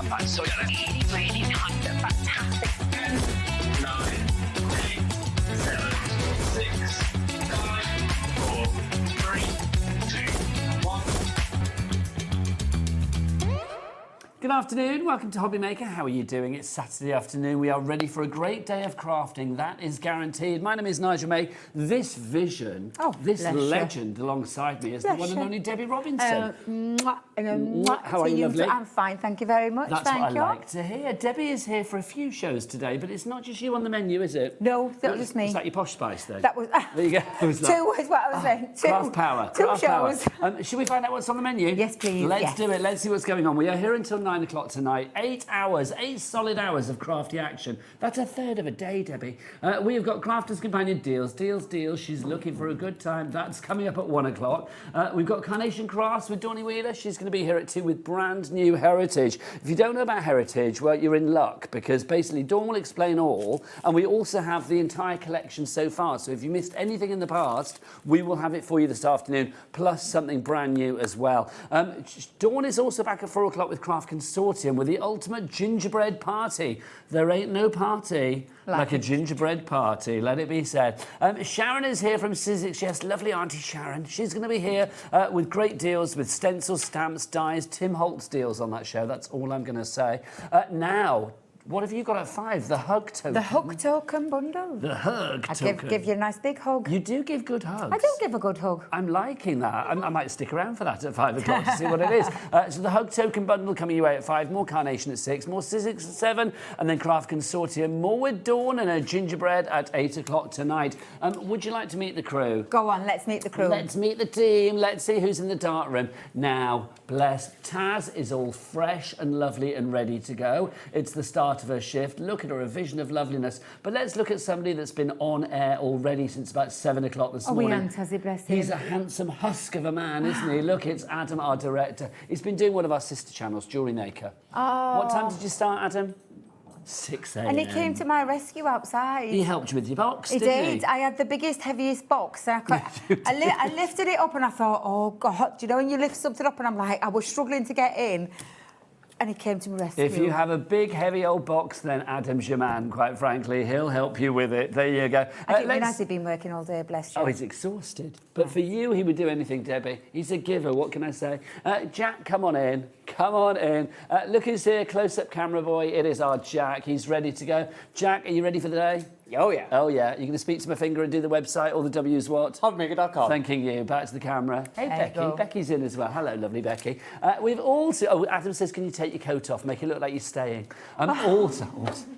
That's so really, really nice. Fantastic. 10, 9, 8, 7, 6, 5, 4, 3, 2, 1. Good afternoon, welcome to HobbyMaker. How are you doing? It's Saturday afternoon. We are ready for a great day of crafting. That is guaranteed. My name is Nigel May. This vision, this legend alongside me is the one and only Debbie Robinson. How are you, lovely? I'm fine, thank you very much. That's what I like to hear. Debbie is here for a few shows today, but it's not just you on the menu, is it? No, that was just me. Was that your posh spice, though? That was... There you go. Two is what I was saying. Craft power. Two shows. Should we find out what's on the menu? Yes, please. Let's do it. Let's see what's going on. We are here until 9 o'clock tonight. 8 hours, 8 solid hours of crafty action. That's a third of a day, Debbie. We have got Crafter's Companion deals. She's looking for a good time. That's coming up at 1 o'clock. We've got Carnation Crafts with Donnie Wheeler. She's going to be here at 2 with brand new Heritage. If you don't know about Heritage, well, you're in luck because basically Dawn will explain all, and we also have the entire collection so far. So if you missed anything in the past, we will have it for you this afternoon, plus something brand new as well. Dawn is also back at 4 o'clock with Craft Consortium with the ultimate gingerbread party. There ain't no party like a gingerbread party, let it be said. Sharon is here from Sizzix. Yes, lovely Auntie Sharon. She's going to be here with great deals with stencils, stamps, dies, Tim Holtz deals on that show. That's all I'm going to say. Now, what have you got at 5? The hug token. The hug token bundle. The hug token. I give you a nice big hug. You do give good hugs. I do give a good hug. I'm liking that. I might stick around for that at 5 o'clock to see what it is. So the hug token bundle coming your way at 5, more Carnation at 6, more Sizzix at 7, and then Craft Consortium, more with Dawn and a gingerbread at 8 o'clock tonight. Would you like to meet the crew? Go on, let's meet the crew. Let's meet the team. Let's see who's in the dark room. Now, bless, Taz is all fresh and lovely and ready to go. It's the start of her shift. Look at her, a vision of loveliness. But let's look at somebody that's been on air already since about 7 o'clock this morning. Oh, Tazzy, bless him. He's a handsome husk of a man, isn't he? Look, it's Adam, our director. He's been doing one of our sister channels, Jewelry Maker. Oh. What time did you start, Adam? 6 a.m. And he came to my rescue outside. He helped you with your box, He didn't he? did. I had the biggest, heaviest box. And I lifted it up and I thought, oh, God. Do you know when you lift something up and I'm like, I was struggling to get in. And he came to my rescue. If you have a big, heavy old box, then Adam's your man, quite frankly. He'll help you with it. There you go. I didn't realise he'd been working all day, bless you. Oh, he's exhausted. But for you, he would do anything, Debbie. He's a giver, what can I say? Jack, come on in. Come on in. Look who's here, close-up camera boy. It is our Jack. He's ready to go. Jack, are you ready for the day? Oh, yeah. Oh, yeah. You're going to speak to my finger and do the website. All the W's what? HobbyMaker.com. Thanking you. Back to the camera. Hey, There Becky. you go. Becky's in as well. Hello, lovely Becky. We've also... Oh, Adam says, can you take your coat off? Make it look like you're staying. Also,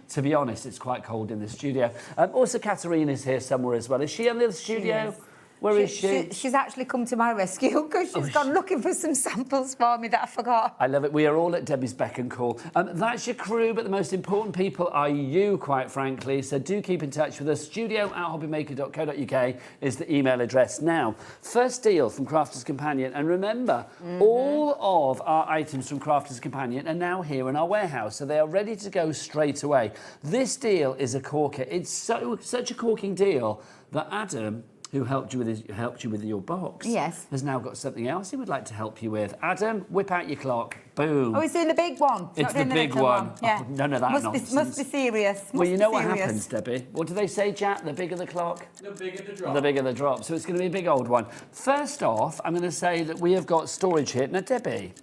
to be honest, it's quite cold in the studio. Also, Katarina's here somewhere as well. Is she in the studio? She is. Where is she? She's actually come to my rescue because she's gone looking for some samples for me that I forgot. I love it. We are all at Debbie's beck and call. That's your crew, but the most important people are you, quite frankly. So do keep in touch with us. studio@hobbymaker.co.uk is the email address. Now, first deal from Crafter's Companion. And remember, all of our items from Crafter's Companion are now here in our warehouse. So they are ready to go straight away. This deal is a corker. It's such a corking deal that Adam, who helped you with your box, yes, has now got something else he would like to help you with. Adam, whip out your clock. Boom. Oh, he's doing the big one. It's the big one. Yeah. Oh, none of that nonsense. Must be serious. Well, you know what happens, Debbie. What do they say, Jack? The bigger the clock, the bigger the drop. The bigger the drop. So it's going to be a big old one. First off, I'm going to say that we have got storage here. Now, Debbie,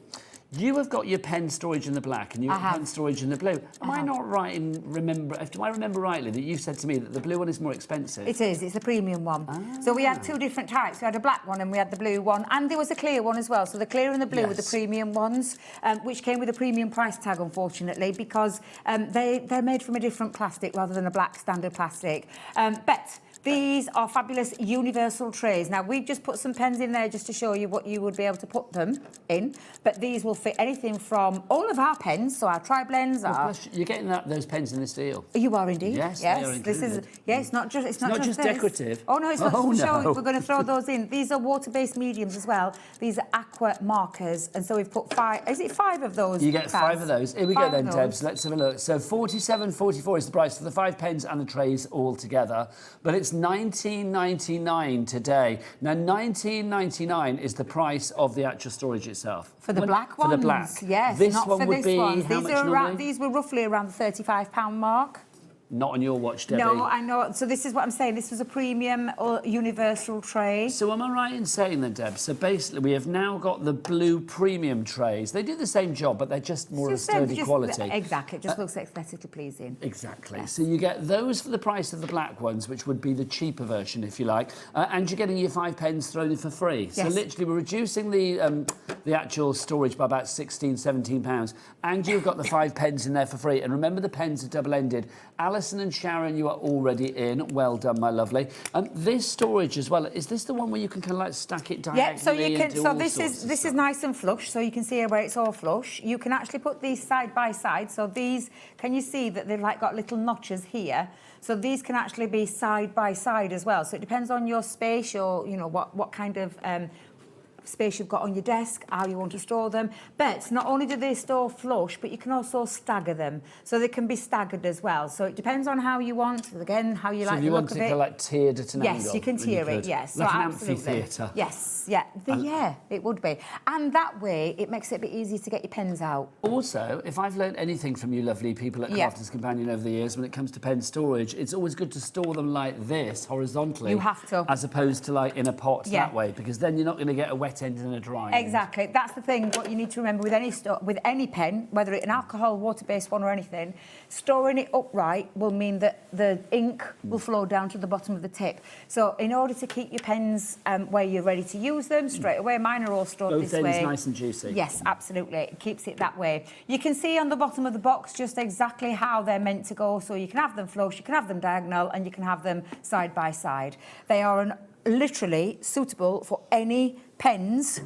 you have got your pen storage in the black and you have pen storage in the blue. Am I not right in do I remember rightly that you said to me that the blue one is more expensive? It is. It's a premium one. So we had 2 different types. We had a black one and we had the blue one. And there was a clear one as well. So the clear and the blue were the premium ones, which came with a premium price tag, unfortunately, because they're made from a different plastic rather than a black standard plastic. But these are fabulous universal trays. Now, we've just put some pens in there just to show you what you would be able to put them in. But these will fit anything from all of our pens, so our tri-blends. You're getting those pens in this deal. You are indeed. Yes, they are this is. Yeah, it's not just. It's not just decorative. Oh no, it's not Oh, just to show. no. We're going to throw those in. These are water-based mediums as well. These are aqua markers, and so we've put 5. Is it 5 of those? You get 5 of those. Here we go then, Debs. Let's have a look. So 47.44 is the price for the 5 pens and the trays all together. But it's 19.99 today. Now, 19.99 is the price of the actual storage itself. For the black ones? For the black. Yes, this not one for would this be one. how much normally? These were roughly around the £35 mark. Not on your watch, Debbie. No, I know. So this is what I'm saying. This was a premium or universal tray. So am I right in saying then, Deb? So basically, we have now got the blue premium trays. They do the same job, but they're just more of a sturdy quality. Exactly. It just looks aesthetically pleasing. Exactly. Yes. So you get those for the price of the black ones, which would be the cheaper version, if you like, and you're getting your 5 pence thrown in for free. Yes. So literally, we're reducing the actual storage by about £16, £17, and you've got the 5 pens in there for free. And remember, the pens are double-ended. Alison and Sharon, you are already in. Well done, my lovely. This storage as well, is this the one where you can kind of like stack it diagonally? Yeah, so you can. And do So all this sorts of is stuff? nice and flush. So you can see where it's all flush. You can actually put these side by side. So these, can you see that they've like got little notches here? So these can actually be side by side as well. So it depends on your space, or you know what kind of space you've got on your desk, how you want to store them. But not only do they store flush, but you can also stagger them. So they can be staggered as well. So it depends on how you want, again, how you like the look of it. So if you want it like tiered at an angle? Yes, you can tier it, yes. Like so an absolutely. amphitheatre? Yes, yeah. Yeah, it would be. And that way, it makes it a bit easier to get your pens out. Also, if I've learned anything from you lovely people at Yeah. Crafter's Companion over the years, when it comes to pen storage, it's always good to store them like this, horizontally. You have to. As opposed to like in a pot Yeah. that way, because then you're not going to get a wet end and a dry end. Exactly. That's the thing. What you need to remember with any pen, whether it's an alcohol, water-based one or anything, storing it upright will mean that the ink will flow down to the bottom of the tip. So in order to keep your pens where you're ready to use them straight away, mine are all stored Both this way. ends nice and juicy. Yes, absolutely. It keeps it that way. You can see on the bottom of the box just exactly how they're meant to go. So you can have them flush, you can have them diagonal, and you can have them side by side. They are literally suitable for any pens,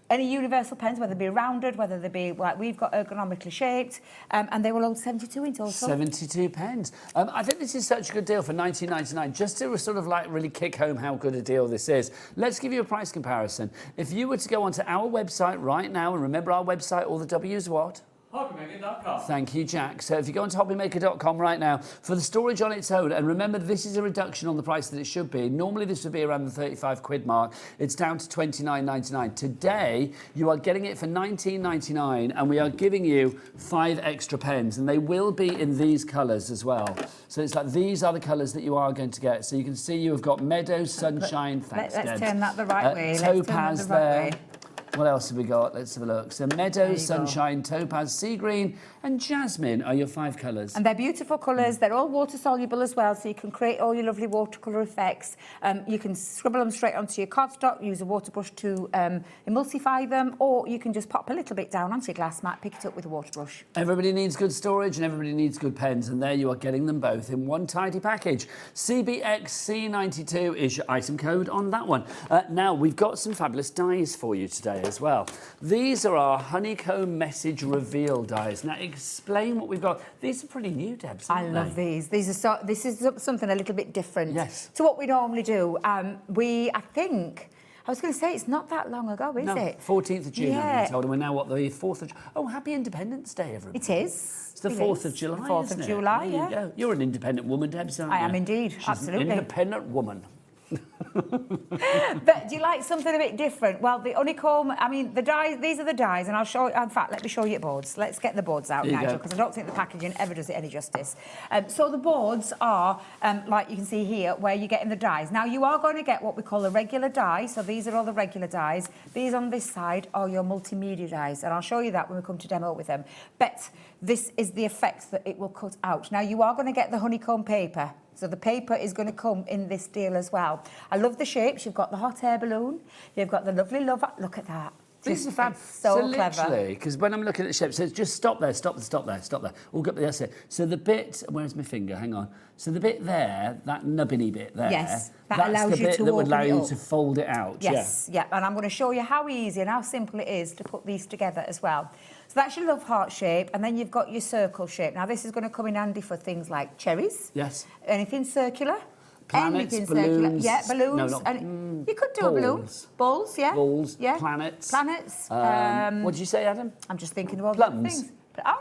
any universal pens, whether they be rounded, whether they be like we've got ergonomically shaped, and they will hold 72 in total. 72 pence. I think this is such a good deal for £19.99. Just to sort of like really kick home how good a deal this is, let's give you a price comparison. If you were to go onto our website right now, and remember our website, all the W's what? HobbyMaker.com. Thank you, Jack. So if you go onto HobbyMaker.com right now, for the storage on its own, and remember this is a reduction on the price that it should be. Normally this would be around the 35 quid mark. It's down to 29.99. Today, you are getting it for 19.99, and we are giving you 5 extra pens, and they will be in these colours as well. So it's like these are the colours that you are going to get. So you can see you have got Meadow, Sunshine, thanks, Let's Debs. turn that the right way. Let's turn that Topaz the right there. way. What else have we got? Let's have a look. So Meadow, you Sunshine, Topaz, Sea Green and Jasmine are your 5 colours. And they're beautiful colours. They're all water soluble as well, so you can create all your lovely watercolour effects. You can scribble them straight onto your cardstock, use a water brush to emulsify them, or you can just pop a little bit down onto your glass mat, pick it up with a water brush. Everybody needs good storage and everybody needs good pens, and there you are getting them both in one tidy package. CBXC92 is your item code on that one. Now, we've got some fabulous dies for you today as well. These are our honeycomb message reveal dies. Now, explain what we've got. These are pretty new, Debs, I aren't love they? these. This is something a little bit different Yes. to what we normally do. I think, I was going to say, it's not that long ago, is No, it? 14th of June, Yeah. I'm being told, and we're now, what, the 4th of... Oh, happy Independence Day, everybody. It is. It's the 4th of July, The 4th isn't of it? July, There you yeah. go. You're an independent woman, Debs, aren't you? I am indeed, She's absolutely. an independent woman. But do you like something a bit different? Well, the honeycomb, I mean, the dies, these are the dies, and I'll show, in fact, let me show you the boards. Let's get the boards out, There you Nigel, go. because I don't think the packaging ever does it any justice. So the boards are, like you can see here, where you're getting the dies. Now, you are going to get what we call a regular die, so these are all the regular dies. These on this side are your multimedia dies, and I'll show you that when we come to demo with them. But this is the effect that it will cut out. Now, you are going to get the honeycomb paper. So the paper is going to come in this deal as well. I love the shapes. You've got the hot air balloon. You've got the lovely love. Look at that. These are fab. So clever. Literally, because when I'm looking at the shape, so just stop there, stop there. All good, that's it. So the bit, where's my finger? Hang on. So the bit there, that nubbiny bit there, Yes, that that's allows the you bit to that would open allow it you up. to fold it out. Yes, yeah. And I'm going to show you how easy and how simple it is to put these together as well. So that's your love heart shape, and then you've got your circle shape. Now, this is going to come in handy for things like cherries. Yes. Anything circular. Planets, Anything balloons. circular. Yeah, balloons. No, not, and you could do a balloon. balls. Balls, yeah. Balls, yeah. planets. Planets. What did you say, Adam? I'm just thinking of all Plums. the things. I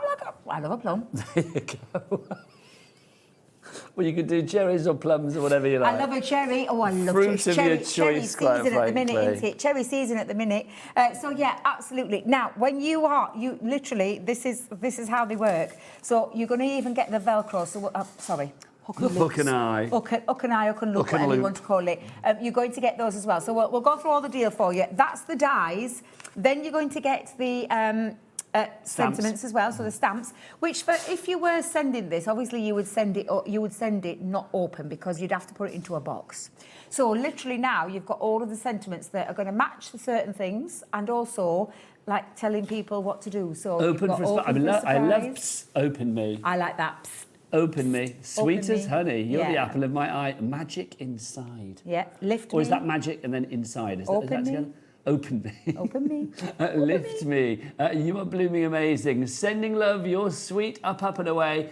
love a plum. There you go. Well, you could do cherries or plums or whatever you like. I love a cherry. Oh, I love Fruit cherries. of your choice, quite season at the minute, frankly. isn't it? Cherry season at the minute. So yeah, absolutely. Now, when you literally, this is how they work. So you're going to even get the Velcro. So sorry. Hook and Hook and eye. Hook and eye, hook and loop, Hook and whatever you loop. want to call it. You're going to get those as well. So we'll go through all the deal for you. That's the dies. Then you're going to get the sentiments as well, so the stamps. Which, if you were sending this, obviously you would send it not open because you'd have to put it into a box. So literally now you've got all of the sentiments that are going to match the certain things, and also like telling people what to do. So Open for a surprise. I love psst, open me. I like that. Psst. Open me, sweet Open as me. honey. You're the Yeah. apple of my eye. Magic inside. Yeah, lift me. Or is that magic and then inside? Is Open that me. together? Open me. Open me. Lift me. You are blooming amazing. Sending love, you're sweet, up and away.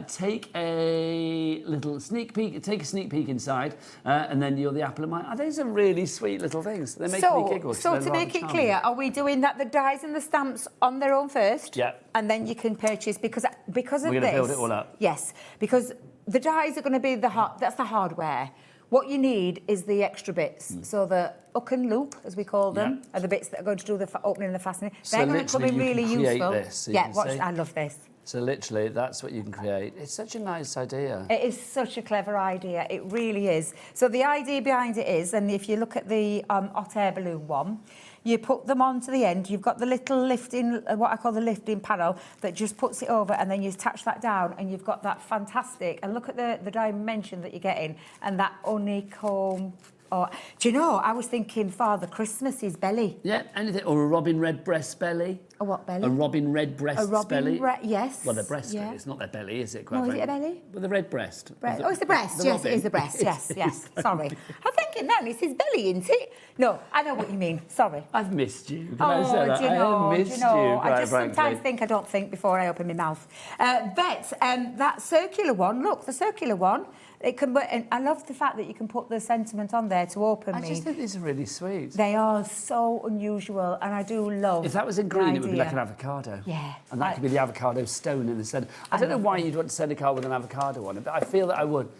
Take a little sneak peek. Take a sneak peek inside, and then you're the apple of my eye. These are really sweet little things. They make me giggle. So to make it clear, are we doing that the dies and the stamps on their own first? Yeah. And then you can purchase because of We're this. going to build it all up. Yes, because the dies are going to be that's the hardware. What you need is the extra bits. So the hook and loop, as we call them, are the bits that are going to do the opening and the fastening. So They're going to come in literally you really can create useful. this, so you Yeah, can watch. see. I love this. So literally, that's what you can create. It's such a nice idea. It is such a clever idea. It really is. So the idea behind it is, and if you look at the hot air balloon one, you put them onto the end. You've got the little lifting, what I call the lifting panel, that just puts it over, and then you attach that down, and you've got that fantastic. And look at the dimension that you're getting, and that honeycomb. Oh, do you know? I was thinking Father Christmas's belly. Yeah, anything. Or a robin redbreast belly. A what belly? A robin redbreast belly. Yes. Well, their breast yeah. belly. It's not their belly, is it? Quite No, is it a frankly? belly? Well, the red breast. Oh, it's the breast. Yes, robin. it is the breast. Yes, yes. Sorry. I'm thinking then it's his belly, isn't it? No, I know what you mean. Sorry. I've missed you. Can I say that? Do you know? I have missed you, quite I just frankly. sometimes think I don't think before I open my mouth. But that circular one, look, the circular one, it can. And I love the fact that you can put the sentiment on there to open I me. just think these are really sweet. They are so unusual, and I do love. If that was in the green, it would be like idea. an avocado. Yeah. And that could be the avocado stone in the centre. I don't know why you'd want to send a card with an avocado on it, but I feel that I would.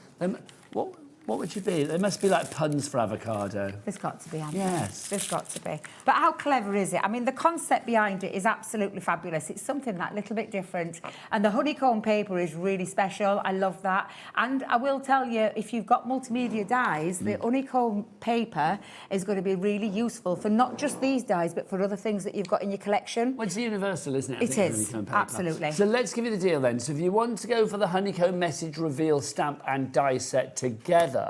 What would you be? There must be like puns for avocado. There's got to be, hasn't Yes. There's got to be. But how clever is it? I mean, the concept behind it is absolutely fabulous. It's something that little bit different. And the honeycomb paper is really special. I love that. And I will tell you, if you've got multimedia dies, the honeycomb paper is going to be really useful for not just these dies, but for other things that you've got in your collection. Well, it's universal, isn't it? It is, honeycomb paper. absolutely. So let's give you the deal then. So if you want to go for the honeycomb message reveal stamp and die set together,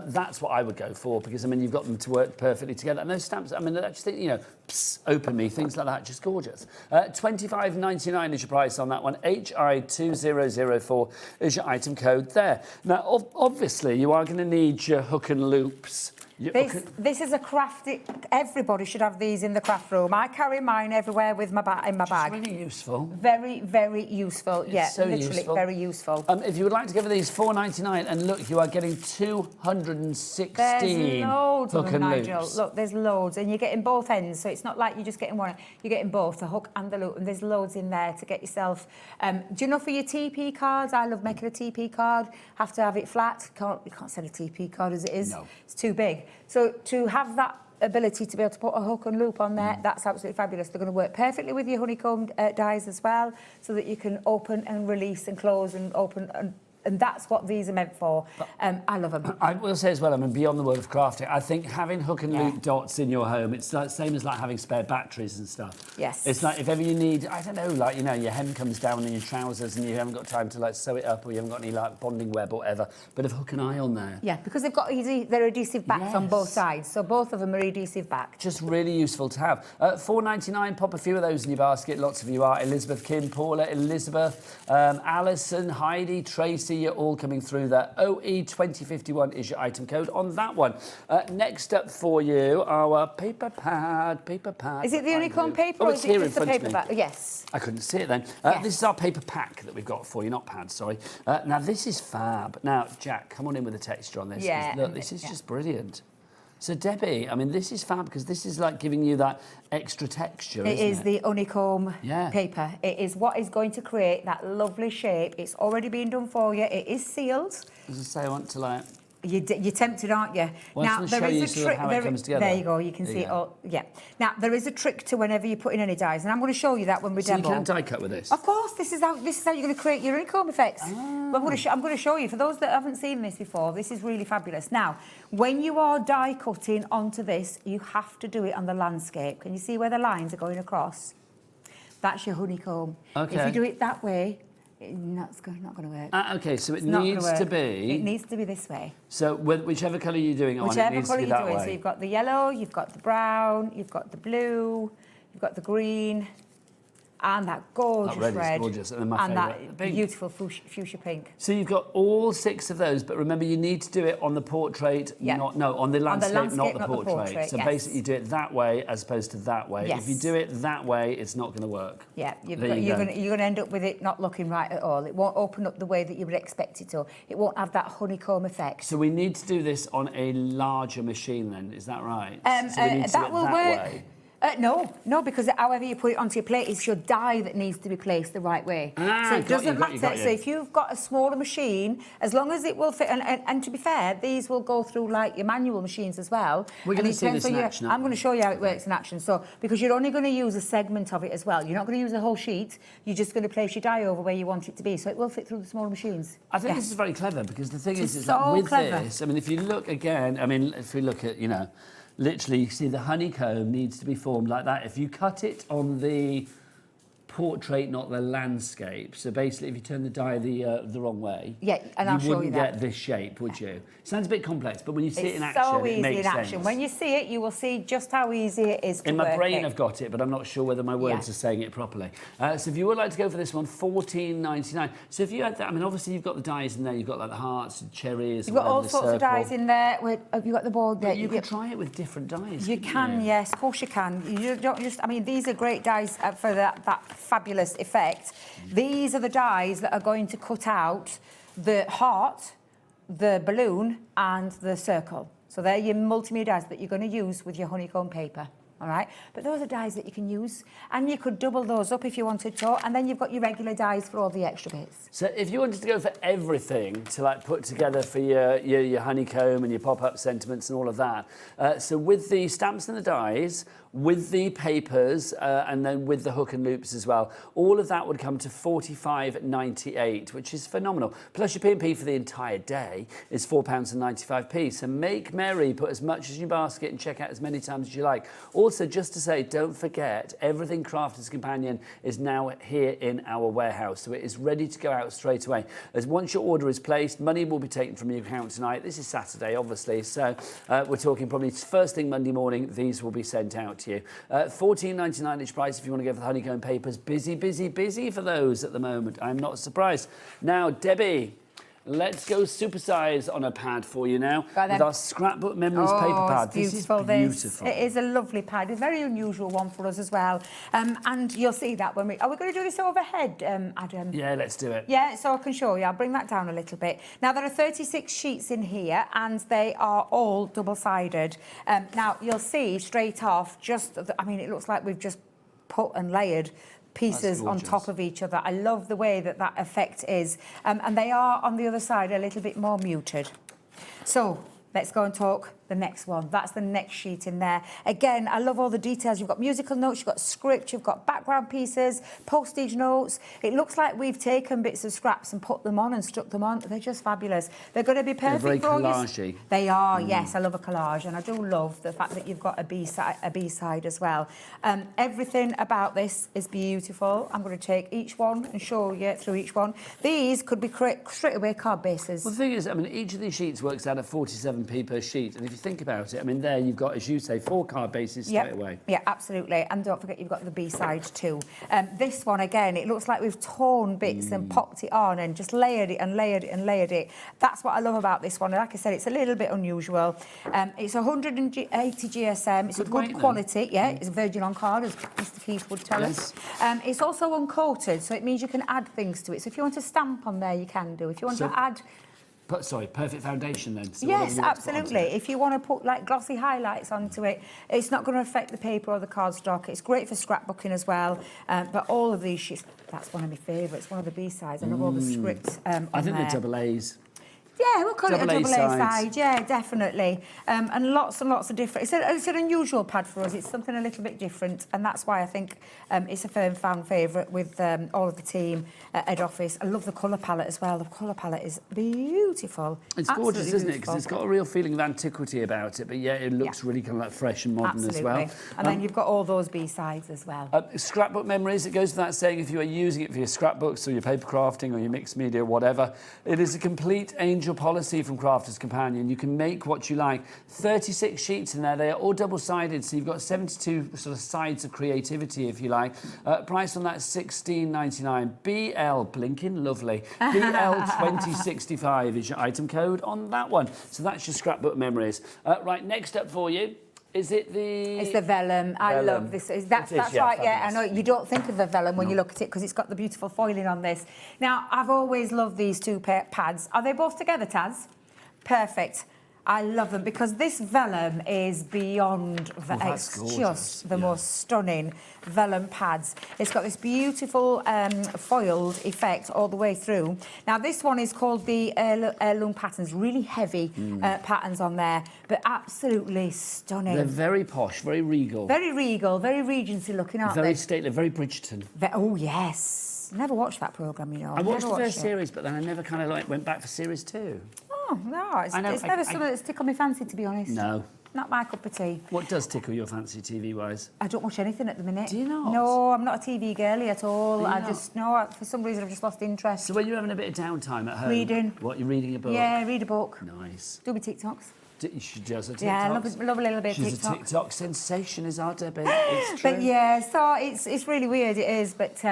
that's what I would go for, because I mean you've got them to work perfectly together, and those stamps, I mean, I just think, you know, psst, open me, things like that, just gorgeous. $25.99 is your price on that one. HI2004 is your item code there. Now, obviously, you are going to need your hook and loops. This is a crafty. Everybody should have these in the craft room. I carry mine everywhere with in my bag. It's really useful. Very, very useful. It's yeah, so literally useful. very useful. If you would like to go for these, $4.99, and look, you are getting 216 There's loads of hook them, and Nigel. loops. Look, there's loads, and you're getting both ends, so it's not like you're just getting one. You're getting both, the hook and the loop, and there's loads in there to get yourself. Do you know, for your TP cards, I love making a TP card. Have to have it flat. You can't send a TP card as it is. No. It's too big. So to have that ability to be able to put a hook and loop on there, that's absolutely fabulous. They're going to work perfectly with your honeycomb dies as well, so that you can open and release and close and open, and that's what these are meant for. I love them. I will say as well, I mean, beyond the world of crafting, I think having hook and loop dots in your home, it's like same as like having spare batteries and stuff. Yes. It's like if ever you need, I don't know, like, you know, your hem comes down in your trousers and you haven't got time to like sew it up, or you haven't got any like bonding web or whatever, bit of hook and eye on there. Yeah, because they've got they're adhesive backs on both sides, so both of them are adhesive back. Just really useful to have. $4.99, pop a few of those in your basket. Lots of you are. Elizabeth, Kim, Paula, Elizabeth, Alison, Heidi, Tracy, you're all coming through there. OE2051 is your item code on that one. Next up for you, our paper pad. Is it the honeycomb paper, Oh, or it's is it here in just the front of paper me. bag? Yes. I couldn't see it then. Yes. This is our paper pack that we've got for you, not pad, sorry. Now, this is fab. Now, Jack, come on in with the texture on this. 'Cause Yeah. Look, this is just brilliant. So Debbie, I mean, this is fab because this is like giving you that extra texture, It is isn't the honeycomb Yeah. paper. It is what is going to create that lovely shape. It's already been done for you. It is sealed. As I say, I want to like... You're tempted, aren't you? Well, I just wanna show you sort of how it comes together. There you go. You can There see you it go. all. Yeah. Now there is a trick to whenever you put in any dies, and I'm going to show you that when we So you demo. can die cut with this? Of course, this is how you're going to create your honeycomb effects. Ah. But I'm going to show you. For those that haven't seen this before, this is really fabulous. Now, when you are die cutting onto this, you have to do it on the landscape. Can you see where the lines are going across? That's your honeycomb. Okay. If you do it that way, not going to work. Okay, so it It's not needs gonna to work. be... It needs to be this way. So whichever colour you're doing it on, it Whichever needs to colour be you're that doing. way. So you've got the yellow, you've got the brown, you've got the blue, you've got the green, and that gorgeous That red is red, gorgeous, and then my favourite, that pink. beautiful fuchsia pink. So you've got all 6 of those, but remember you need to do it on the portrait, Yeah. on the landscape, not the portrait. So yes. basically you do it that way as opposed to that way. Yes. If you do it that way, it's not going to work. Yeah, you're There you going go. to end up with it not looking right at all. It won't open up the way that you would expect it to. It won't have that honeycomb effect. So we need to do this on a larger machine then, is that right? So we need to do that it will that work. way. No, because however you put it onto your plate, it's your die that needs to be placed the right way. So it got you, doesn't got you, matter. got you. So if you've got a smaller machine, as long as it will fit, and to be fair, these will go through like your manual machines as well. We're And gonna it see depends this in on action, I'm aren't going we? to show you how it works in action. So because you're only going to use a segment of it as well. You're not going to use the whole sheet. You're just going to place your die over where you want it to be. So it will fit through the smaller machines. I think Yeah. this is very clever because the thing It's is so that with clever. this, I mean, if you look again, I mean, if we look at, literally, you see the honeycomb needs to be formed like that. If you cut it on the portrait, not the landscape, so basically if you turn the die the wrong way, Yeah, and I'll show you wouldn't that. get this shape, would you? Sounds a bit complex, but when you see it in It's action, so it easy makes in action. sense. When you see it, you will see just how easy it is to In my work brain, it. I've got it, but I'm not sure whether my words Yeah. are saying it properly. So if you would like to go for this one, $14.99. So if you had that, I mean, obviously you've got the dies in there. You've got like the hearts, and cherries. You've got all the sorts of circle. dies in there. Have you got the board there? But you could try it with different dies. You can, yes, of course you can. You don't just, I mean, these are great dies for that fabulous effect. These are the dies that are going to cut out the heart, the balloon, and the circle. So they're your multimedia dies that you're going to use with your honeycomb paper. All right, but those are dies that you can use, and you could double those up if you wanted to, and then you've got your regular dies for all the extra bits. So if you wanted to go for everything to like put together for your honeycomb and your pop-up sentiments and all of that, so with the stamps and the dies, with the papers, and then with the hook and loops as well, all of that would come to $45.98, which is phenomenal. Plus your P&P for the entire day is £4.95. So make merry, put as much as in your basket and check out as many times as you like. Also, just to say, don't forget, everything Crafters Companion is now here in our warehouse, so it is ready to go out straight away. As once your order is placed, money will be taken from your account tonight. This is Saturday, obviously, so we're talking probably first thing Monday morning, these will be sent out to you. $14.99 each price if you want to go for the honeycomb papers. Busy, busy, busy for those at the moment. I'm not surprised. Now, Debbie, let's go supersize on a pad for you now with our Scrapbook Memories paper pad. It's This beautiful, is beautiful. It is a lovely pad, a very unusual one for us as well. And you'll see that when are we going to do this overhead, Adam? Yeah, let's do it. Yeah, so I can show you. I'll bring that down a little bit. Now, there are 36 sheets in here, and they are all double-sided. Now, you'll see straight off, it looks like we've just put and layered pieces on top of each other. I love the way that effect is. And they are, on the other side, a little bit more muted. So let's go and talk the next one. That's the next sheet in there. Again, I love all the details. You've got musical notes, you've got script, you've got background pieces, postage notes. It looks like we've taken bits of scraps and put them on and stuck them on. They're just fabulous. They're going to be perfect very for all your... collage-y. They are, yes. I love a collage, and I do love the fact that you've got a B-side as well. Everything about this is beautiful. I'm going to take each one and show you through each one. These could be straight away card bases. Well, the thing is, I mean, each of these sheets works out at 47p per sheet. And if you think about it, I mean, there you've got, as you say, 4 card bases straight away. Yeah, absolutely. And don't forget, you've got the B-side too. This one, again, it looks like we've torn bits and popped it on and just layered it and layered it and layered it. That's what I love about this one. And like I said, it's a little bit unusual. It's 180 GSM. It's a good quality. Yeah, it's virgin on card, as Mr. Keith would tell us. It's also uncoated, so it means you can add things to it. So if you want to stamp on there, you can do. If you want to add perfect foundation then. So Yes, absolutely. If you want to put like glossy highlights onto it, it's not going to affect the paper or the cardstock. It's great for scrapbooking as well. But all of these sheets, that's one of my favourites, one of the B-sides. I love all the scripts I think they're double A's. Yeah, we'll call it a double A sides. side. Yeah, definitely. And lots of different. It's an unusual pad for us. It's something a little bit different, and that's why I think it's a firm fan favourite with all of the team at head office. I love the colour palette as well. The colour palette is beautiful. It's gorgeous, isn't it? Because it's got a real feeling of antiquity about it, but yeah, it looks really kind of like fresh and modern as well. And then you've got all those B-sides as well. Scrapbook memories, it goes without saying, if you are using it for your scrapbooks or your paper crafting or your mixed media, whatever, it is a complete angel policy from Crafter's Companion. You can make what you like. 36 sheets in there. They are all double-sided, so you've got 72 sort of sides of creativity, if you like. Price on that $16.99. BL, blinking lovely. BL2065 is your item code on that one. So that's your scrapbook memories. Right, next up for you. Is it the... It's the vellum. I love this. That's right, fabulous. yeah. I know you don't think of the vellum when you look at it because it's got the beautiful foiling on this. Now, I've always loved these two pads. Are they both together, Taz? Perfect. I love them because this vellum is beyond... it's just the most stunning vellum pads. It's got this beautiful foiled effect all the way through. Now, this one is called the heirloom patterns, really heavy patterns on there, but absolutely stunning. They're very posh, very regal. Very regal, very Regency looking, aren't they? Very stately, very Bridgerton. Oh, yes. Never watched that programme, you know. I watched the first series, but then I never kind of like went back for series 2. Oh, no, it's never something that's tickled my fancy, to be honest. No. Not my cup of tea. What does tickle your fancy TV-wise? I don't watch anything at the minute. Do you not? No, I'm not a TV girly at all. I just, for some reason, I've just lost interest. So when you're having a bit of downtime at home... Reading. What, you're reading a book? Yeah, read a book. Nice. Do my TikToks. She does a TikTok. Yeah, I love a little bit of She's TikTok. a TikTok sensation, is our Debbie. It's true. But yeah, so it's really weird, it is, but...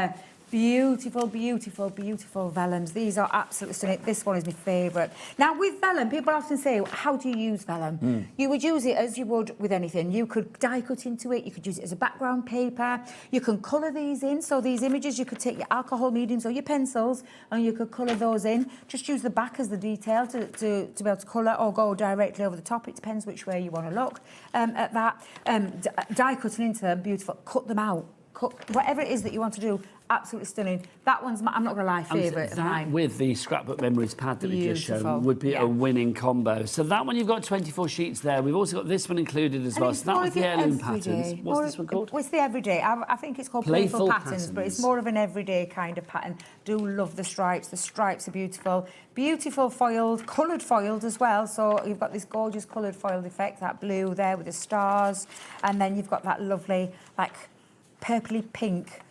beautiful, beautiful, beautiful vellums. These are absolutely stunning. This one is my favourite. Now, with vellum, people often say, how do you use vellum? You would use it as you would with anything. You could die cut into it. You could use it as a background paper. You can colour these in. So these images, you could take your alcohol mediums or your pencils and you could colour those in. Just use the back as the detail to be able to colour or go directly over the top. It depends which way you want to look at that. Die cutting into them, beautiful. Cut them out. Cut whatever it is that you want to do. Absolutely stunning. That one's I'm not going to lie, favourite of mine. With the Scrapbook Memories pad that we just shown would be a winning combo. So that one, you've got 24 sheets there. We've also got this one included as well. So that was the heirloom patterns. What's this one called? Well, it's the everyday. I think it's called Playful patterns, but it's more of an everyday kind of pattern. Do love the stripes. The stripes are beautiful. Beautiful foiled, coloured foiled as well. So you've got this gorgeous coloured foiled effect, that blue there with the stars. And then you've got that lovely, like, purpley pink.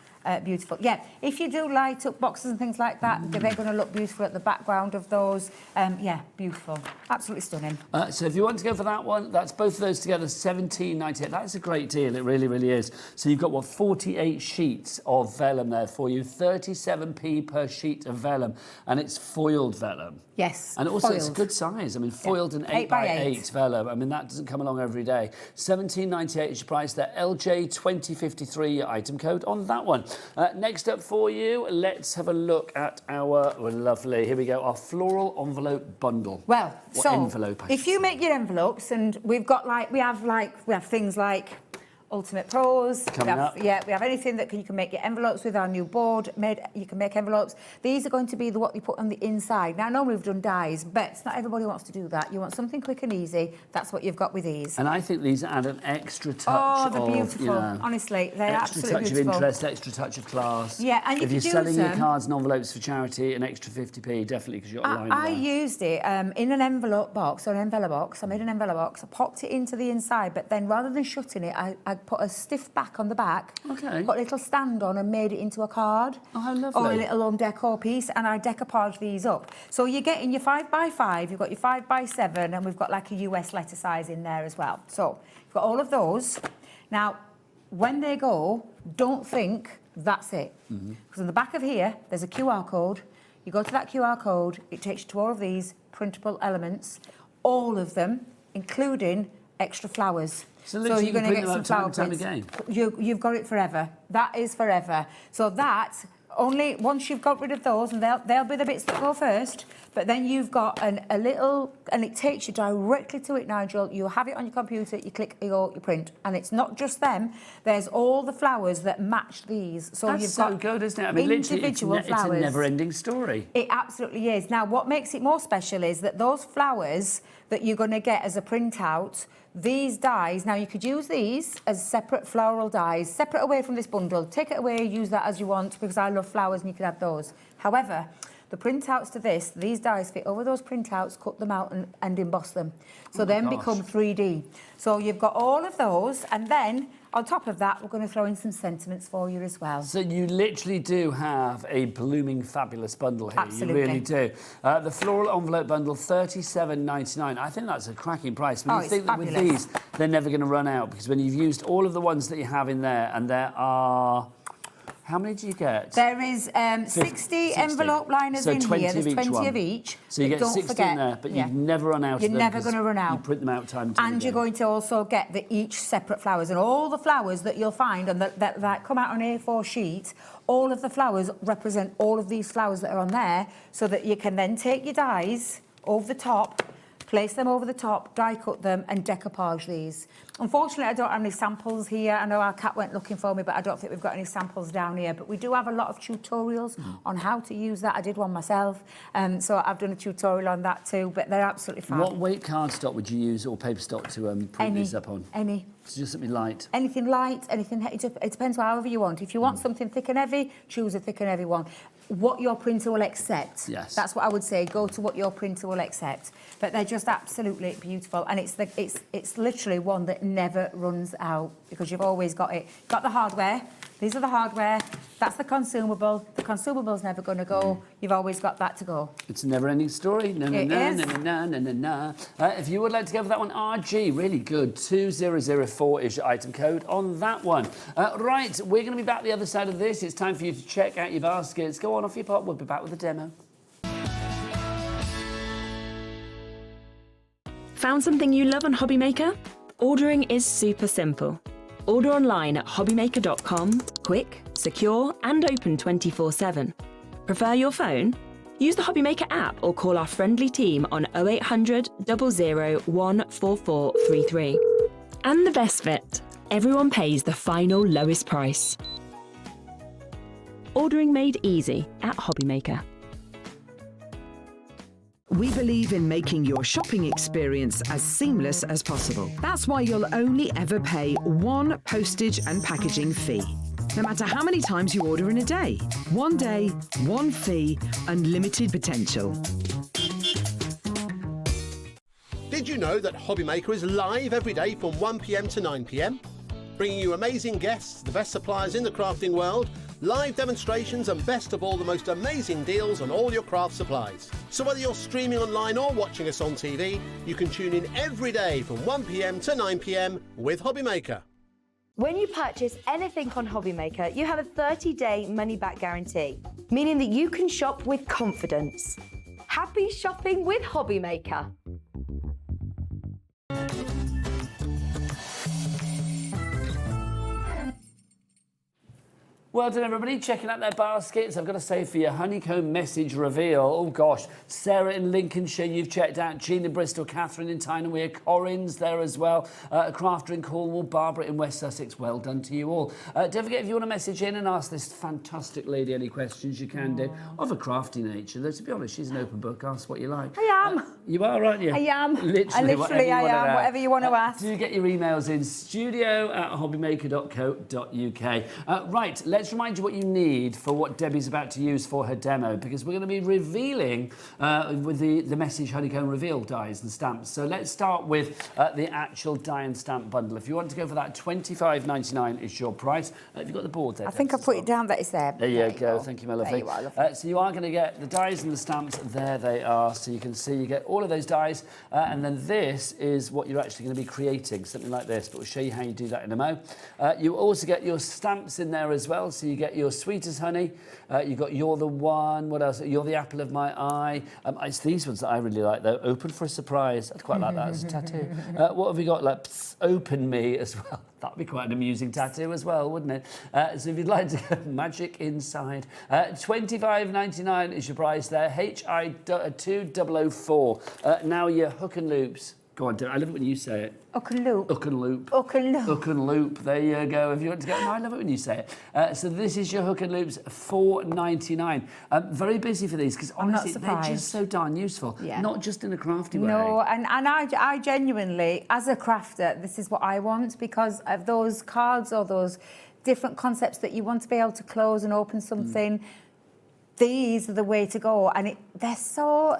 Beautiful. Yeah, if you do light up boxes and things like that, they're going to look beautiful at the background of those. Yeah, beautiful. Absolutely stunning. So if you want to go for that one, that's both of those together, $17.98. That's a great deal. It really, really is. So you've got, 48 sheets of vellum there for you, 37p per sheet of vellum, and it's foiled vellum. Yes, and also foiled. It's a good size. I mean, foiled and 8x8 vellum. I mean, that doesn't come along every day. $17.98 is your price there. LJ2053 your item code on that one. Next up for you, let's have a look at our lovely, here we go, our floral envelope bundle. Well, what envelope, if you make your envelopes, and we have things like Ultimate Pros. Coming up. Yeah, we have anything that you can make your envelopes with. Our new board you can make envelopes. These are going to be what you put on the inside. Now, normally we've done dies, but not everybody wants to do that. You want something quick and easy. That's what you've got with these. And I think these add an extra touch they're beautiful. Honestly, they're absolutely beautiful. Extra touch of interest, extra touch of class. Yeah, and if you're selling your cards and envelopes for charity, an extra 50p, definitely, because you're aligned. I used it in an envelope box, or an envelope box. I made an envelope box. I popped it into the inside, but then rather than shutting it, I put a stiff back on the back, put a little stand on and made it into a card. Oh, how lovely. Or a little home decor piece, and I decoupage these up. So you're getting your 5x5, you've got your 5x7, and we've got like a US letter size in there as well. So you've got all of those. Now, when they go, don't think that's it. Because on the back of here, there's a QR code. You go to that QR code, it takes you to all of these printable elements, all of them, including extra flowers. So you're going to get some flower prints. You've got it forever. That is forever. So that, only once you've got rid of those, and they'll be the bits that go first, but then you've got a little, and it takes you directly to it, Nigel. You have it on your computer, you click, you print, and it's not just them. There's all the flowers that match these. So That's you've so got good, isn't it? I mean, literally, it's a never-ending story. It absolutely is. Now, what makes it more special is that those flowers that you're going to get as a printout, these dies, now you could use these as separate floral dies, separate away from this bundle. Take it away, use that as you want, because I love flowers and you can have those. However, the printouts to this, these dies fit over those printouts, cut them out and emboss them. So then become 3D. So you've got all of those, and then on top of that, we're going to throw in some sentiments for you as well. So you literally do have a blooming fabulous bundle here. Absolutely. You really do. The floral envelope bundle, $37.99. I think that's a cracking price. When you think that with these, they're never going to run out, because when you've used all of the ones that you have in there, and there are... How many do you get? There is 60 envelope liners in here. There's 20 of each. So you get 60 in there, but you never run out of them. You're never going to run out. You print them out time and time And you're going to also get each separate flowers. And all the flowers that you'll find and that come out on an A4 sheet, all of the flowers represent all of these flowers that are on there, so that you can then take your dies over the top, place them over the top, die cut them and decoupage these. Unfortunately, I don't have any samples here. I know our cat went looking for me, but I don't think we've got any samples down here. But we do have a lot of tutorials on how to use that. I did one myself, so I've done a tutorial on that too, but they're absolutely fine. What weight cardstock would you use, or paper stock, to print these up on? Any. So just something light? Anything light, anything heavy. It depends however you want. If you want something thick and heavy, choose a thick and heavy one. What your printer will accept. Yes. That's what I would say. Go to what your printer will accept. But they're just absolutely beautiful, and it's literally one that never runs out, because you've always got it. Got the hardware. These are the hardware. That's the consumable. The consumable's never going to go. You've always got that to go. It's a never-ending story. No, no, It no, is. no, no, no, no, no. If you would like to go for that one, RG, really good. 2004 is your item code on that one. Right, we're going to be back the other side of this. It's time for you to check out your baskets. Go on off your pop. We'll be back with a demo. Found something you love on HobbyMaker? Ordering is super simple. Order online at hobbymaker.com, quick, secure and open 24/7. Prefer your phone? Use the HobbyMaker app or call our friendly team on 0800 00 14433. And the best bit, everyone pays the final lowest price. Ordering made easy at HobbyMaker. We believe in making your shopping experience as seamless as possible. That's why you'll only ever pay one postage and packaging fee, no matter how many times you order in a day. One day, one fee, unlimited potential. Did you know that HobbyMaker is live every day from 1 p.m. to 9 p.m? Bringing you amazing guests, the best suppliers in the crafting world, live demonstrations and best of all, the most amazing deals on all your craft supplies. So whether you're streaming online or watching us on TV, you can tune in every day from 1 p.m. to 9 p.m. with HobbyMaker. When you purchase anything on HobbyMaker, you have a 30-day money-back guarantee, meaning that you can shop with confidence. Happy shopping with HobbyMaker. Well done, everybody. Checking out their baskets. I've got to say, for your honeycomb message reveal, oh gosh, Sarah in Lincolnshire, you've checked out. Jean in Bristol, Catherine in Tyne-and-Wear, Corinne's there as well. Crafter in Cornwall, Barbara in West Sussex. Well done to you all. Don't forget, if you want to message in and ask this fantastic lady any questions, you can do. Of a crafty nature, though, to be honest, she's an open book. Ask what you like. I am. You are, aren't you? I am. Literally, Whatever you want to ask. Do get your emails in studio@hobbymaker.co.uk. Right, let's remind you what you need for what Debbie's about to use for her demo, because we're going to be revealing with the message honeycomb reveal dies and stamps. So let's start with the actual die and stamp bundle. If you want to go for that, $25.99 is your price. Have you got the board there? I think I put it down that it's there. There you go. Thank you, my lovely. There you are, So you are going to get the dies and the stamps. There they are. So you can see you get all of those dies, and then this is what you're actually going to be creating, something like this. But we'll show you how you do that in a mo. You also get your stamps in there as well. So you get your Sweet as Honey, you got You're the One, what else? You're the Apple of My Eye. It's these ones that I really like though. Open for a Surprise. I'd quite like that as a tattoo. What have we got? Like Psst, Open Me as well. That'd be quite an amusing tattoo as well, wouldn't it? So if you'd like to go Magic Inside, $25.99 is your price there. HI2004. Now your hook and loops. Go on, I love it when you say it. Hook and loop. Hook and loop. Hook and loop. Hook and loop. There you go. If you want to go, no, I love it when you say it. So this is your hook and loops, $4.99. Very busy for these because honestly they're just so darn useful. Yeah. Not just in a crafty way. No, and I genuinely, as a crafter, this is what I want because of those cards or those different concepts that you want to be able to close and open something. These are the way to go, and they're so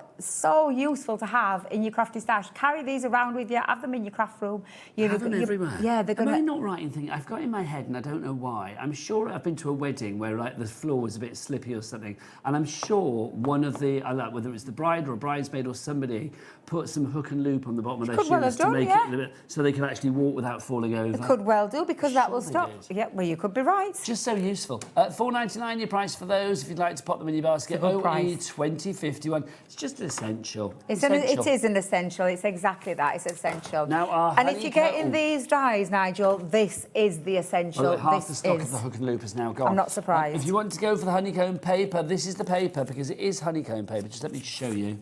useful to have in your crafty stash. Carry these around with you, have them in your craft room. Have them everywhere. Yeah, they're going to... Am I not right in thinking, I've got in my head, and I don't know why, I'm sure I've been to a wedding where like the floor was a bit slippy or something, and I'm sure one of the, whether it was the bride or a bridesmaid or somebody, put some hook and loop on the bottom of their shoes to make it a little bit, so they can actually walk without falling over. They could well do, because that will stop. Yeah, well, you could be right. Just so useful. $4.99 your price for those, if you'd like to pop them in your basket. OE 2051. It's just essential. It is an essential. It's exactly that. It's essential. Now, and if you're getting these dies, Nigel, this is the essential. Well, half the stock of the hook and loop is now gone. I'm not surprised. If you want to go for the honeycomb paper, this is the paper because it is honeycomb paper. Just let me show you.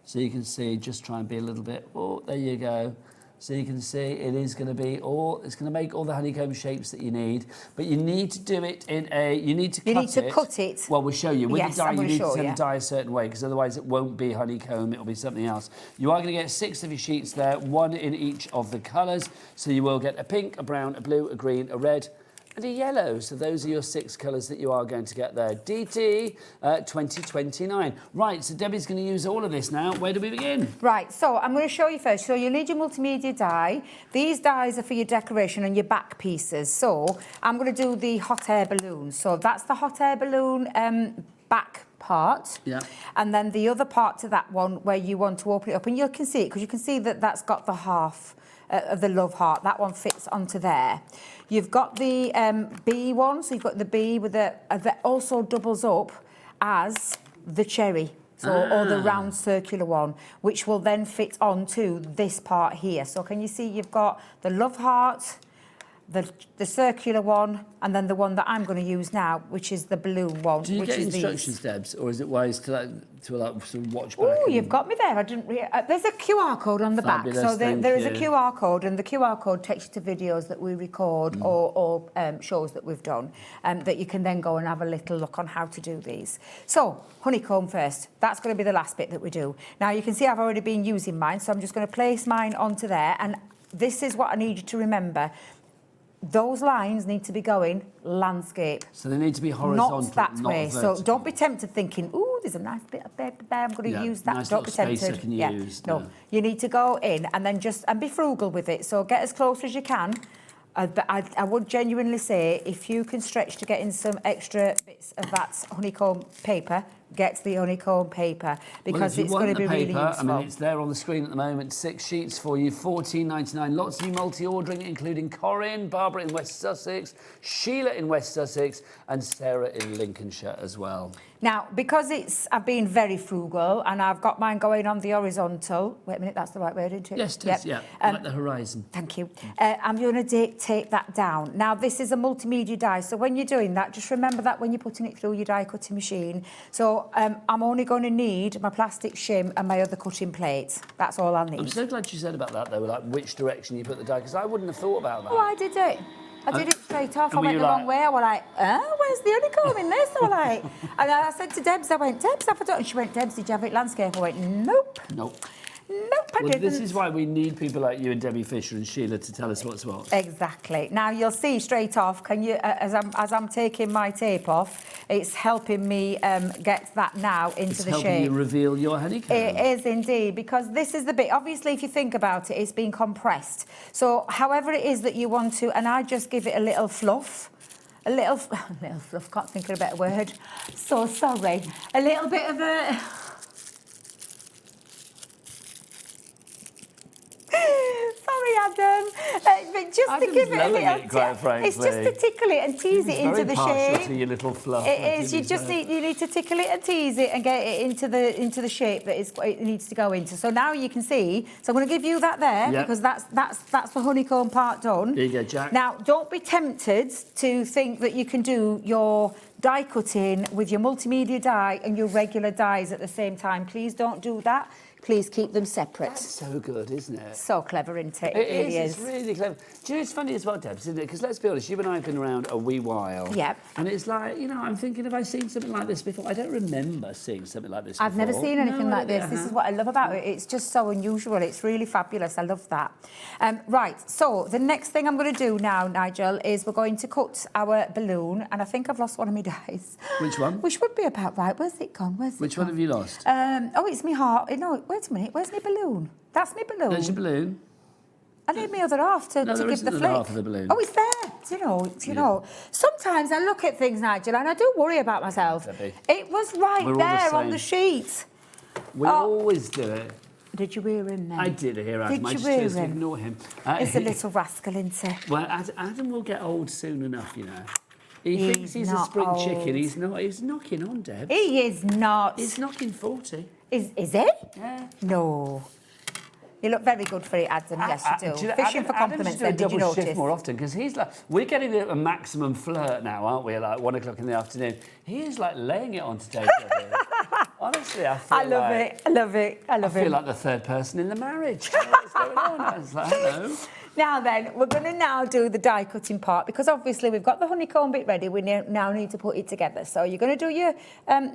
So you can see, just try and be a little bit, oh, there you go. So you can see it is going to be it's going to make all the honeycomb shapes that you need. But you need to do it in you need to cut it. Well, we'll show you. With the dye, you need to set the dye a certain way because otherwise it won't be honeycomb, it'll be something else. You are going to get 6 of your sheets there, 1 in each of the colours. So you will get a pink, a brown, a blue, a green, a red, and a yellow. So those are your 6 colours that you are going to get there. DT 2029. Right, so Debbie's going to use all of this now. Where do we begin? Right, so I'm going to show you first. So you'll need your multimedia die. These dies are for your decoration and your back pieces. So I'm going to do the hot air balloon. So that's the hot air balloon back part. Yeah. And then the other part to that one where you want to open it up. And you can see it because you can see that that's got the half of the love heart. That one fits onto there. You've got the bee one, so you've got the bee with that also doubles up as the cherry, or the round circular one, which will then fit onto this part here. So can you see you've got the love heart, the circular one, and then the one that I'm going to use now, which is the balloon one. Do you which get is instructions, Debs, or is it wise to sort of watch back? Oh, you've got me there. I didn't. There's a QR code on the back, so there is a QR code, and the QR code takes you to videos that we record or shows that we've done, that you can then go and have a little look on how to do these. So honeycomb first. That's going to be the last bit that we do. Now you can see I've already been using mine, so I'm just going to place mine onto there, and this is what I need you to remember. Those lines need to be going landscape. So they need to be horizontal, not that way. Vertical. So don't be tempted thinking, ooh, there's a nice bit of paper there, I'm going to use that. Nice don't be tempted. Space I can use. No, you need to go in and then and be frugal with it. So get as close as you can. But I would genuinely say if you can stretch to get in some extra bits of that honeycomb paper, get the honeycomb paper because it's going to be really useful. I mean, it's there on the screen at the moment. 6 sheets for you, $14.99. Lots of you multi-ordering, including Corinne, Barbara in West Sussex, Sheila in West Sussex, and Sarah in Lincolnshire as well. Now, because I've been very frugal and I've got mine going on the horizontal. Wait a minute, that's the right word, isn't it? Yes, it is, yeah. Like the horizon. Thank you. I'm going to tape that down. Now, this is a multimedia die, so when you're doing that, just remember that when you're putting it through your die cutting machine. So I'm only going to need my plastic shim and my other cutting plates. That's all I need. I'm so glad you said about that, though, like which direction you put the die, because I wouldn't have thought about that. Oh, I did it. I did it straight off. I went the wrong way. I was like, where's the honeycomb in this? I was like, and I said to Debs, have I done? And she went, Debs, did you have it landscape? I went, nope. Nope. Nope, I didn't. This is why we need people like you and Debbie Fisher and Sheila to tell us what's what. Exactly. Now you'll see straight off. Can you, as I'm taking my tape off, it's helping me get that now into the shape. It's helping you reveal your honeycomb. It is indeed, because this is the bit. Obviously, if you think about it, it's been compressed. So, however it is that you want to, and I just give it a little fluff. A little fluff. Can't think of a better word. So sorry. A little bit of a. Sorry, Adam. But just to Adam's give it a loving little it, quite frankly. it's just to tickle it and tease it into the shape. To your little fluff. It is. You just need to tickle it and tease it and get it into the shape that it needs to go into. So now you can see. So I'm going to give you that there because that's the honeycomb part done. There you go, Jack. Now don't be tempted to think that you can do your die cutting with your multimedia die and your regular dies at the same time. Please don't do that. Please keep them separate. That's so good, isn't it? So clever, isn't it? It really is. It's really clever. Do you know, it's funny as well, Debs, isn't it? Because let's be honest, you and I have been around a wee while. Yep. And it's like, you know, I'm thinking, have I seen something like this before? I don't remember seeing something like this before. I've never seen anything like this. This is is what I love about it. It's just so unusual. It's really fabulous. I love that. Right, so the next thing I'm going to do now, Nigel, is we're going to cut our balloon. And I think I've lost one of my dies. Which one? Which would be about right. Where's it gone? Which one have you lost? Oh, it's my heart. No, wait a minute. Where's my balloon? That's my balloon. There's your balloon. I need my other half to there give isn't the another flick. half of the balloon. Oh, it's there. You know. Sometimes I look at things, Nigel, and I do worry about myself. Debbie. It was right We're all there the on the same. sheet. We always do it. Did you hear him then? I did hear Adam. Did I you just hear chose to him? ignore him. He's a little rascal, isn't he? Well, Adam will get old soon enough, you know. He thinks he's a not spring old. chicken. He's not. He's knocking on, Deb. He is not. He's knocking 40. Is he? Yeah. No. You look very good for it, Adam. Yes, you do. you know, Fishing for Adam compliments, should do a then, did you double shift notice? more often because he's like, we're getting a maximum flirt now, aren't we? Like 1 o'clock in the afternoon. He is like laying it on today. Honestly, I feel I love it. I love it. I love I it. feel like the third person in the marriage. What's going on? I was like, hello. Now then, we're going to now do the die cutting part because obviously we've got the honeycomb bit ready. We now need to put it together. So you're going to do your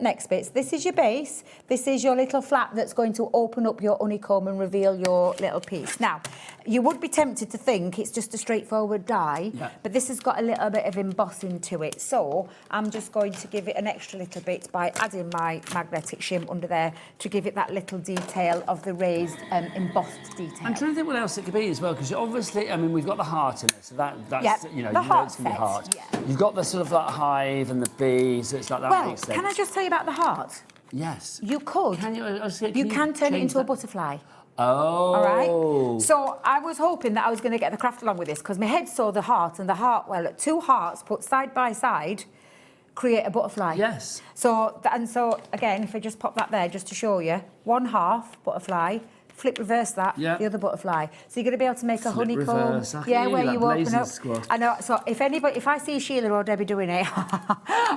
next bits. This is your base. This is your little flap that's going to open up your honeycomb and reveal your little piece. Now, you would be tempted to think it's just a straightforward die, but this has got a little bit of embossing to it. So I'm just going to give it an extra little bit by adding my magnetic shim under there to give it that little detail of the raised embossed detail. I'm trying to think what else it could be as well, because obviously, I mean, we've got the heart in it, so that's, you know, the heart it's going to be set, heart. yeah. You've got the sort of like hive and the bee, so it's like that Well, makes sense. can I just tell you about the heart? Yes. You could. Can you? You can turn it change into a that? butterfly. Oh. All right. So I was hoping that I was going to get the craft along with this because my head saw the heart and the heart. Well, two hearts put side by side create a butterfly. Yes. So again, if I just pop that there just to show you, 1/2 butterfly. Flip reverse that, the other butterfly. So you're going to be able to make a honeycomb. Reverse. Yeah, where you open up. Squad. I know. So if I see Sheila or Debbie doing it,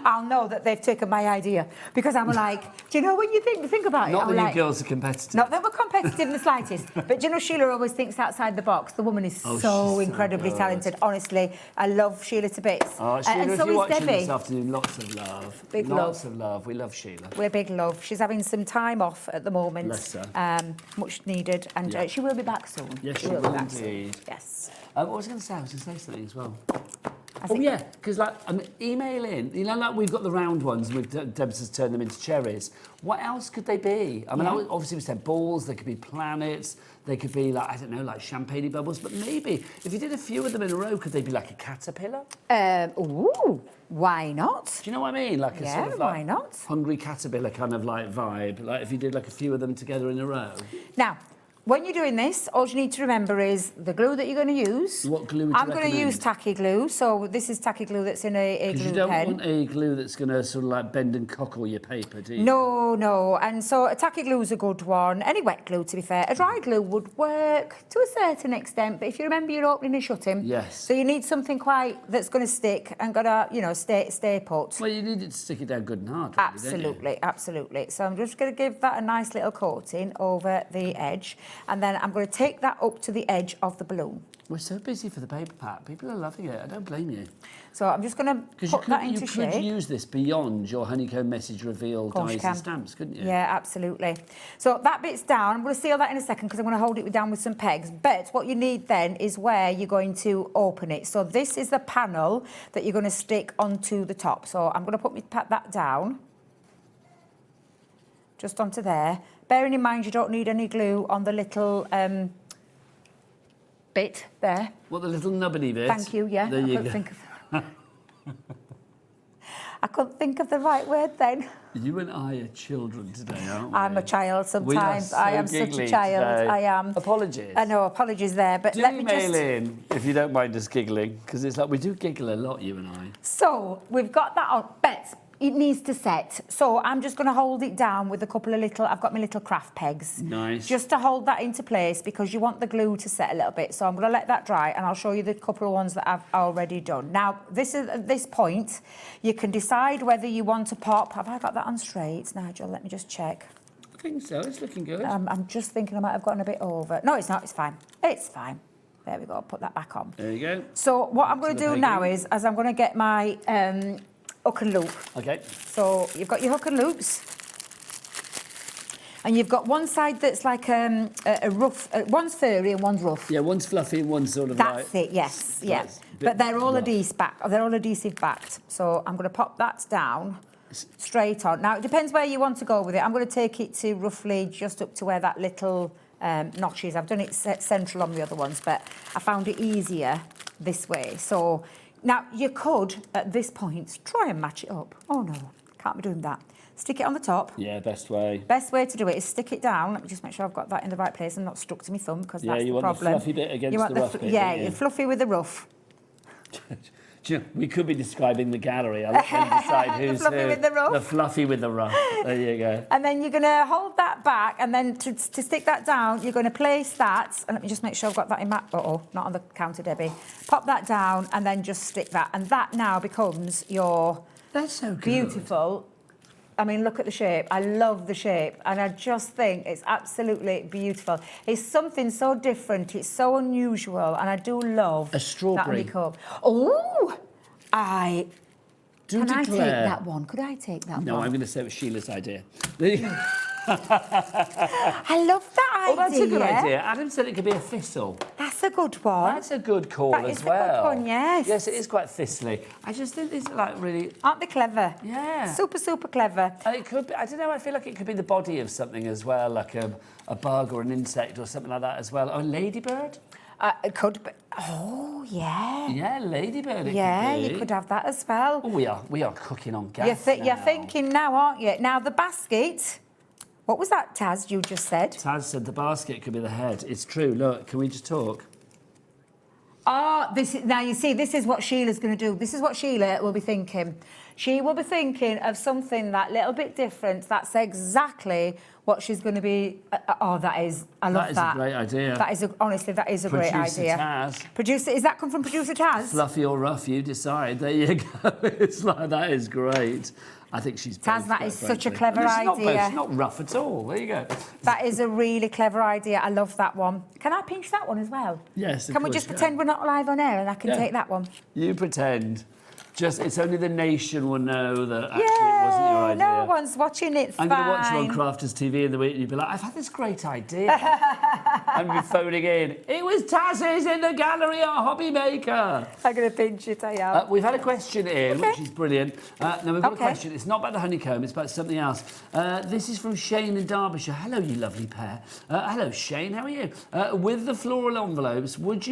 I'll know that they've taken my idea because I'm like, do you know when you think about it? Not I'm that like, you girls are competitive. not that we're competitive in the slightest, but do you know Sheila always thinks outside the box. The woman is so incredibly talented. Honestly, I love Sheila to bits. Oh, Sheila, and if so you're is watching Debbie. this afternoon, lots of love. Big lots of love. We love Sheila. We're big love. She's having some time off at the moment. Bless her. Much needed, and she will be back soon. Yes, she be will back indeed. soon. Yes. What was I going to say? I was going to say something as well. I think because like email in. You know, like we've got the round ones. Debs has turned them into cherries. What else could they be? I mean, obviously we said balls. They could be planets. They could be like, I don't know, like champagne bubbles. But maybe if you did a few of them in a row, could they be like a caterpillar? Ooh, why not? Do you know what I mean? Like a sort of like why not? hungry caterpillar kind of like vibe. Like if you did like a few of them together in a row. Now, when you're doing this, all you need to remember is the glue that you're going to use. What glue would you I'm going to recommend? use tacky glue. So this is tacky glue that's in a glue Because you don't pen. want a glue that's going to sort of like bend and cockle your paper, do you? No. And so a tacky glue is a good one. Any wet glue, to be fair. A dry glue would work to a certain extent, but if you remember your opening and shutting. Yes. So you need something that's going to stick and got to, stay put. Well, you need it to stick it down good and hard, really, don't you? Absolutely. So I'm just going to give that a nice little coating over the edge, and then I'm going to take that up to the edge of the balloon. We're so busy for the paper pack. People are loving it. I don't blame you. So I'm just going to put that into shape. You could use this beyond your honeycomb message reveal dies and stamps, couldn't you? Yeah, absolutely. So that bit's down. I'm going to seal that in a second because I'm going to hold it down with some pegs. But what you need then is where you're going to open it. So this is the panel that you're going to stick onto the top. So I'm going to put that down. Just onto there. Bearing in mind you don't need any glue on the little bit there. What, the little nubbly bit? Thank you, yeah. There you go. Think of... I couldn't think of the right word then. You and I are children today, aren't we? I'm a child sometimes. So I am such a giggly child. today. I am. Apologies. I know, apologies there, but Do let me email just... in if you don't mind us giggling, because it's like we do giggle a lot, you and I. So, we've got that on. Bets, it needs to set. So, I'm just going to hold it down with a couple of little... I've got my little craft pegs. Nice. Just to hold that into place, because you want the glue to set a little bit. So, I'm going to let that dry, and I'll show you the couple of ones that I've already done. Now, at this point, you can decide whether you want to pop... Have I got that on straight, Nigel? Let me just check. I think so. It's looking good. I'm just thinking I might have gotten a bit over. No, it's not. It's fine. It's fine. There we go. Put that back on. There you go. So what I'm going to do now is, I'm going to get my hook and loop. Okay. So you've got your hook and loops. And you've got one side that's like a rough, one's furry and one's rough. Yeah, one's fluffy and one's sort of That's it, yes, yes. But they're all adhesive backed. So I'm going to pop that down straight on. Now, it depends where you want to go with it. I'm going to take it to roughly just up to where that little notch is. I've done it central on the other ones, but I found it easier this way. So now you could, at this point, try and match it up. Oh, no, can't be doing that. Stick it on the top. Yeah, best way. Best way to do it is stick it down. Let me just make sure I've got that in the right place and not stuck to my thumb, because that's the problem. Yeah, you want the fluffy bit against the rough bit. Yeah, you're fluffy with the rough. Do you know, we could be describing the gallery. I'll let them decide who's fluffy who. with the rough. The fluffy with the rough. There you go. And then you're going to hold that back, and then to stick that down, you're going to place that, and let me just make sure I've got that in my... Uh-oh, not on the counter, Debbie. Pop that down, and then just stick that. And that now becomes your... That's so good. Beautiful... I mean, look at the shape. I love the shape. And I just think it's absolutely beautiful. It's something so different. It's so unusual. And I do love... A strawberry. That honeycomb. Oh! Do Can I declare. take that one? Could I take that one? No, I'm going to say it was Sheila's idea. I love that idea. Oh, that's a good idea. Adam said it could be a thistle. That's a good one. That's a good call That as is well. a good one, yes. Yes, it is quite thistly. I just think these are like really... Aren't they clever? Yeah. Super, super clever. And it could be, I don't know, I feel like it could be the body of something as well, like a bug or an insect or something like that as well. Or a ladybird? It could be... Oh, yeah. Yeah, ladybird. Yeah, could be. you could have that as well. Oh, we are cooking on gas You're thinking now, aren't you? Now, the basket... What was that, Taz, you just said? Taz said the basket could be the head. It's true. Look, can we just talk? Oh, now you see, this is what Sheila's going to do. This is what Sheila will be thinking. She will be thinking of something that little bit different. That's exactly what she's going to be... that is... I love that. That is a great idea. Honestly, that is a great idea. Taz. Producer, is that come from Producer Taz? Fluffy or rough, you decide. There you go. It's like, that is great. I think she's... Taz, that is such a clever idea. It's not rough at all. There you go. That is a really clever idea. I love that one. Can I pinch that one as well? Yes, of Can we course, just yeah. pretend we're not live on air and I can take that one? You pretend. It's only the nation will know that actually it wasn't your idea. No one's watching it. I'm going to watch you on Crafters TV in the week and you'll be like, I've had this great idea. And be phoning in. It was Taz's in the gallery at HobbyMaker. I'm going to pinch it, I am. We've had a question in, which is brilliant. Now, we've got a question. It's not about the honeycomb, it's about something else. This is from Shane in Derbyshire. Hello, you lovely pair. Hello, Shane, how are you? With the floral envelopes, could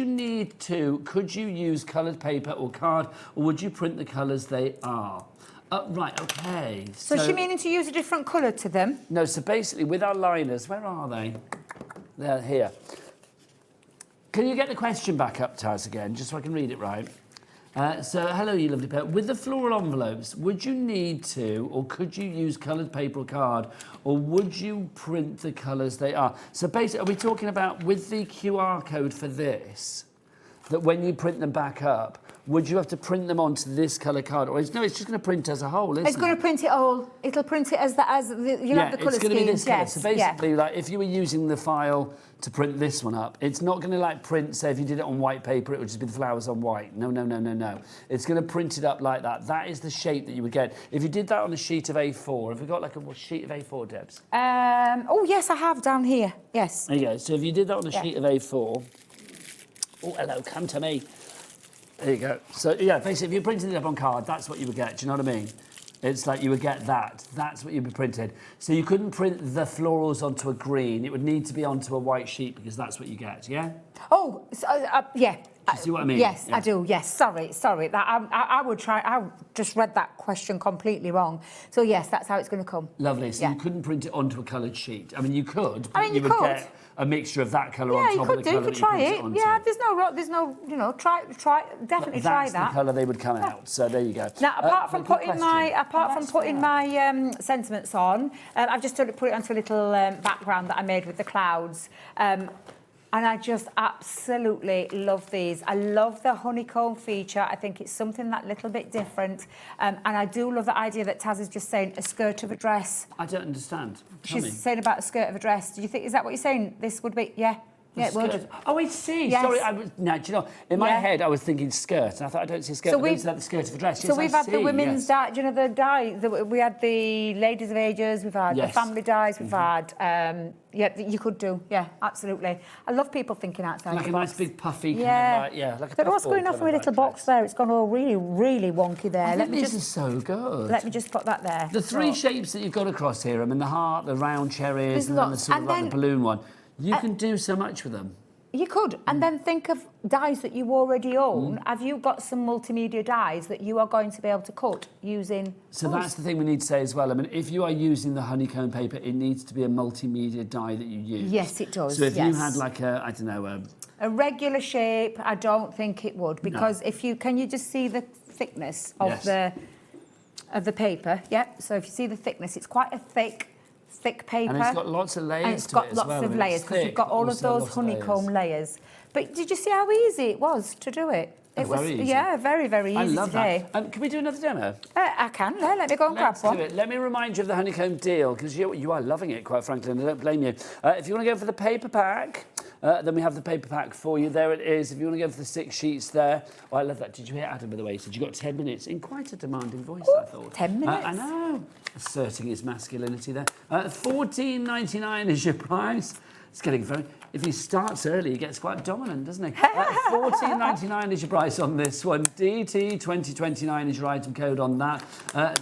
you use coloured paper or card, or would you print the colours they are? Right, okay. So is she meaning to use a different colour to them? No, so basically with our liners, where are they? They're here. Can you get the question back up, Taz, again, just so I can read it right? So, hello, you lovely pair. With the floral envelopes, would you need to, or could you use coloured paper or card, or would you print the colours they are? So basically, are we talking about with the QR code for this, that when you print them back up, would you have to print them onto this colour card? Or it's just going to print as a whole, isn't it? It's going to print it all. It'll print it you'll have the colour it's going to be this colour. Yes, So basically, like, if you were using the file to print this one up, it's not going to, like, print, say, if you did it on white paper, it would just be the flowers on white. No. It's going to print it up like that. That is the shape that you would get. If you did that on a sheet of A4, have you got, like, a sheet of A4, Debs? Oh, yes, I have down here. Yes. There you go. So if you did that on a sheet of A4... Oh, hello, come to me. There you go. So, yeah, basically, if you printed it up on card, that's what you would get. Do you know what I mean? It's like you would get that. That's what you'd be printed. So you couldn't print the florals onto a green. It would need to be onto a white sheet because that's what you get, yeah? Oh, so, yeah. Do you see what I mean? Yes, Yeah. I do. Yes, sorry. That I would try. I just read that question completely wrong. So yes, that's how it's going to come. Lovely. So Yeah. you couldn't print it onto a coloured sheet. I mean, you could, but I mean, you would could. get a mixture of that colour Yeah, on you top could of the do. You colour could that try print it. onto. Yeah, there's no, you know, definitely try That's that. the colour they would come out. So there you go. Now, apart from but good question. putting my sentiments on, I've just put it onto a little background that I made with the clouds. And I just absolutely love these. I love the honeycomb feature. I think it's something that little bit different. And I do love the idea that Taz is just saying a skirt of a dress. I don't understand. Tell She's me. saying about a skirt of a dress. Do you think, is that what you're saying? This would be, yeah. Yeah, it would. Skirt. Oh, I see. Yes. Sorry, no, do you know, in my Yeah. head I was thinking skirt, and I thought I don't see a skirt, So but then we've- it's like the skirt of a dress. So Yes, we've I had the see, women's yes. dye, do you know, the dye, we had the ladies of ages, we've had the Yes. family dyes, we've had, yeah, you could do, yeah, absolutely. I love people thinking outside Like the a box. nice big puffy kind Yeah. of like, like a But what's puffball going on kind for a of little like box dress. there? It's gone all really, really wonky there. I Let think me this just is so good. let me just put that there. The three So- shapes that you've got across here, I mean, the heart, the round cherries, There's and then the lots. sort of And like the then- balloon one. You can do so much with them. You could, and then think of dyes that you already Mm. own. Have you got some multimedia dyes that you are going to be able to cut using? So us? that's the thing we need to say as well. I mean, if you are using the honeycomb paper, it needs to be a multimedia dye that you use. Yes, it does, So if you yes. had like a, I don't know, A regular shape, I don't think it would, because if you can you just see the thickness of Yes. the paper? Yeah. So if you see the thickness, it's quite a thick paper. and it's got lots of layers And it's to got it as lots well, of and layers it's because you've thick, got all of also those lots of honeycomb layers. But did you see how easy it was to do it? It was, Very easy. yeah, very, very easy I love today. that. Can we do another demo? I can. Yeah, let me go and Let's grab do one. it. Let me remind you of the honeycomb deal, because you are loving it, quite frankly, and I don't blame you. If you want to go for the paper pack, then we have the paper pack for you. There it is. If you want to go for the 6 sheets there. Oh, I love that. Did you hear Adam, by the way? He said you got 10 minutes in quite a demanding voice, I thought. 10 minutes? I know. Asserting his masculinity there. $14.99 is your price. It's getting very... If he starts early, he gets quite dominant, doesn't he? $14.99 is your price on this one. DT2029 is your item code on that.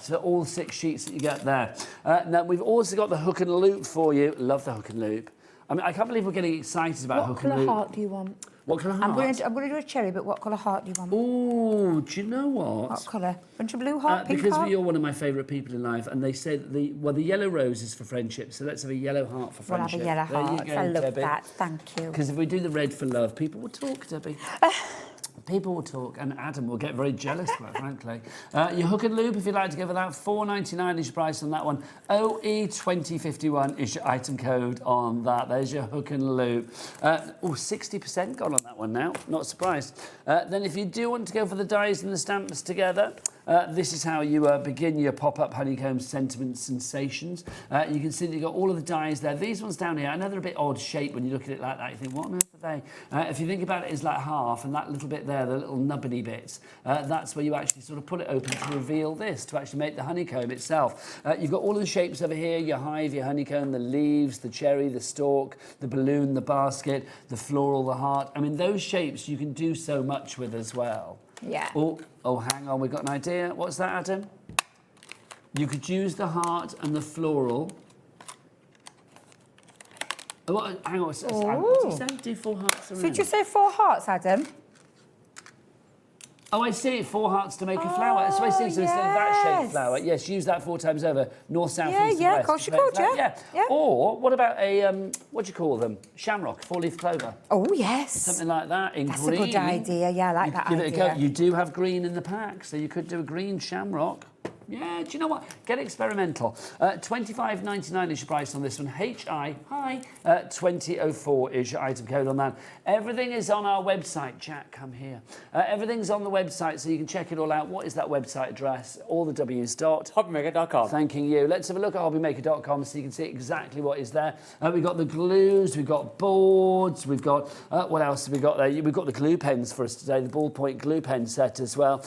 To all 6 sheets that you get there. Now, we've also got the hook and loop for you. Love the hook and loop. I mean, I can't believe we're getting excited about What hook and colour loop. heart do you want? What colour heart? I'm going to do a cherry, but what colour heart do you want? Oh, do you know what? What colour? Bunch of blue heart, pink Because heart? you're one of my favourite people in life, and they say that the yellow rose is for friendship, so let's have a yellow heart for We'll have friendship. a yellow There heart. you go, I love Debbie. that. Thank you. Because if we do the red for love, people will talk, Debbie. People will talk, and Adam will get very jealous, quite frankly. Your hook and loop, if you'd like to go for that, $4.99 is your price on that one. OE2051 is your item code on that. There's your hook and loop. 60% gone on that one now. Not surprised. Then if you do want to go for the dies and the stamps together, this is how you begin your pop-up honeycomb sentiment sensations. You can see that you've got all of the dies there. These ones down here, I know they're a bit odd shape when you look at it like that. You think, what on earth are they? If you think about it as like half, and that little bit there, the little nubbiny bits, that's where you actually sort of pull it open to reveal this, to actually make the honeycomb itself. You've got all of the shapes over here, your hive, your honeycomb, the leaves, the cherry, the stalk, the balloon, the basket, the floral, the heart. I mean, those shapes you can do so much with as well. Yeah. Oh, hang on, we've got an idea. What's that, Adam? You could use the heart and the floral. Oh, hang on, what did you say? Do 4 hearts around. So did you say 4 hearts, Adam? Oh, I see. 4 hearts to make a flower. So I see. So instead of that shaped yes. flower, yes, use that 4 times over. North, south, Yeah, east, yeah, and of west. course to you make could, a flower. yeah. Yeah. Or what about a what do you call them? Shamrock, 4-leaf clover. Oh, yes. Something like that in That's green. a good idea. Yeah, I like You that could give idea. it a go. You do have green in the pack, so you could do a green shamrock. Yeah, do you know what? Get experimental. $25.99 is your price on this one. HI 2004 is your item code on that. Everything is on our website. Jack, come here. Everything's on the website, so you can check it all out. What is that website address? All the W's dot. HobbyMaker.com. Thanking you. Let's have a look at HobbyMaker.com so you can see exactly what is there. We've got the glues, we've got boards, we've got, what else have we got there? We've got the glue pens for us today, the ballpoint glue pen set as well.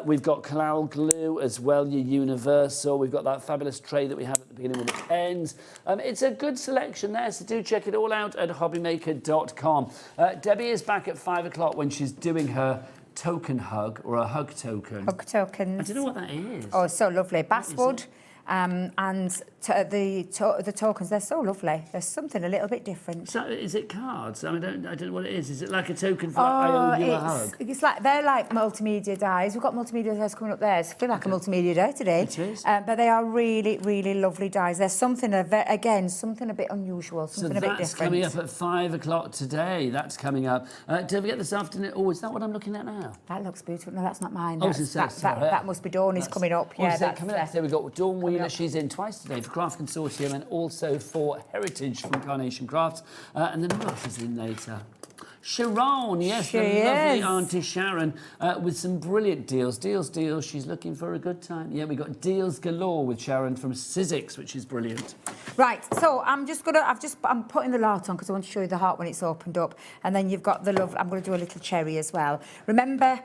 We've got Collal glue as well, your universal. We've got that fabulous tray that we had at the beginning with the pens. It's a good selection there, so do check it all out at HobbyMaker.com. Debbie is back at 5 o'clock when she's doing her token hug, or a hug token. Hug tokens. I don't know what that is. Oh, so lovely. Basswood. and the tokens, they're so lovely. There's something a little bit different. So is it cards? I don't know what it is. Is it like a token for I owe you a hug? It's like, they're like multimedia dies. We've got multimedia dies coming up there. It's feel like a multimedia day today. It is. But they are really, really lovely dies. There's something, again, something a bit unusual, something a bit different. So that's coming up at 5 o'clock today. That's coming up. Don't forget this afternoon. Oh, is that what I'm looking at now? That looks beautiful. No, that's not mine. Oh, That must be Dawn is coming up. Oh, Yeah, that's coming up. There we've got Dawn Wheeler. up. She's in twice today for Craft Consortium and also for Heritage from Carnation Crafts. And then Rush is in later. Sharon, yes, She the lovely is. Auntie Sharon with some brilliant deals. Deals. She's looking for a good time. Yeah, we got deals galore with Sharon from Sizzix, which is brilliant. Right, so I'm putting the heart on because I want to show you the heart when it's opened up. And then you've got the love, I'm going to do a little cherry as well. Remember,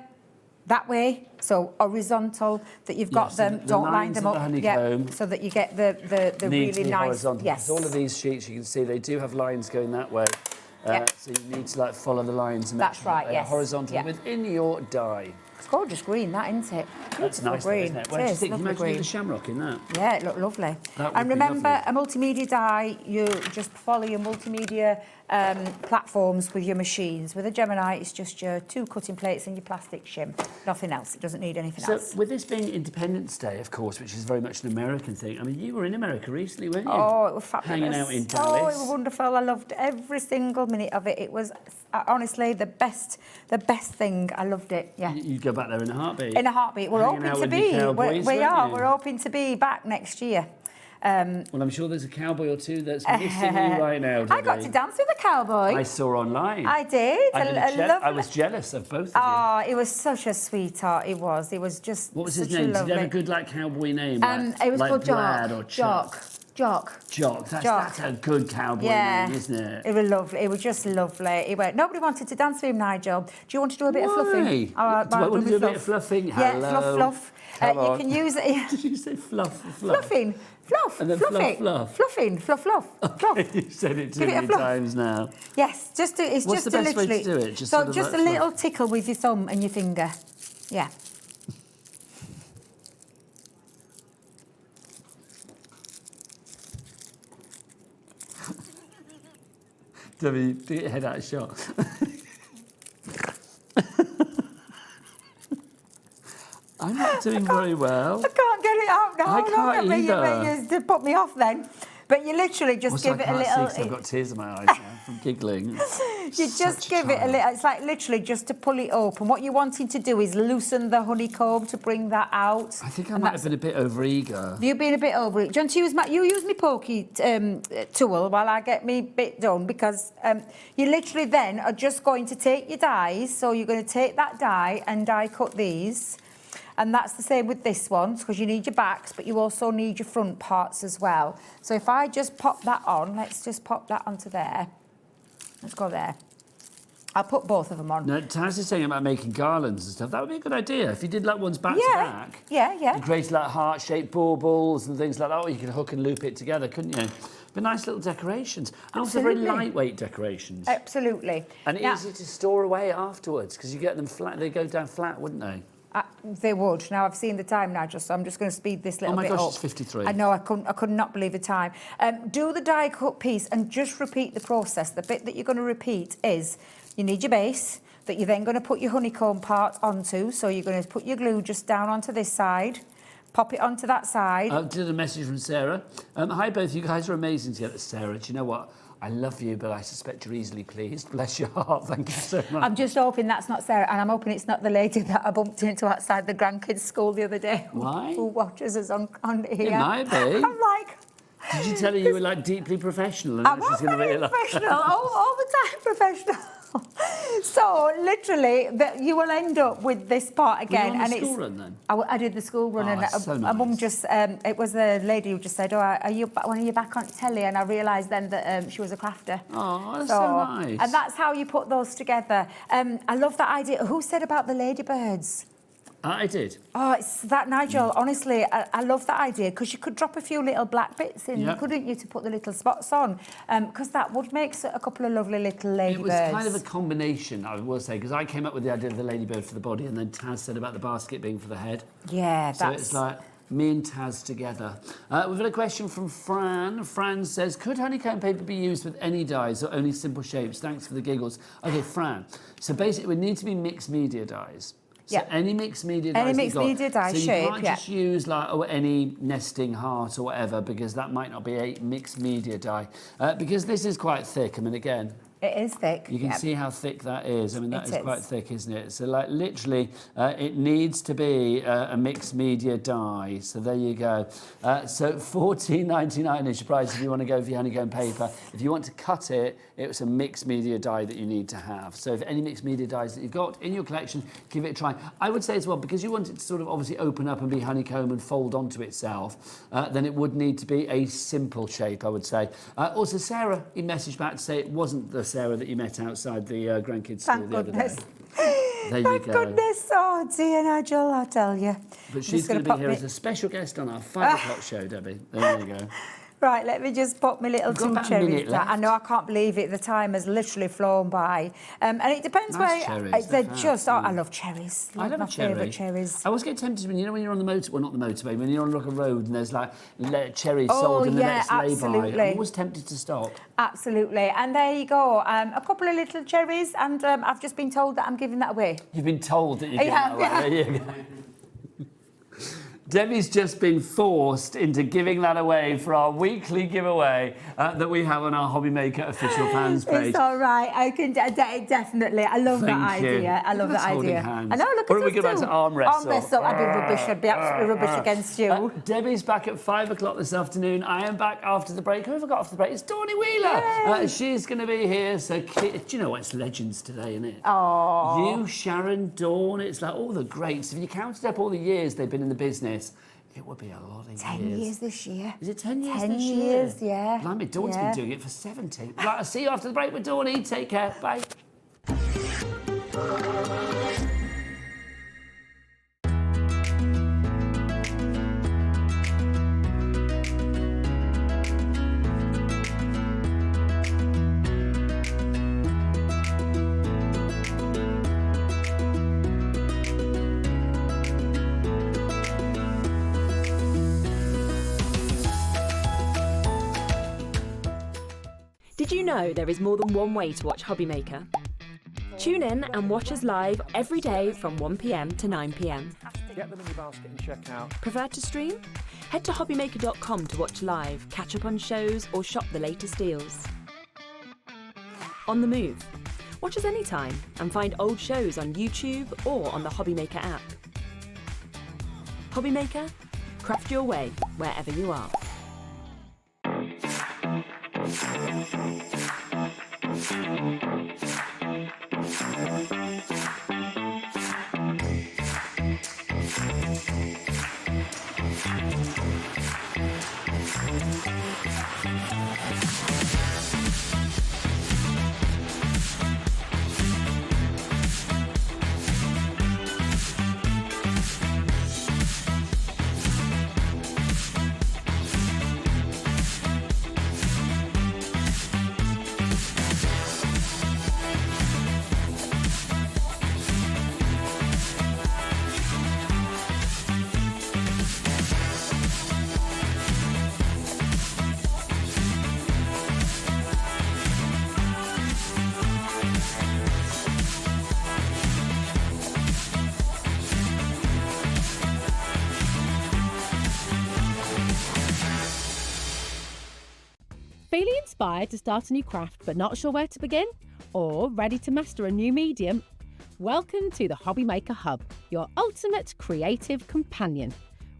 that way, so horizontal, that you've got Yes, them, the don't line lines them of up. the honeycomb so that you get the Need to really be nice. horizontal. Yes. All of these sheets, you can see they do have lines going that way. Yep. So you need to like follow the lines and make That's sure right, that they are yes. horizontal Yep. within your die. It's gorgeous green, that, isn't it? That's Beautiful nice, though, green. isn't it? What do you is, think? lovely Imagine green. the shamrock in that. Yeah, it looked lovely. That would And be remember, lovely. a multimedia die, you just follow your multimedia platforms with your machines. With a Gemini, it's just your 2 cutting plates and your plastic shim. Nothing else. It doesn't need anything So else. with this being Independence Day, of course, which is very much an American thing, I mean, you were in America recently, weren't you? Oh, it was fabulous. Hanging out in Oh, it Dallas. was wonderful. I loved every single minute of it. It was honestly the best thing. I loved it. Yeah. You'd go back there in a heartbeat. In a heartbeat. We're Hanging hoping out to with be. your cowboys, We are. weren't you? We're hoping to be back next year. Well, I'm sure there's a cowboy or two that's missing you right now, I got to dance with a cowboy. I saw online. I did. I was jealous of both of you. Oh, it was such a sweetheart. It was. It was just. What was his such name? A Did he have a lovely... good like cowboy name? It was like called Brad or Jock. Chuck? Jock. Jock. That's a good cowboy name, isn't it? It was lovely. It was just lovely. It went. Nobody wanted to dance with him, Nigel. Do you want to do a bit of fluffing? Do I want to do a bit of fluffing? Yeah, Hello. fluff. Come You on. can use it. Did you say fluff? Fluffing. Fluff. And then fluffing. fluff. Fluffing. Fluff. Fluff. You said it too Give it a many fluff. times now. Yes, just to, it's What's just the to best way to literally. do it? Just so sort of just like a little tickle with your thumb and your finger. Yeah. Debbie, do your head out of shot. I'm not doing very well. I can't get it out now. I can't either. You put me off then. But you literally just Also, give I it a can't see 'cause little. I've got tears in my eyes now from giggling. You just give it a little. It's like literally just to pull it open. What you're wanting to do is loosen the honeycomb to bring that out. I think I might have been a bit over-eager. You've been a bit over it. Do you want to use you use my pokey tool while I get me bit done, because you literally then are just going to take your dies. So you're going to take that die and die cut these. And that's the same with this one, because you need your backs, but you also need your front parts as well. So if I just pop that on, let's just pop that onto there. Let's go there. I'll put both of them on. Now, Taz is saying about making garlands and stuff. That would be a good idea. If you did like ones back to back. Yeah. You created like heart-shaped baubles and things like that. Or you could hook and loop it together, couldn't you? But nice little decorations. And also very Absolutely. lightweight decorations. Absolutely. And Now- easy to store away afterwards, because you get them flat. They go down flat, wouldn't they? They would. Now, I've seen the time now, so I'm just going to speed this little bit up. Oh my gosh, it's 53. I know, I could not believe the time. Do the die cut piece and just repeat the process. The bit that you're going to repeat is you need your base that you're then going to put your honeycomb part onto. So you're going to put your glue just down onto this side, pop it onto that side. Did a message from Sarah. Hi, both you guys are amazing together. Sarah, do you know what? I love you, but I suspect you're easily pleased. Bless your heart. Thank you so much. I'm just hoping that's not Sarah, and I'm hoping it's not the lady that I bumped into outside the grandkids' school the other day. Why? Who watches us on here. It might be. I'm like... Did you tell her you were like deeply professional? And I'm she's gonna very really like... professional, all the time professional. So literally, you will end up with this part again. Were you on the and school run then? I did the school run, Oh, and that's so a mum nice. just, it was a lady who just said, "Oh, when are you back on telly?" And I realised then that she was a crafter. Oh, that's so nice. And that's how you put those together. I love that idea. Who said about the ladybirds? I did. Oh, it's that, Nigel. Honestly, I love that idea, because you could drop a few little black bits in, Yep. couldn't you, to put the little spots on? Because that would make a couple of lovely little ladybirds. It was kind of a combination, I will say, because I came up with the idea of the ladybird for the body, and then Taz said about the basket being for the head. Yeah, So that's... it's like, me and Taz together. We've got a question from Fran. Fran says, could honeycomb paper be used with any dies or only simple shapes? Thanks for the giggles. Okay, Fran. So basically, we need to be mixed media dies. So any mixed media dies. Any mixed media die so shape, you can't just use like any nesting heart or whatever, because that might not be a mixed media die. Because this is quite thick. I mean, again, it is thick. You can see how thick that is. I mean, that is quite thick, isn't it? So, like, literally, it needs to be a mixed media die. So there you go. So $14.99 is your price if you want to go for your honeycomb paper. If you want to cut it, it's a mixed media die that you need to have. So if any mixed media dies that you've got in your collection, give it a try. I would say as well, because you want it to sort of obviously open up and be honeycomb and fold onto itself, then it would need to be a simple shape, I would say. Also, Sarah, you messaged back to say it wasn't the Sarah that you met outside the grandkids school the other day. There you go. Thank goodness. Oh, dear Nigel, I tell you. But she's going to be here as a special guest on our 5 o'clock show, Debbie. There you go. Right, let me just pop my little two cherries down. I know, I can't believe it. The time has literally flown by. And it depends nice where... cherries, they're just... I love cherries. I love my favourite cherry. cherries. I always get tempted when, when you're on the motor... Well, not the motorway, when you're on like a road and there's like cherries sold in the next lay-by. I'm always tempted to stop. Absolutely. And there you go. A couple of little cherries, and I've just been told that I'm giving that away. You've been told that you're giving that away. There you go. Debbie's just been forced into giving that away for our weekly giveaway that we have on our HobbyMaker official fans page. It's all right. I can definitely. I love that idea. I love that idea. Hands. I know. Look or at are we going back to arm wrestle? Arm wrestle. I'd be rubbish. I'd be absolutely rubbish against you. Debbie's back at 5 o'clock this afternoon. I am back after the break. Who have I got after the break? It's Dawny Wheeler. She's going to be here. So do you know what? It's legends today, isn't it? Oh. You, Sharon, Dawn. It's like all the greats. If you counted up all the years they've been in the business, it would be a lot of years. 10 years this year. Is it 10 years 10 this year? years, yeah. Blimey, Dawn's been doing it for 70. Right, I'll see you after the break with Dawny. Take care. Bye. Did you know there is more than one way to watch HobbyMaker? Tune in and watch us live every day from 1 p.m. to 9 p.m. Get them in your basket and check out. Prefer to stream? Head to hobbymaker.com to watch live, catch up on shows, or shop the latest deals. On the move. Watch us anytime and find old shows on YouTube or on the HobbyMaker app. HobbyMaker, craft your way wherever you are. Feeling inspired to start a new craft but not sure where to begin? Or ready to master a new medium? Welcome to the HobbyMaker Hub, your ultimate creative companion.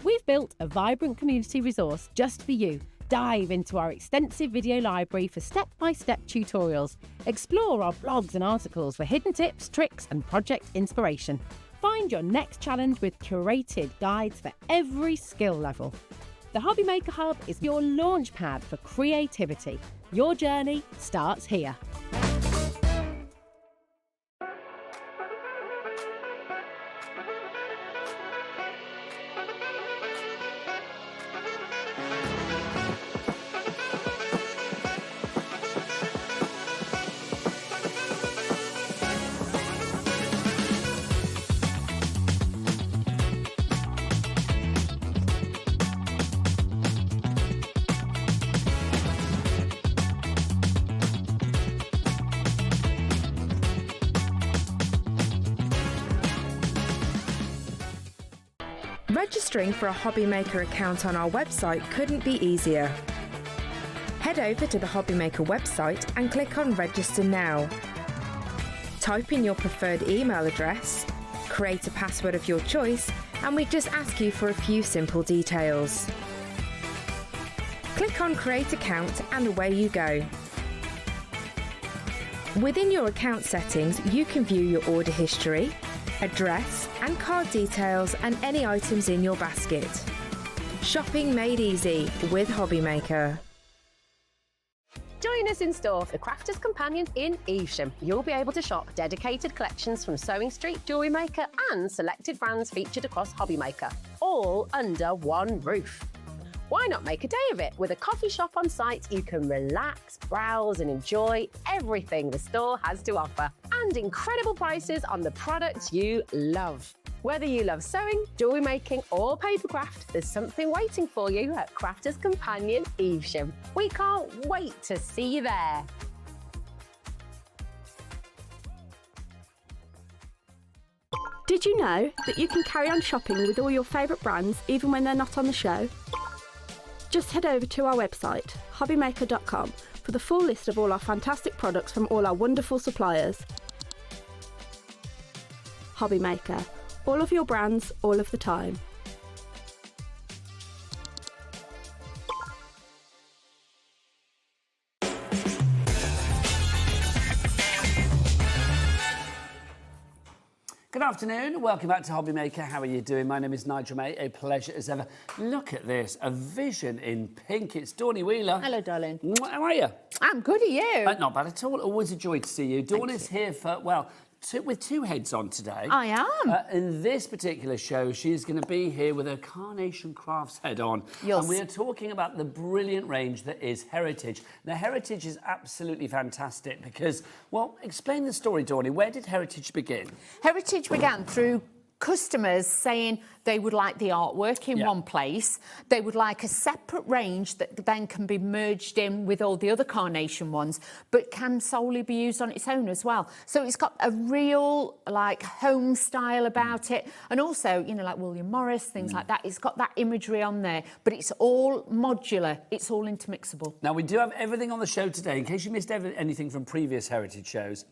We've built a vibrant community resource just for you. Dive into our extensive video library for step-by-step tutorials. Explore our blogs and articles for hidden tips, tricks and project inspiration. Find your next challenge with curated guides for every skill level. The HobbyMaker Hub is your launch pad for creativity. Your journey starts here. Registering for a HobbyMaker account on our website couldn't be easier. Head over to the HobbyMaker website and click on Register Now. Type in your preferred email address, create a password of your choice, and we just ask you for a few simple details. Click on Create Account and away you go. Within your account settings, you can view your order history, address and card details and any items in your basket. Shopping made easy with HobbyMaker. Join us in store for the Crafter's Companion in Evesham. You'll be able to shop dedicated collections from Sewing Street, Jewellery Maker and selected brands featured across HobbyMaker, all under one roof. Why not make a day of it? With a coffee shop on site, you can relax, browse and enjoy everything the store has to offer. And incredible prices on the products you love. Whether you love sewing, jewellery making or papercraft, there's something waiting for you at Crafter's Companion Evesham. We can't wait to see you there. Did you know that you can carry on shopping with all your favourite brands even when they're not on the show? Just head over to our website, hobbymaker.com, for the full list of all our fantastic products from all our wonderful suppliers. HobbyMaker. All of your brands, all of the time. Good afternoon, welcome back to HobbyMaker. How are you doing? My name is Nigel May, a pleasure as ever. Look at this, a vision in pink. It's Dawney Wheeler. Hello, darling. How are you? I'm good, are you? Not bad at all, always a joy to see you. Dawn is here for, well, with two heads on today. I am. In this particular show, she's going to be here with her Carnation Crafts head on. Yes. And we are talking about the brilliant range that is Heritage. Now, Heritage is absolutely fantastic because, well, explain the story, Dawney. Where did Heritage begin? Heritage began through customers saying they would like the artwork in one place. They would like a separate range that then can be merged in with all the other Carnation ones, but can solely be used on its own as well. So it's got a real, like, home style about it. And also, you know, like William Morris, things like that. It's got that imagery on there, but it's all modular. It's all intermixable. Now, we do have everything on the show today. In case you missed anything from previous Heritage shows,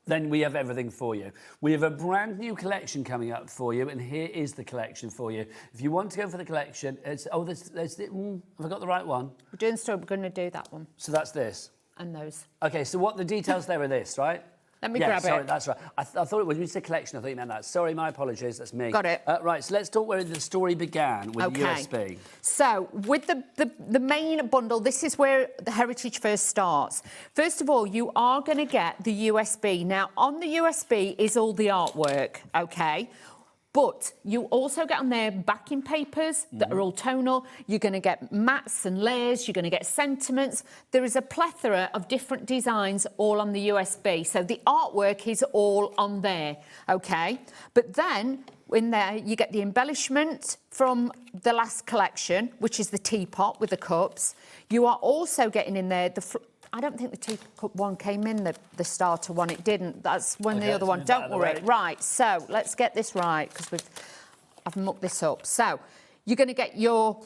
then we have everything for you. We have a brand new collection coming up for you, and here is the collection for you. If you want to go for the collection, it's, oh, there's the, have I got the right one? We're doing the story, we're going to do that one. So that's this. And those. Okay, so what the details there are this, right? Let me grab sorry, it. That's right. I thought when you said collection, I thought you meant that. Sorry, my apologies, that's me. Got it. Right, so let's talk where the story began with the USB. So, with the main bundle, this is where the Heritage first starts. First of all, you are going to get the USB. Now, on the USB is all the artwork, okay? But you also get on there backing papers that are all tonal. You're going to get mats and layers. You're going to get sentiments. There is a plethora of different designs all on the USB. So the artwork is all on there, okay? But then in there, you get the embellishment from the last collection, which is the teapot with the cups. You are also getting in there I don't think the teacup one came in, the starter one. It didn't. That's when the other one. Don't worry. Right, so let's get this right, because I've mucked this up. So you're going to get your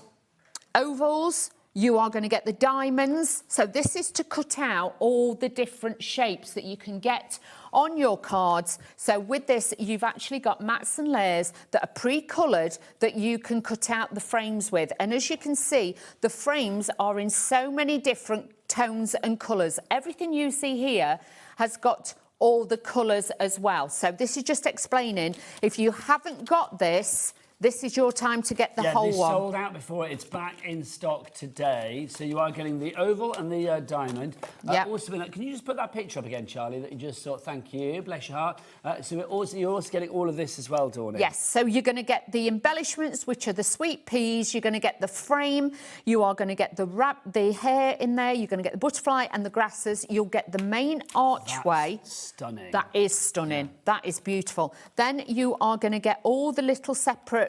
ovals. You are going to get the diamonds. So this is to cut out all the different shapes that you can get on your cards. So with this, you've actually got mats and layers that are pre-coloured that you can cut out the frames with. And as you can see, the frames are in so many different tones and colours. Everything you see here has got all the colours as well. So this is just explaining, if you haven't got this, this is your time to get the whole one. Yeah, this sold out before. It's back in stock today. So you are getting the oval and the diamond. Also, can you just put that picture up again, Charlie, that you just saw? Thank you. Bless your heart. So you're also getting all of this as well, Dawney. Yes. So you're going to get the embellishments, which are the sweet peas. You're going to get the frame. You are going to get the hair in there. You're going to get the butterfly and the grasses. You'll get the main archway. That's stunning. That is stunning. Yeah. That is beautiful. Then you are going to get all the little separate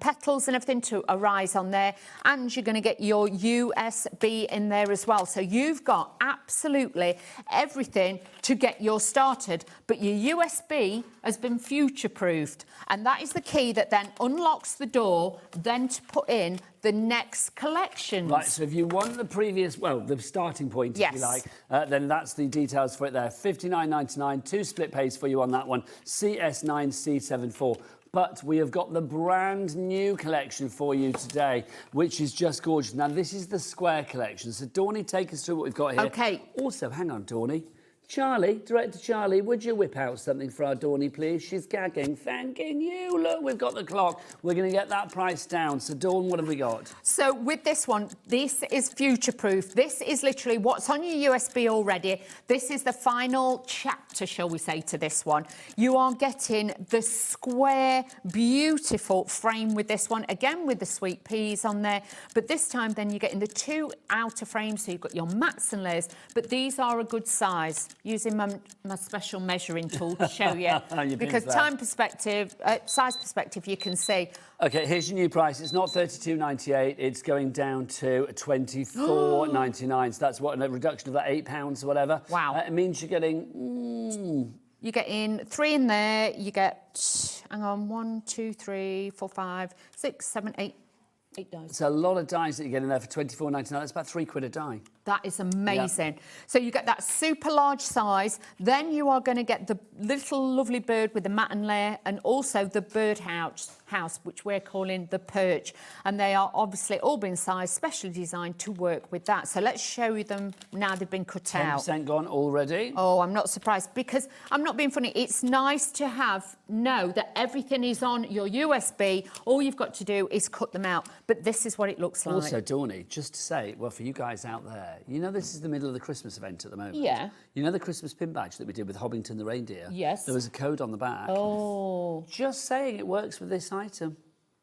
petals and everything to arise on there, and you're going to get your USB in there as well. So you've got absolutely everything to get yours started, but your USB has been future-proofed, and that is the key that then unlocks the door then to put in the next collections. Right, so if you want the previous, well, the starting point, if you like, then that's the details for it there. $59.99, 2 split pays for you on that one, CS9C74. But we have got the brand new collection for you today, which is just gorgeous. Now, this is the square collection. So, Dawny, take us through what we've got here. OK. Also, hang on, Dawny. Charlie, Director Charlie, would you whip out something for our Dawny, please? She's gagging. Thanking you. Look, we've got the clock. We're going to get that price down. So, Dawn, what have we got? So, with this one, this is future-proof. This is literally what's on your USB already. This is the final chapter, shall we say, to this one. You are getting the square, beautiful frame with this one. Again, with the sweet peas on there. But this time, then, you're getting the 2 outer frames. So, you've got your mats and layers. But these are a good size. Using my special measuring tool to show you. Because time perspective, size perspective, you can see. OK, here's your new price. It's not $32.98. It's going down to $24.99. So that's what, a reduction of that £8 or whatever. Wow. It means you're getting... You get in 3 in there. You get, hang on, 1, 2, 3, 4, 5, 6, 7, 8 dies. It's a lot of dies that you're getting there for £24.99. That's about £3 a die. That is amazing. Yeah. So you get that super large size. Then you are going to get the little lovely bird with the mat and layer, and also the bird house, which we're calling the perch. And they are obviously all been sized, specially designed to work with that. So let's show you them now they've been cut out. 10% gone already. Oh, I'm not surprised, because I'm not being funny. It's nice to know that everything is on your USB. All you've got to do is cut them out. But this is what it looks like. Also, Dawny, just to say, well, for you guys out there, you know this is the middle of the Christmas event at the moment. Yeah. You know the Christmas pin badge that we did with Hobbington the reindeer? Yes. There was a code on the back. Oh. Just saying it works with this item.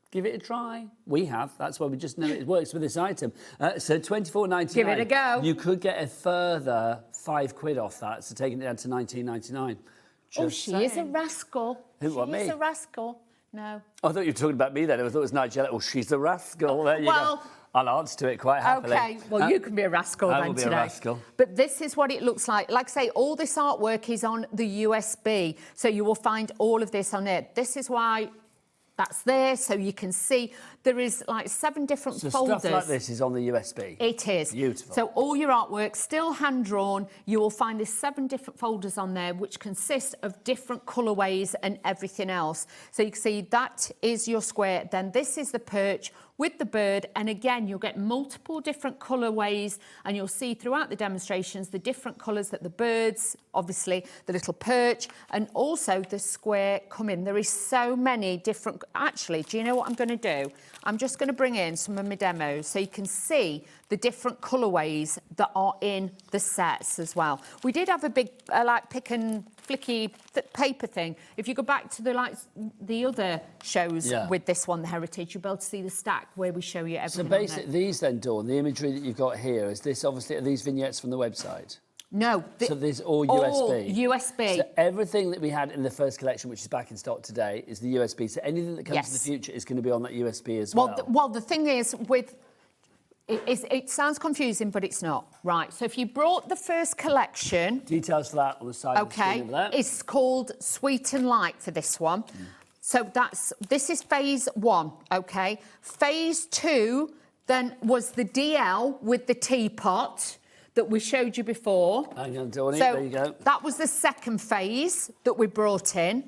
Give it a try. We have. That's why we just know it works with this item. So $24.99. Give it a go. You could get a further £5 off that, so taking it down to $19.99. Oh, she is a rascal. Who, what, me? She's a rascal. No. Oh, I thought you were talking about me then. I thought it was Nigella. Oh, she's a rascal. There you go. I'll answer to it quite happily. OK, well, you can be a rascal I then will be today. A rascal. But this is what it looks like. Like I say, all this artwork is on the USB, so you will find all of this on it. This is why that's there, so you can see there is like 7 different folders. Stuff like this is on the USB. It is. Beautiful. So all your artwork, still hand-drawn, you will find there's 7 different folders on there, which consist of different colourways and everything else. So you can see that is your square. Then this is the perch with the bird, and again you'll get multiple different colourways, and you'll see throughout the demonstrations the different colours that the birds, obviously the little perch, and also the square come in. There is so many different... Actually, do you know what I'm going to do? I'm just going to bring in some of my demos so you can see the different colourways that are in the sets as well. We did have a big like pick and flicky paper thing. If you go back to the other shows with this one, the Heritage, you'll be able to see the stack where we show you everything. So basically, these then, Dawn, the imagery that you've got here, is this obviously, are these vignettes from the website? No. So there's all USB? All USB. So everything that we had in the first collection, which is back in stock today, is the USB. So anything that comes in the future is going to be on that USB as well. Well, the thing is, with... It sounds confusing, but it's not. Right, so if you brought the first collection... Details for that on the side of the screen over there. It's called Sweet and Light for this one. So this is phase 1, OK? Phase 2 then was the DL with the teapot that we showed you before. Hang on, Dawny, so there you go. That was the second phase that we brought in.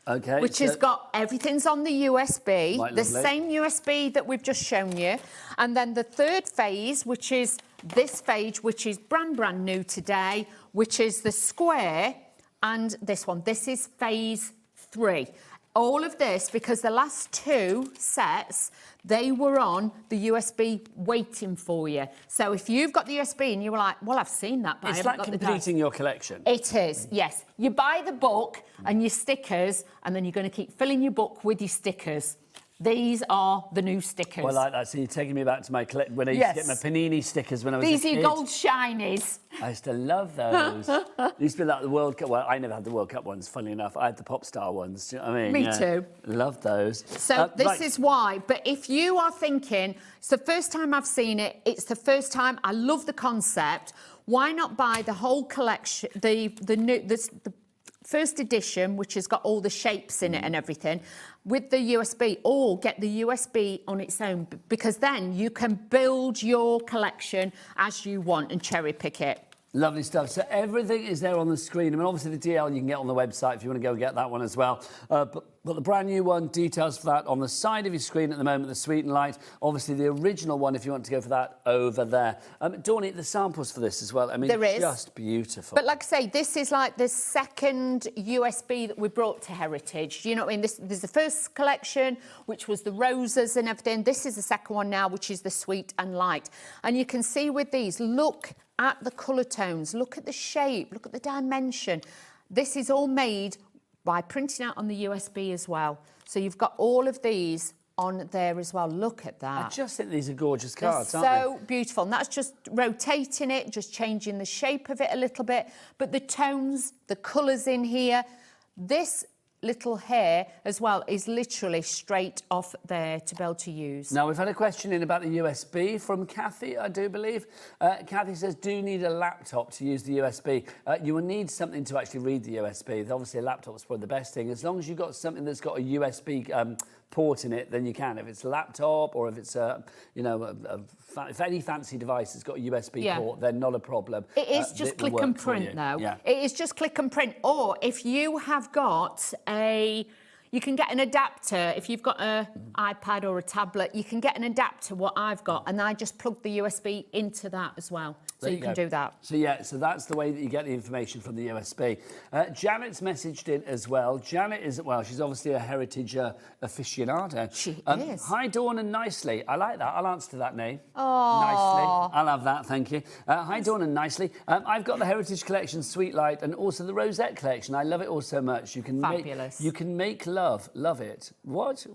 OK. Which has got everything's on the USB, Quite the lovely. same USB that we've just shown you. And then the third phase, which is this phase, which is brand new today, which is the square, and this one. This is phase 3. All of this, because the last 2 sets, they were on the USB waiting for you. So if you've got the USB and you were like, well, I've seen that, but I It's haven't like got the completing your collection. It is, yes. You buy the book and your stickers, and then you're going to keep filling your book with your stickers. These are the new stickers. Well, I like that. So you're taking me back to my when I used to get my Panini stickers when I was a kid. These are your gold shinies. I used to love those. It used to be like the World Cup. Well, I never had the World Cup ones, funnily enough. I had the pop star ones. Do you know what I mean? Me too. Love those. So this right. is why. But if you are thinking, it's the first time I've seen it, it's the first time, I love the concept, why not buy the whole collection, the first edition, which has got all the shapes in it and everything, with the USB, or get the USB on its own, because then you can build your collection as you want and cherry pick it. Lovely stuff. So everything is there on the screen. I mean, obviously the DL you can get on the website if you want to go and get that one as well. But the brand new one, details for that on the side of your screen at the moment, the Sweet and Light. Obviously the original one, if you want to go for that, over there. Dawny, the samples for this as well. I mean, there is. Just beautiful. But like I say, this is like the second USB that we brought to Heritage. You know what I mean? There's the first collection, which was the roses and everything. This is the second one now, which is the Sweet and Light. And you can see with these, look at the colour tones, look at the shape, look at the dimension. This is all made by printing out on the USB as well. So you've got all of these on there as well. Look at that. I just think these are gorgeous cards, They're aren't so beautiful. And that's just rotating it, just changing the shape of it a little bit. But the tones, the colours in here, this little hair as well is literally straight off there to be able to use. Now, we've had a question in about the USB from Kathy, I do believe. Kathy says, do you need a laptop to use the USB? You will need something to actually read the USB. Obviously, a laptop's probably the best thing. As long as you've got something that's got a USB port in it, then you can. If it's a laptop or if it's if any fancy device has got a USB port, then not a problem. It is just click and print, though. Yeah. It is just click and print. Or if you have got you can get an adapter. If you've got an iPad or a tablet, you can get an adapter, what I've got, and I just plug the USB into that as well. So you can do that. So that's the way that you get the information from the USB. Janet's messaged in as well. Janet is, well, she's obviously a heritage aficionado. She is. Hi, Dawn and Nicely. I like that. I'll answer to that name. Oh. Nicely. I'll have that, thank you. Hi, Dawn and Nicely. I've got the Heritage Collection Sweet Light and also the Rosette Collection. I love it all so much. You can Fabulous. You can make love. Love it. What?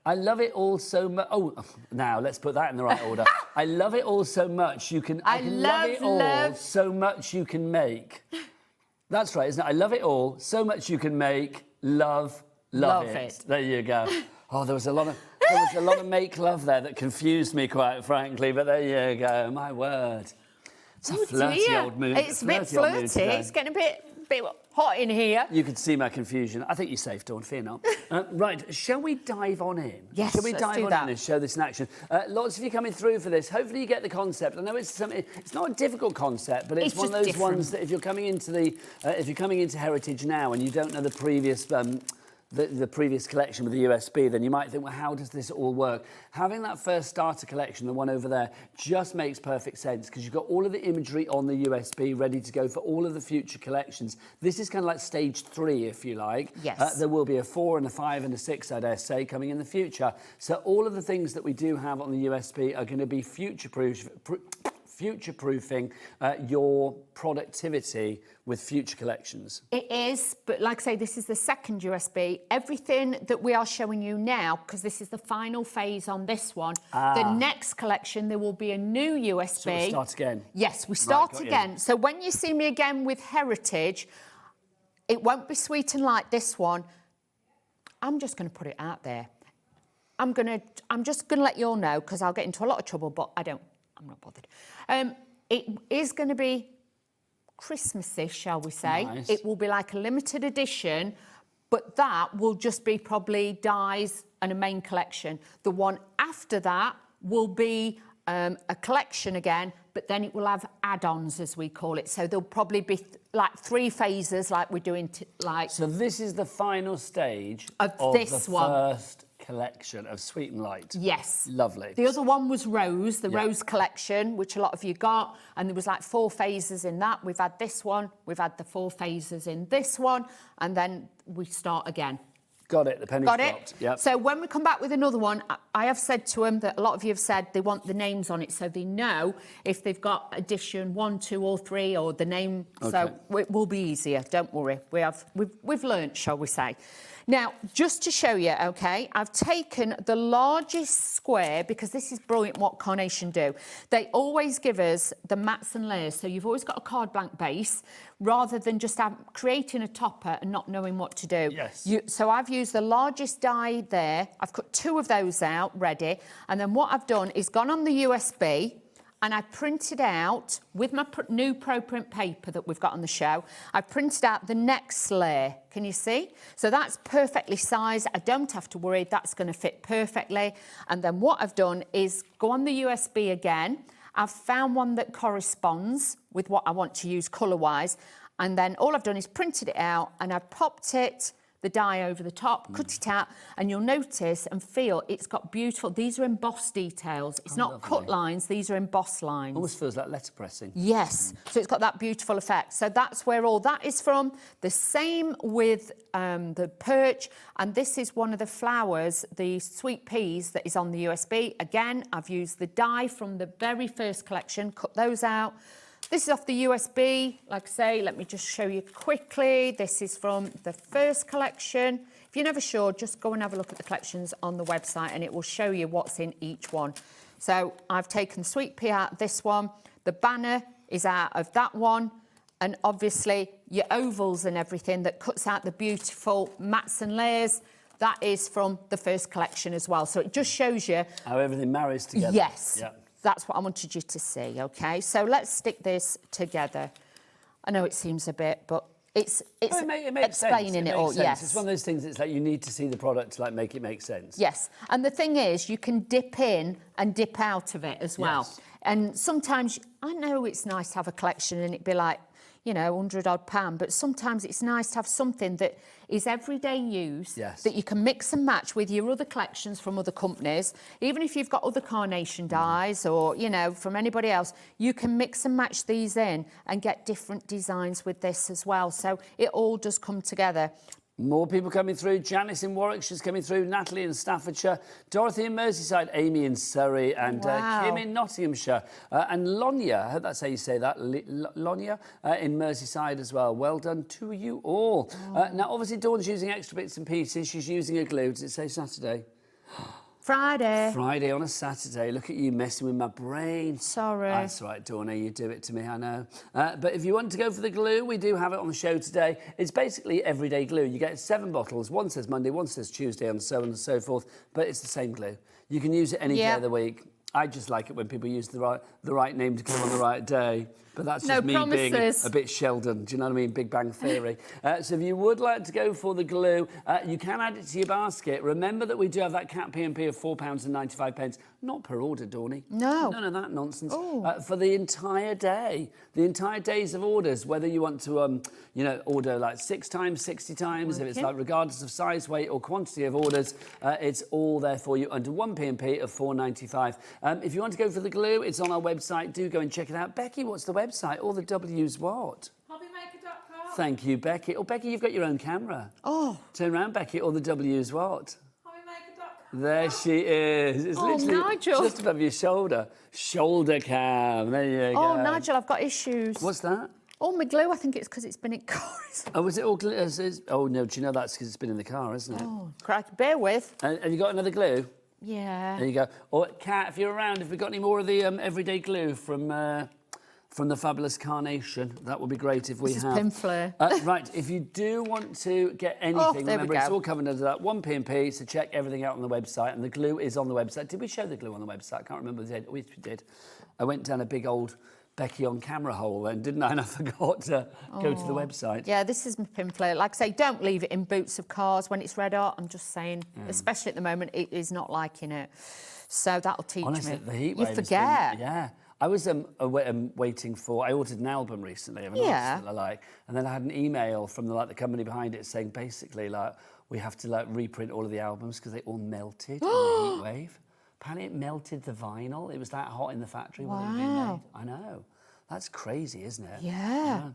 I love it all so much. Oh, now let's put that in the right order. I love it all so much. I can love it all so much you can make. That's right, isn't it? I love it all so much you can make. Love it. There you go. Oh, there was a lot of make love there that confused me, quite frankly. But there you go. My word. It's a flirty old mood. It's a bit flirty. It's getting a bit hot in here. You could see my confusion. I think you're safe, Dawn, fear not. Right, shall we dive on in? Yes, shall we let's dive do on that. in and show this in action? Lots of you coming through for this. Hopefully you get the concept. I know it's not a difficult concept, but it's one of those different ones that if you're coming into Heritage now and you don't know the previous the previous collection with the USB, then you might think, well, how does this all work? Having that first starter collection, the one over there, just makes perfect sense because you've got all of the imagery on the USB ready to go for all of the future collections. This is kind of like stage 3, if you like. Yes. There will be a 4 and a 5 and a 6, I dare say, coming in the future. So all of the things that we do have on the USB are going to be future-proofing your productivity with future collections. It is, but like I say, this is the second USB. Everything that we are showing you now, because this is the final phase on this one, the next collection, there will be a new USB. So we'll start again? Yes, we start again. So when you see me again with Heritage, it won't be Sweet and Light, this one. I'm just going to put it out there. I'm just going to let you all know, because I'll get into a lot of trouble, but I'm not bothered. It is going to be Christmassy, shall we say. Nice. It will be like a limited edition, but that will just be probably dies and a main collection. The one after that will be a collection again, but then it will have add-ons, as we call it. So there'll probably be like 3 phases like we're doing So this is the final stage of this the one. First collection of Sweet and Light. Yes. Lovely. The other one was Rose, the Rose collection, which a lot of you got, and there was like 4 phases in that. We've had this one, we've had the 4 phases in this one, and then we start again. Got it, the penny's Got it? dropped. Yep. So when we come back with another one, I have said to them that a lot of you have said they want the names on it so they know if they've got edition 1, 2 or 3 or the name. Okay. So it will be easier, don't worry. We've learnt, shall we say. Now, just to show you, OK, I've taken the largest square because this is brilliant what Carnation do. They always give us the mats and layers, so you've always got a card blank base rather than just creating a topper and not knowing what to do. Yes. So I've used the largest die there. I've cut 2 of those out ready. And then what I've done is gone on the USB and I printed out, with my new Pro Print paper that we've got on the show, I printed out the next layer. Can you see? So that's perfectly sized. I don't have to worry, that's going to fit perfectly. And then what I've done is go on the USB again. I've found one that corresponds with what I want to use colour-wise. And then all I've done is printed it out and I've popped it, the die over the top, cut it out, and you'll notice and feel it's got beautiful, these are embossed details. It's not lovely. cut lines, these are embossed lines. Almost feels like letterpressing. Yes, so it's got that beautiful effect. So that's where all that is from. The same with the perch, and this is one of the flowers, the sweet peas that is on the USB. Again, I've used the die from the very first collection, cut those out. This is off the USB, like I say, let me just show you quickly. This is from the first collection. If you're never sure, just go and have a look at the collections on the website and it will show you what's in each one. So I've taken sweet pea out of this one. The banner is out of that one. And obviously your ovals and everything that cuts out the beautiful mats and layers, that is from the first collection as well. So it just shows you how everything marries together. Yes. Yep. That's what I wanted you to see, OK? So let's stick this together. I know it seems a bit, but it's it makes explaining sense. it all, sense. yes. It's one of those things, it's like you need to see the product to like make it make sense. Yes, and the thing is, you can dip in and dip out of it as well. Yes. And sometimes, I know it's nice to have a collection and it'd be like, you know, £100 odd, but sometimes it's nice to have something that is everyday use, that you can mix and match with your other collections from other companies. Even if you've got other Carnation dies or, you know, from anybody else, you can mix and match these in and get different designs with this as well. So it all does come together. More people coming through. Janice in Warwickshire's coming through. Natalie in Staffordshire. Dorothy in Merseyside. Amy in Surrey. And Kim in Nottinghamshire. And Lonia, I hope that's how you say that, Lonia in Merseyside as well. Well done to you all. Now, obviously, Dawn's using extra bits and pieces. She's using a glue. Does it say Saturday? Friday. Friday on a Saturday. Look at you messing with my brain. Sorry. That's right, Dawna, you do it to me, I know. But if you want to go for the glue, we do have it on the show today. It's basically everyday glue. You get 7 bottles. One says Monday, one says Tuesday, and so on and so forth. But it's the same glue. You can use it any day of the week. I just like it when people use the right named glue on the right day. But that's just me being a bit Sheldon. Do you know what I mean? Big Bang Theory. So if you would like to go for the glue, you can add it to your basket. Remember that we do have that cap P&P of £4.95. Not per order, Dawny. No. None of that nonsense. For the entire day. The entire days of orders, whether you want to, you know, order like 6 times, 60 times, if it's like regardless of size, weight or quantity of orders, it's all there for you under one P&P of £4.95. If you want to go for the glue, it's on our website. Do go and check it out. Becky, what's the website? All the W's what? HobbyMaker.com. Thank you, Becky. Oh, Becky, you've got your own camera. Oh. Turn around, Becky. All the W's what? HobbyMaker.com. There she is. It's literally Nigel. just above your shoulder. Shoulder cam. There you go. Oh, Nigel, I've got issues. What's that? Oh, my glue, I think it's because it's been in cars. Oh, was it all glue? Oh, no, do you know that's because it's been in the car, isn't it? Oh, crack. Bear with. Have you got another glue? Yeah. There you go. Or, Kat, if you're around, have we got any more of the everyday glue from the fabulous Carnation? That would be great if we This have. is Pin Flare. Right, if you do want to get anything, there we remember go. it's all covered under that one P&P, so check everything out on the website, and the glue is on the website. Did we show the glue on the website? I can't remember the date. We did. I went down a big old Becky on camera hole then, didn't I? And I forgot to go to the website. Yeah, this is my Pin Flare. Like I say, don't leave it in boots of cars when it's red hot. I'm just saying, especially at the moment, it is not liking it. So that'll teach Honestly, me. the heat You wave has forget. been, yeah. I was waiting for. I ordered an album recently of an artist that I like, and then I had an email from the company behind it saying basically we have to reprint all of the albums because they all melted in the heat wave. Apparently, it melted the vinyl. It was that hot in the factory when it was being made. I know. That's crazy, isn't it? Yeah.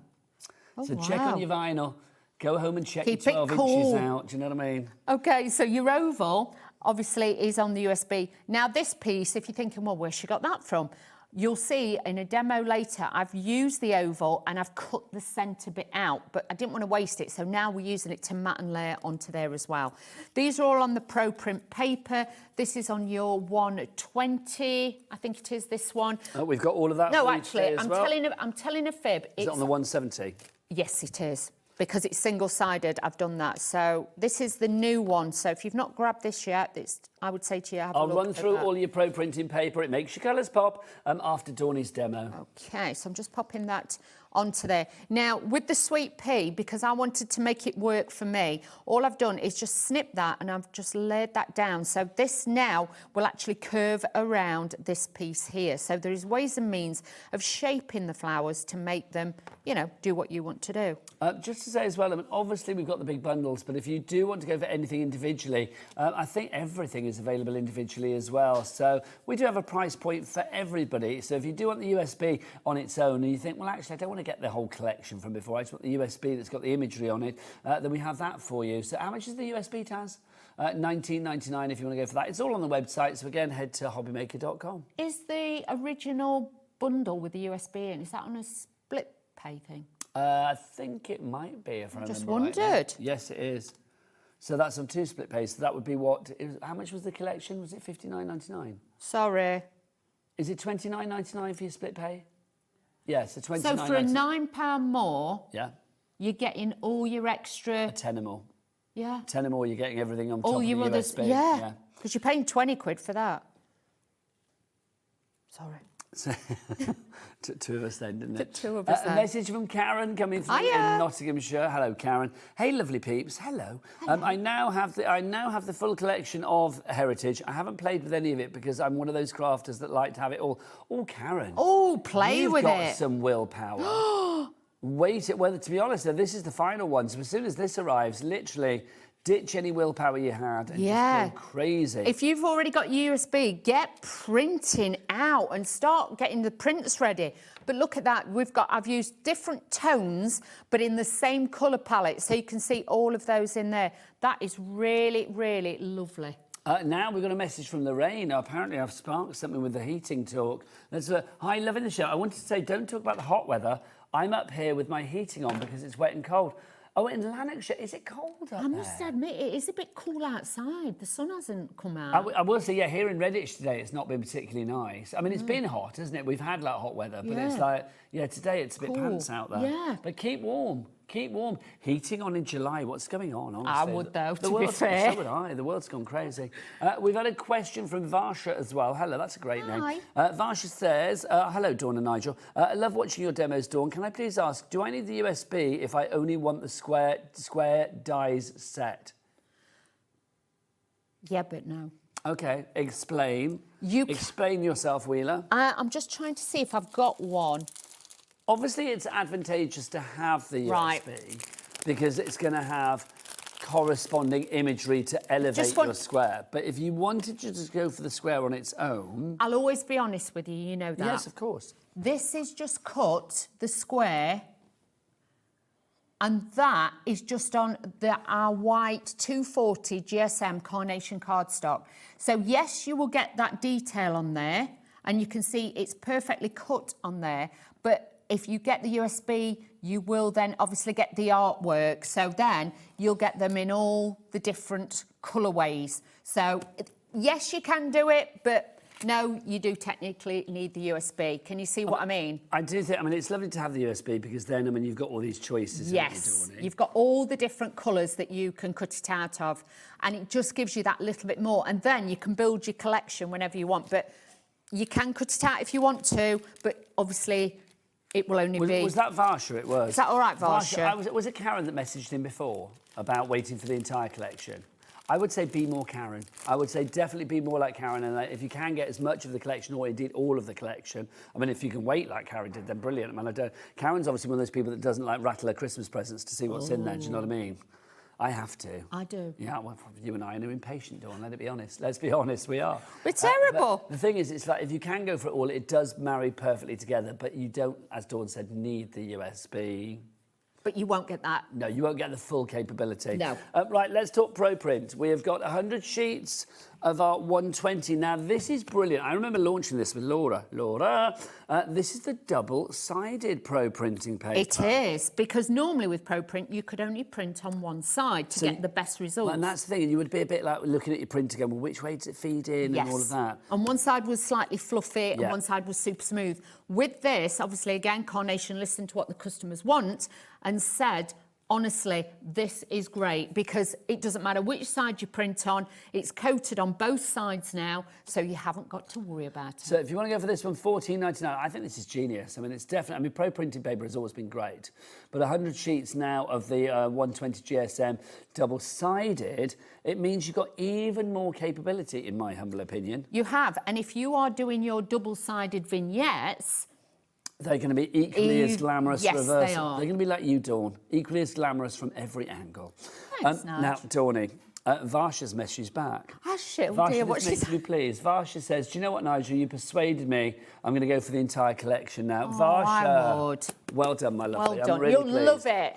Oh, So check on your vinyl. Go home and check Keep your it 12 cool. inches out. Do you know what I mean? Okay, so your oval obviously is on the USB. Now this piece, if you're thinking, well, where's she got that from? You'll see in a demo later, I've used the oval and I've cut the centre bit out, but I didn't want to waste it, so now we're using it to mat and layer onto there as well. These are all on the Pro Print paper. This is on your 120, I think it is this one. Oh, we've got all of that. No, for you actually, today as well. I'm telling a fib. Is it on the 170? Yes, it is. Because it's single-sided, I've done that. So this is the new one. So if you've not grabbed this yet, I would say to you, have a I'll look run at through that. all your Pro Printing paper. It makes your colours pop after Dawnie's demo. Okay, so I'm just popping that onto there. Now, with the sweet pea, because I wanted to make it work for me, all I've done is just snip that and I've just laid that down. So this now will actually curve around this piece here. So there is ways and means of shaping the flowers to make them, you know, do what you want to do. Just to say as well, I mean, obviously we've got the big bundles, but if you do want to go for anything individually, I think everything is available individually as well. So we do have a price point for everybody. So if you do want the USB on its own and you think, well, actually, I don't want to get the whole collection from before, I just want the USB that's got the imagery on it, then we have that for you. So how much is the USB, Taz? $19.99 if you want to go for that. It's all on the website. So again, head to hobbymaker.com. Is the original bundle with the USB in, is that on a split pay thing? I think it might be, if I remember just right. wondered. Yes, it is. So that's on 2 split pays. So that would be what? How much was the collection? Was it $59.99? Sorry. Is it $29.99 for your split pay? Yeah, so $29.99. So for a £9 more, yeah, you're getting all your extra... a tenner more. Yeah. Tenner more, you're getting everything on top All of the your others, USB. yeah. Because you're paying 20 quid for that. Sorry. So, two of us then, didn't it? Two of us A then. message from Karen coming through in Nottinghamshire. Hello, Karen. Hey, lovely peeps. Hello. I now have the full collection of Heritage. I haven't played with any of it because I'm one of those crafters that like to have it all. Oh, Karen. Oh, play You've with got it. some willpower. Wait. Well, to be honest, though, this is the final one. So as soon as this arrives, literally ditch any willpower you had and just go crazy. If you've already got USB, get printing out and start getting the prints ready. But look at that, I've used different tones, but in the same colour palette, so you can see all of those in there. That is really, really lovely. Now we've got a message from Lorraine. Apparently I've sparked something with the heating talk. Hi, loving the show. I wanted to say, don't talk about the hot weather. I'm up here with my heating on because it's wet and cold. Oh, in Lanarkshire, is it cold up there? I must admit, it is a bit cool outside. The sun hasn't come out. I will say, yeah, here in Redditch today, it's not been particularly nice. I mean, it's been hot, hasn't it? We've had like hot weather, but it's like, yeah, today it's a bit pants out there. Yeah. But keep warm. Keep warm. Heating on in July. What's going on, honestly? I would, though, to be fair. So would I. The world's gone crazy. We've had a question from Varsha as well. Hello, that's a great name. Varsha says, hello, Dawn and Nigel. I love watching your demos, Dawn. Can I please ask, do I need the USB if I only want the square dies set? Yeah, but no. Okay, explain. Explain yourself, Wheeler. I'm just trying to see if I've got one. Obviously, it's advantageous to have the USB because it's going to have corresponding imagery to elevate your square. But if you wanted to just go for the square on its own... I'll always be honest with you, you know that. Yes, of course. This is just cut, the square, and that is just on our white 240 GSM Carnation cardstock. So, yes, you will get that detail on there, and you can see it's perfectly cut on there, but if you get the USB, you will then obviously get the artwork. So then you'll get them in all the different colourways. So, yes, you can do it, but no, you do technically need the USB. Can you see what I mean? I do think, I mean, it's lovely to have the USB because then, I mean, you've got all these choices. Yes, you've got all the different colours that you can cut it out of, and it just gives you that little bit more. And then you can build your collection whenever you want, but you can cut it out if you want to, but obviously it will only be... Was that Varsha it was? Is that all right, Varsha? Was it Karen that messaged him before about waiting for the entire collection? I would say be more Karen. I would say definitely be more like Karen, and if you can get as much of the collection, or indeed all of the collection, I mean, if you can wait like Karen did, then brilliant. I mean, Karen's obviously one of those people that doesn't like rattle her Christmas presents to see what's in there, do you know what I mean? I have to. I do. Yeah, well, you and I are impatient, Dawn, let it be honest. Let's be honest, we are. We're terrible. The thing is, it's like, if you can go for it all, it does marry perfectly together, but you don't, as Dawn said, need the USB. But you won't get that. No, you won't get the full capability. No. Right, let's talk ProPrint. We have got 100 sheets of our 120. Now, this is brilliant. I remember launching this with Laura. This is the double-sided ProPrinting paper. It is, because normally with ProPrint, you could only print on one side to get the best results. And that's the thing, and you would be a bit like looking at your printer going, well, which way does it feed in and all of that? And one side was slightly fluffy and one side was super smooth. With this, obviously, again, Carnation listened to what the customers want and said, honestly, this is great because it doesn't matter which side you print on. It's coated on both sides now, so you haven't got to worry about it. So if you want to go for this one, $14.99, I think this is genius. I mean, it's definitely, I mean, pro printing paper has always been great, but 100 sheets now of the 120 GSM double-sided, it means you've got even more capability, in my humble opinion. You have, and if you are doing your double-sided vignettes, they're going to be equally as glamorous. Yes, reverse. they are. They're going to be like you, Dawn. Equally as glamorous from every angle. Thanks, Now, Dawny, Varsha's message back. Oh, shit, oh Varsha, dear, this what makes she's... me pleased. Varsha says, do you know what, Nigel? You persuaded me. I'm going to go for the entire collection now. Oh, Varsha, I would. well done, my lovely. Well done. I'm really You'll pleased. love it.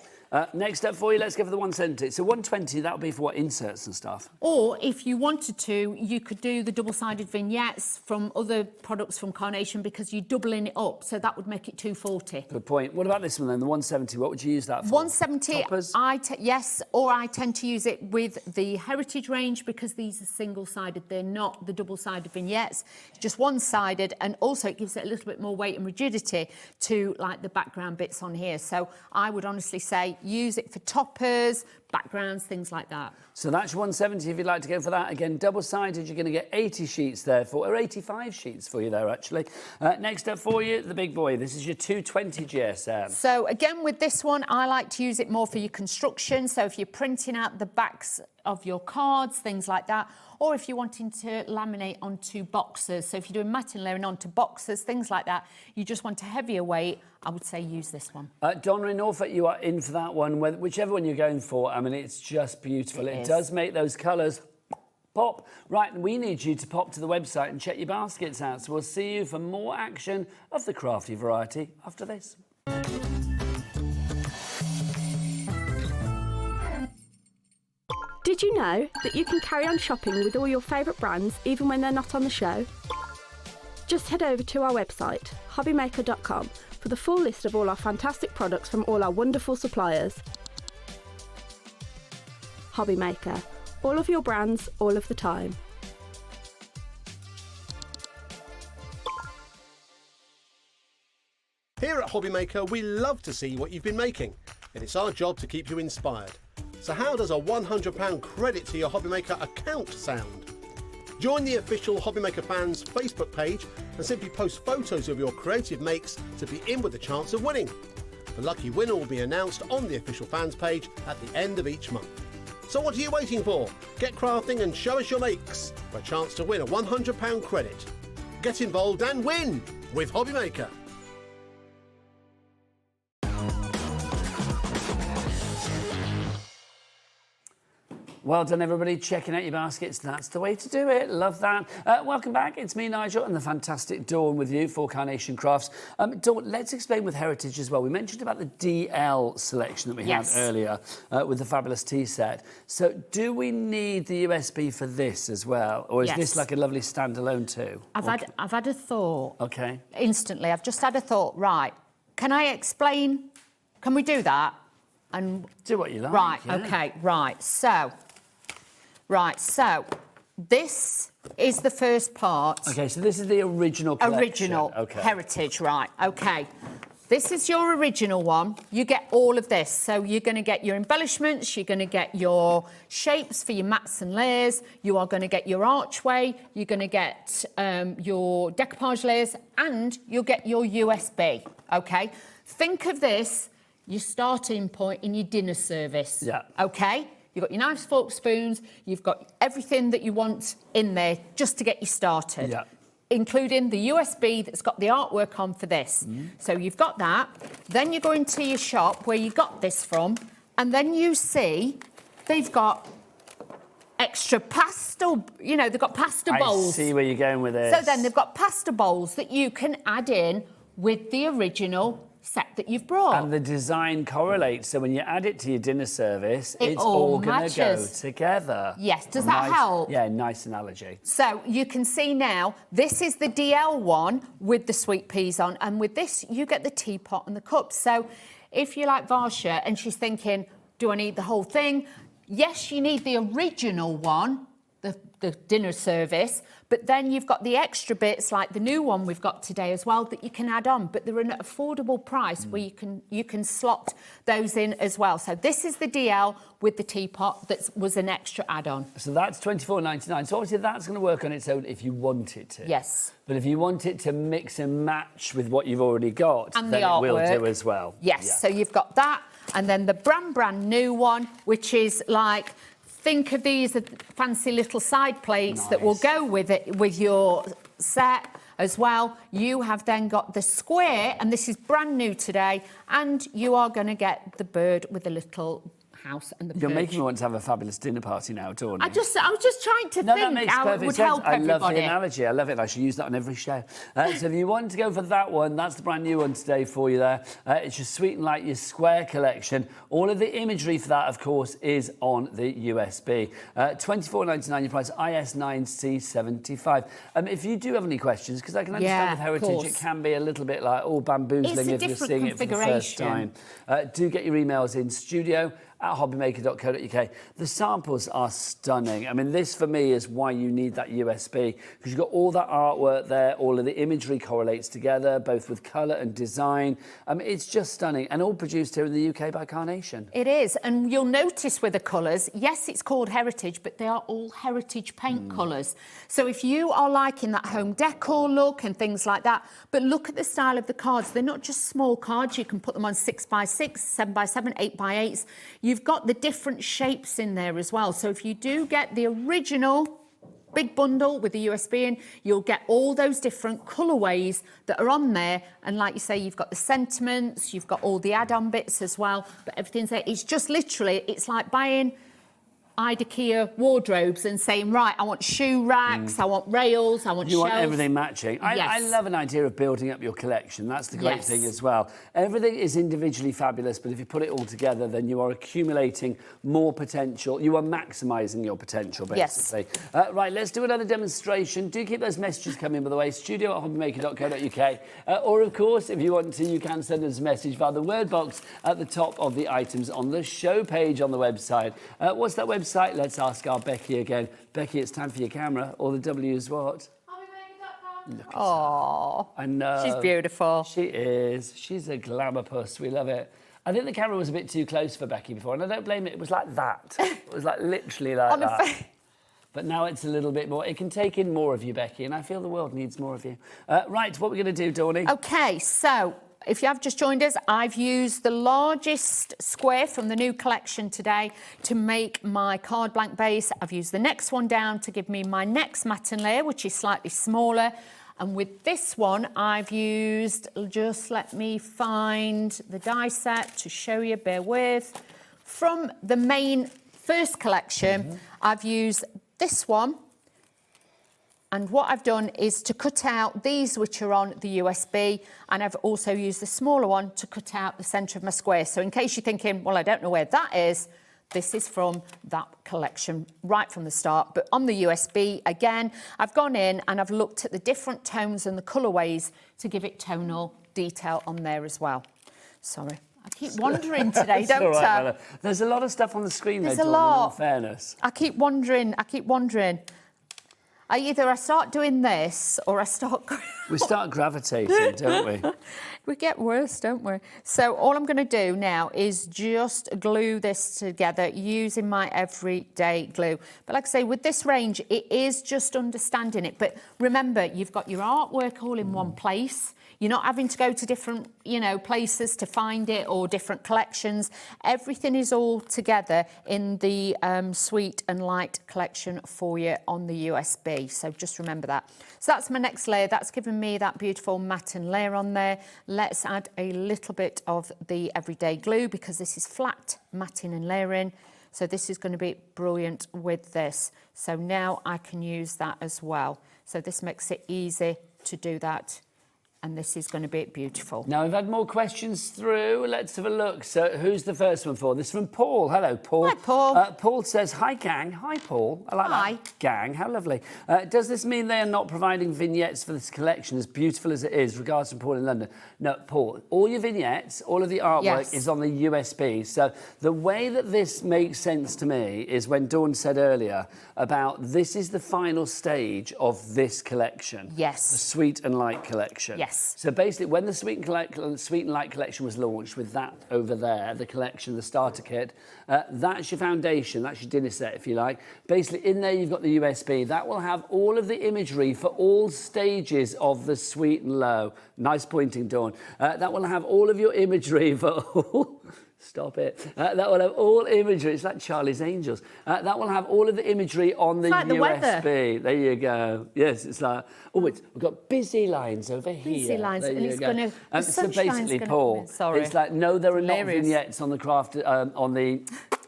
Next up for you, let's go for the 170. So 120, that would be for what, inserts and stuff? Or if you wanted to, you could do the double-sided vignettes from other products from Carnation because you're doubling it up, so that would make it 240. Good point. What about this one then, the 170? What would you use that for? 170, Toppers? yes, or I tend to use it with the Heritage range because these are single-sided. They're not the double-sided vignettes, just one-sided, and also it gives it a little bit more weight and rigidity to like the background bits on here. So I would honestly say use it for toppers, backgrounds, things like that. So that's 170 if you'd like to go for that. Again, double-sided, you're going to get 80 sheets there for, or 85 sheets for you there, actually. Next up for you, the big boy. This is your 220 GSM. So again, with this one, I like to use it more for your construction. So if you're printing out the backs of your cards, things like that, or if you're wanting to laminate onto boxes. So if you're doing matting layering onto boxes, things like that, you just want a heavier weight, I would say use this one. Donna in Norfolk, you are in for that one, whichever one you're going for. I mean, it's just beautiful. It does make those colours pop. Right, and we need you to pop to the website and check your baskets out. So we'll see you for more action of the crafty variety after this. Did you know that you can carry on shopping with all your favourite brands even when they're not on the show? Just head over to our website, HobbyMaker.com, for the full list of all our fantastic products from all our wonderful suppliers. HobbyMaker, all of your brands, all of the time. Here at HobbyMaker, we love to see what you've been making, and it's our job to keep you inspired. So how does a £100 credit to your HobbyMaker account sound? Join the official HobbyMaker fans Facebook page and simply post photos of your creative makes to be in with a chance of winning. The lucky winner will be announced on the official fans page at the end of each month. So what are you waiting for? Get crafting and show us your makes for a chance to win a £100 credit. Get involved and win with HobbyMaker. Well done, everybody, checking out your baskets. That's the way to do it. Love that. Welcome back. It's me, Nigel, and the fantastic Dawn with you for Carnation Crafts. Dawn, let's explain with Heritage as well. We mentioned about the DL selection that we had earlier with the fabulous tea set. So do we need the USB for this as well? Or is this like a lovely standalone too? I've had a thought. Okay. Instantly, I've just had a thought. Right, can I explain? Can we do that? And do what you like. Right, yeah. okay, right. So this is the first part. Okay, so this is the original collection. Original Heritage, right, okay. This is your original one. You get all of this. So you're going to get your embellishments, you're going to get your shapes for your mats and layers, you are going to get your archway, you're going to get your decoupage layers, and you'll get your USB, okay? Think of this, your starting point in your dinner service, okay? You've got your knives, forks, spoons, you've got everything that you want in there just to get you started, including the USB that's got the artwork on for this. So you've got that, then you go into your shop where you got this from, and then you see they've got extra pasta, you know, they've got pasta bowls. I see where you're going with this. So then they've got pasta bowls that you can add in with the original set that you've brought. And the design correlates, so when you add it to your dinner service, It it's all all going to go matches. together. Yes, does that help? Yeah, nice analogy. So you can see now, this is the DL one with the sweet peas on, and with this, you get the teapot and the cups. So if you like Varsha and she's thinking, do I need the whole thing? Yes, you need the original one, the dinner service, but then you've got the extra bits like the new one we've got today as well that you can add on, but they're an affordable price where you can slot those in as well. So this is the DL with the teapot that was an extra add-on. So that's $24.99. So obviously that's going to work on its own if you want it to. Yes. But if you want it to mix and match with what you've already got, And then the it will artwork. do as well. Yes, Yeah. so you've got that, and then the brand new one, which is like, think of these as fancy little side plates that will go with it, with your set as well. You have then got the square, and this is brand new today, and you are going to get the bird with the little house and the You're perch. making me want to have a fabulous dinner party now, Dawn. I was just trying to No, that think makes how it perfect would sense. help I everybody. love the analogy. I love it. I should use that on every show. So if you want to go for that one, that's the brand new one today for you there. It's your Sweet and Light, your square collection. All of the imagery for that, of course, is on the USB. $24.99 your price, IS9C75. If you do have any questions, because I can understand with heritage, it can be a little bit like, bamboozling if you're seeing it for the first time. Do get your emails in studio@hobbymaker.co.uk. The samples are stunning. I mean, this for me is why you need that USB, because you've got all that artwork there, all of the imagery correlates together, both with colour and design. It's just stunning, and all produced here in the UK by Carnation. It is, and you'll notice with the colours, yes, it's called heritage, but they are all heritage paint colours. So if you are liking that home decor look and things like that, but look at the style of the cards. They're not just small cards. You can put them on 6x6, 7x7, 8x8s. You've got the different shapes in there as well. So if you do get the original big bundle with the USB in, you'll get all those different colourways that are on there. And like you say, you've got the sentiments, you've got all the add-on bits as well, but everything's there. It's just literally, it's like buying IKEA wardrobes and saying, right, I want shoe racks, I want rails, I want You shelves. want everything matching. I love an idea of building up your collection. That's the great thing as well. Everything is individually fabulous, but if you put it all together, then you are accumulating more potential. You are maximising your potential, basically. Right, let's do another demonstration. Do keep those messages coming, by the way, studio@hobbymaker.co.uk. Or, of course, if you want to, you can send us a message via the word box at the top of the items on the show page on the website. What's that website? Let's ask our Becky again. Becky, it's time for your camera. Or the W is what? Oh, I know. she's beautiful. She is. She's a glamour puss. We love it. I think the camera was a bit too close for Becky before, and I don't blame it. It was like that. It was like literally like that. But now it's a little bit more. It can take in more of you, Becky, and I feel the world needs more of you. Right, what we're going to do, Dawny? Okay, so if you have just joined us, I've used the largest square from the new collection today to make my card blank base. I've used the next one down to give me my next matten layer, which is slightly smaller. And with this one, I've used, just let me find the die set to show you, bear with. From the main first collection, I've used this one. And what I've done is to cut out these which are on the USB, and I've also used the smaller one to cut out the centre of my square. So in case you're thinking, well, I don't know where that is, this is from that collection right from the start. But on the USB, again, I've gone in and I've looked at the different tones and the colourways to give it tonal detail on there as well. Sorry. I keep wandering today, don't I? Bella. There's a lot of stuff on the screen there, There's a Dawn, in all lot. fairness. I keep wandering. Either I start doing this or I start... We start gravitating, don't we? We get worse, don't we? So all I'm going to do now is just glue this together using my everyday glue. But like I say, with this range, it is just understanding it. But remember, you've got your artwork all in one place. You're not having to go to different, places to find it or different collections. Everything is all together in the Sweet and Light collection for you on the USB. So just remember that. So that's my next layer. That's given me that beautiful matten layer on there. Let's add a little bit of the everyday glue because this is flat matting and layering. So this is going to be brilliant with this. So now I can use that as well. So this makes it easy to do that and this is going to be beautiful. Now, we've had more questions through. Let's have a look. So, who's the first one for? This is from Paul. Hello, Paul. Hi, Paul. Paul says, hi, gang. Hi, Paul. I like Hi. that. Gang. How lovely. Does this mean they are not providing vignettes for this collection, as beautiful as it is? Regards from Paul in London. No, Paul, all your vignettes, all of the artwork is on the USB. So, the way that this makes sense to me is when Dawn said earlier about this is the final stage of this collection. Yes. The Sweet and Light collection. Yes. So basically, when the Sweet and Light collection was launched with that over there, the collection, the starter kit, that's your foundation, that's your dinner set, if you like. Basically, in there you've got the USB. That will have all of the imagery for all stages of the Sweet and Low. Nice pointing, Dawn. That will have all of your imagery for all... Stop it. That will have all imagery. It's like Charlie's Angels. That will have all of the imagery on the like the USB. weather. There you go. Yes, it's like... Oh, we've got busy lines over here. Busy lines, There and you it's go. going to... So basically, Paul, sorry. it's like, no, there are not Hilarious. vignettes on the craft... on the...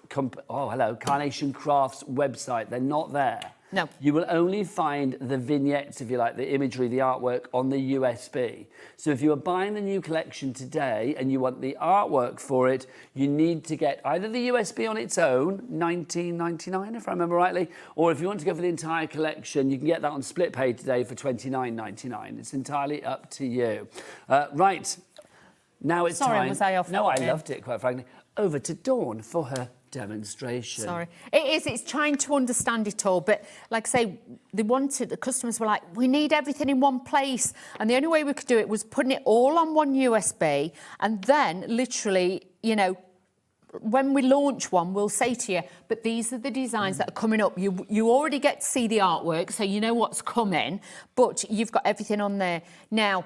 Carnation Crafts website. They're not there. No. You will only find the vignettes, if you like, the imagery, the artwork on the USB. So if you are buying the new collection today and you want the artwork for it, you need to get either the USB on its own, $19.99 if I remember rightly, or if you want to go for the entire collection, you can get that on split pay today for $29.99. It's entirely up to you. Right. Now it's time. Sorry, was I off? No, I loved it, quite frankly. Over to Dawn for her demonstration. Sorry. It's trying to understand it all, but like I say, the customers were like, we need everything in one place. And the only way we could do it was putting it all on one USB, and then literally, you know, when we launch one, we'll say to you, but these are the designs that are coming up. You already get to see the artwork, so you know what's coming, but you've got everything on there. Now,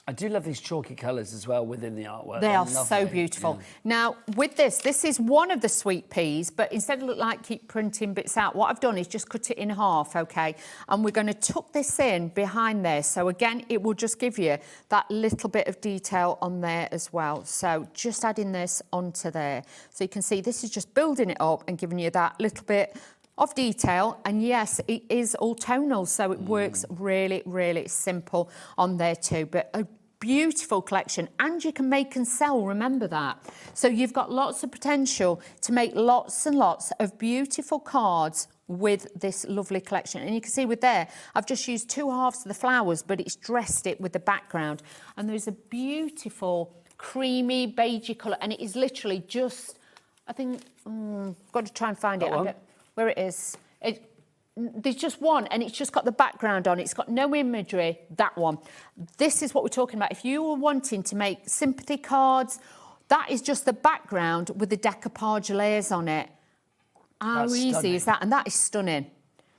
I do love these chalky colours as well within the artwork. they They're are so lovely. beautiful. Yeah. Now, with this is one of the sweet peas, but instead of keep printing bits out, what I've done is just cut it in half, OK? And we're going to tuck this in behind there. So, again, it will just give you that little bit of detail on there as well. So, just adding this onto there. So, you can see this is just building it up and giving you that little bit of detail. And yes, it is all tonal, so it works really, really simple on there too. But a beautiful collection, and you can make and sell, remember that. So you've got lots of potential to make lots and lots of beautiful cards with this lovely collection. And you can see with there, I've just used two halves of the flowers, but it's dressed it with the background. And there's a beautiful creamy beigey colour, and it is literally just, I think, got to try and find it. Where it is. There's just one, and it's just got the background on. It's got no imagery, that one. This is what we're talking about. If you were wanting to make sympathy cards, that is just the background with the decoupage layers on it. How easy is that? And that is stunning.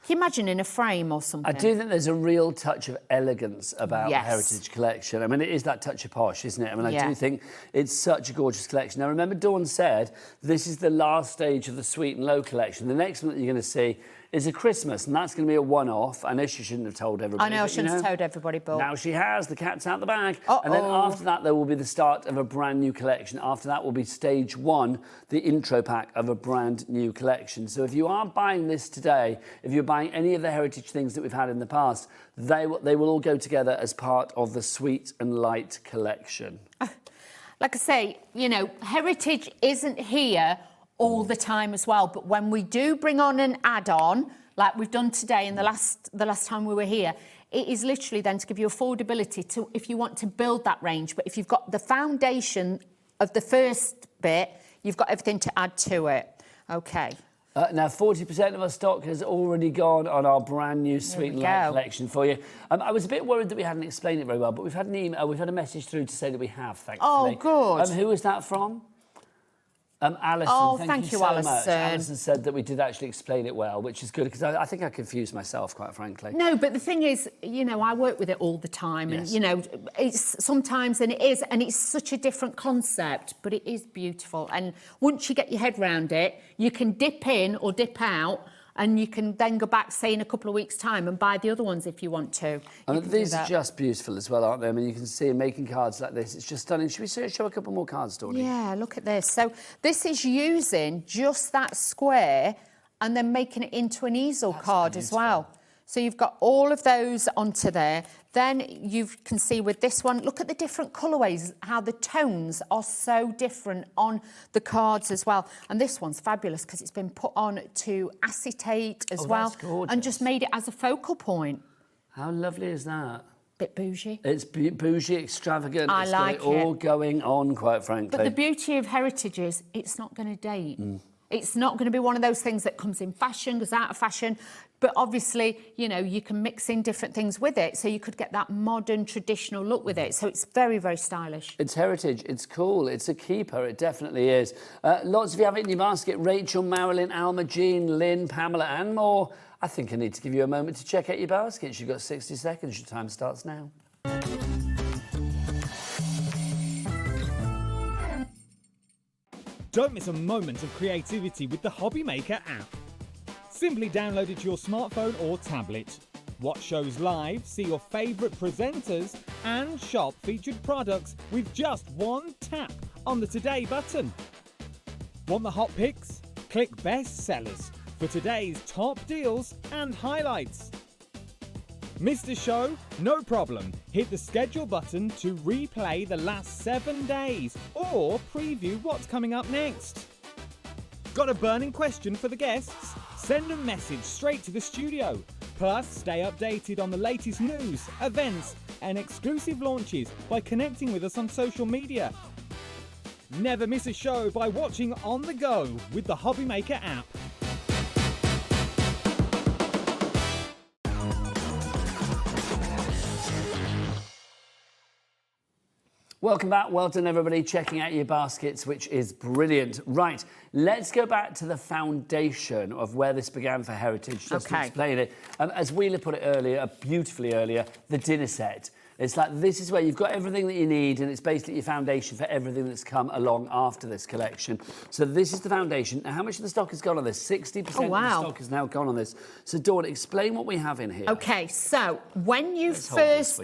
Can you imagine in a frame or something? I do think there's a real touch of elegance about the Heritage Collection. I mean, it is that touch of posh, isn't it? I mean, I do think it's such a gorgeous collection. Now, remember, Dawn said this is the last stage of the Sweet and Low collection. The next one that you're going to see is a Christmas, and that's going to be a one-off. I know she shouldn't have told everybody. I know, I shouldn't have told everybody, but... Now she has. The cat's out the bag. And then after that, there will be the start of a brand new collection. After that will be stage one, the intro pack of a brand new collection. So if you are buying this today, if you're buying any of the heritage things that we've had in the past, they will all go together as part of the Sweet and Light collection. Like I say, you know, heritage isn't here all the time as well, but when we do bring on an add-on, like we've done today and the last time we were here, it is literally then to give you affordability to if you want to build that range. But if you've got the foundation of the first bit, you've got everything to add to it. Okay. Now, 40% of our stock has already gone on our brand new Sweet and Light collection for you. I was a bit worried that we hadn't explained it very well, but we've had an email, we've had a message through to say that we have, thankfully. Oh, good. Who was that from? Alison, oh, thank you so Alison. much. Alison said that we did actually explain it well, which is good, because I think I confused myself, quite frankly. No, but the thing is, you know, I work with it all the time, and, you know, it's sometimes, and it's such a different concept, but it is beautiful. And once you get your head round it, you can dip in or dip out, and you can then go back, say, in a couple of weeks' time and buy the other ones if you want to. And these are just beautiful as well, aren't they? I mean, you can see making cards like this. It's just stunning. Should we show a couple more cards, Dawn? Yeah, look at this. So this is using just that square and then making it into an easel card as well. So you've got all of those onto there. Then you can see with this one, look at the different colourways, how the tones are so different on the cards as well. And this one's fabulous because it's been put on to acetate as well. That's gorgeous. And just made it as a focal point. How lovely is that? Bit bougie. It's bougie, extravagant. I it's like got it all going on, quite frankly. But the beauty of heritage is it's not going to date. It's not going to be one of those things that comes in fashion, goes out of fashion. But obviously, you know, you can mix in different things with it. So you could get that modern, traditional look with it. So it's very, very stylish. It's heritage. It's cool. It's a keeper. It definitely is. Lots of you have it in your basket. Rachel, Marilyn, Alma, Jean, Lynn, Pamela and more. I think I need to give you a moment to check out your baskets. You've got 60 seconds. Your time starts now. Don't miss a moment of creativity with the HobbyMaker app. Simply download it to your smartphone or tablet. Watch shows live, see your favourite presenters, and shop featured products with just one tap on the Today button. Want the hot picks? Click Best Sellers for today's top deals and highlights. Missed a show? No problem. Hit the schedule button to replay the last 7 days or preview what's coming up next. Got a burning question for the guests? Send a message straight to the studio. Plus, stay updated on the latest news, events, and exclusive launches by connecting with us on social media. Never miss a show by watching on the go with the HobbyMaker app. Welcome back. Well done, everybody, checking out your baskets, which is brilliant. Right, let's go back to the foundation of where this began for Heritage, just to explain it. As Wheeler put it earlier, beautifully earlier, the dinner set. It's like this is where you've got everything that you need, and it's basically your foundation for everything that's come along after this collection. So this is the foundation. Now, how much of the stock has gone on this? 60% of the stock has now gone on this. So, Dawn, explain what we have in here. OK, so when you first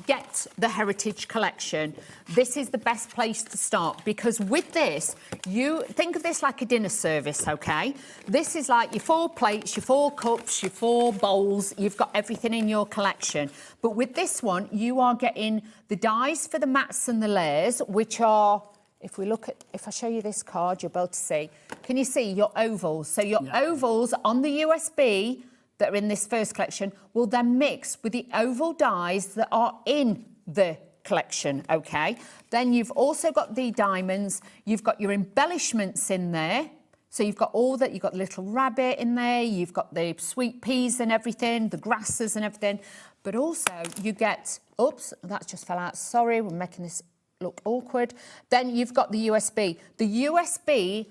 get the Heritage collection, this is the best place to start, because with this, you think of this like a dinner service, OK? This is like your 4 plates, your 4 cups, your 4 bowls. You've got everything in your collection. But with this one, you are getting the dies for the mats and the layers, which are, if I show you this card, you'll be able to see. Can you see your ovals? So your ovals on the USB that are in this first collection will then mix with the oval dies that are in the collection, OK? Then you've also got the diamonds. You've got your embellishments in there. So you've got all that, you've got the little rabbit in there, you've got the sweet peas and everything, the grasses and everything. But also you get, oops, that just fell out. Sorry, we're making this look awkward. Then you've got the USB. The USB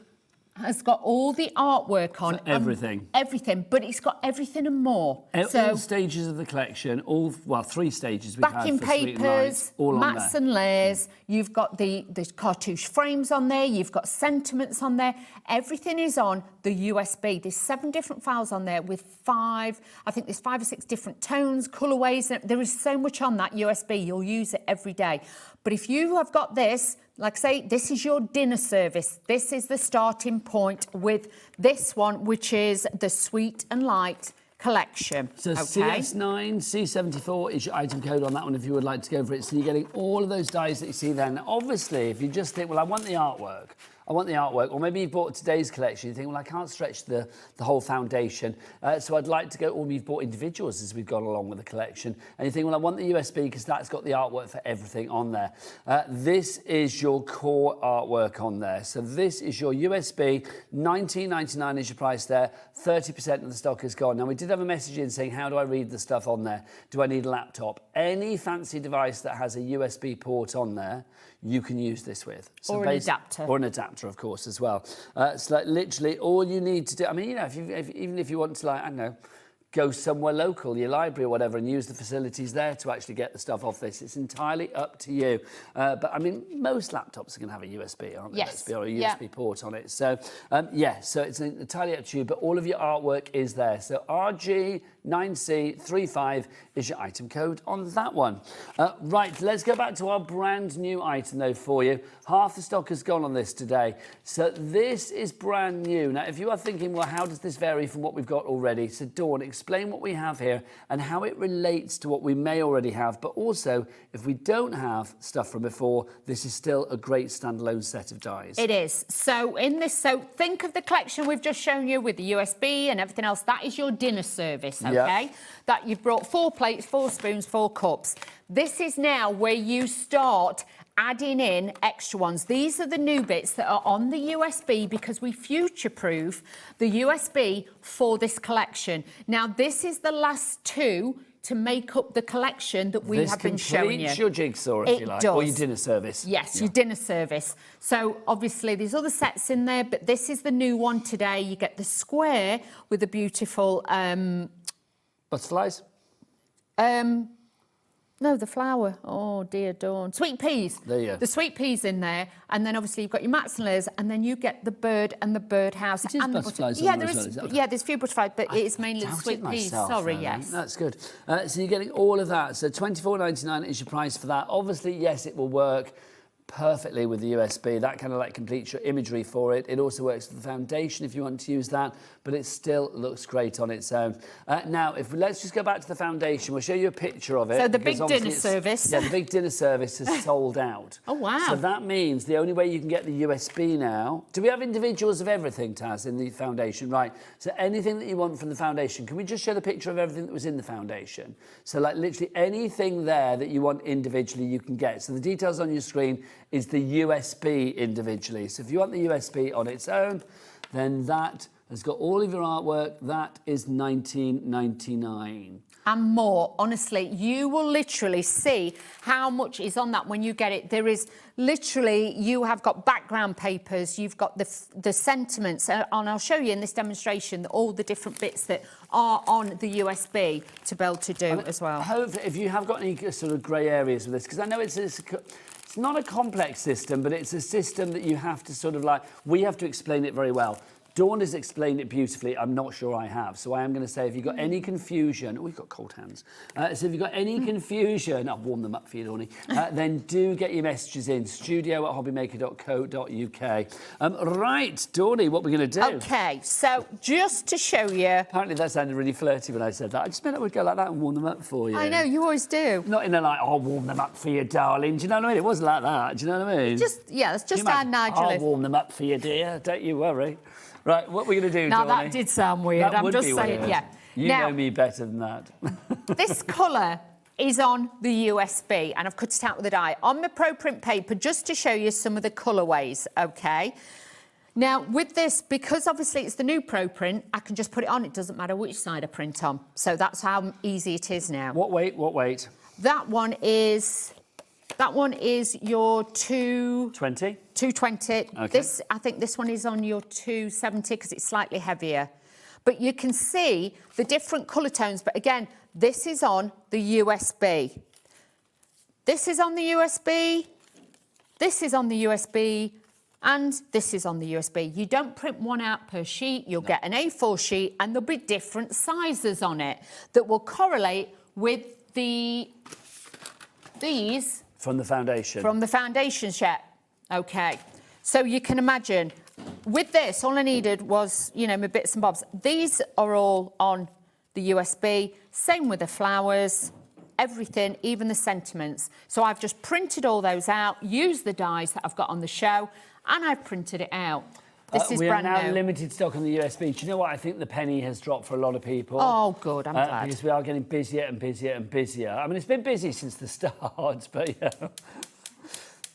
has got all the artwork on. Everything. Everything, but it's got everything and more. All stages of the collection, 3 stages we've had for backing papers, mats and layers. You've got the cartouche frames on there. You've got sentiments on there. Everything is on the USB. There's 7 different files on there with 5, I think there's 5 or 6 different tones, colourways. There is so much on that USB. You'll use it every day. But if you have got this, like I say, this is your dinner service. This is the starting point with this one, which is the Sweet and Light collection. So CS9, C74 is your item code on that one if you would like to go for it. So you're getting all of those dies that you see there. Now, obviously, if you just think, well, I want the artwork, or maybe you've bought today's collection, you think, well, I can't stretch the whole foundation, so I'd like to go, or you've bought individuals as we've gone along with the collection, and you think, well, I want the USB because that's got the artwork for everything on there. This is your core artwork on there. So this is your USB, $19.99 is your price there, 30% of the stock is gone. Now, we did have a message in saying, how do I read the stuff on there? Do I need a laptop? Any fancy device that has a USB port on there, you can use this with. So or an adapter. Or an adapter, of course, as well. So like literally all you need to do, I mean, you know, even if you want to, like, I don't know, go somewhere local, your library or whatever, and use the facilities there to actually get the stuff off this. It's entirely up to you. But, I mean, most laptops are going to have a USB, aren't they? Yes. Or a USB port on it. So, so it's entirely up to you, but all of your artwork is there. So RG9C35 is your item code on that one. Right, let's go back to our brand new item, though, for you. Half the stock has gone on this today. So this is brand new. Now, if you are thinking, well, how does this vary from what we've got already? So, Dawn, explain what we have here and how it relates to what we may already have, but also if we don't have stuff from before, this is still a great standalone set of dies. It is. So think of the collection we've just shown you with the USB and everything else. That is your dinner service, okay? Yep. That you've brought 4 plates, 4 spoons, 4 cups. This is now where you start adding in extra ones. These are the new bits that are on the USB because we future-proof the USB for this collection. Now, this is the last 2 to make up the collection that we have been showing you. This completes your jigsaw, if you like, or your dinner service. Yes, your dinner service. So, obviously, there's other sets in there, but this is the new one today. You get the square with the beautiful... Butterflies? No, the flower. Oh, dear dawn. Sweet peas. There you go. The sweet peas in there. And then, obviously, you've got your mats and layers, and then you get the bird and the birdhouse. It is and butterflies. Yeah, there is. Yeah, there's a few butterflies, but it is mainly the sweet peas. Sorry, yes. That's good. So you're getting all of that. So $24.99 is your price for that. Obviously, yes, it will work perfectly with the USB. That kind of like completes your imagery for it. It also works with the foundation if you want to use that, but it still looks great on its own. Now, let's just go back to the foundation. We'll show you a picture of it. So the big dinner service. Yeah, the big dinner service is sold out. Oh, wow. So that means the only way you can get the USB now... Do we have individuals of everything, Taz, in the foundation? Right. So anything that you want from the foundation. Can we just show the picture of everything that was in the foundation? So like literally anything there that you want individually you can get. So the details on your screen is the USB individually. So if you want the USB on its own, then that has got all of your artwork. That is $19.99. And more. Honestly, you will literally see how much is on that when you get it. There is literally, you have got background papers, you've got the sentiments, and I'll show you in this demonstration all the different bits that are on the USB to be able to do as well. Hopefully, if you have got any sort of grey areas with this, because I know it's not a complex system, but it's a system that you have to sort of like, we have to explain it very well. Dawn has explained it beautifully. I'm not sure I have. So I am going to say, if you've got any confusion... Oh, we've got cold hands. So if you've got any confusion... I'll warm them up for you, Dawny. Then do get your messages in. studio@hobbymaker.co.uk. Right, Dawny, what we're going to do... OK, so just to show you... Apparently that sounded really flirty when I said that. I just meant I would go like that and warm them up for you. I know, you always do. Not in a like, I'll warm them up for you, darling. Do you know what I mean? It wasn't like that. Do you know what I mean? Yeah, that's just how Nigel I'll is. warm them up for you, dear. Don't you worry. Right, what we're going to do, Now, Dawny? that did sound weird. I'm just saying, weird. yeah. You now, know me better than that. This colour is on the USB, and I've cut it out with a die. On the Pro Print paper, just to show you some of the colourways, OK? Now, with this, because obviously it's the new Pro Print, I can just put it on. It doesn't matter which side I print on. So that's how easy it is now. What weight? What weight? That one is your 220. 220. Okay. I think this one is on your 270 because it's slightly heavier. But you can see the different colour tones. But again, this is on the USB. This is on the USB. This is on the USB. And this is on the USB. You don't print one out per sheet. You'll get an A4 sheet and there'll be different sizes on it that will correlate with these... From the foundation. From the foundation set. OK. So you can imagine, with this, all I needed was, you know, my bits and bobs. These are all on the USB. Same with the flowers, everything, even the sentiments. So I've just printed all those out, used the dies that I've got on the show, and I've printed it out. This is brand new. We are now limited stock on the USB. Do you know what? I think the penny has dropped for a lot of people. Oh, good. I'm glad. Because we are getting busier and busier and busier. I mean, it's been busy since the start, but yeah.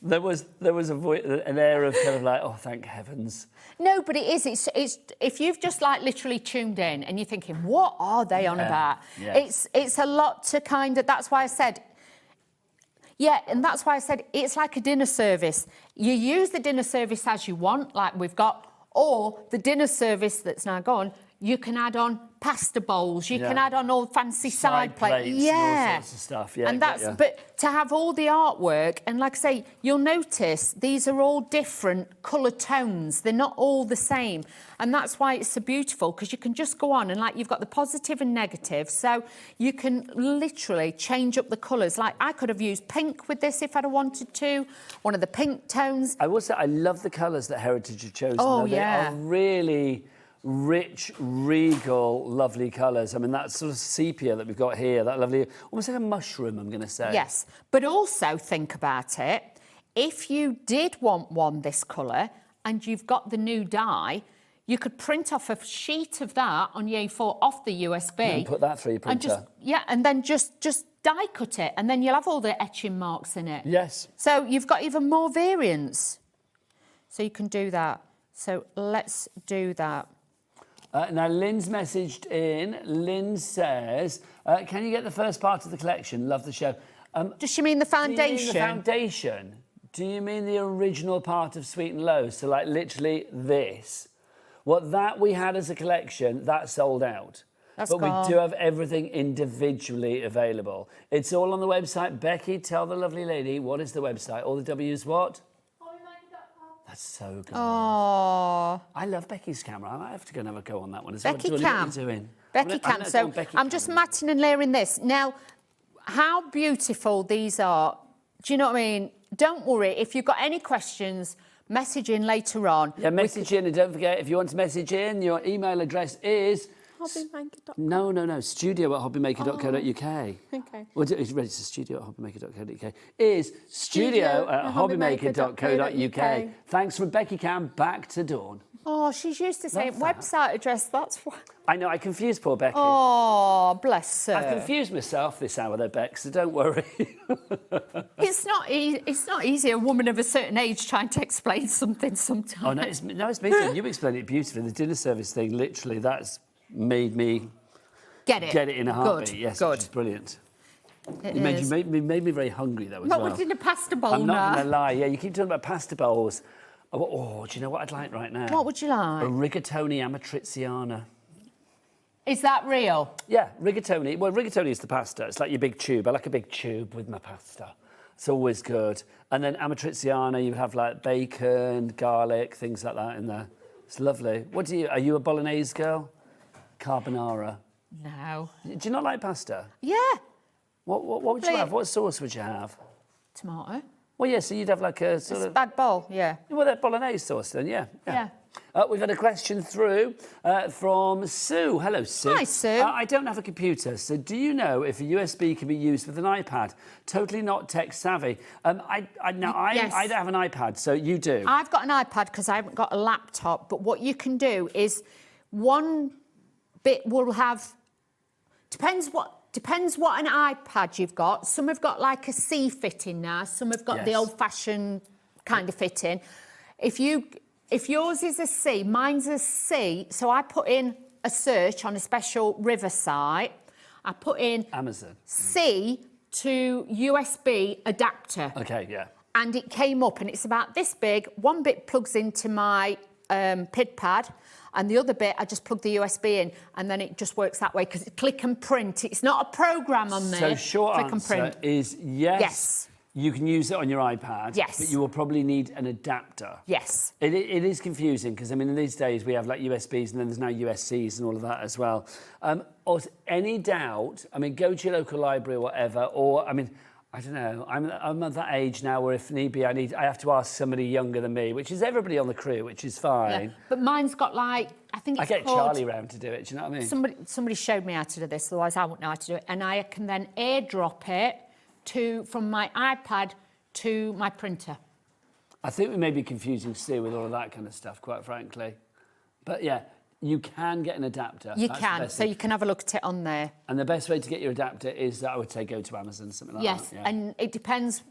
There was an air of kind of like, oh, thank heavens. No, but it is. It's if you've just like literally tuned in and you're thinking, what are they on about? Yeah. It's a lot to kind of. That's why I said. Yeah, and that's why I said it's like a dinner service. You use the dinner service as you want, like we've got, or the dinner service that's now gone, you can add on pasta bowls, you can add on all fancy side plates. And all sorts of stuff. Yeah, and that's, but to have all the artwork, and like I say, you'll notice these are all different colour tones. They're not all the same. And that's why it's so beautiful, because you can just go on and like you've got the positive and negative. So you can literally change up the colours. Like I could have used pink with this if I'd have wanted to, one of the pink tones. I will say I love the colours that Heritage have chosen. Oh, They are really rich, regal, lovely colours. I mean, that sort of sepia that we've got here, that lovely, almost like a mushroom, I'm going to say. Yes, but also think about it. If you did want one this colour and you've got the new dye, you could print off a sheet of that on your A4 off the USB. And put that through your printer. And then just die cut it, and then you'll have all the etching marks in it. Yes. So you've got even more variants. So you can do that. So let's do that. Now, Lynn's messaged in. Lynn says, can you get the first part of the collection? Love the show. Does she mean the foundation? Do you mean the foundation? Do you mean the original part of Sweet and Low? So, like, literally this. What that we had as a collection, that sold out. But gone. we do have everything individually available. It's all on the website. Becky, tell the lovely lady, what is the website? All the W's what? That's so good. Oh. I love Becky's camera. I might have to go and have a go on that one as well. Becky What Cam. are you doing? Becky Cam. So I'm just matting and layering this. Now, how beautiful these are. Do you know what I mean? Don't worry. If you've got any questions, message in later on. Yeah, message in, and don't forget, if you want to message in, your email address is... HobbyMaker.com. No. studio@hobbymaker.co.uk. Okay. Well, it's registered studio@hobbymaker.co.uk. Is studio@hobbymaker.co.uk. Thanks from Becky Cam. Back to Dawn. Oh, she's used to saying website address. That's why. I know, I confused poor Becky. Oh, bless her. I've confused myself this hour, though, Beck, so don't worry. It's not easy, a woman of a certain age trying to explain something sometimes. Oh, no, it's me. You explained it beautifully. The dinner service thing, literally, that's made me get it in a heartbeat. Good. Yes, Good. which is brilliant. It made me very hungry, though, as well. What's in a pasta bowl I'm not now? going to lie. Yeah, you keep talking about pasta bowls. Oh, do you know what I'd like right now? What would you like? A rigatoni amatriciana. Is that real? Yeah, rigatoni. Well, rigatoni is the pasta. It's like your big tube. I like a big tube with my pasta. It's always good. And then amatriciana, you have like bacon, garlic, things like that in there. It's lovely. Are you a bolognese girl? Carbonara? No. Do you not like pasta? Yeah. What would you have? What sauce would you have? Tomato. Well, yeah, so you'd have like a sort of... Spag bowl, yeah. Well, that bolognese sauce then, yeah. Yeah. We've had a question through from Sue. Hello, Sue. Hi, Sue. I don't have a computer, so do you know if a USB can be used with an iPad? Totally not tech savvy. I have an iPad, so you do. I've got an iPad because I haven't got a laptop, but what you can do is one bit will have... Depends what an iPad you've got. Some have got like a C fitting now. Some have got the old-fashioned kind of fitting. If yours is a C, mine's a C, so I put in a search on a special River site. I put in Amazon. C to USB adapter. Okay, yeah. And it came up, and it's about this big. One bit plugs into my PID pad, and the other bit I just plug the USB in, and then it just works that way because it's click and print. It's not a program on there. So short click answer and print. is yes. You can use it on your iPad. Yes. But you will probably need an adapter. Yes. It is confusing because, I mean, in these days we have like USBs and then there's now USCs and all of that as well. Or any doubt, I mean, go to your local library or whatever, or, I mean, I don't know, I'm at that age now where if need be, I have to ask somebody younger than me, which is everybody on the crew, which is fine. Yeah. But mine's got like, I think it's I get called... Charlie round to do it, do you know what I mean? Somebody showed me how to do this, otherwise I wouldn't know how to do it. And I can then airdrop it from my iPad to my printer. I think we may be confusing Sue with all of that kind of stuff, quite frankly. But yeah, you can get an adapter. You That's can, so you can have a look at it on there. And the best way to get your adapter is, I would say, go to Amazon, something like that. Yes, and it depends.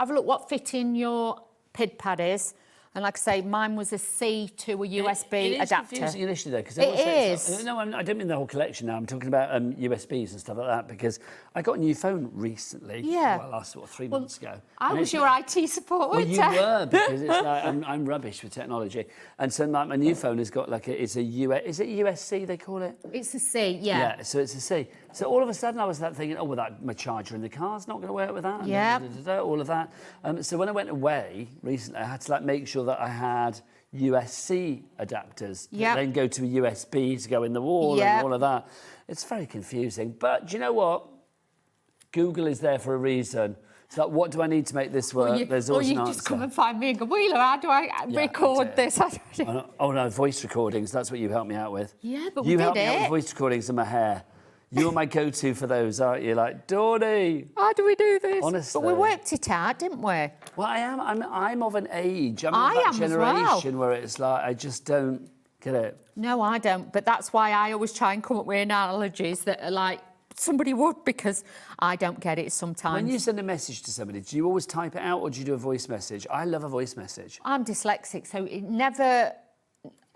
Have a look what fitting your PID pad is. And like I say, mine was a C to a USB it is adapter. Confusing initially, though, because it is. No, I don't mean the whole collection now. I'm talking about USBs and stuff like that, because I got a new phone recently. Yeah. Well, last 3 months ago. I was your IT support, well, weren't you I? were, because it's like, I'm rubbish with technology. And so my new phone has got like is it USC they call it? It's a C, yeah. Yeah, so it's a C. So all of a sudden I was thinking, oh, well, my charger in the car's not going to work with that. Yeah. All of that. So when I went away recently, I had to make sure that I had USC adapters that then go to a USB to go in the wall and all of that. It's very confusing. But do you know what? Google is there for a reason. So what do I need to make this work? There's or always you an just answer. come and find me and go, Wheeler, how do I record this? Oh no, voice recordings. That's what you helped me out with. Yeah, but you we helped did me out with it. voice recordings and my hair. You're my go-to for those, aren't you? Like, Dawny. How do we do this? Honestly. But we worked it out, didn't we? Well, I'm of an age. I'm I of that am as well. generation where it's like I just don't get it. No, I don't. But that's why I always try and come up with analogies that are like somebody would, because I don't get it sometimes. When you send a message to somebody, do you always type it out or do you do a voice message? I love a voice message. I'm dyslexic, so it never...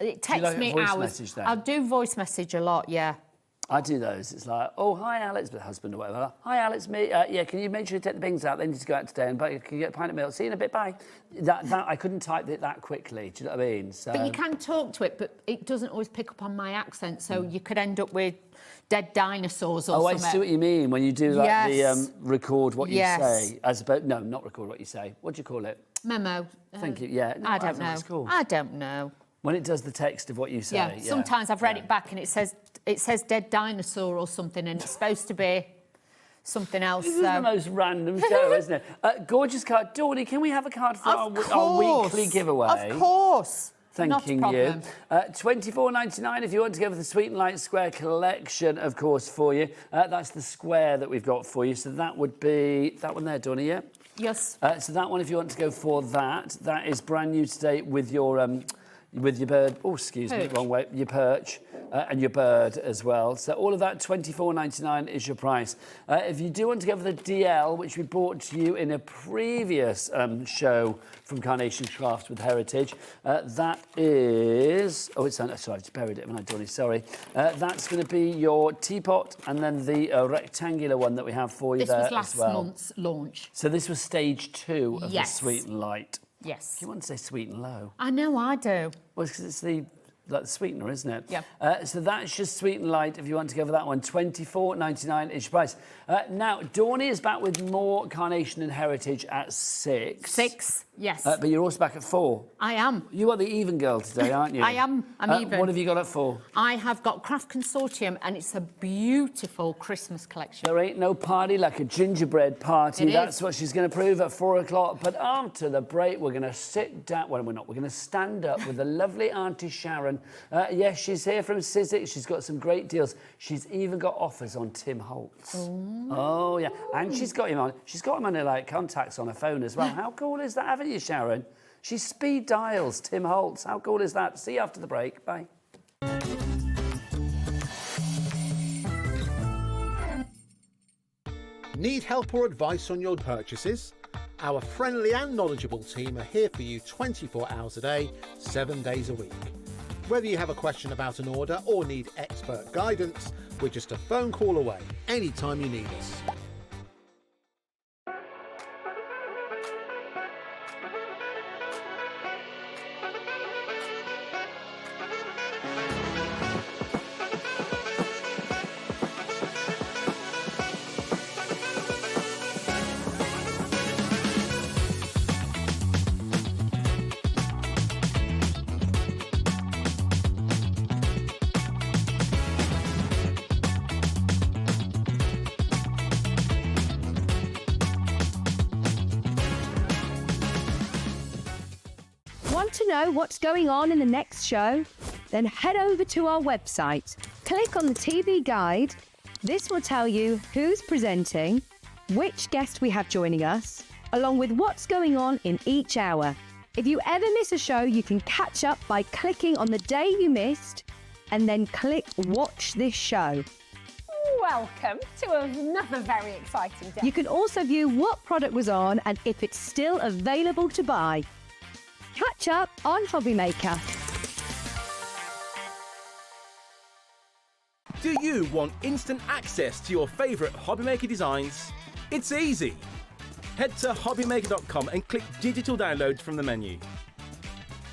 It takes like a me voice hours. message then? I'll do voice message a lot, yeah. I do those. It's like, oh, hi, Alex, the husband or whatever. Hi, Alex, me. Yeah, can you make sure you take the bings out? They need to go out today, and can you get a pint of milk? See you in a bit, bye. That I couldn't type it that quickly. Do you know what I mean? So, But you can talk to it, but it doesn't always pick up on my accent, so you could end up with dead dinosaurs or something. I see what you mean when you do like Yes. the record what you Yes. say, as opposed no, not record what you say. What do you call it? Memo. Thank you. Yeah, no, I don't think know. it's cool. I don't know. When it does the text of what you say. Yeah, sometimes I've read it back and it says dead dinosaur or something, and it's supposed to be something else. This is the most random show, isn't it? Gorgeous card. Dawny, can we have a card for our weekly giveaway? Of course. Thanking Not a you. problem. $24.99 if you want to go for the Sweet and Light Square collection, of course, for you. That's the square that we've got for you. So that would be that one there, Dawny, yeah? Yes. So that one, if you want to go for that, that is brand new today with your bird. Oh, excuse me, wrong way. Your perch and your bird as well. So all of that, $24.99 is your price. If you do want to go for the DL, which we brought to you in a previous show from Carnation Crafts with Heritage, that is... Oh, it's... Sorry, I just buried it, haven't I, Donny? Sorry. That's going to be your teapot and then the rectangular one that we have for you This there was last as well. month's launch. So this was stage 2 of Yes. the Sweet and Light. Yes. You want to say sweet and low? I know, I do. Well, it's because it's the sweetener, isn't it? Yeah. So that's just Sweet and Light if you want to go for that one. $24.99 is your price. Now, Dawny is back with more Carnation and Heritage at 6. 6, yes. But you're also back at 4. I am. You are the even girl today, aren't you? I am. I'm even. What have you got at 4? I have got Craft Consortium, and it's a beautiful Christmas collection. There ain't no party like a gingerbread party. It That's is. what she's going to prove at 4 o'clock. But after the break, we're going to sit down. Well, we're not. We're going to stand up with the lovely Auntie Sharon. Yes, she's here from Sizzix. She's got some great deals. She's even got offers on Tim Holtz. Oh, yeah. And she's got him on. She's got him on her like contacts on her phone as well. How cool is that, haven't you, Sharon? She speed dials Tim Holtz. How cool is that? See you after the break. Bye. Need help or advice on your purchases? Our friendly and knowledgeable team are here for you 24 hours a day, 7 days a week. Whether you have a question about an order or need expert guidance, we're just a phone call away anytime you need us. Want to know what's going on in the next show? Then head over to our website. Click on the TV guide. This will tell you who's presenting, which guest we have joining us, along with what's going on in each hour. If you ever miss a show, you can catch up by clicking on the day you missed and then click Watch This Show. Welcome to another very exciting day. You can also view what product was on and if it's still available to buy. Catch up on HobbyMaker. Do you want instant access to your favourite HobbyMaker designs? It's easy. Head to hobbymaker.com and click Digital Downloads from the menu.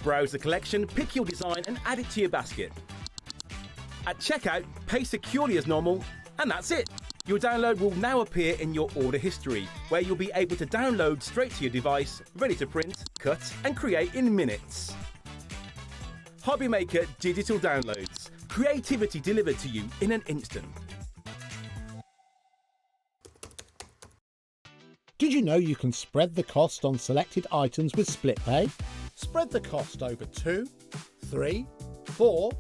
Browse the collection, pick your design and add it to your basket. At checkout, pay securely as normal, and that's it. Your download will now appear in your order history, where you'll be able to download straight to your device, ready to print, cut and create in minutes. HobbyMaker Digital Downloads. Creativity delivered to you in an instant. Did you know you can spread the cost on selected items with split pay? Spread the cost over 2, 3, 4,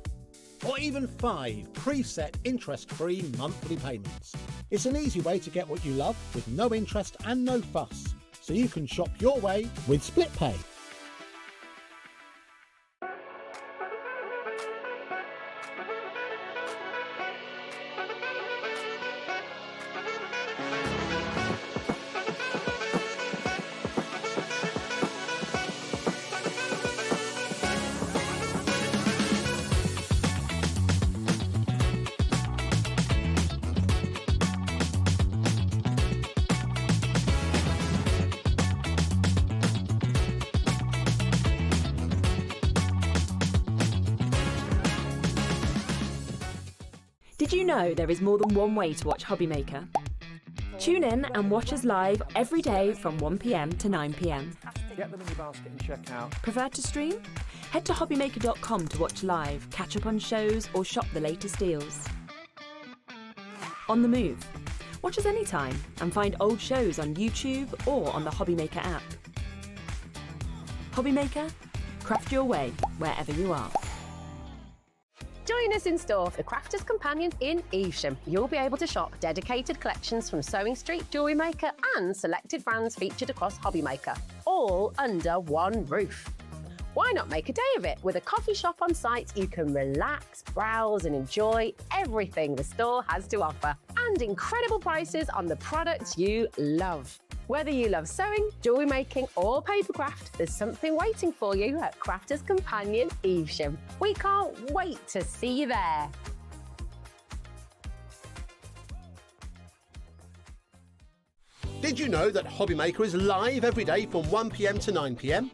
or even 5 preset interest-free monthly payments. It's an easy way to get what you love with no interest and no fuss, so you can shop your way with split pay. Did you know there is more than one way to watch HobbyMaker? Tune in and watch us live every day from 1 p.m. to 9 p.m. Get them in your basket and check out. Prefer to stream? Head to hobbymaker.com to watch live, catch up on shows, or shop the latest deals. On the move? Watch us anytime and find old shows on YouTube or on the HobbyMaker app. HobbyMaker? Craft your way wherever you are. Join us in store for the Crafter's Companion in Evesham. You'll be able to shop dedicated collections from Sewing Street, Jewellery Maker and selected brands featured across HobbyMaker, all under one roof. Why not make a day of it? With a coffee shop on site, you can relax, browse and enjoy everything the store has to offer, and incredible prices on the products you love. Whether you love sewing, jewellery making or papercraft, there's something waiting for you at Crafter's Companion Evesham. We can't wait to see you there. Did you know that HobbyMaker is live every day from 1 p.m. to 9 p.m?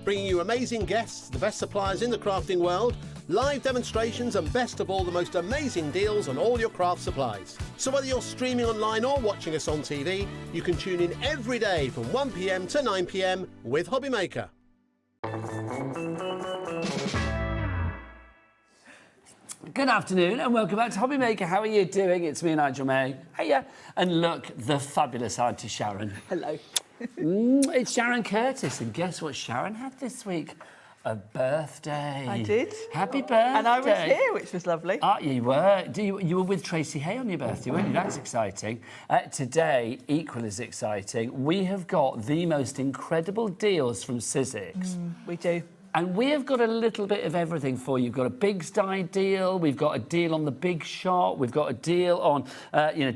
Bringing you amazing guests, the best suppliers in the crafting world, live demonstrations and best of all, the most amazing deals on all your craft supplies. So whether you're streaming online or watching us on TV, you can tune in every day from 1 p.m. to 9 p.m. with HobbyMaker. Good afternoon and welcome back to HobbyMaker. How are you doing? It's me, Nigel May. Hiya. And look, the fabulous Auntie Sharon. Hello. It's Sharon Curtis, and guess what Sharon had this week? A birthday. I did. Happy birthday. And I was here, which was lovely. You were. You were with Tracy Hay on your birthday, weren't you? That's exciting. Today, equal as exciting, we have got the most incredible deals from Sizzix. We do. And we have got a little bit of everything for you. We've got a Big Style deal, we've got a deal on the Big Shot, we've got a deal on,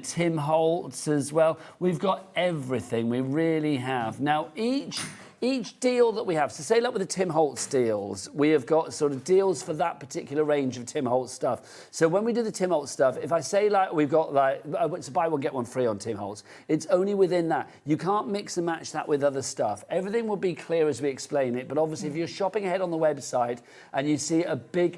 Tim Holtz as well. We've got everything, we really have. Now, each deal that we have, so say like with the Tim Holtz deals, we have got sort of deals for that particular range of Tim Holtz stuff. So when we do the Tim Holtz stuff, if I say like we've got like, it's buy one, get one free on Tim Holtz, it's only within that. You can't mix and match that with other stuff. Everything will be clear as we explain it, but obviously if you're shopping ahead on the website and you see a big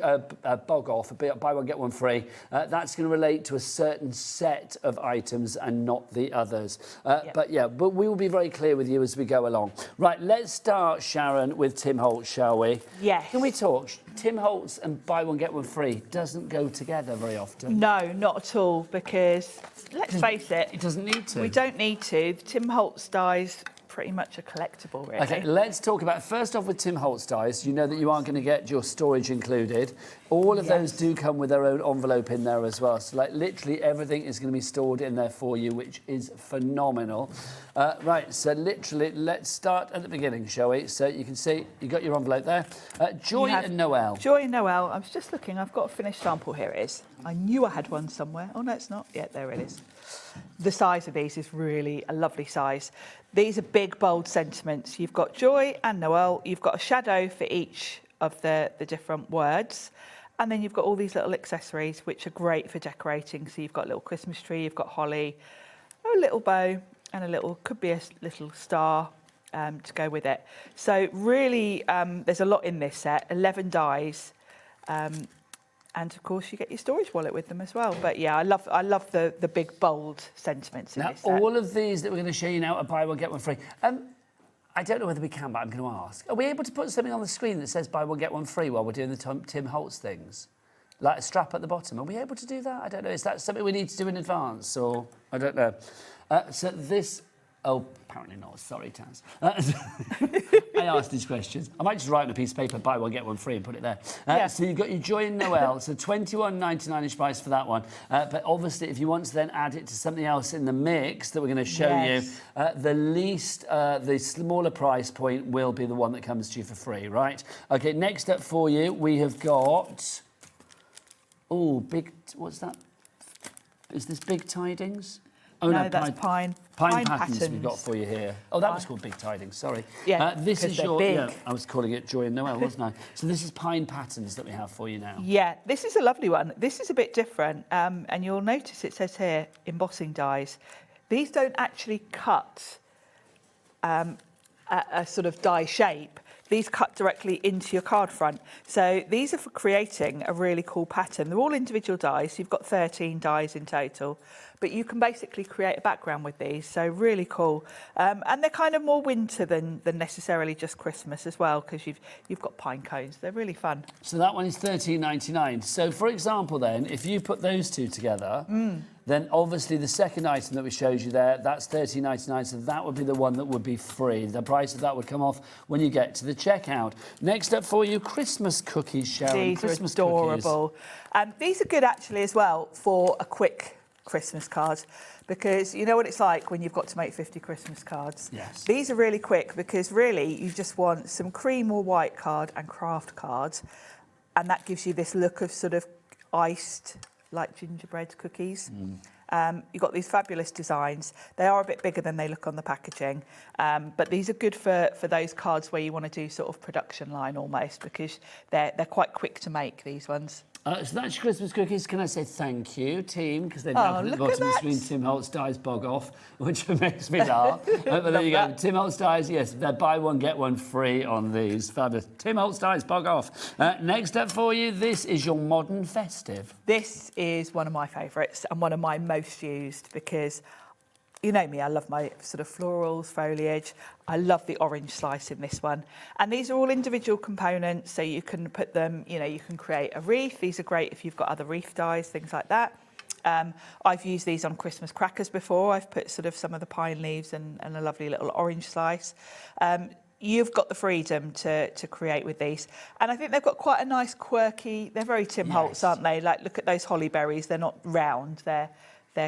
bog off, a buy one, get one free, that's going to relate to a certain set of items and not the others. But we will be very clear with you as we go along. Right, let's start, Sharon, with Tim Holtz, shall we? Yes. Can we talk? Tim Holtz and buy one, get one free doesn't go together very often. No, not at all, because let's face it. It doesn't need to. We don't need to. The Tim Holtz dies pretty much a collectible, really. Okay, let's talk about, first off with Tim Holtz dies, you know that you aren't going to get your storage included. All of those do come with their own envelope in there as well. So like literally everything is going to be stored in there for you, which is phenomenal. Right, so literally let's start at the beginning, shall we? So you can see you got your envelope there. Joy and Noel. Joy and Noel. I was just looking. I've got a finished sample. Here it is. I knew I had one somewhere. Oh, no, it's not. Yeah, there it is. The size of these is really a lovely size. These are big, bold sentiments. You've got Joy and Noel. You've got a shadow for each of the different words. And then you've got all these little accessories, which are great for decorating. So you've got a little Christmas tree, you've got holly, a little bow, and a little, could be a little star to go with it. So really, there's a lot in this set, 11 dies. And of course, you get your storage wallet with them as well. But yeah, I love the big, bold sentiments in now, this set. all of these that we're going to show you now are buy one, get one free. I don't know whether we can, but I'm going to ask. Are we able to put something on the screen that says buy one, get one free while we're doing the Tim Holtz things? Like a strap at the bottom. Are we able to do that? I don't know. Is that something we need to do in advance? Or I don't know. So this... Oh, apparently not. Sorry, Taz. I asked these questions. I might just write on a piece of paper, buy one, get one free, and put it there. So you've got your Joy in Noel. So £21.99 price for that one. But obviously, if you want to then add it to something else in the mix that we're going to show you, the smaller price point will be the one that comes to you for free, right? Okay, next up for you, we have got... Oh, big... What's that? Is this Big Tidings? Oh, no, that's Pine patterns we've got for you here. Oh, that was called Big Tidings, sorry. Yeah, this is your... big. Yeah, I was calling it Joy in Noel, wasn't I? So this is Pine patterns that we have for you now. Yeah, this is a lovely one. This is a bit different, and you'll notice it says here, embossing dies. These don't actually cut a sort of die shape. These cut directly into your card front. So these are for creating a really cool pattern. They're all individual dies. So you've got 13 dies in total, but you can basically create a background with these. So really cool. And they're kind of more winter than necessarily just Christmas as well, because you've got pine cones. They're really fun. So that one is £13.99. So for example then, if you put those two together, then obviously the second item that we showed you there, that's £13.99, so that would be the one that would be free. The price of that would come off when you get to the checkout. Next up for you, Christmas cookies, Sharon. These Christmas are adorable. These are good actually as well for a quick Christmas card, because you know what it's like when you've got to make 50 Christmas cards. Yes. These are really quick because really you just want some cream or white card and craft cards, and that gives you this look of sort of iced, like gingerbread cookies. You've got these fabulous designs. They are a bit bigger than they look on the packaging, but these are good for those cards where you want to do sort of production line almost, because they're quite quick to make, these ones. So that's your Christmas cookies. Can I say thank you, team? Because they've now put at the bottom of the screen, Tim Holtz dies bog off, which makes me laugh. But there you go. Tim Holtz dies, yes, they're buy one, get one free on these. Fabulous. Tim Holtz dies bog off. Next up for you, this is your modern festive. This is one of my favourites and one of my most used, because you know me, I love my sort of florals, foliage. I love the orange slice in this one. And these are all individual components, so you can put them, you know, you can create a wreath. These are great if you've got other wreath dies, things like that. I've used these on Christmas crackers before. I've put sort of some of the pine leaves and a lovely little orange slice. You've got the freedom to create with these. And I think they've got quite a nice quirky, they're very Tim Holtz, aren't they? Like, look at those holly berries. They're not round, they're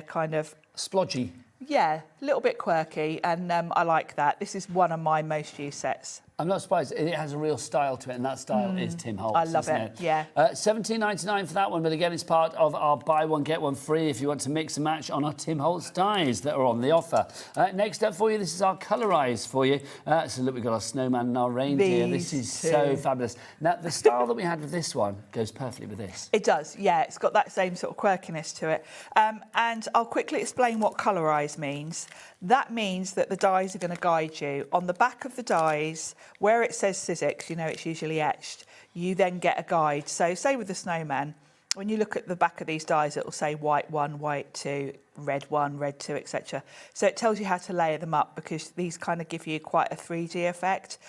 kind of... splodgy. Yeah, a little bit quirky, and I like that. This is one of my most used sets. I'm not surprised. It has a real style to it, and that style is Tim Holtz. I love isn't it, yeah. £17.99 for that one, but again, it's part of our buy one, get one free if you want to mix and match on our Tim Holtz dies that are on the offer. Next up for you, this is our Colorise for you. So look, we've got our snowman and our reindeer. This is so fabulous. Now, the style that we had with this one goes perfectly with this. It does, yeah. It's got that same sort of quirkiness to it. And I'll quickly explain what Colorise means. That means that the dies are going to guide you. On the back of the dies, where it says Sizzix, you know it's usually etched, you then get a guide. So say with the snowman, when you look at the back of these dies, it will say white 1, white 2, red 1, red 2, etc. So it tells you how to layer them up, because these kind of give you quite a 3D effect.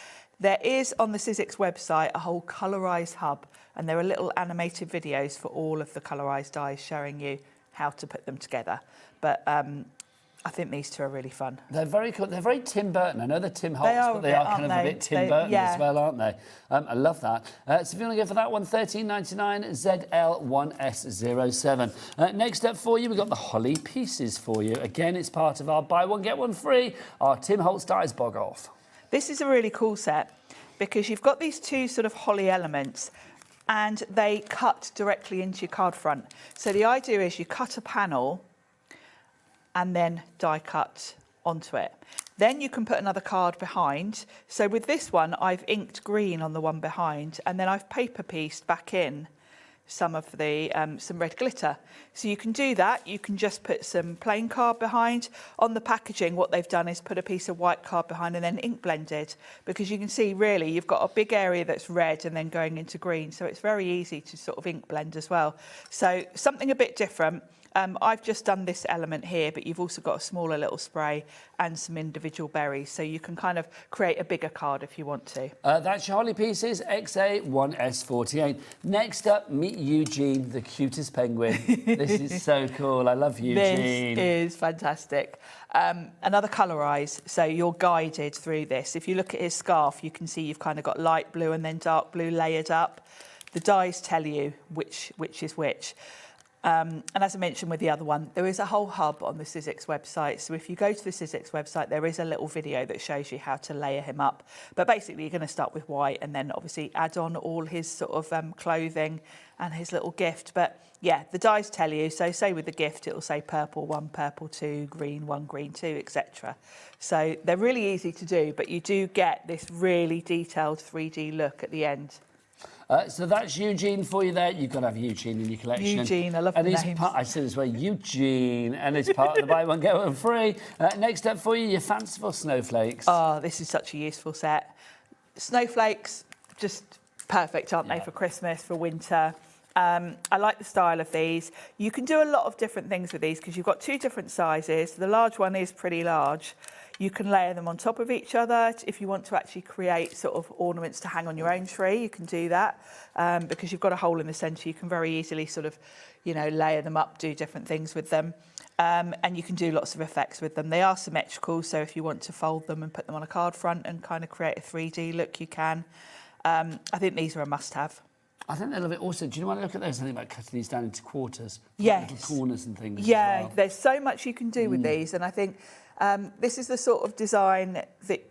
There is on the Sizzix website a whole Colorise hub, and there are little animated videos for all of the Colorise dies showing you how to put them together. But I think these two are really fun. They're very cool. They're very Tim Burton. I know they're Tim Holtz, but they are kind of a bit Tim Burton as well, aren't they? I love that. So if you want to go for that one, £13.99 ZL1S07. Next up for you, we've got the holly pieces for you. Again, it's part of our buy one, get one free, our Tim Holtz dies bog off. This is a really cool set, because you've got these two sort of holly elements, and they cut directly into your card front. So the idea is you cut a panel and then die cut onto it. Then you can put another card behind. So with this one, I've inked green on the one behind, and then I've paper pieced back in some of the some red glitter. So you can do that. You can just put some plain card behind. On the packaging, what they've done is put a piece of white card behind and then ink blended, because you can see really you've got a big area that's red and then going into green. So it's very easy to sort of ink blend as well. So something a bit different. I've just done this element here, but you've also got a smaller little spray and some individual berries, so you can kind of create a bigger card if you want to. That's your Holly Pieces XA1S48. Next up, meet Eugene, the cutest penguin. This is so cool. I love Eugene. This is fantastic. Another colorise, so you're guided through this. If you look at his scarf, you can see you've kind of got light blue and then dark blue layered up. The dies tell you which is which. And as I mentioned with the other one, there is a whole hub on the Sizzix website. So if you go to the Sizzix website, there is a little video that shows you how to layer him up. But basically, you're going to start with white and then obviously add on all his sort of clothing and his little gift. But yeah, the dies tell you. So say with the gift, it will say purple 1, purple 2, green 1, green 2, etc. So they're really easy to do, but you do get this really detailed 3D look at the end. So that's Eugene for you there. You've got to have Eugene in your collection. Eugene, I love the names. I said as well, Eugene, and it's part of the buy one, get one free. Next up for you, your fanciful snowflakes. Oh, this is such a useful set. Snowflakes, just perfect, aren't they, for Christmas, for winter. I like the style of these. You can do a lot of different things with these because you've got 2 different sizes. The large one is pretty large. You can layer them on top of each other. If you want to actually create sort of ornaments to hang on your own tree, you can do that. Because you've got a hole in the centre, you can very easily sort of, you know, layer them up, do different things with them. And you can do lots of effects with them. They are symmetrical, so if you want to fold them and put them on a card front and kind of create a 3D look, you can. I think these are a must-have. I think they love it also. Do you want to look at those? I think about cutting these down into quarters. Yes. Little corners and things. Yeah, as well. there's so much you can do with these. And I think this is the sort of design that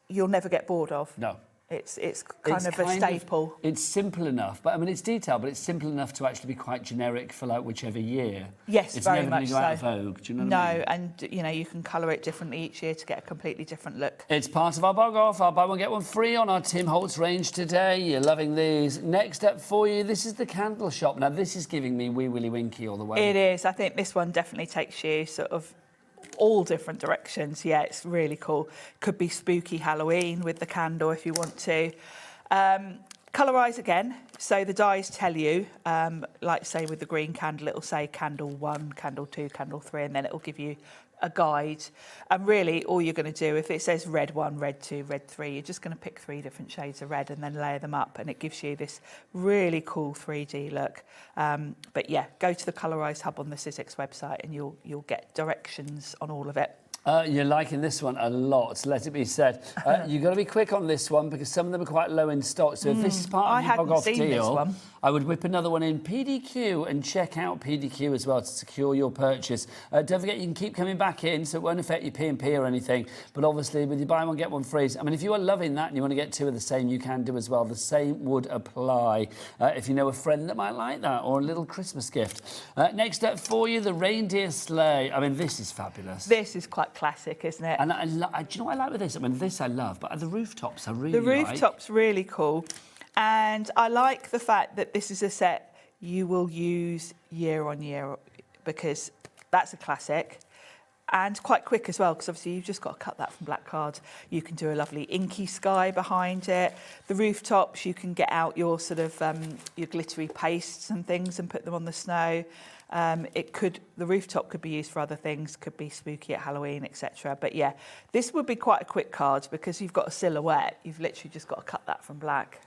you'll never get bored of. No. It's kind of a staple. It's simple enough, but I mean, it's detailed, but it's simple enough to actually be quite generic for like whichever year. Yes, it's very never much going to go out of so. vogue. Do you know what I mean? No, and you know, you can colour it differently each year to get a completely different look. It's part of our bog off. Our buy one, get one free on our Tim Holtz range today. You're loving these. Next up for you, this is the candle shop. Now, this is giving me Wee Willy Winky all the way. It is. I think this one definitely takes you sort of all different directions. Yeah, it's really cool. Could be spooky Halloween with the candle if you want to. Colorise again, so the dies tell you, like say with the green candle, it'll say candle 1, candle 2, candle 3, and then it'll give you a guide. And really, all you're going to do, if it says red 1, red 2, red 3, you're just going to pick 3 different shades of red and then layer them up, and it gives you this really cool 3D look. But yeah, go to the Colorise Hub on the Sizzix website and you'll get directions on all of it. You're liking this one a lot, let it be said. You've got to be quick on this one because some of them are quite low in stock. So if this is part of your bog off deal, I would whip another one in PDQ and check out PDQ as well to secure your purchase. Don't forget, you can keep coming back in, so it won't affect your P&P or anything. But obviously, with your buy one, get one free, I mean, if you are loving that and you want to get 2 of the same, you can do as well. The same would apply if you know a friend that might like that or a little Christmas gift. Next up for you, the reindeer sleigh. I mean, this is fabulous. This is quite classic, isn't it? And do you know what I like with this? I mean, this I love, but the rooftops I really The rooftop's really cool. And I like the fact that this is a set you will use year on year because that's a classic. And quite quick as well, because obviously you've just got to cut that from black card. You can do a lovely inky sky behind it. The rooftops, you can get out your sort of your glittery pastes and things and put them on the snow. The rooftop could be used for other things, could be spooky at Halloween, etc. But yeah, this would be quite a quick card because you've got a silhouette. You've literally just got to cut that from black.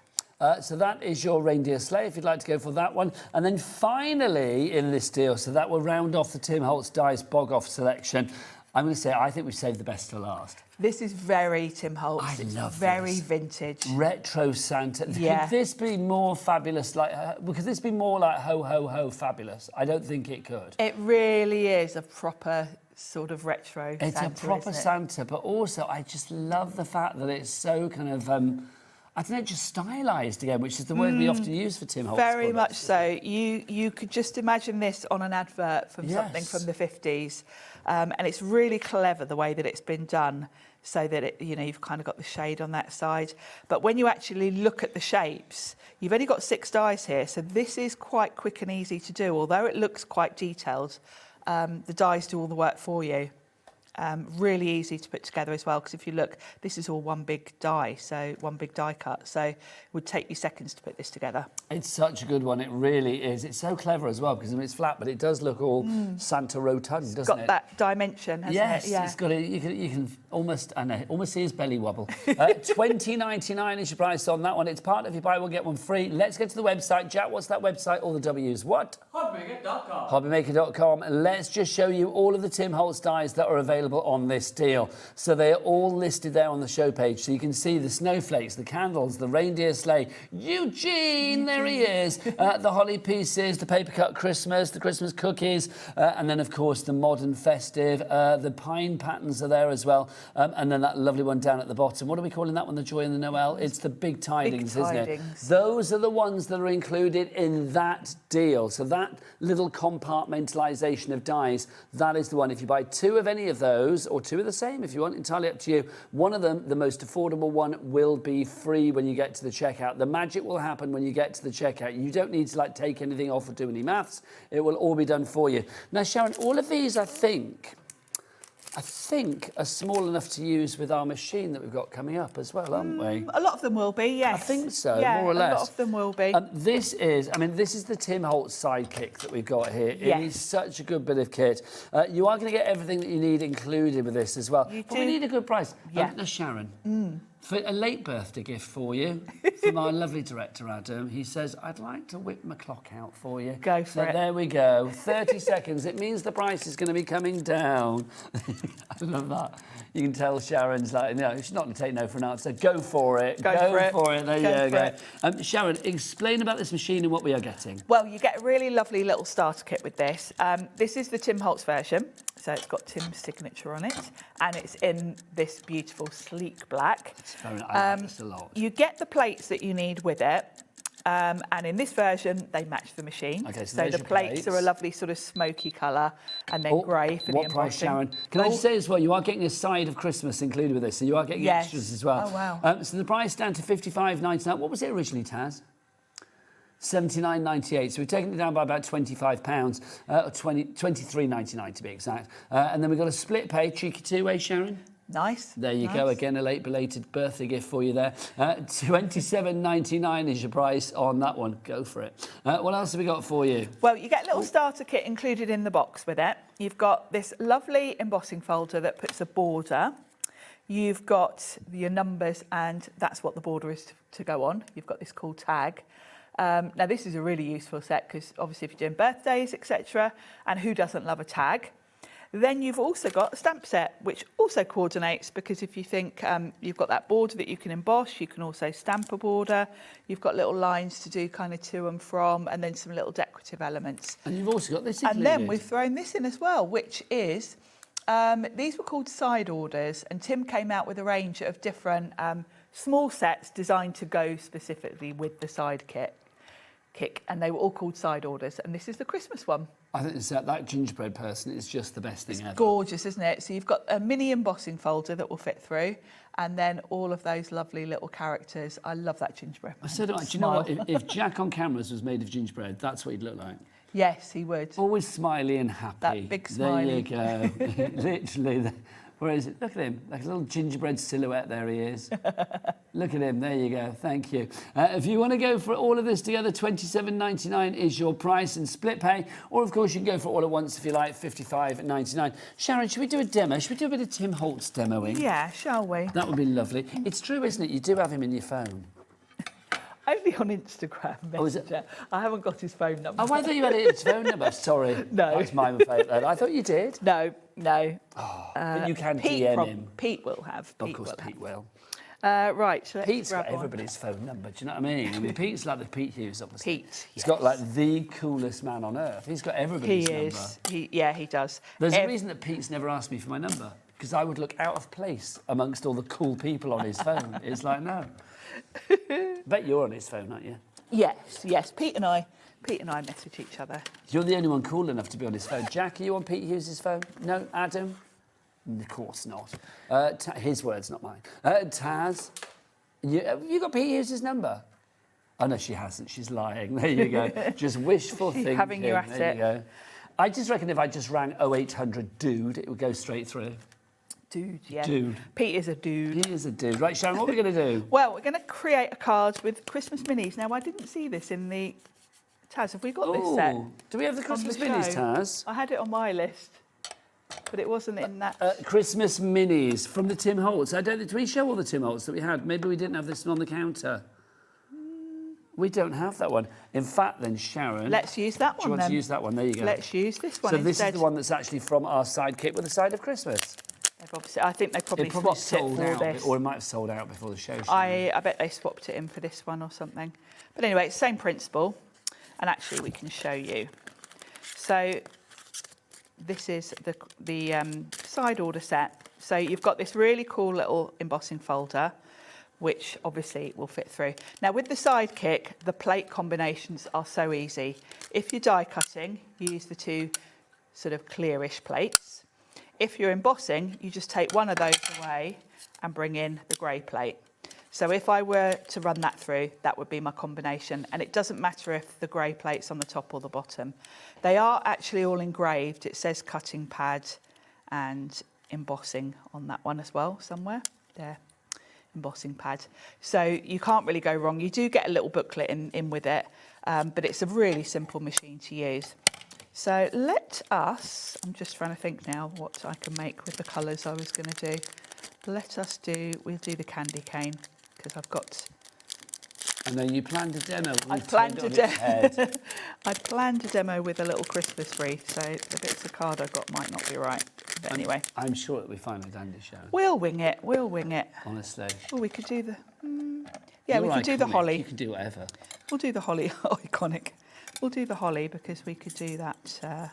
So that is your reindeer sleigh, if you'd like to go for that one. And then finally in this deal, so that will round off the Tim Holtz Dice Bog Off selection. I'm going to say I think we've saved the best for last. This is very Tim Holtz. I love very this. Vintage. Retro Santa. Yeah. Could this be more fabulous? Could this be more like ho, ho, ho fabulous? I don't think it could. It really is a proper sort of retro It's Santa, a proper Santa, but also I just love the fact that it's so kind of... I don't know, just stylised again, which is the word we often use for Tim Holtz. Very much so. You could just imagine this on an advert from something from the 50s. And it's really clever the way that it's been done so that, you've kind of got the shade on that side. But when you actually look at the shapes, you've only got 6 dies here. So this is quite quick and easy to do. Although it looks quite detailed, the dies do all the work for you. Really easy to put together as well, because if you look, this is all one big die, so one big die cut. So it would take you seconds to put this together. It's such a good one. It really is. It's so clever as well because it's flat, but it does look all Santa rotund, doesn't it? Got that dimension, hasn't yes, it? Yeah. It's got it. You can almost, I know, almost see his belly wobble. $20.99 is your price on that one. It's part of you buy one get one free. Let's get to the website. Jack, what's that website? All the W's. What? HobbyMaker.com. HobbyMaker.com. Let's just show you all of the Tim Holtz dies that are available on this deal. So they're all listed there on the show page. So you can see the snowflakes, the candles, the reindeer sleigh. Eugene, there he is. The holly pieces, the paper cut Christmas, the Christmas cookies, and then of course the modern festive. The pine patterns are there as well. And then that lovely one down at the bottom. What are we calling that one? The Joy and the Noel? It's the Big Tidings, isn't it? Those are the ones that are included in that deal. So that little compartmentalisation of dies, that is the one. If you buy two of any of those, or two of the same if you want, entirely up to you, one of them, the most affordable one, will be free when you get to the checkout. The magic will happen when you get to the checkout. You don't need to like take anything off or do any maths. It will all be done for you. Now, Sharon, all of these, I think are small enough to use with our machine that we've got coming up as well, aren't we? A lot of them will be, yes. I think so, yeah, more or less. A lot of them will be. This is the Tim Holtz sidekick that we've got here. Yes. It is such a good bit of kit. You are going to get everything that you need included with this as well. But we need a good price. Yeah. Now, Sharon, for a late birthday gift for you, from our lovely director, Adam, he says, I'd like to whip my clock out for you. Go for it. There we go. 30 seconds. It means the price is going to be coming down. I love that. You can tell Sharon's like, no, she's not going to take no for an answer. Go for it. Go for it. There you go. Sharon, explain about this machine and what we are getting. Well, you get a really lovely little starter kit with this. This is the Tim Holtz version. So it's got Tim's signature on it, and it's in this beautiful sleek black. I like this a lot. You get the plates that you need with it, and in this version, they match the machine. Okay, so the plates are a lovely sort of smoky colour, and then grey for the embossing. What price, Sharon? Can I just say as well, you are getting a side of Christmas included with this, so you are getting extras as well. Oh, wow. So the price down to $55.99. What was it originally, Taz? $79.98, so we've taken it down by about £25, or $23.99 to be exact. And then we've got a split pay, cheeky two-way, Sharon. Nice. There you go. Again, a late belated birthday gift for you there. $27.99 is your price on that one. Go for it. What else have we got for you? Well, you get a little starter kit included in the box with it. You've got this lovely embossing folder that puts a border. You've got your numbers, and that's what the border is to go on. You've got this cool tag. Now, this is a really useful set because obviously if you're doing birthdays, etc., and who doesn't love a tag? Then you've also got a stamp set, which also coordinates because if you think you've got that border that you can emboss, you can also stamp a border. You've got little lines to do kind of to and from, and then some little decorative elements. And you've also got this included. And then we've thrown this in as well, which is, these were called side orders, and Tim came out with a range of different small sets designed to go specifically with the side kit, and they were all called side orders, and this is the Christmas one. I think that gingerbread person is just the best thing ever. Gorgeous, isn't it? So you've got a mini embossing folder that will fit through, and then all of those lovely little characters. I love that gingerbread man. So do I. Do you know what? If Jack on cameras was made of gingerbread, that's what he'd look like. Yes, he would. Always smiley and happy. That big smiley. There you go. Literally. Where is it? Look at him, like a little gingerbread silhouette, there he is. Look at him, there you go, thank you. If you want to go for all of this together, $27.99 is your price and split pay, or of course you can go for it all at once if you like, $55.99. Sharon, should we do a demo? Should we do a bit of Tim Holtz demoing? Yeah, shall we? That would be lovely. It's true, isn't it? You do have him in your phone. Only on Instagram Messenger. I haven't got his phone number. Oh, I thought you had his phone number. Sorry. No. That's my mistake then. I thought you did. No. Oh, but you can Pete DM him. Pete will have. Of course, Pete will. Right. So Pete's got everybody's phone number. Do you know what I mean? I mean, Pete's like the Pete Hughes, obviously. Pete. He's got like the coolest man on earth. He's got everybody's number. He is. He does. There's a reason that Pete's never asked me for my number, because I would look out of place amongst all the cool people on his phone. It's like, no. Bet you're on his phone, aren't you? Yes. Pete and I message each other. You're the only one cool enough to be on his phone. Jack, are you on Pete Hughes' phone? No, Adam? Of course not. His words, not mine. Taz, have you got Pete Hughes' number? Oh, no, she hasn't. She's lying. There you go. Just wishful thinking. Having you at there it. You go. I just reckon if I just rang 0800 dude, it would go straight through. Dude, yeah. Dude. Pete is a dude. He is a dude. Right, Sharon, what are we going to do? Well, we're going to create a card with Christmas minis. Now, I didn't see this in the... Taz, have we got this set? Do we have the on Christmas the minis, show? Taz? I had it on my list, but it wasn't in that. Christmas minis from the Tim Holtz. Did we show all the Tim Holtz that we had? Maybe we didn't have this one on the counter. We don't have that one. In fact, then, Sharon... Let's use that one, Do you want then. to use that one? There you go. Let's use this one So this instead. is the one that's actually from our sidekick with the side of Christmas. They've obviously, I think they probably, It probably swapped sold it for out, this. or it might have sold out before the show. I bet they swapped it in for this one or something. But anyway, it's same principle. And actually, we can show you. So this is the side order set. So you've got this really cool little embossing folder, which obviously will fit through. Now with the sidekick, the plate combinations are so easy. If you're die cutting, you use the two sort of clearish plates. If you're embossing, you just take one of those away and bring in the grey plate. So if I were to run that through, that would be my combination. And it doesn't matter if the grey plate's on the top or the bottom. They are actually all engraved. It says cutting pad and embossing on that one as well, somewhere. There, embossing pad. So you can't really go wrong. You do get a little booklet in with it, but it's a really simple machine to use. So let us, I'm just trying to think now what I can make with the colours I was going to do. We'll do the candy cane, because I've got... And then you planned a demo. I planned a demo with a little Christmas wreath, so the bits of card I got might not be right. But anyway. I'm sure it'll be fine with dandy, Sharon. We'll wing it, Honestly. Oh, we could do the... yeah, we You're could do the iconic. holly. You can do whatever. We'll do the holly. Oh, iconic. We'll do the holly because we could do that.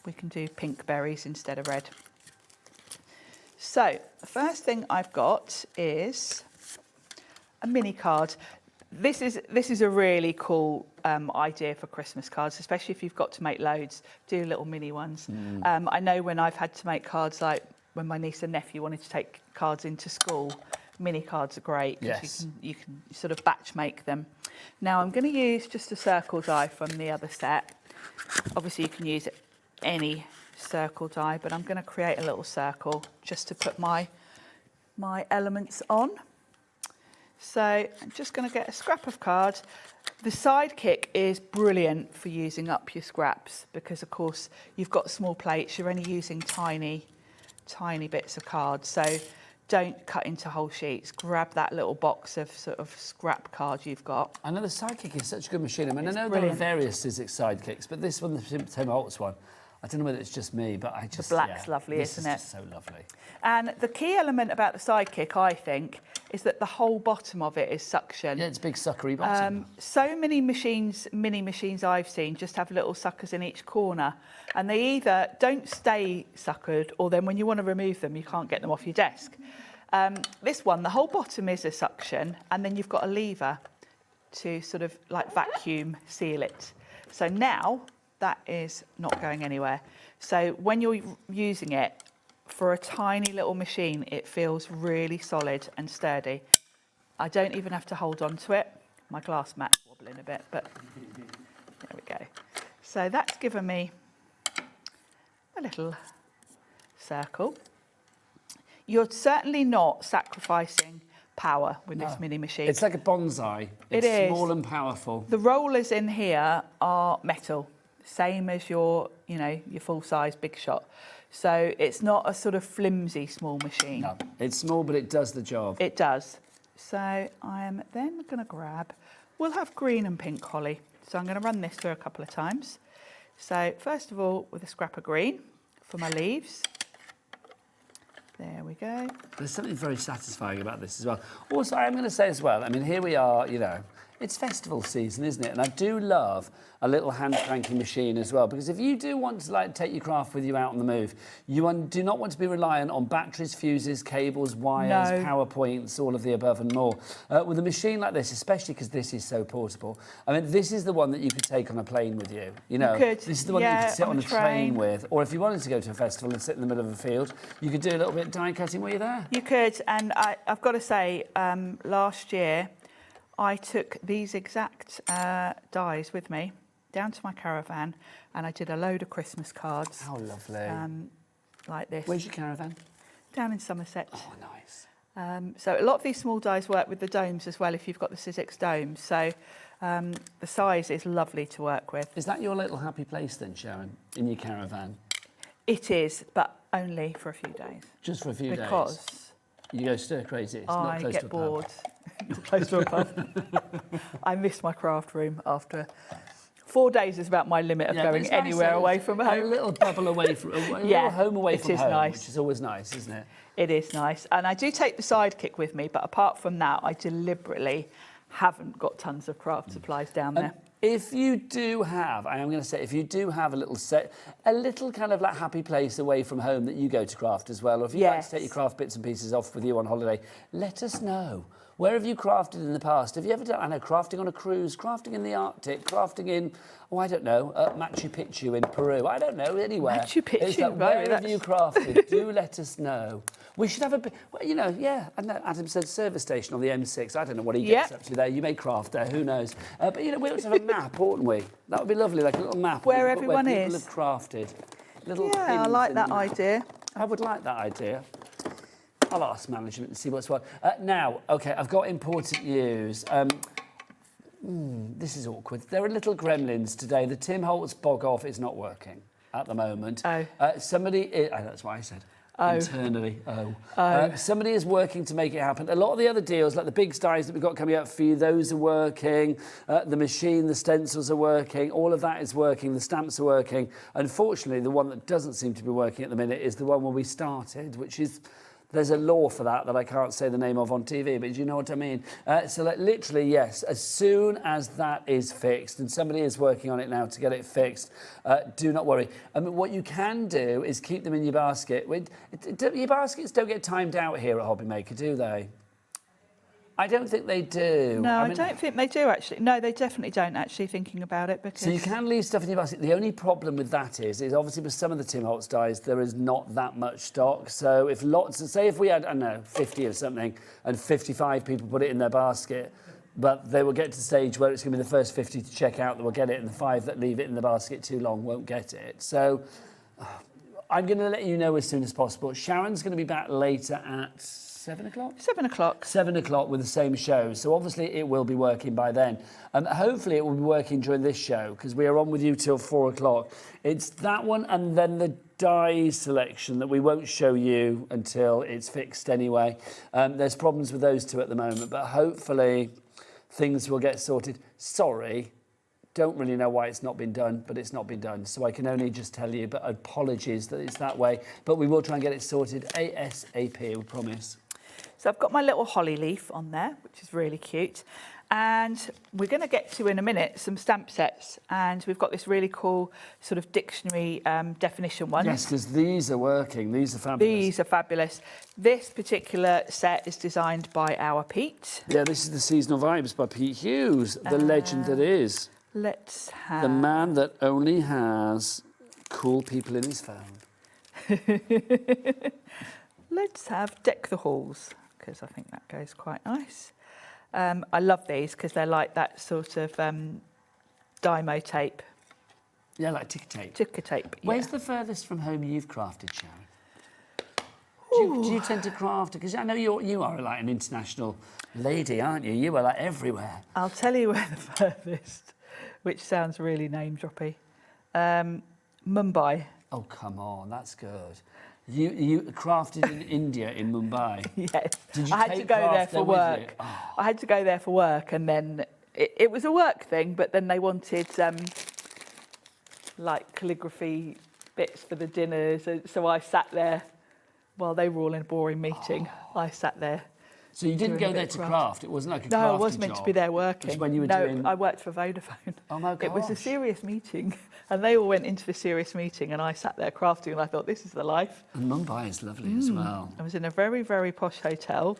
We can do pink berries instead of red. So the first thing I've got is a mini card. This is a really cool idea for Christmas cards, especially if you've got to make loads. Do little mini ones. I know when I've had to make cards, like when my niece and nephew wanted to take cards into school, mini cards are great because Yes. you can sort of batch make them. Now I'm going to use just a circle die from the other set. Obviously you can use any circle die, but I'm going to create a little circle just to put my elements on. So I'm just going to get a scrap of card. The sidekick is brilliant for using up your scraps because of course you've got small plates, you're only using tiny bits of card. So don't cut into whole sheets. Grab that little box of sort of scrap card you've got. I know the sidekick is such a good machine. I mean, It's I know brilliant. there are various Sizzix sidekicks, but this one, the Tim Holtz one, I don't know whether it's just me, but I just... The black's lovely, this isn't it? Just so lovely. And the key element about the sidekick, I think, is that the whole bottom of it is suction. Yeah, it's a big suckery bottom. So many machines, mini machines I've seen, just have little suckers in each corner, and they either don't stay suckered, or then when you want to remove them, you can't get them off your desk. This one, the whole bottom is a suction, and then you've got a lever to sort of like vacuum seal it. So now that is not going anywhere. So when you're using it for a tiny little machine, it feels really solid and sturdy. I don't even have to hold on to it. My glass mat's wobbling a bit, but there we go. So that's given me a little circle. You're certainly not sacrificing power with this mini machine. It's like a bonsai. It's small and powerful. The rollers in here are metal, same as your full-size Big Shot. So it's not a sort of flimsy small machine. No, it's small, but it does the job. It does. So I am then going to grab, we'll have green and pink holly. So I'm going to run this through a couple of times. So first of all, with a scrap of green for my leaves. There we go. There's something very satisfying about this as well. Also, I'm going to say as well, I mean, here we are, it's festival season, isn't it? And I do love a little hand cranking machine as well, because if you do want to take your craft with you out on the move, you do not want to be reliant on batteries, fuses, cables, wires, power points, all of the above and more. With a machine like this, especially because this is so portable, I mean, this is the one that you could take on a plane with you. You could. This is the one that you could sit on a train with, or if you wanted to go to a festival and sit in the middle of a field, you could do a little bit of die cutting while you're there. You could, and I've got to say, last year, I took these exact dies with me down to my caravan, and I did a load of Christmas cards. How lovely. like this. Where's your caravan? Down in Somerset. Oh, nice. So a lot of these small dies work with the domes as well if you've got the Sizzix domes. So the size is lovely to work with. Is that your little happy place then, Sharon, in your caravan? It is, but only for a few days. Just for a few days? Because you go stir crazy. It's not I close get to a bored. pub. Close to a pub. I miss my craft room after 4 days is about my limit of going anywhere away from home. A little bubble away from a little home away from home, which is always nice, isn't it? It is nice. And I do take the sidekick with me, but apart from that, I deliberately haven't got tons of craft supplies down there. If you do have, I am going to say, if you do have a little set, a little kind of like happy place away from home that you go to craft as well, or if you like to take your craft bits and pieces off with you on holiday, let us know. Where have you crafted in the past? Have you ever done, I know, crafting on a cruise, crafting in the Arctic, crafting in, oh, I don't know, Machu Picchu in Peru, I don't know, anywhere. Machu Picchu, it's like, where have you crafted? Do let us know. We should have a bit, well, you know, yeah, I know Adam said service station on the M6. I don't know what he gets up to there. You may craft there, who knows. But, you know, we ought to have a map, oughtn't we? That would be lovely, like a little map. Where everyone where people is. have crafted. Little Yeah, I like that idea. I would like that idea. I'll ask management and see what's what. Now, OK, I've got important news. This is awkward. There are little gremlins today. The Tim Holtz bog off is not working at the moment. Somebody, that's what I said. Internally, somebody is working to make it happen. A lot of the other deals, like the big dies that we've got coming out for you, those are working. The machine, the stencils are working. All of that is working. The stamps are working. Unfortunately, the one that doesn't seem to be working at the minute is the one where we started, which is... There's a law for that I can't say the name of on TV, but do you know what I mean? So like, literally, yes, as soon as that is fixed, and somebody is working on it now to get it fixed, do not worry. I mean, what you can do is keep them in your basket. Your baskets don't get timed out here at HobbyMaker, do they? I don't think they do. No, I don't think they do, actually. No, they definitely don't, actually, thinking about it. Because... So you can leave stuff in your basket. The only problem with that is obviously with some of the Tim Holtz dies, there is not that much stock. So if say if we had, I don't know, 50 or something, and 55 people put it in their basket, but they will get to the stage where it's going to be the first 50 to check out that will get it, and the 5 that leave it in the basket too long won't get it. So I'm going to let you know as soon as possible. Sharon's going to be back later at... 7 o'clock? 7 o'clock. 7 o'clock with the same show. So obviously it will be working by then. And hopefully it will be working during this show because we are on with you till 4 o'clock. It's that one and then the die selection that we won't show you until it's fixed anyway. There's problems with those two at the moment, but hopefully things will get sorted. Sorry. Don't really know why it's not been done, but it's not been done. So I can only just tell you, but apologies that it's that way. But we will try and get it sorted ASAP, we promise. So I've got my little holly leaf on there, which is really cute. And we're going to get to, in a minute, some stamp sets. And we've got this really cool sort of dictionary definition one. Yes, because these are working. These are fabulous. These are fabulous. This particular set is designed by our Pete. Yeah, this is the Seasonal Vibes by Pete Hughes, the legend that is. Let's have... The man that only has cool people in his phone. Let's have Deck the Halls, because I think that goes quite nice. I love these because they're like that sort of Dymo tape. Yeah, like ticker tape. Ticker tape, yeah. Where's the furthest from home you've crafted, Sharon? Do you tend to craft? Because I know you are like an international lady, aren't you? You are like everywhere. I'll tell you where the furthest, which sounds really name-droppy. Mumbai. Oh, come on, that's good. You crafted in India, in Mumbai? Yes. Did you I had to go there for work. Oh. I had to go there for work, and then it was a work thing, but then they wanted like calligraphy bits for the dinners, so I sat there while they were all in a boring meeting. I sat there. So you didn't go there to craft? It wasn't like a crafting No, I was meant to be there working. Just when you were doing... I worked for Vodafone. Oh my gosh. It was a serious meeting, and they all went into the serious meeting, and I sat there crafting, and I thought, this is the life. And Mumbai is lovely as well. I was in a very, very posh hotel,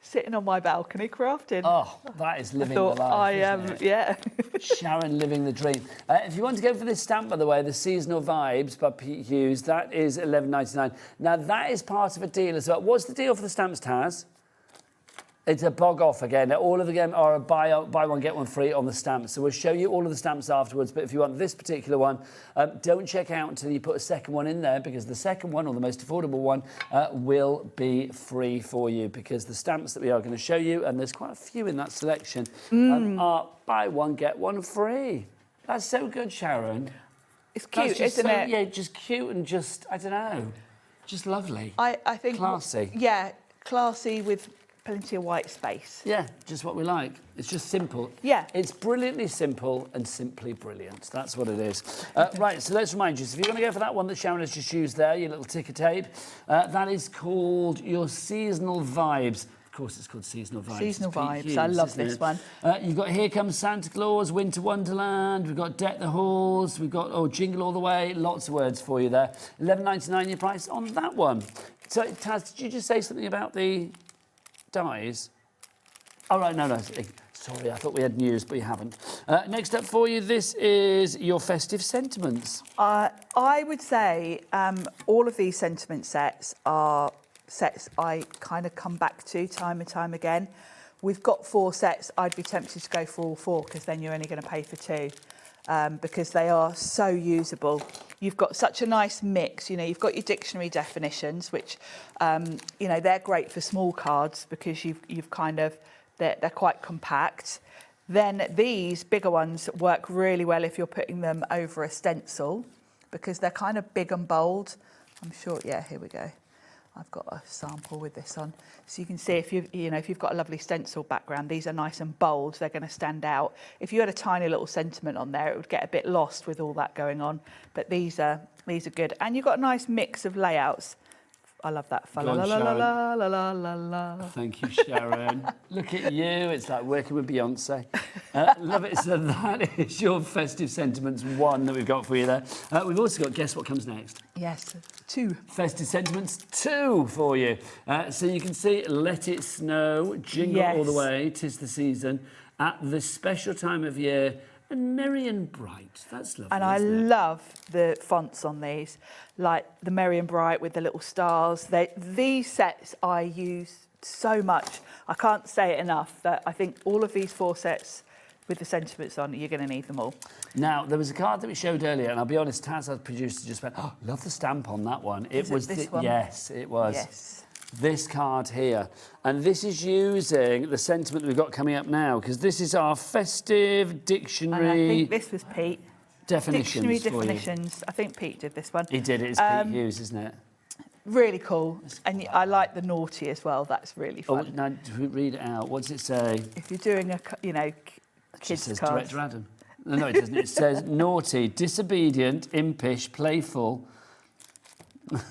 sitting on my balcony crafting. Oh, that is living the life, I am, yeah. Sharon living the dream. If you want to go for this stamp, by the way, the Seasonal Vibes by Pete Hughes, that is $11.99. Now, that is part of a deal as well. What's the deal for the stamps, Taz? It's a bog off again. All of them are a buy one, get one free on the stamps. So we'll show you all of the stamps afterwards. But if you want this particular one, don't check out until you put a second one in there, because the second one, or the most affordable one, will be free for you, because the stamps that we are going to show you, and there's quite a few in that selection, are buy one, get one free. That's so good, Sharon. It's cute, isn't it? Yeah, just cute and just, I don't know, just lovely. I think... Classy. Yeah, classy with plenty of white space. Yeah, just what we like. It's just simple. Yeah. It's brilliantly simple and simply brilliant. That's what it is. Right, so let's remind you. So if you want to go for that one that Sharon has just used there, your little ticker tape, that is called your Seasonal Vibes. Of course, it's called Seasonal Vibes. Seasonal Vibes. Hughes, I love this one. You've got Here Comes Santa Claus, Winter Wonderland. We've got Deck the Halls. We've got Jingle All the Way. Lots of words for you there. $11.99 your price on that one. So, Taz, did you just say something about the dies? Oh, right, no. Sorry, I thought we had news, but you haven't. Next up for you, this is your festive sentiments. I would say all of these sentiment sets are sets I kind of come back to time and time again. We've got 4 sets. I'd be tempted to go for all 4, because then you're only going to pay for 2. Because they are so usable. You've got such a nice mix. You know, you've got your dictionary definitions, which, you know, they're great for small cards because you've kind of, they're quite compact. Then these bigger ones work really well if you're putting them over a stencil, because they're kind of big and bold. I'm sure, yeah, here we go. I've got a sample with this on. So you can see if you've got a lovely stencil background, these are nice and bold, they're going to stand out. If you had a tiny little sentiment on there, it would get a bit lost with all that going on. But these are good. And you've got a nice mix of layouts. I love that. Fa la la la la la la la la. Thank you, Sharon. Look at you. It's like working with Beyonce. Love it. So that is your festive sentiments 1 that we've got for you there. We've also got, guess what comes next? Yes, 2. Festive sentiments 2 for you. So you can see Let It Snow, Jingle All the Way, 'Tis the Season, at this special time of year, and merry and bright. That's lovely. And I love the fonts on these, like the merry and bright with the little stars. These sets I use so much. I can't say it enough that I think all of these 4 sets with the sentiments on, you're going to need them all. Now, there was a card that we showed earlier, and I'll be honest, Taz, our producer, just went, oh, love the stamp on that one. Is it this one? Yes, it was. Yes. This card here. And this is using the sentiment that we've got coming up now, because this is our festive dictionary. And I think this was Pete. Definitions. Dictionary definitions. I think Pete did this one. He did it. It's Pete Hughes, isn't it? Really cool. And I like the naughty as well. That's really fun. Oh, now, read it out. What does it say? If you're doing kids' says cards. Director Adam. No, it doesn't. It says naughty, disobedient, impish, playful,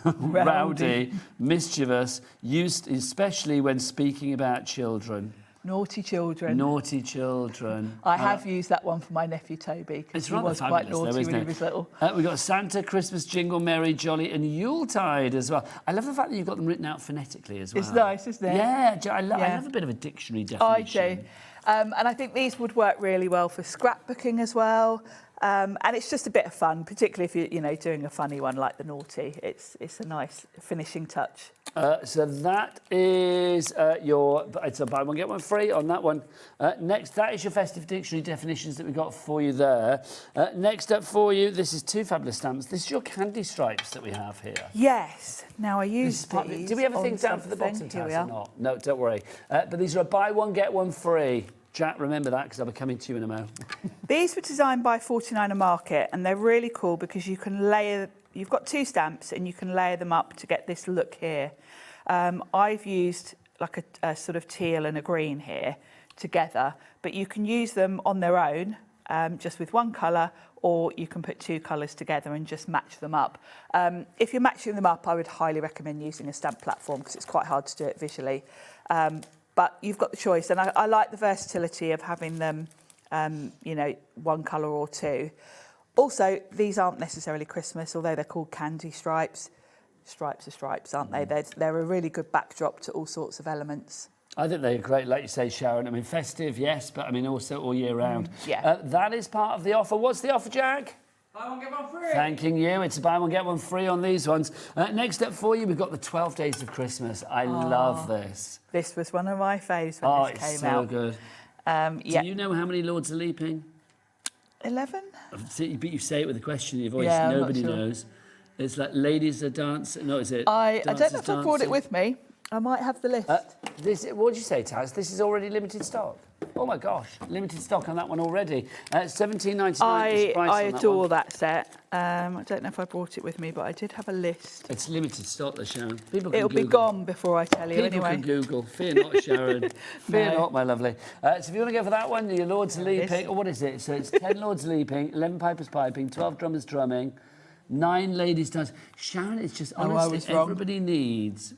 rowdy, mischievous, used especially when speaking about children. Naughty children. Naughty children. I have used that one for my nephew Toby, because he was quite naughty when he was little. We've got Santa, Christmas, Jingle, Merry, Jolly and Yuletide as well. I love the fact that you've got them written out phonetically as well. It's nice, isn't it? Yeah, I love a bit of a dictionary definition. I do. And I think these would work really well for scrapbooking as well. And it's just a bit of fun, particularly if you're doing a funny one like the naughty. It's a nice finishing touch. So that is it's a buy one get one free on that one. Next, that is your festive dictionary definitions that we got for you there. Next up for you, this is 2 fabulous stamps. This is your candy stripes that we have here. Yes. Now I use these. Do we have a thing down for the bottom? Here we are. Not? No, don't worry. But these are a buy one get one free. Jack, remember that, because I'll be coming to you in a moment. These were designed by 49er Market, and they're really cool because you can layer. You've got 2 stamps, and you can layer them up to get this look here. I've used like a sort of teal and a green here together, but you can use them on their own, just with one colour, or you can put 2 colours together and just match them up. If you're matching them up, I would highly recommend using a stamp platform because it's quite hard to do it visually. But you've got the choice, and I like the versatility of having them, one colour or 2. Also, these aren't necessarily Christmas, although they're called candy stripes. Stripes are stripes, aren't they? They're a really good backdrop to all sorts of elements. I think they're great, like you say, Sharon. I mean, festive, yes, but I mean, also all year round. Yeah. That is part of the offer. What's the offer, Jack? Buy one, get one free. Thanking you. It's a buy one, get one free on these ones. Next up for you, we've got the 12 Days of Christmas. I love this. This was one of my faves when this came out. Oh, it's so good. Do you know how many Lords are leaping? 11? But you say it with a question in your voice. Yeah, Nobody I'm not sure. knows. It's like ladies are dancing. No, is it? I don't know if I dancing? brought it with me. I might have the list. What did you say, Taz? This is already limited stock. Oh my gosh, limited stock on that one already. $17.99. I adore that set. I don't know if I brought it with me, but I did have a list. It's limited stock, though, Sharon. People can It'll be gone before I tell you anyway. People can Google. Fear not, Sharon. Fear not, my lovely. So if you want to go for that one, your Lords leaping. Or what is it? So it's 10 Lords leaping, 11 pipers piping, 12 drummers drumming, 9 ladies dancing. Sharon, it's just honestly, everybody needs.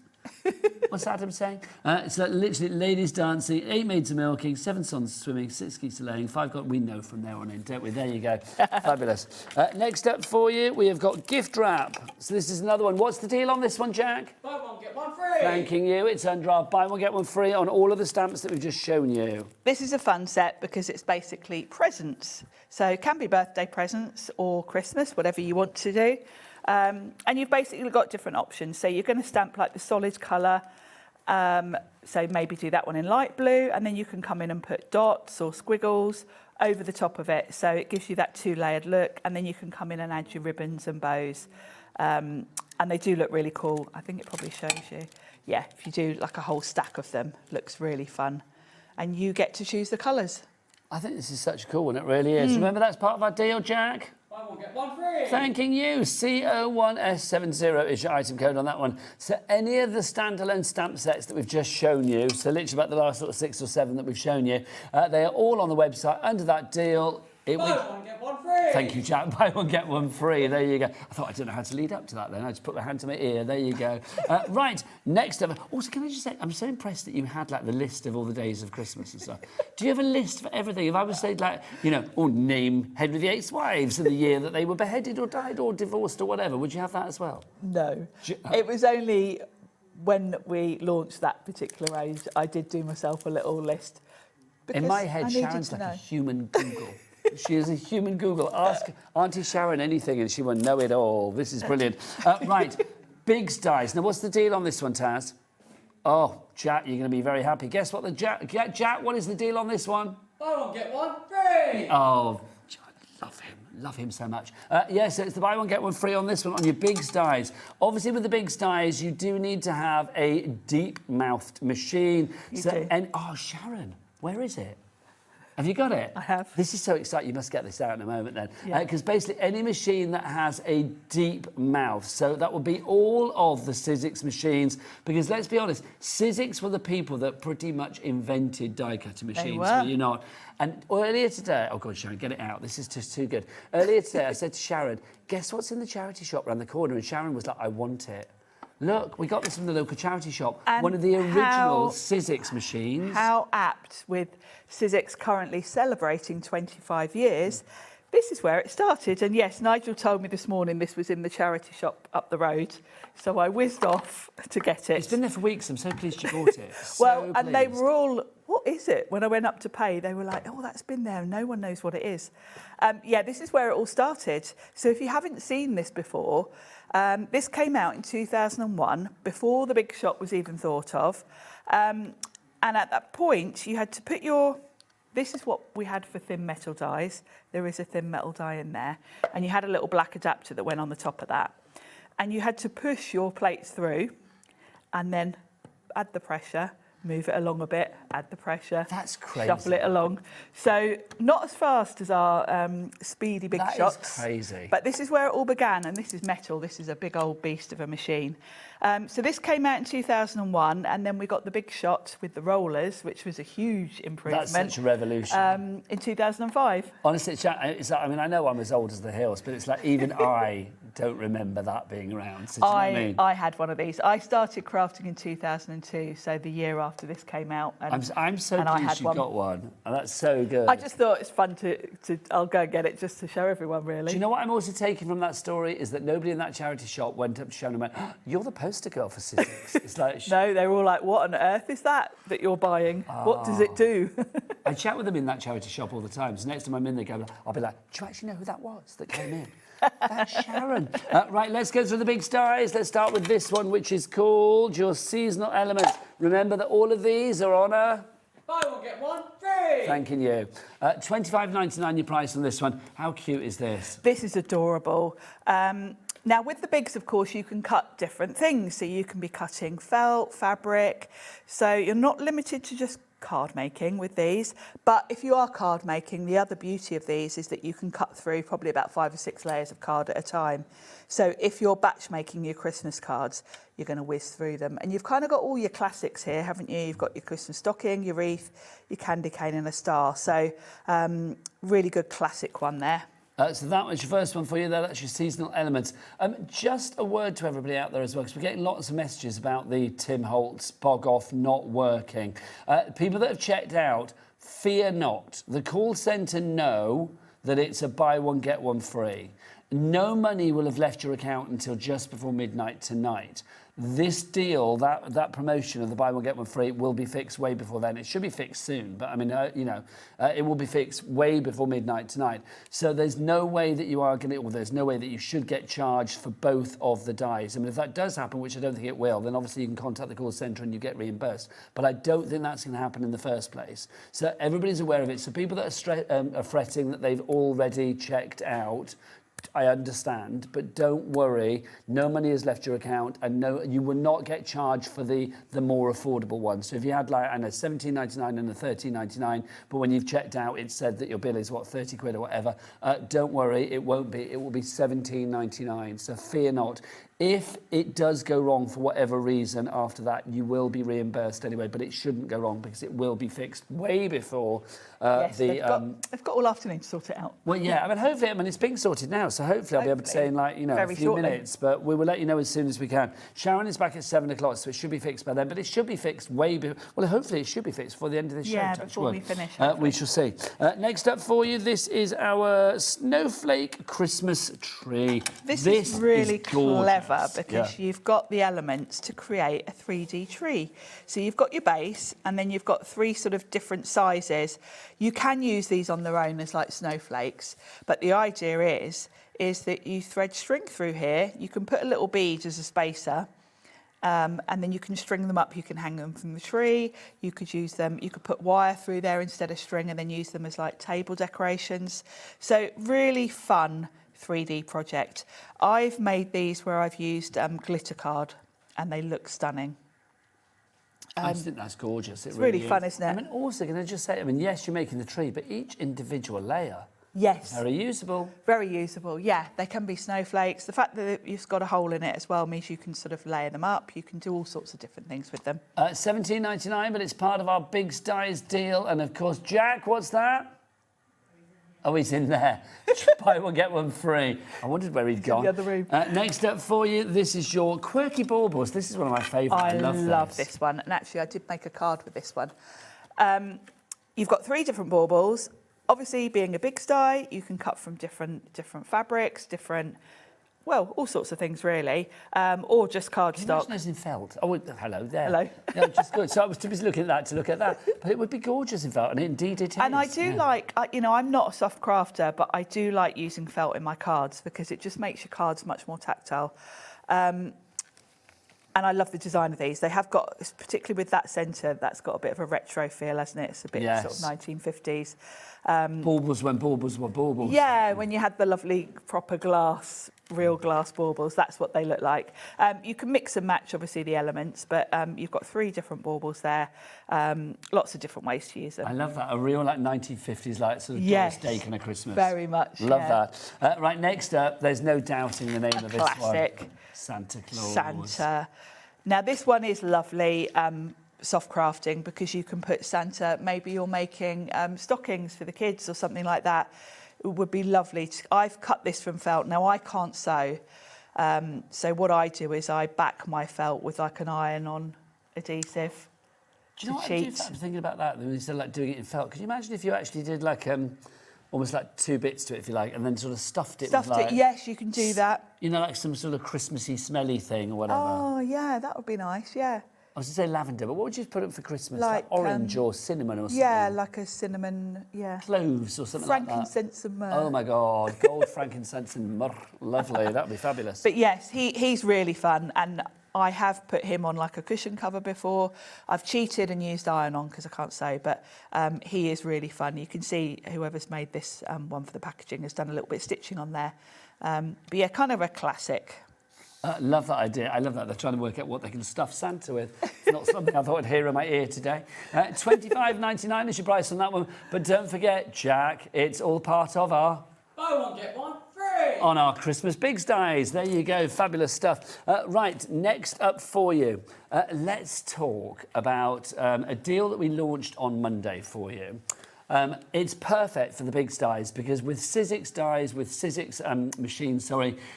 What's Adam saying? It's like literally ladies dancing, 8 maids a milking, 7 sons swimming, 6 geese a laying, 5 got. We know from there on in, don't we? There you go. Fabulous. Next up for you, we have got gift wrap. So this is another one. What's the deal on this one, Jack? Buy one, get one free. Thanking you. It's under our buy one, get one free on all of the stamps that we've just shown you. This is a fun set because it's basically presents. So it can be birthday presents or Christmas, whatever you want to do. And you've basically got different options. So you're going to stamp like the solid colour. So maybe do that one in light blue, and then you can come in and put dots or squiggles over the top of it. So it gives you that 2-layered look, and then you can come in and add your ribbons and bows. And they do look really cool. I think it probably shows you. Yeah, if you do like a whole stack of them, looks really fun. And you get to choose the colours. I think this is such a cool one, it really is. Remember that's part of our deal, Jack? Buy one, get one free. Thanking you. CO1S70 is your item code on that one. So any of the standalone stamp sets that we've just shown you, so literally about the last sort of 6 or 7 that we've shown you, they are all on the website under that deal. Buy one, get one free. Thank you, Jack. Buy one, get one free. There you go. I thought I didn't know how to lead up to that then. I just put my hand to my ear. There you go. Right, next up. Also, can I just say, I'm so impressed that you had like the list of all the days of Christmas and stuff. Do you have a list for everything? If I was saying like, you know, or name Henry VIII's wives of the year that they were beheaded or died or divorced or whatever, would you have that as well? No. It was only when we launched that particular age, I did do myself a little list. In my head, Sharon's like a human Google. She is a human Google. Ask Auntie Sharon anything and she will know it all. This is brilliant. Right, Biggs dies. Now, what's the deal on this one, Taz? Oh, Jack, you're going to be very happy. Guess what? Jack, what is the deal on this one? Buy one, get one free. Oh, I love him so much. Yes, so it's the buy one, get one free on this one, on your Biggs dies. Obviously, with the Biggs dies, you do need to have a deep-mouthed machine. You do. And, oh, Sharon, where is it? Have you got it? I have. This is so exciting. You must get this out in a moment then. Yeah. Because basically any machine that has a deep mouth, so that would be all of the Sizzix machines, because let's be honest, Sizzix were the people that pretty much invented die-cutting machines, were you not? And earlier today, oh God, Sharon, get it out. This is just too good. Earlier today, I said to Sharon, guess what's in the charity shop around the corner? And Sharon was like, I want it. Look, we got this from the local charity shop. And one of the original Sizzix machines. How apt, with Sizzix currently celebrating 25 years, this is where it started. And yes, Nigel told me this morning this was in the charity shop up the road. So I whizzed off to get it. It's been there for weeks. I'm so pleased you bought it. Well, and they were all, what is it? When I went up to pay, they were like, oh, that's been there. No one knows what it is. Yeah, this is where it all started. So if you haven't seen this before, this came out in 2001, before the big shop was even thought of. And at that point, you had to put your... This is what we had for thin metal dies. There is a thin metal die in there. And you had a little black adapter that went on the top of that. And you had to push your plates through and then add the pressure, move it along a bit, add the pressure. That's crazy. Shuffle it along. So not as fast as our speedy big shots. That is crazy. But this is where it all began, and this is metal. This is a big old beast of a machine. So this came out in 2001, and then we got the big shot with the rollers, which was a huge improvement. That's such a revolution. In 2005. Honestly, it's like, I mean, I know I'm as old as the hills, but it's like even I don't remember that being around. So do you know what I mean? I had one of these. I started crafting in 2002, so the year after this came out. And, I'm so pleased you got one. And that's so good. I just thought it's fun to I'll go and get it just to show everyone, really. Do you know what I'm also taking from that story is that nobody in that charity shop went up to Sharon and went, oh, you're the poster girl for Sizzix. It's like... No, they were all like, what on earth is that you're buying? What does it do? I chat with them in that charity shop all the time. So next time I'm in there, I'll be like, do you actually know who that was that came in? That's Sharon. Right, let's go through the big styles. Let's start with this one, which is called your seasonal elements. Remember that all of these are on a... Buy one, get one free. Thanking you. $25.99 your price on this one. How cute is this? This is adorable. Now, with the bigs, of course, you can cut different things. So you can be cutting felt, fabric. So you're not limited to just card making with these. But if you are card making, the other beauty of these is that you can cut through probably about 5 or 6 layers of card at a time. So if you're batch making your Christmas cards, you're going to whiz through them. And you've kind of got all your classics here, haven't you? You've got your Christmas stocking, your wreath, your candy cane and a star. So really good classic one there. So that was your first one for you there. That's your seasonal elements. Just a word to everybody out there as well, because we're getting lots of messages about the Tim Holtz bog off not working. People that have checked out, fear not. The call centre know that it's a buy one, get one free. No money will have left your account until just before midnight tonight. This deal, that promotion of the buy one, get one free will be fixed way before then. It should be fixed soon, but I mean, it will be fixed way before midnight tonight. So there's no way that you are going to, or there's no way that you should get charged for both of the dies. I mean, if that does happen, which I don't think it will, then obviously you can contact the call centre and you get reimbursed. But I don't think that's going to happen in the first place. So everybody's aware of it. So people that are fretting that they've already checked out, I understand, but don't worry. No money has left your account, and no, you will not get charged for the more affordable one. So if you had like I know $17.99 and a $13.99, but when you've checked out, it said that your bill is what 30 quid or whatever. Don't worry, it won't be. It will be $17.99. So fear not. If it does go wrong for whatever reason after that, you will be reimbursed anyway, but it shouldn't go wrong because it will be fixed way before yes, they've got all afternoon to sort it out. Well, yeah, I mean, hopefully, it's being sorted now, so hopefully I'll be able to say in a few minutes, but we will let you know as soon as we can. Sharon is back at 7 o'clock, so it should be fixed by then, but it should be fixed way before, well, hopefully it should be fixed before the end of this show. Yeah, before we finish. We shall see. Next up for you, this is our snowflake Christmas tree. This is really clever because you've got the elements to create a 3D tree. So you've got your base and then you've got 3 sort of different sizes. You can use these on their own as like snowflakes, but the idea is that you thread string through here. You can put a little bead as a spacer, and then you can string them up. You can hang them from the tree. You could use them. You could put wire through there instead of string and then use them as like table decorations. So really fun 3D project. I've made these where I've used glitter card and they look stunning. I just think that's gorgeous. It's really fun, isn't it? I mean, also, can I just say, yes, you're making the tree, but each individual layer, yes, very usable. Very usable, yeah. They can be snowflakes. The fact that you've got a hole in it as well means you can sort of layer them up. You can do all sorts of different things with them. $17.99, but it's part of our Big Styes deal. And of course, Jack, what's that? Oh, he's in there. Buy one, get one free. I wondered where he'd gone. In the other room. Next up for you, this is your quirky baubles. This is one of my favourites. I love this one. And actually, I did make a card with this one. You've got 3 different baubles. Obviously, being a big sty, you can cut from different fabrics, all sorts of things really, or just cardstock. Imagine those in felt. Oh, hello there. Hello. Yeah, just good. So I was too busy looking at that to look at that, but it would be gorgeous in felt, and indeed it is. And I do I'm not a soft crafter, but I do like using felt in my cards because it just makes your cards much more tactile. And I love the design of these. They have got, particularly with that centre, that's got a bit of a retro feel, hasn't it? It's a bit sort of 1950s. Baubles when baubles were baubles. Yeah, when you had the lovely proper glass, real glass baubles, that's what they look like. You can mix and match, obviously, the elements, but you've got 3 different baubles there. Lots of different ways to use them. I love that. A real 1950s sort of Doris Day kind of Christmas. Very much. Love that. Right, next up, there's no doubting the name of this one. Classic. Santa Claus. Santa. Now, this one is lovely. Soft crafting, because you can put Santa, maybe you're making stockings for the kids or something like that. It would be lovely. I've cut this from felt. Now, I can't sew. So what I do is I back my felt with like an iron-on adhesive. Do you know what I'm thinking about that? Instead of doing it in felt, could you imagine if you actually did almost like 2 bits to it, if you like, and then sort of stuffed it with yes, you can do that. Like some sort of Christmassy, smelly thing or whatever. Oh, yeah, that would be nice, yeah. I was going to say lavender, but what would you put up for Christmas? Like, orange or cinnamon or something? Yeah, like a cinnamon, yeah. Cloves or something like that. Frankincense and myrrh. Oh my God, gold, frankincense and myrrh. Lovely, that'd be fabulous. But yes, he's really fun, and I have put him on like a cushion cover before. I've cheated and used iron-on because I can't say, but he is really fun. You can see whoever's made this one for the packaging has done a little bit of stitching on there. But yeah, kind of a classic. Love that idea. I love that. They're trying to work out what they can stuff Santa with. It's not something I thought I'd hear in my ear today. $25.99 is your price on that one. But don't forget, Jack, it's all part of our... Buy one, get one free! On our Christmas Bigs Dies. There you go. Fabulous stuff. Right, next up for you. Let's talk about a deal that we launched on Monday for you. It's perfect for the big dies because with Sizzix dies, with Sizzix machines,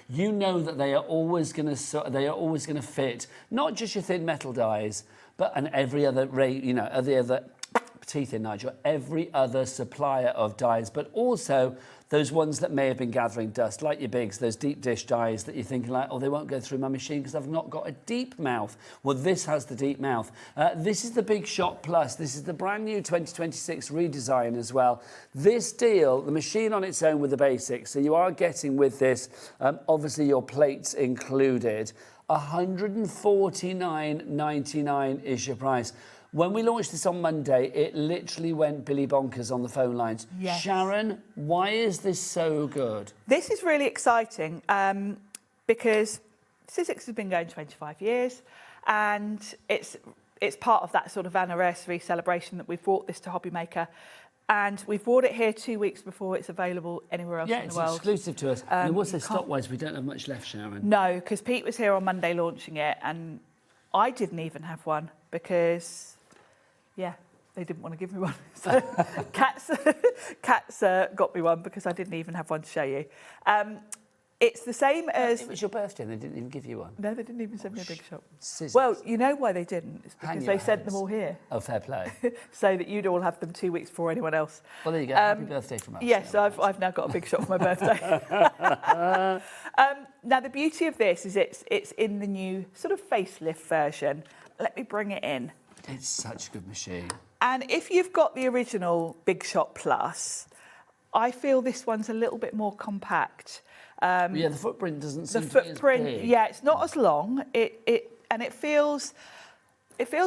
you know that they are always going to fit not just your thin metal dies, but every other teeth in Nigel, every other supplier of dies, but also those ones that may have been gathering dust, like your bigs, those deep dish dies that you're thinking like, oh, they won't go through my machine because I've not got a deep mouth. Well, this has the deep mouth. This is the Big Shot Plus. This is the brand new 2026 redesign as well. This deal, the machine on its own with the basics, so you are getting with this, obviously your plates included, $149.99 is your price. When we launched this on Monday, it literally went Billy bonkers on the phone lines. Yes. Sharon, why is this so good? This is really exciting because Sizzix has been going 25 years and it's part of that sort of anniversary celebration that we've brought this to HobbyMaker. And we've brought it here 2 weeks before it's available anywhere else in the world. Yeah, it's exclusive to us. And also stock-wise, we don't have much left, Sharon. No, because Pete was here on Monday launching it and I didn't even have one because... yeah, they didn't want to give me one. So Cats got me one because I didn't even have one to show you. It's the same as... It was your birthday and they didn't even give you one? No, they didn't even send me a Big Shot. Sizzix. Well, you know why they didn't? It's because they sent them all here. Oh, fair play. So that you'd all have them 2 weeks before anyone else. Well, there you go. Happy birthday from us. Yes, I've now got a Big Shot for my birthday. Now, the beauty of this is it's in the new sort of facelift version. Let me bring it in. It's such a good machine. And if you've got the original Big Shot Plus, I feel this one's a little bit more compact. Yeah, the footprint doesn't seem to be as big. Yeah, it's not as long. It feels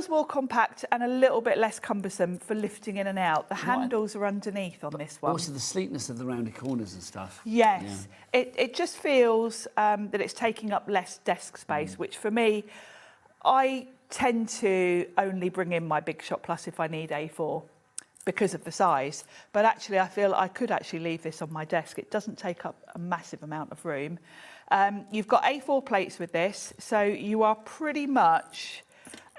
more compact and a little bit less cumbersome for lifting in and out. The handles are underneath on this one. Also the sleekness of the rounded corners and stuff. Yes, yeah. It just feels that it's taking up less desk space, which for me, I tend to only bring in my Big Shot Plus if I need A4 because of the size. But actually, I feel I could actually leave this on my desk. It doesn't take up a massive amount of room. You've got A4 plates with this, so you are pretty much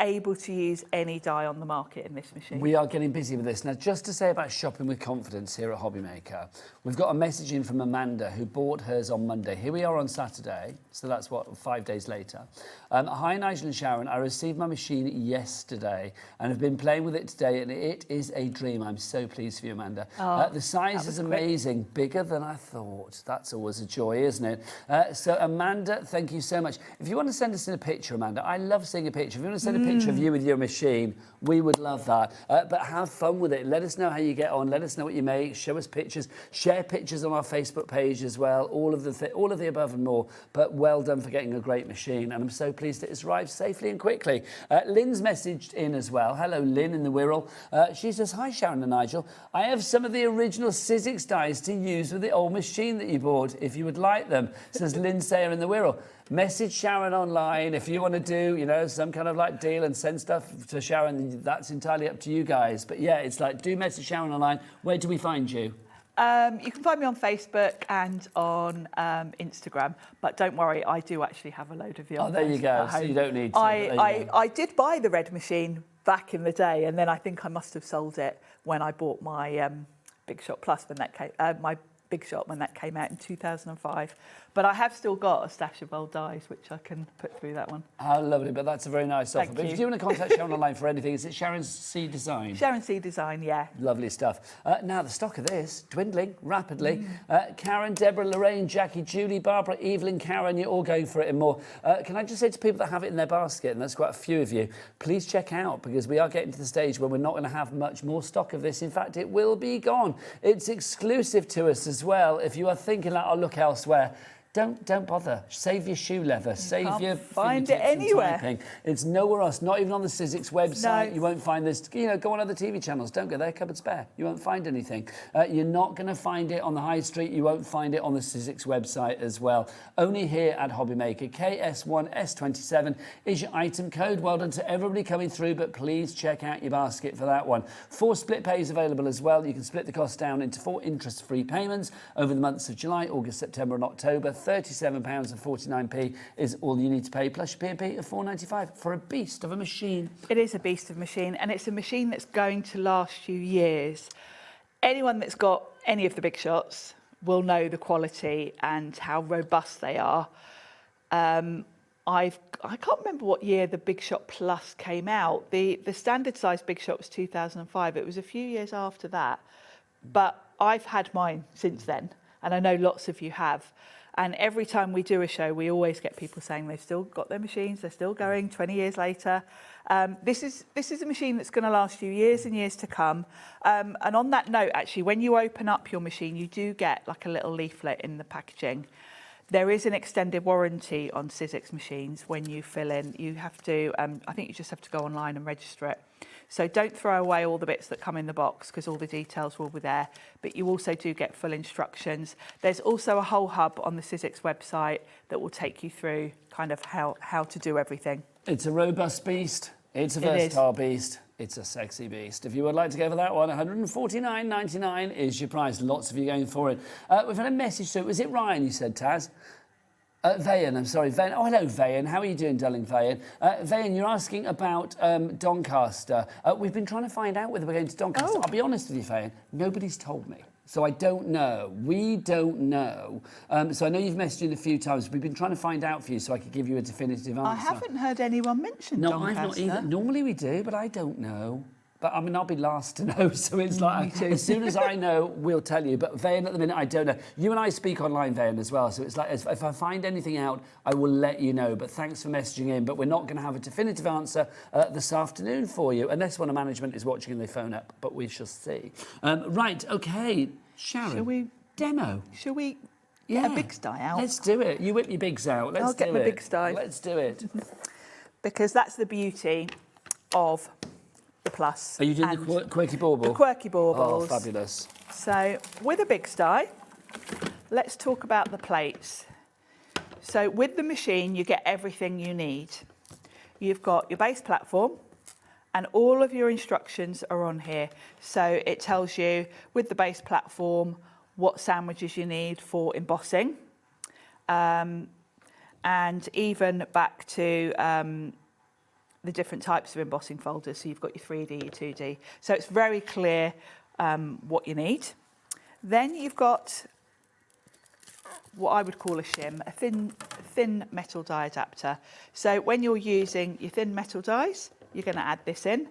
able to use any die on the market in this machine. We are getting busy with this. Now, just to say about shopping with confidence here at HobbyMaker, we've got a message in from Amanda who bought hers on Monday. Here we are on Saturday, so that's, 5 days later. Hi, Nigel and Sharon. I received my machine yesterday and have been playing with it today, and it is a dream. I'm so pleased for you, Amanda. The size is amazing, bigger than I thought. That's always a joy, isn't it? So, Amanda, thank you so much. If you want to send us in a picture, Amanda, I love seeing a picture. If you want to send a picture of you with your machine, we would love that. But have fun with it. Let us know how you get on. Let us know what you make. Show us pictures. Share pictures on our Facebook page as well. All of the above and more. But well done for getting a great machine. And I'm so pleased it's arrived safely and quickly. Lynn's messaged in as well. Hello, Lynn in the Wirral. She says, hi, Sharon and Nigel. I have some of the original Sizzix dies to use with the old machine that you bought, if you would like them, says Lynn Sayer in the Wirral. Message Sharon online if you want to do, some kind of deal and send stuff to Sharon. That's entirely up to you guys. But yeah, it's do message Sharon online. Where do we find you? You can find me on Facebook and on Instagram, but don't worry, I do actually have a load of the old there you go. So you don't need to. I did buy the red machine back in the day, and then I think I must have sold it when I bought my Big Shot Plus when that came. My Big Shot when that came out in 2005. But I have still got a stash of old dies, which I can put through that one. How lovely, but that's a very nice offer. Thank But you. if you want to contact Sharon online for anything, is it Sharon C Design? Sharon C Design, yeah. Lovely stuff. Now, the stock of this, dwindling rapidly. Karen, Deborah, Lorraine, Jackie, Julie, Barbara, Evelyn, Karen, you're all going for it and more. Can I just say to people that have it in their basket, and that's quite a few of you, please check out, because we are getting to the stage where we're not going to have much more stock of this. In fact, it will be gone. It's exclusive to us as well. If you are thinking that I'll look elsewhere, don't bother. Save your shoe leather. Save your find it fingertips and anywhere. typing. It's nowhere else. Not even on the Sizzix website. No. You won't find this. You know, go on other TV channels. Don't go there. Cupboard's bare. You won't find anything. You're not going to find it on the high street. You won't find it on the Sizzix website as well. Only here at HobbyMaker. KS1S27 is your item code. Well done to everybody coming through, but please check out your basket for that one. 4 split pays available as well. You can split the cost down into 4 interest-free payments over the months of July, August, September and October. £37.49 is all you need to pay, plus your P&P of £4.95 for a beast of a machine. It is a beast of a machine, and it's a machine that's going to last you years. Anyone that's got any of the big shots will know the quality and how robust they are. I can't remember what year the Big Shot Plus came out. The standard size Big Shot was 2005. It was a few years after that, but I've had mine since then, and I know lots of you have. And every time we do a show, we always get people saying they've still got their machines, they're still going 20 years later. This is a machine that's going to last you years and years to come. And on that note, actually, when you open up your machine, you do get like a little leaflet in the packaging. There is an extended warranty on Sizzix machines when you fill in. You have to, I think you just have to go online and register it. So don't throw away all the bits that come in the box, because all the details will be there. But you also do get full instructions. There's also a whole hub on the Sizzix website that will take you through kind of how to do everything. It's a robust beast. It's a versatile beast. It's a sexy beast. If you would like to go for that one, £149.99 is your price. Lots of you going for it. We've had a message through. Was it Ryan you said, Taz? Vayan, I'm sorry, Vayan. Oh, hello, Vayan. How are you doing, darling Vayan? Vayan, you're asking about Doncaster. We've been trying to find out whether we're going to Doncaster. I'll be honest with you, Vayan, nobody's told me. So I don't know. We don't know. So I know you've messaged in a few times. We've been trying to find out for you so I could give you a definitive answer. I haven't heard anyone mention Doncaster. No, I've not either. Normally we do, but I don't know. But I mean, I'll be last to know, so it's like, as soon as I know, we'll tell you. But Vayan, at the minute, I don't know. You and I speak online, Vayan, as well, so it's like, if I find anything out, I will let you know. But thanks for messaging in. But we're not going to have a definitive answer this afternoon for you, unless one of management is watching and they phone up, but we shall see. Right, OK, Sharon. Shall we demo? Shall we get a big die out? Let's do it. You whip your bigs out. Let's do it. I'll get my big die. Let's do it. Because that's the beauty of the Plus. Are you doing the quirky bauble? The quirky baubles. Oh, fabulous. So with a big die, let's talk about the plates. So with the machine, you get everything you need. You've got your base platform, and all of your instructions are on here. So it tells you, with the base platform, what sandwiches you need for embossing, and even back to the different types of embossing folders. So you've got your 3D, your 2D. So it's very clear what you need. Then you've got what I would call a shim, a thin metal die adapter. So when you're using your thin metal dies, you're going to add this in.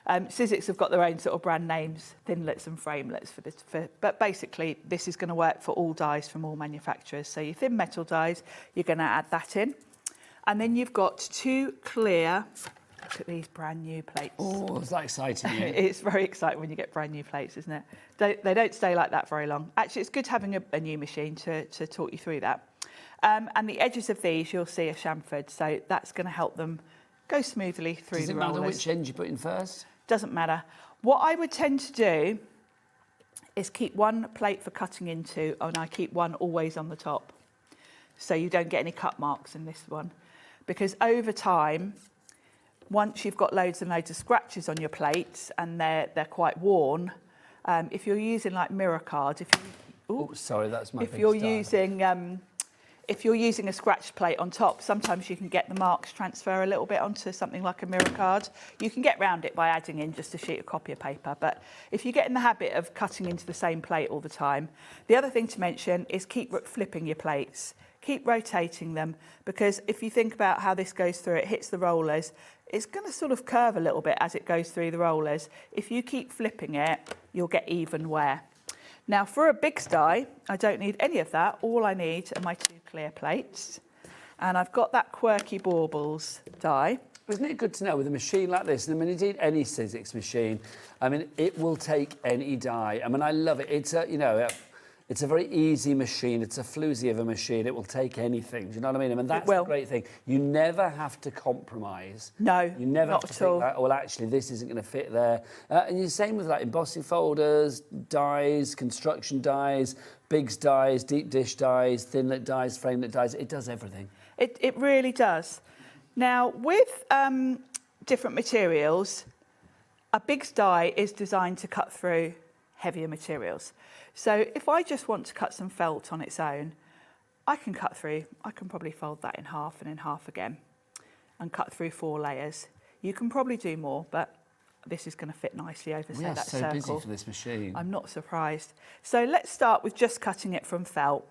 Sizzix have got their own sort of brand names, thinlets and framelets for this. But basically, this is going to work for all dies from all manufacturers. So your thin metal dies, you're going to add that in. And then you've got 2 clear, look at these brand new plates. Oh, is that exciting? Yeah? It's very exciting when you get brand new plates, isn't it? They don't stay like that very long. Actually, it's good having a new machine to talk you through that. And the edges of these, you'll see are chamfered, so that's going to help them go smoothly through the rollers. Does it matter which end you put in first? Doesn't matter. What I would tend to do is keep one plate for cutting into, and I keep one always on the top, so you don't get any cut marks in this one. Because over time, once you've got loads and loads of scratches on your plates and they're quite worn, if you're using like mirror card, sorry, that's my if you're using a scratch plate on top, sometimes you can get the marks transfer a little bit onto something like a mirror card. You can get around it by adding in just a sheet of copy of paper, but if you get in the habit of cutting into the same plate all the time, the other thing to mention is keep flipping your plates. Keep rotating them, because if you think about how this goes through, it hits the rollers, it's going to sort of curve a little bit as it goes through the rollers. If you keep flipping it, you'll get even wear. Now for a big die, I don't need any of that. All I need are my 2 clear plates. And I've got that Quirky Baubles die. Isn't it good to know with a machine like this, and I mean, indeed any Sizzix machine, I mean, it will take any die. I mean, I love it. It's a, you know, it's a very easy machine. It's a floozy of a machine. It will take anything. Do you know what I mean? I mean, that's the great thing. You never have to compromise. No, you never not have to at think all. that, well, actually, this isn't going to fit there. And the same with like embossing folders, dies, construction dies, bigs dies, deep dish dies, thinlet dies, framelit dies. It does everything. It really does. Now, with different materials, a Biggs die is designed to cut through heavier materials. So if I just want to cut some felt on its own, I can cut through, I can probably fold that in half and in half again and cut through 4 layers. You can probably do more, but this is going to fit nicely over, say, that circle. We are so busy for this machine. I'm not surprised. So let's start with just cutting it from felt.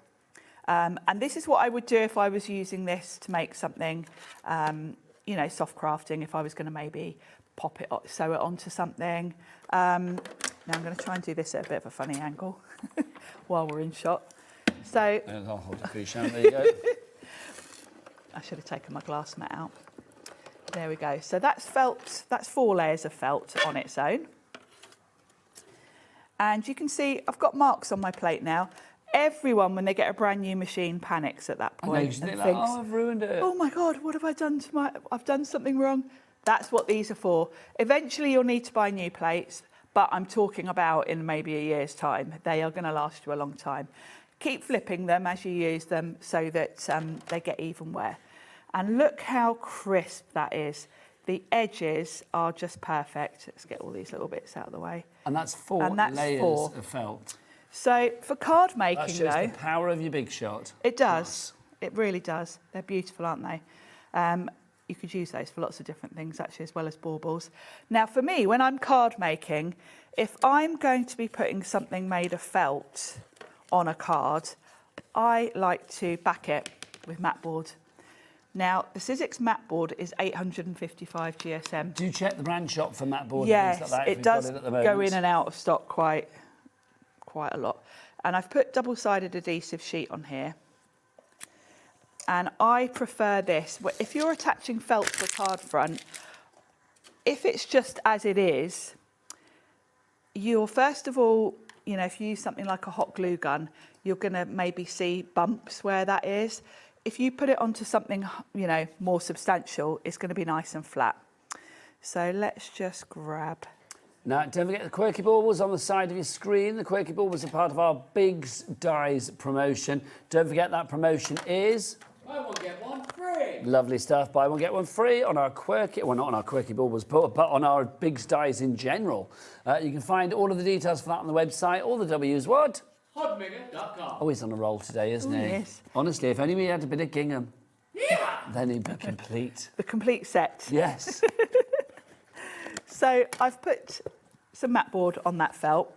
And this is what I would do if I was using this to make something, you know, soft crafting, if I was going to maybe pop it, sew it onto something. Now I'm going to try and do this at a bit of a funny angle while we're in shot. So I'll hold it for you, Sharon. There you go. I should have taken my glass mat out. There we go. So that's felt, that's 4 layers of felt on its own. And you can see I've got marks on my plate now. Everyone, when they get a brand new machine, panics at that point and thinks, oh, I've ruined it. Oh my God, what have I done to my, I've done something wrong. That's what these are for. Eventually you'll need to buy new plates, but I'm talking about in maybe a year's time. They are going to last you a long time. Keep flipping them as you use them so that they get even wear. And look how crisp that is. The edges are just perfect. Let's get all these little bits out of the way. And that's 4 layers of felt. So for card making, that shows though, the power of your big shot. It does. It really does. They're beautiful, aren't they? You could use those for lots of different things, actually, as well as baubles. Now, for me, when I'm card making, if I'm going to be putting something made of felt on a card, I like to back it with mat board. Now, the Sizzix mat board is 855 GSM. Do you check the brand shop for mat board? Yes, and things like that, it does go in and out of stock quite a lot. And I've put double-sided adhesive sheet on here. And I prefer this. If you're attaching felt to a card front, if it's just as it is, you'll first of all, you know, if you use something like a hot glue gun, you're going to maybe see bumps where that is. If you put it onto something, you know, more substantial, it's going to be nice and flat. So let's just grab. Now, don't forget the Quirky Baubles on the side of your screen. The Quirky Baubles are part of our Biggs Dies promotion. Don't forget that promotion is... Buy one, get one free. Lovely stuff. Buy one, get one free on our Quirky... Well, not on our Quirky Baubles, but on our Biggs Dies in general. You can find all of the details for that on the website. All the W's what? HobbyMaker.com. Oh, he's on a roll today, isn't he? Yes. Honestly, if only we had a bit of gingham, then he'd be complete. The complete set. Yes. So I've put some mat board on that felt,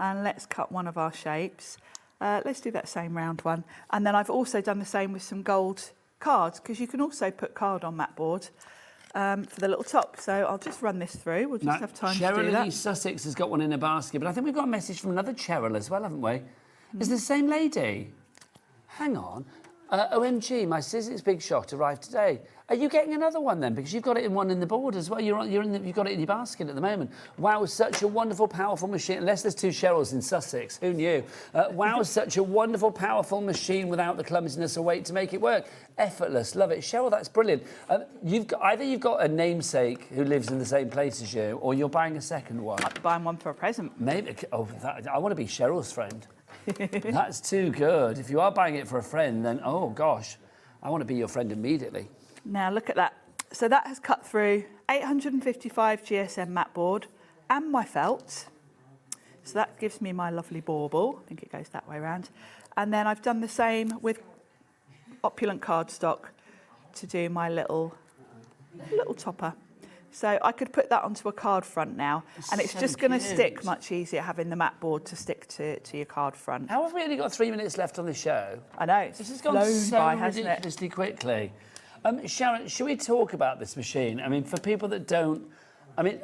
and let's cut one of our shapes. Let's do that same round one. And then I've also done the same with some gold cards, because you can also put card on mat board for the little top. So I'll just run this through. We'll just have time to do that. Cheryl Sussex has got one in a basket, but I think we've got a message from another Cheryl as well, haven't we? Is it the same lady? Hang on. OMG, my Sizzix Big Shot arrived today. Are you getting another one then? Because you've got it in one in the board as well. You've got it in your basket at the moment. Wow, such a wonderful, powerful machine. Unless there's 2 Cheryls in Sussex, who knew? Wow, such a wonderful, powerful machine without the clumsiness or weight to make it work. Effortless, love it. Cheryl, that's brilliant. Either you've got a namesake who lives in the same place as you, or you're buying a second one. I'll be buying one for a present. Maybe. Oh, I want to be Cheryl's friend. That's too good. If you are buying it for a friend, then, oh, gosh, I want to be your friend immediately. Now, look at that. So that has cut through 855 GSM mat board and my felt. So that gives me my lovely bauble. I think it goes that way around. And then I've done the same with opulent cardstock to do my little topper. So I could put that onto a card front now, and it's so just going to cute. stick much easier having the mat board to stick to your card front. How have we only got 3 minutes left on the show? I know, This has gone flown so by, hasn't it? ridiculously quickly. Sharon, should we talk about this machine? I mean, for people that don't... I mean,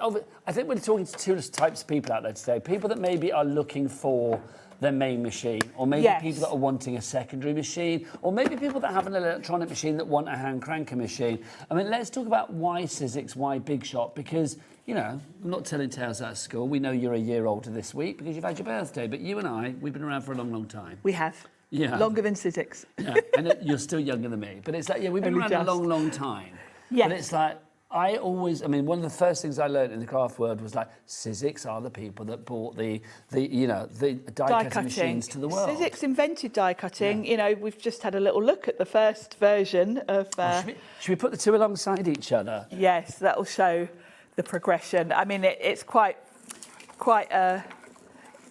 I think we're talking to two types of people out there today. People that maybe are looking for their main machine, or maybe Yes. people that are wanting a secondary machine, or maybe people that have an electronic machine that want a hand cranker machine. I mean, let's talk about why Sizzix, why Big Shot, because, you know, I'm not telling tales out of school. We know you're a year older this week because you've had your birthday, but you and I, we've been around for a long, long time. We have. Yeah. Longer than Sizzix. Yeah, and you're still younger than me. But it's like, yeah, we've been Only around a just. long, long time. Yes. But it's like, I mean, one of the first things I learned in the craft world was like, Sizzix are the people that brought the die-cutting machines to the world. Sizzix invented die cutting. You know, we've just had a little look at the first version of... Should we put the two alongside each other? Yes, that'll show the progression. I mean, it's quite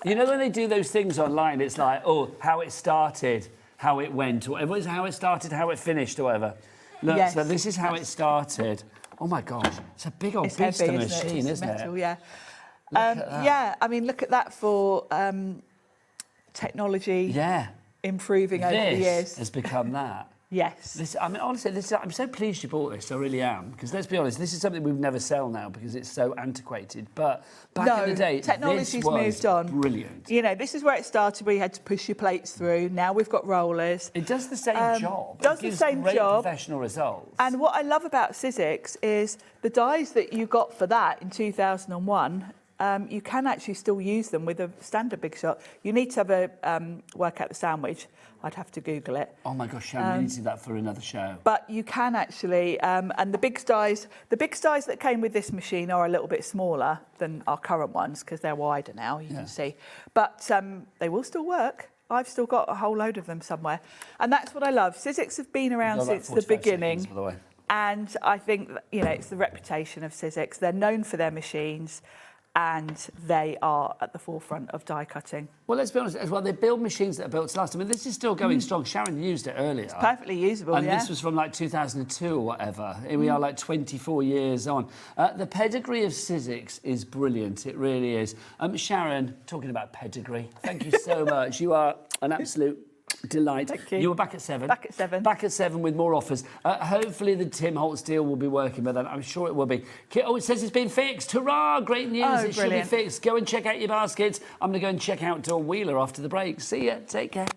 You know, when they do those things online, it's like, oh, how it started, how it went, or everyone's how it started, how it finished, or whatever. Look, Yes. so this is how it started. Oh my gosh, it's a big old It's beast heavy, of a isn't it? machine, It's isn't metal, it? yeah. Look at that. Yeah, I mean, look at that for technology improving over the years. This has become that. Yes. I mean, honestly, I'm so pleased you bought this. I really am. Because let's be honest, this is something we've never sell now because it's so antiquated. But back in the day, technology's this was moved on. Brilliant. You know, this is where it started, where you had to push your plates through. Now we've got rollers. It does the same job. Does It the gives same great job. professional results. And what I love about Sizzix is the dies that you got for that in 2001. You can actually still use them with a standard Big Shot. You need to have a work out the sandwich. I'd have to Google it. Oh my gosh, Sharon, we need to do that for another show. But you can actually, and the big dies that came with this machine are a little bit smaller than our current ones because they're wider now, you can see. But they will still work. I've still got a whole load of them somewhere. And that's what I love. Sizzix have been around since the beginning. Seconds, by the way. And I think, you know, it's the reputation of Sizzix. They're known for their machines and they are at the forefront of die cutting. Well, let's be honest as well, they build machines that are built to last. I mean, this is still going strong. Sharon used it earlier. It's perfectly usable, and yeah. this was from like 2002 or whatever. Here we are like 24 years on. The pedigree of Sizzix is brilliant. It really is. Sharon, talking about pedigree, thank you so much. You are an absolute delight. Thank you. You were back at 7. Back at 7. Back at 7 with more offers. Hopefully the Tim Holtz deal will be working with that. I'm sure it will be. Oh, it says it's been fixed. Hurrah! Great news. Oh, it brilliant. should be fixed. Go and check out your baskets. I'm going to go and check out Dawn Wheeler after the break. See ya. Take care.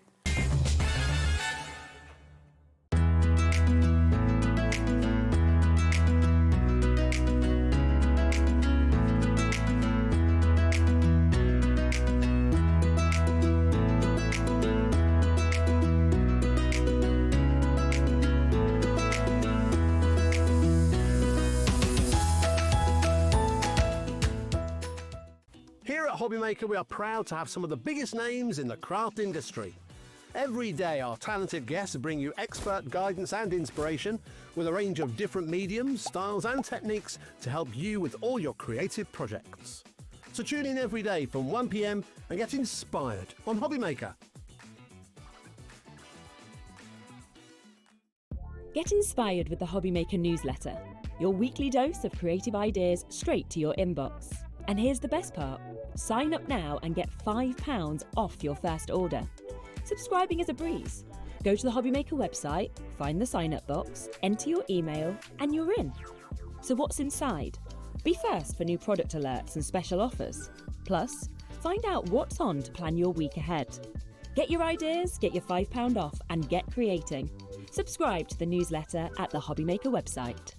Here at HobbyMaker, we are proud to have some of the biggest names in the craft industry. Every day, our talented guests bring you expert guidance and inspiration with a range of different mediums, styles and techniques to help you with all your creative projects. So tune in every day from 1 p.m. and get inspired on HobbyMaker. Get inspired with the HobbyMaker newsletter, your weekly dose of creative ideas straight to your inbox. And here's the best part. Sign up now and get £5 off your first order. Subscribing is a breeze. Go to the HobbyMaker website, find the sign-up box, enter your email, and you're in. So what's inside? Be first for new product alerts and special offers. Plus, find out what's on to plan your week ahead. Get your ideas, get your £5 off, and get creating. Subscribe to the newsletter at the HobbyMaker website.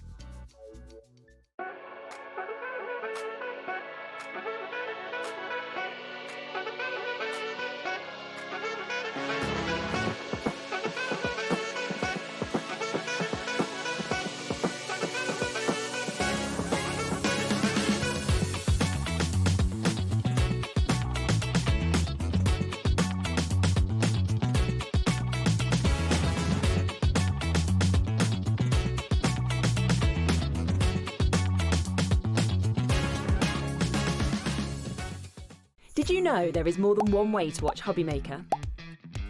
Did you know there is more than one way to watch HobbyMaker?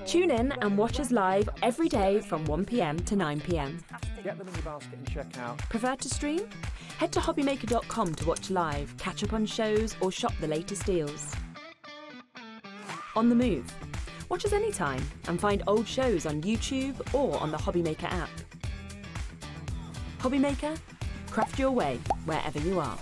Tune in and watch us live every day from 1 p.m. to 9 p.m. Get them in your basket and check out. Prefer to stream? Head to hobbymaker.com to watch live, catch up on shows, or shop the latest deals. On the move. Watch us anytime and find old shows on YouTube or on the HobbyMaker app. HobbyMaker, craft your way wherever you are.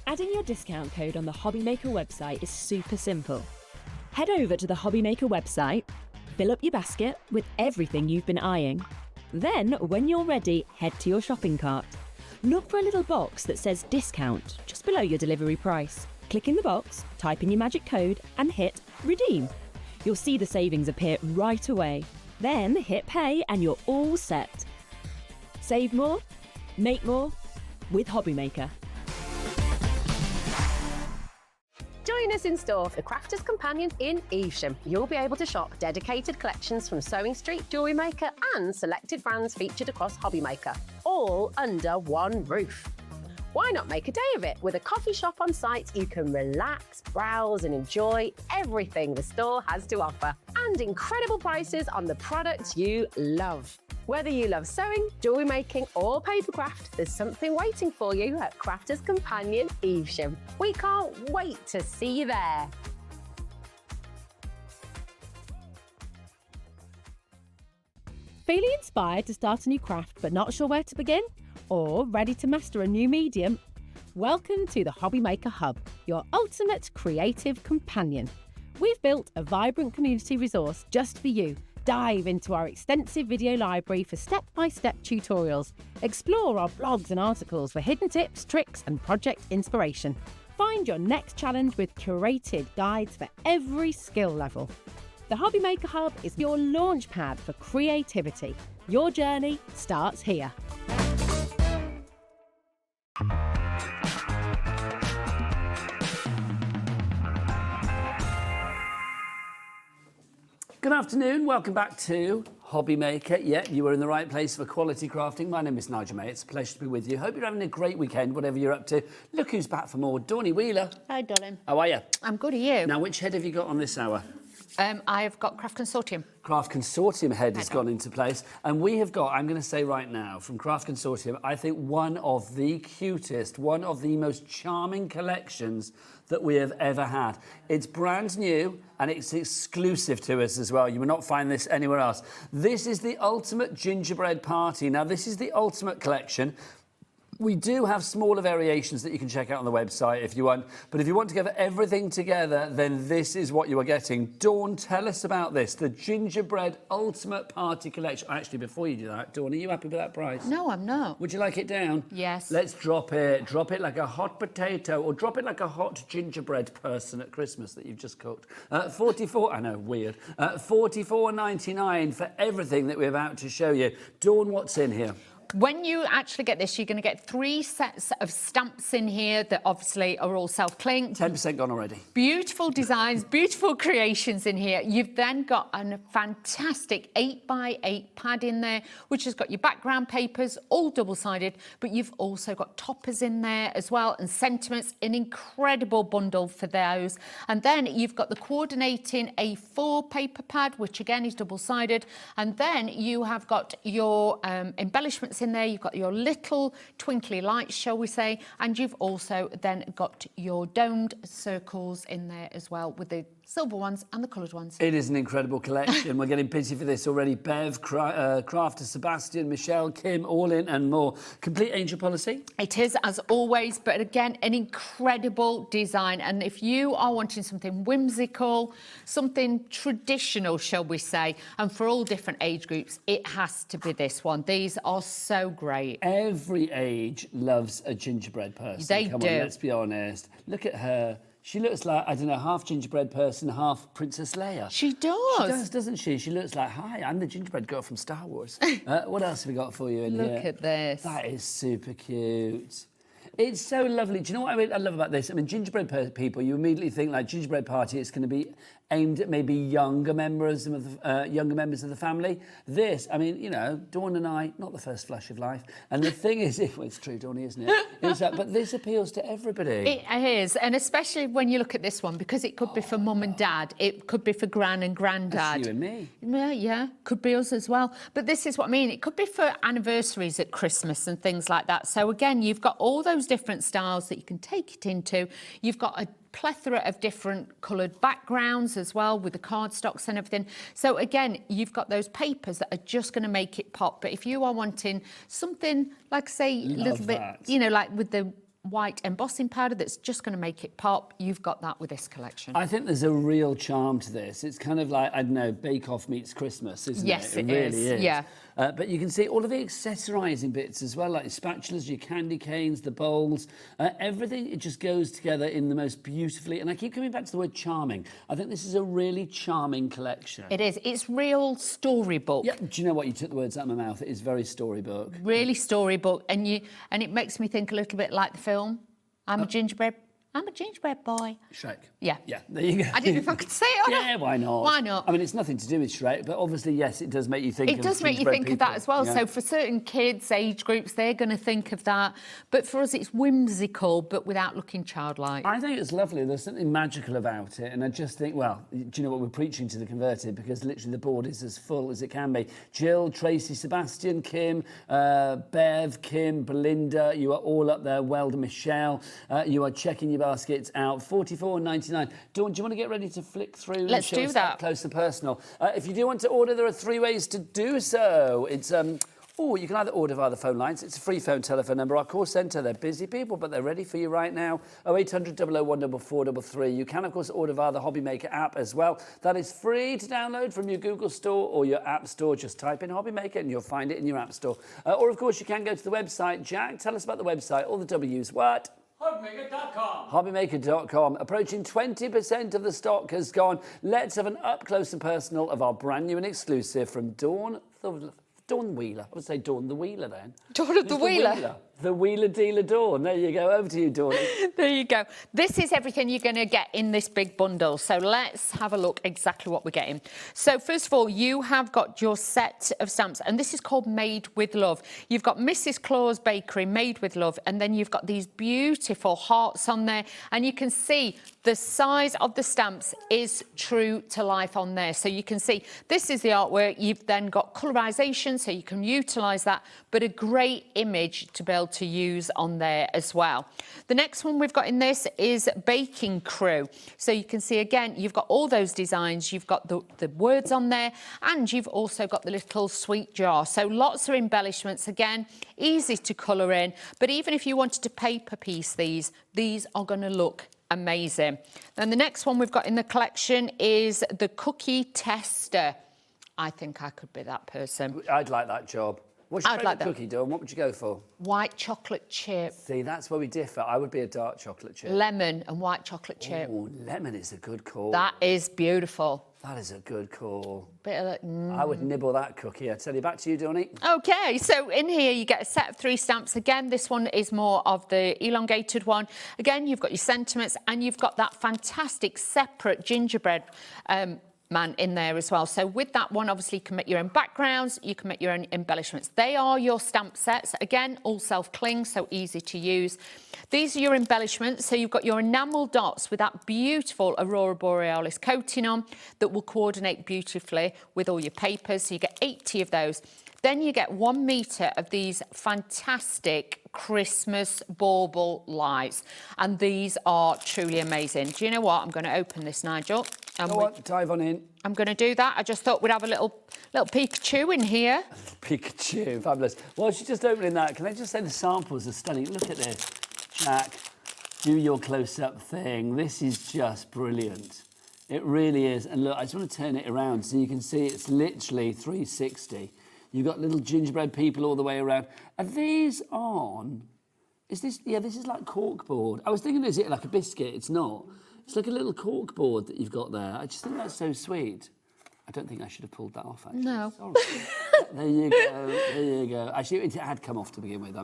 Adding your discount code on the HobbyMaker website is super simple. Head over to the HobbyMaker website, fill up your basket with everything you've been eyeing. Then, when you're ready, head to your shopping cart. Look for a little box that says discount just below your delivery price. Click in the box, type in your magic code and hit redeem. You'll see the savings appear right away. Then hit pay and you're all set. Save more, make more with HobbyMaker. Join us in store for the Crafter's Companion in Evesham. You'll be able to shop dedicated collections from Sewing Street, Jewellery Maker and selected brands featured across HobbyMaker, all under one roof. Why not make a day of it? With a coffee shop on site, you can relax, browse and enjoy everything the store has to offer, and incredible prices on the products you love. Whether you love sewing, jewellery making or papercraft, there's something waiting for you at Crafter's Companion Evesham. We can't wait to see you there. Feeling inspired to start a new craft but not sure where to begin? Or ready to master a new medium? Welcome to the HobbyMaker Hub, your ultimate creative companion. We've built a vibrant community resource just for you. Dive into our extensive video library for step-by-step tutorials. Explore our blogs and articles for hidden tips, tricks and project inspiration. Find your next challenge with curated guides for every skill level. The HobbyMaker Hub is your launch pad for creativity. Your journey starts here. Good afternoon, welcome back to HobbyMaker. Yeah, you were in the right place for quality crafting. My name is Nigel May. It's a pleasure to be with you. Hope you're having a great weekend, whatever you're up to. Look who's back for more. Dawnnie Wheeler. Hi, darling. How are you? I'm good, are you? Now, which head have you got on this hour? I've got Craft Consortium. Craft Consortium head has gone into place. And we have got, I'm going to say right now, from Craft Consortium, I think one of the cutest, one of the most charming collections that we have ever had. It's brand new and it's exclusive to us as well. You will not find this anywhere else. This is the Ultimate Gingerbread Party. Now, this is the Ultimate Collection. We do have smaller variations that you can check out on the website if you want. But if you want to get everything together, then this is what you are getting. Dawn, tell us about this, the Gingerbread Ultimate Party Collection. Actually, before you do that, Dawn, are you happy with that price? No, I'm not. Would you like it down? Yes. Let's drop it. Drop it like a hot potato, or drop it like a hot gingerbread person at Christmas that you've just cooked. I know, weird. $44.99 for everything that we're about to show you. Dawn, what's in here? When you actually get this, you're going to get 3 sets of stamps in here that obviously are all self-clinked. 10% gone already. Beautiful designs, beautiful creations in here. You've then got a fantastic 8x8 pad in there, which has got your background papers, all double-sided, but you've also got toppers in there as well, and sentiments, an incredible bundle for those. And then you've got the coordinating A4 paper pad, which again is double-sided. And then you have got your embellishments stamps in there. You've got your little twinkly lights, shall we say, and you've also then got your domed circles in there as well with the silver ones and the coloured ones. It is an incredible collection. We're getting pity for this already. Bev, Crafter, Sebastian, Michelle, Kim, all in and more. Complete angel policy? It is, as always, but again, an incredible design. And if you are wanting something whimsical, something traditional, shall we say, and for all different age groups, it has to be this one. These are so great. Every age loves a gingerbread person. They Come do. on, let's be honest. Look at her. She looks like, I don't know, half gingerbread person, half Princess Leia. She does. She does, doesn't she? She looks like, hi, I'm the gingerbread girl from Star Wars. What else have we got for you in here? Look at this. That is super cute. It's so lovely. Do you know what I love about this? I mean, gingerbread people, you immediately think like gingerbread party, it's going to be aimed at maybe younger members of the family. This, I mean, you know, Dawn and I, not the first flush of life. And the thing is, well, it's true, Dawny, isn't it? But this appeals to everybody. It is, and especially when you look at this one, because it could be for mum and dad, it could be for gran and granddad. That's you and me. Yeah, could be us as well. But this is what I mean. It could be for anniversaries at Christmas and things like that. So again, you've got all those different styles that you can take it into. You've got a plethora of different coloured backgrounds as well with the cardstocks and everything. So again, you've got those papers that are just going to make it pop. But if you are wanting something like, say, a little bit, you know, like with the white embossing powder that's just going to make it pop, you've got that with this collection. I think there's a real charm to this. It's kind of like, I don't know, Bake Off meets Christmas, isn't it? Yes, it really is. Yeah. But you can see all of the accessorising bits as well, like your spatulas, your candy canes, the bowls, everything. It just goes together in the most beautifully. And I keep coming back to the word charming. I think this is a really charming collection. It is. It's real storybook. Yeah. Do you know what? You took the words out of my mouth. It is very storybook. Really storybook, and it makes me think a little bit like the film. I'm a gingerbread boy. Shrek. Yeah. Yeah, there you go. I didn't know if I could say it or not. Yeah, why not? Why not? I mean, it's nothing to do with Shrek, but obviously, yes, it does make you think of It does make you gingerbread think of that people. as well. Yeah. So for certain kids, age groups, they're going to think of that. But for us, it's whimsical, but without looking childlike. I think it's lovely. There's something magical about it. And I just think, well, do you know what we're preaching to the converted? Because literally the board is as full as it can be. Jill, Tracy, Sebastian, Kim, Bev, Kim, Belinda, you are all up there. Well done, Michelle. You are checking your baskets out. $44.99. Dawn, do you want to get ready to flick through? Let's do that. Close and personal. If you do want to order, there are 3 ways to do so. It's you can either order via the phone lines. It's a free phone telephone number. Our call centre, they're busy people, but they're ready for you right now. 0800 001 4433. You can, of course, order via the HobbyMaker app as well. That is free to download from your Google Store or your App Store. Just type in HobbyMaker and you'll find it in your App Store. Or, of course, you can go to the website. Jack, tell us about the website. All the W's. What? HobbyMaker.com. HobbyMaker.com. Approaching 20% of the stock has gone. Let's have an up close and personal of our brand new and exclusive from Dawn Wheeler. I would say Dawn the Wheeler then. Dawn of the Wheeler. The Wheeler Dealer Dawn. There you go. Over to you, Dawn. There you go. This is everything you're going to get in this big bundle. So let's have a look exactly what we're getting. So first of all, you have got your set of stamps, and this is called Made with Love. You've got Mrs. Claus Bakery, Made with Love, and then you've got these beautiful hearts on there, and you can see the size of the stamps is true to life on there. So you can see this is the artwork. You've then got colorization, so you can utilize that, but a great image to be able to use on there as well. The next one we've got in this is Baking Crew. So you can see again, you've got all those designs, you've got the words on there, and you've also got the little sweet jar. So lots of embellishments, again, easy to colour in, but even if you wanted to paper piece these are going to look amazing. Then the next one we've got in the collection is the Cookie Tester. I think I could be that person. I'd like that job. What's your I'd favourite like that. cookie, Dawn? What would you go for? White chocolate chip. See, that's where we differ. I would be a dark chocolate chip. Lemon and white chocolate chip. Oh, lemon is a good call. That is beautiful. That is a good call. Bit of that. I would nibble that cookie. I tell you, back to you, Donny. Okay, so in here you get a set of 3 stamps. Again, this one is more of the elongated one. Again, you've got your sentiments and you've got that fantastic separate gingerbread man in there as well. So with that one, obviously you can make your own backgrounds, you can make your own embellishments. They are your stamp sets. Again, all self-cling, so easy to use. These are your embellishments. So you've got your enamel dots with that beautiful Aurora Borealis coating on that will coordinate beautifully with all your papers. So you get 80 of those. Then you get 1 metre of these fantastic Christmas bauble lights. And these are truly amazing. Do you know what? I'm going to open this, Nigel. And Go on, dive on in. I'm going to do that. I just thought we'd have a little Pikachu in here. Pikachu, fabulous. While she's just opening that, can I just say the samples are stunning. Look at this. Jack, do your close-up thing. This is just brilliant. It really is. And look, I just want to turn it around so you can see it's literally 360. You've got little gingerbread people all the way around. Are these on? Is this, yeah, this is like corkboard. I was thinking, is it like a biscuit? It's not. It's like a little corkboard that you've got there. I just think that's so sweet. I don't think I should have pulled that off, actually. No. Sorry. There you go, there you go. Actually, it had come off to begin with.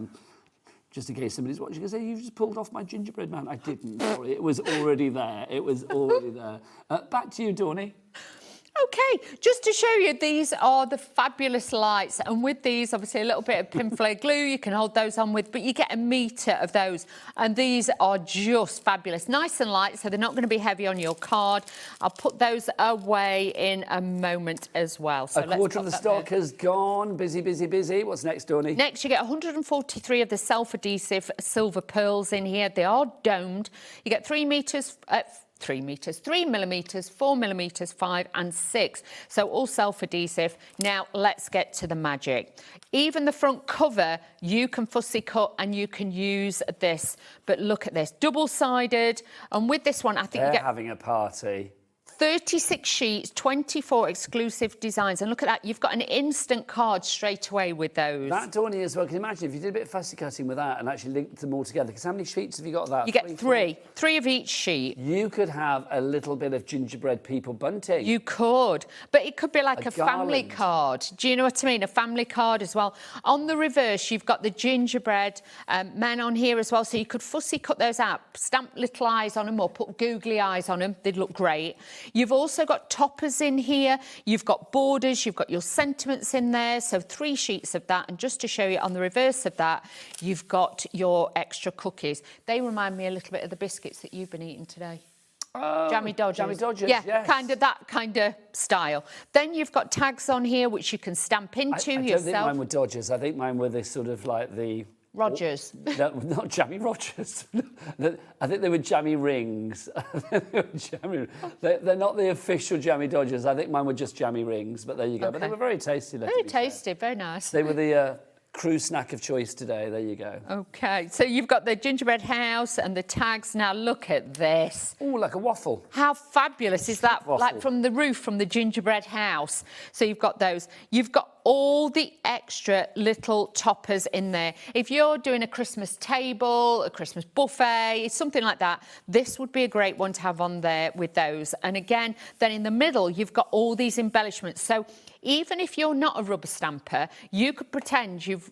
Just in case somebody's watching and say, you just pulled off my gingerbread man. I didn't, sorry. It was already there. It was already there. Back to you, Dawny. Okay, just to show you, these are the fabulous lights. And with these, obviously, a little bit of pinflare glue you can hold those on with, but you get 1 metre of those. And these are just fabulous. Nice and light, so they're not going to be heavy on your card. I'll put those away in a moment as well. So a quarter of the stock has gone. Busy, busy, busy. What's next, Dawny? Next, you get 143 of the self-adhesive silver pearls in here. They are domed. You get 3 metres... 3 metres, 3 millimetres, 4 millimetres, 5 and 6. So all self-adhesive. Now let's get to the magic. Even the front cover, you can fussy cut and you can use this. But look at this, double-sided. And with this one, I think They're you get having a party. 36 sheets, 24 exclusive designs. And look at that, you've got an instant card straight away with those. That, Dawny, as well. Can you imagine if you did a bit of fussy cutting with that and actually linked them all together? Because how many sheets have you got of that? You get three of each sheet. You could have a little bit of gingerbread people bunting. You could, but it could be like a family garland. card. Do you know what I mean? A family card as well. On the reverse, you've got the gingerbread men on here as well, so you could fussy cut those out, stamp little eyes on them or put googly eyes on them. They'd look great. You've also got toppers in here. You've got borders. You've got your sentiments in there. So 3 sheets of that. And just to show you on the reverse of that, you've got your extra cookies. They remind me a little bit of the biscuits that you've been eating today. Oh, Jammy Dodgers. Jammy Dodgers, yeah, yes. that kind of style. Then you've got tags on here which you can stamp into I yourself. don't think mine were Dodgers. I think mine were this sort of like the... Rogers. No, not Jammy Rogers. I think they were Jammy Rings. They're not the official Jammy Dodgers. I think mine were just Jammy Rings, but there you go. Okay. But they were very tasty. Very tasty, very nice. They were the crew snack of choice today. There you go. Okay, so you've got the gingerbread house and the tags. Now look at this. Oh, like a waffle. How fabulous is that? Waffle. Like from the roof, from the gingerbread house. So you've got those. You've got all the extra little toppers in there. If you're doing a Christmas table, a Christmas buffet, something like that, this would be a great one to have on there with those. And again, then in the middle, you've got all these embellishments. So even if you're not a rubber stamper, you could pretend you've,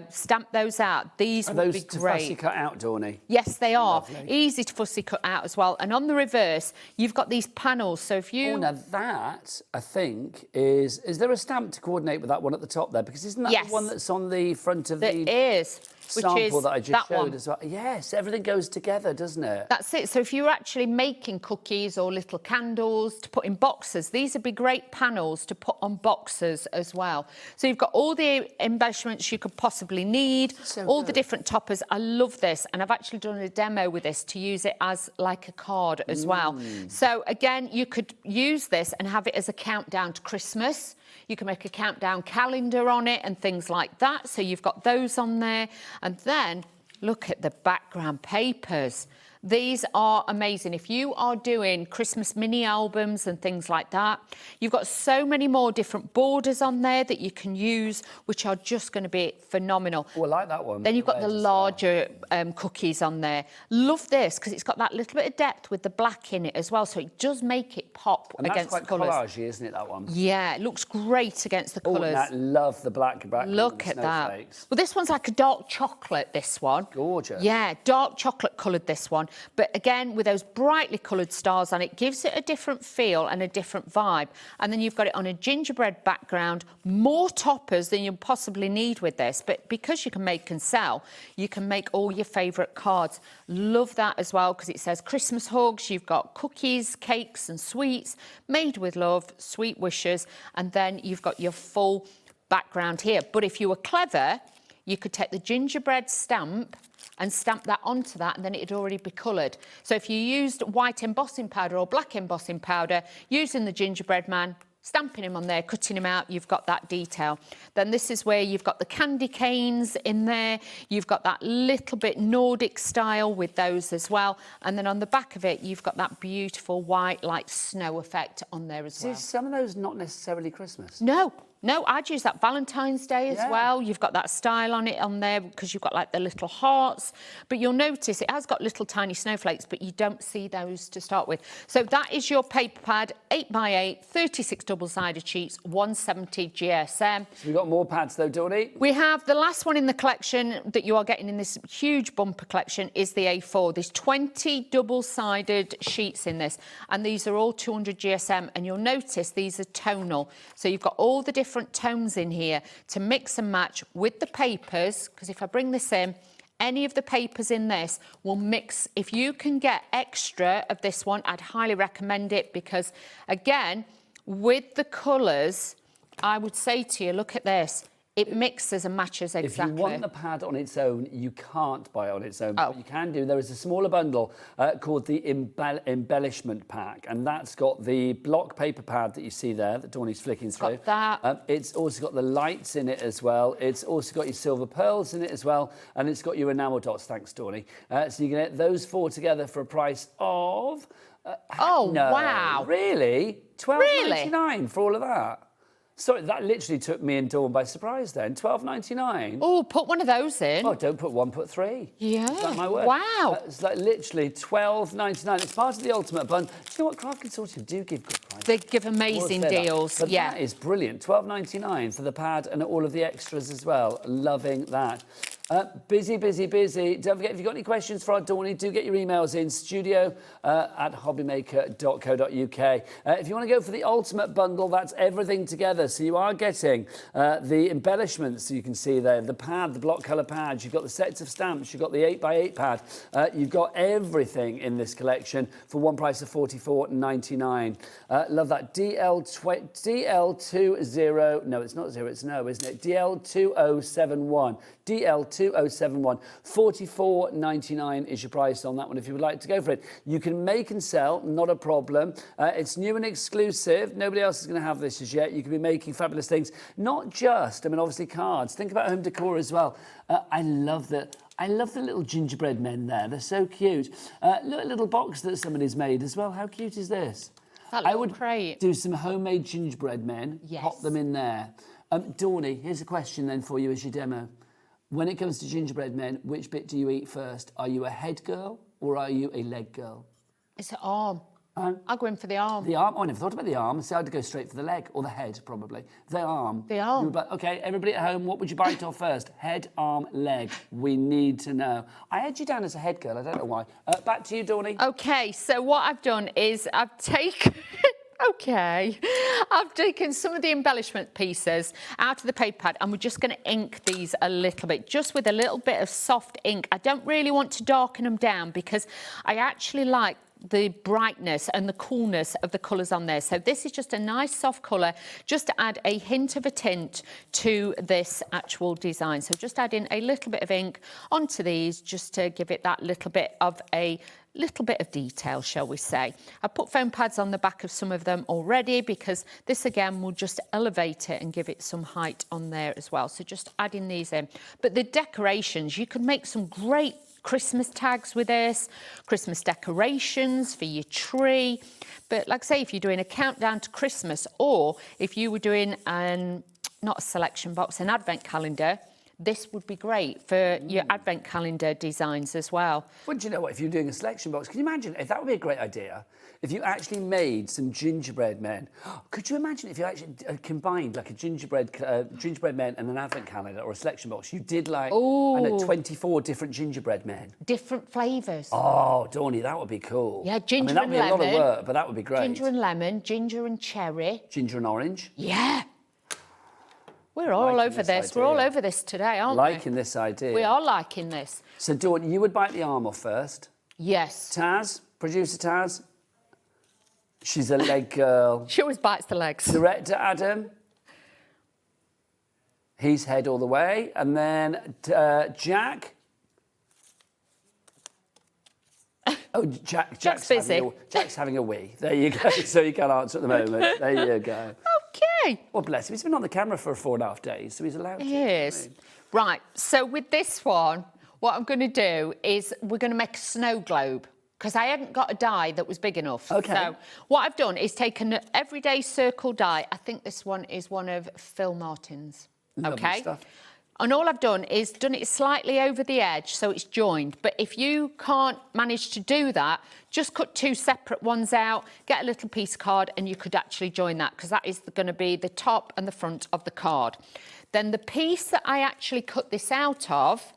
stamped those out. These would be great. Are those fussy cut out, Dawny? Yes, they are. Lovely. Easy to fussy cut out as well. And on the reverse, you've got these panels. So if you... Oh, now that, I think, is there a stamp to coordinate with that one at the top there? Because isn't that the one that's on the front of the sample that I just showed as well? Yes, everything goes together, doesn't it? That's it. So if you're actually making cookies or little candles to put in boxes, these would be great panels to put on boxes as well. So you've got all the embellishments you could possibly need, all the different toppers. I love this, and I've actually done a demo with this to use it as like a card as well. So again, you could use this and have it as a countdown to Christmas. You can make a countdown calendar on it and things like that. So you've got those on there. And then look at the background papers. These are amazing. If you are doing Christmas mini albums and things like that, you've got so many more different borders on there that you can use, which are just going to be phenomenal. Oh, I like that one. Then you've got the larger cookies on there. Love this because it's got that little bit of depth with the black in it as well, so it does make it pop against the colours. That's quite collagey, isn't it, that one? Yeah, it looks great against the colours. I love the black background. Look at that. Well, this one's like a dark chocolate, this one. Gorgeous. Yeah, dark chocolate coloured, this one. But again, with those brightly coloured stars on it, gives it a different feel and a different vibe. And then you've got it on a gingerbread background, more toppers than you'll possibly need with this. But because you can make and sell, you can make all your favourite cards. Love that as well, because it says Christmas hugs. You've got cookies, cakes and sweets, made with love, sweet wishes. And then you've got your full background here. But if you were clever, you could take the gingerbread stamp and stamp that onto that, and then it'd already be coloured. So if you used white embossing powder or black embossing powder, using the gingerbread man, stamping him on there, cutting him out, you've got that detail. Then this is where you've got the candy canes in there. You've got that little bit Nordic style with those as well. And then on the back of it, you've got that beautiful white, like snow effect on there as well. Is some of those not necessarily Christmas? No, I'd use that Valentine's Day as well. You've got that style on it on there because you've got like the little hearts. But you'll notice it has got little tiny snowflakes, but you don't see those to start with. So that is your paper pad, 8x8, 36 double-sided sheets, 170 GSM. So we've got more pads though, Dawney? We have the last one in the collection that you are getting in this huge bumper collection is the A4. There's 20 double-sided sheets in this, and these are all 200 GSM, and you'll notice these are tonal. So you've got all the different tones in here to mix and match with the papers, because if I bring this in, any of the papers in this will mix. If you can get extra of this one, I'd highly recommend it, because again, with the colours, I would say to you, look at this. It mixes and matches exactly. If you want the pad on its own, you can't buy it on its own. But what you can do, there is a smaller bundle called the embellishment pack, and that's got the block paper pad that you see there that Dawney's flicking through. Got that. It's also got the lights in it as well. It's also got your silver pearls in it as well, and it's got your enamel dots. Thanks, Dawney. So you can get those four together for a price of. Wow! Really? $12.99 for all of that. Sorry, that literally took me and Dawn by surprise then. $12.99. Oh, put one of those in. Oh, don't put one, put three. Yeah. Is that my word? Wow. It's like literally $12.99. It's part of the ultimate bundle. Do you know what? Craft Consortium do give good prices. They give amazing deals. But that is brilliant. $12.99 for the pad and all of the extras as well. Loving that. Busy. Don't forget, if you've got any questions for our Dawney, do get your emails in, studio@hobbymaker.co.uk. If you want to go for the ultimate bundle, that's everything together. So you are getting the embellishments, you can see there, the pad, the block colour pads, you've got the sets of stamps, you've got the 8x8 pad, you've got everything in this collection for one price of $44.99. Love that. DL20, no, it's not zero, it's no, isn't it? DL2071. DL2071. $44.99 is your price on that one if you would like to go for it. You can make and sell, not a problem. It's new and exclusive. Nobody else is going to have this as yet. You can be making fabulous things. Not just, obviously cards. Think about home decor as well. I love the little gingerbread men there. They're so cute. Look at a little box that somebody's made as well. How cute is this? I would do some homemade gingerbread men. Yes. Pop them in there. Dawney, here's a question then for you as your demo. When it comes to gingerbread men, which bit do you eat first? Are you a head girl or are you a leg girl? It's an arm. I'll go in for the arm. The arm? Oh, I never thought about the arm. So I'd go straight for the leg or the head, probably. The arm. The arm. OK, everybody at home, what would you bite off first? Head, arm, leg. We need to know. I had you down as a head girl. I don't know why. Back to you, Dawney. OK, so what I've done is I've taken... OK, I've taken some of the embellishment pieces out of the paper pad and we're just going to ink these a little bit, just with a little bit of soft ink. I don't really want to darken them down because I actually like the brightness and the coolness of the colours on there. So this is just a nice soft colour, just to add a hint of a tint to this actual design. So just adding a little bit of ink onto these just to give it that little bit of detail, shall we say. I put foam pads on the back of some of them already because this again will just elevate it and give it some height on there as well. So just adding these in. But the decorations, you could make some great Christmas tags with this, Christmas decorations for your tree. But like I say, if you're doing a countdown to Christmas or if you were doing not a selection box, an advent calendar, this would be great for your advent calendar designs as well. Well, do you know what? If you're doing a selection box, can you imagine if that would be a great idea? If you actually made some gingerbread men, could you imagine if you actually combined like a gingerbread men and an advent calendar or a selection box? You did like, I know, 24 different gingerbread men. Different flavours. Oh, Dawney, that would be cool. Yeah, ginger and lemon. That would be a lot of work, but that would be great. Ginger and lemon, ginger and cherry. Ginger and orange. Yeah. We're all over this. We're all over this today, aren't we? Liking this idea. We are liking this. So, Dawn, you would bite the arm off first. Yes. Taz, producer Taz. She's a leg girl. She always bites the legs. Director Adam. He's head all the way. And then Jack. Oh, Jack's busy. Jack's having a wee. There you go. So you can't answer at the moment. There you go. Okay. Well, bless him. He's been on the camera for 4.5 days, so he's allowed to. He is. Right, so with this one, what I'm going to do is we're going to make a snow globe because I hadn't got a die that was big enough. Okay. So what I've done is taken an everyday circle die. I think this one is one of Phil Martin's. Lovely Okay. stuff. And all I've done is done it slightly over the edge so it's joined. But if you can't manage to do that, just cut 2 separate ones out, get a little piece of card and you could actually join that because that is going to be the top and the front of the card. Then the piece that I actually cut this out of,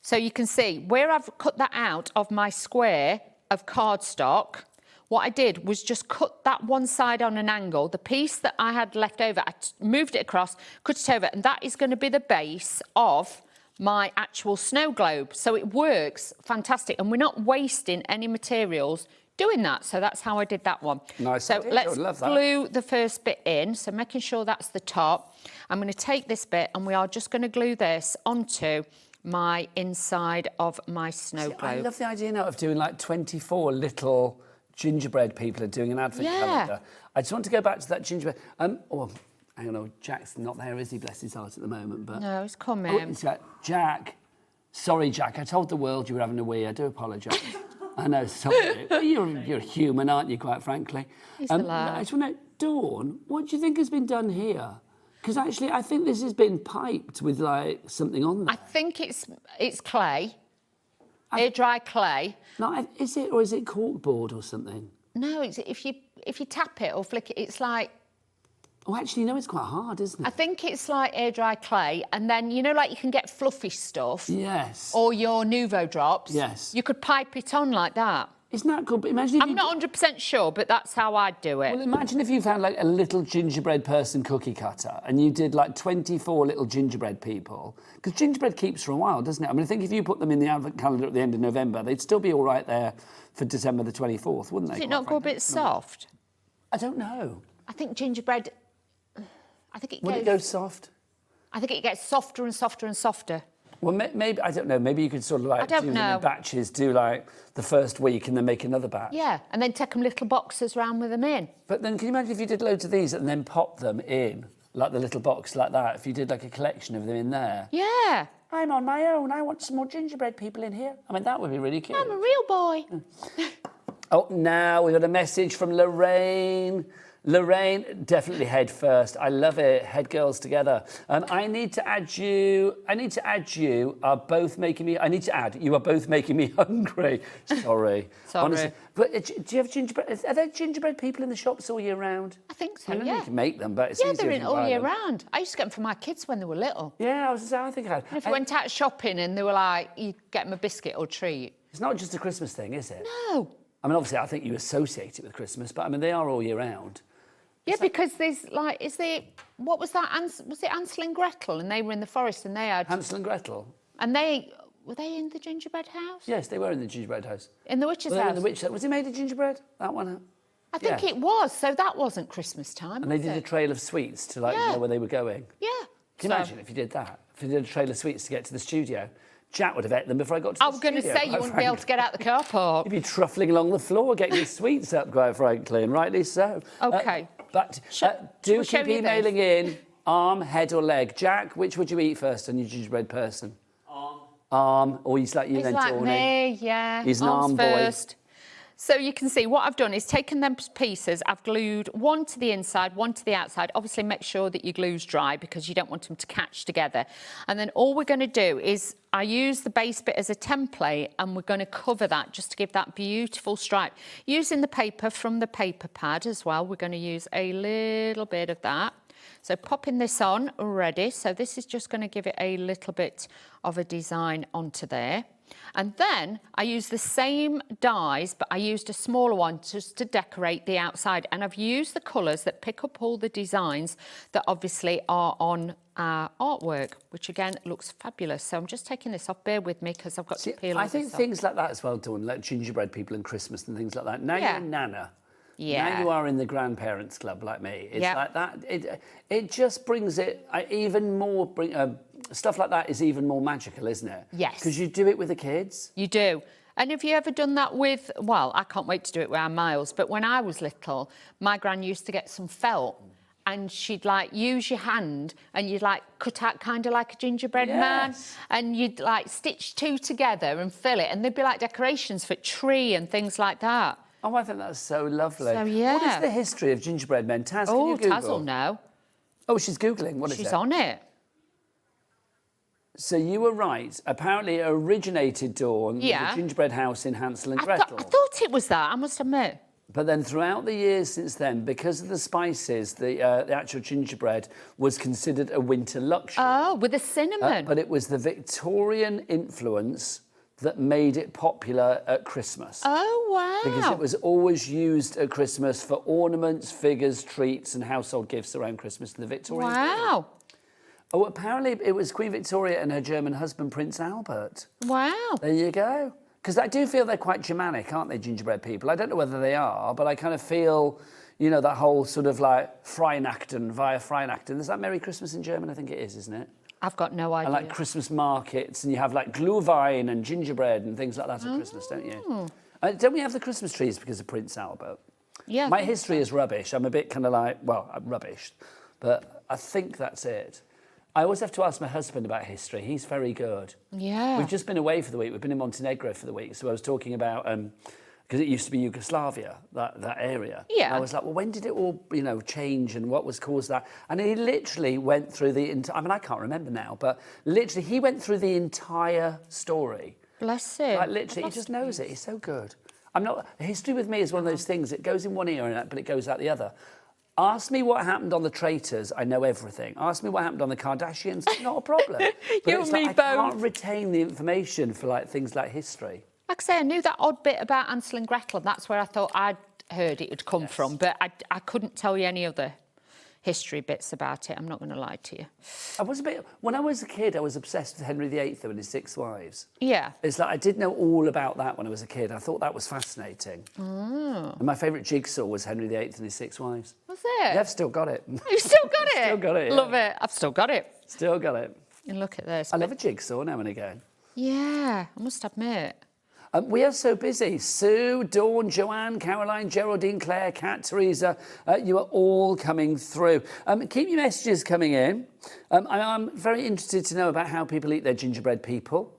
so you can see where I've cut that out of my square of cardstock, what I did was just cut that one side on an angle. The piece that I had left over, I moved it across, cut it over, and that is going to be the base of my actual snow globe. So it works fantastic, and we're not wasting any materials doing that. So that's how I did that one. Nice. So idea. let's I love that. glue the first bit in. So making sure that's the top. I'm going to take this bit, and we are just going to glue this onto my inside of my snow globe. I love the idea now of doing like 24 little gingerbread people and doing an advent calendar. I just want to go back to that gingerbread. Oh, hang on, Jack's not there, is he? Bless his heart at the moment. But no, he's coming. Oh, it's Jack. Sorry, Jack. I told the world you were having a wee. I do apologise. I know, sorry. You're human, aren't you? Quite frankly. He's I allowed. just want to know, Dawn, what do you think has been done here? Because actually, I think this has been piped with like something on there. I think it's clay, air dry clay. No, is it, or is it corkboard or something? No, it's, if you tap it or flick it, it's like. Oh, actually, no, it's quite hard, isn't it? I think it's like air dry clay, and then you know, like you can get fluffy stuff. Yes. Or your Nouveau drops. Yes. You could pipe it on like that. Isn't that good? But imagine if I'm not 100% sure, but that's how I'd do it. Well, imagine if you found like a little gingerbread person cookie cutter and you did like 24 little gingerbread people. Because gingerbread keeps for a while, doesn't it? I mean, I think if you put them in the advent calendar at the end of November, they'd still be all right there for December the 24th, wouldn't they? Does it not go a bit soft? I don't know. I think gingerbread. I think it Would goes. it go soft? I think it gets softer and softer and softer. Well, maybe, I don't know, maybe you could sort of like do them in batches, do like the first week and then make another batch. Yeah, and then take them little boxes round with them in. But then can you imagine if you did loads of these and then pop them in, like the little box like that, if you did like a collection of them in there? Yeah. I'm on my own, I want some more gingerbread people in here. I mean, that would be really cute. I'm a real boy. Oh, now we've got a message from Lorraine. Lorraine, definitely head first. I love it. Head girls together. I need to add you. Are both making me. You are both making me hungry. Sorry. Sorry. Honestly. But do you have gingerbread? Are there gingerbread people in the shops all year round? I think so. I know Yeah. you can make them, but it's Yeah, easier they're if in you all buy year them. round. I used to get them for my kids when they were little. Yeah, I think I had. And if you went out shopping and they were like, you get them a biscuit or treat. It's not just a Christmas thing, is it? No. I mean, obviously, I think you associate it with Christmas, but I mean, they are all year round. Yeah, because there's like, what was that? Was it Hansel and Gretel? And they were in the forest and they had. Hansel and Gretel. And were they in the gingerbread house? Yes, they were in the gingerbread house. In the witch's Well, house? In the witch. Was it made of gingerbread? That one? I think it was. So that wasn't Christmas time. And they was did a it? trail of sweets to like know where they were going. Yeah. Can you imagine if you did that? If you did a trail of sweets to get to the studio? Jack would have ate them before I got to the I was going to studio, say you quite wouldn't be able to frankly. get out the car park. You'd be truffling along the floor getting your sweets up, quite frankly, and rightly so. Okay. But do we'll show keep you emailing in arm, head or leg. Jack, which would you eat first on your gingerbread person? Arm. Or he's like you He's then, like Tawny. me, yeah. He's an Arms arm boy. first. So you can see what I've done is taken them pieces, I've glued one to the inside, one to the outside. Obviously make sure that your glue's dry because you don't want them to catch together. And then all we're going to do is I use the base bit as a template and we're going to cover that just to give that beautiful stripe. Using the paper from the paper pad as well, we're going to use a little bit of that. So popping this on already. So this is just going to give it a little bit of a design onto there. And then I used the same dies, but I used a smaller one just to decorate the outside. And I've used the colours that pick up all the designs that obviously are on our artwork, which again looks fabulous. So I'm just taking this off. Bear with me because I've got to peel I all think this off. things like that as well, Dawn, like gingerbread people and Christmas and things like that. Now Yeah. you're a nana. Yeah. Now you are in the grandparents club like me. It's Yep. like that. It just brings it even more. Stuff like that is even more magical, isn't it? Yes. Because you do it with the kids. You do. And have you ever done that with, well, I can't wait to do it with our Miles, but when I was little, my gran used to get some felt and she'd like use your hand and you'd like cut out kind of like a gingerbread man and you'd like stitch two together and fill it and there'd be like decorations for tree and things like that. Oh, I think that's so lovely. So, yeah. What is the history of gingerbread men? Taz, can you Google? Taz will know. Oh, she's Googling. What is it? She's on it. So you were right. Apparently it originated, Dawn, with Yeah. the gingerbread house in Hansel and I Gretel. thought it was that, I must admit. But then throughout the years since then, because of the spices, the actual gingerbread was considered a winter luxury. Oh, with the cinnamon. But it was the Victorian influence that made it popular at Christmas. Oh, wow. Because it was always used at Christmas for ornaments, figures, treats and household gifts around Christmas in the Victorian period. Wow. Oh, apparently it was Queen Victoria and her German husband, Prince Albert. Wow. There you go. Because I do feel they're quite Germanic, aren't they, gingerbread people? I don't know whether they are, but I kind of feel, you know, that whole sort of like Freinachten, via Freinachten. Is that Merry Christmas in German? I think it is, isn't it? I've got no idea. And like Christmas markets, and you have like Glühwein and gingerbread and things like that at Christmas, don't you? Don't we have the Christmas trees because of Prince Albert? Yeah. My history is rubbish. I'm a bit kind of like, well, I'm rubbish, but I think that's it. I always have to ask my husband about history. He's very good. Yeah. We've just been away for the week. We've been in Montenegro for the week. So I was talking about, because it used to be Yugoslavia, that area. Yeah. And I was like, well, when did it all, you know, change and what was caused that? And he literally went through the entire, I mean, I can't remember now, but literally he went through the entire story. Bless him. Like literally, he just knows it. He's so good. History with me is one of those things, it goes in one ear, but it goes out the other. Ask me what happened on the Traitors, I know everything. Ask me what happened on the Kardashians, not a problem. But You and me I both. can't retain the information for like things like history. Like I say, I knew that odd bit about Hansel and Gretel, and that's where I thought I'd heard it would come from, but I couldn't tell you any other history bits about it. I'm not going to lie to you. When I was a kid, I was obsessed with Henry VIII and his 6 wives. Yeah. It's like I did know all about that when I was a kid. I thought that was fascinating. And my favourite jigsaw was Henry VIII and his 6 wives. Was it? Yeah, I've still got it. You've still got it? Still got it, yeah. Love it. I've still got it. Still got it. And look at this. I love a jigsaw now and again. Yeah, I must admit. We are so busy. Sue, Dawn, Joanne, Caroline, Geraldine, Claire, Kat, Teresa, you are all coming through. Keep your messages coming in. I'm very interested to know about how people eat their gingerbread people.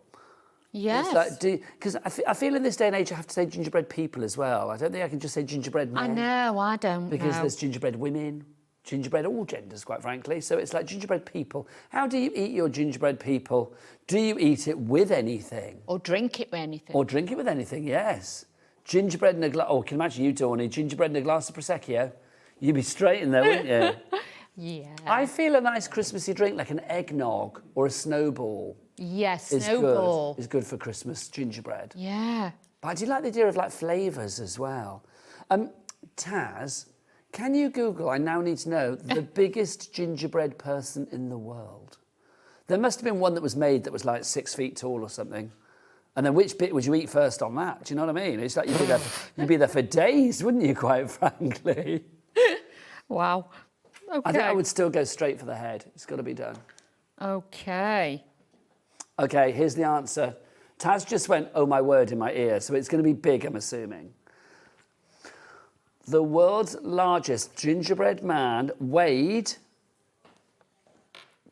Yes. Because I feel in this day and age I have to say gingerbread people as well. I don't think I can just say gingerbread men. I know, I don't Because know. there's gingerbread women, gingerbread all genders, quite frankly. So it's like gingerbread people. How do you eat your gingerbread people? Do you eat it with anything? Or drink it with anything. Or drink it with anything, yes. Gingerbread and a glass... Oh, can you imagine you, Dawney? Gingerbread and a glass of Prosecco? You'd be straight in there, wouldn't you? Yeah. I feel a nice Christmassy drink like an eggnog or a snowball. Yes, is snowball. Good. Is good for Christmas gingerbread. Yeah. But I do like the idea of like flavours as well. Taz, can you Google, I now need to know, the biggest gingerbread person in the world? There must have been one that was made that was like 6 feet tall or something. And then which bit would you eat first on that? Do you know what I mean? It's like you'd be there for days, wouldn't you, quite frankly? Wow. Okay. I think I would still go straight for the head. It's got to be done. Okay. Okay, here's the answer. Taz just went, oh my word, in my ear, so it's going to be big, I'm assuming. The world's largest gingerbread man weighed,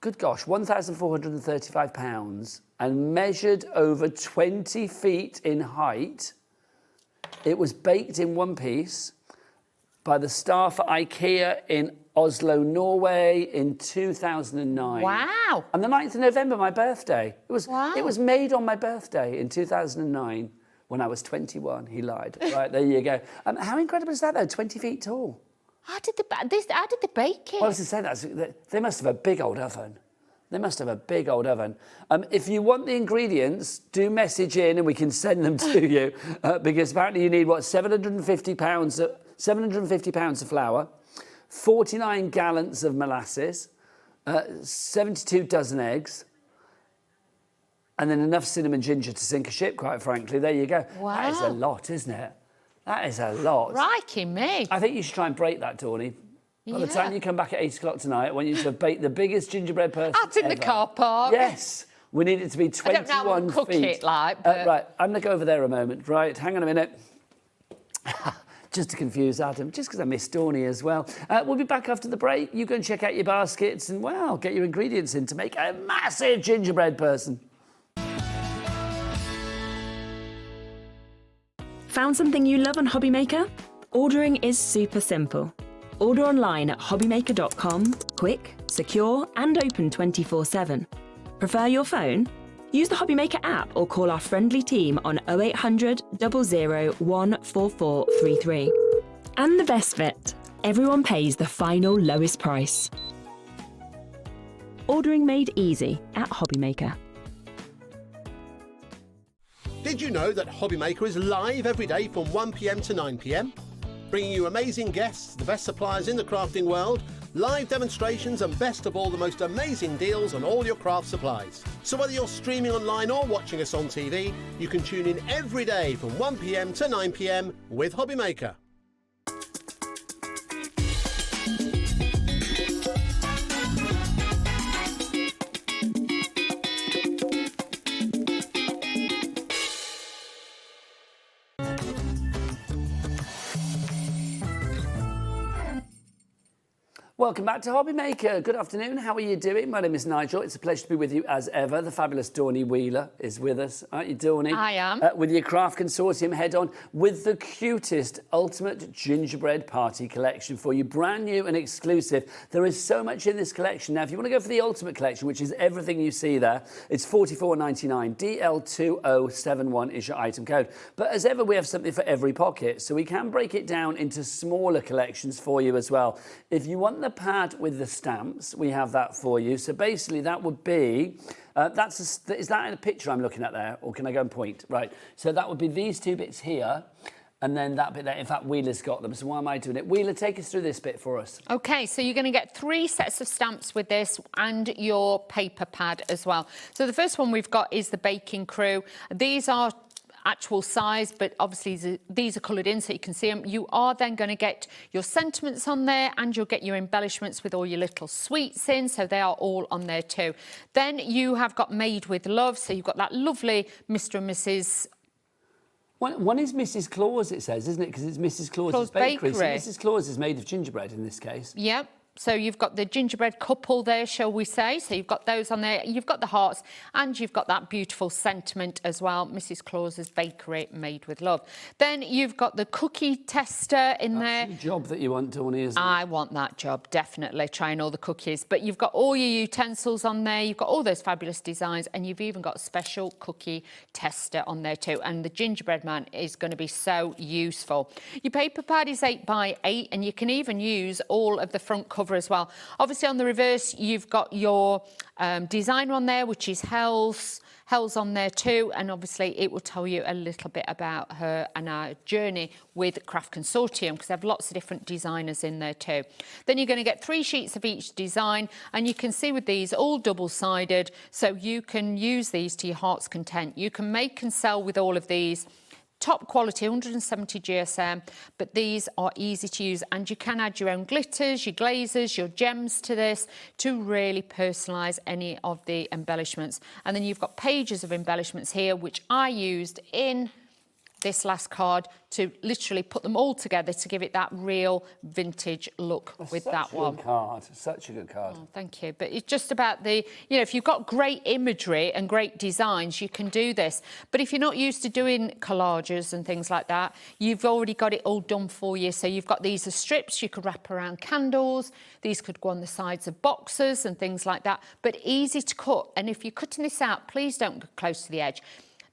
good gosh, 1,435 pounds and measured over 20 feet in height. It was baked in one piece by the staff at IKEA in Oslo, Norway in 2009. Wow. And the 9th of November, my birthday. It was made on my birthday in 2009 when I was 21. He lied. Right, there you go. How incredible is that, though? 20 feet tall. How did they bake it? Well, I was to say, they must have a big old oven. They must have a big old oven. If you want the ingredients, do message in and we can send them to you. Because apparently you need, 750 pounds of flour, 49 gallons of molasses, 72 dozen eggs, and then enough cinnamon ginger to sink a ship, quite frankly. There you go. Wow. That is a lot, isn't it? That is a lot. Crikey me. I think you should try and break that, Tawny. By the time you come back at 8 o'clock tonight, I want you to have baked the biggest gingerbread person Out in the car park. Yes. We need it to be 21 feet. I don't know how to cook it like, but... Right, I'm going to go over there a moment. Right, hang on a minute. Just to confuse Adam, just because I miss Tawny as well. We'll be back after the break. You go and check out your baskets and, well, get your ingredients in to make a massive gingerbread person. Found something you love on HobbyMaker? Ordering is super simple. Order online at hobbymaker.com, quick, secure and open 24/7. Prefer your phone? Use the HobbyMaker app or call our friendly team on 0800 00 14433. And the best bit, everyone pays the final lowest price. Ordering made easy at HobbyMaker. Did you know that HobbyMaker is live every day from 1 p.m. to 9 p.m? Bringing you amazing guests, the best suppliers in the crafting world, live demonstrations and best of all, the most amazing deals on all your craft supplies. So whether you're streaming online or watching us on TV, you can tune in every day from 1 p.m. to 9 p.m. with HobbyMaker. Welcome back to HobbyMaker. Good afternoon. How are you doing? My name is Nigel. It's a pleasure to be with you as ever. The fabulous Dawny Wheeler is with us. Aren't you, Dawny? I am. With your Craft Consortium head on with the cutest ultimate gingerbread party collection for you. Brand new and exclusive. There is so much in this collection. Now, if you want to go for the ultimate collection, which is everything you see there, it's $44.99. DL2071 is your item code. But as ever, we have something for every pocket. So we can break it down into smaller collections for you as well. If you want the pad with the stamps, we have that for you. So basically that would be, is that in a picture I'm looking at there, or can I go and point? Right, so that would be these two bits here, and then that bit there. In fact, Wheeler's got them, so why am I doing it? Wheeler, take us through this bit for us. Okay, so you're going to get 3 sets of stamps with this and your paper pad as well. So the first one we've got is the baking crew. These are actual size, but obviously these are coloured in so you can see them. You are then going to get your sentiments on there, and you'll get your embellishments with all your little sweets in, so they are all on there too. Then you have got Made with Love, so you've got that lovely Mr. and Mrs. One is Mrs. Claus, it says, isn't it? Because it's Mrs. Claus's Bakery. So Mrs. Claus is made of gingerbread in this case. Yep. So you've got the gingerbread couple there, shall we say. So you've got those on there. You've got the hearts, and you've got that beautiful sentiment as well. Mrs. Claus's Bakery, Made with Love. Then you've got the cookie tester in there. That's the job that you want, Tawny, isn't it? I want that job, definitely, trying all the cookies. But you've got all your utensils on there. You've got all those fabulous designs, and you've even got a special cookie tester on there too. And the gingerbread man is going to be so useful. Your paper pad is 8 by 8, and you can even use all of the front cover as well. Obviously on the reverse you've got your designer on there, which is Hell's on there too, and obviously it will tell you a little bit about her and our journey with Craft Consortium, because they have lots of different designers in there too. Then you're going to get 3 sheets of each design, and you can see with these all double-sided, so you can use these to your heart's content. You can make and sell with all of these. Top quality, 170 GSM, but these are easy to use, and you can add your own glitters, your glazes, your gems to this to really personalise any of the embellishments. And then you've got pages of embellishments here, which I used in this last card to literally put them all together to give it that real vintage look with that one. Such a good card. Oh, thank you. But it's just about the, you know, if you've got great imagery and great designs, you can do this. But if you're not used to doing collages and things like that, you've already got it all done for you. So you've got these as strips, you could wrap around candles, these could go on the sides of boxes and things like that, but easy to cut. And if you're cutting this out, please don't go close to the edge.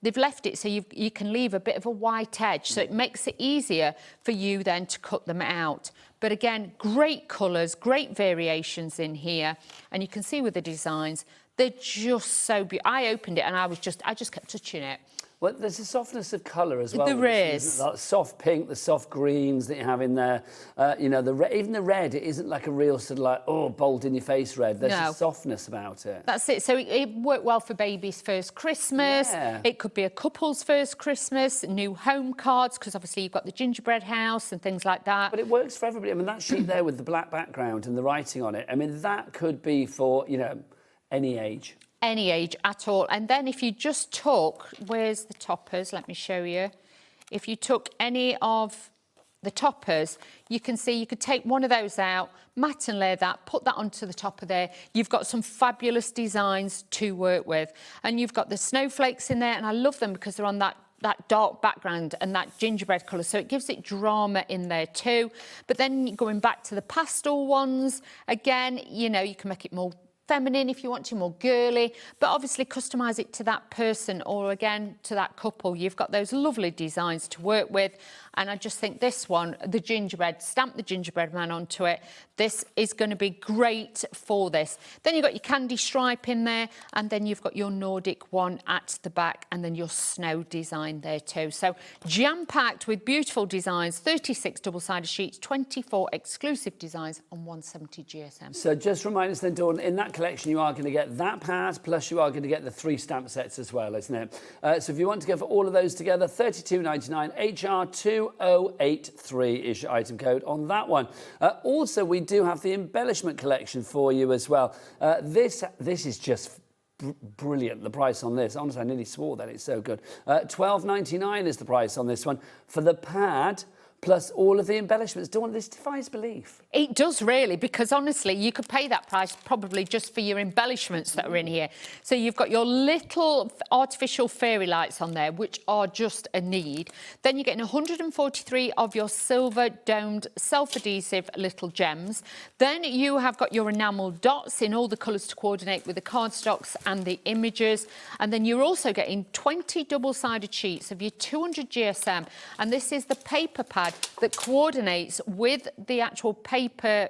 They've left it so you can leave a bit of a white edge, so it makes it easier for you then to cut them out. But again, great colours, great variations in here, and you can see with the designs, they're just so beautiful. I opened it and I just kept touching it. Well, there's a softness of colour as well. There is. That soft pink, the soft greens that you have in there. You know, even the red, it isn't like a real sort of like, oh, bold in your face red. There's a softness about it. That's it. So it worked well for baby's first Christmas. Yeah. It could be a couple's first Christmas, new home cards, because obviously you've got the gingerbread house and things like that. But it works for everybody. I mean, that sheet there with the black background and the writing on it, I mean, that could be for, you know, any age. Any age at all. And then if you just took, where's the toppers? Let me show you. If you took any of the toppers, you can see you could take one of those out, mat and layer that, put that onto the top of there. You've got some fabulous designs to work with. And you've got the snowflakes in there, and I love them because they're on that dark background and that gingerbread colour, so it gives it drama in there too. But then going back to the pastel ones, again, you know, you can make it more feminine if you want to, more girly, but obviously customise it to that person or again to that couple. You've got those lovely designs to work with, and I just think this one, the gingerbread, stamp the gingerbread man onto it. This is going to be great for this. Then you've got your candy stripe in there, and then you've got your Nordic one at the back, and then your snow design there too. So jam-packed with beautiful designs, 36 double-sided sheets, 24 exclusive designs on 170 GSM. So just remind us then, Dawn, in that collection you are going to get that pad, plus you are going to get the 3 stamp sets as well, isn't it? So if you want to go for all of those together, $32.99, HR2083 is your item code on that one. Also, we do have the embellishment collection for you as well. This is just brilliant, the price on this. Honestly, I nearly swore that, it's so good. $12.99 is the price on this one for the pad, plus all of the embellishments. Dawn, this defies belief. It does really, because honestly, you could pay that price probably just for your embellishments that are in here. So you've got your little artificial fairy lights on there, which are just a need. Then you're getting 143 of your silver domed self-adhesive little gems. Then you have got your enamel dots in all the colours to coordinate with the cardstocks and the images. And then you're also getting 20 double-sided sheets of your 200 GSM. And this is the paper pad that coordinates with the actual paper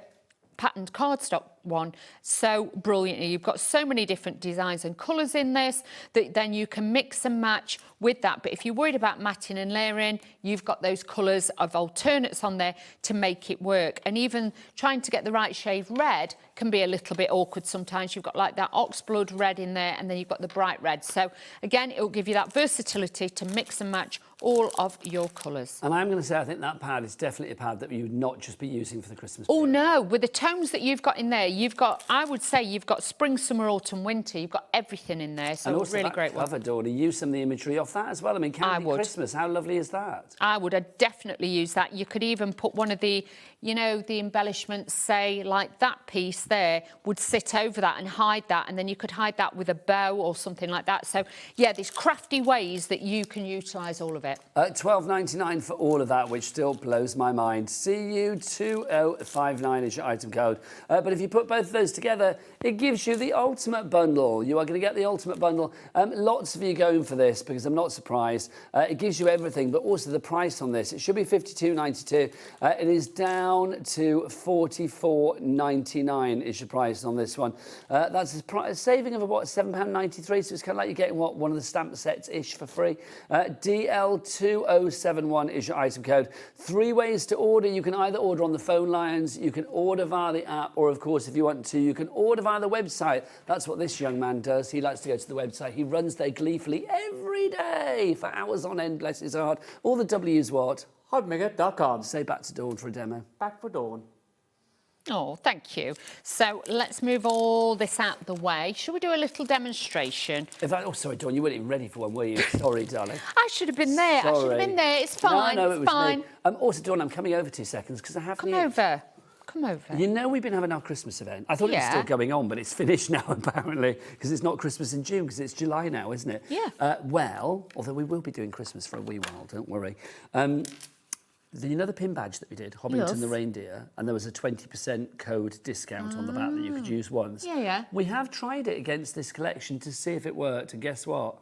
patterned cardstock one so brilliantly. You've got so many different designs and colours in this that then you can mix and match with that. But if you're worried about matting and layering, you've got those colours of alternates on there to make it work. And even trying to get the right shade red can be a little bit awkward sometimes. You've got like that oxblood red in there, and then you've got the bright red. So again, it will give you that versatility to mix and match all of your colours. And I'm going to say I think that pad is definitely a pad that you would not just be using for the Christmas period. Oh no, with the tones that you've got in there, you've got, I would say you've got spring, summer, autumn, winter. You've got everything in there, so and also really that great cover, Dawn, use some of the imagery off that as well. I mean, Candy Christmas, how lovely is that? I would definitely use that. You could even put one of the, you know, the embellishments, say, like that piece there, would sit over that and hide that, and then you could hide that with a bow or something like that. So, yeah, there's crafty ways that you can utilise all of it. $12.99 for all of that, which still blows my mind. CU2059 is your item code. But if you put both of those together, it gives you the ultimate bundle. You are going to get the ultimate bundle. Lots of you going for this because I'm not surprised. It gives you everything, but also the price on this. It should be $52.92. It is down to $44.99 is your price on this one. That's a saving of about £7.93, so it's kind of like you're getting one of the stamp sets-ish for free. DL2071 is your item code. 3 ways to order. You can either order on the phone lines, you can order via the app, or of course, if you want to, you can order via the website. That's what this young man does. He likes to go to the website. He runs there gleefully every day for hours on end, bless his heart. All the W's what? HobbyMaker.com. Say back to Dawn for a demo. Back for Dawn. Oh, thank you. So let's move all this out the way. Shall we do a little demonstration? Oh, sorry, Dawn, you weren't even ready for one, were you? Sorry, darling. I should have been there. Sorry. I should have been there. It's fine. No, it's it was fine. me. Also, Dawn, I'm coming over 2 seconds because I have Come over. Come over. You know we've been having our Christmas event. I thought it was still going on, but it's finished now, apparently, because it's not Christmas in June, because it's July now, isn't it? Yeah. Well, although we will be doing Christmas for a wee while, don't worry. You know the pin badge that we did, Hobbington the Reindeer, and there was a 20% code discount on the back that you could use once. Yeah, yeah. We have tried it against this collection to see if it worked, and guess what?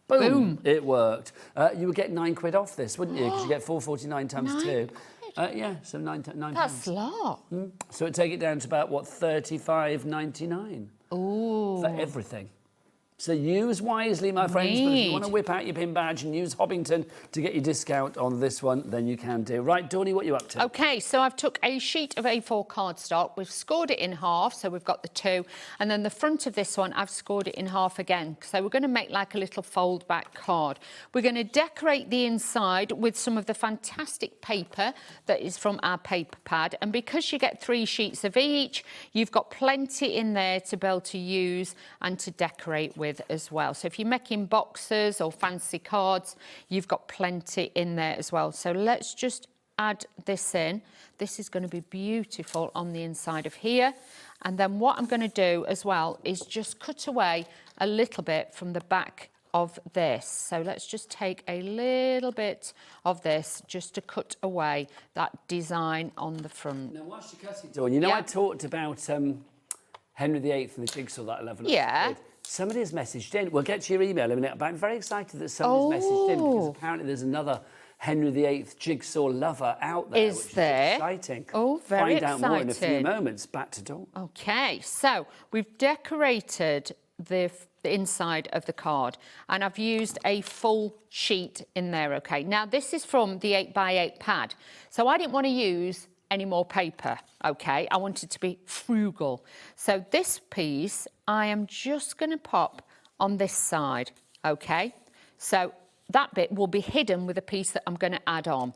Boom! It worked. You would get £9 off this, wouldn't you? Because you get £4.49 times 2. Yeah, so £9. That's a lot. So it'd take it down to about, what, $35.99? Ooh. For everything. So use wisely, my friends. But if you want to whip out your pin badge and use Hobbington to get your discount on this one, then you can do. Right, Dawney, what are you up to? Okay, so I've took a sheet of A4 cardstock. We've scored it in half, so we've got the 2. And then the front of this one, I've scored it in half again. So we're going to make like a little fold back card. We're going to decorate the inside with some of the fantastic paper that is from our paper pad. And because you get 3 sheets of each, you've got plenty in there to be able to use and to decorate with as well. So if you're making boxes or fancy cards, you've got plenty in there as well. So let's just add this in. This is going to be beautiful on the inside of here. And then what I'm going to do as well is just cut away a little bit from the back of this. So let's just take a little bit of this just to cut away that design on the front. Now, whilst you're cutting, Dawn, you know I talked about Henry VIII and the jigsaw that 11. Yeah. Somebody has messaged in. We'll get to your email in a minute, but I'm very excited that somebody's messaged in because apparently there's another Henry VIII jigsaw lover out there. Is there? Exciting. Oh, very exciting. Find out more in a few exciting. moments. Back to Dawn. Okay, so we've decorated the inside of the card and I've used a full sheet in there, okay? Now, this is from the 8x8 pad, so I didn't want to use any more paper, okay? I wanted to be frugal. So this piece, I am just going to pop on this side, okay? So that bit will be hidden with a piece that I'm going to add on.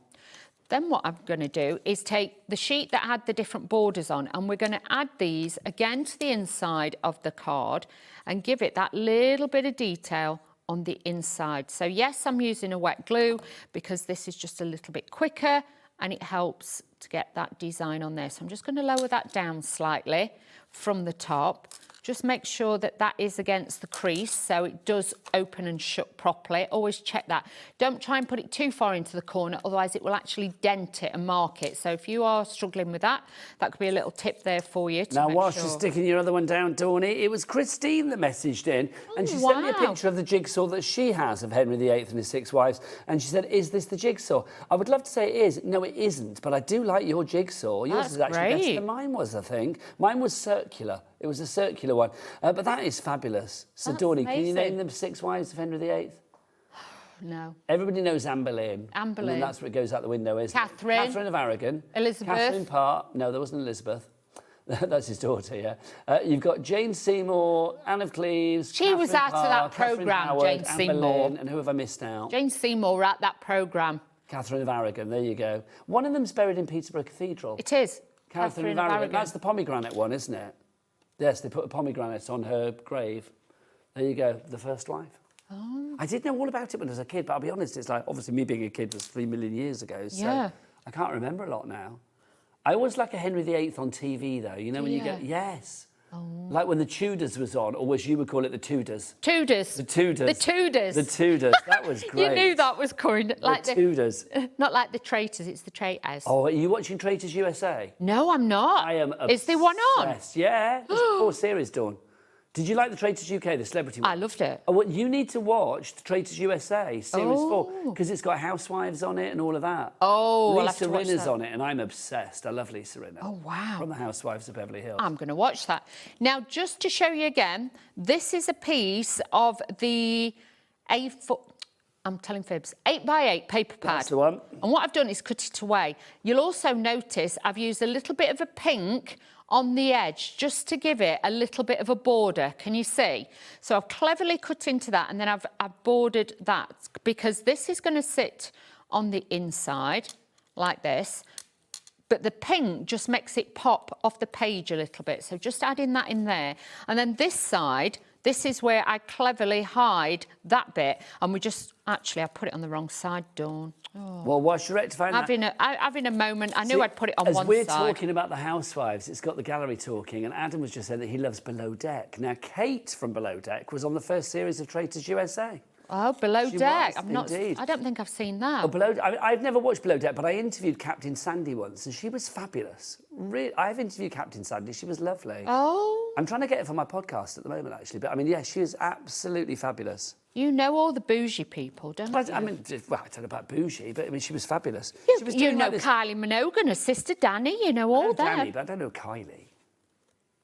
Then what I'm going to do is take the sheet that had the different borders on and we're going to add these again to the inside of the card and give it that little bit of detail on the inside. So yes, I'm using a wet glue because this is just a little bit quicker and it helps to get that design on there. So I'm just going to lower that down slightly from the top. Just make sure that that is against the crease so it does open and shut properly. Always check that. Don't try and put it too far into the corner, otherwise it will actually dent it and mark it. So if you are struggling with that, that could be a little tip there for you. Now, whilst you're sticking your other one down, Dawney, it was Christine that messaged in and she sent me a picture of the jigsaw that she has of Henry VIII and his 6 wives. And she said, is this the jigsaw? I would love to say it is. No, it isn't. But I do like your jigsaw. Yours is actually better than mine was, I think. Mine was circular. It was a circular one. But that is fabulous. So, Dawney, can you name them 6 wives of Henry VIII? No. Everybody knows Anne Boleyn. Anne Boleyn. And then that's what goes out the window, isn't it? Catherine of Aragon. Elizabeth. Catherine Parr. No, there wasn't Elizabeth. That's his daughter, yeah. You've got Jane Seymour, Anne of Cleves. She was out of that programme, Jane Anne Seymour. Boleyn, and who have I missed out? Jane Seymour at that programme. Catherine of Aragon, there you go. One of them's buried in Peterborough Cathedral. It is. Catherine of Aragon. That's the pomegranate one, isn't it? Yes, they put a pomegranate on her grave. There you go, the first wife. Oh. I did know all about it when I was a kid, but I'll be honest, it's like, obviously me being a kid was 3 million years ago, so yeah. I can't remember a lot now. I always like a Henry VIII on TV, though. You know, when you get... Yes. Oh. Like when the Tudors was on, or as you would call it, the Tudors. Tudors. The Tudors. The Tudors. The Tudors. That was great. You knew that was coming. Like the Tudors. Not like the Traitors, it's the Traitors. Oh, are you watching Traitors USA? No, I'm not. I am obsessed. Is there one on? Yeah. There's 4 series, Dawn. Did you like the Traitors UK, the celebrity one? I loved it. Oh, well, you need to watch the Traitors USA Series 4 Oh. because it's got housewives on it and all of that. Oh, I'll have Lisa to watch Rinna's that. on it, and I'm obsessed. I love Lisa Rinna. Oh, wow. From the Housewives of Beverly Hills. I'm going to watch that. Now, just to show you again, this is a piece of the A4... I'm telling fibs. 8x8 paper pad. That's the one. And what I've done is cut it away. You'll also notice I've used a little bit of a pink on the edge just to give it a little bit of a border. Can you see? So I've cleverly cut into that and then I've bordered that because this is going to sit on the inside like this. But the pink just makes it pop off the page a little bit. So just adding that in there. And then this side, this is where I cleverly hide that bit. And we just, actually, I put it on the wrong side, Dawn. Oh. Well, whilst you're rectifying that... Having a moment, I knew I'd put it on one side. As we're talking about the Housewives, it's got the gallery talking, and Adam was just saying that he loves Below Deck. Now, Kate from Below Deck was on the first series of Traitors USA. Oh, Below She Deck. was, indeed. I don't think I've seen that. Oh, I've never watched Below Deck, but I interviewed Captain Sandy once, and she was fabulous. I've interviewed Captain Sandy. She was lovely. Oh. I'm trying to get it for my podcast at the moment, actually. But, I mean, yeah, she is absolutely fabulous. You know all the bougie people, don't you? I mean, well, I don't know about bougie, but, I mean, she was fabulous. She was You doing know like this... Kylie Minogue and her sister Danny. You know all that. Danny, but I don't know Kylie.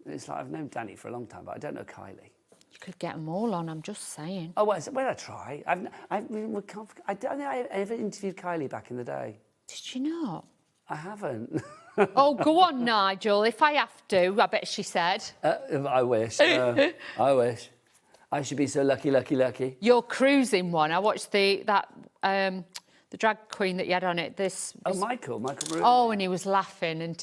It's like I've known Danny for a long time, but I don't know Kylie. You could get them all on, I'm just saying. Oh, well, I try. I don't think I ever interviewed Kylie back in the day. Did you not? I haven't. Oh, go on, Nigel. If I have to, I bet she said. I wish. I wish. I should be so lucky. Your cruising one. I watched the drag queen that you had on it. Michael Rooney. Oh, and he was laughing. And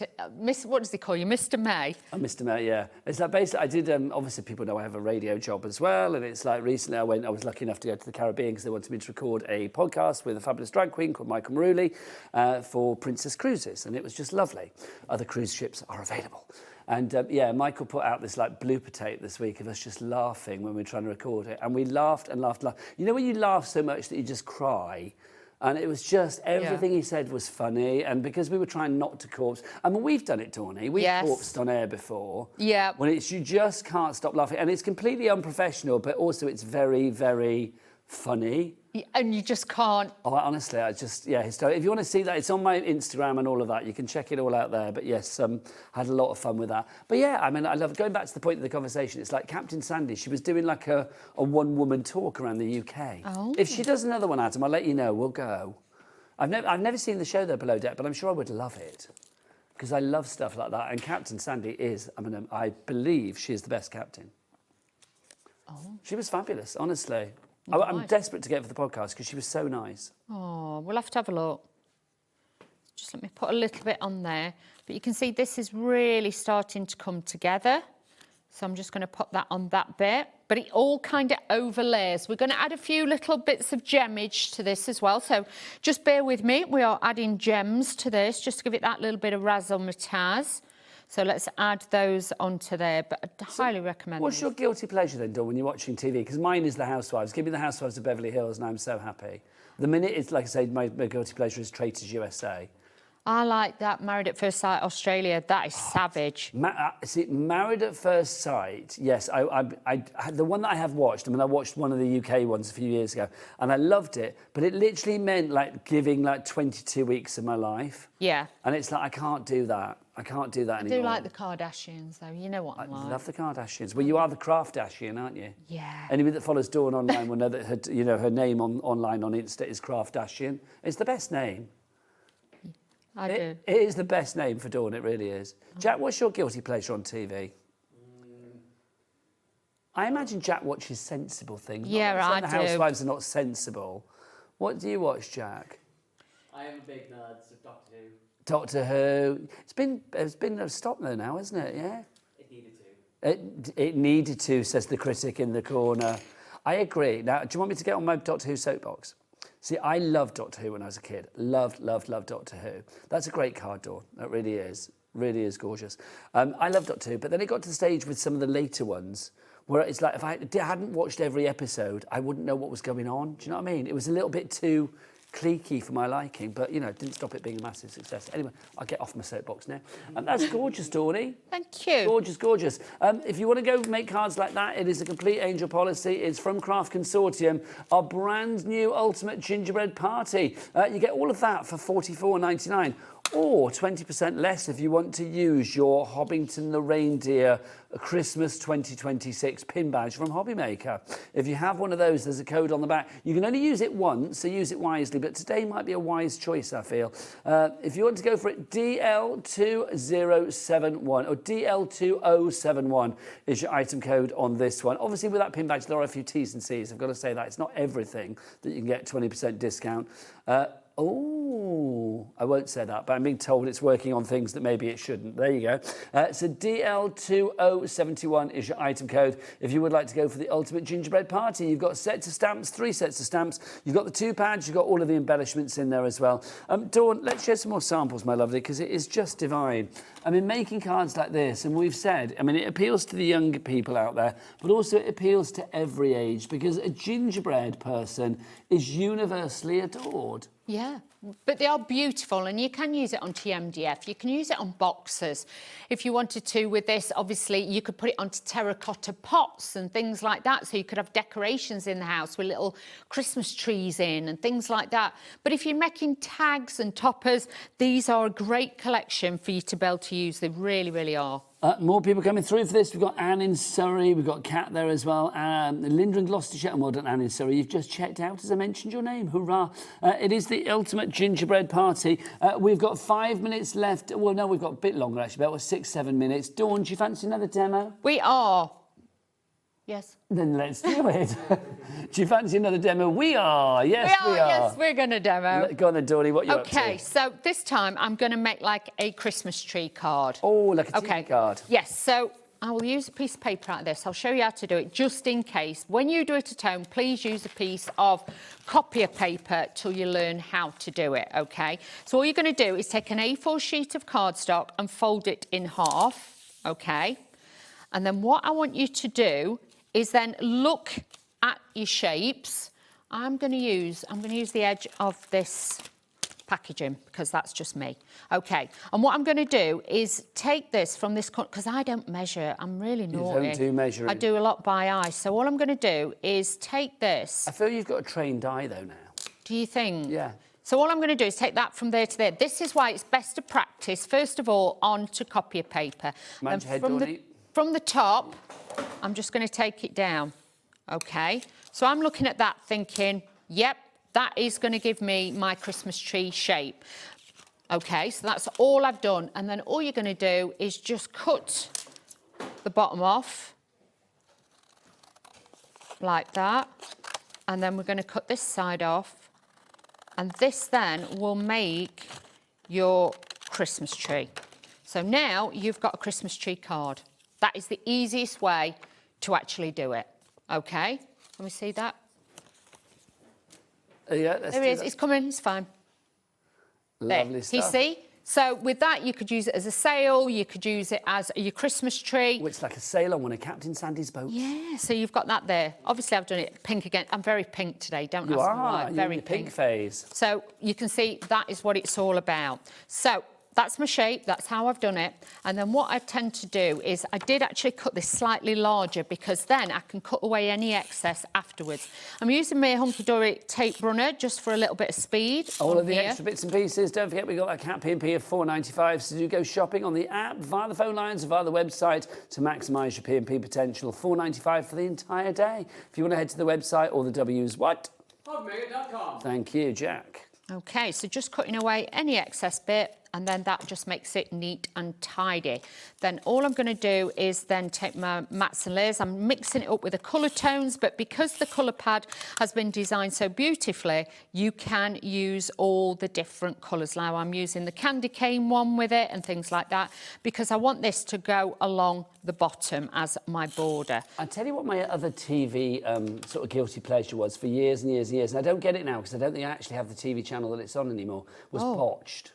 what does he call you, Mr. May? Oh, Mr. May, yeah. It's like basically I did. Obviously, people know I have a radio job as well, and it's like recently I was lucky enough to go to the Caribbean because they wanted me to record a podcast with a fabulous drag queen called Michael Rooney for Princess Cruises, and it was just lovely. Other cruise ships are available. And Michael put out this like blooper tape this week of us just laughing when we were trying to record it, and we laughed and laughed. You know when you laugh so much that you just cry. And it was just, everything he said was funny. And because we were trying not to corpse, I mean, we've done it, Dawney. We've corpsed on air before. Yeah. When you just can't stop laughing. And it's completely unprofessional, but also it's very, very funny. And you just can't. Oh, honestly, historic. If you want to see that, it's on my Instagram and all of that. You can check it all out there. But yes, had a lot of fun with that. But yeah, I mean, I love going back to the point of the conversation. It's like Captain Sandy. She was doing like a one-woman talk around the UK. Oh. If she does another one, Adam, I'll let you know. We'll go. I've never seen the show though, Below Deck, but I'm sure I would love it because I love stuff like that. And Captain Sandy is. I mean, I believe she is the best captain. Oh. She was fabulous, honestly. I'm desperate to get for the podcast because she was so nice. Oh, we'll have to have a look. Just let me put a little bit on there. But you can see this is really starting to come together. So I'm just going to put that on that bit. But it all kind of overlays. We're going to add a few little bits of gemmage to this as well. So just bear with me. We are adding gems to this just to give it that little bit of razzle-matazz. So let's add those onto there, but I highly recommend What's your guilty pleasure then, Dawn, when you're watching TV? Because mine is The Housewives. Give me The Housewives of Beverly Hills and I'm so happy. The minute it's, like I say, my guilty pleasure is Traitors USA. I like that Married at First Sight Australia. That is savage. See, Married at First Sight, yes. The one that I have watched, I mean, I watched one of the UK ones a few years ago, and I loved it, but it literally meant, like, giving, like, 22 weeks of my life. Yeah. And it's like, I can't do that. I can't do that anymore. I do like the Kardashians, though. You know what I'm like. I love the Kardashians. Well, you are the Craftashian, aren't you? Yeah. Anybody that follows Dawn online will know that her name online on Insta is Craftashian. It's the best name. I do. It is the best name for Dawn, it really is. Jack, what's your guilty pleasure on TV? I imagine Jack watches sensible things. Yeah, I do. The Housewives are not sensible. What do you watch, Jack? I am a big nerd of Doctor Who. Doctor Who. It's been a stop there now, isn't it? Yeah. It needed to. It needed to, says the critic in the corner. I agree. Now, do you want me to get on my Doctor Who soapbox? See, I loved Doctor Who when I was a kid. Loved Doctor Who. That's a great card, Dawn. That really is. Really is gorgeous. I love Doctor Who, but then it got to the stage with some of the later ones where it's like if I hadn't watched every episode, I wouldn't know what was going on. Do you know what I mean? It was a little bit too cliquey for my liking, but, you know, didn't stop it being a massive success. Anyway, I'll get off my soapbox now. That's gorgeous, Dawney. Thank you. Gorgeous, gorgeous. If you want to go make cards like that, it is a complete angel policy. It's from Craft Consortium, our brand new Ultimate Gingerbread Party. You get all of that for $44.99. Or 20% less if you want to use your Hobbington the Reindeer Christmas 2026 pin badge from HobbyMaker. If you have one of those, there's a code on the back. You can only use it once, so use it wisely, but today might be a wise choice, I feel. If you want to go for it, DL2071 or DL2071 is your item code on this one. Obviously, with that pin badge, there are a few T's and C's. I've got to say that. It's not everything that you can get 20% discount. Oh, I won't say that, but I'm being told it's working on things that maybe it shouldn't. There you go. So DL2071 is your item code. If you would like to go for the Ultimate Gingerbread Party, you've got sets of stamps, 3 sets of stamps. You've got the 2 pads, you've got all of the embellishments in there as well. Dawn, let's share some more samples, my lovely, because it is just divine. I mean, making cards like this, and we've said, I mean, it appeals to the younger people out there, but also it appeals to every age, because a gingerbread person is universally adored. Yeah, but they are beautiful and you can use it onto your MDF. You can use it on boxes. If you wanted to with this, obviously, you could put it onto terracotta pots and things like that. So you could have decorations in the house with little Christmas trees in and things like that. But if you're making tags and toppers, these are a great collection for you to be able to use. They really, really are. More people coming through for this. We've got Anne in Surrey. We've got Kat there as well. Linda in Gloucestershire. And well done, Anne in Surrey. You've just checked out as I mentioned your name. Hurrah. It is the ultimate gingerbread party. We've got 5 minutes left. Well, no, we've got a bit longer, actually. About 6-7 minutes. Dawn, do you fancy another demo? We are. Yes. Then let's do it. Do you fancy another demo? We are. Yes, we are. Yes, we're going to demo. Go on then, Dawny. What are you up to? Okay, so this time I'm going to make like a Christmas tree card. Oh, like a TV card. Yes, so I will use a piece of paper out of this. I'll show you how to do it just in case. When you do it at home, please use a piece of copier paper till you learn how to do it, okay? So all you're going to do is take an A4 sheet of cardstock and fold it in half, okay? And then what I want you to do is then look at your shapes. I'm going to use the edge of this packaging because that's just me. Okay, and what I'm going to do is take this from this, because I don't measure, I'm really naughty. You don't do measuring. I do a lot by eye. So all I'm going to do is take this. I feel you've got a trained eye though now. Do you think? Yeah. So all I'm going to do is take that from there to there. This is why it's best to practice, first of all, onto copier paper. Mind your head, From the top, I'm just going to take it down, okay? So I'm looking at that thinking, yep, that is going to give me my Christmas tree shape. Okay, so that's all I've done. And then all you're going to do is just cut the bottom off, like that. And then we're going to cut this side off. And this then will make your Christmas tree. So now you've got a Christmas tree card. That is the easiest way to actually do it. Okay, let me see that. Yeah, there it is. It's coming. It's fine. Lovely there. stuff. You see? So with that, you could use it as a sail. You could use it as your Christmas tree. Which like a sail on one of Captain Sandy's boats. Yeah. So you've got that there. Obviously, I've done it pink again. I'm very pink today. Don't ask me why. You're Very in your pink phase. So you can see that is what it's all about. So that's my shape, that's how I've done it. And then what I tend to do is I did actually cut this slightly larger because then I can cut away any excess afterwards. I'm using my hunky-dory tape runner just for a little bit of speed. All of the extra bits and pieces. Don't forget we've got that Cat P&P of $4.95. So do go shopping on the app, via the phone lines, or via the website to maximise your P&P potential. $4.95 for the entire day. If you want to head to the website or the W's, what? HobbyMaker.com. Thank you, Jack. Okay, so just cutting away any excess bit, and then that just makes it neat and tidy. Then all I'm going to do is then take my mats and layers. I'm mixing it up with the colour tones, but because the colour pad has been designed so beautifully, you can use all the different colours. Now I'm using the candy cane one with it and things like that, because I want this to go along the bottom as my border. I tell you what my other TV sort of guilty pleasure was for years and years and years, and I don't get it now because I don't think I actually have the TV channel that it's on anymore, was Botched.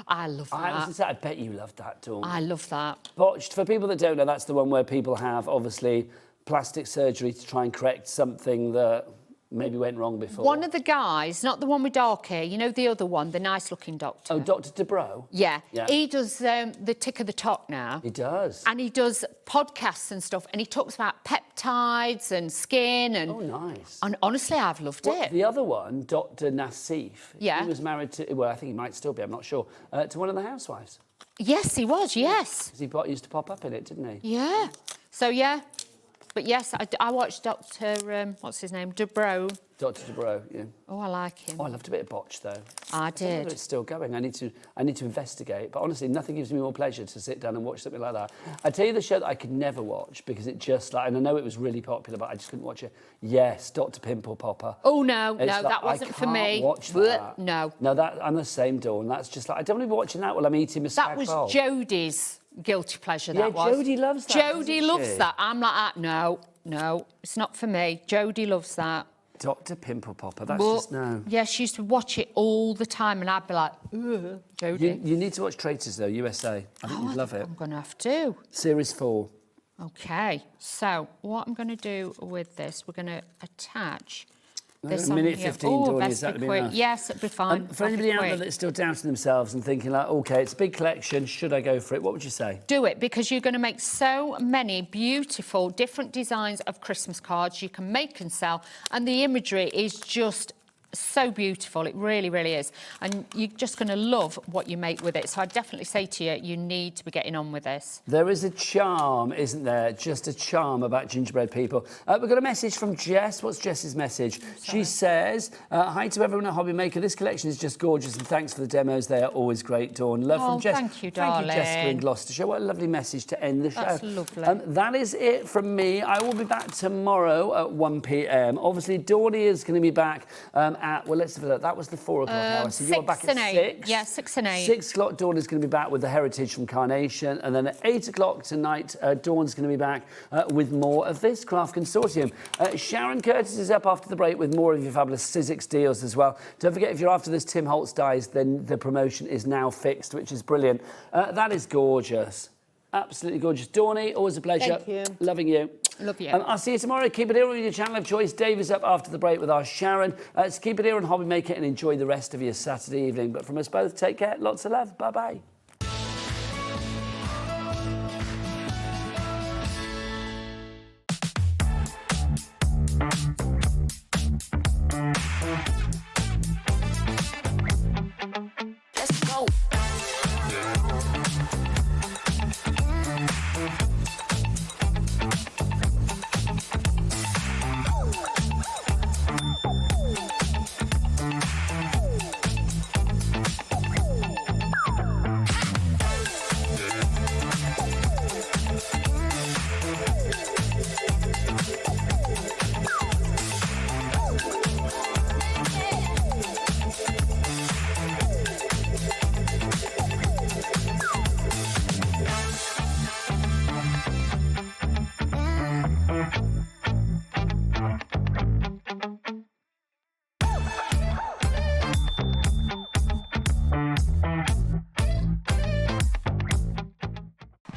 I love that. I bet you loved that, Dawn. I love that. Botched, for people that don't know, that's the one where people have, obviously, plastic surgery to try and correct something that maybe went wrong before. One of the guys, not the one with dark hair, you know the other one, the nice-looking doctor. Oh, Dr. Dubrow? Yeah. He does the Tick of the Talk now. He does. And he does podcasts and stuff, and he talks about peptides and skin and... Oh, nice. And honestly, I've loved it. The other one, Dr. Nassif, yeah. He was married to, well, I think he might still be, I'm not sure, to one of the housewives. Yes, he was, yes. He used to pop up in it, didn't he? Yeah. So, yeah. But yes, I watched Dr. what's his name? Dubrow. Dr. Dubrow, yeah. Oh, I like him. Oh, I loved a bit of Botched, though. I don't know did. whether it's still going. I need to investigate. But honestly, nothing gives me more pleasure to sit down and watch something like that. I tell you the show that I could never watch because it just and I know it was really popular, but I just couldn't watch it. Yes, Dr. Pimple Popper. Oh no, It's that wasn't for me. I can't watch that. No. No, I'm the same, Dawn. That's just like I don't want to be watching that while I'm eating my spag That was bowl. Jodie's guilty pleasure. Yeah, That was. Jodie loves that. Jodie loves that. I'm like, no, it's not for me. Jodie loves that. Dr. Pimple Popper, that's just no. Yeah, she used to watch it all the time, and I'd be like, ugh, Jodie. You need to watch Traitors, though, USA. I think you'd love it. I'm going to have to. Series 4. Okay, so what I'm going to do with this, we're going to attach this a minute on here. 15, Oh, Dawn, best is that be be quick. enough? Yes, it'll be fine. For I'll be anybody out there quick. that's still doubting themselves and thinking like, OK, it's a big collection, should I go for it? What would you say? Do it, because you're going to make so many beautiful different designs of Christmas cards you can make and sell, and the imagery is just so beautiful. It really, really is. And you're just going to love what you make with it. So I'd definitely say to you, you need to be getting on with this. There is a charm, isn't there? Just a charm about gingerbread people. We've got a message from Jess. What's Jess's message? She says, hi to everyone at HobbyMaker. This collection is just gorgeous and thanks for the demos. They are always great, Dawn. Love from Jess. Thank you, darling. Thank you, Jessica in Gloucestershire. What a lovely message to end the show. That's lovely. That is it from me. I will be back tomorrow at 1 p.m. Obviously, Dawny is going to be back at, well, let's have a look. That was the 4 o'clock hour. So you're back at 6. Yeah, 6 and 8. 6 o'clock, Dawn is going to be back with the Heritage from Carnation. And then at 8 o'clock tonight, Dawn's going to be back with more of this Craft Consortium. Sharon Curtis is up after the break with more of your fabulous Sizzix deals as well. Don't forget, if you're after this Tim Holtz dies, then the promotion is now fixed, which is brilliant. That is gorgeous. Absolutely gorgeous. Dawny, always a pleasure. Thank you. Loving you. Love you. I'll see you tomorrow. Keep it here on your channel of choice. Dave is up after the break with our Sharon. So keep it here on HobbyMaker and enjoy the rest of your Saturday evening. But from us both, take care. Lots of love. Bye-bye. Let's go.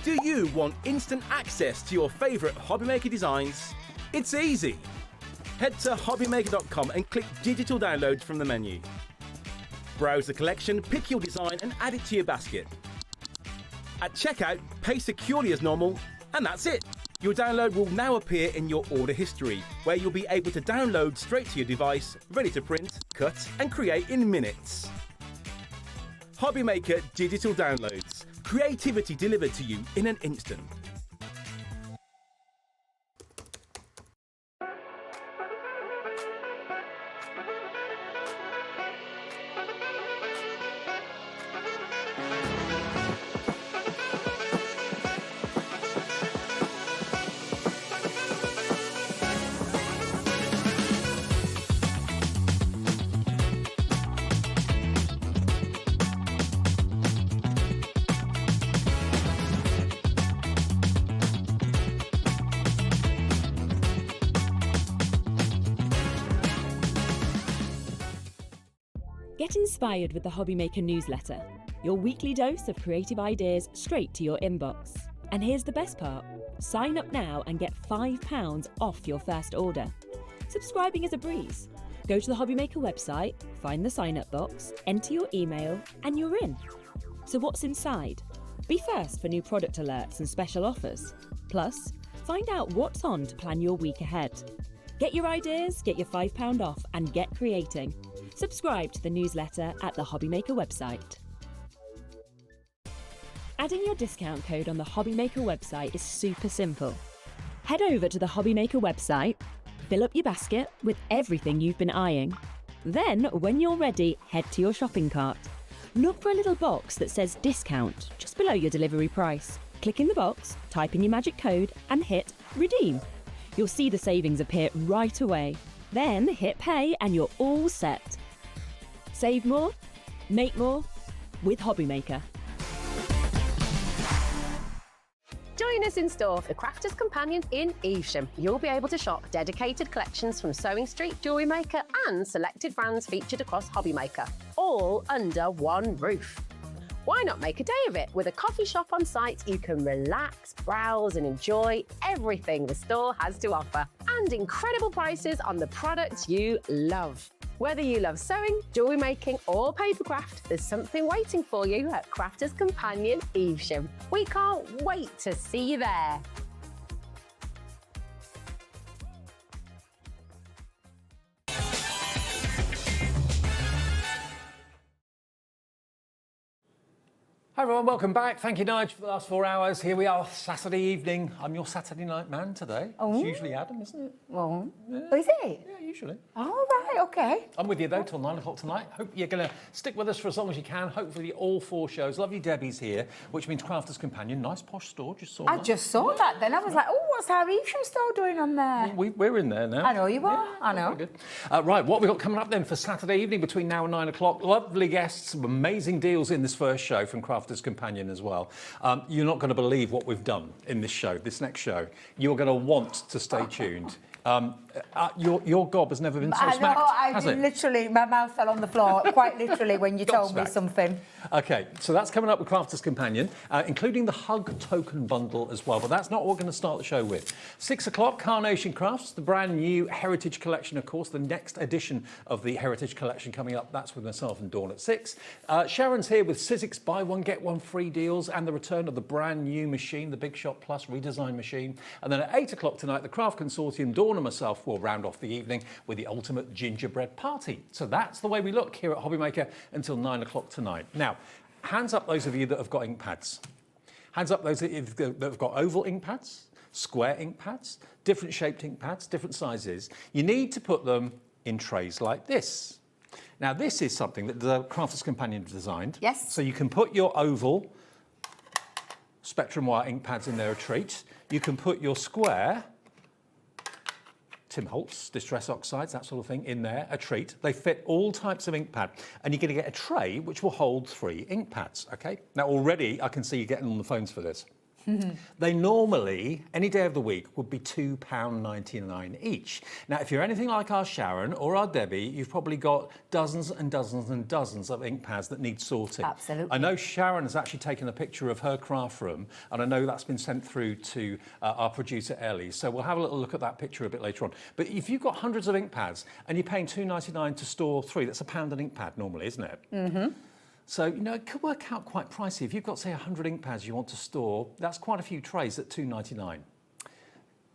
Do you want instant access to your favourite HobbyMaker designs? It's easy. Head to HobbyMaker.com and click Digital Downloads from the menu. Browse the collection, pick your design and add it to your basket. At checkout, pay securely as normal, and that's it. Your download will now appear in your order history, where you'll be able to download straight to your device, ready to print, cut and create in minutes. HobbyMaker Digital Downloads. Creativity delivered to you in an instant. Get inspired with the HobbyMaker newsletter, your weekly dose of creative ideas straight to your inbox. And here's the best part. Sign up now and get £5 off your first order. Subscribing is a breeze. Go to the HobbyMaker website, find the sign-up box, enter your email, and you're in. So what's inside? Be first for new product alerts and special offers. Plus, find out what's on to plan your week ahead. Get your ideas, get your £5 off, and get creating. Subscribe to the newsletter at the HobbyMaker website. Adding your discount code on the HobbyMaker website is super simple. Head over to the HobbyMaker website, fill up your basket with everything you've been eyeing. Then, when you're ready, head to your shopping cart. Look for a little box that says discount just below your delivery price. Click in the box, type in your magic code and hit redeem. You'll see the savings appear right away. Then hit pay and you're all set. Save more, make more with HobbyMaker. Join us in store for the Crafter's Companion in Evesham. You'll be able to shop dedicated collections from Sewing Street, Jewellery Maker and selected brands featured across HobbyMaker, all under one roof. Why not make a day of it? With a coffee shop on site, you can relax, browse and enjoy everything the store has to offer. And incredible prices on the products you love. Whether you love sewing, jewellery making or papercraft, there's something waiting for you at Crafter's Companion Evesham. We can't wait to see you there. Hi everyone, welcome back. Thank you, Nigel, for the last 4 hours. Here we are, Saturday evening. I'm your Saturday night man today. Oh. It's usually Adam, isn't it? Well, Yeah. is it? Yeah, usually. Oh, right, okay. I'm with you though till 9 o'clock tonight. Hope you're going to stick with us for as long as you can. Hopefully all 4 shows. Lovely Debbie's here, which means Crafter's Companion. Nice posh store, just saw I that. just saw that then. I was like, oh, what's our Evesham store doing on there? We're in there now. I know you are. I know. Very good. Right, what have we got coming up then for Saturday evening between now and 9 o'clock? Lovely guests, some amazing deals in this first show from Crafter's Companion as well. You're not going to believe what we've done in this show, this next show. You're going to want to stay tuned. Your gob has never been so smacked, has it? Literally, my mouth fell on the floor, quite literally, when you told me Gobsmacked. something. OK, so that's coming up with Crafter's Companion, including the Hug token bundle as well, but that's not what we're going to start the show with. 6 o'clock, Carnation Crafts, the brand new Heritage Collection, of course, the next edition of the Heritage Collection coming up. That's with myself and Dawn at 6. Sharon's here with Sizzix buy one, get one free deals and the return of the brand new machine, the Big Shot Plus redesigned machine. And then at 8 o'clock tonight, the Craft Consortium, Dawn and myself will round off the evening with the ultimate gingerbread party. So that's the way we look here at HobbyMaker until 9 o'clock tonight. Now, hands up those of you that have got ink pads. Hands up those that have got oval ink pads, square ink pads, different shaped ink pads, different sizes. You need to put them in trays like this. Now, this is something that the Crafter's Companion designed. Yes. So you can put your oval Spectrum wire ink pads in there, a treat. You can put your square Tim Holtz, Distress Oxides, that sort of thing, in there, a treat. They fit all types of ink pad. And you're going to get a tray which will hold 3 ink pads, OK? Now, already, I can see you getting on the phones for this. They normally, any day of the week, would be £2.99 each. Now, if you're anything like our Sharon or our Debbie, you've probably got dozens and dozens and dozens of ink pads that need sorting. Absolutely. I know Sharon has actually taken a picture of her craft room, and I know that's been sent through to our producer, Ellie. So we'll have a little look at that picture a bit later on. But if you've got hundreds of ink pads and you're paying £2.99 to store 3, that's £1 an ink pad normally, isn't it? Mm-hmm. So, you know, it could work out quite pricey. If you've got, say, 100 ink pads you want to store, that's quite a few trays at £2.99.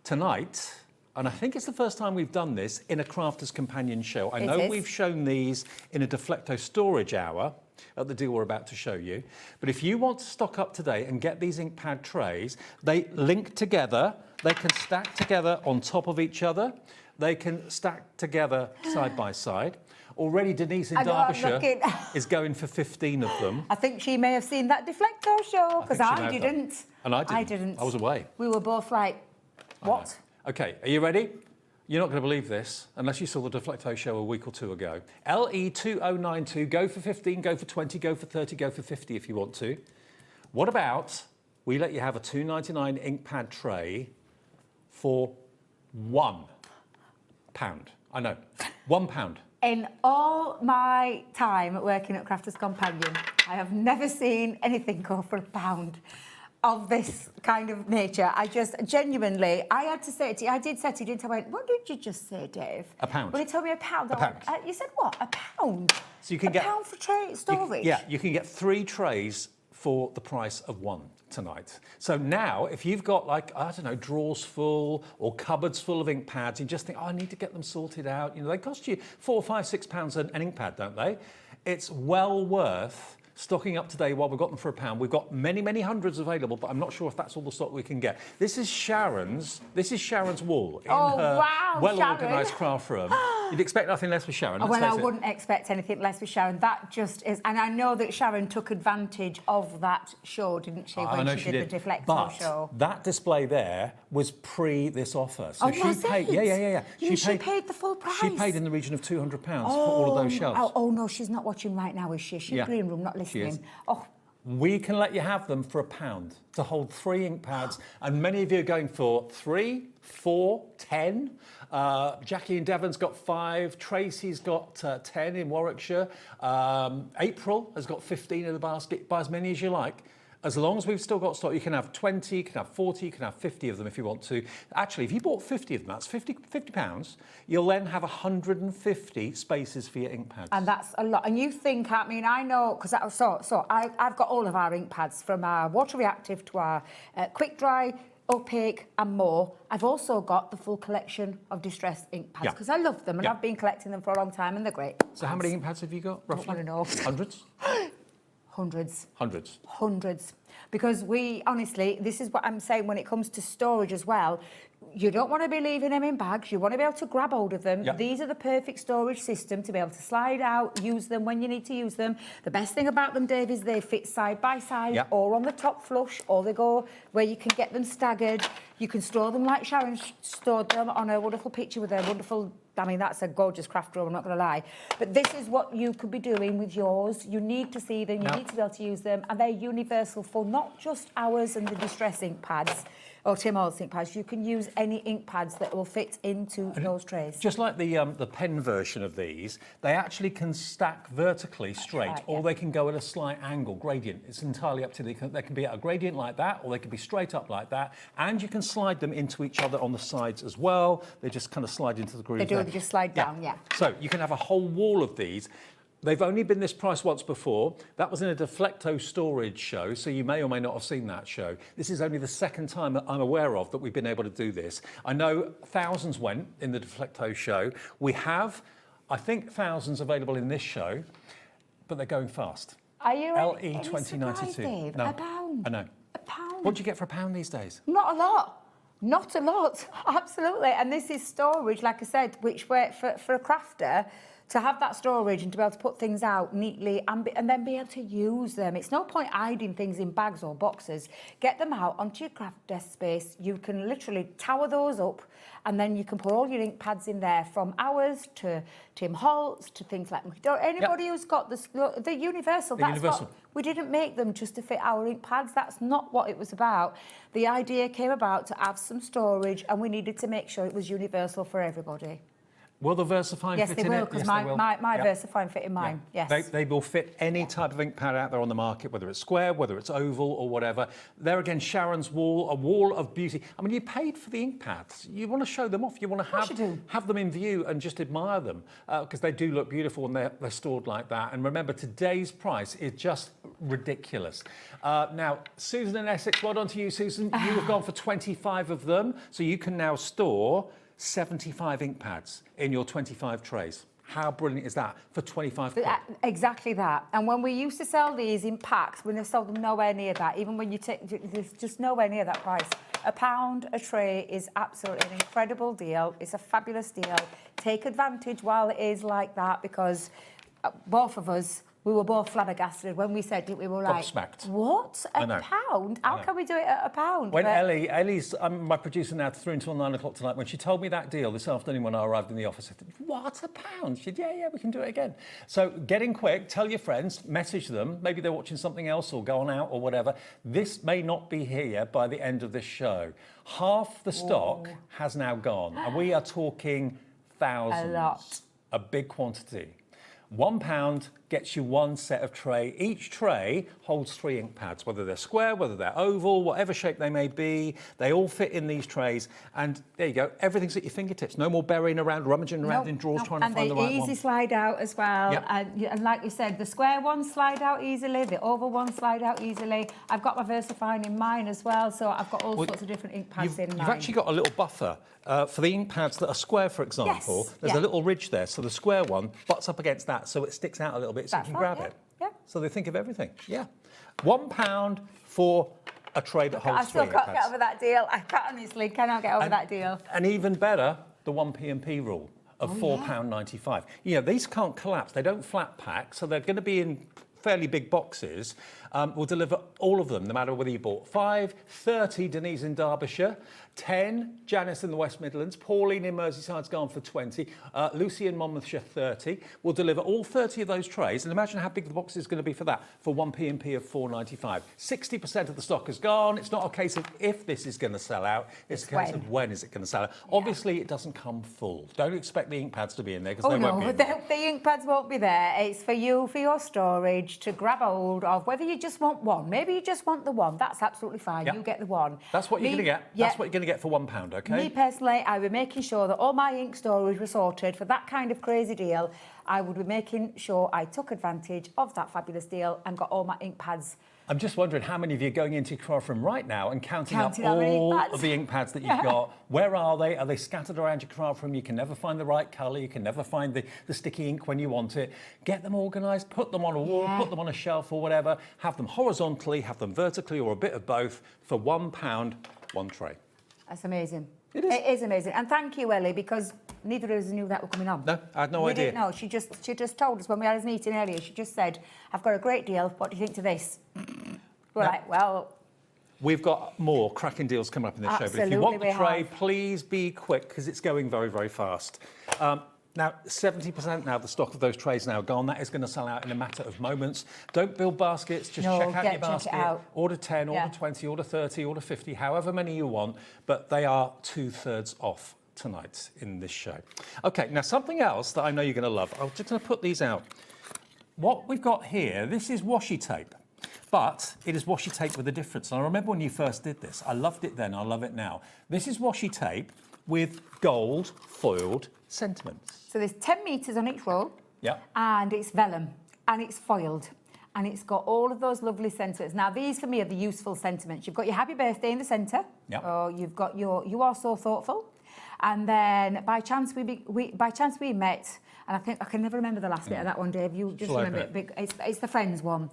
Tonight, and I think it's the first time we've done this in a Crafter's Companion show. I know we've shown these in a Deflecto storage hour at the deal we're about to show you. But if you want to stock up today and get these ink pad trays, they link together. They can stack together on top of each other. They can stack together side by side. Already Denise in Derbyshire is going for 15 of them. I think she may have seen that Deflecto show, because I didn't. And I didn't. I was away. We were both like, what? OK, are you ready? You're not going to believe this unless you saw the Deflecto show a week or 2 ago. LE2092, go for 15, go for 20, go for 30, go for 50 if you want to. What about we let you have a £2.99 ink pad tray for £1? I know, £1. In all my time working at Crafter's Companion, I have never seen anything go for £1 of this kind of nature. I just genuinely, I had to say to you, I did say to you, didn't I? I went, what did you just say, Dave? £1. When he told me £1. You said what? £1? So you can get £1 for tray storage? You can get 3 trays for the price of 1 tonight. So now, if you've got, like, I don't know, drawers full or cupboards full of ink pads, you just think, oh, I need to get them sorted out. You know, they cost you £4, £5, £6 an ink pad, don't they? It's well worth stocking up today while we've got them for £1. We've got many, many hundreds available, but I'm not sure if that's all the stock we can get. This is Sharon's wall in her well-organised craft room. You'd expect nothing less with Sharon. Well, I wouldn't expect anything less with Sharon. That just is, and I know that Sharon took advantage of that show, didn't she, when she did the Deflecto show? That display there was pre this offer. So was paid, it? Yeah. She paid the full price. She paid in the region of £200 for all of those shelves. Oh no, she's not watching right now, is she? She's green room, not listening. Oh. We can let you have them for £1 to hold 3 ink pads, and many of you are going for 3, 4, 10. Jackie in Devon's got 5. Tracy's got 10 in Warwickshire. April has got 15 in the basket. Buy as many as you like. As long as we've still got stock, you can have 20, you can have 40, you can have 50 of them if you want to. Actually, if you bought 50 of them, that's £50. You'll then have 150 spaces for your ink pads. And that's a lot. And you think, I mean, I know, because I've got all of our ink pads, from our water reactive to our quick dry, opaque and more. I've also got the full collection of distressed ink pads, because I love them, and I've been collecting them for a long time, and they're great. So how many ink pads have you got, roughly? I don't want to know. Hundreds? Hundreds. Hundreds. Hundreds. Because we, honestly, this is what I'm saying when it comes to storage as well. You don't want to be leaving them in bags. You want to be able to grab hold of them. Yep. These are the perfect storage system to be able to slide out, use them when you need to use them. The best thing about them, Dave, is they fit side by side, Yep. or on the top flush, or they go where you can get them staggered. You can store them like Sharon stored them on a wonderful picture with a wonderful, I mean, that's a gorgeous craft room, I'm not going to lie. But this is what you could be doing with yours. You need to see them, you need to be able to use them, and they're universal for not just ours and the Distress ink pads, or Tim Holtz ink pads. You can use any ink pads that will fit into those trays. Just like the pen version of these, they actually can stack vertically straight, right, or they can go at a slight angle, gradient. It's entirely up to you. They can be at a gradient like that, or they can be straight up like that, and you can slide them into each other on the sides as well. They just kind of slide into the groove. They do, they just slide down, yeah. So you can have a whole wall of these. They've only been this price once before. That was in a Deflecto storage show, so you may or may not have seen that show. This is only the second time that I'm aware of that we've been able to do this. I know thousands went in the Deflecto show. We have, I think, thousands available in this show, but they're going fast. Are you LE 2092. Dave? No, A pound? I know. A pound? What do you get for a pound these days? Not a lot. Not a lot, absolutely. And this is storage, like I said, which for a crafter, to have that storage and to be able to put things out neatly and then be able to use them. It's no point hiding things in bags or boxes. Get them out onto your craft desk space. You can literally tower those up, and then you can put all your ink pads in there, from ours to Tim Holtz to things like anybody who's got the universal. We didn't make them just to fit our ink pads. That's not what it was about. The idea came about to have some storage, and we needed to make sure it was universal for everybody. Will the VersaFine Yes, fit they in will, it? because Yes, they will. my Yep. VersaFine fit in mine, yes. They will fit any type of ink pad out there on the market, whether it's square, whether it's oval or whatever. There again, Sharon's wall, a wall of beauty. I mean, you paid for the ink pads. You want to show them off. You want to have them in view and just admire them, because they do look beautiful and they're stored like that. And remember, today's price is just ridiculous. Now, Susan in Essex, well done to you, Susan. You have gone for 25 of them, so you can now store 75 ink pads in your 25 trays. How brilliant is that for 25 quid? Exactly that. And when we used to sell these in packs, we sold them nowhere near that. Even when you take, there's just nowhere near that price. £1 a tray is absolutely an incredible deal. It's a fabulous deal. Take advantage while it is like that, because both of us, we were both flabbergasted when we said it. We were like, gobsmacked. What? A pound? How can we do it at £1? When Ellie's my producer now through until 9 o'clock tonight, when she told me that deal this afternoon when I arrived in the office, I said, what, £1? She said, yeah, we can do it again. So get in quick, tell your friends, message them. Maybe they're watching something else or gone out or whatever. This may not be here by the end of this show. Half the stock has now gone, and we are talking thousands. A lot. A big quantity. £1 gets you one set of tray. Each tray holds 3 ink pads, whether they're square, whether they're oval, whatever shape they may be. They all fit in these trays. And there you go. Everything's at your fingertips. No more burying around, rummaging around in drawers trying to find the right one. And they easy slide out as well. Yep. And like you said, the square ones slide out easily, the oval ones slide out easily. I've got my VersaFine in mine as well, so I've got all sorts of different ink pads in mine. You've actually got a little buffer for the ink pads that are square, for example. Yes. There's a little ridge there, so the square one butts up against that, so it sticks out a little bit, so you can grab it. Yeah. So they think of everything. Yeah. £1 for a tray that holds 3 I still ink can't pads. get over that deal. I honestly cannot get over that deal. And even better, the 1p&p rule of £4.95. You know, these can't collapse. They don't flat pack, so they're going to be in fairly big boxes. We'll deliver all of them, no matter whether you bought 5, 30 Denise in Derbyshire, 10 Janice in the West Midlands, Pauline in Merseyside's gone for 20, Lucy in Monmouthshire 30. We'll deliver all 30 of those trays, and imagine how big the box is going to be for that, for 1p&p of £4.95. 60% of the stock is gone. It's not a case of if this is going to sell out, it's a case of when is it going to sell out. Obviously, it doesn't come full. Don't expect the ink pads to be in there, because they won't be in there. The ink pads won't be there. It's for you, for your storage, to grab hold of, whether you just want one. Maybe you just want the one. That's absolutely fine. Yep. You get the one. That's what you're going to get. That's what you're going to get for £1, okay? Me personally, I was making sure that all my ink storage was sorted for that kind of crazy deal. I would be making sure I took advantage of that fabulous deal and got all my ink pads. I'm just wondering how many of you are going into your craft room right now and counting up how many ink all pads. of the ink pads that you've got. Where are they? Are they scattered around your craft room? You can never find the right colour. You can never find the sticky ink when you want it. Get them organised, put them on a wall, put them on a shelf or whatever. Have them horizontally, have them vertically or a bit of both for £1, one tray. That's amazing. It is. It is amazing. And thank you, Ellie, because neither of us knew that were coming on. No, I had no idea. We didn't know. She just told us when we had this meeting earlier. She just said, "I've got a great deal. What do you think to this?" We're like, well. We've got more cracking deals coming up in this show. But if you want the tray, please be quick because it's going very, very fast. Now, 70% now of the stock of those trays now gone. That is going to sell out in a matter of moments. Don't build baskets. Just check out your basket. Order 10, order 20, order 30, order 50, however many you want. But they are 2/3 off tonight in this show. OK, now something else that I know you're going to love. I'm just going to put these out. What we've got here, this is washi tape. But it is washi tape with a difference. And I remember when you first did this. I loved it then. I love it now. This is washi tape with gold foiled sentiments. So there's 10 metres on each roll. Yeah. And it's vellum. And it's foiled. And it's got all of those lovely sentiments. Now, these for me are the useful sentiments. You've got your happy birthday in the centre. Yeah. Or you've got your you are so thoughtful. And then by chance we met, and I think I can never remember the last bit of that one, Dave. You just remember it. It's the Friends one.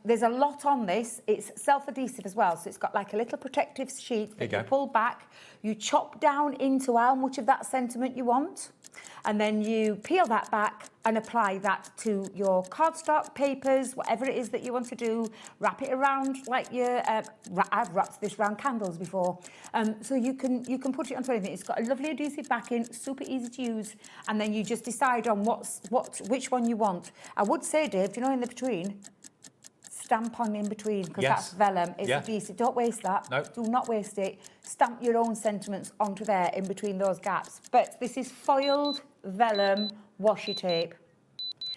There's a lot on this. It's self-adhesive as well, so it's got like a little protective sheet that you pull back. You chop down into how much of that sentiment you want, and then you peel that back and apply that to your cardstock, papers, whatever it is that you want to do. Wrap it around like your. I've wrapped this around candles before, so you can put it onto anything. It's got a lovely adhesive backing, super easy to use, and then you just decide on which one you want. I would say, Dave, do you know in the between? Stamp on in between because that's vellum. It's adhesive. Don't waste that. No. Do not waste it. Stamp your own sentiments onto there in between those gaps. But this is foiled vellum washi tape.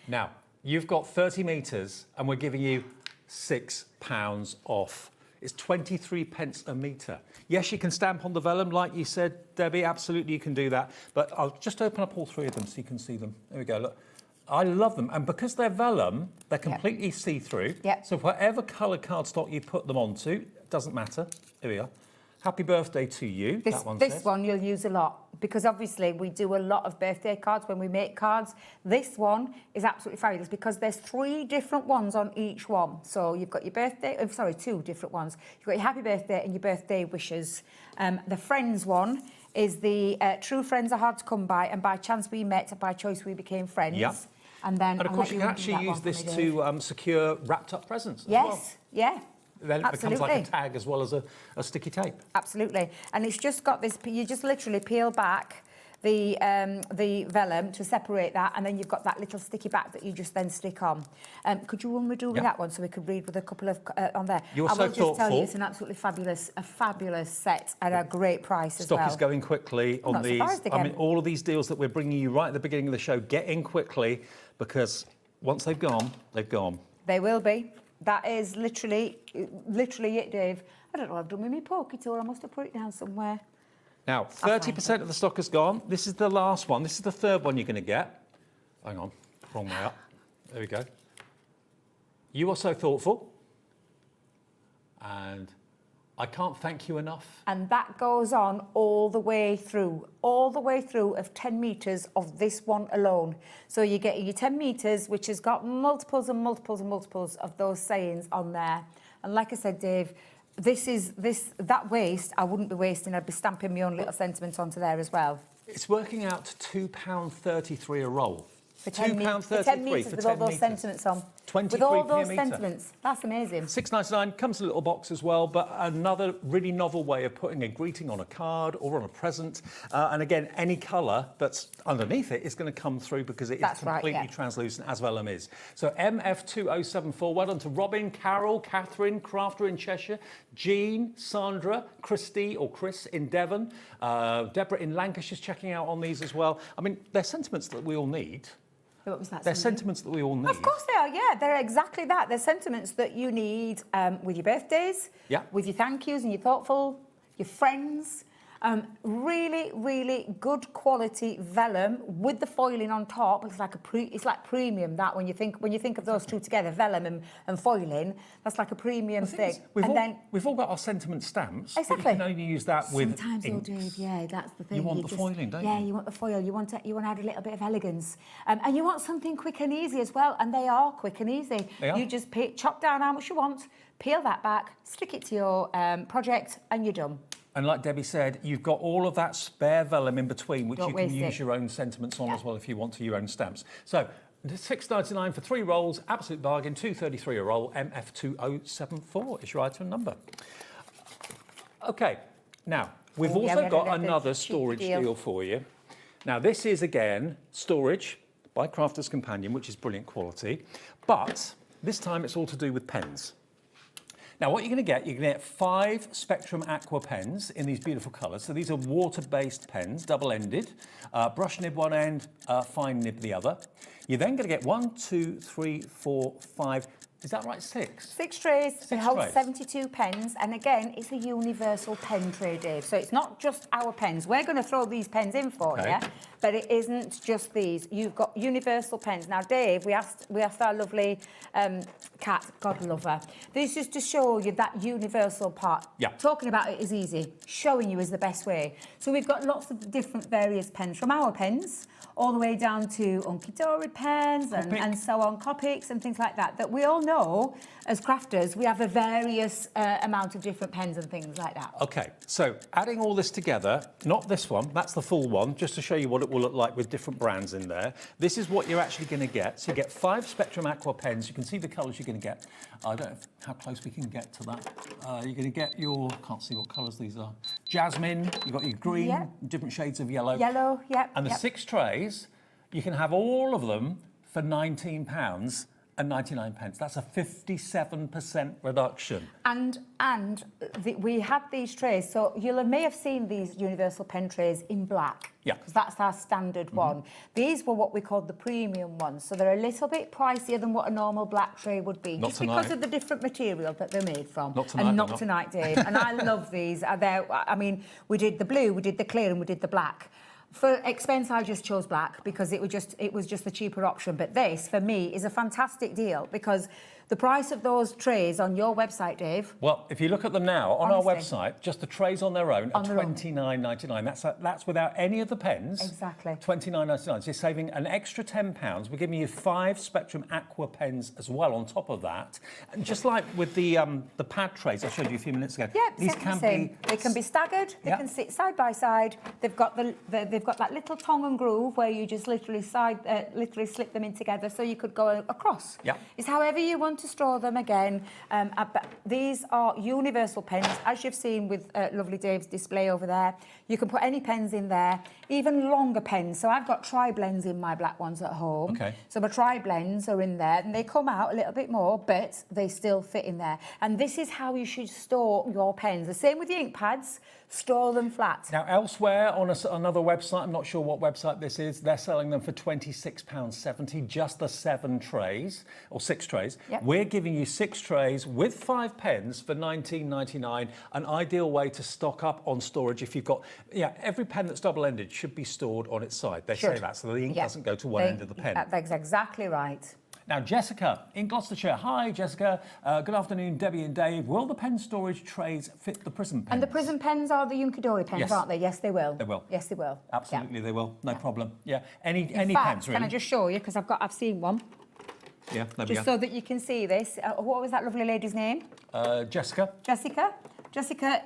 Now, you've got 30 metres and we're giving you £6 off. It's 23p a metre. Yes, you can stamp on the vellum, like you said, Debbie. Absolutely, you can do that. But I'll just open up all three of them so you can see them. There we go. Look. I love them. And because they're vellum, they're completely see-through. So whatever colour cardstock you put them onto, doesn't matter. Here we are. Happy birthday to you. This one you'll use a lot because obviously we do a lot of birthday cards when we make cards. This one is absolutely fabulous because there's 3 different ones on each one. So you've got your birthday, 2 different ones. You've got your happy birthday and your birthday wishes. The Friends one is the true friends are hard to come by, and by chance we met, and by choice we became friends. Yeah. And then, of course, you can actually use this to secure wrapped-up presents as well. Yeah. Then it becomes like a tag as well as a sticky tape. Absolutely. And it's just got this, you just literally peel back the vellum to separate that, and then you've got that little sticky back that you just then stick on. Could you run me through with that one so we could read with a couple of on there? You're I so will just tell you, thoughtful. it's an absolutely fabulous set at a great price as well. Stock is going quickly on these. I mean, all of these deals that we're bringing you right at the beginning of the show, get in quickly because once they've gone, they've gone. They will be. That is literally it, Dave. I don't know what I've done with my pokey tool. I must have put it down somewhere. Now, 30% of the stock is gone. This is the last one. This is the third one you're going to get. Hang on, wrong way up. There we go. You are so thoughtful. And I can't thank you enough. And that goes on all the way through of 10 metres of this one alone. So you get your 10 metres, which has got multiples and multiples and multiples of those sayings on there. And like I said, Dave, that waste, I wouldn't be wasting. I'd be stamping my own little sentiments onto there as well. It's working out to £2.33 a roll. For 10 metres with all those sentiments on. 23p with all those a metre. sentiments. That's amazing. $6.99 comes in a little box as well, but another really novel way of putting a greeting on a card or on a present. And again, any colour that's underneath it is going to come through because it is completely translucent, as vellum is. So MF2074, well done to Robin, Carol, Catherine, Crafter in Cheshire, Jean, Sandra, Christy or Chris in Devon, Deborah in Lancashire's checking out on these as well. I mean, they're sentiments that we all need. What was that? They're sentiments that we all need. Of course they are, yeah. They're exactly that. They're sentiments that you need with your birthdays, with your thank yous and your thoughtful, your friends. Really, really good quality vellum with the foiling on top. It's like it's like premium. That when you think of those two together, vellum and foiling, that's like a premium thing. We've all got our sentiment stamps. Exactly. But you can only use that with Sometimes you'll inks. do, yeah, that's the thing. You want the foiling, don't you? Yeah, you want the foil. You want to add a little bit of elegance, and you want something quick and easy as well. And they are quick and easy. They are. You just chop down how much you want, peel that back, stick it to your project, and you're done. And like Debbie said, you've got all of that spare vellum in between, which Don't you can waste use it. your own sentiments on as well if you want to, your own stamps. So £6.99 for 3 rolls, absolute bargain, £2.33 a roll, MF2074 is your item number. Okay, now we've Oh, yeah, also we had got another another cheeky storage deal for you. Now this is again storage by Crafter's Companion, which is brilliant quality, but this time it's all to do with pens. Now, what you're going to get 5 Spectrum Aqua pens in these beautiful colours. So these are water-based pens, double-ended, brush nib one end, fine nib the other. You're then going to get 1, 2, 3, 4, 5. Is that right? 6? 6 trays. It holds trays. 72 pens, and again, it's a universal pen tray, Dave. So it's not just our pens. We're going to throw these pens in for you, but it isn't just these. You've got universal pens. Now, Dave, we asked our lovely Kat, God love her. This is to show you that universal part. Yeah. Talking about it is easy. Showing you is the best way. So we've got lots of different various pens, from our pens all the way down to Unki-Dori pens and so on, Copics and things like that, that we all know as crafters, we have a various amount of different pens and things like that. Okay, so adding all this together, not this one, that's the full one, just to show you what it will look like with different brands in there. This is what you're actually going to get. So you get 5 Spectrum Aqua pens. You can see the colours you're going to get. I don't know how close we can get to that. You're going to get your, can't see what colours these are. Jasmine, you've got your green, different shades of yellow. Yellow, yep. And the 6 trays, you can have all of them for £19.99. That's a 57% reduction. And we had these trays, so you may have seen these universal pen trays in black. Yeah. Because that's our standard one. These were what we called the premium ones, so they're a little bit pricier than what a normal black tray would be. Not just tonight. because of the different material that they're made from. Not tonight, and they're not not. tonight, Dave. And I love these. I mean, we did the blue, we did the clear, and we did the black. For expense, I just chose black because it was just the cheaper option. But this, for me, is a fantastic deal because the price of those trays on your website, Dave. Well, if you look at them now on Honestly. our website, just the trays on their own are £29.99. That's without any of the pens. Exactly. £29.99. So you're saving an extra £10. We're giving you 5 Spectrum Aqua pens as well on top of that. And just like with the pad trays I showed you a few minutes ago, Yep, these exactly can the same. be. They can be staggered. They can sit side by side. They've got they've got that little tongue and groove where you just literally slip them in together, so you could go across. Yeah. It's however you want to store them again. These are universal pens, as you've seen with lovely Dave's display over there. You can put any pens in there, even longer pens. So I've got tri-blends in my black ones at home. Okay. So my tri-blends are in there, and they come out a little bit more, but they still fit in there. And this is how you should store your pens. The same with the ink pads. Store them flat. Now, elsewhere on another website, I'm not sure what website this is, they're selling them for £26.70, just the 7 trays, or 6 trays. Yep. We're giving you 6 trays with 5 pens for £19.99, an ideal way to stock up on storage if you've got, every pen that's double-ended should be stored on its side. They say that, so the ink doesn't go to one end of the pen. That's exactly right. Now, Jessica in Gloucestershire. Hi, Jessica. Good afternoon, Debbie and Dave. Will the pen storage trays fit the prism pens? And the prism pens are the Unki-Dori pens, Yes. aren't they? Yes, they will. They will. Yes, they will. Absolutely, they will. No problem. Yeah. Any In fact, pens, really? can I just show you, because I've seen one. Yeah, there we Just go. so that you can see this. What was that lovely lady's name? Jessica. Jessica,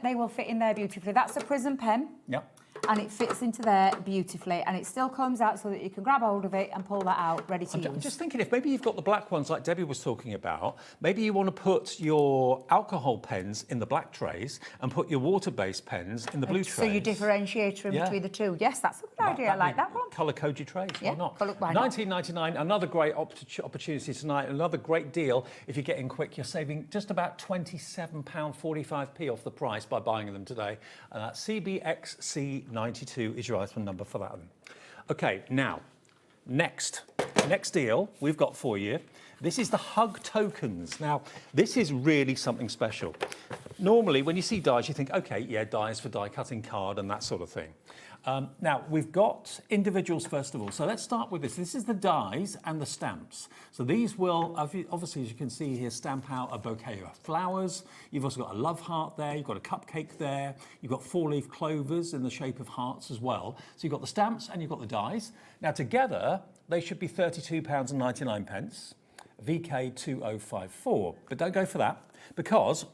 they will fit in there beautifully. That's a prism pen. Yeah. And it fits into there beautifully, and it still comes out so that you can grab hold of it and pull that out ready to use. I'm just thinking, if maybe you've got the black ones like Debbie was talking about, maybe you want to put your alcohol pens in the black trays and put your water-based pens in the blue trays. So you differentiate between the two. Yes, that's a good idea. I like that one. Colour code your trays, Yeah, why not? why not? $19.99, another great opportunity tonight, another great deal. If you get in quick, you're saving just about £27.45p off the price by buying them today. And that's CBXC92 is your item number for that one. Okay, now, next deal we've got for you This is the hug tokens. Now, this is really something special. Normally, when you see dies, you think, okay, yeah, dies for die cutting card and that sort of thing. Now, we've got individuals first of all. So let's start with this. This is the dies and the stamps. So these will, obviously, as you can see here, stamp out a bouquet of flowers. You've also got a love heart there. You've got a cupcake there. You've got 4-leaf clovers in the shape of hearts as well. So you've got the stamps and you've got the dies. Now, together, they should be £32.99. VK 2054. But don't go for that, because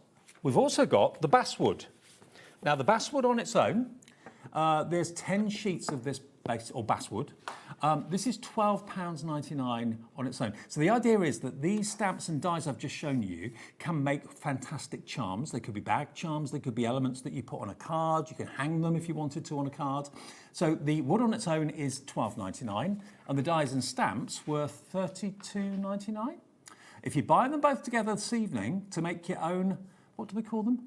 we've also got the basswood. Now, the basswood on its own, there's 10 sheets of this base or basswood. This is £12.99 on its own. So the idea is that these stamps and dies I've just shown you can make fantastic charms. They could be bag charms, they could be elements that you put on a card. You can hang them if you wanted to on a card. So the wood on its own is £12.99 and the dies and stamps were £32.99. If you buy them both together this evening to make your own, what do we call them?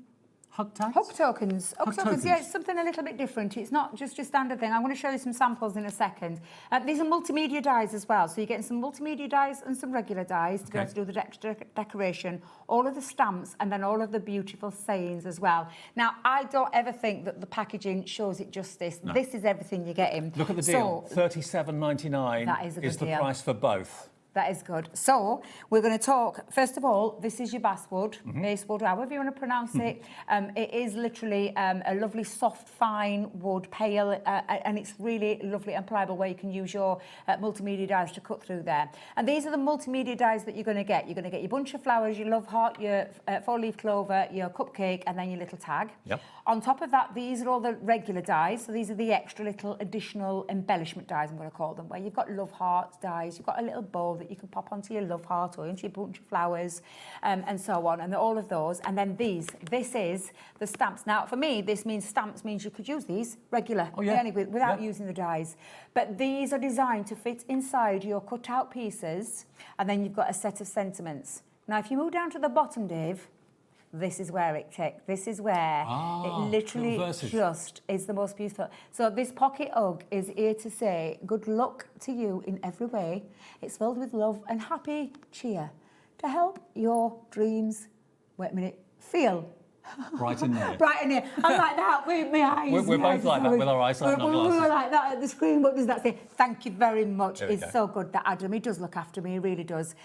Hug tags? Hug tokens. Hug tokens, tokens. yeah, it's something a little bit different. It's not just your standard thing. I'm going to show you some samples in a second. These are multimedia dies as well. So you're getting some multimedia dies and some regular dies to be able to do the extra decoration, all of the stamps, and then all of the beautiful sayings as well. Now, I don't ever think that the packaging shows it justice. No. This is everything you're getting. Look at the deal. £37.99 That is a good is the deal. price for both. That is good. So we're going to talk, first of all, this is your basswood, Mm-hmm. basswood, however you want to pronounce it. It is literally a lovely soft, fine wood, pale, and it's really lovely and pliable where you can use your multimedia dies to cut through there. And these are the multimedia dies that you're going to get. You're going to get your bunch of flowers, your love heart, your 4-leaf clover, your cupcake, and then your little tag. Yep. On top of that, these are all the regular dies. So these are the extra little additional embellishment dies, I'm going to call them, where you've got love heart dies, you've got a little bow that you can pop onto your love heart or into your bunch of flowers, and so on, and all of those. And then this is the stamps. Now, for me, this means stamps means you could use these regular, without using the dies. But these are designed to fit inside your cut-out pieces, and then you've got a set of sentiments. Now, if you move down to the bottom, Dave, this is where this is where it literally just is the most beautiful. So this pocket hug is here to say good luck to you in every way. It's filled with love and happy cheer to help your dreams, wait a minute, feel Bright in there. Bright in there. I'm like that with my eyes. We're both like that with our eyes like We're like that at the screen. What does that say? Thank you very much. It's so good that Adam, he does look after me, he really does.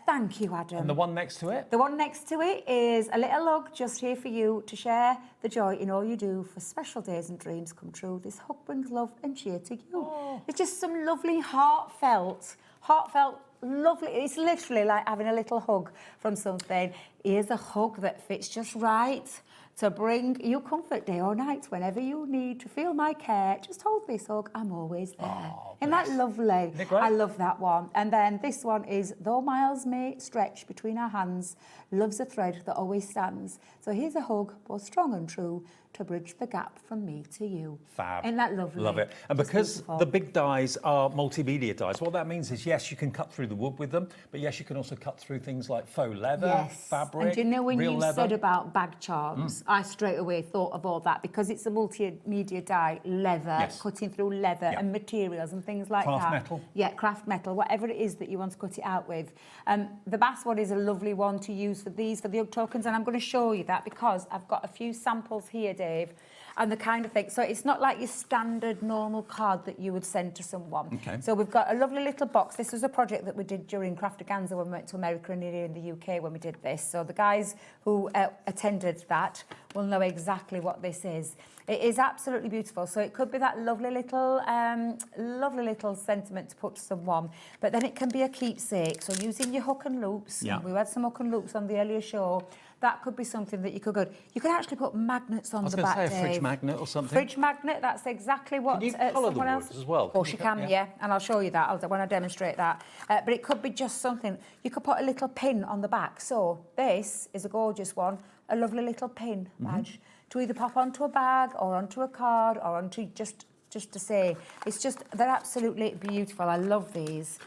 Thank you, Adam. And the one next to it? The one next to it is a little hug just here for you to share the joy in all you do for special days and dreams come true. This hug brings love and cheer to you. Oh. It's just some lovely heartfelt, lovely. It's literally like having a little hug from something. Here's a hug that fits just right to bring you comfort day or night whenever you need to feel my care. Just hold this hug. I'm always there. Oh, isn't that lovely? Isn't it great? I love that one. And then this one is, though miles may stretch between our hands, love's a thread that always stands. So here's a hug, both strong and true, to bridge the gap from me to you. Fab. Isn't that lovely? Love it. And because the big dies are multimedia dies, what that means is, yes, you can cut through the wood with them, but yes, you can also cut through things like faux leather, fabric, and do you know when real you leather? said about bag charms, I straight away thought of all that because it's a multimedia dye, leather, cutting through leather and materials and things like that. Craft metal. Yeah, craft metal, whatever it is that you want to cut it out with. The basswood is a lovely one to use for these, for the hug tokens, and I'm going to show you that because I've got a few samples here, Dave, and the kind of thing. So it's not like your standard normal card that you would send to someone. Okay. So we've got a lovely little box. This was a project that we did during Craftaganza when we went to America and here in the UK when we did this. So the guys who attended that will know exactly what this is. It is absolutely beautiful. So it could be that lovely little sentiment to put to someone, but then it can be a keepsake. So using your hook and loops, we had some hook and loops on the earlier show, that could be something that you could go. You could actually put magnets on the back, I was going to say a fridge Dave. magnet or something. Fridge magnet, that's exactly what Can you colour the someone else... woods as well? Of course you can, yeah. And I'll show you that when I demonstrate that. But it could be just something. You could put a little pin on the back. So this is a gorgeous one, a lovely little pin badge to either pop onto a bag or onto a card or onto just to say. It's just, they're absolutely beautiful. I love these.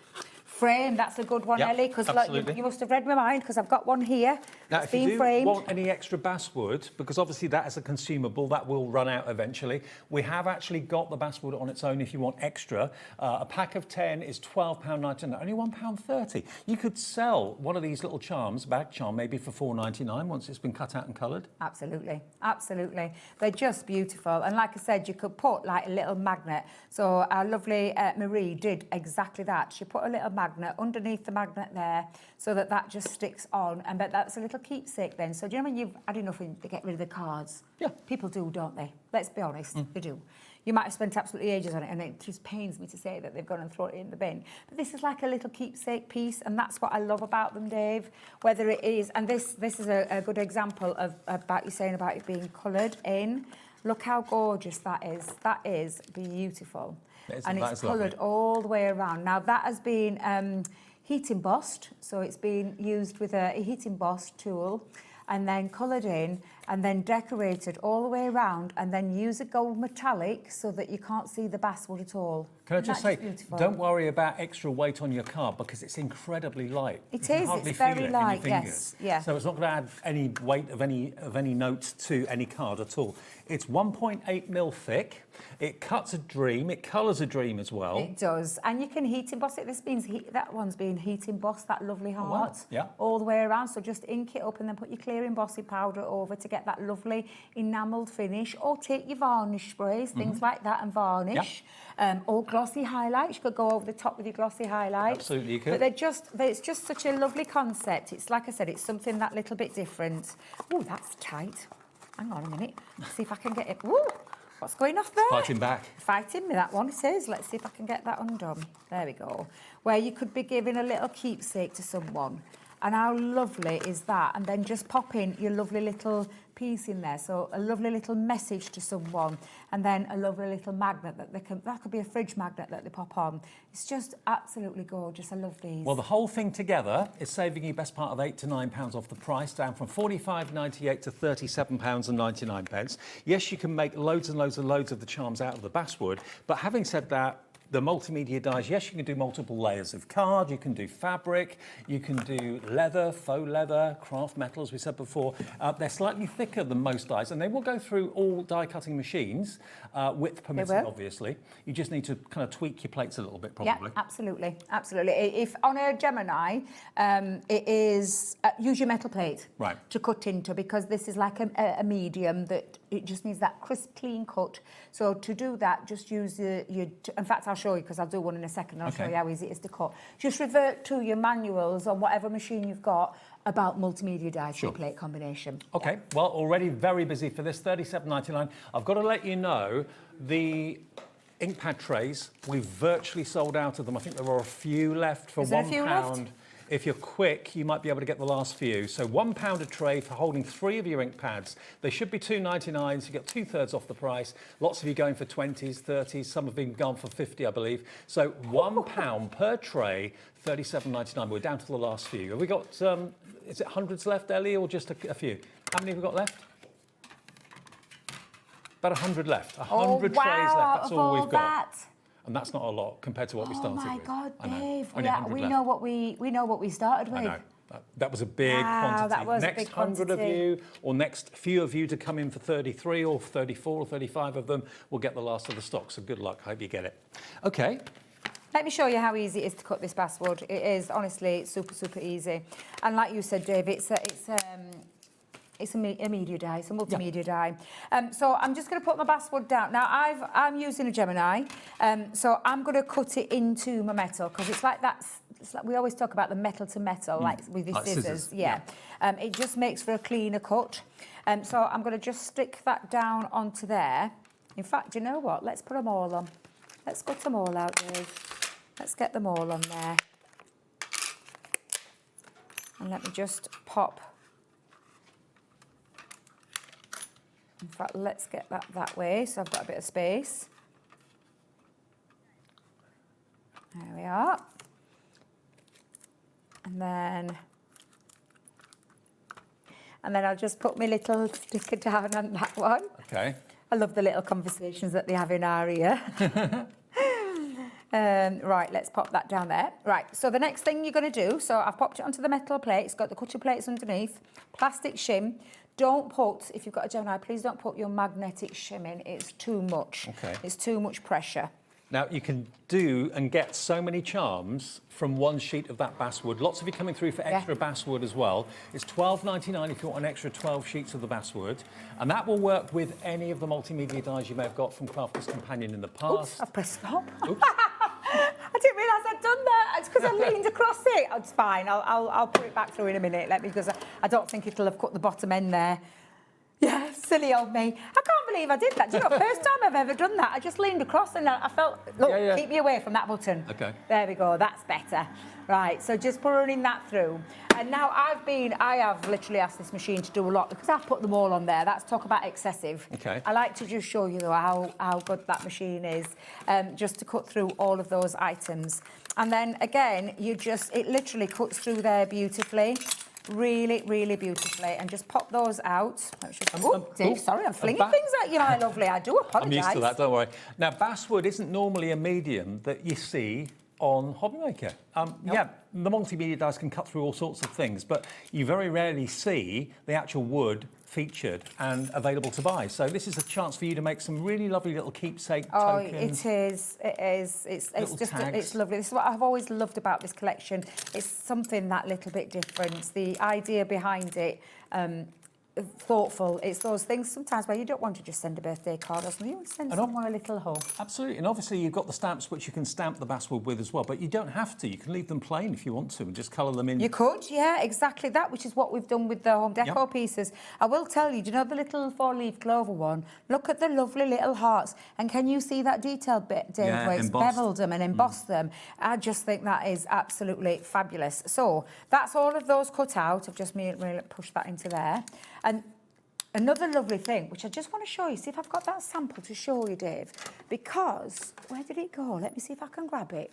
Frame, that's a good one, Ellie, because you must have read my mind because I've got one here Now, It's if you been do framed. want any extra basswood, because obviously that is a consumable, that will run out eventually, we have actually got the basswood on its own if you want extra. A pack of 10 is £12.99, only £1.30. You could sell one of these little charms, bag charm, maybe for £4.99 once it's been cut out and coloured. Absolutely, absolutely. They're just beautiful. And like I said, you could put like a little magnet. So our lovely Marie did exactly that. She put a little magnet underneath the magnet there so that that just sticks on. And that's a little keepsake then. So do you know when you've had enough to get rid of the cards? Yeah. People do, don't they? Let's be honest, they do. You might have spent absolutely ages on it, and it just pains me to say that they've gone and thrown it in the bin. But this is like a little keepsake piece, and that's what I love about them, Dave. Whether it is, and this is a good example of about you saying about it being coloured in. Look how gorgeous that is. That is beautiful. And it's coloured all the way around. Now that has been heat embossed, so it's been used with a heat embossed tool, and then coloured in, and then decorated all the way around, and then use a gold metallic so that you can't see the basswood at all. Can I just say, beautiful. don't worry about extra weight on your card because it's incredibly light. It you can is, hardly it's feel very it in light, your yes, fingers. yeah. So it's not going to add any weight of any note to any card at all. It's 1.8 mil thick. It cuts a dream. It colours a dream as well. It does, and you can heat emboss it. This means that one's been heat embossed, that lovely heart, wow. Yeah. all the way around. So just ink it up and then put your clear embossing powder over to get that lovely enamelled finish, or take your varnish sprays, things like that, and varnish. Or glossy highlights. You could go over the top with your glossy highlights. Absolutely, you could. But it's just such a lovely concept. It's like I said, it's something that little bit different. Oh, that's tight. Hang on a minute. Let's see if I can get it. Ooh, what's going off there? Fighting back. Fighting me, that one, it is. Let's see if I can get that undone. There we go. Where you could be giving a little keepsake to someone. And how lovely is that? And then just pop in your lovely little piece in there. So a lovely little message to someone. And then a lovely little magnet that could be a fridge magnet that they pop on. It's just absolutely gorgeous. I love these. Well, the whole thing together is saving you best part of £8 to £9 off the price, down from £45.98 to £37.99. Yes, you can make loads and loads and loads of the charms out of the basswood, but having said that, the multimedia dies, yes, you can do multiple layers of card, you can do fabric, you can do leather, faux leather, craft metal, as we said before. They're slightly thicker than most dies, and they will go through all die cutting machines, width permitting, obviously. You just need to kind of tweak your plates a little bit, probably. Yeah, absolutely, absolutely. If on a Gemini, it is use your metal plate to cut into, because this is like a medium that it just needs that crisp, clean cut. So to do that, just use in fact, I'll show you, because I'll do one in a second. I'll show you how easy it is to cut. Just revert to your manuals on whatever machine you've got about multimedia die plate combination. Okay, well, already very busy for this, £37.99. I've got to let you know, the ink pad trays, we've virtually sold out of them. I think there are a few left for £1. If you're quick, you might be able to get the last few. So £1 a tray for holding 3 of your ink pads. They should be $2.99, so you get 2/3 off the price. Lots of you going for 20s, 30s, some have been gone for 50, I believe. So £1 per tray, £37.99. We're down to the last few. Have we got, is it hundreds left, Ellie, or just a few? How many have we got left? About 100 left. 100 trays left, that's all we've got. And that's not a lot compared to what we started with. Oh my God, Dave! We know what we started with. I know. That was a big quantity. That was next a big 100 of quantity. you, or next few of you to come in for 33 or 34 or 35 of them, will get the last of the stock. So good luck. Hope you get it. Okay. Let me show you how easy it is to cut this basswood. It is honestly super, super easy. And like you said, Dave, it's a media die, it's a multimedia die. So I'm just going to put my basswood down. Now I'm using a Gemini, so I'm going to cut it into my metal, because it's like that. It's like we always talk about the metal to metal, like with the scissors. Yeah. It just makes for a cleaner cut. So I'm going to just stick that down onto there. In fact, you know what? Let's put them all on. Let's cut them all out, Dave. Let's get them all on there. And let me just pop. In fact, let's get that way, so I've got a bit of space. There we are. And then I'll just put my little sticker down on that one. Okay. I love the little conversations that they have in our ear. Right, let's pop that down there. Right, so the next thing you're going to do, so I've popped it onto the metal plate. It's got the cutting plates underneath, plastic shim. Don't put, if you've got a Gemini, please don't put your magnetic shim in. It's too much. Okay. It's too much pressure. Now, you can do and get so many charms from one sheet of that basswood. Lots of you coming through for extra basswood as well. It's $12.99 if you want an extra 12 sheets of the basswood. And that will work with any of the multimedia dies you may have got from Crafter's Companion in the past. Oops, I've pressed stop. I didn't realise I'd done that. It's because I leaned across it. It's fine. I'll put it back through in a minute. Because I don't think it'll have cut the bottom end there. Yeah, silly old me. I can't believe I did that. Do you know, first time I've ever done that. I just leaned across and I felt, look, keep me away from that button. Okay. There we go, that's better. Right, so just running that through. And now I have literally asked this machine to do a lot because I've put them all on there. That's talk about excessive. Okay. I like to just show you though how good that machine is, just to cut through all of those items. And then again, it literally cuts through there beautifully. Really, really beautifully, and just pop those out. Dave, sorry, I'm flinging things at you, my lovely. I do apologise. I'm used to that, don't worry. Now, basswood isn't normally a medium that you see on HobbyMaker. Yeah, the multimedia dies can cut through all sorts of things, but you very rarely see the actual wood featured and available to buy. So this is a chance for you to make some really lovely little keepsake tokens. It is. It's just it's lovely. This is what I've always loved about this collection. It's something that little bit different. The idea behind it. Thoughtful. It's those things sometimes where you don't want to just send a birthday card or something. You want to send someone a little hug. Absolutely. And obviously you've got the stamps which you can stamp the basswood with as well, but you don't have to. You can leave them plain if you want to and just colour them in. You could, yeah, exactly that, which is what we've done with the home decor pieces. I will tell you, do you know the little 4-leaf clover one? Look at the lovely little hearts. And can you see that detailed bit, Dave, where it's beveled them and embossed them? I just think that is absolutely fabulous. So that's all of those cut out. I've just pushed that into there. And another lovely thing, which I just want to show you, see if I've got that sample to show you, Dave, because, where did it go? Let me see if I can grab it.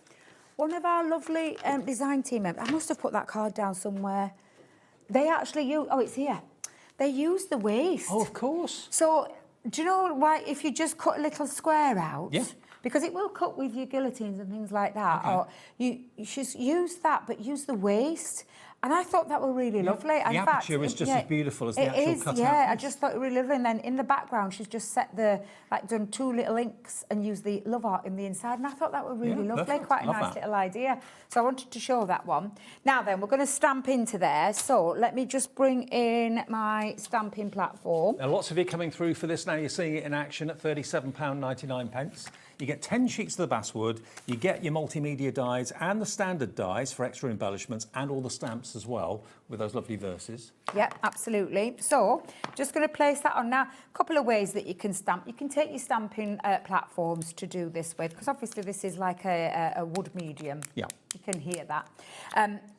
One of our lovely design team members, I must have put that card down somewhere. They actually use, it's here. They use the waste. Oh, of course. So, do you know why, if you just cut a little square out, because it will cut with your guillotines and things like that, or you should use that, but use the waste. And I thought that were really lovely. The aperture is just as beautiful as the actual cutout. Yeah, I just thought it really lovely. And then in the background, she's just set done 2 little inks and used the love art in the inside. And I thought that were really lovely. Perfect. Quite a nice little idea. So I wanted to show that one. Now then, we're going to stamp into there. So let me just bring in my stamping platform. Now, lots of you coming through for this now. You're seeing it in action at £37.99. You get 10 sheets of the basswood, you get your multimedia dies and the standard dies for extra embellishments and all the stamps as well with those lovely verses. Yeah, absolutely. So, just going to place that on now. A couple of ways that you can stamp. You can take your stamping platforms to do this with, because obviously this is like a wood medium. Yeah. You can hear that.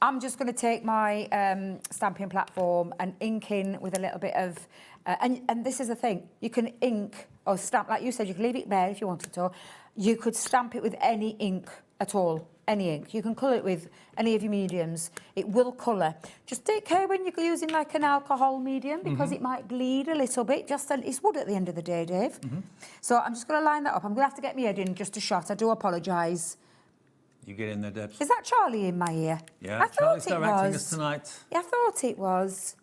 I'm just going to take my stamping platform and ink in with a little bit of... and this is the thing, you can ink or stamp, like you said, you can leave it bare if you wanted to. You could stamp it with any ink at all, any ink. You can colour it with any of your mediums. It will colour. Just take care when you're using like an alcohol medium because it might bleed a little bit. It's wood at the end of the day, Dave. So I'm just going to line that up. I'm going to have to get my head in just a shot. I do apologise. You get in there, Debs. Is that Charlie in my ear? Yeah, I Charlie's thought it directing was. us tonight. Yeah, I thought it was.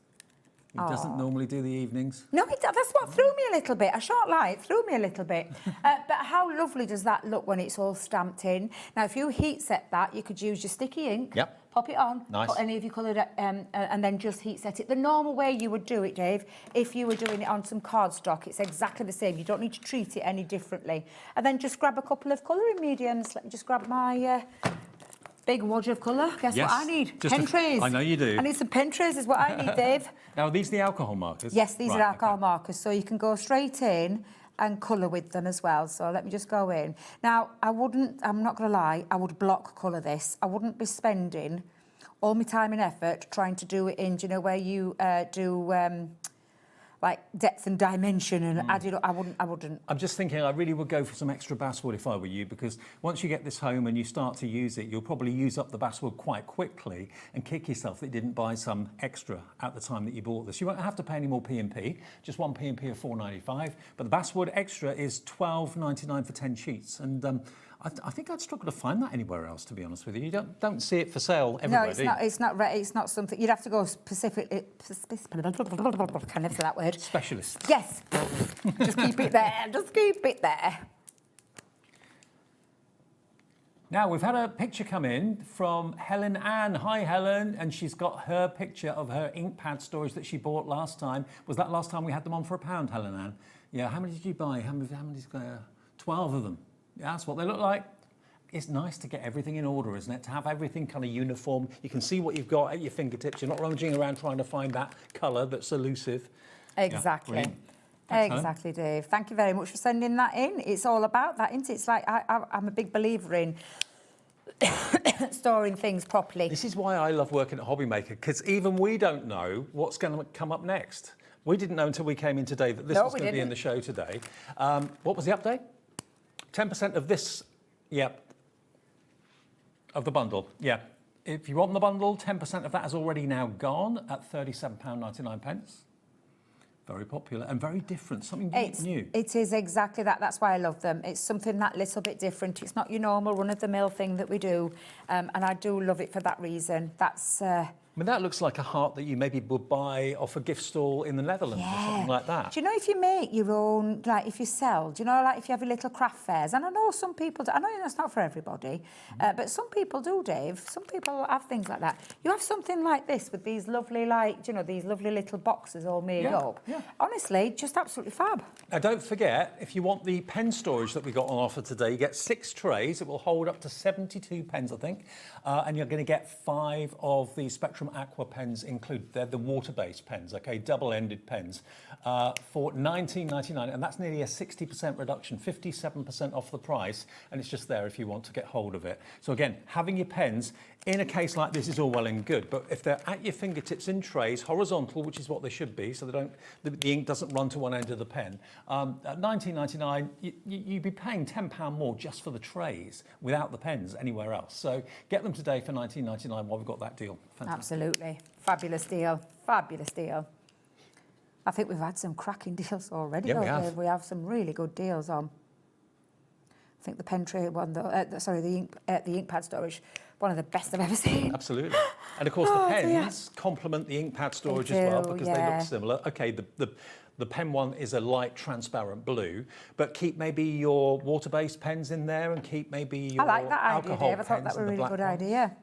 He doesn't normally do the evenings. No, that's what threw me a little bit. I shan't lie, it threw me a little bit. But how lovely does that look when it's all stamped in? Now, if you heat set that, you could use your sticky ink, pop it on, put any of your coloured, and then just heat set it. The normal way you would do it, Dave, if you were doing it on some cardstock, it's exactly the same. You don't need to treat it any differently. And then just grab a couple of colouring mediums. Let me just grab my... big wad of colour. Guess what I need? Pen trays. I know you do. I need some pen trays is what I need, Dave. Now, are these the alcohol markers? Yes, these are alcohol markers. So you can go straight in and colour with them as well. So let me just go in. Now, I'm not going to lie, I would block colour this. I wouldn't be spending all my time and effort trying to do it in, do you know, where you do... like depth and dimension and added. I wouldn't. I'm just thinking I really would go for some extra basswood if I were you, because once you get this home and you start to use it, you'll probably use up the basswood quite quickly and kick yourself that you didn't buy some extra at the time that you bought this. You won't have to pay any more P&P, just one P&P of $4.95, but the basswood extra is $12.99 for 10 sheets. And I think I'd struggle to find that anywhere else, to be honest with you. You don't see it for sale everywhere, do you? No, it's not something... You'd have to go specific... Can I never say that word? Specialist. Yes. Just keep it there. Just keep it there. Now, we've had a picture come in from Helen Ann. Hi, Helen. And she's got her picture of her ink pad storage that she bought last time. Was that last time we had them on for £1, Helen Ann? Yeah, how many did you buy? How many? 12 of them. Yeah, that's what they look like. It's nice to get everything in order, isn't it? To have everything kind of uniform. You can see what you've got at your fingertips. You're not rummaging around trying to find that colour that's elusive. Exactly. Yeah, thanks, exactly, Dave. Thank you very much for sending that in. It's all about that, isn't it? It's like I'm a big believer in storing things properly. This is why I love working at HobbyMaker, because even we don't know what's going to come up next. We didn't know until we came in today that this was going to be in the show today. What was the update? 10% of this, of the bundle, If you want the bundle, 10% of that has already now gone at £37.99. Very popular and very different, something new. It is exactly that. That's why I love them. It's something that little bit different. It's not your normal run-of-the-mill thing that we do, and I do love it for that reason. That's... I mean, that looks like a heart that you maybe would buy off a gift stall in the Netherlands or something like that. Do you know if you make your own, like if you sell, do you know, like if you have your little craft fairs? And I know some people do, I know that's not for everybody, but some people do, Dave. Some people have things like that. You have something like this with these lovely, like, you know, these lovely little boxes all made up. Yeah. Honestly, just absolutely fab. Now, don't forget, if you want the pen storage that we got on offer today, you get 6 trays. It will hold up to 72 pens, I think. And you're going to get 5 of the Spectrum Aqua pens included. They're the water-based pens, okay, double-ended pens, for £19.99, and that's nearly a 60% reduction, 57% off the price, and it's just there if you want to get hold of it. So again, having your pens in a case like this is all well and good, but if they're at your fingertips in trays, horizontal, which is what they should be, so they don't, the ink doesn't run to one end of the pen, at £19.99, you'd be paying £10 more just for the trays without the pens anywhere else. So get them today for £19.99 while we've got that deal. Fantastic. Absolutely. Fabulous deal. Fabulous deal. I think we've had some cracking deals already. Yeah, we have. We have some really good deals on. I think the pen tray one, though, the ink pad storage, one of the best I've ever seen. Absolutely. And of course, the pens complement the ink pad storage as well because they look similar. Okay, the pen one is a light transparent blue, but keep maybe your water-based pens in there and keep maybe your I like that idea, alcohol Dave. I thought that pens was a and the really good black idea.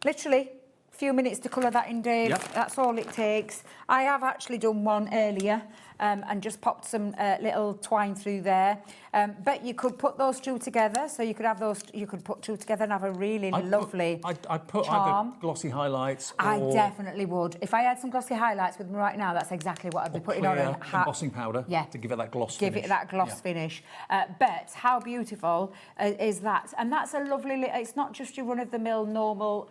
Literally, a few minutes to colour that in, Dave. Yep. That's all it takes. I have actually done one earlier and just popped some little twine through there. But you could put those two together. So you could have those, you could put two together and have a really lovely I'd put charm. either glossy highlights or... I definitely would. If I had some glossy highlights with me right now, that's exactly what I'd be putting on a hat. Embossing powder to give it that gloss finish. Give it that gloss finish. But how beautiful is that? And that's a lovely... It's not just your run-of-the-mill normal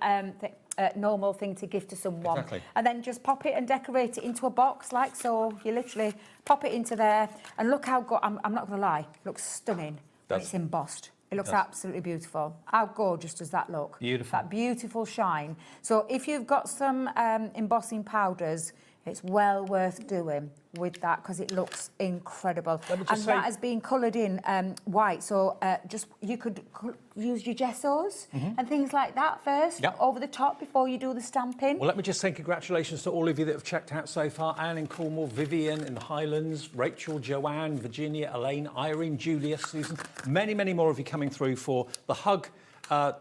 normal thing to give to someone. Exactly. And then just pop it and decorate it into a box like so. You literally pop it into there and look how good... I'm not going to lie, it looks stunning when it's embossed. It looks absolutely beautiful. How gorgeous does that look? Beautiful. That beautiful shine. So if you've got some embossing powders, it's well worth doing with that because it looks incredible. And that has been coloured in white, so just you could use your gessos and things like that first over the top before you do the stamping. Well, let me just say congratulations to all of you that have checked out so far. Anne in Cornwall, Vivian in the Highlands, Rachel, Joanne, Virginia, Elaine, Irene, Julia, Susan. Many, many more of you coming through for the Hug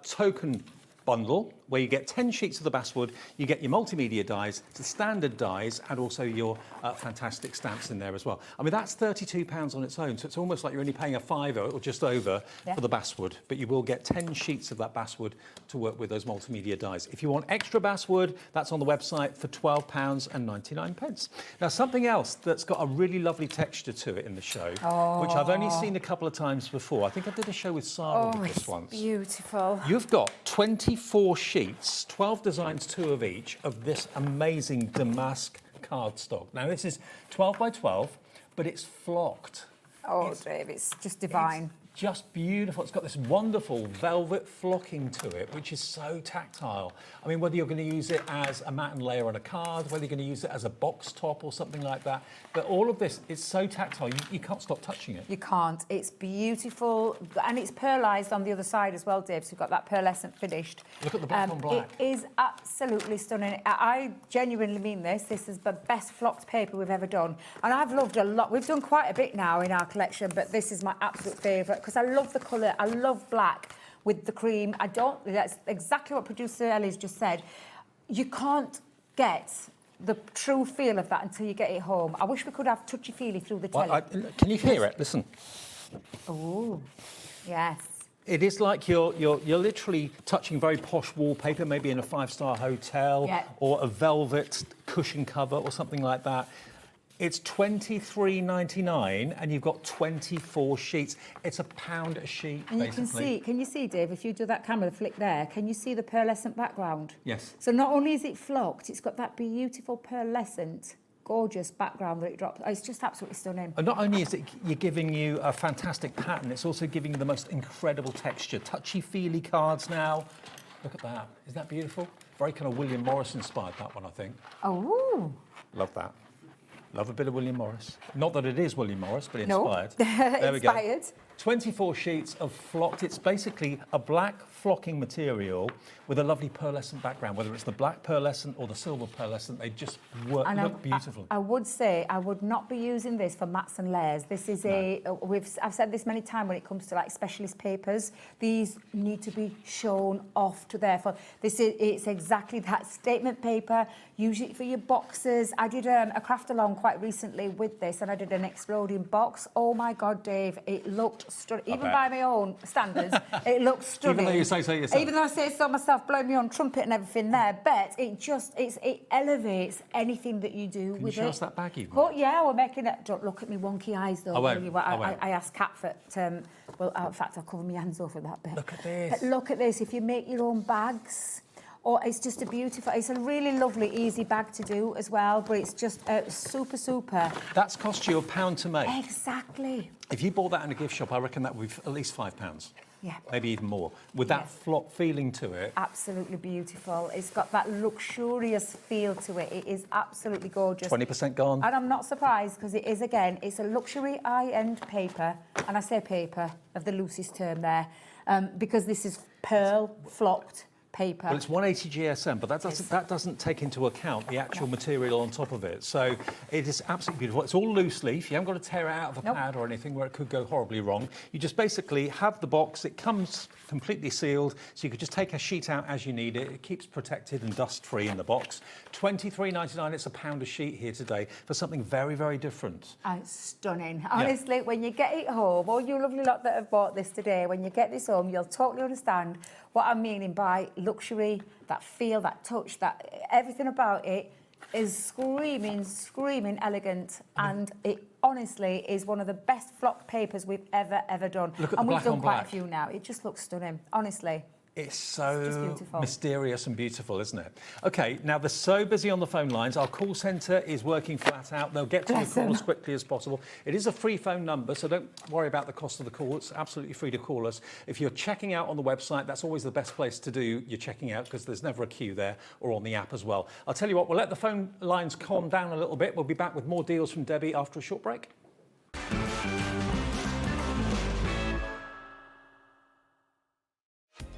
token bundle, where you get 10 sheets of the basswood, you get your multimedia dies, the standard dies, and also your fantastic stamps in there as well. I mean, that's £32 on its own, so it's almost like you're only paying a £5 or just over for the basswood, but you will get 10 sheets of that basswood to work with those multimedia dies. If you want extra basswood, that's on the website for £12.99. Now, something else that's got a really lovely texture to it in the show, which I've only seen a couple of times before. I think I did a show with Sarah with this once. Beautiful. You've got 24 sheets, 12 designs, 2 of each, of this amazing damask cardstock. Now, this is 12 by 12, but it's flocked. Oh, Dave, it's just divine. It's just beautiful. It's got this wonderful velvet flocking to it, which is so tactile. I mean, whether you're going to use it as a matte layer on a card, whether you're going to use it as a box top or something like that, but all of this is so tactile, you can't stop touching it. You can't. It's beautiful, and it's pearlised on the other side as well, Dave, so you've got that pearlescent finished. Look at the black on black. It is absolutely stunning. I genuinely mean this. This is the best flocked paper we've ever done, and I've loved a lot. We've done quite a bit now in our collection, but this is my absolute favourite because I love the colour. I love black with the cream. That's exactly what producer Ellie's just said. You can't get the true feel of that until you get it home. I wish we could have touchy-feely through the telly. Can you hear it? Listen. Oh, yes. It is like you're literally touching very posh wallpaper, maybe in a 5-star hotel, or a velvet cushion cover or something like that. It's $23.99 and you've got 24 sheets. It's £1 a sheet, and basically. Can you see, Dave, if you do that camera flick there, can you see the pearlescent background? Yes. So not only is it flocked, it's got that beautiful pearlescent, gorgeous background that it drops. It's just absolutely stunning. And not only is it you're giving you a fantastic pattern, it's also giving you the most incredible texture. Touchy-feely cards now. Look at that. Isn't that beautiful? Very kind of William Morris inspired, that one, I think. Oh. Love that. Love a bit of William Morris. Not that it is William Morris, but No. inspired. There we go. Inspired. 24 sheets of flocked. It's basically a black flocking material with a lovely pearlescent background. Whether it's the black pearlescent or the silver pearlescent, they just look beautiful. I would say I would not be using this for mats and layers. This is I've said this many times when it comes to like specialist papers. These need to be shown off to their full. It's exactly that statement paper. Use it for your boxes. I did a craft along quite recently with this, and I did an exploding box. Oh my God, Dave! It looked stunning. Even by my own standards, it looks stunning. Even though you say so yourself. Even though I say so myself, blowing me on trumpet and everything there, but it elevates anything that you do with it. Can you show us that baggie? Oh, yeah, we're making it. Don't look at me wonky eyes, though. I won't. I asked Kat for well, in fact, I'll cover my hands over that bit. Look at this. But look at this. If you make your own bags, it's just it's a really lovely, easy bag to do as well, but it's just super, super. That's cost you £1 to make. Exactly. If you bought that in a gift shop, I reckon that would be at least £5. Yeah. Maybe even more. With that flock feeling to it. Absolutely beautiful. It's got that luxurious feel to it. It is absolutely gorgeous. 20% gone. And I'm not surprised because it is, again, it's a luxury high-end paper. And I say paper of the loosest term there because this is pearl flocked paper. Well, it's 180 GSM, but that doesn't take into account the actual material on top of it. So it is absolutely beautiful. It's all loose leaf. You haven't got to tear it out of a pad or anything where it could go horribly wrong. You just basically have the box. It comes completely sealed, so you could just take a sheet out as you need it. It keeps protected and dust-free in the box. $23.99. It's £1 a sheet here today for something very, very different. It's stunning. Honestly, when you get it home, all you lovely lot that have bought this today, when you get this home, you'll totally understand what I'm meaning by luxury, that feel, that touch, that everything about it is screaming elegant, and it honestly is one of the best flocked papers we've ever done. Look at and the we've black done on quite black. a few now. It just looks stunning, honestly. It's so just beautiful. mysterious and beautiful, isn't it? OK, now they're so busy on the phone lines. Our call centre is working flat out. They'll get to your call as quickly as possible. It is a free phone number, so don't worry about the cost of the call. It's absolutely free to call us. If you're checking out on the website, that's always the best place to do your checking out because there's never a queue there, or on the app as well. I'll tell you what, we'll let the phone lines calm down a little bit. We'll be back with more deals from Debbie after a short break.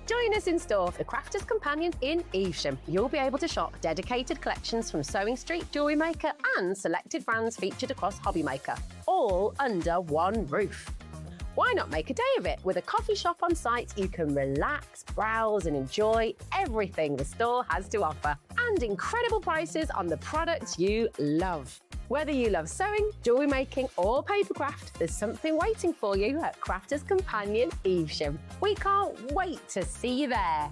Join us in store for the Crafter's Companion in Evesham. You'll be able to shop dedicated collections from Sewing Street, Jewellery Maker and selected brands featured across HobbyMaker, all under one roof. Why not make a day of it? With a coffee shop on site, you can relax, browse and enjoy everything the store has to offer, and incredible prices on the products you love. Whether you love sewing, jewellery making or papercraft, there's something waiting for you at Crafter's Companion Evesham. We can't wait to see you there.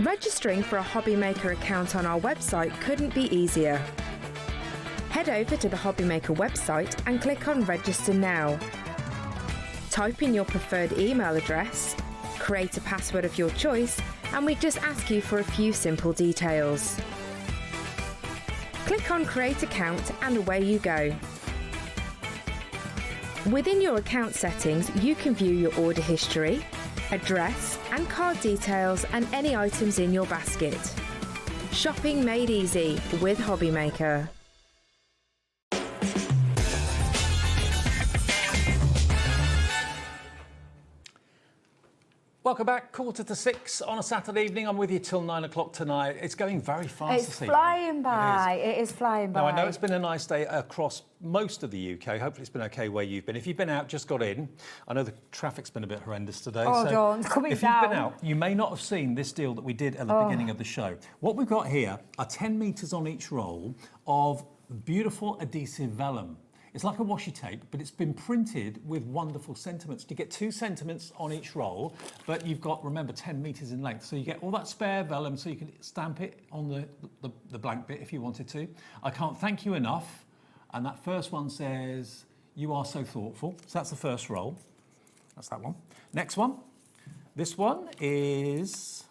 Registering for a HobbyMaker account on our website couldn't be easier. Head over to the HobbyMaker website and click on Register Now. Type in your preferred email address, create a password of your choice, and we just ask you for a few simple details. Click on Create Account and away you go. Within your account settings, you can view your order history, address and card details and any items in your basket. Shopping made easy with HobbyMaker. Welcome back, 5:45 on a Saturday evening. I'm with you till 9 o'clock tonight. It's going very fast. It's flying by. It is flying by. Now, I know it's been a nice day across most of the UK. Hopefully it's been okay where you've been. If you've been out, just got in. I know the traffic's been a bit horrendous today. Oh, so don't. It's coming if down. you've been out, you may not have seen this deal that we did at the beginning of the show. What we've got here are 10 metres on each roll of beautiful adhesive vellum. It's like a washi tape, but it's been printed with wonderful sentiments. You get 2 sentiments on each roll, but you've got, remember, 10 metres in length. So you get all that spare vellum, so you can stamp it on the blank bit if you wanted to. I can't thank you enough. And that first one says, "You are so thoughtful." So that's the first roll. That's that one. Next one. This one is,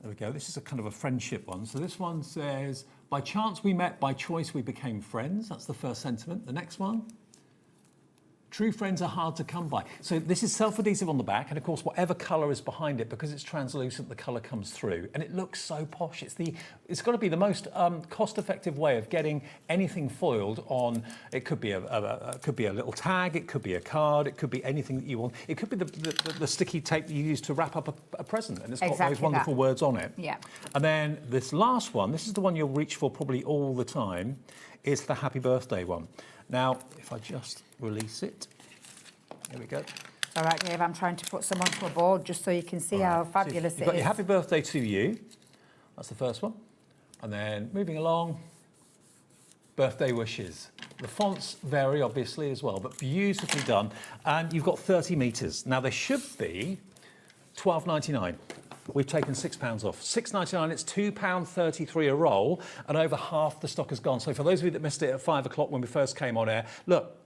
there we go. This is a kind of a friendship one. So this one says, "By chance we met, by choice we became friends." That's the first sentiment. The next one, "True friends are hard to come by." So this is self-adhesive on the back, and of course whatever colour is behind it, because it's translucent, the colour comes through, and it looks so posh. It's got to be the most cost-effective way of getting anything foiled on. It could be a little tag, it could be a card, it could be anything that you want. It could be the sticky tape that you use to wrap up a present, and it's got those wonderful words on it. Yeah. And then this last one, this is the one you'll reach for probably all the time, is the happy birthday one. Now, if I just release it, here we go. All right, Dave, I'm trying to put some onto a board just so you can see how fabulous You've it got is. your happy birthday to you. That's the first one. And then moving along, birthday wishes. The fonts vary, obviously, as well, but beautifully done. And you've got 30 metres. Now, there should be £12.99. We've taken £6 off. £6.99, it's £2.33 a roll, and over half the stock has gone. So for those of you that missed it at 5 o'clock when we first came on air, look,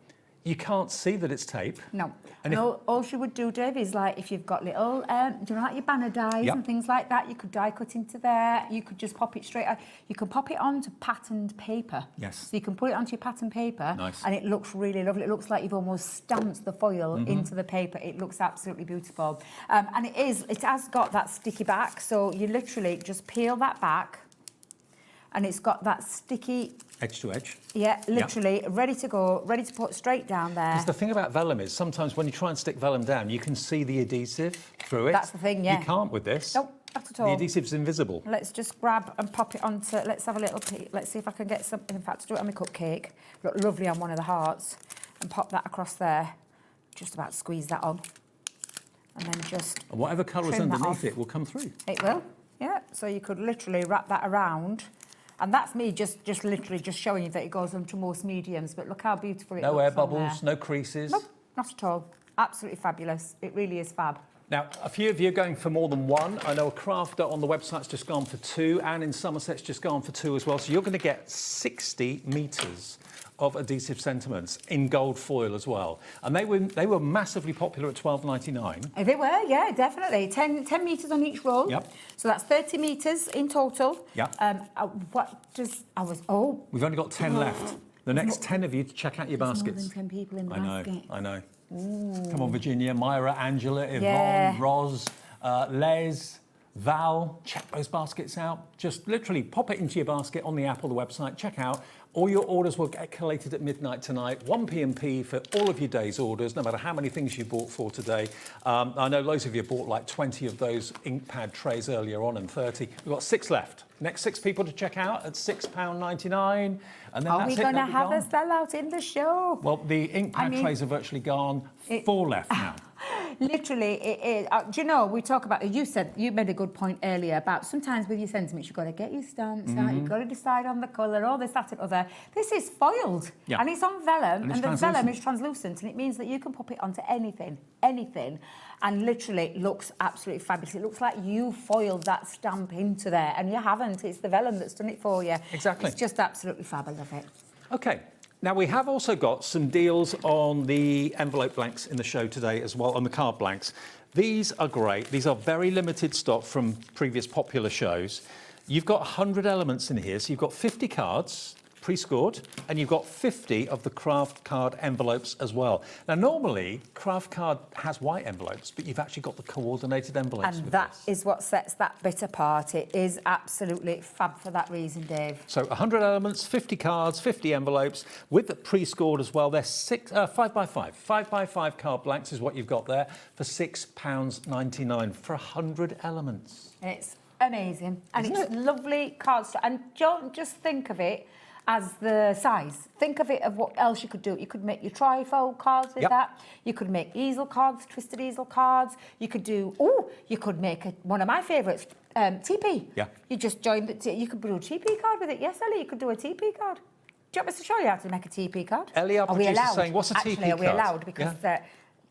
you can't see that it's tape. No. And all she would do, Dave, is like if you've got little, do you know, like your banner dies and things like that, you could die cut into there. You could just pop it straight out. You can pop it onto patterned paper. Yes. So you can put it onto your patterned paper. Nice. And it looks really lovely. It looks like you've almost stamped the foil into the paper. It looks absolutely beautiful. And it has got that sticky back. So you literally just peel that back, and it's got that sticky edge to edge. Yeah, literally ready to go, ready to put straight down there. Because the thing about vellum is sometimes when you try and stick vellum down, you can see the adhesive through it. That's the thing, yeah. You can't with this. Nope, not at all. The adhesive's invisible. Let's just grab and pop it onto, let's have a little peek. Let's see if I can get something, in fact, do it on my cupcake. Look lovely on one of the hearts. And pop that across there. Just about squeeze that on. And then just And whatever colour is trim that underneath off. it will come through. It will, yeah. So you could literally wrap that around. And that's me just literally just showing you that it goes onto most mediums. But look how beautiful it looks No air on bubbles, there. no creases. Nope, not at all. Absolutely fabulous. It really is fab. Now, a few of you are going for more than one. I know a crafter on the website's just gone for 2, and in Somerset's just gone for 2 as well. So you're going to get 60 metres of adhesive sentiments in gold foil as well. And they were massively popular at £12.99. They were, yeah, definitely. 10 metres on each roll. Yep. So that's 30 metres in total. Yep. We've only got 10 left. The next 10 of you to check out your baskets. More than 10 people in the basket. I know. Ooh. Come on, Virginia, Myra, Angela, Yvonne, Yeah. Roz, Les, Val, check those baskets out. Just literally pop it into your basket on the app or the website, check out. All your orders will get collated at midnight tonight, 1 p.m. for all of your day's orders, no matter how many things you bought for today. I know loads of you bought like 20 of those ink pad trays earlier on and 30. We've got 6 left. Next 6 people to check out at £6.99. And then Are that's we it, going to they'll be have a gone. sellout in the show? Well, the ink pad trays are virtually gone. 4 left now. Literally, it is. Do you know, we talk about, you made a good point earlier about sometimes with your sentiments, you've got to get your stamps out, you've got to decide on the colour, all this, that and other. This is foiled, and it's on vellum, and the vellum is translucent, and it means that you can pop it onto anything, and literally it looks absolutely fabulous. It looks like you foiled that stamp into there, and you haven't. It's the vellum that's done it for you. Exactly. It's just absolutely fab. I love it. Okay. Now, we have also got some deals on the envelope blanks in the show today as well, on the card blanks. These are great. These are very limited stock from previous popular shows. You've got 100 elements in here, so you've got 50 cards pre-scored, and you've got 50 of the craft card envelopes as well. Now, normally, craft card has white envelopes, but you've actually got the coordinated envelopes. And that is what sets that bit apart. It is absolutely fab for that reason, Dave. So 100 elements, 50 cards, 50 envelopes, with the pre-scored as well. They're 5x5. 5x5 card blanks is what you've got there for £6.99 for 100 elements. It's amazing. And it's lovely cards. And don't just think of it as the size. Think of it of what else you could do. You could make your trifold cards with that. You could make easel cards, twisted easel cards. You could do, you could make one of my favourites, TP. Yeah. You just join you could do a TP card with it. Yes, Ellie, you could do a TP card. Do you want me to show you how to make a TP card? Ellie, our producer's saying, what's a TP Actually, card? are we allowed? Because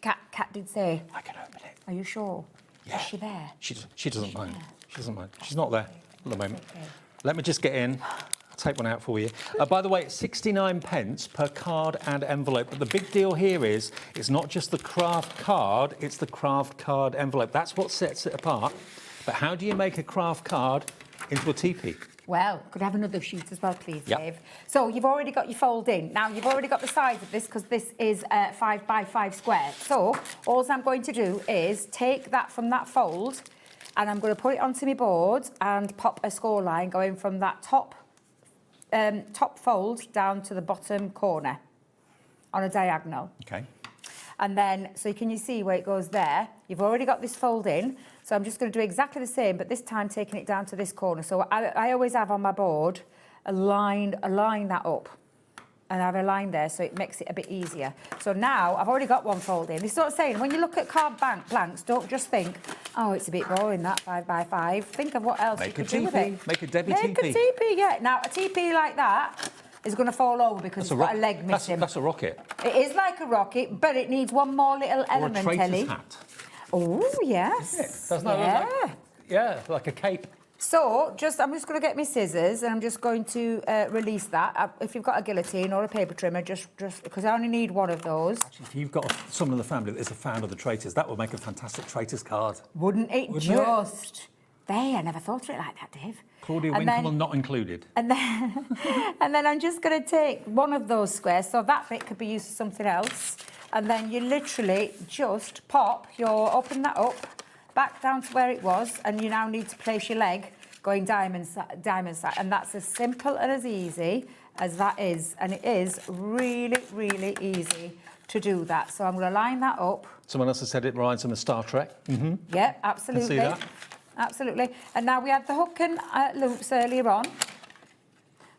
Kat did say... I can open it. Are you sure? Yeah. Is she there? She doesn't mind. She doesn't mind. She's not there at the moment. Okay. Let me just get in. I'll take one out for you. By the way, it's 69 pence per card and envelope. But the big deal here is it's not just the craft card, it's the craft card envelope. That's what sets it apart. But how do you make a craft card into a teepee? Well, could I have another sheet as well, please, Yep. Dave? So you've already got your fold in. Now, you've already got the size of this because this is 5x5 square. So all I'm going to do is take that from that fold and I'm going to put it onto my board and pop a score line going from that top fold down to the bottom corner on a diagonal. Okay. And then, so can you see where it goes there? You've already got this fold in, so I'm just going to do exactly the same, but this time taking it down to this corner. So I always have on my board a line that up. And I have a line there, so it makes it a bit easier. So now, I've already got one fold in. This is what I'm saying, when you look at card blanks, don't just think, oh, it's a bit boring, that 5x5. Think of what else you could do with it. Make a Debbie Make TP. a TP, yeah. Now, a TP like that is going to fall over because it's got a leg missing. That's a rocket. It is like a rocket, but it needs one more little element, Or a traitor's Ellie. hat. Oh, yes. Doesn't that look like, like a cape? So, I'm just going to get my scissors and I'm just going to release that. If you've got a guillotine or a paper trimmer, just because I only need one of those. If you've got someone in the family that is a fan of the traitors, that would make a fantastic traitors card. Wouldn't it? I never thought of it like that, Dave. Claudia Winkleman not included. And then, and then I'm just going to take one of those squares, so that bit could be used for something else. And then you literally just open that up, back down to where it was, and you now need to place your leg going diamond side. And that's as simple and as easy as that is. And it is really, really easy to do that. So I'm going to line that up. Someone else has said it reminds them of Star Trek. Mm-hmm. Yeah, absolutely. I can see that. Absolutely. And now we had the hook and loops earlier on.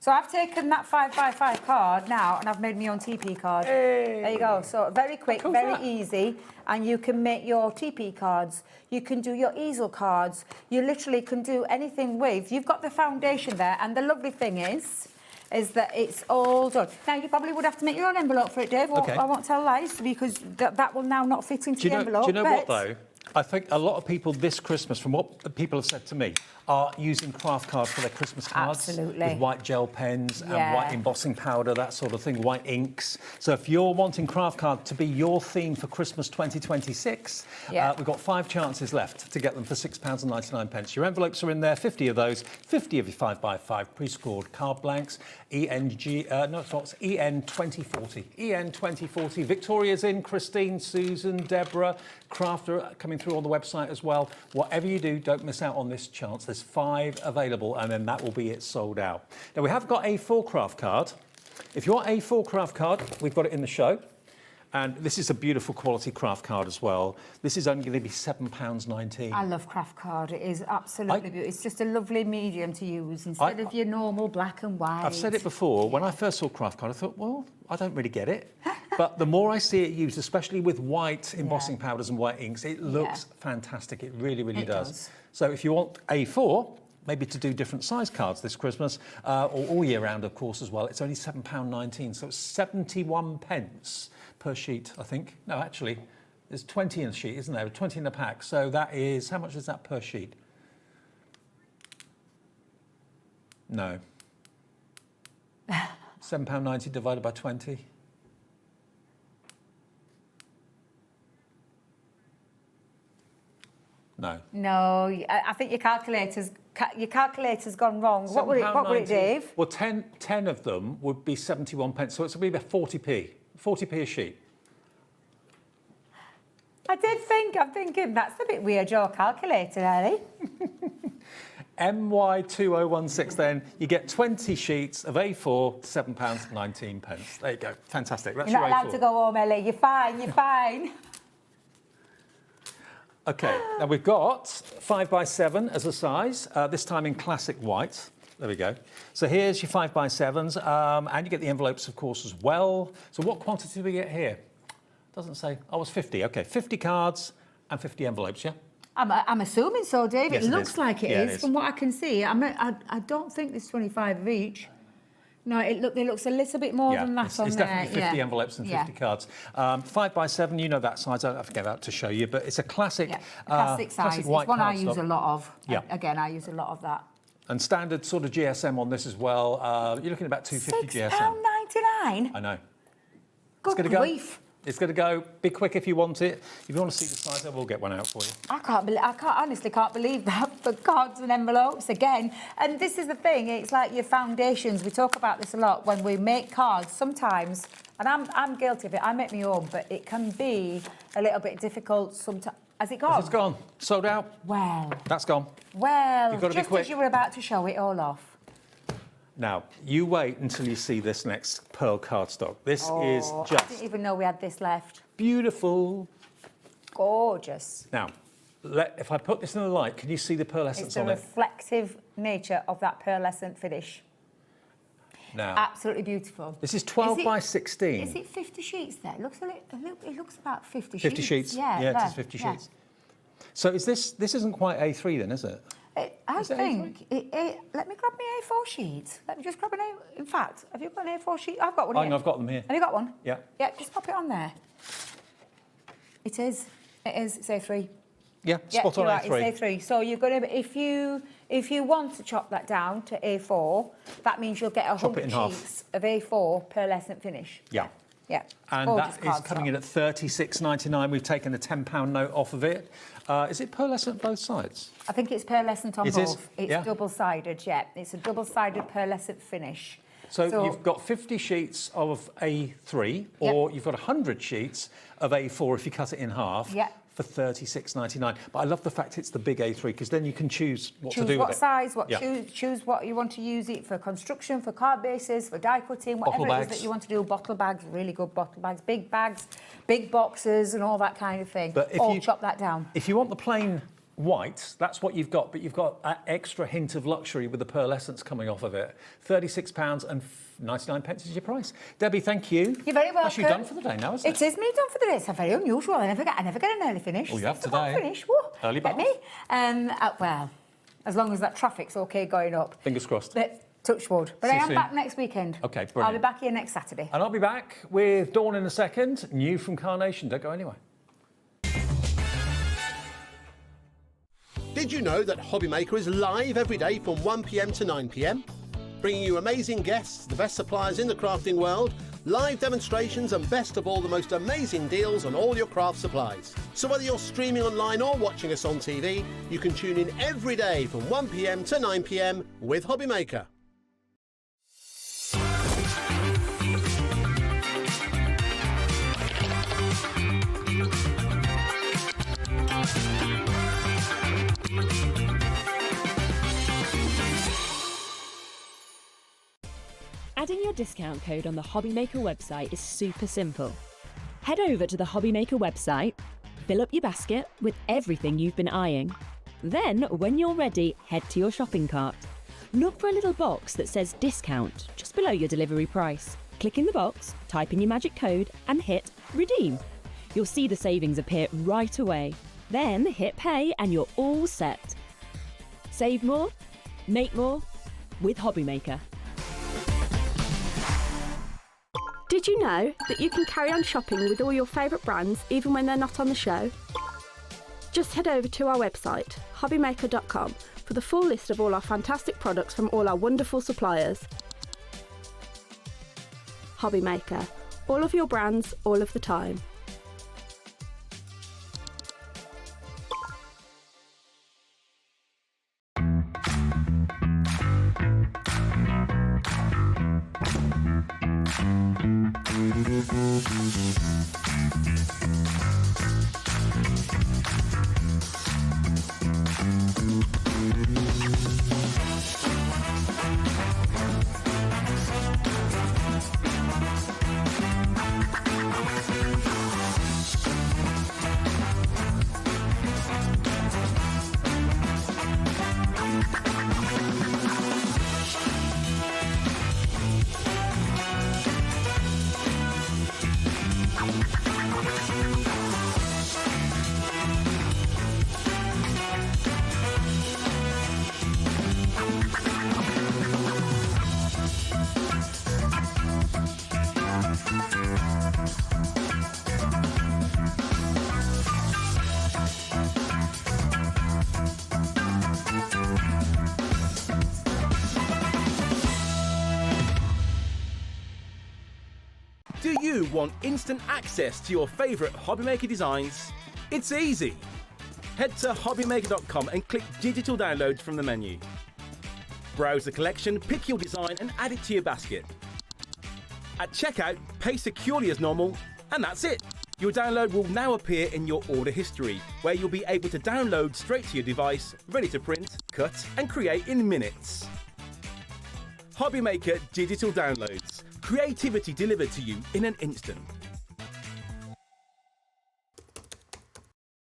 So I've taken that 5x5 card now and I've made my own TP card. Hey. There you go. So very quick, very easy. And you can make your TP cards. You can do your easel cards. You literally can do anything with. You've got the foundation there. And the lovely thing is that it's all done. Now, you probably would have to make your own envelope for it, Dave. Okay. I won't tell lies because that will now not fit into the envelope. Do you know what, though? I think a lot of people this Christmas, from what people have said to me, are using craft cards for their Christmas cards. Absolutely. With white gel pens and white embossing powder, that sort of thing, white inks. So if you're wanting craft card to be your theme for Christmas 2026, we've got 5 chances left to get them for £6.99. Your envelopes are in there, 50 of those, 50 of your 5x5 pre-scored card blanks, EN2040. EN2040. Victoria's in, Christine, Susan, Deborah, Crafter coming through on the website as well. Whatever you do, don't miss out on this chance. There's 5 available, and then that will be it sold out. Now, we have got A4 craft card. If you want A4 craft card, we've got it in the show. And this is a beautiful quality craft card as well. This is only going to be £7.19. I love craft card. It is absolutely beautiful. It's just a lovely medium to use instead of your normal black and white. I've said it before. When I first saw craft card, I thought, well, I don't really get it. But the more I see it used, especially with white embossing powders and white inks, it looks fantastic. It really, really does. So if you want A4, maybe to do different size cards this Christmas, or all year round, of course, as well, it's only £7.19. So it's 71 pence per sheet, I think. No, actually, there's 20 in a sheet, isn't there? 20 in a pack. So that is, how much is that per sheet? No. £7.90 divided by 20. No. No, I think your calculator's Your calculator's gone wrong. What were it, £7.90. Dave? Well, 10 of them would be 71 pence, so it's going to be about 40p. 40p a sheet. I'm thinking, that's a bit weird, your calculator, Ellie. MY2016, then you get 20 sheets of A4, £7.19. There you go. Fantastic. That's You're not your allowed A4. to go home, Ellie. You're fine, you're fine. OK, now we've got 5x7 as a size, this time in classic white. There we go. So here's your 5x7s, and you get the envelopes, of course, as well. So what quantity do we get here? Doesn't say. Oh, it's 50. OK, 50 cards and 50 envelopes, yeah? I'm assuming so, Dave. Yes, it it looks is. like it Yeah, is, it is. from what I can see. I don't think there's 25 of each. No, it looks a little bit more than that on it's there. definitely 50 envelopes and 50 cards. 5x7, you know that size. I forget that to show you, but it's a classic, classic size. classic white It's one I use cardstock. a lot of. Yeah. Again, I use a lot of that. And standard sort of GSM on this as well. You're looking at about 250 GSM. £6.99? I know. Good it's grief. It's going to go. Be quick if you want it. If you want to see the size, I will get one out for you. I honestly can't believe that for cards and envelopes again. And this is the thing, it's like your foundations. We talk about this a lot when we make cards sometimes, and I'm guilty of it. I make my own, but it can be a little bit difficult sometimes. Has it gone? It's gone. Sold out. Well. That's gone. Well, You've got to be just quick. as you were about to show it all off. Now, you wait until you see this next pearl cardstock. This is I just didn't even know we had this left. beautiful. Gorgeous. Now, if I put this in the light, can you see the pearlescence It's the on it? reflective nature of that pearlescent finish. Now, Absolutely beautiful. this is 12 by 16. Is it 50 sheets there? It looks it looks about 50 sheets. 50 sheets. Yeah, it there. is 50 Yeah. sheets. So is this isn't quite A3 then, is it? I Is it think. Let me grab my A4 sheet. Let me just grab an A. In fact, have you got an A4 sheet? I've got one. Oh, Here. no, I've got them here. Have you got one? Yeah. Yeah, just pop it on there. It is. It is. It's A3. Yeah, spot on you're A3. right, it's A3. So you're going to, if you want to chop that down to A4, that means you'll get Chop it 100 in half. sheets of A4 pearlescent finish. Yeah. Yeah. And Gorgeous that is coming in at £36.99. We've taken the £10 note off of it. Is it pearlescent both sides? I think it's pearlescent on It is? both. It's Yeah. double-sided, yeah. It's a double-sided pearlescent finish. So you've got 50 sheets of A3, or you've got 100 sheets of A4 if you cut it in half. Yeah. For £36.99. But I love the fact it's the big A3 because then you can choose what to Choose do what with it. size, Yeah. choose what you want to use it for construction, for card bases, for die cutting, Bottle whatever it is bags. that you want to do. Bottle bags, really good bottle bags, big boxes and all that kind of thing. But if or you- chop that down. If you want the plain white, that's what you've got, but you've got that extra hint of luxury with the pearlescence coming off of it. £36.99 is your price. Debbie, thank you. You're very welcome. That's you done for the day now, isn't it? It is me done for the day. It's very unusual. I never get an early finish. Oh, you have It's a hot today. finish. Woo. Early Get bath. me. Well, as long as that traffic's okay going up. Fingers crossed. But touch wood. But See I you am soon. back next weekend. Okay, I'll brilliant. be back here next Saturday. And I'll be back with Dawn in a second. New from Carnation. Don't go anywhere. Did you know that HobbyMaker is live every day from 1 p.m. to 9 p.m? Bringing you amazing guests, the best suppliers in the crafting world, live demonstrations and best of all, the most amazing deals on all your craft supplies. So whether you're streaming online or watching us on TV, you can tune in every day from 1 p.m. to 9 p.m. with HobbyMaker. Adding your discount code on the HobbyMaker website is super simple. Head over to the HobbyMaker website, fill up your basket with everything you've been eyeing. Then, when you're ready, head to your shopping cart. Look for a little box that says discount just below your delivery price. Click in the box, type in your magic code and hit redeem. You'll see the savings appear right away. Then hit pay and you're all set. Save more, make more with HobbyMaker. Did you know that you can carry on shopping with all your favourite brands even when they're not on the show? Just head over to our website, hobbymaker.com, for the full list of all our fantastic products from all our wonderful suppliers. HobbyMaker. All of your brands, all of the time. Do you want instant access to your favourite HobbyMaker designs? It's easy. Head to HobbyMaker.com and click Digital Downloads from the menu. Browse the collection, pick your design and add it to your basket. At checkout, pay securely as normal, and that's it. Your download will now appear in your order history, where you'll be able to download straight to your device, ready to print, cut and create in minutes. HobbyMaker Digital Downloads. Creativity delivered to you in an instant.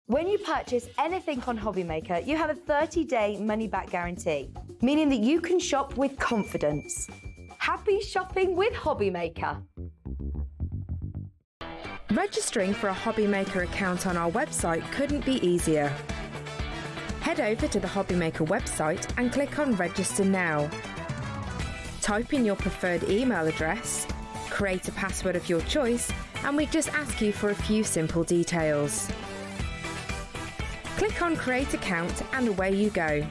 When you purchase anything on HobbyMaker, you have a 30-day money-back guarantee, meaning that you can shop with confidence. Happy shopping with HobbyMaker. Registering for a HobbyMaker account on our website couldn't be easier. Head over to the HobbyMaker website and click on Register Now. Type in your preferred email address, create a password of your choice, and we just ask you for a few simple details. Click on Create Account and away you go.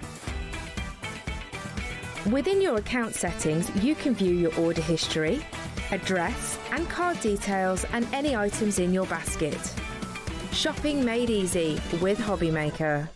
Within your account settings, you can view your order history, address and card details and any items in your basket. Shopping made easy with HobbyMaker.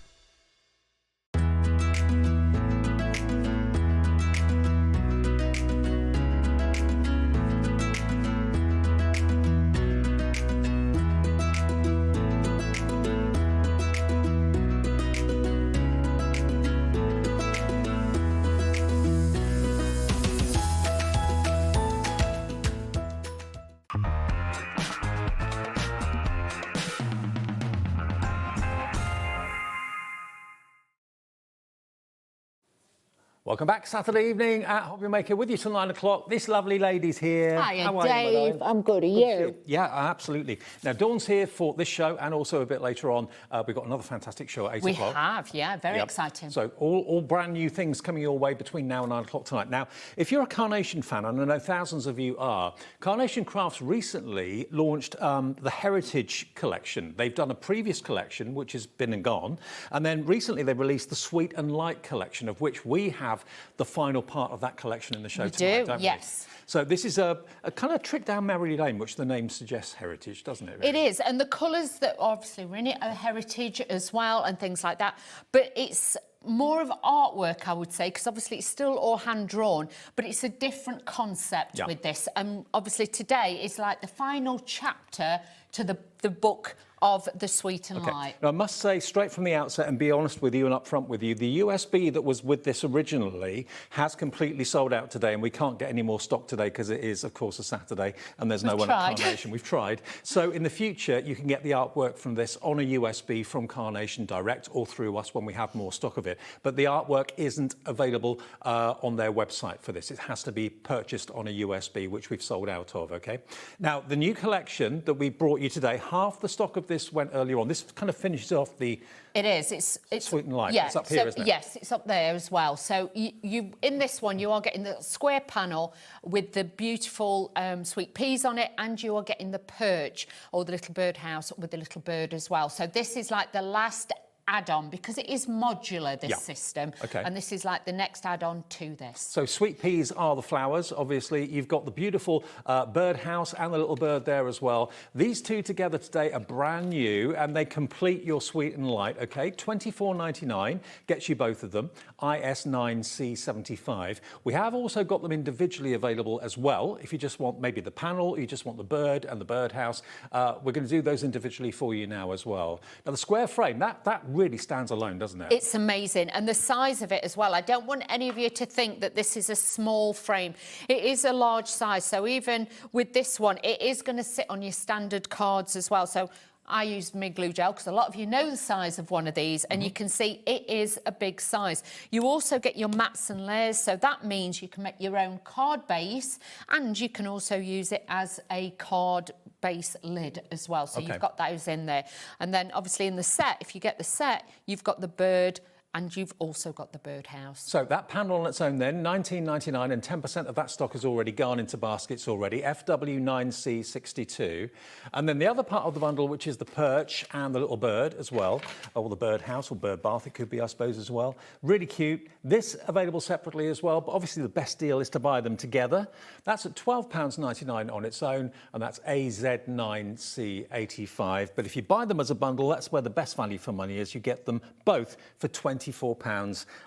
Welcome back, Saturday evening at HobbyMaker with you till 9 o'clock. This lovely lady's here. Hiya, How are you, Dave. my I'm good. Are you? Yeah, absolutely. Now, Dawn's here for this show and also a bit later on. We've got another fantastic show at 8 We o'clock. have, yeah. Very Yep. exciting. So all brand new things coming your way between now and 9 o'clock tonight. Now, if you're a Carnation fan, and I know thousands of you are, Carnation Crafts recently launched the Heritage Collection. They've done a previous collection, which has been and gone, and then recently they released the Sweet and Light Collection, of which we have the final part of that collection in the show We tonight, do, don't we? yes. So this is a kind of trip down memory lane, which the name suggests heritage, doesn't it? It is, and the colours that obviously were in it are heritage as well and things like that. But it's more of artwork, I would say, because obviously it's still all hand-drawn, but it's a different concept with this. And obviously today is like the final chapter to the book of the Sweet and Light. Now, I must say straight from the outset and be honest with you and upfront with you, the USB that was with this originally has completely sold out today, and we can't get any more stock today because it is, of course, a Saturday and there's no one at Carnation. We've tried. So in the future, you can get the artwork from this on a USB from Carnation direct or through us when we have more stock of it. But the artwork isn't available on their website for this. It has to be purchased on a USB, which we've sold out of, okay? Now, the new collection that we brought you today, half the stock of this went earlier on. This kind of finishes off the... It is. It's Sweet and Light. Yeah, it's up here, isn't it? Yes, it's up there as well. So you in this one, you are getting the square panel with the beautiful sweet peas on it, and you are getting the perch or the little birdhouse with the little bird as well. So this is like the last add-on because it is modular, this Yeah. system. Okay. And this is like the next add-on to this. So sweet peas are the flowers, obviously. You've got the beautiful birdhouse and the little bird there as well. These two together today are brand new and they complete your sweet and light, okay? $24.99 gets you both of them, IS9C75. We have also got them individually available as well. If you just want maybe the panel, you just want the bird and the birdhouse, we're going to do those individually for you now as well. Now the square frame, that really stands alone, doesn't it? It's amazing. And the size of it as well. I don't want any of you to think that this is a small frame. It is a large size. So even with this one, it is going to sit on your standard cards as well. So I use my glue gel because a lot of you know the size of one of these and you can see it is a big size. You also get your mats and layers, so that means you can make your own card base and you can also use it as a card base lid as well. So you've got those in there. And then obviously in the set, if you get the set, you've got the bird and you've also got the birdhouse. So that panel on its own then, $19.99, and 10% of that stock has already gone into baskets already, FW9C62. And then the other part of the bundle, which is the perch and the little bird as well, or the birdhouse or bird bath, it could be, I suppose, as well. Really cute. This available separately as well, but obviously the best deal is to buy them together. That's at £12.99 on its own, and that's AZ9C85. But if you buy them as a bundle, that's where the best value for money is. You get them both for £24.99.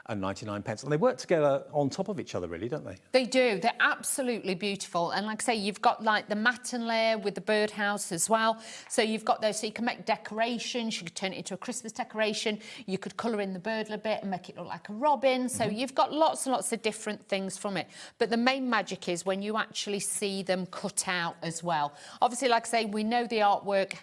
And they work together on top of each other, really, don't they? They do. They're absolutely beautiful. And like I say, you've got like the matten layer with the birdhouse as well. So you've got those, so you can make decorations. You could turn it into a Christmas decoration. You could colour in the bird a little bit and make it look like a robin. So you've got lots and lots of different things from it. But the main magic is when you actually see them cut out as well. Obviously, like I say, we know the artwork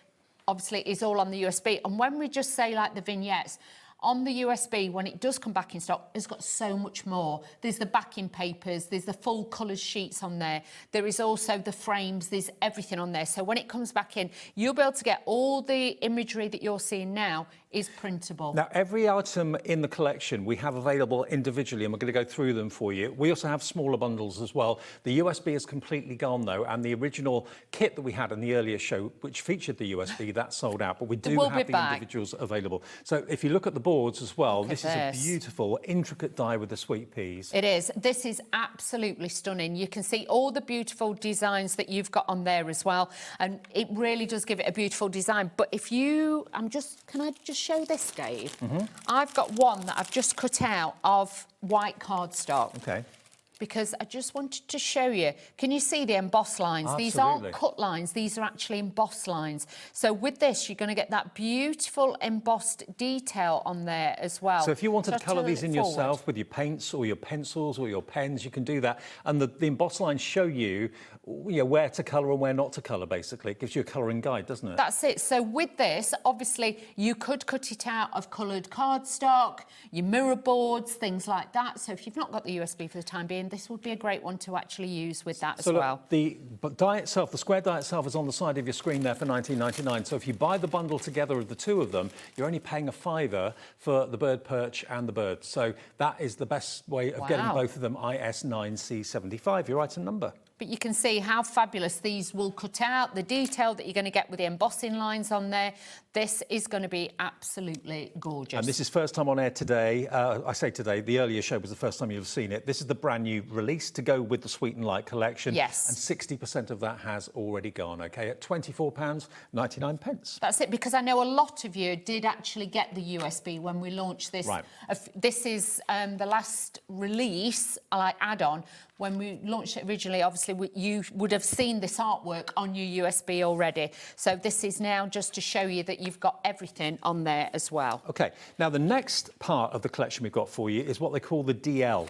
obviously is all on the USB. And when we just say like the vignettes, on the USB, when it does come back in stock, it's got so much more. There's the backing papers, there's the full coloured sheets on there. There is also the frames, there's everything on there. So when it comes back in, you'll be able to get all the imagery that you're seeing now is printable. Now, every item in the collection we have available individually, and we're going to go through them for you. We also have smaller bundles as well. The USB is completely gone, though, and the original kit that we had in the earlier show, which featured the USB, that's sold out, but we do have the individuals available. So if you look at the boards as well, this is a beautiful, intricate die with the sweet peas. It is. This is absolutely stunning. You can see all the beautiful designs that you've got on there as well, and it really does give it a beautiful design. But if you, can I just show this, Dave? I've got one that I've just cut out of white cardstock. Okay. Because I just wanted to show you. Can you see the embossed lines? Absolutely. These aren't cut lines, these are actually embossed lines. So with this, you're going to get that beautiful embossed detail on there as well. So if you wanted to colour these in forward. yourself with your paints or your pencils or your pens, you can do that. And the embossed lines show you where to colour and where not to colour, basically. It gives you a colouring guide, doesn't it? That's it. So with this, obviously, you could cut it out of coloured cardstock, your mirror boards, things like that. So if you've not got the USB for the time being, this would be a great one to actually use with that as well. The die itself, the square die itself, is on the side of your screen there for $19.99. So if you buy the bundle together of the two of them, you're only paying $5 for the bird perch and the bird. So that is the best way of getting both of them, IS9C75, your item number. But you can see how fabulous these will cut out, the detail that you're going to get with the embossing lines on there. This is going to be absolutely gorgeous. And this is first time on air today. I say today, the earlier show was the first time you've seen it. This is the brand new release to go with the Sweet and Light collection. Yes. And 60% of that has already gone, OK, at £24.99. That's it, because I know a lot of you did actually get the USB when we launched this. Right. This is the last release, like add-on. When we launched it originally, obviously, you would have seen this artwork on your USB already. So this is now just to show you that you've got everything on there as well. OK, now the next part of the collection we've got for you is what they call the DL.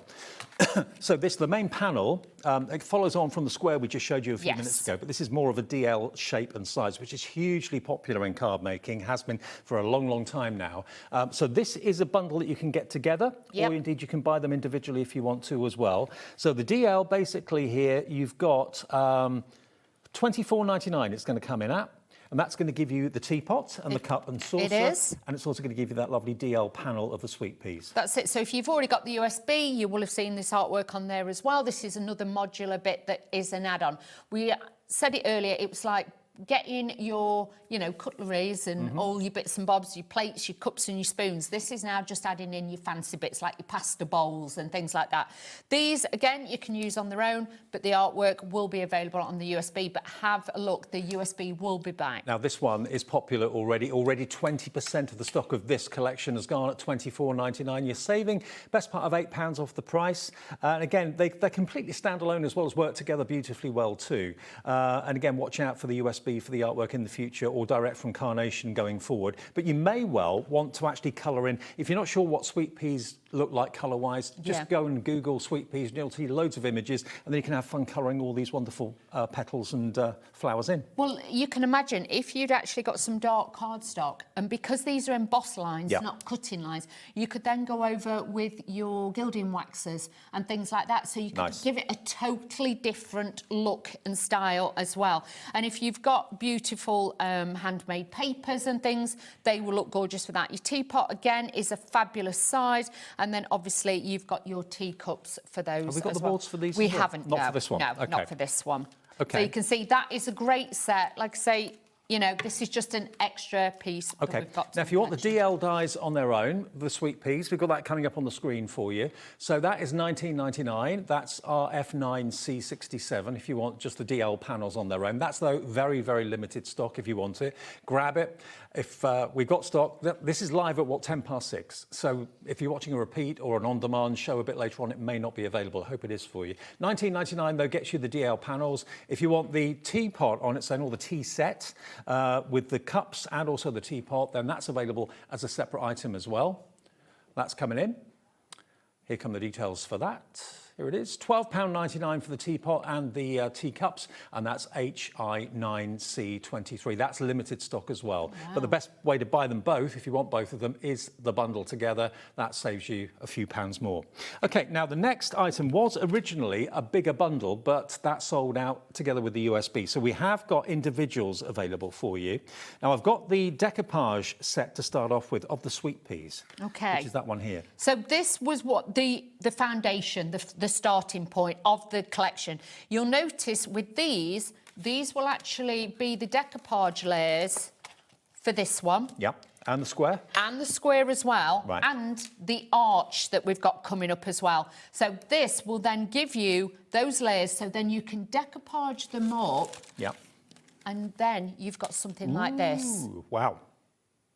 So the main panel, it follows on from the square we just showed you a few minutes ago, but this is more of a DL shape and size, which is hugely popular in card making, has been for a long, long time now. So this is a bundle that you can get together, or indeed you can buy them individually if you want to as well. So the DL, basically here, you've got $24.99 it's going to come in at. And that's going to give you the teapot and the cup and saucer. It is. And it's also going to give you that lovely DL panel of the sweet peas. That's it. So if you've already got the USB, you will have seen this artwork on there as well. This is another modular bit that is an add-on. We said it earlier, it was like getting your, you know, cutleries and all your bits and bobs, your plates, your cups and your spoons. This is now just adding in your fancy bits like your pasta bowls and things like that. These, again, you can use on their own, but the artwork will be available on the USB. But have a look, the USB will be back. Now, this one is popular already. Already 20% of the stock of this collection has gone at £24.99. You're saving best part of £8 off the price. And again, they're completely standalone as well as work together beautifully well too. And again, watch out for the USB for the artwork in the future or direct from Carnation going forward. But you may well want to actually colour in. If you're not sure what sweet peas look like colour-wise, just go and Google sweet peas and you'll see loads of images, and then you can have fun colouring all these wonderful petals and flowers in. Well, you can imagine if you'd actually got some dark cardstock, and because these are emboss lines, not cutting lines, you could then go over with your gilding waxes and things like that, so you could give it a totally different look and style as well. And if you've got beautiful handmade papers and things, they will look gorgeous for that. Your teapot, again, is a fabulous size. And then, obviously, you've got your teacups for those. Have we got as the well. boards for these? We as well? haven't. Not no, for this one. No, okay. not for this one. Okay. So you can see that is a great set. Like I say, you know, this is just an extra piece. Okay. That we've got Now, if you want the DL dies on their own, the sweet peas, we've got that coming up on the screen for you. So that is £19.99. That's our F9C67 if you want just the DL panels on their own. That's, though, very, very limited stock if you want it. Grab it. If we've got stock, this is live at, 6:10. So if you're watching a repeat or an on-demand show a bit later on, it may not be available. I hope it is for you. £19.99, though, gets you the DL panels. If you want the teapot on its own, or the tea set, with the cups and also the teapot, then that's available as a separate item as well. That's coming in. Here come the details for that. Here it is, £12.99 for the teapot and the teacups, and that's HI9C23. That's limited stock as well. Wow. But the best way to buy them both, if you want both of them, is the bundle together. That saves you a few pounds more. Okay, now the next item was originally a bigger bundle, but that sold out together with the USB. So we have got individuals available for you. Now I've got the decoupage set to start off with of the sweet peas. Okay. Which is that one here. So this was what the foundation, the starting point of the collection. You'll notice with these will actually be the decoupage layers for this one. Yep, and the square. And the square as well. Right. And the arch that we've got coming up as well. So this will then give you those layers, so then you can decoupage them up. Yep. And then you've got something like this. Wow.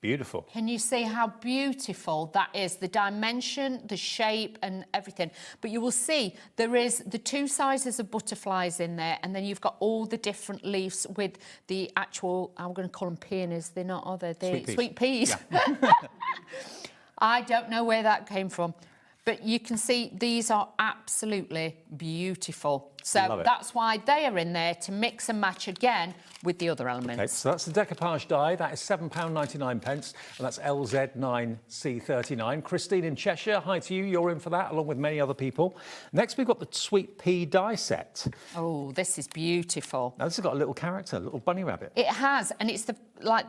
Beautiful. Can you see how beautiful that is? The dimension, the shape and everything. But you will see there is the two sizes of butterflies in there, and then you've got all the different leaves with the actual, I'm going to call them peonies. They're not, are they? They're sweet peas. Yeah. I don't know where that came from. But you can see these are absolutely beautiful. So that's why they are in there, to mix and match again with the other elements. Okay, so that's the decoupage die. That is £7.99, and that's LZ9C39. Christine in Cheshire, hi to you. You're in for that, along with many other people. Next, we've got the sweet pea die set. Oh, this is beautiful. Now, this has got a little character, a little bunny rabbit. It has, and it's the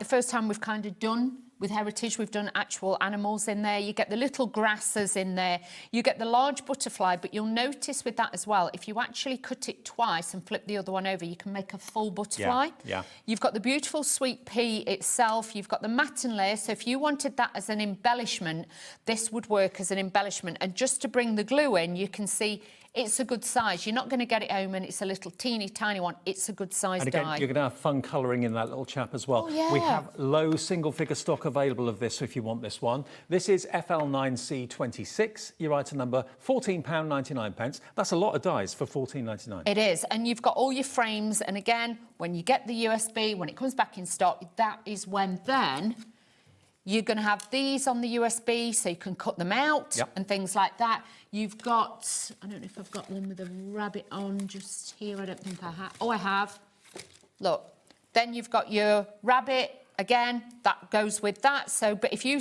first time we've kind of done. With Heritage, we've done actual animals in there. You get the little grasses in there. You get the large butterfly, but you'll notice with that as well, if you actually cut it twice and flip the other one over, you can make a full butterfly. Yeah. You've got the beautiful sweet pea itself. You've got the matten layer. So if you wanted that as an embellishment, this would work as an embellishment. And just to bring the glue in, you can see it's a good size. You're not going to get it home and it's a little teeny tiny one. It's a good size and again, die. You're going to have fun colouring in that little chap as well. Oh, yeah. We have low single figure stock available of this if you want this one. This is FL9C26, your item number, £14.99. That's a lot of dies for £14.99. It is, and you've got all your frames, and again, when you get the USB, when it comes back in stock, that is when then you're going to have these on the USB, so you can cut them out and things like that. You've got, I don't know if I've got one with a rabbit on just here. I don't think I have. Oh, I have. Look. Then you've got your rabbit. Again, that goes with that. So, but if you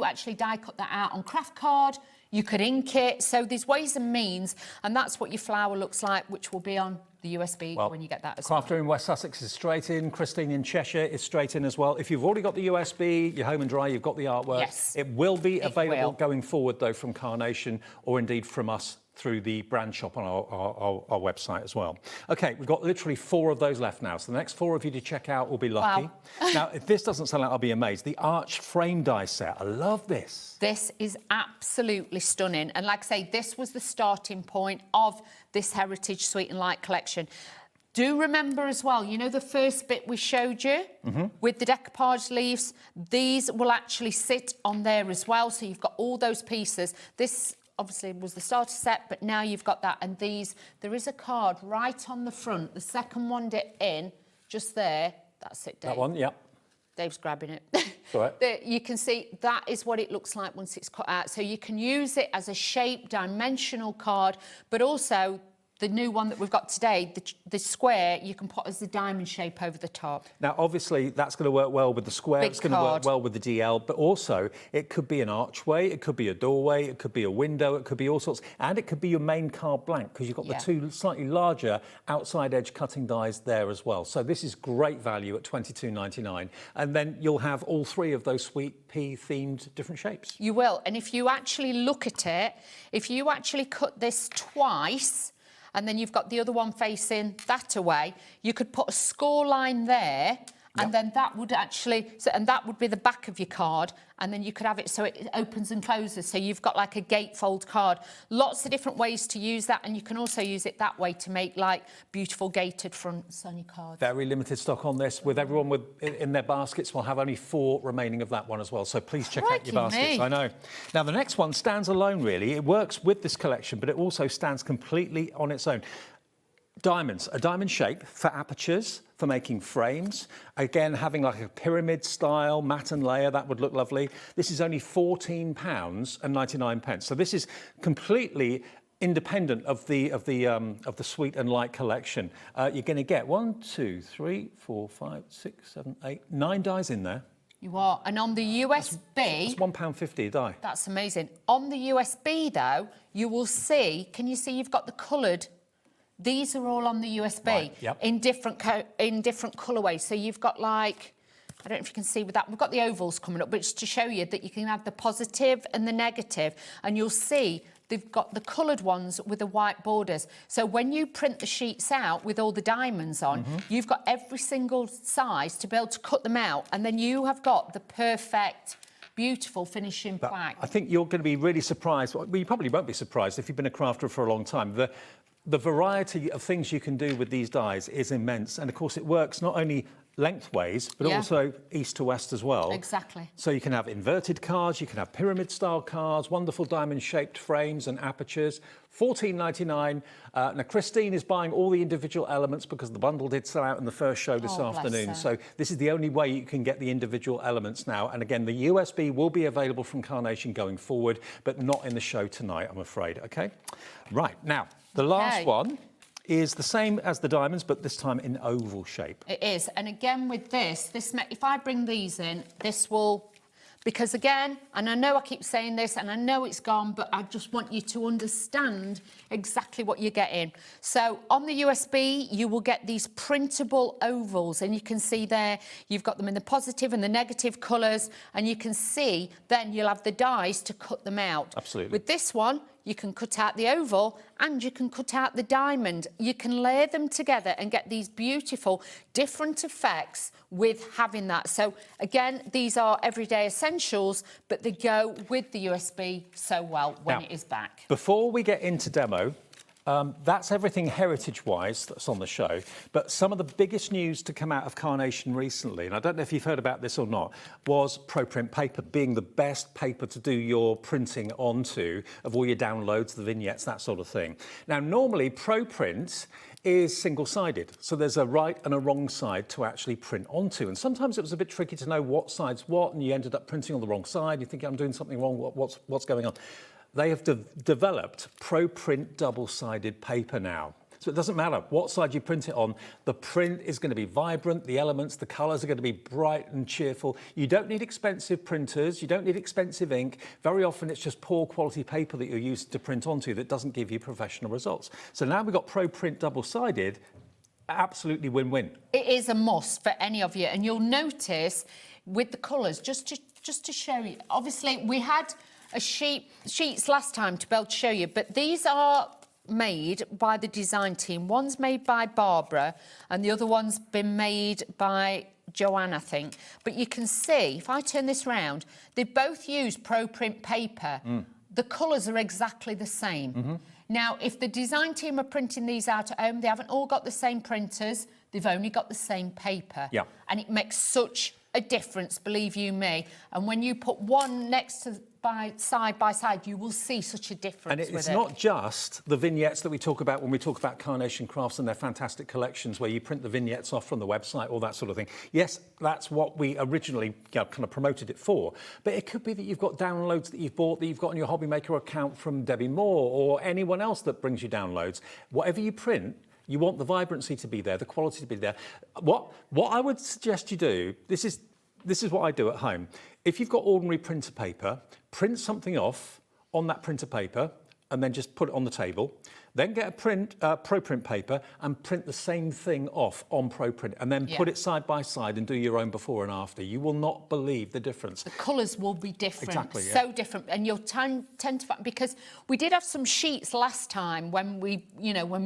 actually die cut that out on craft card, you could ink it. So there's ways and means, and that's what your flower looks like, which will be on the USB when you get that as well. Crafter in West Sussex is straight in. Christine in Cheshire is straight in as well. If you've already got the USB, you're home and dry, you've got the artwork. Yes. It will be available going forward, though, from Carnation or indeed from us through the brand shop on our website as well. Okay, we've got literally 4 of those left now. So the next 4 of you to check out will be lucky. Wow. Now, if this doesn't sell out, I'll be amazed. The Arch frame die set. I love this. This is absolutely stunning. And like I say, this was the starting point of this Heritage Sweet and Light collection. Do remember as well, you know the first bit we showed you with the decoupage leaves? These will actually sit on there as well. So you've got all those pieces. This obviously was the starter set, but now you've got that. And these, there is a card right on the front. The second one in, just there. That's it, Dave. That one, yep. Dave's grabbing it. All right. You can see that is what it looks like once it's cut out. So you can use it as a shape, dimensional card, but also the new one that we've got today, the square, you can put as the diamond shape over the top. Now, obviously, that's going to work well with the square. Big it's going to work well with the DL, but also it could be an archway, it could be a doorway, it could be a window, it could be all sorts, and it could be your main card blank because you've got the 2 slightly larger outside edge cutting dies there as well. So this is great value at $22.99, and then you'll have all 3 of those sweet pea themed different shapes. You will, and if you actually look at it, if you actually cut this twice, and then you've got the other one facing that away, you could put a score line there, and then that would actually, and that would be the back of your card, and then you could have it so it opens and closes, so you've got like a gatefold card. Lots of different ways to use that, and you can also use it that way to make like beautiful gated front sunny cards. Very limited stock on this. With everyone in their baskets, we'll have only 4 remaining of that one as well. So please check out your baskets. I know. Now, the next one stands alone, really. It works with this collection, but it also stands completely on its own. Diamonds, a diamond shape for apertures, for making frames. Again, having like a pyramid style matte and layer, that would look lovely. This is only £14.99. So this is completely independent of the Sweet and Light collection. You're going to get 1, 2, 3, 4, 5, 6, 7, 8, 9 dies in there. You are, and on the USB... That's £1.50 a die. That's amazing. On the USB, though, you will see, can you see you've got the coloured... These are all on the USB in different colourways. So you've got like, I don't know if you can see with that, we've got the ovals coming up, but it's to show you that you can have the positive and the negative, and you'll see they've got the coloured ones with the white borders. So when you print the sheets out with all the diamonds on, you've got every single size to be able to cut them out, and then you have got the perfect... beautiful finishing plaque. I think you're going to be really surprised. Well, you probably won't be surprised if you've been a crafter for a long time. The variety of things you can do with these dies is immense. And, of course, it works not only lengthways, but also east to west as well. Exactly. So you can have inverted cards, you can have pyramid-style cards, wonderful diamond-shaped frames and apertures. $14.99. Now, Christine is buying all the individual elements because the bundle did sell out in the first show this afternoon. So this is the only way you can get the individual elements now. And again, the USB will be available from Carnation going forward, but not in the show tonight, I'm afraid. OK? Right. Now, the last one is the same as the diamonds, but this time in oval shape. It is. And again, with this, if I bring these in, this will... Because again, and I know I keep saying this, and I know it's gone, but I just want you to understand exactly what you're getting. So on the USB, you will get these printable ovals, and you can see there, you've got them in the positive and the negative colours, and you can see then you'll have the dies to cut them out. Absolutely. With this one, you can cut out the oval and you can cut out the diamond. You can layer them together and get these beautiful different effects with having that. So again, these are everyday essentials, but they go with the USB so well when it is back. Before we get into demo, that's everything heritage-wise that's on the show. But some of the biggest news to come out of Carnation recently, and I don't know if you've heard about this or not, was ProPrint paper being the best paper to do your printing onto of all your downloads, the vignettes, that sort of thing. Now, normally, ProPrint is single-sided, so there's a right and a wrong side to actually print onto, and sometimes it was a bit tricky to know what side's what, and you ended up printing on the wrong side. You think, I'm doing something wrong, what's going on? They have developed ProPrint double-sided paper now. So it doesn't matter what side you print it on, the print is going to be vibrant, the elements, the colours are going to be bright and cheerful. You don't need expensive printers, you don't need expensive ink. Very often it's just poor quality paper that you're used to print onto that doesn't give you professional results. So now we've got ProPrint double-sided, absolutely win-win. It is a must for any of you, and you'll notice with the colours, just to show you, obviously we had sheets last time to be able to show you, but these are made by the design team. One's made by Barbara and the other one's been made by Joanne, I think. But you can see, if I turn this round, they both use pro print paper. The colours are exactly the same. Now, if the design team are printing these out at home, they haven't all got the same printers, they've only got the same paper. Yeah. And it makes such a difference, believe you me. And when you put one next to side by side, you will see such a difference. And it's with not just the vignettes that we talk about when we talk about Carnation Crafts and their fantastic collections where you print the vignettes off from the website, all that sort of thing. Yes, that's what we originally kind of promoted it for. But it could be that you've got downloads that you've bought that you've got on your HobbyMaker account from Debbie Moore or anyone else that brings you downloads. Whatever you print, you want the vibrancy to be there, the quality to be there. What I would suggest you do, this is what I do at home. If you've got ordinary printer paper, print something off on that printer paper and then just put it on the table. Then get a ProPrint paper and print the same thing off on ProPrint and then put it side by side and do your own before and after. You will not believe the difference. The colours will be different, exactly, yeah. So different. And you'll tend to find, because we did have some sheets last time when we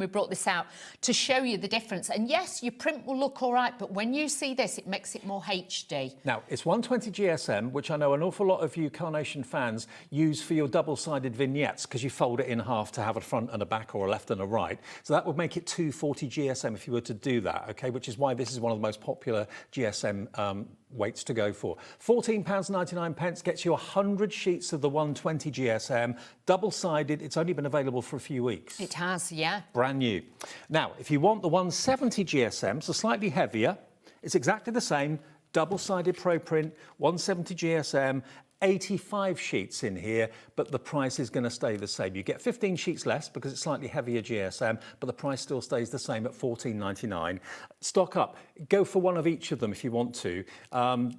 brought this out to show you the difference. And yes, your print will look all right, but when you see this, it makes it more HD. Now, it's 120 GSM, which I know an awful lot of you Carnation fans use for your double-sided vignettes because you fold it in half to have a front and a back or a left and a right. So that would make it 240 GSM if you were to do that, okay? Which is why this is one of the most popular GSM weights to go for. £14.99 gets you 100 sheets of the 120 GSM, double-sided. It's only been available for a few weeks. It has, yeah. Brand new. Now, if you want the 170 GSM, so slightly heavier, it's exactly the same, double-sided ProPrint, 170 GSM, 85 sheets in here, but the price is going to stay the same. You get 15 sheets less because it's slightly heavier GSM, but the price still stays the same at £14.99. Stock up. Go for one of each of them if you want to,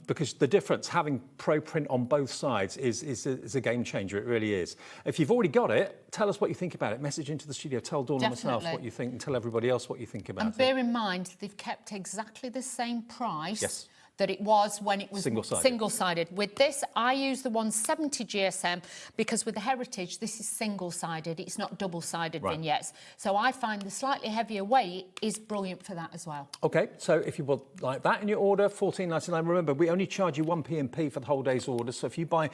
because the difference, having ProPrint on both sides is a game changer. It really is. If you've already got it, tell us what you think about it. Message into the studio. Tell Dawn and myself what you think and tell everybody else what you think about it. And bear in mind, they've kept exactly the same price. Yes. That it was when it was single-sided. With this, I use the 170 GSM because with the Heritage, this is single-sided. It's not double-sided vignettes. So I find the slightly heavier weight is brilliant for that as well. OK, so if you would like that in your order, £14.99. Remember, we only charge you 1p&p for the whole day's order. So if you buy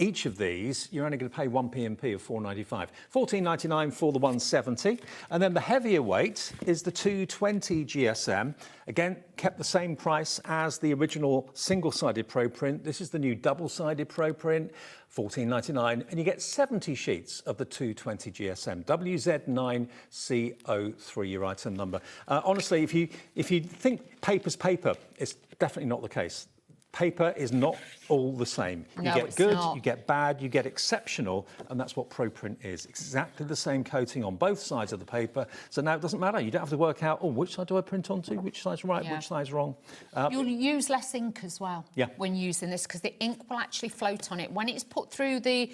each of these, you're only going to pay 1p&p of £4.95. £14.99 for the 170. And then the heavier weight is the 220 GSM. Again, kept the same price as the original single-sided ProPrint. This is the new double-sided ProPrint, £14.99. And you get 70 sheets of the 220 GSM. WZ9C03, your item number. Honestly, if you think paper's paper, it's definitely not the case. Paper is not all the same. You get good, you get bad, you get exceptional, and that's what ProPrint is. Exactly the same coating on both sides of the paper. So now it doesn't matter. You don't have to work out, oh, which side do I print onto? Which side's right, which side's wrong? You'll use less ink as well when using this because the ink will actually float on it. When it's put through the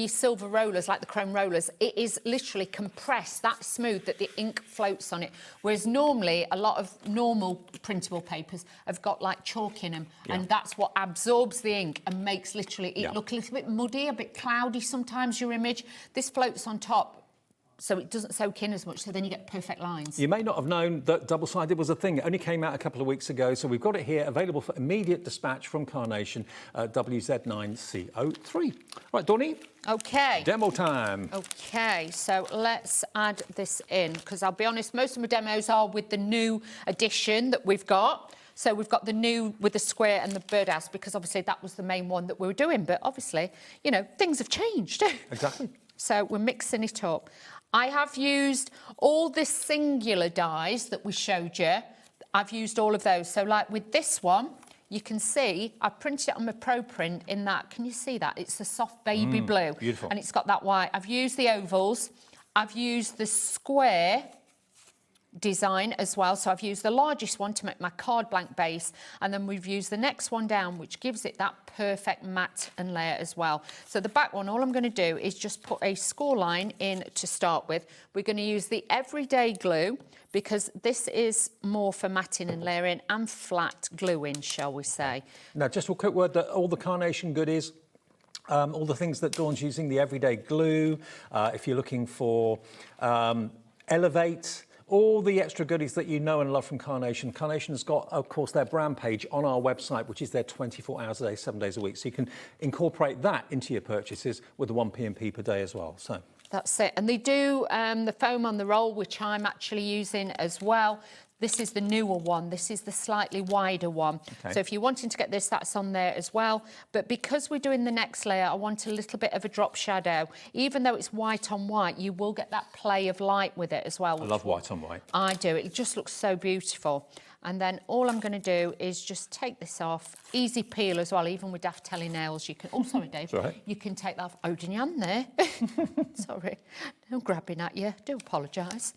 silver rollers, like the chrome rollers, it is literally compressed that smooth that the ink floats on it. Whereas normally, a lot of normal printable papers have got like chalk in them, and that's what absorbs the ink and makes literally it look a little bit muddy, a bit cloudy sometimes, your image. This floats on top, so it doesn't soak in as much, so then you get perfect lines. You may not have known that double-sided was a thing. It only came out a couple of weeks ago, so we've got it here, available for immediate dispatch from Carnation, WZ9C03. Right, Donnie? OK. Demo time. OK, so let's add this in, because I'll be honest, most of my demos are with the new edition that we've got. So we've got the new with the square and the birdhouse, because obviously that was the main one that we were doing. But obviously, you know, things have changed. Exactly. So we're mixing it up. I have used all the singular dies that we showed you. I've used all of those. So like with this one, you can see I printed it on my ProPrint in that. Can you see that? It's a soft baby blue. Beautiful. And it's got that white. I've used the ovals. I've used the square design as well, so I've used the largest one to make my card blank base, and then we've used the next one down, which gives it that perfect matte and layer as well. So the back one, all I'm going to do is just put a score line in to start with. We're going to use the everyday glue because this is more for matting and layering and flat gluing, shall we say. Now, just a quick word that all the Carnation goodies all the things that Dawn's using, the everyday glue, if you're looking for Elevate, all the extra goodies that you know and love from Carnation. Carnation has got, of course, their brand page on our website, which is there 24 hours a day, 7 days a week. So you can incorporate that into your purchases with the 1p&p per day as well. So that's it. And they do the foam on the roll, which I'm actually using as well. This is the newer one. This is the slightly wider one. Okay. So if you're wanting to get this, that's on there as well. But because we're doing the next layer, I want a little bit of a drop shadow. Even though it's white on white, you will get that play of light with it as well. I love white on white. I do. It just looks so beautiful. And then all I'm going to do is just take this off. Easy peel as well, even with daft telenails. You can. Oh, sorry, Dave. That's all right. You can take that off. Holding your hand there. Sorry. No grabbing at you. Do apologise.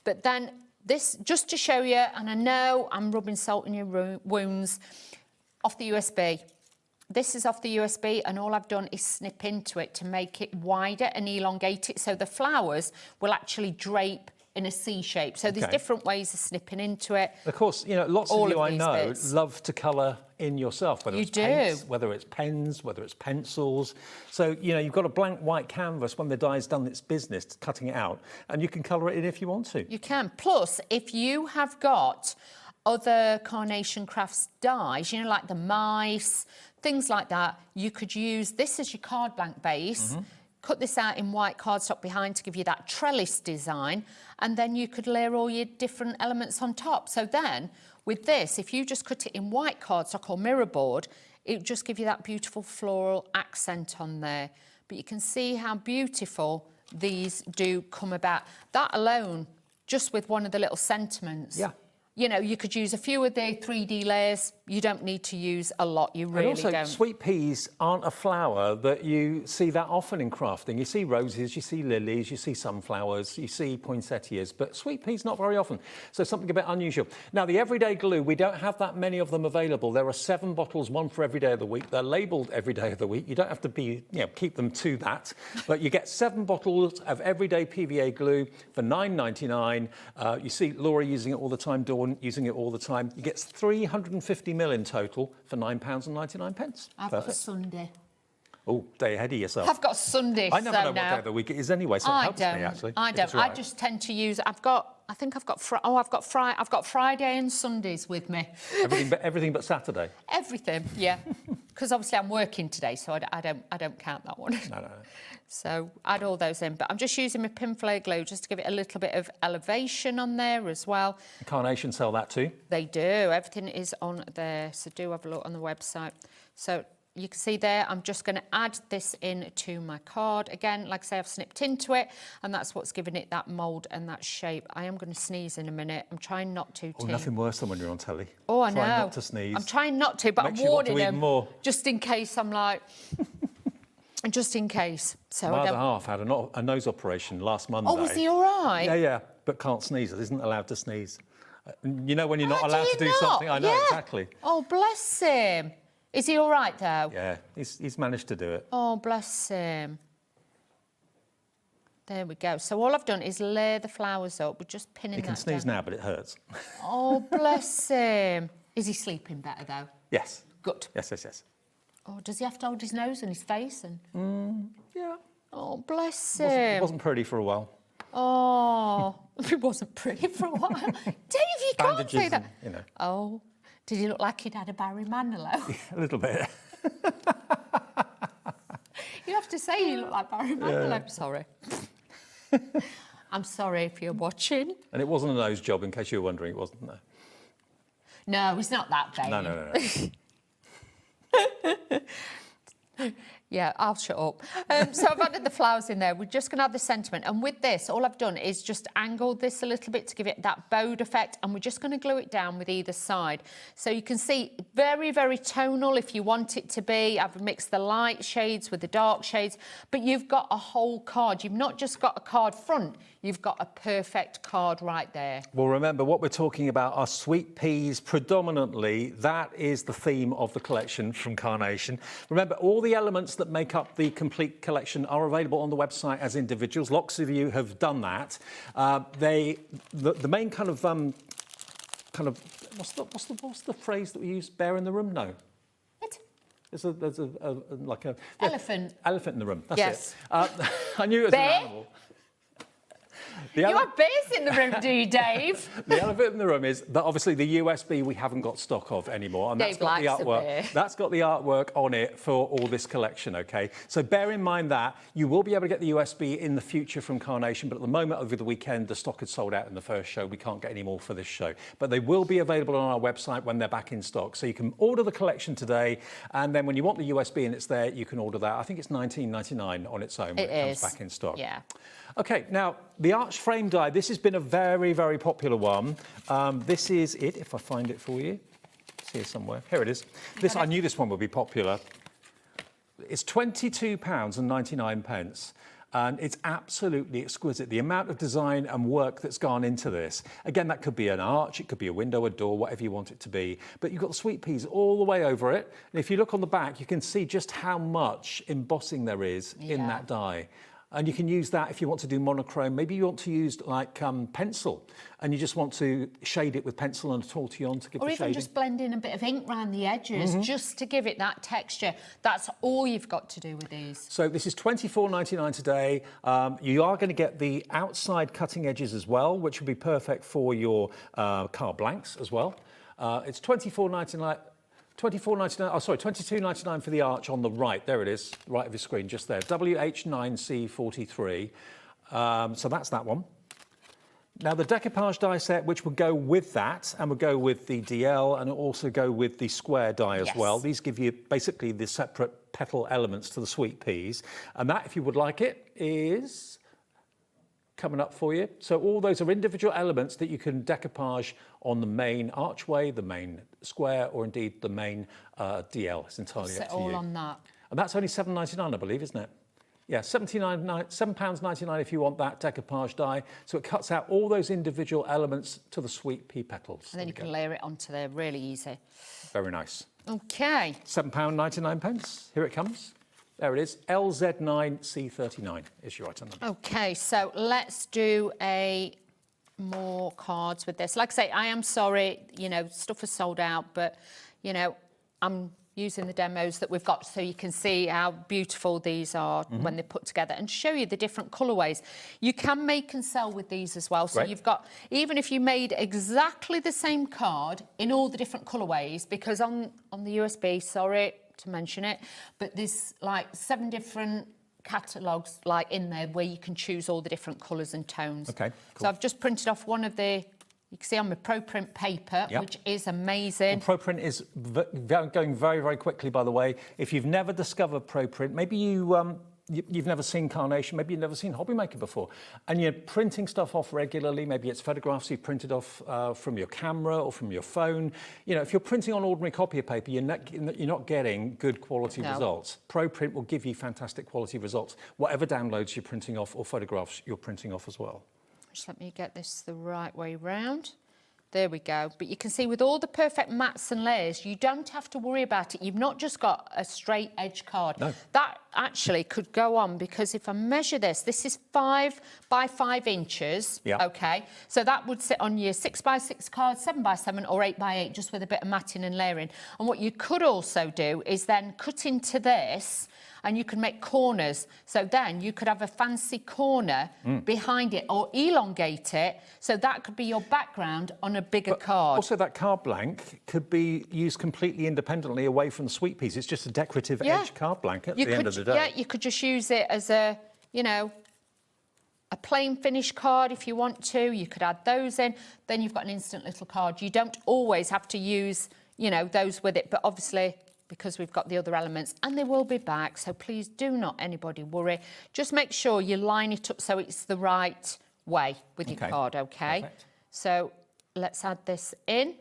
But then this, just to show you, and I know I'm rubbing salt in your wounds, off the USB. This is off the USB, and all I've done is snip into it to make it wider and elongate it, so the flowers will actually drape in a C shape. So there's different ways of snipping into it. Of course, you know, lots of you I know love to colour in yourself, whether it's paints, whether it's pens, whether it's pencils. So, you know, you've got a blank white canvas when the dye's done its business, cutting it out, and you can colour it in if you want to. You can. Plus, if you have got other Carnation Crafts dyes, you know, like the mice, things like that, you could use this as your card blank base, cut this out in white cardstock behind to give you that trellis design, and then you could layer all your different elements on top. So then, with this, if you just cut it in white cardstock or mirror board, it would just give you that beautiful floral accent on there. But you can see how beautiful these do come about. That alone, just with one of the little sentiments. Yeah. You know, you could use a few of the 3D layers. You don't need to use a lot. You really and also, don't. Sweet peas aren't a flower that you see that often in crafting. You see roses, you see lilies, you see sunflowers, you see poinsettias, but sweet peas not very often. So something a bit unusual. Now, the everyday glue, we don't have that many of them available. There are 7 bottles, one for every day of the week. They're labelled every day of the week. You don't have to be, you know, keep them to that. But you get 7 bottles of everyday PVA glue for $9.99. You see Laura using it all the time, Dawn using it all the time. You get 350 ml in total for £9.99. I've got Sunday. Oh, day ahead of yourself. I've got Sunday. I never know what now, day of the week it is anyway, so it helps me actually. I don't. I just tend to use. I've got Friday and Sundays with me. Everything but Saturday. Everything, yeah. Because obviously I'm working today, so I don't count that one. No. So add all those in, but I'm just using my pin flare glue just to give it a little bit of elevation on there as well. Carnation sell that too? They do. Everything is on there, so do have a look on the website. So you can see there, I'm just going to add this in to my card. Again, like I say, I've snipped into it, and that's what's giving it that mould and that shape. I am going to sneeze in a minute. I'm trying not to. Oh, nothing worse than when you're on telly. Oh, I know. Try not to sneeze. I'm trying not to, but Makes I'm warning them more. just in case I'm like... just in case. So my other half had a nose operation last Monday. Oh, was he all right? Yeah, but can't sneeze. Isn't allowed to sneeze. You know when you're not allowed to do something? I know, exactly. Oh, bless him. Is he all right, though? Yeah, he's managed to do it. Oh, bless him. There we go. So all I've done is layer the flowers up. We're just pinning that down. He can sneeze now, but it hurts. Oh, bless him. Is he sleeping better, though? Yes. Good. Yes. Oh, does he have to hold his nose and his face? And yeah. Oh, bless him. It wasn't pretty for a while. Oh, it wasn't pretty for a while. Dave, you can't say that. You know. Oh, did he look like he'd had a Barry Manilow? Yeah, a little bit. You have to say you look like Barry Manilow. Yeah. Sorry. I'm sorry if you're watching. And it wasn't a nose job, in case you were wondering. It wasn't, no. No, it's not that bad. No. Yeah, I'll shut up. So I've added the flowers in there. We're just going to add the sentiment. And with this, all I've done is just angled this a little bit to give it that bowed effect. And we're just going to glue it down with either side. So you can see very, very tonal if you want it to be. I've mixed the light shades with the dark shades. But you've got a whole card. You've not just got a card front. You've got a perfect card right there. Well, remember, what we're talking about are sweet peas predominantly. That is the theme of the collection from Carnation. Remember, all the elements that make up the complete collection are available on the website as individuals. Lots of you have done that. The main kind of what's the phrase that we use? Bear in the room? No. There's like a elephant. Elephant in the room. That's Yes. it. I knew it was Bear? an animal. You have bears in the room, do you, Dave? The elephant in the room is that obviously the USB we haven't got stock of anymore, and Dave that's got the likes a artwork. bear. That's got the artwork on it for all this collection. Okay, so bear in mind that you will be able to get the USB in the future from Carnation, but at the moment over the weekend the stock had sold out in the first show. We can't get any more for this show, but they will be available on our website when they're back in stock. So you can order the collection today, and then when you want the USB and it's there, you can order that. I think it's $19.99 on its own when it comes back in stock. Yeah. Okay, now the arch frame die, this has been a very, very popular one. This is it, if I find it for you. It's here somewhere. Here it is. I knew this one would be popular. It's £22.99. And it's absolutely exquisite. The amount of design and work that's gone into this. Again, that could be an arch, it could be a window, a door, whatever you want it to be. But you've got the sweet peas all the way over it. And if you look on the back, you can see just how much embossing there is in that die. And you can use that if you want to do monochrome. Maybe you want to use like pencil, and you just want to shade it with pencil and a tortillon to give or the even shading. just blend in a bit of ink around the edges, just to give it that texture. That's all you've got to do with these. So this is $24.99 today. You are going to get the outside cutting edges as well, which will be perfect for your card blanks as well. It's $24.99. $22.99 for the arch on the right. There it is, right of your screen, just there. WH9C43. So that's that one. Now the decoupage die set, which will go with that, and will go with the DL, and also go with the square die as well. These give you basically the separate petal elements to the sweet peas. And that, if you would like it, is coming up for you. So all those are individual elements that you can decoupage on the main archway, the main square, or indeed the main DL. It's entirely up to you. All on that. And that's only $7.99, I believe, isn't it? Yeah, £7.99 if you want that decoupage die. So it cuts out all those individual elements to the sweet pea petals. And then you can layer it onto there, really easy. Very nice. Okay. £7.99. Here it comes. There it is. LZ9C39 is your item number. Okay, so let's do more cards with this. Like I say, I am sorry, you know, stuff is sold out, but, you know, I'm using the demos that we've got so you can see how beautiful these are when they're put together, and show you the different colourways. You can make and sell with these as well. So you've got, even if you made exactly the same card in all the different colourways, because on the USB, sorry to mention it, but there's like 7 different catalogues like in there where you can choose all the different colours and tones. Okay, cool. So I've just printed off one of the, you can see on my ProPrint paper, which is amazing. Well, ProPrint is going very, very quickly, by the way. If you've never discovered ProPrint, maybe you've never seen Carnation, maybe you've never seen HobbyMaker before, and you're printing stuff off regularly. Maybe it's photographs you've printed off from your camera or from your phone. You know, if you're printing on ordinary copy of paper, you're not getting good quality results. ProPrint will give you fantastic quality results, whatever downloads you're printing off or photographs you're printing off as well. Just let me get this the right way round. There we go. But you can see with all the perfect mats and layers, you don't have to worry about it. You've not just got a straight edge card. No. That actually could go on, because if I measure this, this is 5 by 5 inches. Yeah. Okay. So that would sit on your 6 by 6 card, 7 by 7 or 8 by 8, just with a bit of matting and layering. And what you could also do is then cut into this, and you can make corners. So then you could have a fancy corner behind it, or elongate it, so that could be your background on a bigger card. Also, that card blank could be used completely independently away from the sweet peas. It's just a decorative edge card blank at the end of the day. Yeah, you could just use it as a, you know, a plain finish card if you want to. You could add those in. Then you've got an instant little card. You don't always have to use, you know, those with it, but obviously, because we've got the other elements, and they will be back, so please do not anybody worry. Just make sure you line it up so it's the right way with your card, okay? Perfect. So let's add this in,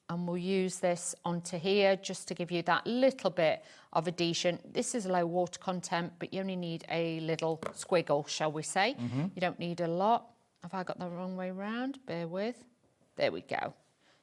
and we'll use this onto here just to give you that little bit of adhesion. This is low water content, but you only need a little squiggle, shall we say. You don't need a lot. Have I got the wrong way round? Bear with. There we go.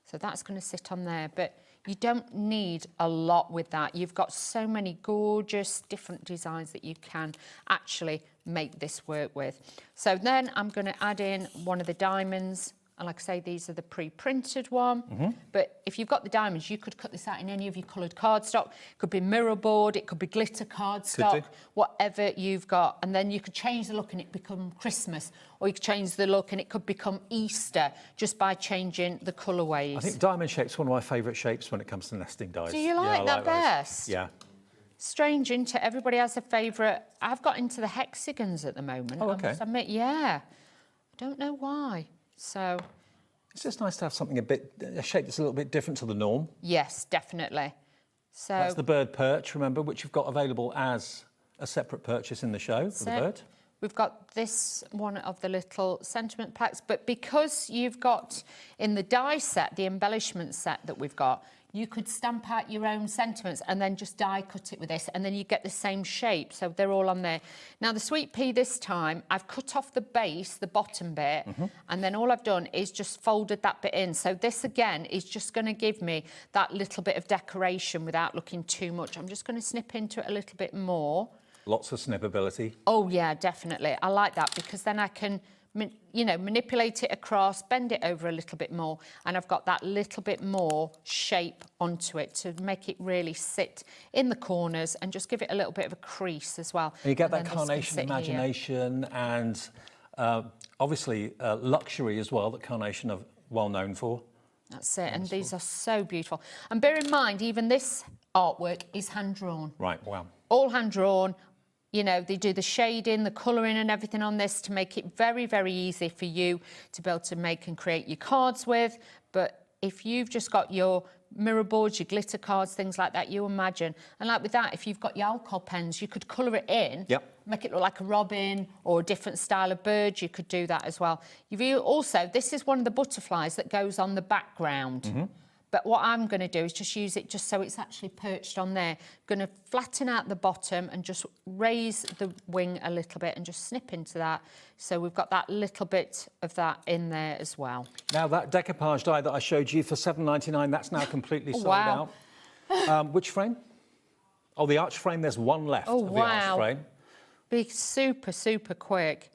So that's going to sit on there, but you don't need a lot with that. You've got so many gorgeous different designs that you can actually make this work with. So then I'm going to add in one of the diamonds And like I say, these are the pre-printed one. But if you've got the diamonds, you could cut this out in any of your coloured cardstock. It could be mirror board, it could be glitter cardstock, whatever you've got. And then you could change the look and it become Christmas, or you could change the look and it could become Easter just by changing the colourways. I think diamond shape's one of my favourite shapes when it comes to nesting dies. Do you like that those. best? Yeah. Strange, isn't it? Everybody has a favourite. I've got into the hexagons at the moment. Oh, I okay. must admit, yeah. I don't know why. So it's just nice to have something a shape that's a little bit different to the norm. yes, definitely. So That's the bird perch, remember, which you've got available as a separate purchase in the show for the bird. We've got this one of the little sentiment plaques, but because you've got in the die set, the embellishment set that we've got, you could stamp out your own sentiments and then just die cut it with this, and then you get the same shape. So they're all on there. Now the sweet pea this time, I've cut off the base, the bottom bit, and then all I've done is just folded that bit in. So this again is just going to give me that little bit of decoration without looking too much. I'm just going to snip into it a little bit more. Lots of snippability. Oh yeah, definitely. I like that because then I can, you know, manipulate it across, bend it over a little bit more, and I've got that little bit more shape onto it to make it really sit in the corners and just give it a little bit of a crease as well. And you get And that then this can carnation sit here. imagination and obviously luxury as well that Carnation are well known for. That's it, and these are so beautiful. And bear in mind, even this artwork is hand-drawn. Right, wow. All hand-drawn. You know, they do the shading, the colouring and everything on this to make it very, very easy for you to be able to make and create your cards with. But if you've just got your mirror boards, your glitter cards, things like that, you imagine. And like with that, if you've got your alcohol pens, you could colour it in, make it look like a robin or a different style of bird. You could do that as well. You've also, this is one of the butterflies that goes on the background. But what I'm going to do is just use it just so it's actually perched on there. Going to flatten out the bottom and just raise the wing a little bit and just snip into that. So we've got that little bit of that in there as well. Now that decoupage die that I showed you for $7.99, that's now completely sold Wow. out. Which frame? Oh, the arch frame, there's one left of the arch frame. Be super, super quick.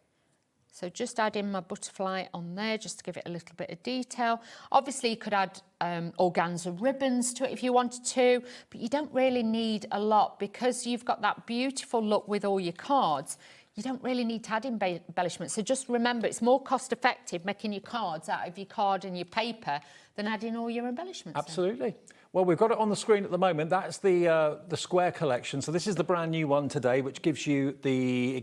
So just add in my butterfly on there just to give it a little bit of detail. Obviously, you could add organza ribbons to it if you wanted to, but you don't really need a lot because you've got that beautiful look with all your cards. You don't really need to add embellishments. So just remember, it's more cost-effective making your cards out of your card and your paper than adding all your embellishments. Absolutely. Well, we've got it on the screen at the moment. That's the square collection. So this is the brand new one today, which gives you the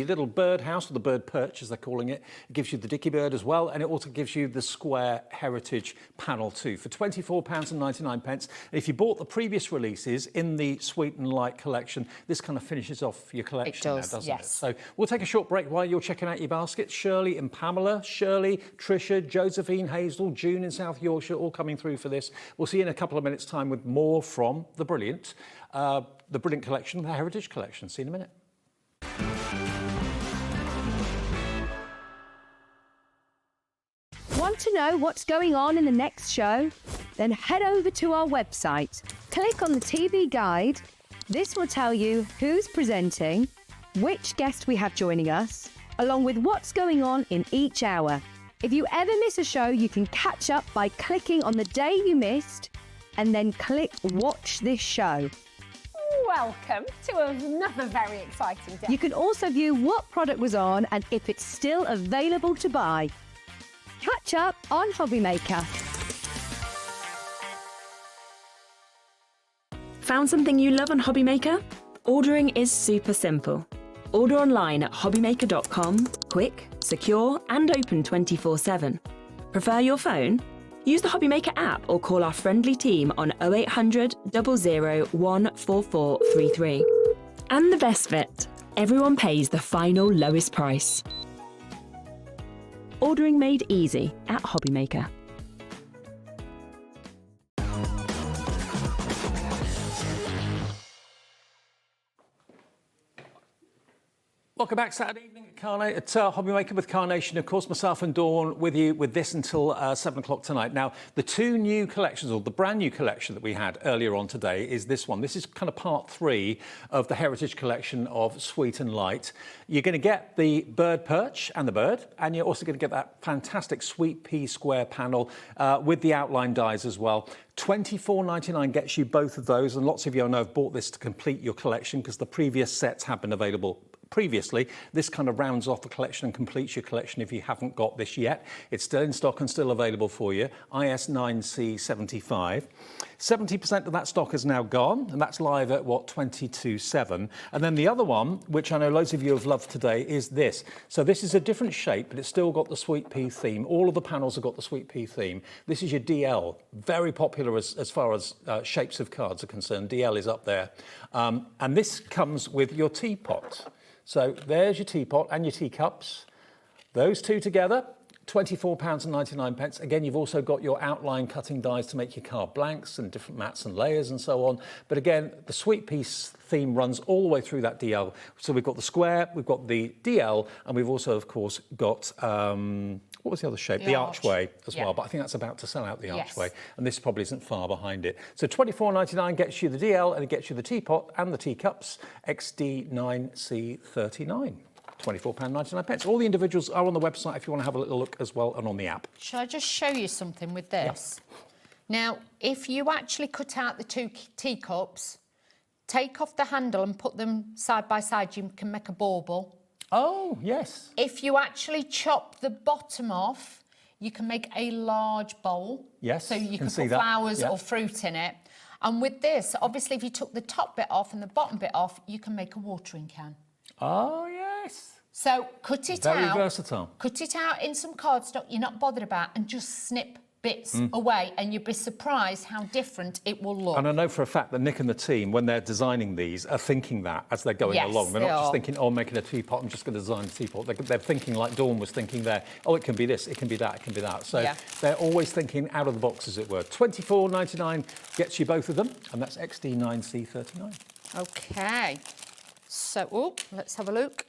little bird house, or the bird perch, as they're calling it. It gives you the dicky bird as well, and it also gives you the square heritage panel too for £24.99. And if you bought the previous releases in the Sweet and Light collection, this kind of finishes off your collection now, doesn't it? So we'll take a short break while you're checking out your baskets. Shirley and Pamela, Shirley, Tricia, Josephine, Hazel, June in South Yorkshire, all coming through for this. We'll see you in a couple of minutes' time with more from the brilliant collection, the Heritage Collection. See you in a minute. Want to know what's going on in the next show? Then head over to our website. Click on the TV guide. This will tell you who's presenting, which guest we have joining us, along with what's going on in each hour. If you ever miss a show, you can catch up by clicking on the day you missed and then click Watch This Show. Welcome to another very exciting day. You can also view what product was on and if it's still available to buy. Catch up on HobbyMaker. Found something you love on HobbyMaker? Ordering is super simple. Order online at hobbymaker.com, quick, secure and open 24/7. Prefer your phone? Use the HobbyMaker app or call our friendly team on 0800 00 14433. And the best bit, everyone pays the final lowest price. Ordering made easy at HobbyMaker. Welcome back Saturday evening at HobbyMaker with Carnation. Of course, myself and Dawn with you with this until 7 o'clock tonight. Now, the two new collections, or the brand new collection that we had earlier on today is this one. This is kind of part 3 of the Heritage Collection of Sweet and Light. You're going to get the bird perch and the bird, and you're also going to get that fantastic sweet pea square panel with the outline dies as well. $24.99 gets you both of those, and lots of you I know have bought this to complete your collection because the previous sets have been available previously. This kind of rounds off the collection and completes your collection if you haven't got this yet. It's still in stock and still available for you. IS9C75. 70% of that stock is now gone, and that's live at, what, 22.7. And then the other one, which I know loads of you have loved today, is this. So this is a different shape, but it's still got the sweet pea theme. All of the panels have got the sweet pea theme. This is your DL, very popular as far as shapes of cards are concerned. DL is up there. And this comes with your teapot. So there's your teapot and your teacups. Those two together, £24.99. Again, you've also got your outline cutting dies to make your card blanks and different mats and layers and so on. But again, the sweet piece theme runs all the way through that DL. So we've got the square, we've got the DL, and we've also, of course, got, what was the other shape? The archway as well, but I think that's about to sell out, the archway, and this probably isn't far behind it. So £24.99 gets you the DL, and it gets you the teapot and the teacups, XD9C39. £24.99. All the individuals are on the website if you want to have a little look as well, and on the app. Shall I just show you something with this? Yeah. Now, if you actually cut out the two teacups, take off the handle and put them side by side, you can make a bauble. Oh, yes. If you actually chop the bottom off, you can make a large bowl. Yes, so you can put flowers or fruit in it. And with this, obviously, if you took the top bit off and the bottom bit off, you can make a watering can. Oh, yes. So cut it Very out. versatile. Cut it out in some cardstock you're not bothered about, and just snip bits away, and you'll be surprised how different it will look. And I know for a fact that Nick and the team, when they're designing these, are thinking that as they're going along. They're not just thinking, oh, I'm making a teapot, I'm just going to design a teapot. They're thinking like Dawn was thinking there, oh, it can be this, it can be that, it can be that. So they're always thinking out of the box, as it were. £24.99 gets you both of them, and that's XD9C39. Okay. So, let's have a look.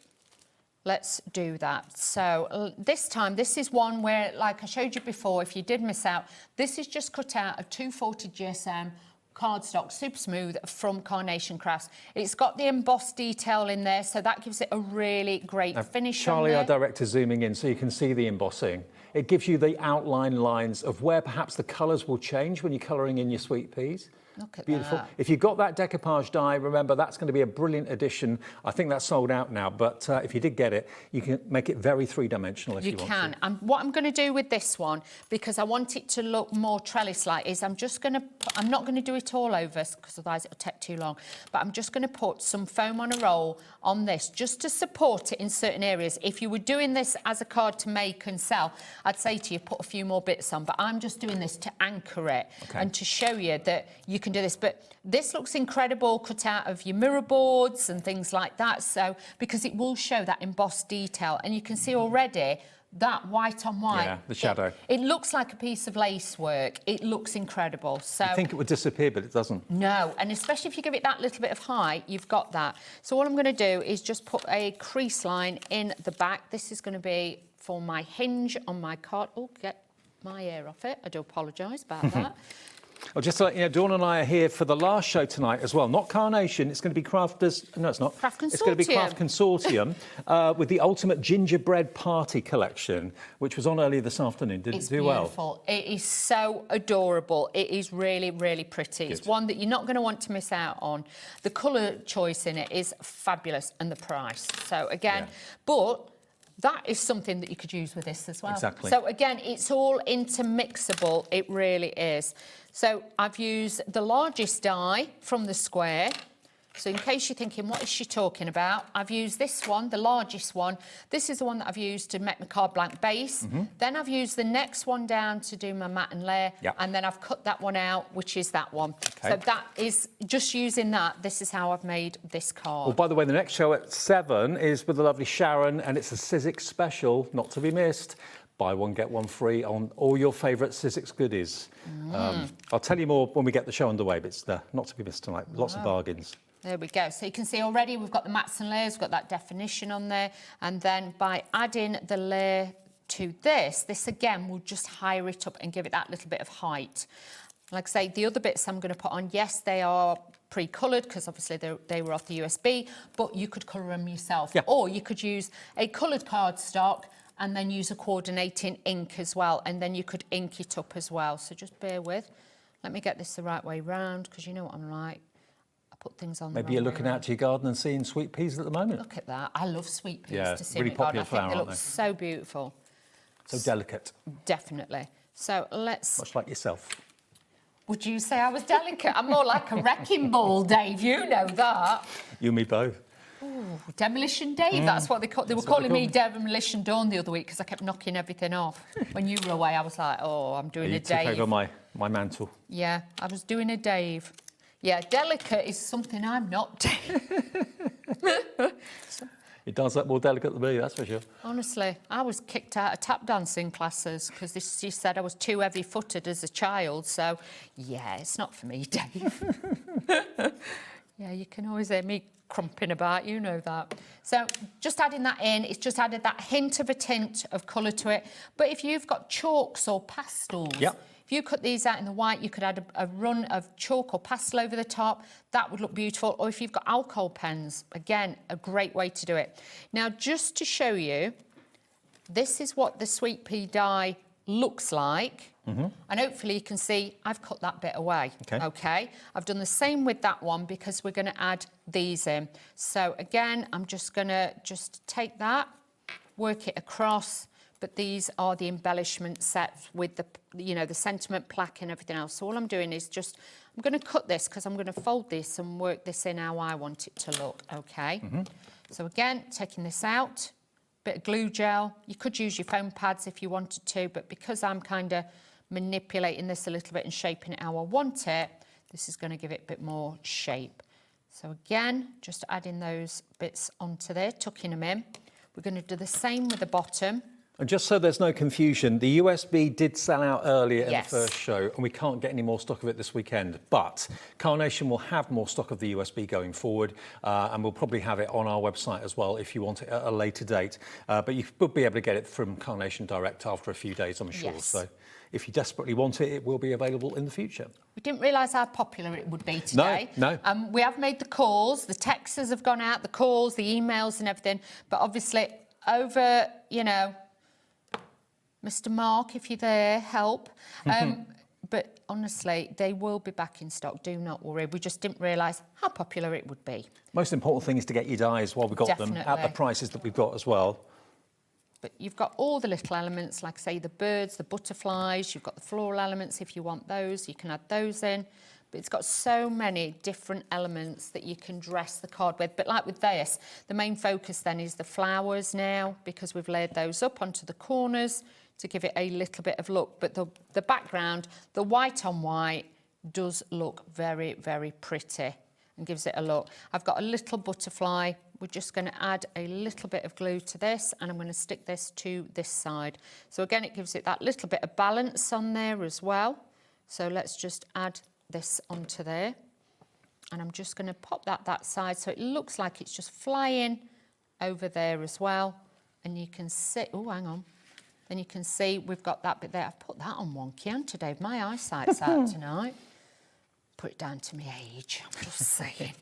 Let's do that. So this time, this is one where, like I showed you before, if you did miss out, this is just cut out of 240 GSM cardstock, super smooth, from Carnation Crafts. It's got the embossed detail in there, so that gives it a really great finish. Charlie, our director, zooming in so you can see the embossing. It gives you the outline lines of where perhaps the colours will change when you're colouring in your sweet peas. Look at Beautiful. that. If you've got that decoupage die, remember that's going to be a brilliant addition. I think that's sold out now, but if you did get it, you can make it very three-dimensional if you want to. You can. And what I'm going to do with this one, because I want it to look more trellis-like, is I'm just going to, I'm not going to do it all over because otherwise it'll take too long, but I'm just going to put some foam on a roll on this just to support it in certain areas. If you were doing this as a card to make and sell, I'd say to you, put a few more bits on, but I'm just doing this to anchor it and to show you that you can do this. But this looks incredible, cut out of your mirror boards and things like that, so because it will show that embossed detail, and you can see already that white on white. Yeah, the shadow. It looks like a piece of lace work. It looks incredible. So I think it would disappear, but it doesn't. No, and especially if you give it that little bit of height, you've got that. So all I'm going to do is just put a crease line in the back. This is going to be for my hinge on my card. Oh, get my hair off it. I do apologise about that. Well, just to let you know, Dawn and I are here for the last show tonight as well. Not Carnation, it's going to be Crafters... No, it's not. Craft Consortium. It's going to be Craft Consortium with the Ultimate Gingerbread Party collection, which was on earlier this afternoon. Did it do well? It's beautiful. It is so adorable. It is really, really pretty. It's one that you're not going to want to miss out on. The colour choice in it is fabulous, and the price. So, again, but... that is something that you could use with this as well. Exactly. So again, it's all intermixable. It really is. So I've used the largest die from the square. So in case you're thinking, what is she talking about? I've used this one, the largest one. This is the one that I've used to make my card blank base. Then I've used the next one down to do my mat and layer. And then I've cut that one out, which is that one. So that is, just using that, this is how I've made this card. Well, by the way, the next show at 7 is with the lovely Sharon, and it's a Sizzix special, not to be missed. Buy one, get one free on all your favourite Sizzix goodies. I'll tell you more when we get the show underway, but it's not to be missed tonight. Lots of bargains. There we go. So you can see already we've got the mats and layers, we've got that definition on there. And then by adding the layer to this again will just higher it up and give it that little bit of height. Like I say, the other bits I'm going to put on, yes, they are pre-coloured because obviously they were off the USB, but you could colour them yourself. Yeah. Or you could use a coloured cardstock and then use a coordinating ink as well, and then you could ink it up as well. So just bear with. Let me get this the right way round, because you know what I'm like. I put things on Maybe you're looking out to your garden and seeing sweet peas at the moment. Look at that. I love sweet peas yeah, to see really in my garden. popular flower, I think they aren't look they? so beautiful. So delicate. Definitely. So let's... Much like yourself. Would you say I was delicate? I'm more like a wrecking ball, Dave. You know that. You and me both. Ooh, Demolition Dave, that's what they call. They were calling me Demolition Dawn the other week because I kept knocking everything off. When you were away, I was like, oh, I'm doing a Dave. You took over my mantle. Yeah, I was doing a Dave. Yeah, delicate is something I'm not, Dave. It does look more delicate than me, that's for sure. Honestly, I was kicked out of tap dancing classes because she said I was too heavy-footed as a child. So, yeah, it's not for me, Dave. Yeah, you can always hear me crumping about, you know that. So just adding that in, it's just added that hint of a tint of colour to it. But if you've got chalks or pastels, if you cut these out in the white, you could add a run of chalk or pastel over the top. That would look beautiful. Or if you've got alcohol pens, again, a great way to do it. Now, just to show you, this is what the sweet pea dye looks like. And hopefully you can see I've cut that bit away. Okay. I've done the same with that one because we're going to add these in. So again, I'm just going to take that, work it across. But these are the embellishment sets with the, you know, the sentiment plaque and everything else. So all I'm doing is I'm going to cut this because I'm going to fold this and work this in how I want it to look. Okay. So again, taking this out, bit of glue gel. You could use your foam pads if you wanted to, but because I'm kind of manipulating this a little bit and shaping it how I want it, this is going to give it a bit more shape. So again, just adding those bits onto there, tucking them in. We're going to do the same with the bottom. And just so there's no confusion, the USB did sell out earlier in the first show, and we can't get any more stock of it this weekend. But Carnation will have more stock of the USB going forward, and we'll probably have it on our website as well if you want it at a later date. But you will be able to get it from Carnation Direct after a few days, I'm sure. So if you desperately want it, it will be available in the future. We didn't realise how popular it would be today. No. We have made the calls, the texts have gone out, the calls, the emails and everything. But obviously, over, you know, Mr. Mark, if you're there, help. But honestly, they will be back in stock. Do not worry. We just didn't realise how popular it would be. Most important thing is to get your dyes while we've got them at the prices that we've got as well. But you've got all the little elements, like, say, the birds, the butterflies. You've got the floral elements if you want those. You can add those in. But it's got so many different elements that you can dress the card with. But like with this, the main focus then is the flowers now, because we've laid those up onto the corners to give it a little bit of look. But the background, the white on white, does look very, very pretty and gives it a look. I've got a little butterfly. We're just going to add a little bit of glue to this, and I'm going to stick this to this side. So again, it gives it that little bit of balance on there as well. So let's just add this onto there. And I'm just going to pop that side so it looks like it's just flying over there as well. And you can see, oh, hang on. Then you can see we've got that bit there. I've put that on wonky, haven't I, Dave? My eyesight's out tonight. Put it down to my age, I'm just saying.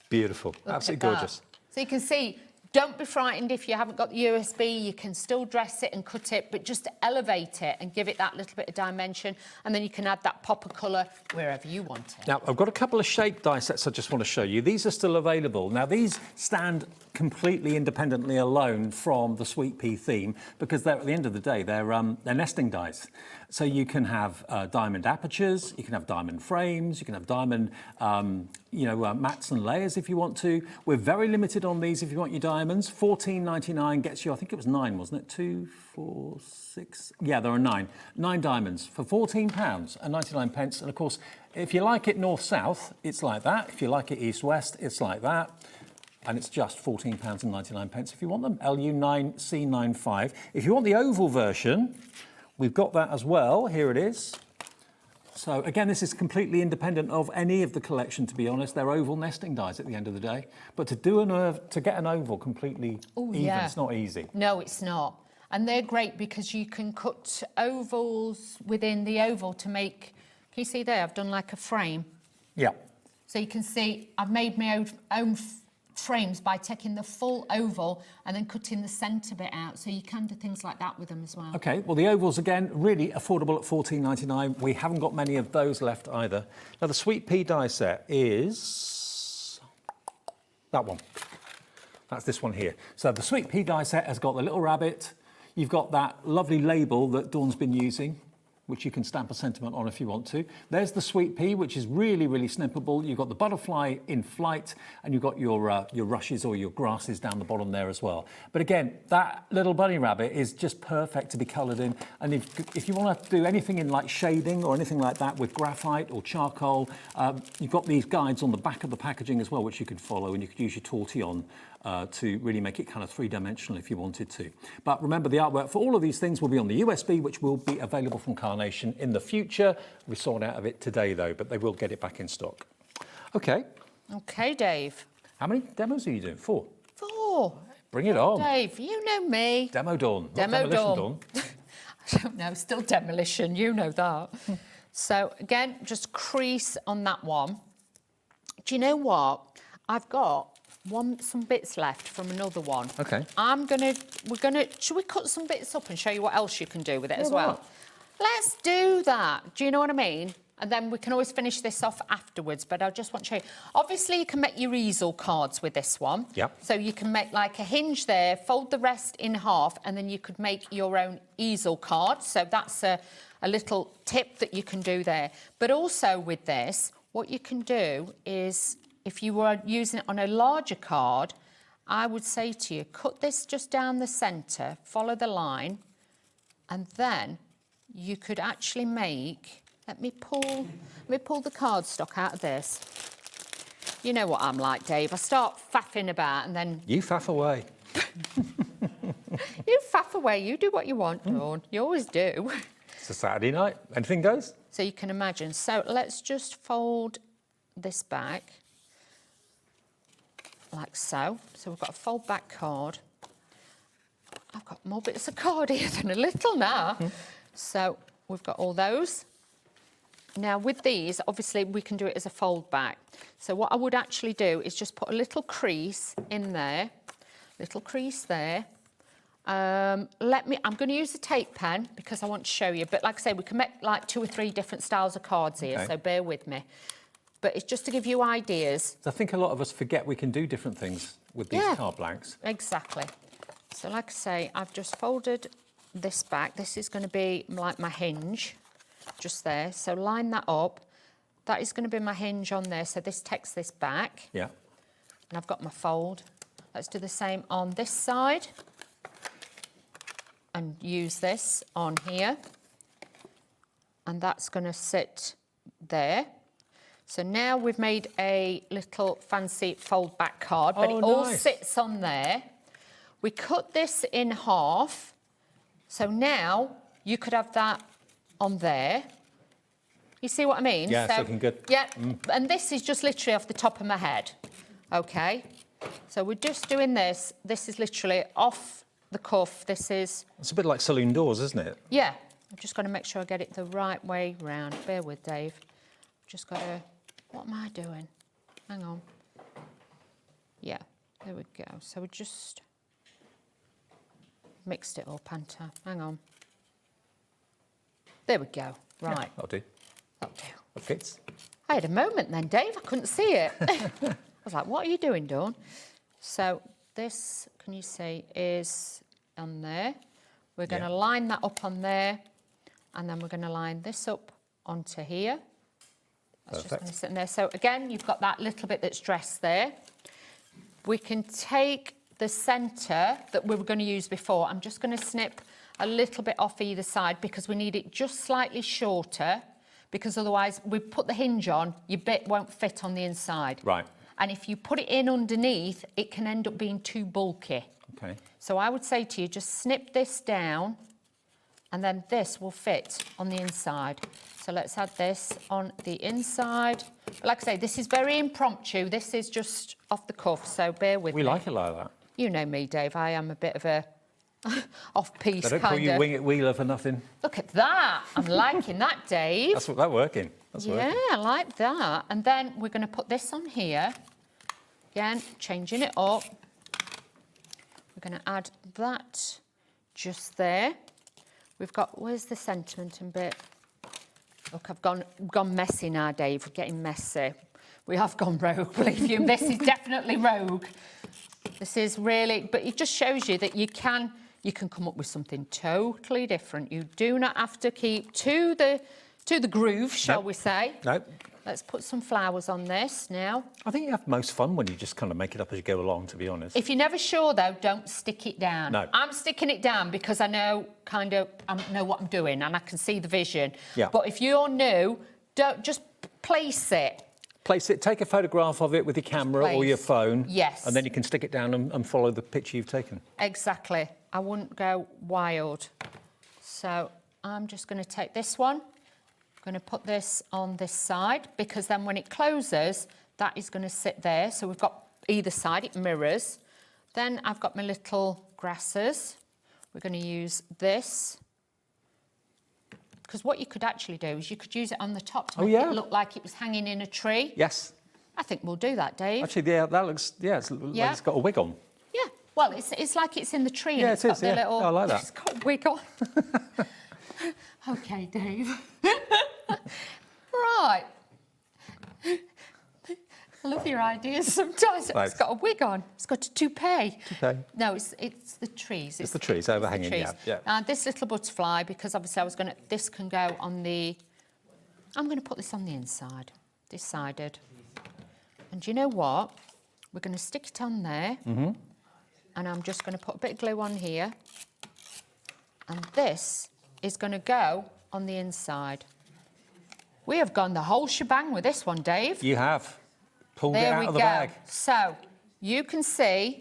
Beautiful. Look absolutely at gorgeous. That. So you can see, don't be frightened if you haven't got the USB. You can still dress it and cut it, but just elevate it and give it that little bit of dimension. And then you can add that pop of colour wherever you want it. Now, I've got a couple of shape die sets I just want to show you. These are still available. Now, these stand completely independently alone from the sweet pea theme because they're, at the end of the day, they're nesting dies. So you can have diamond apertures, you can have diamond frames, you can have diamond, mats and layers if you want to. We're very limited on these if you want your diamonds. $14.99 gets you, I think it was 9, wasn't it? 2, 4, 6. Yeah, there are 9. 9 diamonds for £14.99. And of course, if you like it north-south, it's like that. If you like it east-west, it's like that. And it's just £14.99 if you want them. LU9C95. If you want the oval version, we've got that as well. Here it is. So again, this is completely independent of any of the collection, to be honest. They're oval nesting dies at the end of the day. But to get an oval completely even, it's not easy. No, it's not. And they're great because you can cut ovals within the oval to make, can you see there, I've done like a frame. Yeah. So you can see I've made my own frames by taking the full oval and then cutting the centre bit out. So you can do things like that with them as well. Okay, well the ovals again, really affordable at $14.99. We haven't got many of those left either. Now the sweet pea die set is that one. That's this one here. So the sweet pea die set has got the little rabbit. You've got that lovely label that Dawn's been using, which you can stamp a sentiment on if you want to. There's the sweet pea, which is really, really snippable. You've got the butterfly in flight, and you've got your rushes or your grasses down the bottom there as well. But again, that little bunny rabbit is just perfect to be coloured in. And if you want to do anything in like shading or anything like that with graphite or charcoal, you've got these guides on the back of the packaging as well, which you could follow, and you could use your tortillon to really make it kind of three-dimensional if you wanted to. But remember, the artwork for all of these things will be on the USB, which will be available from Carnation in the future. We sold out of it today, though, but they will get it back in stock. Okay. Okay, Dave. How many demos are you doing? 4? 4. Bring it on. Dave, you know me. Demo Dawn. Demo Dawn. I don't know, still demolition, you know that. So again, just crease on that one. Do you know what? I've got some bits left from another one. Okay. Should we cut some bits up and show you what else you can do with it as well? Let's do that. Do you know what I mean? And then we can always finish this off afterwards, but I just want to show you. Obviously, you can make your easel cards with this one. Yep. So you can make like a hinge there, fold the rest in half, and then you could make your own easel card. So that's a little tip that you can do there. But also with this, what you can do is, if you were using it on a larger card, I would say to you, cut this just down the centre, follow the line, and then you could actually make, let me pull the cardstock out of this. You know what I'm like, Dave. I start faffing about and then... You faff away. You faff away. You do what you want, Dawn. You always do. It's a Saturday night. Anything goes. So you can imagine. So let's just fold this back. Like so. So we've got a fold back card. I've got more bits of card here than a little now. So we've got all those. Now with these, obviously we can do it as a fold back. So what I would actually do is just put a little crease in there, little crease there. I'm going to use a tape pen because I want to show you. But like I say, we can make like 2 or 3 different styles of cards here, so bear with me. But it's just to give you ideas. I think a lot of us forget we can do different things with these card blanks. Exactly. So like I say, I've just folded this back. This is going to be like my hinge, just there. So line that up. That is going to be my hinge on there. So this takes this back. Yeah. And I've got my fold. Let's do the same on this side. And use this on here. And that's going to sit there. So now we've made a little fancy fold back card, but it all sits on there. We cut this in half. So now you could have that on there. You see what I mean? Yeah, so, it's looking good. Yeah, and this is just literally off the top of my head. Okay, so we're just doing this. This is literally off the cuff. This is... It's a bit like saloon doors, isn't it? Yeah, I've just got to make sure I get it the right way round. Bear with, Dave. I've just got to... What am I doing? Hang on. Yeah, there we go. So we just mixed it up, Anta. Hang on. There we go. Right. Yeah, that'll do. That'll do. That fits. I had a moment then, Dave. I couldn't see it. I was like, what are you doing, Dawn? So this, can you see, is on there. We're going to line that up on there, and then we're going to line this up onto here. That's just going to sit in there. So again, you've got that little bit that's dressed there. We can take the centre that we were going to use before. I'm just going to snip a little bit off either side because we need it just slightly shorter, because otherwise we put the hinge on, your bit won't fit on the inside. Right. And if you put it in underneath, it can end up being too bulky. Okay. So I would say to you, just snip this down and then this will fit on the inside. So let's add this on the inside. But like I say, this is very impromptu. This is just off the cuff, so bear with me. We like it like that. You know me, Dave. I am a bit of a off-piece They don't kind call you of... Wing It Wheeler for nothing. Look at that. I'm liking that, Dave. That's working. That's yeah, working. I like that. And then we're going to put this on here. Again, changing it up. We're going to add that just there. We've got, where's the sentimentum bit? Look, I've gone messy now, Dave. We're getting messy. We have gone rogue, believe you. This is definitely rogue. This is really, but it just shows you that you can come up with something totally different. You do not have to keep to the groove, shall we say. No. Let's put some flowers on this now. I think you have most fun when you just kind of make it up as you go along, to be honest. If you're never sure, though, don't stick it down. No. I'm sticking it down because I know I know what I'm doing and I can see the vision. Yeah. But if you're new, don't just place it. Place it, take a photograph of it with your camera or your phone. Yes. And then you can stick it down and follow the picture you've taken. Exactly. I wouldn't go wild. So I'm just going to take this one. I'm going to put this on this side because then when it closes, that is going to sit there. So we've got either side, it mirrors. Then I've got my little grasses. We're going to use this. Because what you could actually do is you could use it on the top to make it look like it was hanging in a tree. Yes. I think we'll do that, Dave. Actually, yeah, that looks, like it's got a wig on. Yeah, well, it's like it's in the tree. Yeah, and it it's is, got the yeah. little, I like that. It's got a wig on. OK, Dave. Right. I love your ideas sometimes. Right. It's got a wig on. It's got a toupee. Toupee. No, it's the trees. It's the trees overhanging, trees. yeah. And this little butterfly, because obviously this can go on the... I'm going to put this on the inside, this sided. And do you know what? We're going to stick it on there. Mm-hmm. And I'm just going to put a bit of glue on here. And this is going to go on the inside. We have gone the whole shebang with this one, Dave. You have. Pulled it There out we of go. the bag. So you can see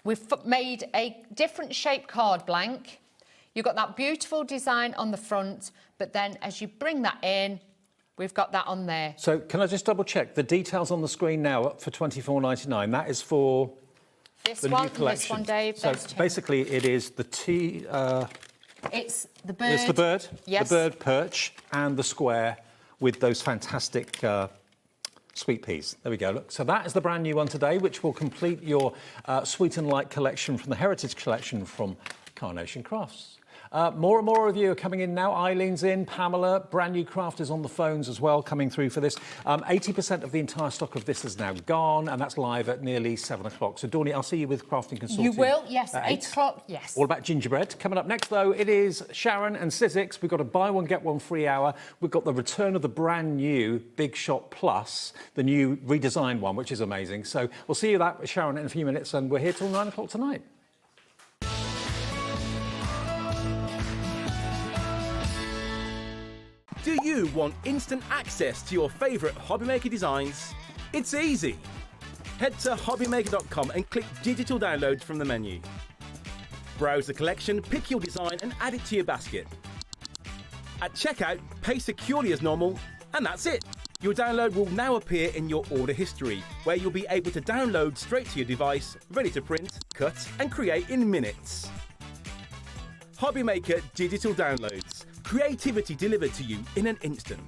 we've made a different shaped card blank. You've got that beautiful design on the front, but then as you bring that in, we've got that on there. So can I just double check the details on the screen now up for $24.99? That is for the new collection. This one, Dave. So those two. basically, it is the It's the bird. It's the bird, Yes. the bird perch, and the square with those fantastic sweet peas. There we go. Look, so that is the brand new one today, which will complete your Sweet and Light collection from the Heritage collection from Carnation Crafts. More and more of you are coming in now. Eileen's in, Pamela, brand new crafters on the phones as well, coming through for this. 80% of the entire stock of this is now gone, and that's live at nearly 7 o'clock. So, Dawny, I'll see you with Crafting Consortium. You will, yes, at 8 o'clock, yes. All about gingerbread. Coming up next, though, it is Sharon and Sizzix. We've got a buy one, get one free hour. We've got the return of the brand new Big Shot Plus, the new redesigned one, which is amazing. So we'll see you that with Sharon in a few minutes, and we're here till 9 o'clock tonight. Do you want instant access to your favourite HobbyMaker designs? It's easy. Head to HobbyMaker.com and click Digital Download from the menu. Browse the collection, pick your design and add it to your basket. At checkout, pay securely as normal, and that's it. Your download will now appear in your order history, where you'll be able to download straight to your device, ready to print, cut and create in minutes. HobbyMaker Digital Downloads. Creativity delivered to you in an instant.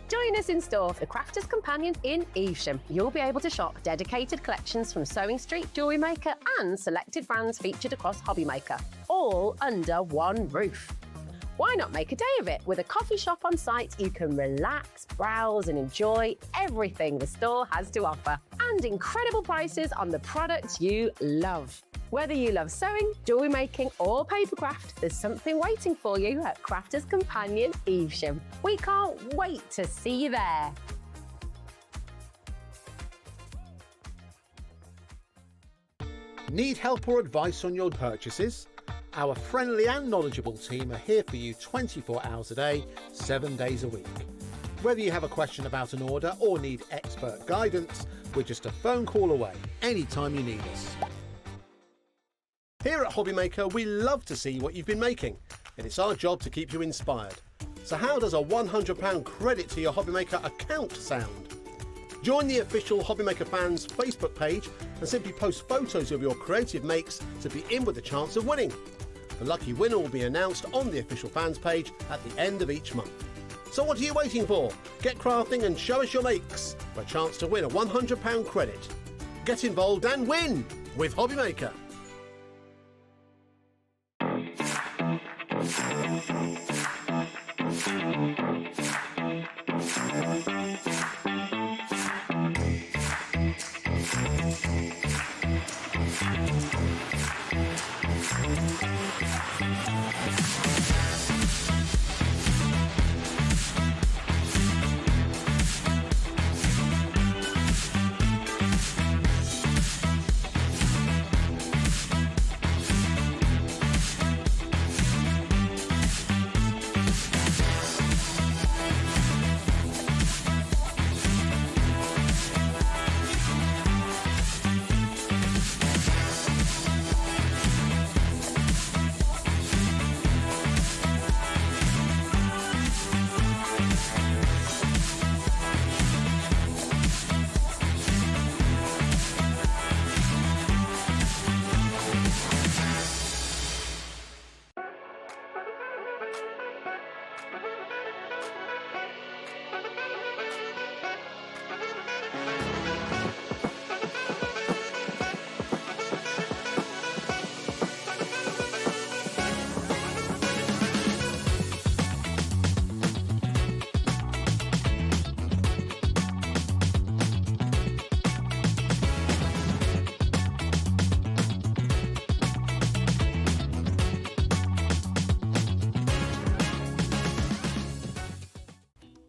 Join us in store for the Crafter's Companion in Evesham. You'll be able to shop dedicated collections from Sewing Street, Jewellery Maker and selected brands featured across HobbyMaker, all under one roof. Why not make a day of it? With a coffee shop on site, you can relax, browse and enjoy everything the store has to offer. And incredible prices on the products you love. Whether you love sewing, jewellery making or papercraft, there's something waiting for you at Crafter's Companion Evesham. We can't wait to see you there. Need help or advice on your purchases? Our friendly and knowledgeable team are here for you 24 hours a day, 7 days a week. Whether you have a question about an order or need expert guidance, we're just a phone call away anytime you need us. Here at HobbyMaker, we love to see what you've been making, and it's our job to keep you inspired. So how does a £100 credit to your HobbyMaker account sound? Join the official HobbyMaker fans Facebook page and simply post photos of your creative makes to be in with a chance of winning. The lucky winner will be announced on the official fans page at the end of each month. So what are you waiting for? Get crafting and show us your makes for a chance to win a £100 credit. Get involved and win with HobbyMaker.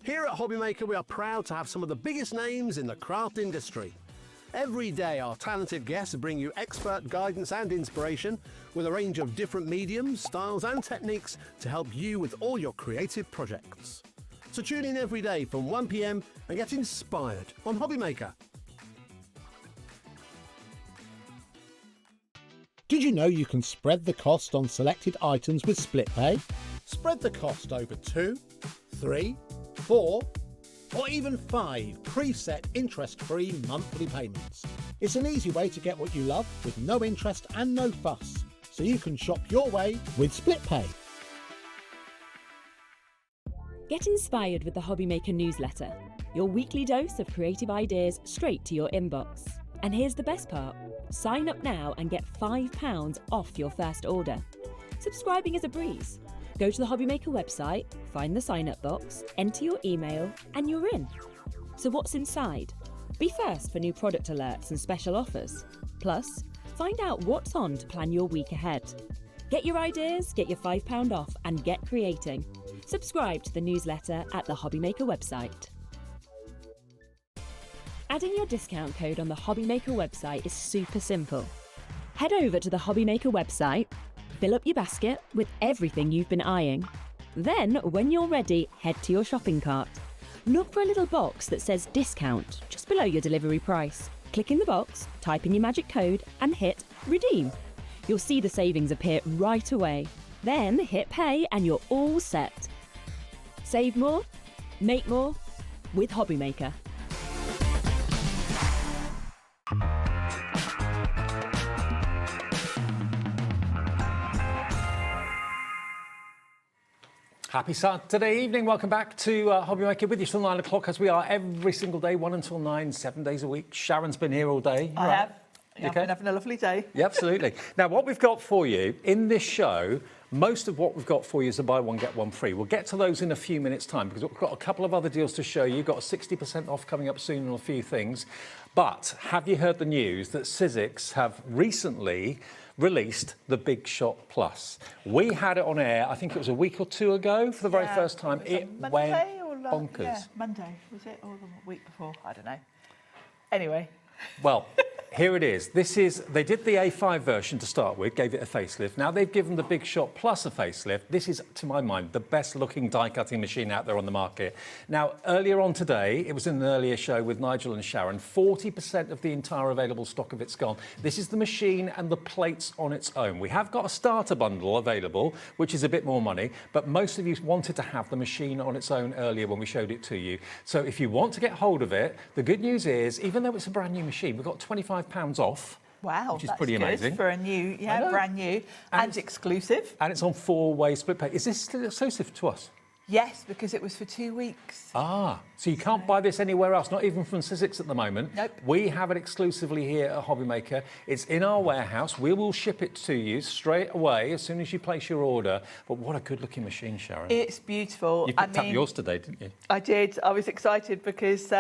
Here at HobbyMaker, we are proud to have some of the biggest names in the craft industry. Every day, our talented guests bring you expert guidance and inspiration with a range of different mediums, styles and techniques to help you with all your creative projects. So tune in every day from 1 p.m. and get inspired on HobbyMaker. Did you know you can spread the cost on selected items with split pay? Spread the cost over 2, 3, 4, or even 5 preset interest-free monthly payments. It's an easy way to get what you love with no interest and no fuss, so you can shop your way with split pay. Get inspired with the HobbyMaker newsletter, your weekly dose of creative ideas straight to your inbox. And here's the best part, sign up now and get £5 off your first order. Subscribing is a breeze. Go to the HobbyMaker website, find the sign-up box, enter your email, and you're in. So what's inside? Be first for new product alerts and special offers. Plus, find out what's on to plan your week ahead. Get your ideas, get your £5 off, and get creating. Subscribe to the newsletter at the HobbyMaker website. Adding your discount code on the HobbyMaker website is super simple. Head over to the HobbyMaker website, fill up your basket with everything you've been eyeing. Then, when you're ready, head to your shopping cart. Look for a little box that says discount just below your delivery price. Click in the box, type in your magic code and hit redeem. You'll see the savings appear right away. Then hit pay and you're all set. Save more, make more with HobbyMaker. Happy Saturday evening. Welcome back to HobbyMaker with you till 9 o'clock, as we are every single day, 1 until 9, 7 days a week. Sharon's been here all day. I have. Yeah, I've been having a lovely day. Yeah, absolutely. Now, what we've got for you in this show, most of what we've got for you is a buy one, get one free. We'll get to those in a few minutes' time because we've got a couple of other deals to show you. You've got a 60% off coming up soon on a few things. But have you heard the news that Sizzix have recently released the Big Shot Plus? We had it on air, I think it was a week or two ago for the very first time. It went bonkers. Yeah, Monday, was it? Or the week before? I don't know. Anyway. Well, Here it is. They did the A5 version to start with, gave it a facelift. Now they've given the Big Shot Plus a facelift. This is, to my mind, the best looking die cutting machine out there on the market. Now, earlier on today, it was in an earlier show with Nigel and Sharon, 40% of the entire available stock of it's gone. This is the machine and the plates on its own. We have got a starter bundle available, which is a bit more money, but most of you wanted to have the machine on its own earlier when we showed it to you. So if you want to get hold of it, the good news is, even though it's a brand new machine, we've got £25 off. Wow, which is that's pretty good amazing for a new, brand new and exclusive. And it's on 4-way split pay. Is this still exclusive to us? Yes, because it was for 2 weeks. Ah, so you can't buy this anywhere else, not even from Sizzix at the moment. Nope. We have it exclusively here at HobbyMaker. It's in our warehouse. We will ship it to you straight away as soon as you place your order. But what a good-looking machine, Sharon. It's beautiful. You picked up yours today, didn't you? I did. I was excited because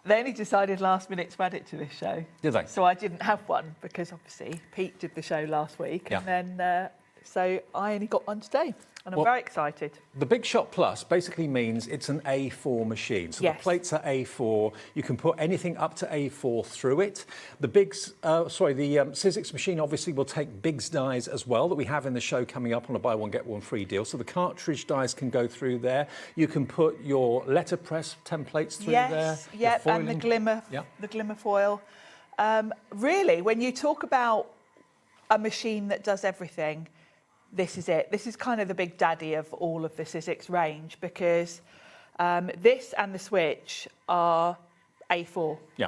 they only decided last minute to add it to this show. Did they? So I didn't have one because obviously Pete did the show last week. Yeah. And then, so I only got one today. And I'm very excited. The Big Shot Plus basically means it's an A4 machine. So the plates are A4. You can put anything up to A4 through it. The Sizzix machine obviously will take Big's dies as well that we have in the show coming up on a buy one get one free deal. So the cartridge dies can go through there. You can put your letterpress templates through there. Yes, and the glimmer foil. Really, when you talk about a machine that does everything, this is it. This is kind of the big daddy of all of the Sizzix range because this and the Switch are A4. Yeah.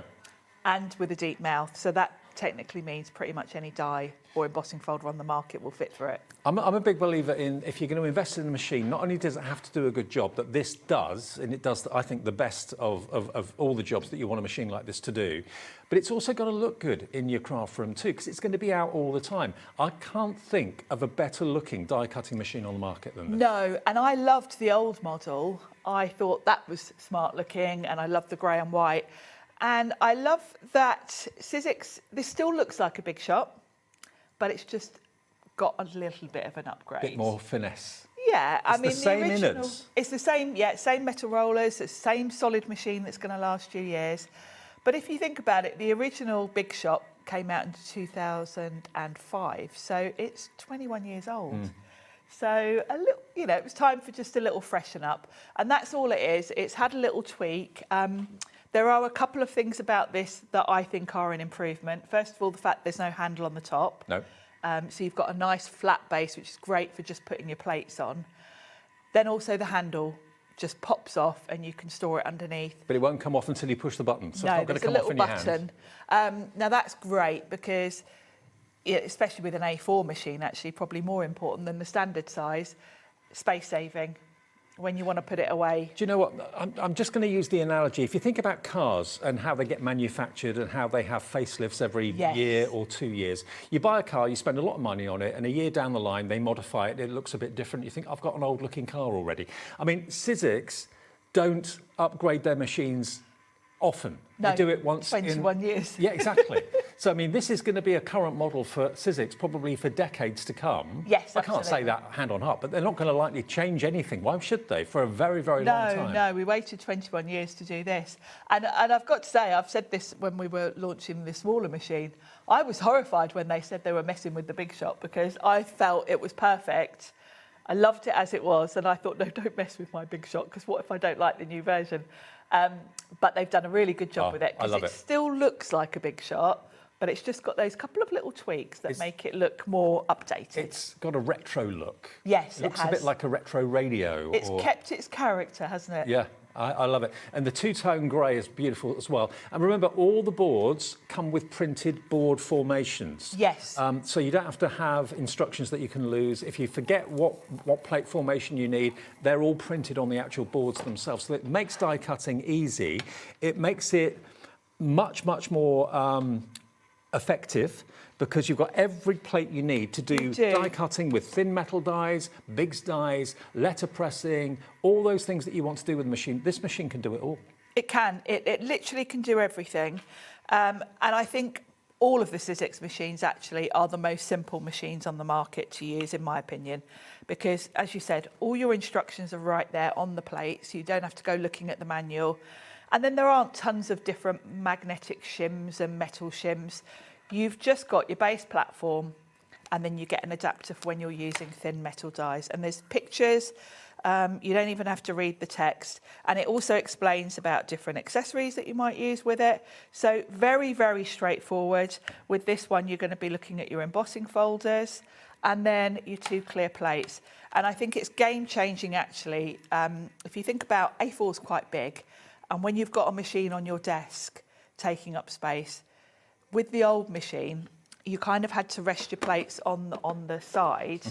And with a deep mouth. So that technically means pretty much any die or embossing folder on the market will fit for it. I'm a big believer in if you're going to invest in a machine, not only does it have to do a good job, that this does, and it does, I think, the best of all the jobs that you want a machine like this to do, but it's also got to look good in your craft room too, because it's going to be out all the time. I can't think of a better looking die cutting machine on the market than this. No, and I loved the old model. I thought that was smart looking, and I loved the grey and white. And I love that Sizzix, this still looks like a Big Shot, but it's just got a little bit of an upgrade. Bit more finesse. Yeah, I mean, the same original, innards. It's the same, same metal rollers, it's the same solid machine that's going to last you years. But if you think about it, the original Big Shot came out in 2005, so it's 21 years old. So a little, it was time for just a little freshen up, and that's all it is. It's had a little tweak. There are a couple of things about this that I think are an improvement. First of all, the fact there's no handle on the top. No. So you've got a nice flat base, which is great for just putting your plates on. Then also the handle just pops off and you can store it underneath. But it won't come off until you push the button, so No, it's not going to come off in your hand. Now that's great because, especially with an A4 machine, actually probably more important than the standard size, space saving when you want to put it away. Do you know what? I'm just going to use the analogy. If you think about cars and how they get manufactured and how they have facelifts every year or 2 years, you buy a car, you spend a lot of money on it, and a year down the line, they modify it, it looks a bit different. You think, I've got an old-looking car already. I mean, Sizzix don't upgrade their machines often. No, they do it once 21 years. Yeah, exactly. So, I mean, this is going to be a current model for Sizzix probably for decades to come. Yes, I can't say that hand on heart, but they're not going to likely change anything. Why should they? For a very, very long time. No, we waited 21 years to do this. And I've got to say, I've said this when we were launching the smaller machine, I was horrified when they said they were messing with the Big Shot because I felt it was perfect. I loved it as it was, and I thought, no, don't mess with my Big Shot, because what if I don't like the new version? But they've done a really good job with it, because it still looks like a Big Shot, but it's just got those couple of little tweaks that make it look more updated. It's got a retro look. Yes, it looks a bit like a retro radio. It's kept its character, hasn't it? Yeah. I love it. And the two-tone grey is beautiful as well. And remember, all the boards come with printed board formations. Yes. So you don't have to have instructions that you can lose. If you forget what plate formation you need, they're all printed on the actual boards themselves. So it makes die cutting easy. It makes it much, much more effective, because you've got every plate you need to do die cutting with thin metal dies, Big's dies, letter pressing, all those things that you want to do with the machine. This machine can do it all. It can. It literally can do everything. And I think all of the Sizzix machines actually are the most simple machines on the market to use, in my opinion, because, as you said, all your instructions are right there on the plate, so you don't have to go looking at the manual. And then there aren't tons of different magnetic shims and metal shims. You've just got your base platform, and then you get an adapter for when you're using thin metal dies. And there's pictures. You don't even have to read the text. And it also explains about different accessories that you might use with it. So very, very straightforward. With this one, you're going to be looking at your embossing folders and then your 2 clear plates. And I think it's game-changing, actually. If you think about A4 is quite big, and when you've got a machine on your desk taking up space, with the old machine, you kind of had to rest your plates on the side.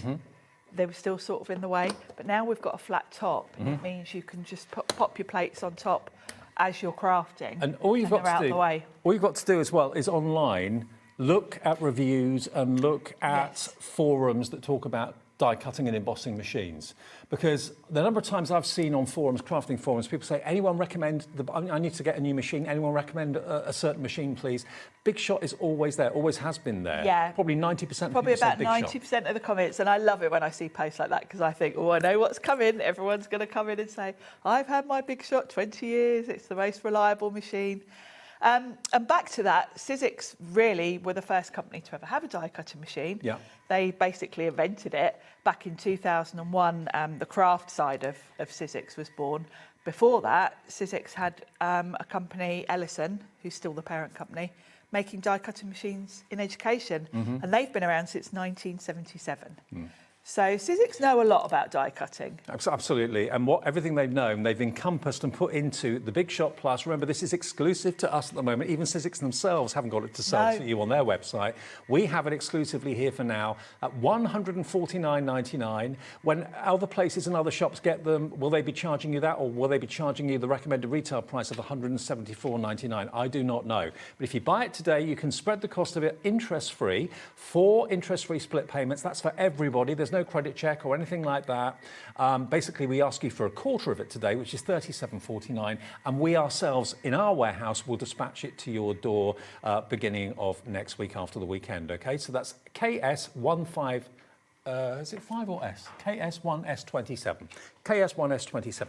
They were still sort of in the way, but now we've got a flat top. It means you can just pop your plates on top as you're crafting, and all you've got out to do, the way. all you've got to do as well is online look at reviews and look at forums that talk about die cutting and embossing machines, because the number of times I've seen on forums, crafting forums, people say, anyone recommend, I need to get a new machine, anyone recommend a certain machine, please? Big Shot is always there, always has been there. Yeah. Probably 90% Probably of people about say Big Shot. 90% of the comments, and I love it when I see posts like that, because I think, oh, I know what's coming. Everyone's going to come in and say, I've had my Big Shot 20 years, it's the most reliable machine. And back to that, Sizzix really were the first company to ever have a die-cutting machine. Yeah. They basically invented it back in 2001. The craft side of Sizzix was born. Before that, Sizzix had a company, Ellison, who's still the parent company, making die-cutting machines in education. And they've been around since 1977. So Sizzix know a lot about die cutting. Absolutely, and everything they've known, they've encompassed and put into the Big Shot Plus. Remember, this is exclusive to us at the moment. Even Sizzix themselves haven't got it to sell to you on their website. We have it exclusively here for now at $149.99. When other places and other shops get them, will they be charging you that, or will they be charging you the recommended retail price of $174.99? I do not know. But if you buy it today, you can spread the cost of it interest-free, 4 interest-free split payments. That's for everybody. There's no credit check or anything like that. Basically, we ask you for a quarter of it today, which is $37.49, and we ourselves in our warehouse will dispatch it to your door beginning of next week after the weekend. Okay, so that's KS15. Is it 5 or S? KS1S27. KS1S27.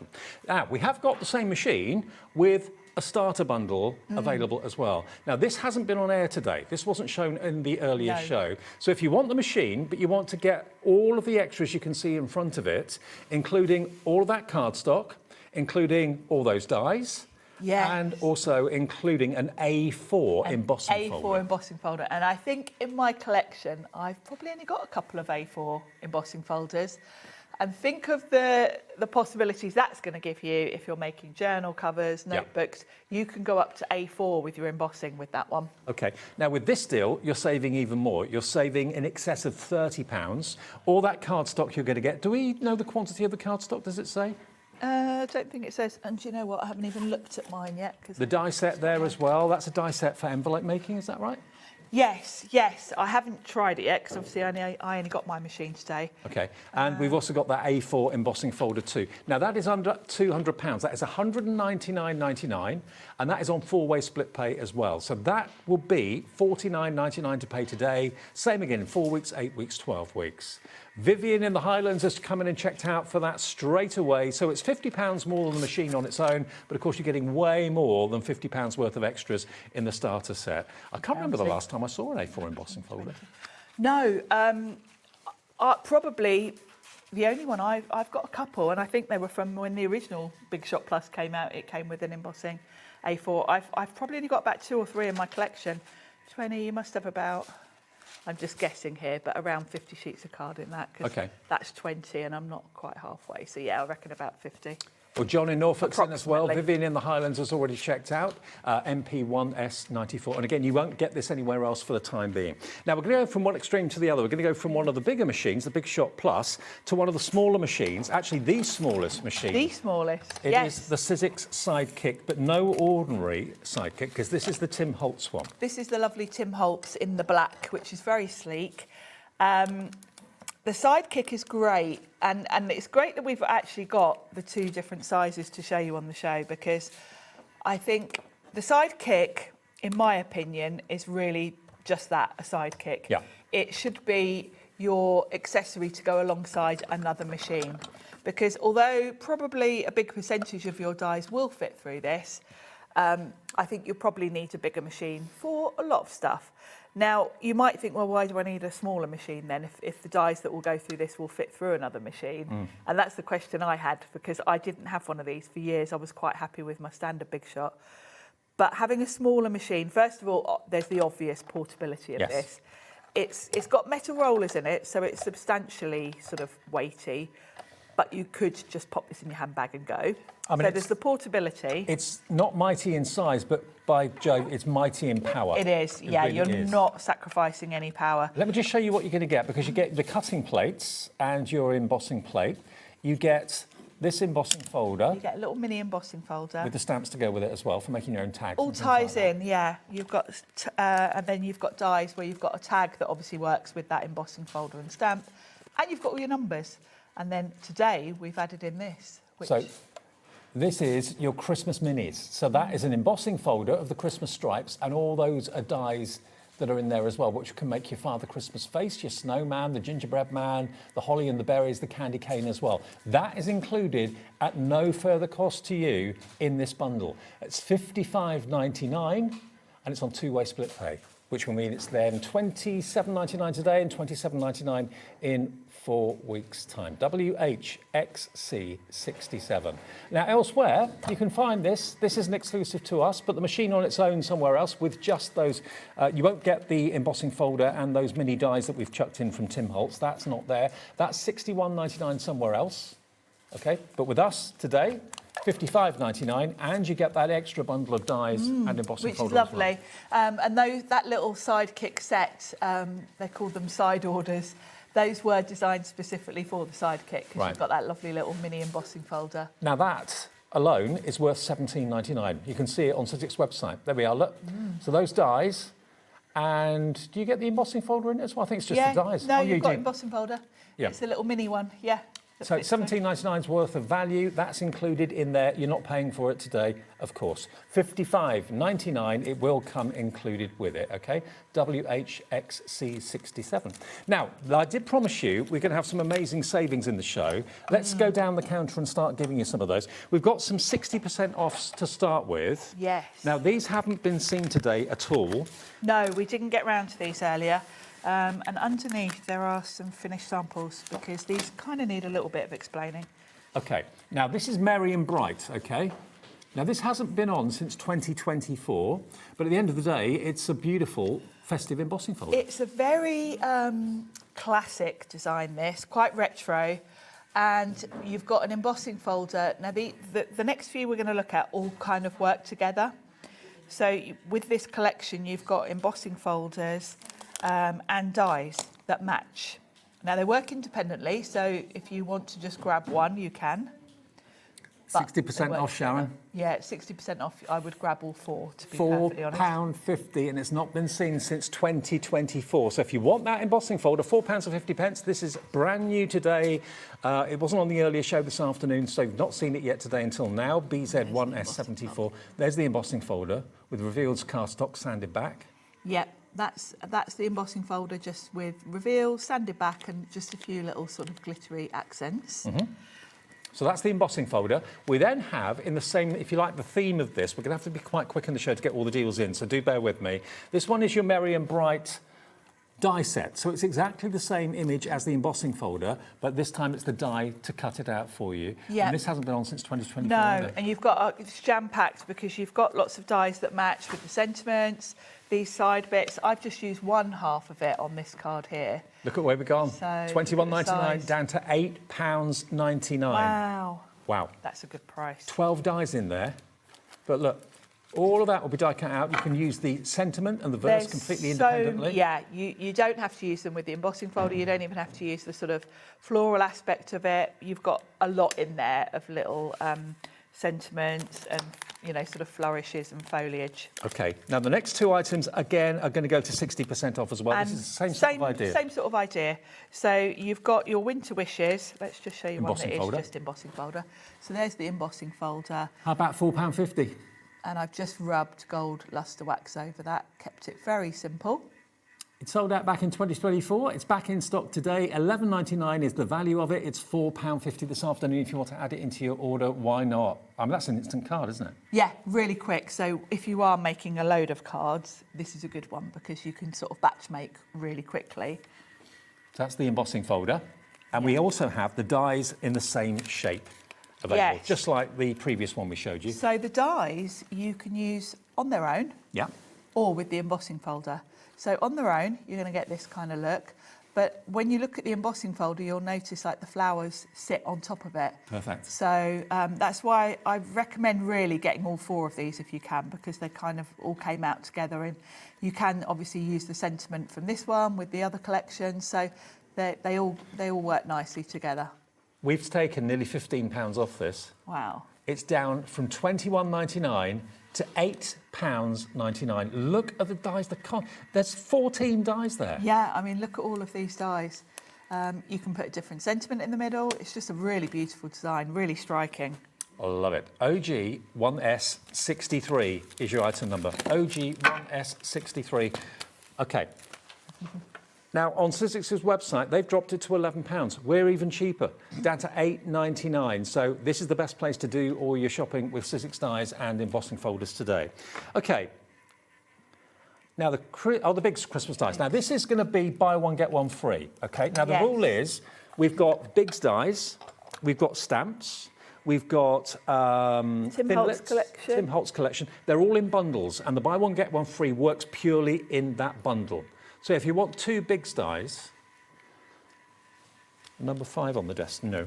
Now, we have got the same machine with a starter bundle available as well. Now, this hasn't been on air today. This wasn't shown in the earlier show. So if you want the machine, but you want to get all of the extras you can see in front of it, including all of that cardstock, including all those dies, and also including an A4 embossing folder. A4 embossing folder. And I think in my collection, I've probably only got a couple of A4 embossing folders. And think of the possibilities that's going to give you if you're making journal covers, notebooks. You can go up to A4 with your embossing with that one. Okay. Now, with this deal, you're saving even more. You're saving in excess of £30. All that cardstock you're going to get. Do we know the quantity of the cardstock, does it say? I don't think it says. And do you know what? I haven't even looked at mine yet. The die set there as well. That's a die set for envelope making, is that right? Yes, yes. I haven't tried it yet because obviously I only got my machine today. Okay, and we've also got that A4 embossing folder too. Now that is under £200. That is $199.99, and that is on 4-way split pay as well. So that will be $49.99 to pay today. Same again in 4 weeks, 8 weeks, 12 weeks. Vivian in the Highlands has come in and checked out for that straight away. So it's £50 more than the machine on its own, but of course you're getting way more than £50 worth of extras in the starter set. I can't remember the last time I saw an A4 embossing folder. No, probably the only one I've got a couple, and I think they were from when the original Big Shot Plus came out. It came with an embossing A4. I've probably only got about 2 or 3 in my collection. 20, you must have about, I'm just guessing here, but around 50 sheets of card in that, because that's 20 and I'm not quite halfway. So yeah, I reckon about 50. Well, John in Norfolk's in as well. Vivian in the Highlands has already checked out. MP1S94. And again, you won't get this anywhere else for the time being. Now, we're going to go from one extreme to the other. We're going to go from one of the bigger machines, the Big Shot Plus, to one of the smaller machines. Actually, the smallest machine. The smallest, It is the Sizzix Sidekick, but no ordinary Sidekick, because this is the Tim Holtz one. This is the lovely Tim Holtz in the black, which is very sleek. The Sidekick is great, and it's great that we've actually got the 2 different sizes to show you on the show, because I think the Sidekick, in my opinion, is really just that, a Sidekick. Yeah. It should be your accessory to go alongside another machine, because although probably a big percentage of your dies will fit through this, I think you'll probably need a bigger machine for a lot of stuff. Now, you might think, well, why do I need a smaller machine then if the dies that will go through this will fit through another machine? And that's the question I had, because I didn't have one of these for years. I was quite happy with my standard Big Shot. But having a smaller machine, first of all, there's the obvious portability of this. It's got metal rollers in it, so it's substantially sort of weighty, but you could just pop this in your handbag and go. I mean, so there's the portability. It's not mighty in size, but by Jove, it's mighty in power. It is, It yeah, really you're is. not sacrificing any power. Let me just show you what you're going to get, because you get the cutting plates and your embossing plate. You get this embossing folder. You get a little mini embossing folder. With the stamps to go with it as well, for making your own tags. All and things like ties in, yeah. You've got, and then you've got dies where you've got a tag that obviously works with that embossing folder and stamp, and you've got all your numbers. And then today we've added in this. Which... So this is your Christmas minis. So that is an embossing folder of the Christmas stripes, and all those are dies that are in there as well, which can make your Father Christmas face, your snowman, the gingerbread man, the holly and the berries, the candy cane as well. That is included at no further cost to you in this bundle. It's $55.99 and it's on two-way split pay, which will mean it's then $27.99 today and $27.99 in 4 weeks' time. WHXC67. Now, elsewhere, you can find this. This isn't exclusive to us, but the machine on its own somewhere else with just those. You won't get the embossing folder and those mini dies that we've chucked in from Tim Holtz. That's not there. That's $61.99 somewhere else. Okay, but with us today, $55.99, and you get that extra bundle of dies and embossing folder. Which is lovely. And that little sidekick set, they call them side orders. Those were designed specifically for the sidekick, because you've got that lovely little mini embossing folder. Now that alone is worth $17.99. You can see it on Sizzix website. There we are, look. So those dies, and do you get the embossing folder in it as well? I think it's just the dies. No, you've got embossing folder. Yeah. It's a little mini one, yeah. So it's $17.99's worth of value. That's included in there. You're not paying for it today, of course. $55.99, it will come included with it, okay? WHXC67. Now, I did promise you we're going to have some amazing savings in the show. Let's go down the counter and start giving you some of those. We've got some 60% offs to start with. Yes. Now, these haven't been seen today at all. No, we didn't get round to these earlier. And underneath there are some finished samples, because these kind of need a little bit of explaining. Okay, now this is Merry and Bright, okay? Now this hasn't been on since 2024, but at the end of the day, it's a beautiful festive embossing folder. It's a very classic design, this, quite retro, and you've got an embossing folder. Now the next few we're going to look at all kind of work together. So with this collection, you've got embossing folders, and dies that match. Now they work independently, so if you want to just grab one, you can. 60% off, Sharon. Yeah, 60% off. I would grab all four, to be perfectly honest. £4.50, and it's not been seen since 2024. So if you want that embossing folder, £4.50. This is brand new today. It wasn't on the earlier show this afternoon, so you've not seen it yet today until now. BZ1S74. There's the embossing folder with revealed cardstock sanded back. Yep. That's the embossing folder, just with reveal, sanded back, and just a few little sort of glittery accents. So that's the embossing folder. We then have, in the same, if you like, the theme of this, we're going to have to be quite quick in the show to get all the deals in, so do bear with me. This one is your Merry and Bright die set. So it's exactly the same image as the embossing folder, but this time it's the die to cut it out for you. Yeah. And this hasn't been on since 2024. No, either. and you've got it's jam-packed, because you've got lots of dies that match with the sentiments, these side bits. I've just used one half of it on this card here. Look at where we've gone. So, $21.99 down to £8.99. Wow. Wow. That's a good price. 12 dies in there. But look, all of that will be die cut out. You can use the sentiment and the verse completely independently. Yeah, you don't have to use them with the embossing folder. You don't even have to use the sort of floral aspect of it. You've got a lot in there of little sentiments and, you know, sort of flourishes and foliage. Okay, now the next two items, again, are going to go to 60% off as well. And this is the same sort of idea. Same sort of idea. So you've got your winter wishes. Let's just show you Embossing one that folder. is just embossing folder. So there's the embossing folder. How about £4.50? And I've just rubbed gold lustre wax over that, kept it very simple. It sold out back in 2024. It's back in stock today. £11.99 is the value of it. It's £4.50 this afternoon. If you want to add it into your order, why not? I mean, that's an instant card, isn't it? Yeah, really quick. So if you are making a load of cards, this is a good one because you can sort of batch make really quickly. That's the embossing folder. And we also have the dies in the same shape available, Yes. just like the previous one we showed you. So the dies you can use on their own Yeah. or with the embossing folder. So on their own, you're going to get this kind of look. But when you look at the embossing folder, you'll notice like the flowers sit on top of it. Perfect. So that's why I recommend really getting all 4 of these if you can, because they kind of all came out together. And you can obviously use the sentiment from this one with the other collection. So they all work nicely together. We've taken nearly £15 off this. Wow. It's down from £21.99 to £8.99. Look at the dies. There's 14 dies there. Yeah, I mean, look at all of these dies. You can put a different sentiment in the middle. It's just a really beautiful design, really striking. I love it. OG1S63 is your item number. OG1S63. Okay. Now, on Sizzix's website, they've dropped it to £11. We're even cheaper, down to £8.99. So this is the best place to do all your shopping with Sizzix dies and embossing folders today. Okay. Now, the big Christmas dies. Now, this is going to be buy one, get one free. Okay. Now, the rule is we've got Biggs dies, we've got stamps, we've got Tim Holtz collection. Tim Holtz collection. They're all in bundles, and the buy one, get one free works purely in that bundle. So if you want 2 Biggs dies, number 5 on the desk, no.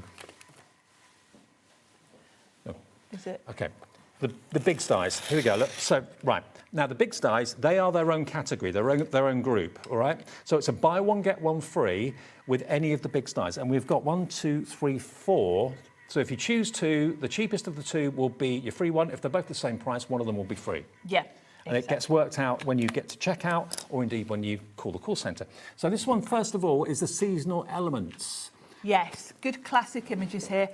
Is it? Okay, the Biggs dies, here we go, look. So, right, now the Biggs dies, they are their own category, their own group, all right? So it's a buy one, get one free with any of the Biggs dies. And we've got 1, 2, 3, 4. So if you choose 2, the cheapest of the 2 will be your free one. If they're both the same price, one of them will be free. Yeah. And it gets worked out when you get to checkout or indeed when you call the call centre. So this one, first of all, is the seasonal elements. Yes, good classic images here.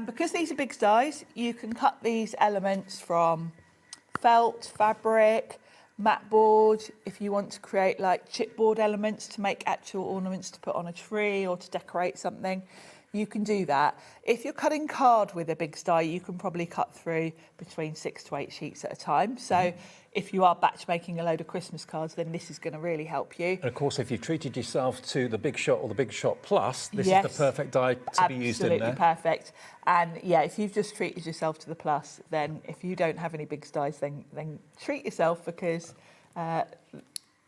Because these are Biggs dies, you can cut these elements from felt, fabric, mat board. If you want to create like chipboard elements to make actual ornaments to put on a tree or to decorate something, you can do that. If you're cutting card with a Biggs die, you can probably cut through between 6 to 8 sheets at a time. So if you are batch making a load of Christmas cards, then this is going to really help you. And of course, if you've treated yourself to the Big Shot or the Big Shot Plus, this is the perfect die to be used in there. Absolutely perfect. And yeah, if you've just treated yourself to the Plus, then if you don't have any Biggs dies, then treat yourself, because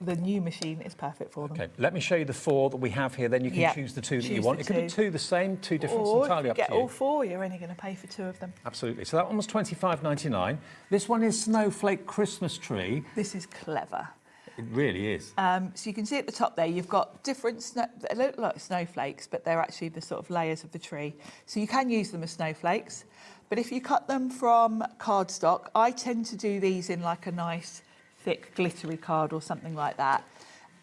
the new machine is perfect for them. Okay, let me show you the 4 that we have here, then you can choose the 2 that you want. It could be 2 the same, 2 different, it's entirely up to you. Get all 4, you're only going to pay for 2 of them. Absolutely. So that one was £25.99. This one is Snowflake Christmas Tree. This is clever. It really is. So you can see at the top there, you've got different, they look like snowflakes, but they're actually the sort of layers of the tree. So you can use them as snowflakes. But if you cut them from cardstock, I tend to do these in like a nice, thick, glittery card or something like that.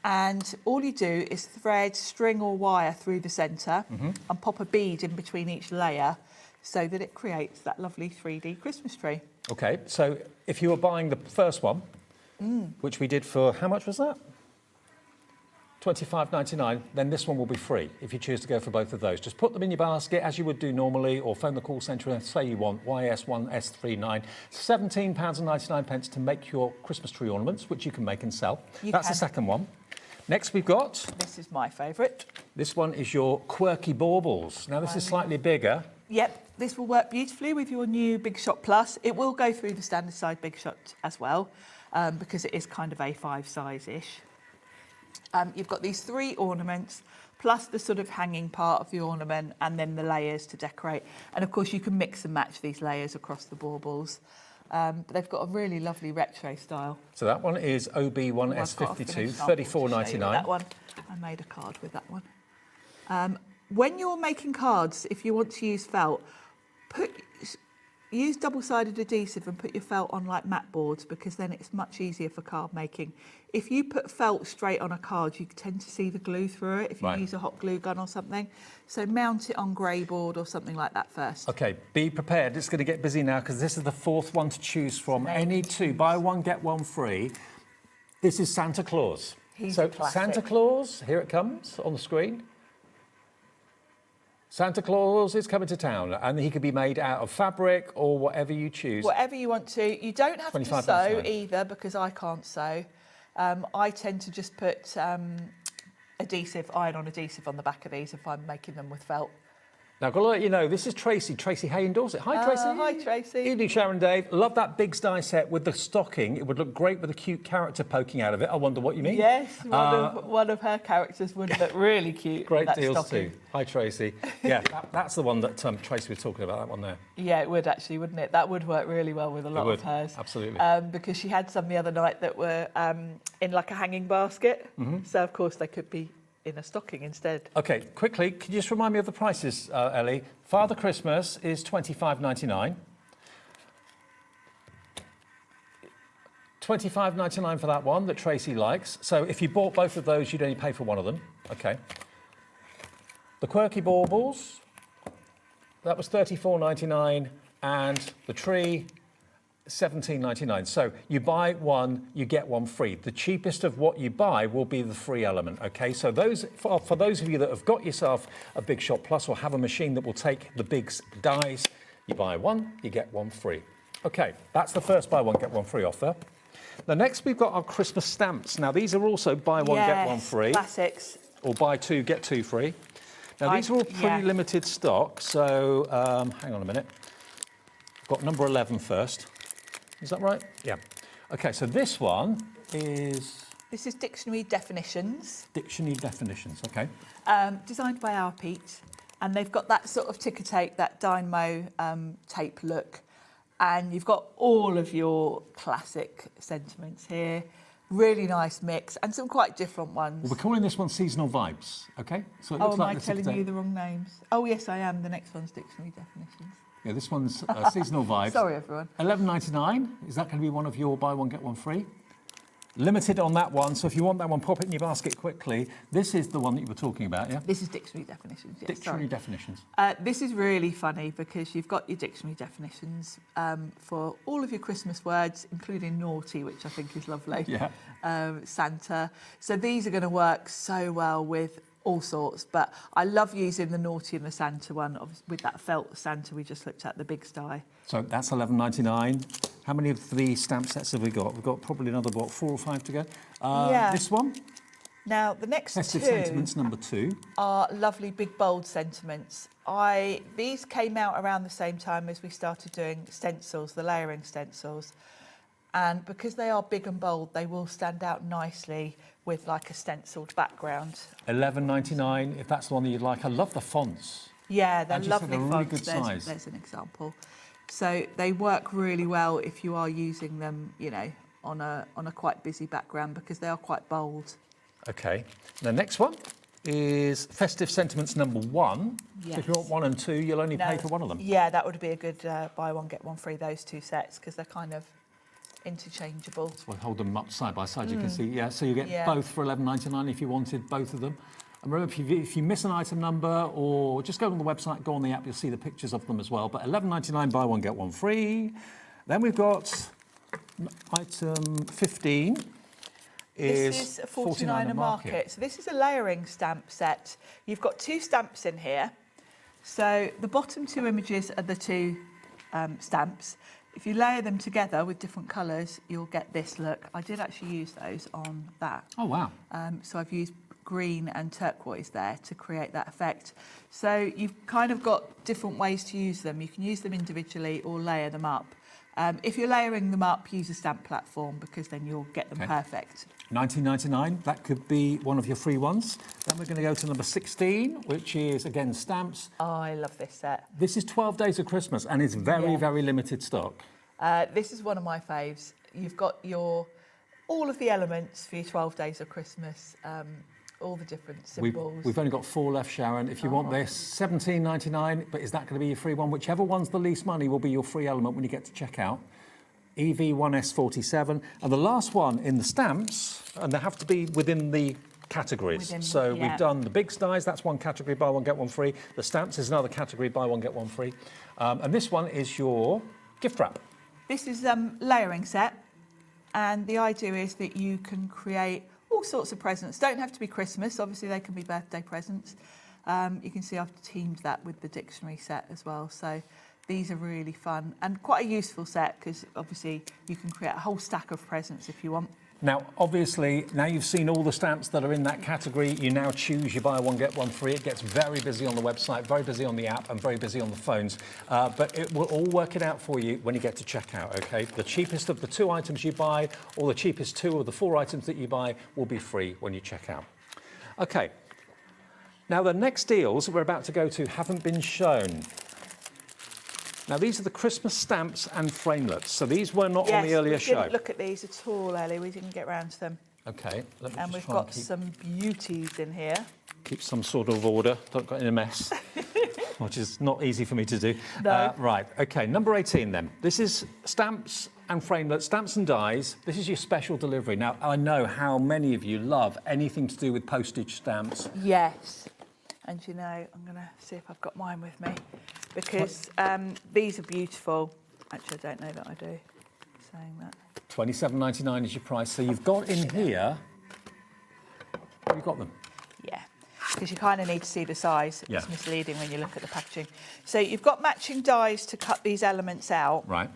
And all you do is thread string or wire through the centre and pop a bead in between each layer so that it creates that lovely 3D Christmas tree. Okay, so if you were buying the first one, which we did for, how much was that? £25.99, then this one will be free if you choose to go for both of those. Just put them in your basket as you would do normally, or phone the call centre and say you want YS1S39, £17.99 to make your Christmas tree ornaments, which you can make and sell. That's the second one. Next we've got... This is my favourite. This one is your quirky baubles. Now this is slightly bigger. Yep, this will work beautifully with your new Big Shot Plus. It will go through the standard size Big Shot as well, because it is kind of A5 size-ish. You've got these 3 ornaments, plus the sort of hanging part of the ornament, and then the layers to decorate. And of course, you can mix and match these layers across the baubles. But they've got a really lovely retro style. So that one is OB1S52, £34.99. That one, I made a card with that one. When you're making cards, if you want to use felt, use double-sided adhesive and put your felt on like mat boards, because then it's much easier for card making. If you put felt straight on a card, you tend to see the glue through it if you use a hot glue gun or something. So mount it on grey board or something like that first. Okay, be prepared. It's going to get busy now because this is the 4th one to choose from. Any 2, buy one, get one free. This is Santa Claus. He's so a classic. Santa Claus, here it comes on the screen. Santa Claus is coming to town, and he could be made out of fabric or whatever you choose. Whatever you want to. You don't have to 25 sew £25. either, because I can't sew. I tend to just put adhesive, iron-on adhesive on the back of these if I'm making them with felt. Now, I've got to let you know, this is Tracy Hay in Dorset. Hi, Tracy. Hi, Tracy. Evening, Sharon Dave. Love that big die set with the stocking. It would look great with a cute character poking out of it. I wonder what you mean. Yes, one of her characters would look really cute. Great that deals stocking. too. Hi, Tracy. Yeah, that's the one that Tracy was talking about, that one there. Yeah, it would actually, wouldn't it? That would work really well with a lot of hers. Absolutely. Because she had some the other night that were in like a hanging basket. So, of course, they could be in a stocking instead. OK, quickly, can you just remind me of the prices, Ellie? Father Christmas is £25.99. £25.99 for that one that Tracy likes. So if you bought both of those, you'd only pay for one of them. OK. The Quirky Baubles, that was £34.99, and the tree, £17.99. So you buy one, you get one free. The cheapest of what you buy will be the free element, okay? So those for those of you that have got yourself a Big Shot Plus or have a machine that will take the big dies, you buy one, you get one free. Okay, that's the first buy one, get one free offer. The next we've got our Christmas stamps. Now these are also buy one, get one free. Classics. Or buy two, get two free. Now these are all pretty limited stock, so hang on a minute. I've got number 11 first. Is that right? Yeah. OK, so this one is... This is Dictionary Definitions. Dictionary Definitions, OK. Designed by our Pete. And they've got that sort of ticker tape, that dynamo tape look. And you've got all of your classic sentiments here. Really nice mix, and some quite different ones. Well, we're calling this one Seasonal Vibes, OK? So it looks am like I telling you the wrong names? Oh, yes, I am. The next one's Dictionary Definitions. Yeah, this one's Seasonal Vibes. Sorry, everyone. £11.99. Is that going to be one of your buy one, get one free? Limited on that one, so if you want that one, pop it in your basket quickly. This is the one that you were talking about, yeah? This is Dictionary Definitions, yes. Dictionary Definitions. This is really funny because you've got your dictionary definitions for all of your Christmas words, including naughty, which I think is lovely. Yeah. Santa. So these are going to work so well with all sorts, but I love using the naughty and the Santa one with that felt Santa we just looked at, the big sty. So that's £11.99. How many of the stamp sets have we got? We've got probably another, what, 4 or 5 to go? Yeah. This one? Now, the next Festive two Sentiments number 2. are lovely big bold sentiments. These came out around the same time as we started doing stencils, the layering stencils. And because they are big and bold, they will stand out nicely with like a stenciled background. £11.99, if that's the one that you'd like. I love the fonts. Yeah, they're lovely really fonts. good size. There's an example. So they work really well if you are using them, you know, on a quite busy background because they are quite bold. OK. The next one is Festive Sentiments number 1. Yes. So if you want 1 and 2, you'll only pay for one of them. Yeah, that would be a good buy one, get one free, those two sets, because they're kind of interchangeable. So we'll hold them up side by side, you can see. Yeah, so you get both for £11.99 if you wanted both of them. And remember, if you miss an item number or just go on the website, go on the app, you'll see the pictures of them as well. But £11.99, buy one, get one free. Then we've got item 15. This is 49 a market. So this is a layering stamp set. You've got 2 stamps in here. So the bottom 2 images are the 2 stamps. If you layer them together with different colours, you'll get this look. I did actually use those on that. Oh, wow. So I've used green and turquoise there to create that effect. So you've kind of got different ways to use them. You can use them individually or layer them up. If you're layering them up, use a stamp platform because then you'll get them perfect. £19.99, that could be one of your free ones. Then we're going to go to number 16, which is, again, stamps. Oh, I love this set. This is 12 Days of Christmas, and it's very, very limited stock. This is one of my faves. You've got all of the elements for your 12 Days of Christmas, all the different symbols. We've only got 4 left, Sharon. If you want this, £17.99, but is that going to be your free one? Whichever one's the least money will be your free element when you get to checkout. EV1S47. And the last one in the stamps, and they have to be within the categories. We've done the big styes, that's one category, buy one, get one free. The stamps is another category, buy one, get one free. And this one is your gift wrap. This is layering set, and the idea is that you can create all sorts of presents. Don't have to be Christmas, obviously they can be birthday presents. You can see I've teamed that with the dictionary set as well. So these are really fun and quite a useful set because obviously you can create a whole stack of presents if you want. Now, obviously, now you've seen all the stamps that are in that category, you now choose your buy one, get one free. It gets very busy on the website, very busy on the app, and very busy on the phones. But it will all work it out for you when you get to checkout, OK? The cheapest of the 2 items you buy, or the cheapest 2 of the 4 items that you buy will be free when you check out. OK. Now, the next deals that we're about to go to haven't been shown. Now, these are the Christmas stamps and framelits. So these were not on the earlier show. Yes, we didn't look at these at all, Ellie. We didn't get round to them. OK. Let me and just we've try got and keep, some beauties in here. keep some sort of order. Don't get in a mess, which is not easy for me to do. No. Right. OK. Number 18 then. This is stamps and framelits, stamps and dies. This is your special delivery. Now, I know how many of you love anything to do with postage stamps. Yes. And you know, I'm going to see if I've got mine with me because these are beautiful. Actually, I don't know that I do, saying that. £27.99 is your price. So you've got in here, you've got them. Yeah, because you kind of need to see the size. Yeah. It's misleading when you look at the packaging. So you've got matching dies to cut these elements out. Right.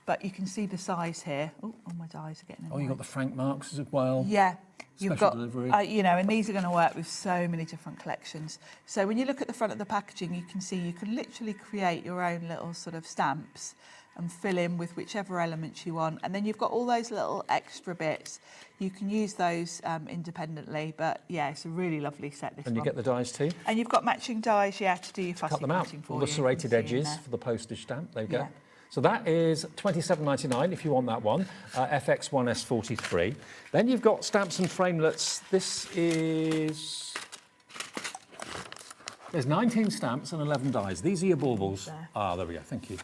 But you can see the size here. Oh, all my dies are getting in the Oh, you've way. got the frank marks as well. Yeah. You've Special got, delivery. you know, and these are going to work with so many different collections. So when you look at the front of the packaging, you can see you can literally create your own little sort of stamps and fill in with whichever elements you want. And then you've got all those little extra bits. You can use those independently, but yeah, it's a really lovely set, this And you one. get the dies too? And you've got matching dies, yeah, to do your fussy Cut them out. cutting for All you. the You serrated can see in edges there. for the postage stamp. There you go. Yeah. So that is £27.99 if you want that one, FX1S43. Then you've got stamps and framelits. This is... There's 19 stamps and 11 dies. These are your baubles. There. Ah, there we go. Thank you.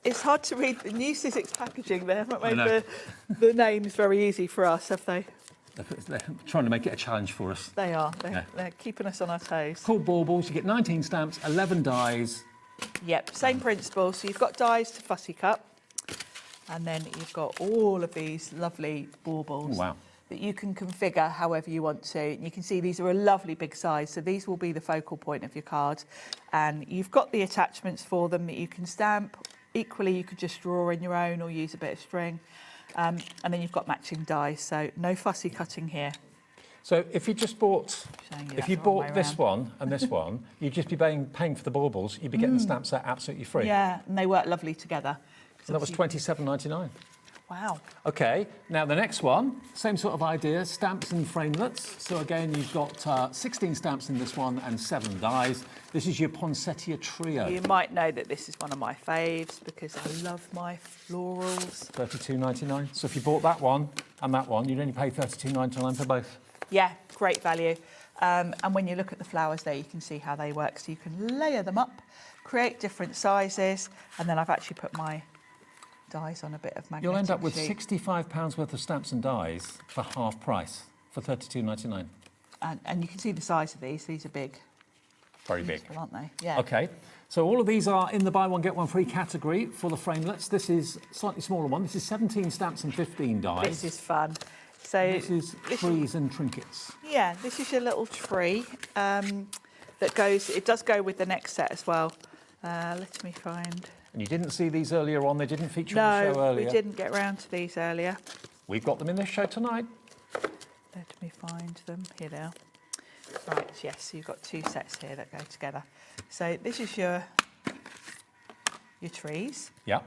It's hard to read the new Sizzix packaging. They haven't I made know. the names very easy for us, have they? They're trying to make it a challenge for us. They are. Yeah. They're keeping us on our toes. Called baubles. You get 19 stamps, 11 dies. Yep, same principle. So you've got dies to fussy cut, and then you've got all of these lovely baubles. Oh, wow. That you can configure however you want to. And you can see these are a lovely big size, so these will be the focal point of your card. And you've got the attachments for them that you can stamp. Equally, you could just draw in your own or use a bit of string. And then you've got matching dies, so no fussy cutting here. So if you just bought, if you that's the wrong way bought this round. one and this one, you'd just be paying for the baubles. You'd be getting the stamp set absolutely free. Yeah, and they work lovely together. So that was £27.99. Wow. Okay, now the next one, same sort of idea, stamps and framelits. So again, you've got 16 stamps in this one and 7 dies. This is your poinsettia trio. You might know that this is one of my faves because I love my florals. £32.99. So if you bought that one and that one, you'd only pay £32.99 for both. Yeah, great value. And when you look at the flowers there, you can see how they work. So you can layer them up, create different sizes, and then I've actually put my dies on a bit of magnetic You'll end up with sheet. £65 worth of stamps and dies for half price, for £32.99. And you can see the size of these. These are big. Very big. Useful, aren't they? Yeah. Okay, so all of these are in the buy one, get one free category for the framelits. This is a slightly smaller one. This is 17 stamps and 15 dies. This is fun. So And this is trees and trinkets. Yeah, this is your little tree that goes. It does go with the next set as well. Let me find. And you didn't see these earlier on. They didn't feature on the show No, earlier. we didn't get round to these earlier. We've got them in this show tonight. Let me find them. Here they are. Right, yes, so you've got 2 sets here that go together. So this is your trees. Yeah.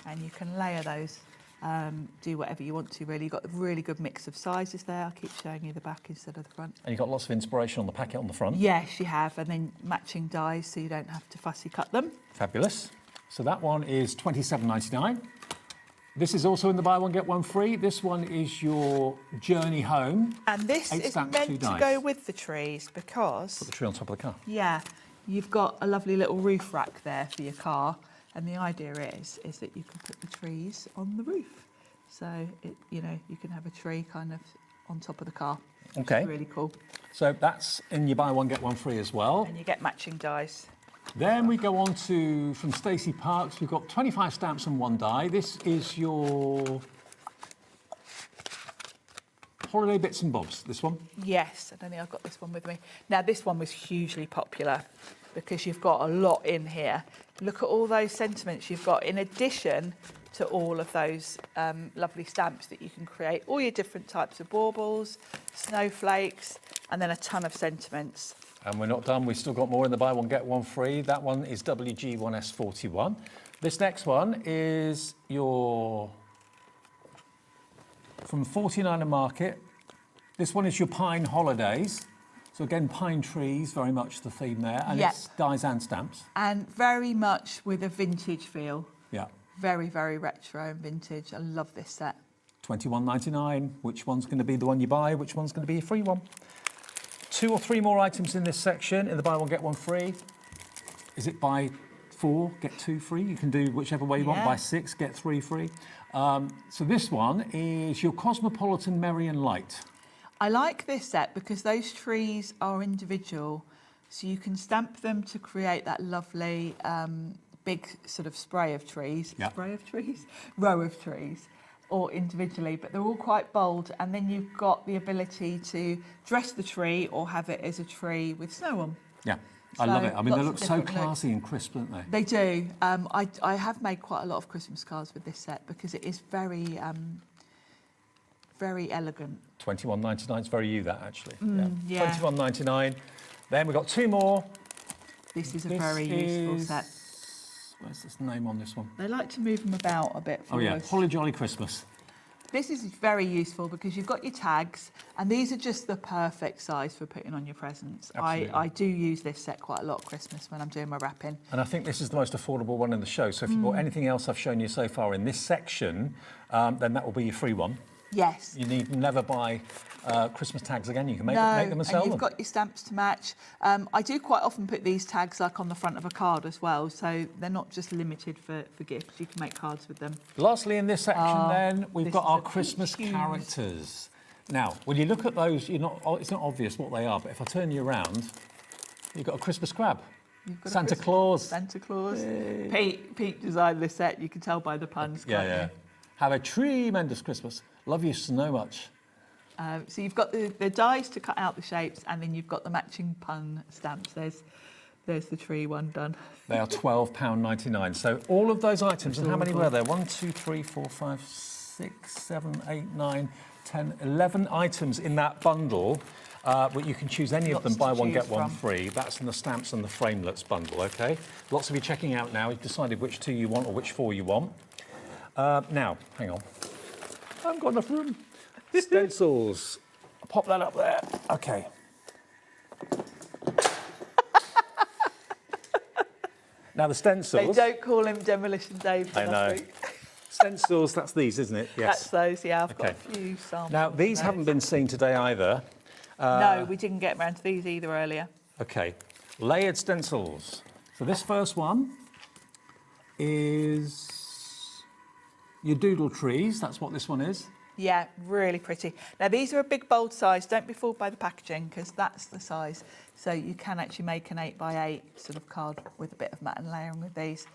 And you can layer those, do whatever you want to really. You've got a really good mix of sizes there. I'll keep showing you the back instead of the front. And you've got lots of inspiration on the packet on the front. Yes, you have, and then matching dies so you don't have to fussy cut them. Fabulous. So that one is £27.99. This is also in the buy one, get one free. This one is your journey home. And this 8 is stamps, 2 meant to dies. go with the trees because... Put the tree on top of the car. Yeah, you've got a lovely little roof rack there for your car, and the idea is that you can put the trees on the roof. So, you can have a tree kind of on top of the car. Okay. It's really cool. So that's in your buy one, get one free as well. And you get matching dies. Then we go on to, from Stacey Parks, we've got 25 stamps and 1 die. This is your holiday bits and bobs, this one? Yes, I don't think I've got this one with me. Now, this one was hugely popular because you've got a lot in here. Look at all those sentiments you've got in addition to all of those lovely stamps that you can create. All your different types of baubles, snowflakes, and then a ton of sentiments. And we're not done. We've still got more in the buy one, get one free. That one is WG1S41. This next one is your... from 49er Market. This one is your Pine Holidays. So again, pine trees, very much the theme there. And it's dies and stamps. And very much with a vintage feel. Yeah. Very, very retro and vintage. I love this set. $21.99. Which one's going to be the one you buy? Which one's going to be a free one? 2 or 3 more items in this section. In the buy one, get one free. Is it buy 4, get 2 free? You can do whichever way you want. Buy 6, get 3 free. So this one is your Cosmopolitan Merry and Light. I like this set because those trees are individual, so you can stamp them to create that lovely big sort of spray of trees. Spray of trees? Row of trees, or individually, but they're all quite bold, and then you've got the ability to dress the tree or have it as a tree with snow on. Yeah, I love So it. I mean, they look lots of so different classy and crisp, don't they? They do. I have made quite a lot of Christmas cards with this set because it is very, very elegant. $21.99 is very you, that actually. Yeah. $21.99. Then we've got 2 more. This is a very useful set. Where's this name on this one? They like to move them about a bit for Oh yeah, us. Holly Jolly Christmas. This is very useful because you've got your tags, and these are just the perfect size for putting on your presents. I do use this set quite a lot at Christmas when I'm doing my wrapping. And I think this is the most affordable one in the show. So if you bought anything else I've shown you so far in this section, then that will be your free one. Yes. You need never buy Christmas tags again. You can make them and sell and them. you've got your stamps to match. I do quite often put these tags like on the front of a card as well, so they're not just limited for gifts. You can make cards with them. Lastly, in this section, then we've got our is a Christmas huge- characters. Now, when you look at those, it's not obvious what they are. But if I turn you around, you've got a Christmas crab. You've got a Santa Christmas- Claus. Santa Claus. Yay. Pete designed this set. You can tell by the puns. Yeah, can't yeah. you? Have a tremendous Christmas. Love you so much. So you've got the dies to cut out the shapes, and then you've got the matching pun stamps. There's the tree one done. They are £12.99. So all of those items, and how many were there? 1, 2, 3, 4, 5, 6, 7, 8, 9, 10, 11 items in that bundle. But you can choose any of them, Lots buy to one, get choose one from. free. That's in the stamps and the framelets bundle, OK? Lots of you checking out now. You've decided which 2 you want or which 4 you want. Now, hang on. I haven't got enough room. Stencils. Pop that up there. OK. Now, the stencils... They don't call him Demolition Dave. I know. Stencils, that's these, isn't it? Yes. That's those, yeah. I've got Okay. a few samples. Now, these of haven't those. been seen today either. No, we didn't get around to these either earlier. OK. Layered stencils. So this first one is your doodle trees. That's what this one is. Yeah, really pretty. Now, these are a big, bold size. Don't be fooled by the packaging, because that's the size. So you can actually make an 8x8 sort of card with a bit of matte and layering with these.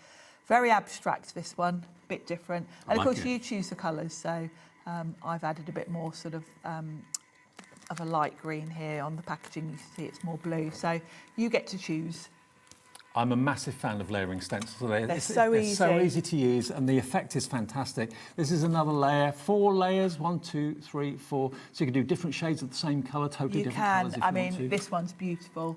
Very abstract, this one, a bit different. And like of course, it. you choose the colours. So I've added a bit more sort of a light green here on the packaging. You can see it's more blue. So you get to choose. I'm a massive fan of layering stencils. They're so easy. so easy to use, and the effect is fantastic. This is another layer, 4 layers, 1, 2, 3, 4. So you can do different shades of the same colour, totally You different can. colours if I you want mean, to. this one's beautiful.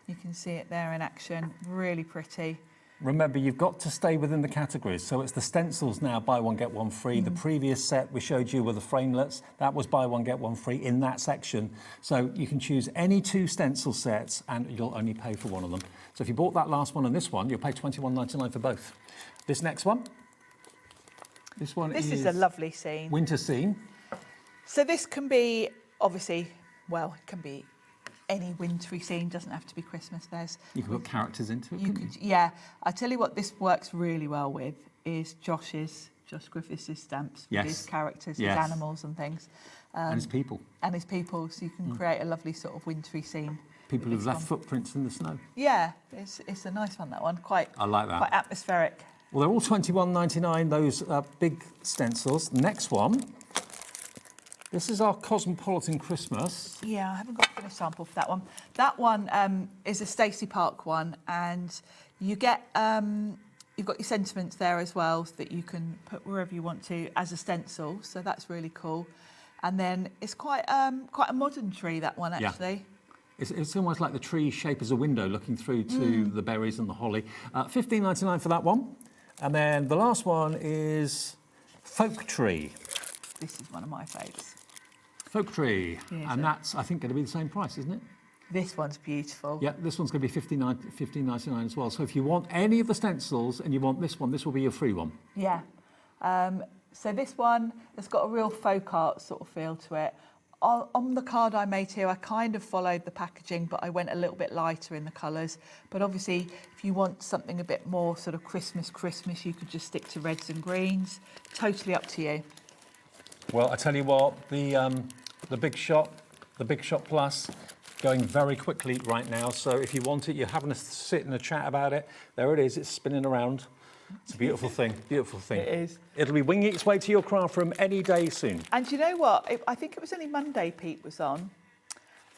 You can see it there in action. Really pretty. Remember, you've got to stay within the categories. So it's the stencils now, buy one, get one free. The previous set we showed you were the framelets. That was buy one, get one free in that section. So you can choose any 2 stencil sets and you'll only pay for one of them. So if you bought that last one and this one, you'll pay £21.99 for both. This next one. This one This is a lovely scene. Winter scene. So this can be, obviously, well, it can be any wintry scene, doesn't have to be Christmas. You can put characters into it, couldn't you? Yeah, I tell you what this works really well with is Josh Griffiths' stamps with Yes. his characters, Yes. his animals and things. And his people. And his people, so you can create a lovely sort of wintry scene. People with who've this left one. footprints in the snow. Yeah, it's a nice one, that one. I like that. Quite atmospheric. Well, they're all £21.99, those big stencils. Next one This is our Cosmopolitan Christmas. Yeah, I haven't got a finished sample for that one. That one is a Stacey Park one, and you get you've got your sentiments there as well that you can put wherever you want to as a stencil. So that's really cool. And then it's quite a modern tree, that one actually. Yeah. It's almost like the tree shape as a window looking through to the berries and the holly. $15.99 for that one. And then the last one is Folk Tree. This is one of my favourites. Folk Tree. Yeah, And that's, I think, going to be the same price, isn't it? This one's beautiful. Yeah, this one's going to be $15.99 as well. So if you want any of the stencils and you want this one, this will be your free one. Yeah. So this one has got a real folk art sort of feel to it. On the card I made here, I kind of followed the packaging, but I went a little bit lighter in the colours. But obviously, if you want something a bit more sort of Christmas, you could just stick to reds and greens. Totally up to you. Well, I tell you what, the Big Shot Plus, going very quickly right now. So if you want it, you're having to sit and a chat about it. There it is. It's spinning around. It's a beautiful thing. Beautiful thing. It is. It'll be winging its way to your craft room any day soon. And you know what? I think it was only Monday Pete was on,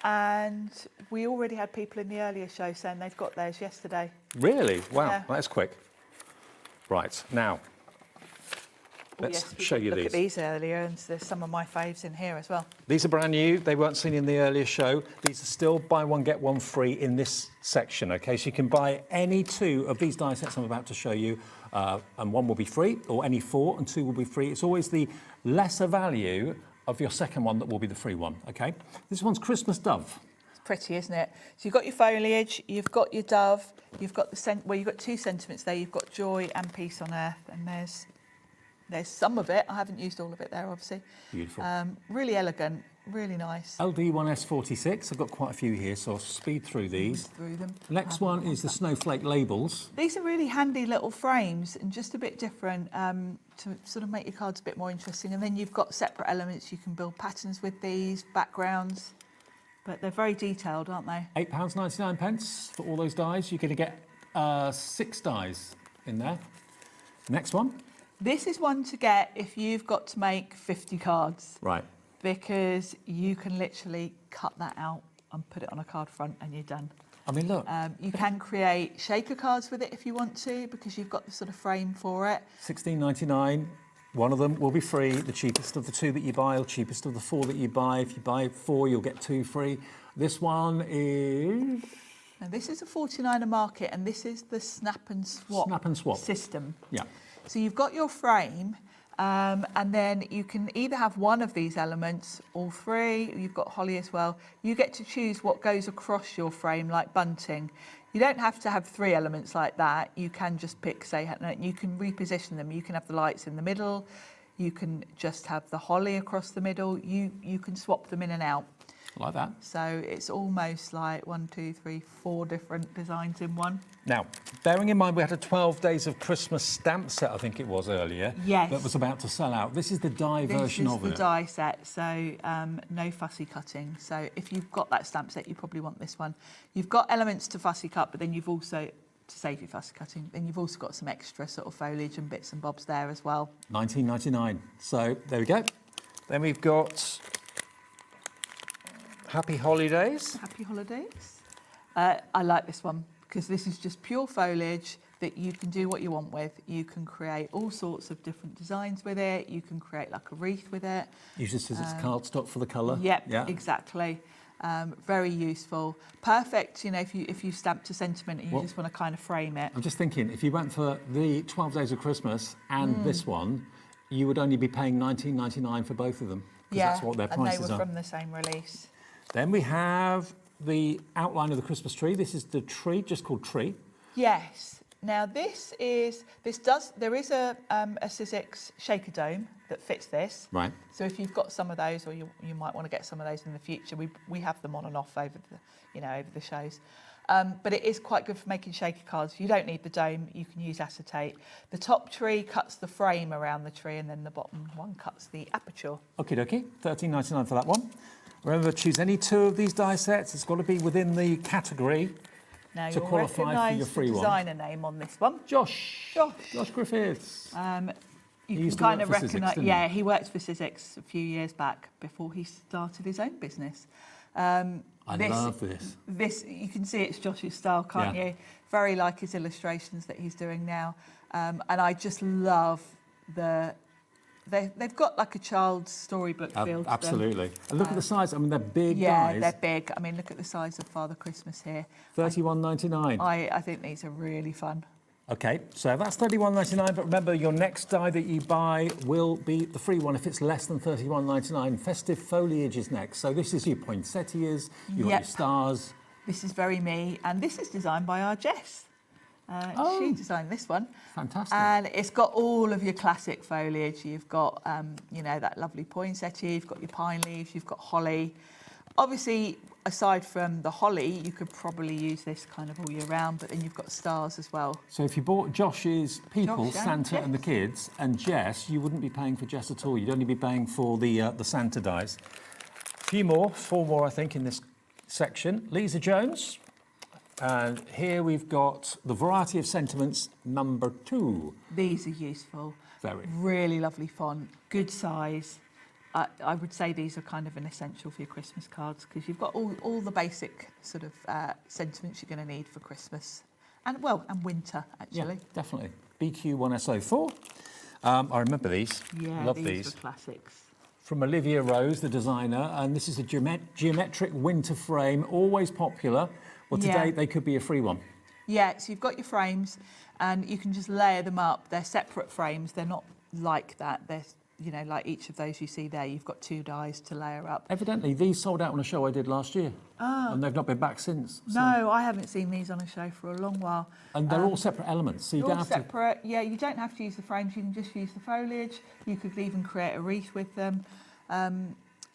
and we already had people in the earlier show saying they'd got theirs yesterday. Really? Wow, Yeah. that's quick. Right, now, let's show you Look these. at these earlier, and there's some of my faves in here as well. These are brand new. They weren't seen in the earlier show. These are still buy one, get one free in this section, okay? So you can buy any 2 of these die sets I'm about to show you, and 1 will be free, or any 4 and 2 will be free. It's always the lesser value of your second one that will be the free one, okay? This one's Christmas Dove. It's pretty, isn't it? So you've got your foliage, you've got your dove, you've got you've got 2 sentiments there. You've got joy and peace on earth, and there's some of it. I haven't used all of it there, obviously. Beautiful. Really elegant, really nice. LD1S46. I've got quite a few here, so I'll speed through these. Through them. Next one is the snowflake labels. These are really handy little frames and just a bit different to sort of make your cards a bit more interesting. And then you've got separate elements. You can build patterns with these, backgrounds, but they're very detailed, aren't they? £8.99 for all those dies. You're going to get 6 dies in there. Next one. This is one to get if you've got to make 50 cards. Right. Because you can literally cut that out and put it on a card front and you're done. I mean, look. You can create shaker cards with it if you want to, because you've got the sort of frame for it. $16.99. One of them will be free. The cheapest of the 2 that you buy, or cheapest of the 4 that you buy. If you buy 4, you'll get 2 free. This one is... Now, this is a 49er market, and this is the snap and swap system. Yeah. So you've got your frame, and then you can either have one of these elements, all 3. You've got holly as well. You get to choose what goes across your frame, like bunting. You don't have to have 3 elements like that. You can just pick, say, you can reposition them. You can have the lights in the middle. You can just have the holly across the middle. You can swap them in and out. Like that. So it's almost like 1, 2, 3, 4 different designs in one. Now, bearing in mind we had a 12 Days of Christmas stamp set, I think it was earlier, Yes. that was about to sell out. This is the die version of it. This is the die set, so no fussy cutting. So if you've got that stamp set, you probably want this one. You've got elements to fussy cut, but then you've also, to save you fussy cutting, then you've also got some extra sort of foliage and bits and bobs there as well. $19.99. So there we go. Then we've got Happy Holidays. Happy Holidays. I like this one because this is just pure foliage that you can do what you want with. You can create all sorts of different designs with it. You can create like a wreath with it. Use this as its cardstock for the colour. Yep, yeah, exactly. Very useful. Perfect, you know, if you stamped a sentiment and you just want to kind of frame it. I'm just thinking, if you went for the 12 Days of Christmas and this one, you would only be paying $19.99 for both of them. Yeah, that's what their prices and they were are. from the same release. Then we have the outline of the Christmas tree. This is the tree, just called Tree. Yes. Now there is a Sizzix shaker dome that fits this. Right. So if you've got some of those, or you might want to get some of those in the future, we have them on and off over the shows. But it is quite good for making shaker cards. You don't need the dome. You can use acetate. The top tree cuts the frame around the tree, and then the bottom one cuts the aperture. Okie dokie, $13.99 for that one. Remember, choose any 2 of these die sets. It's got to be within the category now to qualify for your free the one. designer name on this one. Josh Griffiths. You can kind of recognise. Yeah, he worked for Sizzix a few years back before he started his own business. I love this. This, you can see it's Josh's style, can't you? Very like his illustrations that he's doing now. And I just love they've got like a child's storybook feel to them. Absolutely. And look at the size. I mean, they're big Yeah, dies. they're big. I mean, look at the size of Father Christmas here. $31.99. I think these are really fun. Okay, so that's $31.99, but remember your next die that you buy will be the free one if it's less than $31.99. Festive foliage is next. So this is your poinsettias, you've got your stars. This is very me, and this is designed by our Jess. She designed this one. Fantastic. And it's got all of your classic foliage. You've got, you know, that lovely poinsettia, you've got your pine leaves, you've got holly. Obviously, aside from the holly, you could probably use this kind of all year round, but then you've got stars as well. So if you bought Josh's people, Santa and the kids, and Jess, you wouldn't be paying for Jess at all. You'd only be paying for the Santa dies. A few more, 4 more, I think, in this section. Lisa Jones. And here we've got the Variety of Sentiments number 2. These are useful. Very. Really lovely font, good size. I would say these are kind of an essential for your Christmas cards because you've got all the basic sort of sentiments you're going to need for Christmas and winter, actually. Yeah, definitely. BQ1SO4. I remember these. Yeah, Love these these. were classics. From Olivia Rose, the designer, and this is a geometric winter frame, always popular. Well, today they could be a free one. Yeah, so you've got your frames and you can just layer them up. They're separate frames. They're not like that. They're, you know, like each of those you see there, you've got 2 dies to layer up. Evidently, these sold out on a show I did last year. Ah. And they've not been back since. So. No, I haven't seen these on a show for a long while. And they're all separate elements, so you don't have separate. Yeah, you don't have to use the frames. You can just use the foliage. You could even create a wreath with them.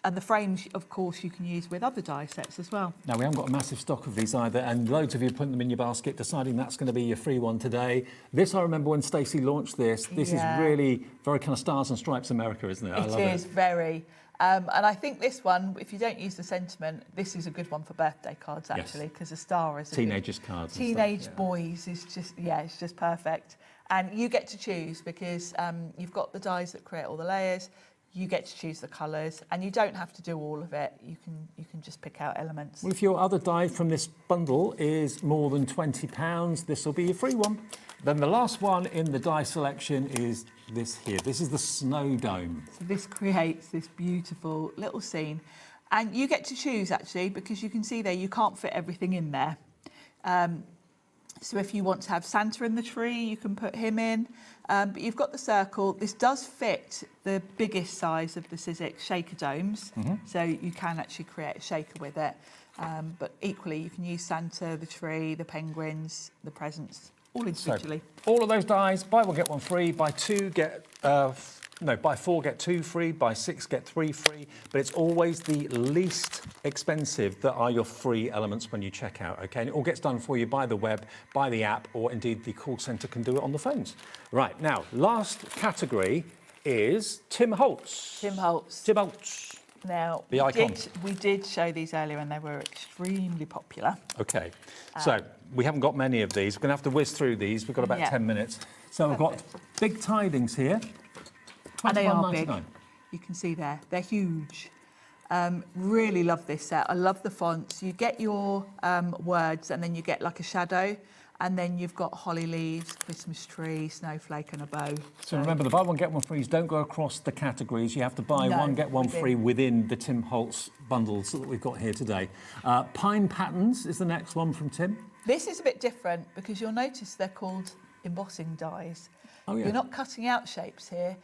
And the frames, of course, you can use with other die sets as well. Now, we haven't got a massive stock of these either, and loads of you putting them in your basket, deciding that's going to be your free one today. This, I remember when Stacey launched this. This is really very kind of Stars and Stripes America, isn't it? I love it. It is, very. And I think this one, if you don't use the sentiment, this is a good one for birthday cards, actually, because a star is a teenagers cards. Teenage boys is just, it's just perfect. And you get to choose because you've got the dies that create all the layers. You get to choose the colours, and you don't have to do all of it. You can just pick out elements. Well, if your other die from this bundle is more than £20, this will be your free one. Then the last one in the die selection is this here. This is the snow dome. So this creates this beautiful little scene, and you get to choose actually because you can see there you can't fit everything in there. So if you want to have Santa in the tree, you can put him in. But you've got the circle. This does fit the biggest size of the Sizzix shaker domes. So you can actually create a shaker with it. But equally, you can use Santa, the tree, the penguins, the presents, all individually. So, all of those dies, buy 1, get 1 free, buy 2, get... buy 4, get 2 free, buy 6, get 3 free, but it's always the least expensive that are your free elements when you check out, okay? And it all gets done for you by the web, by the app, or indeed the call centre can do it on the phones. Right, now, last category is Tim Holtz. Tim Holtz. Tim Holtz. Now, the icon. We did show these earlier and they were extremely popular. Okay, so we haven't got many of these. We're going to have to whiz through these. We've got about 10 minutes. So we've got Big Tidings here. And they are big. You can see there, they're huge. Really love this set. I love the fonts. You get your words and then you get like a shadow and then you've got holly leaves, Christmas tree, snowflake and a bow. So remember, the buy 1, get 1 frees don't go across the categories. You have to buy 1, get 1 free within the Tim Holtz bundles that we've got here today. Pine Patterns is the next one from Tim. This is a bit different because you'll notice they're called embossing dies. Oh, yeah. You're not cutting out shapes here.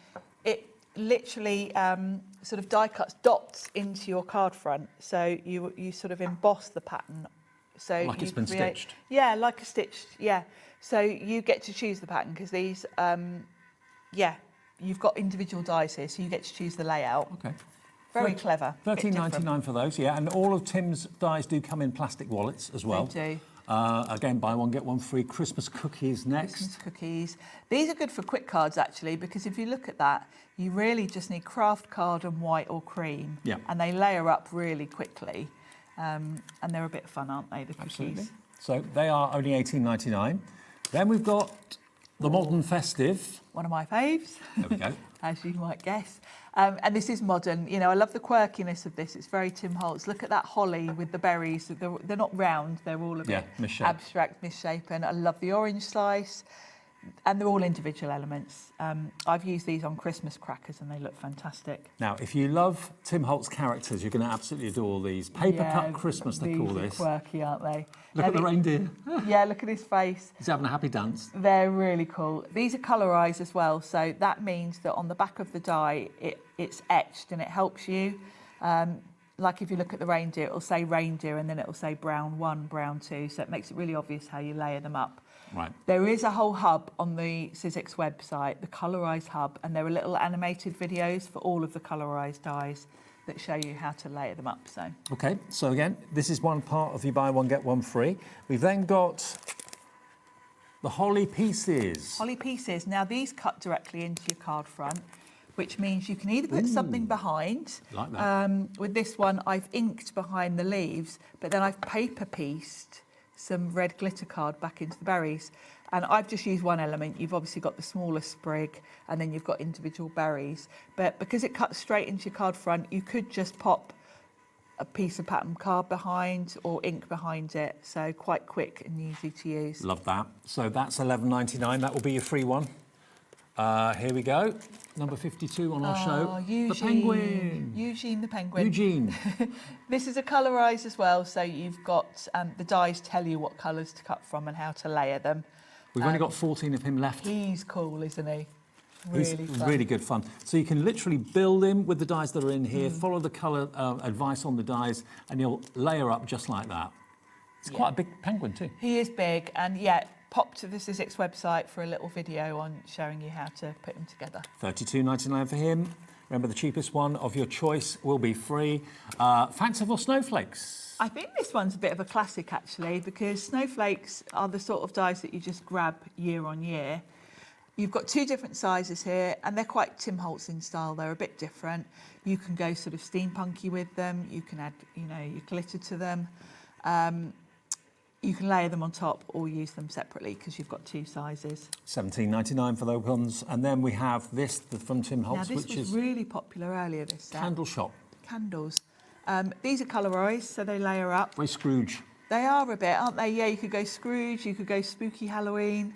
It literally sort of die cuts dots into your card front. So you sort of emboss the pattern. So like it's been stitched. Yeah, like a stitched, yeah. So you get to choose the pattern because these, you've got individual dies here, so you get to choose the layout. Okay. Very clever. $13.99 for those, yeah. And all of Tim's dies do come in plastic wallets as well. They do. Again, buy 1, get 1 free. Christmas cookies next. Christmas cookies. These are good for quick cards, actually, because if you look at that, you really just need craft card and white or cream. Yeah. And they layer up really quickly. And they're a bit fun, aren't they, the cookies? Absolutely. So they are only $18.99. Then we've got The modern festive. One of my faves. There we go. As you might guess. And this is modern. You know, I love the quirkiness of this. It's very Tim Holtz. Look at that holly with the berries. They're not round. They're all a bit misshapen. abstract, misshapen. I love the orange slice. And they're all individual elements. I've used these on Christmas crackers and they look fantastic. Now, if you love Tim Holtz characters, you're going to absolutely adore these. Paper cut Christmas, they call this. These are quirky, aren't they? Look at the reindeer. Yeah, look at his face. He's having a happy dance. They're really cool. These are colorized as well, so that means that on the back of the die, it's etched and it helps you. Like if you look at the reindeer, it'll say reindeer and then it'll say brown 1, brown 2, so it makes it really obvious how you layer them up. Right. There is a whole hub on the Sizzix website, the colorized hub, and there are little animated videos for all of the colorized dies that show you how to layer them up. So. Okay, so again, this is one part of you buy one, get one free. We've then got the holly pieces. Holly pieces. Now these cut directly into your card front, which means you can either put something behind. Like that. With this one, I've inked behind the leaves, but then I've paper pieced some red glitter card back into the berries. And I've just used one element. You've obviously got the smaller sprig and then you've got individual berries. But because it cuts straight into your card front, you could just pop a piece of pattern card behind or ink behind it. So quite quick and easy to use. Love that. So that's $11.99. That will be your free one. Here we go. Number 52 on our show. Eugene. The penguin. Eugene the penguin. Eugene. This is a colorised as well, so you've got the dies tell you what colours to cut from and how to layer them. We've only got 14 of him left. He's cool, isn't he? Really He's fun. really good fun. So you can literally build him with the dies that are in here, follow the colour advice on the dies, and you'll layer up just like that. It's quite a big penguin too. He is big, and yeah, pop to the Sizzix website for a little video on showing you how to put them together. $32.99 for him. Remember, the cheapest one of your choice will be free. Fanciful snowflakes. I think this one's a bit of a classic actually, because snowflakes are the sort of dies that you just grab year on year. You've got two different sizes here, and they're quite Tim Holtz in style. They're a bit different. You can go sort of steampunky with them. You can add, you know, your glitter to them. You can layer them on top or use them separately because you've got two sizes. $17.99 for those ones. And then we have this from Tim Holtz, Now, this which was is really popular earlier, this set. Candle Shop. Candles. These are colorised, so they layer up. Very Scrooge. They are a bit, aren't they? Yeah, you could go Scrooge, you could go Spooky Halloween.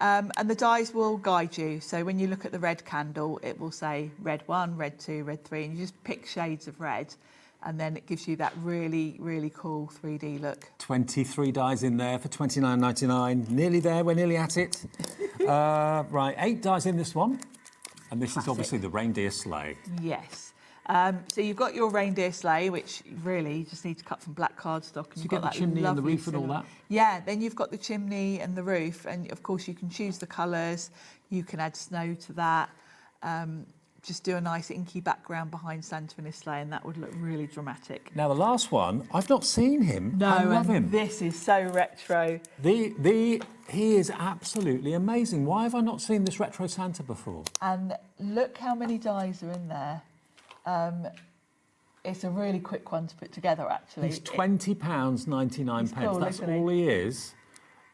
And the dies will guide you. So when you look at the red candle, it will say red 1, red 2, red 3, and you just pick shades of red. And then it gives you that really, really cool 3D look. 23 dies in there for $29.99. Nearly there, we're nearly at it. Right, 8 dies in this one. And this is obviously the reindeer sleigh. Yes. So you've got your reindeer sleigh, which really you just need to cut from black cardstock. And So you you've get got the that chimney and the lovely roof and all that? Yeah, then you've got the chimney and the roof. And of course you can choose the colours. You can add snow to that. Just do a nice inky background behind Santa and his sleigh, and that would look really dramatic. Now, the last one, I've not seen him. No, I love and him. this is so retro. He is absolutely amazing. Why have I not seen this retro Santa before? And look how many dies are in there. It's a really quick one to put together, actually. He's £20.99. He's cool, That's isn't he? all he is.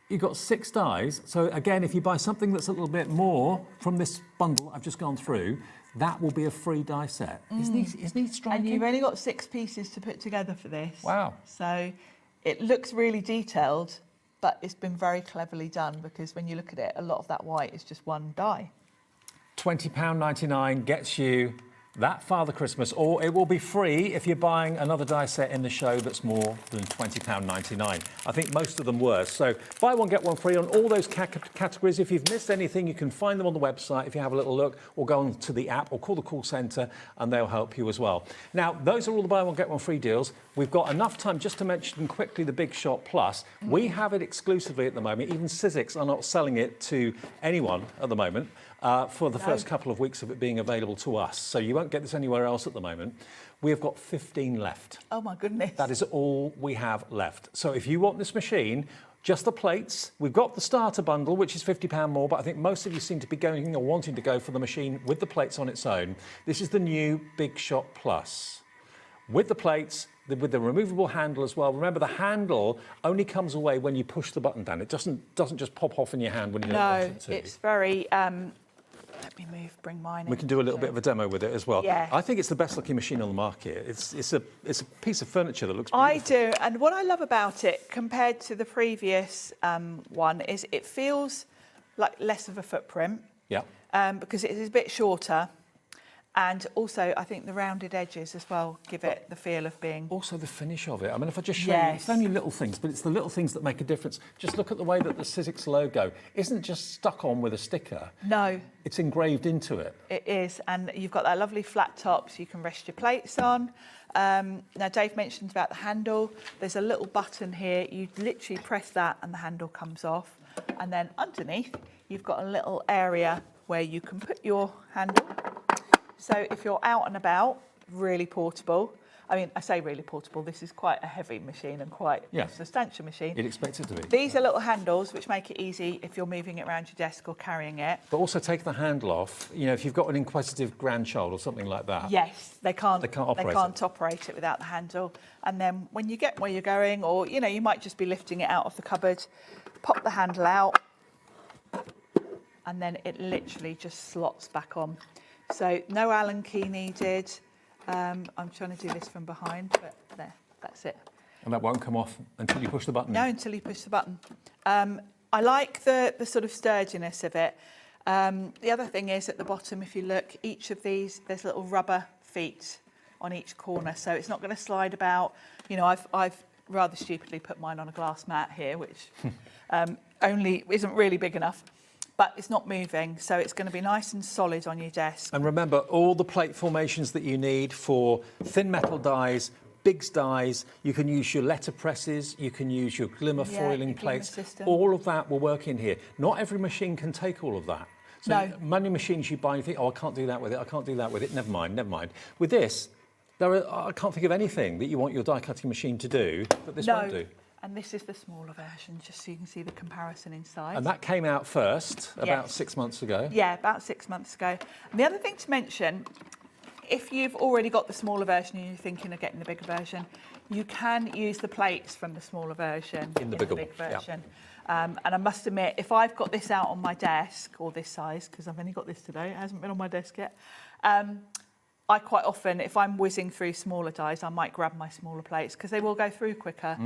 You've got 6 dies. So again, if you buy something that's a little bit more from this bundle I've just gone through, that will be a free die set. Isn't he striking? And you've only got 6 pieces to put together for this. Wow. So it looks really detailed, but it's been very cleverly done because when you look at it, a lot of that white is just one die. £20.99 gets you that Father Christmas, or it will be free if you're buying another die set in the show that's more than £20.99. I think most of them were. So buy one, get one free on all those categories. If you've missed anything, you can find them on the website if you have a little look, or go on to the app or call the call centre and they'll help you as well. Now, those are all the buy one, get one free deals. We've got enough time just to mention quickly the Big Shot Plus. We have it exclusively at the moment. Even Sizzix are not selling it to anyone at the moment. For the first couple of weeks of it being available to us. So you won't get this anywhere else at the moment. We have got 15 left. Oh my goodness. That is all we have left. So if you want this machine, just the plates, we've got the starter bundle, which is £50 more, but I think most of you seem to be going or wanting to go for the machine with the plates on its own. This is the new Big Shot Plus. with the plates, with the removable handle as well. Remember, the handle only comes away when you push the button down. It doesn't just pop off in your hand when you don't want it to. No, it's very... let me bring mine in. We can do a little bit of a demo with it as well. Yeah. I think it's the best looking machine on the market. It's a piece of furniture that looks beautiful. I do, and what I love about it compared to the previous one is it feels like less of a footprint. Yeah. Because it is a bit shorter. And also, I think the rounded edges as well give it the feel of being... Also the finish of it. I mean, if I just show you, it's only little things, but it's the little things that make a difference. Just look at the way that the Sizzix logo isn't just stuck on with a sticker. No. It's engraved into it. It is, and you've got that lovely flat top so you can rest your plates on. Now, Dave mentioned about the handle. There's a little button here. You literally press that and the handle comes off. And then underneath, you've got a little area where you can put your handle. So if you're out and about, really portable. I mean, I say really portable. This is quite a heavy machine and quite a substantial machine. You'd expect it to be. These are little handles which make it easy if you're moving it around your desk or carrying it. But also take the handle off. You know, if you've got an inquisitive grandchild or something like that. Yes, they can't operate it without the handle. And then when you get where you're going, or you know, you might just be lifting it out of the cupboard, pop the handle out, and then it literally just slots back on. So no Allen key needed. I'm trying to do this from behind, but there, that's it. And that won't come off until you push the button? No, until you push the button. I like the sort of sturdiness of it. The other thing is at the bottom, if you look, each of these, there's little rubber feet on each corner, so it's not going to slide about. You know, I've rather stupidly put mine on a glass mat here, which only isn't really big enough. But it's not moving, so it's going to be nice and solid on your desk. And remember, all the plate formations that you need for thin metal dies, Biggs dies, you can use your letter presses, you can use your glimmer foiling plates. All of that will work in here. Not every machine can take all of that. So many machines you buy, you think, oh, I can't do that with it, I can't do that with it. Never mind, never mind. With this, I can't think of anything that you want your die cutting machine to do that this won't do. And this is the smaller version, just so you can see the comparison in size. And that came out first, about 6 months ago. Yeah, about 6 months ago. And the other thing to mention, if you've already got the smaller version and you're thinking of getting the bigger version, you can use the plates from the smaller version in the bigger version. And I must admit, if I've got this out on my desk, or this size, because I've only got this today, it hasn't been on my desk yet, I quite often, if I'm whizzing through smaller dies, I might grab my smaller plates because they will go through quicker.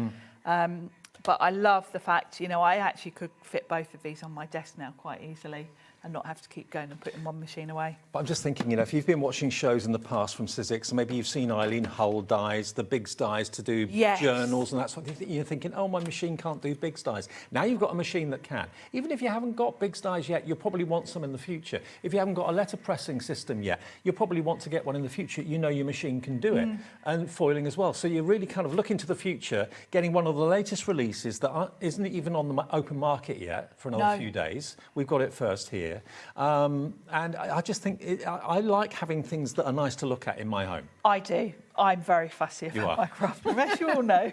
But I love the fact, you know, I actually could fit both of these on my desk now quite easily and not have to keep going and putting one machine away. But I'm just thinking, you know, if you've been watching shows in the past from Sizzix, maybe you've seen Eileen Hull dies, the Biggs dies to do journals and that sort of thing, you're thinking, oh, my machine can't do Biggs dies. Now you've got a machine that can. Even if you haven't got Biggs dies yet, you'll probably want some in the future. If you haven't got a letter pressing system yet, you'll probably want to get one in the future. You know your machine can do it. And foiling as well. So you're really kind of looking to the future, getting one of the latest releases that isn't even on the open market yet for another few days. We've got it first here. And I just think I like having things that are nice to look at in my home. I do. I'm very fussy about my craft room, as you all know.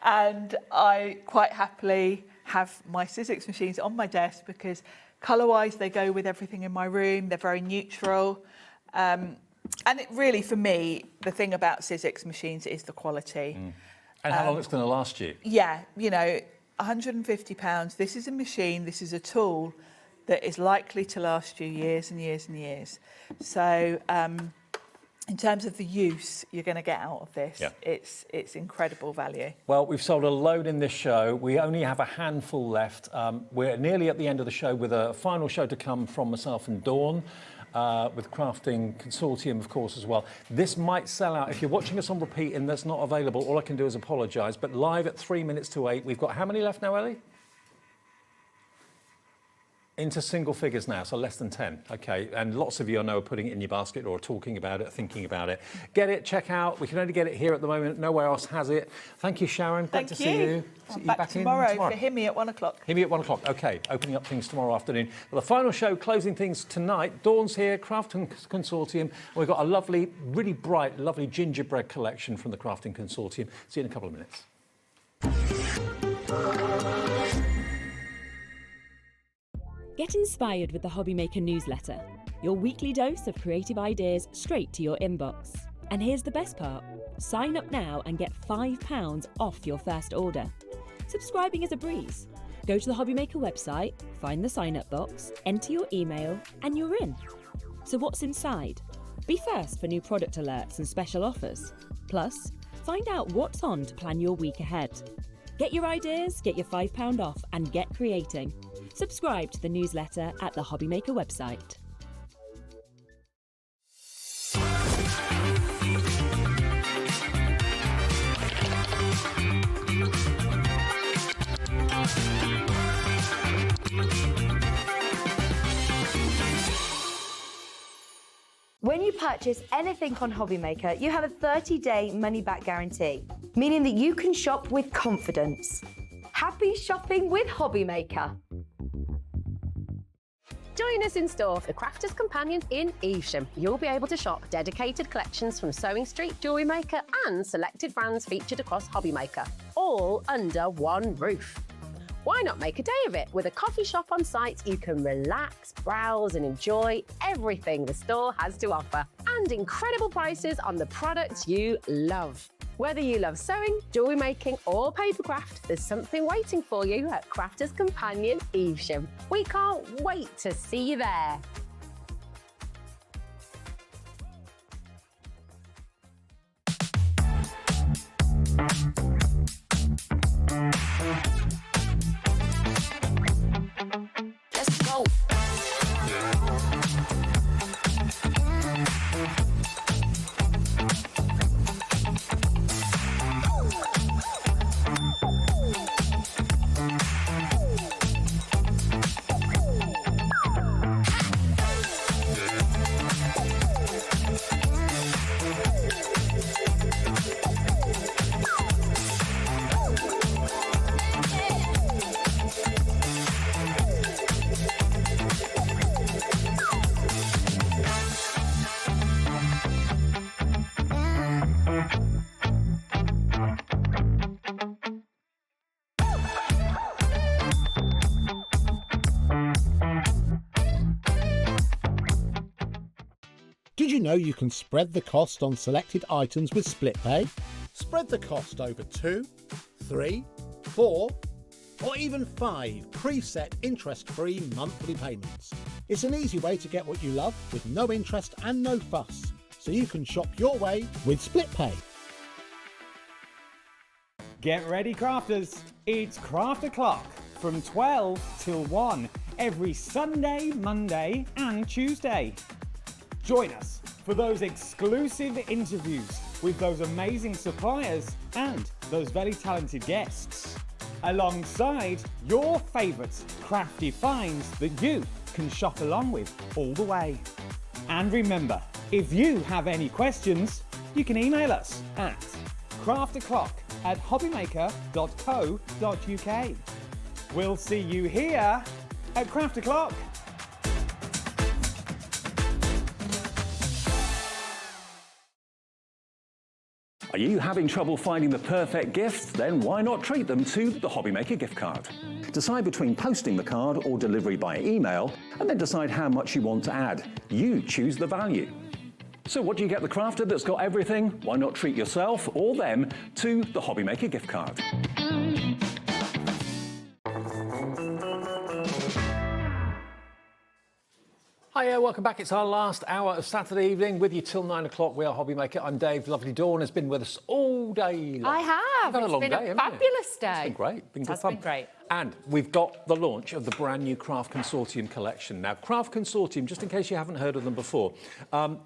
And I quite happily have my Sizzix machines on my desk because colour-wise they go with everything in my room. They're very neutral. And it really, for me, the thing about Sizzix machines is the quality. And how long it's going to last you. Yeah, you know, £150. This is a machine, this is a tool that is likely to last you years and years and years. So in terms of the use you're going to get out of this, it's incredible value. Well, we've sold a load in this show. We only have a handful left. We're nearly at the end of the show with a final show to come from myself and Dawn. With Crafting Consortium, of course, as well. This might sell out. If you're watching us on repeat and that's not available, all I can do is apologise. But live at 3 minutes to 8, we've got how many left now, Ellie? Into single figures now, so less than 10. Okay, and lots of you I know are putting it in your basket or talking about it, thinking about it. Get it, check out. We can only get it here at the moment. Nowhere else has it. Thank you, Sharon. Thank Great to see you. I'm back tomorrow for Hear Me at 1 o'clock. Hear Me at 1 o'clock. Okay, opening up things tomorrow afternoon. Well, the final show, closing things tonight. Dawn's here, Crafting Consortium. And we've got a lovely, really bright, lovely gingerbread collection from the Crafting Consortium. See you in a couple of minutes. Get inspired with the HobbyMaker newsletter, your weekly dose of creative ideas straight to your inbox. And here's the best part. Sign up now and get £5 off your first order. Subscribing is a breeze. Go to the HobbyMaker website, find the sign-up box, enter your email, and you're in. So what's inside? Be first for new product alerts and special offers. Plus, find out what's on to plan your week ahead. Get your ideas, get your £5 off, and get creating. Subscribe to the newsletter at the HobbyMaker website. When you purchase anything on HobbyMaker, you have a 30-day money-back guarantee, meaning that you can shop with confidence. Happy shopping with HobbyMaker. Join us in store for the Crafter's Companion in Evesham. You'll be able to shop dedicated collections from Sewing Street, Jewellery Maker and selected brands featured across HobbyMaker, all under one roof. Why not make a day of it? With a coffee shop on site, you can relax, browse and enjoy everything the store has to offer. And incredible prices on the products you love. Whether you love sewing, jewellery making or papercraft, there's something waiting for you at Crafter's Companion Evesham. We can't wait to see you there. Let's go. Did you know you can spread the cost on selected items with split pay? Spread the cost over 2, 3, 4, or even 5 preset interest-free monthly payments. It's an easy way to get what you love with no interest and no fuss, so you can shop your way with split pay. Get ready, crafters. It's Craft O'Clock from 12 till 1 every Sunday, Monday and Tuesday. Join us for those exclusive interviews with those amazing suppliers and those very talented guests, alongside your favourite crafty finds that you can shop along with all the way. And remember, if you have any questions, you can email us at craftoclock@hobbymaker.co.uk. We'll see you here at Craft O'Clock. Are you having trouble finding the perfect gift? Then why not treat them to the HobbyMaker gift card? Decide between posting the card or delivery by email, and then decide how much you want to add. You choose the value. So what do you get the crafter that's got everything? Why not treat yourself or them to the HobbyMaker gift card? Hiya, welcome back. It's our last hour of Saturday evening with you till 9 o'clock. We are HobbyMaker. I'm Dave. Lovely Dawn has been with us all day long. I have. You've had a long It's been day, a haven't you? fabulous day. It's been great. Been good It's fun. been great. And we've got the launch of the brand new Craft Consortium collection. Now, Craft Consortium, just in case you haven't heard of them before,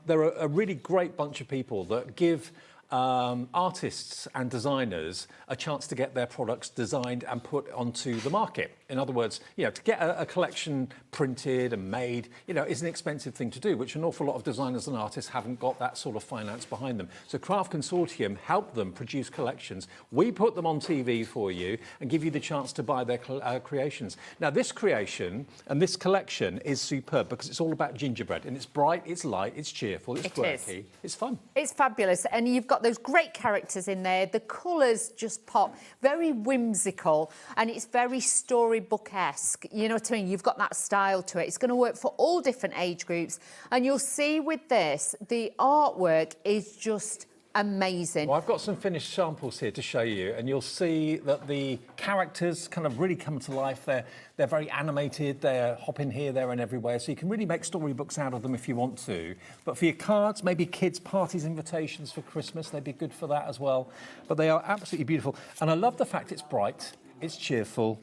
they're a really great bunch of people that give artists and designers a chance to get their products designed and put onto the market. In other words, to get a collection printed and made, is an expensive thing to do, which an awful lot of designers and artists haven't got that sort of finance behind them. So Craft Consortium help them produce collections. We put them on TV for you and give you the chance to buy their creations. Now, this creation and this collection is superb because it's all about gingerbread, and it's bright, it's light, it's cheerful, it's quirky, it's fun. It's fabulous. And you've got those great characters in there. The colours just pop, very whimsical, and it's very storybook-esque. You know what I mean? You've got that style to it. It's going to work for all different age groups. And you'll see with this, the artwork is just amazing. Well, I've got some finished samples here to show you, and you'll see that the characters kind of really come to life. They're very animated. They're hopping here, there, and everywhere. So you can really make storybooks out of them if you want to. But for your cards, maybe kids' parties, invitations for Christmas, they'd be good for that as well. But they are absolutely beautiful. And I love the fact it's bright, it's cheerful,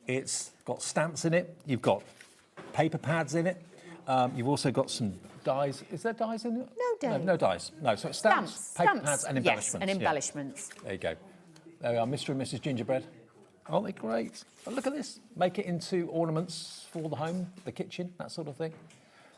it's got stamps in it, you've got paper pads in it, you've also got some dies. Is there dies in it? No dies. No, so it's stamps, paper pads and embellishments. Yes, and embellishments. Yeah. There you go. There we are, Mr. and Mrs. Gingerbread. Aren't they great? But look at this. Make it into ornaments for the home, the kitchen, that sort of thing.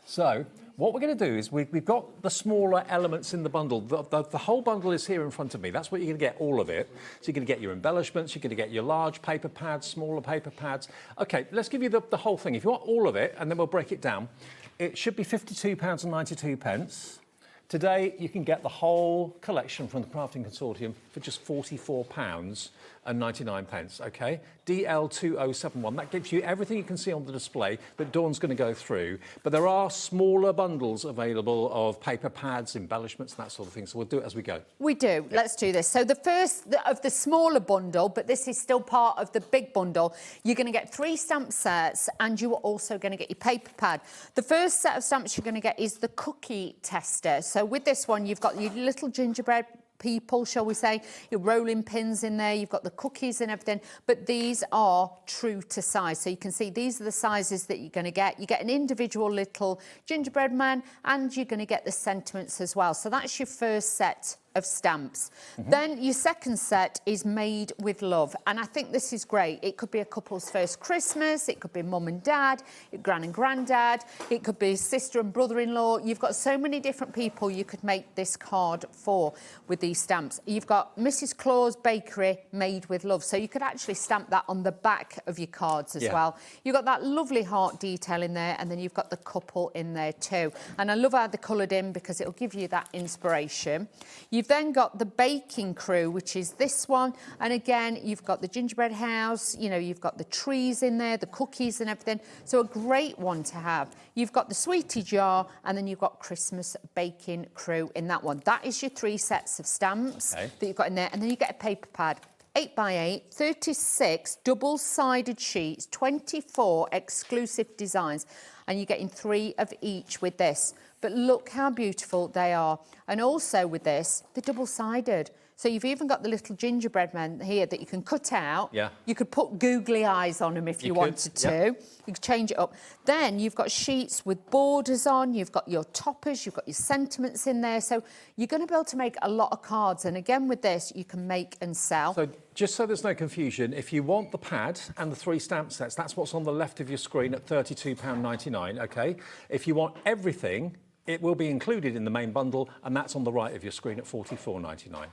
So what we're going to do is we've got the smaller elements in the bundle. The whole bundle is here in front of me. That's what you're going to get, all of it. So you're going to get your embellishments, you're going to get your large paper pads, smaller paper pads. OK, let's give you the whole thing. If you want all of it, and then we'll break it down, it should be £52.92. Today, you can get the whole collection from the Crafting Consortium for just £44.99, OK? DL2071. That gives you everything you can see on the display that Dawn's going to go through. But there are smaller bundles available of paper pads, embellishments, and that sort of thing. So we'll do it as we go. We do. Yeah. Let's do this. So the first of the smaller bundle, but this is still part of the big bundle, you're going to get 3 stamp sets, and you are also going to get your paper pad. The first set of stamps you're going to get is the cookie tester. So with this one, you've got your little gingerbread people, shall we say, your rolling pins in there, you've got the cookies and everything, but these are true to size. So you can see these are the sizes that you're going to get. You get an individual little gingerbread man, and you're going to get the sentiments as well. So that's your first set of stamps. Then your second set is made with love, and I think this is great. It could be a couple's first Christmas, it could be mum and dad, gran and granddad, it could be sister and brother-in-law. You've got so many different people you could make this card for with these stamps. You've got Mrs. Claus Bakery made with love, so you could actually stamp that on the back of your cards as well. You've got that lovely heart detail in there, and then you've got the couple in there too. And I love how they're coloured in because it'll give you that inspiration. You've then got the baking crew, which is this one, and again you've got the gingerbread house, you know, you've got the trees in there, the cookies and everything, so a great one to have. You've got the sweetie jar, and then you've got Christmas baking crew in that one. That is your 3 sets of stamps that you've got in there, and then you get a paper pad. 8x8, 36 double-sided sheets, 24 exclusive designs, and you're getting 3 of each with this. But look how beautiful they are. And also with this, they're double-sided. So you've even got the little gingerbread men here that you can cut out. Yeah. You could put googly eyes on them if you wanted to. Yep. You could change it up. Then you've got sheets with borders on. You've got your toppers. You've got your sentiments in there. So you're going to be able to make a lot of cards. And again, with this, you can make and sell. So just so there's no confusion, if you want the pad and the 3 stamp sets, that's what's on the left of your screen at £32.99, OK? If you want everything, it will be included in the main bundle, and that's on the right of your screen at £44.99.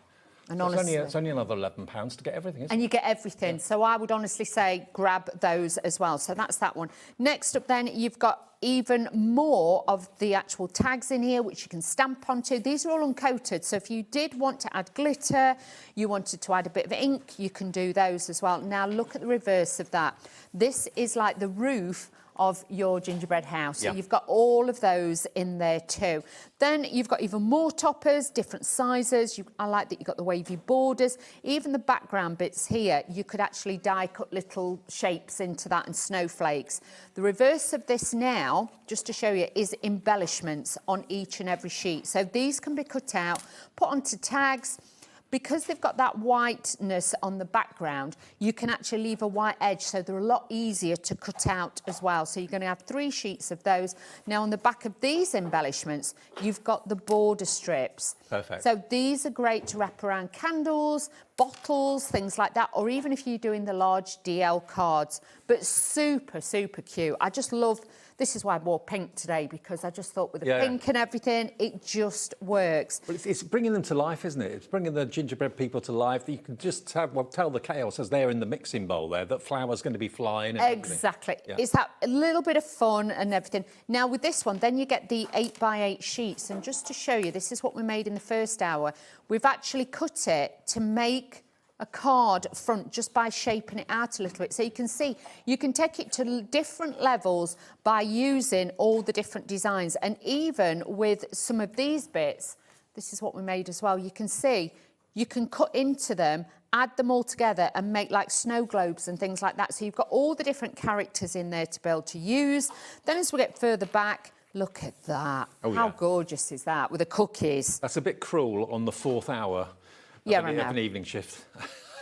And so honestly, it's only another £11 to get everything, isn't it? And you get everything. Yeah. So I would honestly say grab those as well. So that's that one. Next up then, you've got even more of the actual tags in here, which you can stamp onto. These are all uncoated. So if you did want to add glitter, you wanted to add a bit of ink, you can do those as well. Now look at the reverse of that. This is like the roof of your gingerbread house. So you've got all of those in there too. Then you've got even more toppers, different sizes. I like that you've got the wavy borders. Even the background bits here, you could actually die cut little shapes into that and snowflakes. The reverse of this now, just to show you, is embellishments on each and every sheet. So these can be cut out, put onto tags. Because they've got that whiteness on the background, you can actually leave a white edge, so they're a lot easier to cut out as well. So you're going to have 3 sheets of those. Now, on the back of these embellishments, you've got the border strips. Perfect. So these are great to wrap around candles, bottles, things like that, or even if you're doing the large DL cards. But super, super cute. I just love, this is why I wore pink today, because I just thought with the pink and everything, it just works. But it's bringing them to life, isn't it? It's bringing the gingerbread people to life. You can just tell the chaos as they're in the mixing bowl there that flour's going to be flying. And exactly. Yeah. It's that a little bit of fun and everything. Now with this one, then you get the 8x8 sheets. And just to show you, this is what we made in the first hour. We've actually cut it to make a card front just by shaping it out a little bit. So you can see, you can take it to different levels by using all the different designs. And even with some of these bits, this is what we made as well. You can see, you can cut into them, add them all together and make like snow globes and things like that. So you've got all the different characters in there to be able to use. Then as we get further back, look at that. Oh, How yeah. gorgeous is that with the cookies? That's a bit cruel on the 4th hour Yeah, of an evening shift.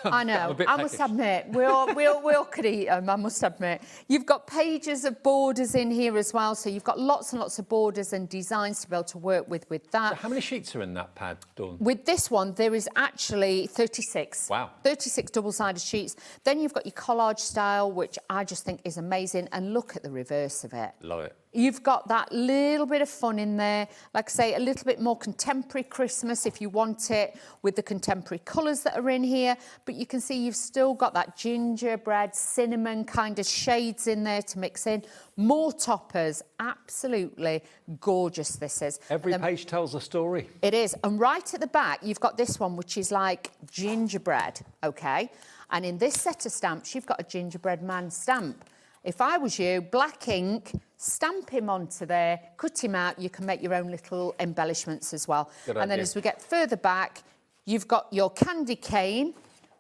I know. I must admit, we all could eat them, I must admit. You've got pages of borders in here as well, so you've got lots and lots of borders and designs to be able to work with that. So how many sheets are in that pad, Dawn? With this one, there is actually 36. Wow. 36 double-sided sheets. Then you've got your collage style, which I just think is amazing. And look at the reverse of it. Love it. You've got that little bit of fun in there. Like I say, a little bit more contemporary Christmas if you want it, with the contemporary colours that are in here. But you can see you've still got that gingerbread, cinnamon kind of shades in there to mix in. More toppers. Absolutely gorgeous this is. Every page tells a story. It is. And right at the back, you've got this one, which is like gingerbread, okay? And in this set of stamps, you've got a gingerbread man stamp. If I was you, black ink, stamp him onto there, cut him out. You can make your own little embellishments as well. Good and then idea. as we get further back, you've got your candy cane,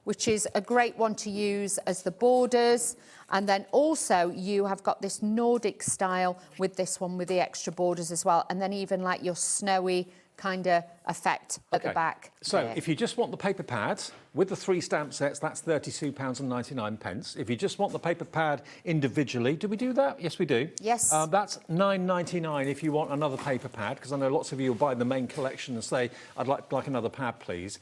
which is a great one to use as the borders. And then also you have got this Nordic style with this one with the extra borders as well. And then even like your snowy kind of effect at the back. So there. if you just want the paper pad with the 3 stamp sets, that's £32.99. If you just want the paper pad individually, do we do that? Yes, we do. Yes. That's £9.99 if you want another paper pad, because I know lots of you will buy the main collection and say, I'd like another pad, please.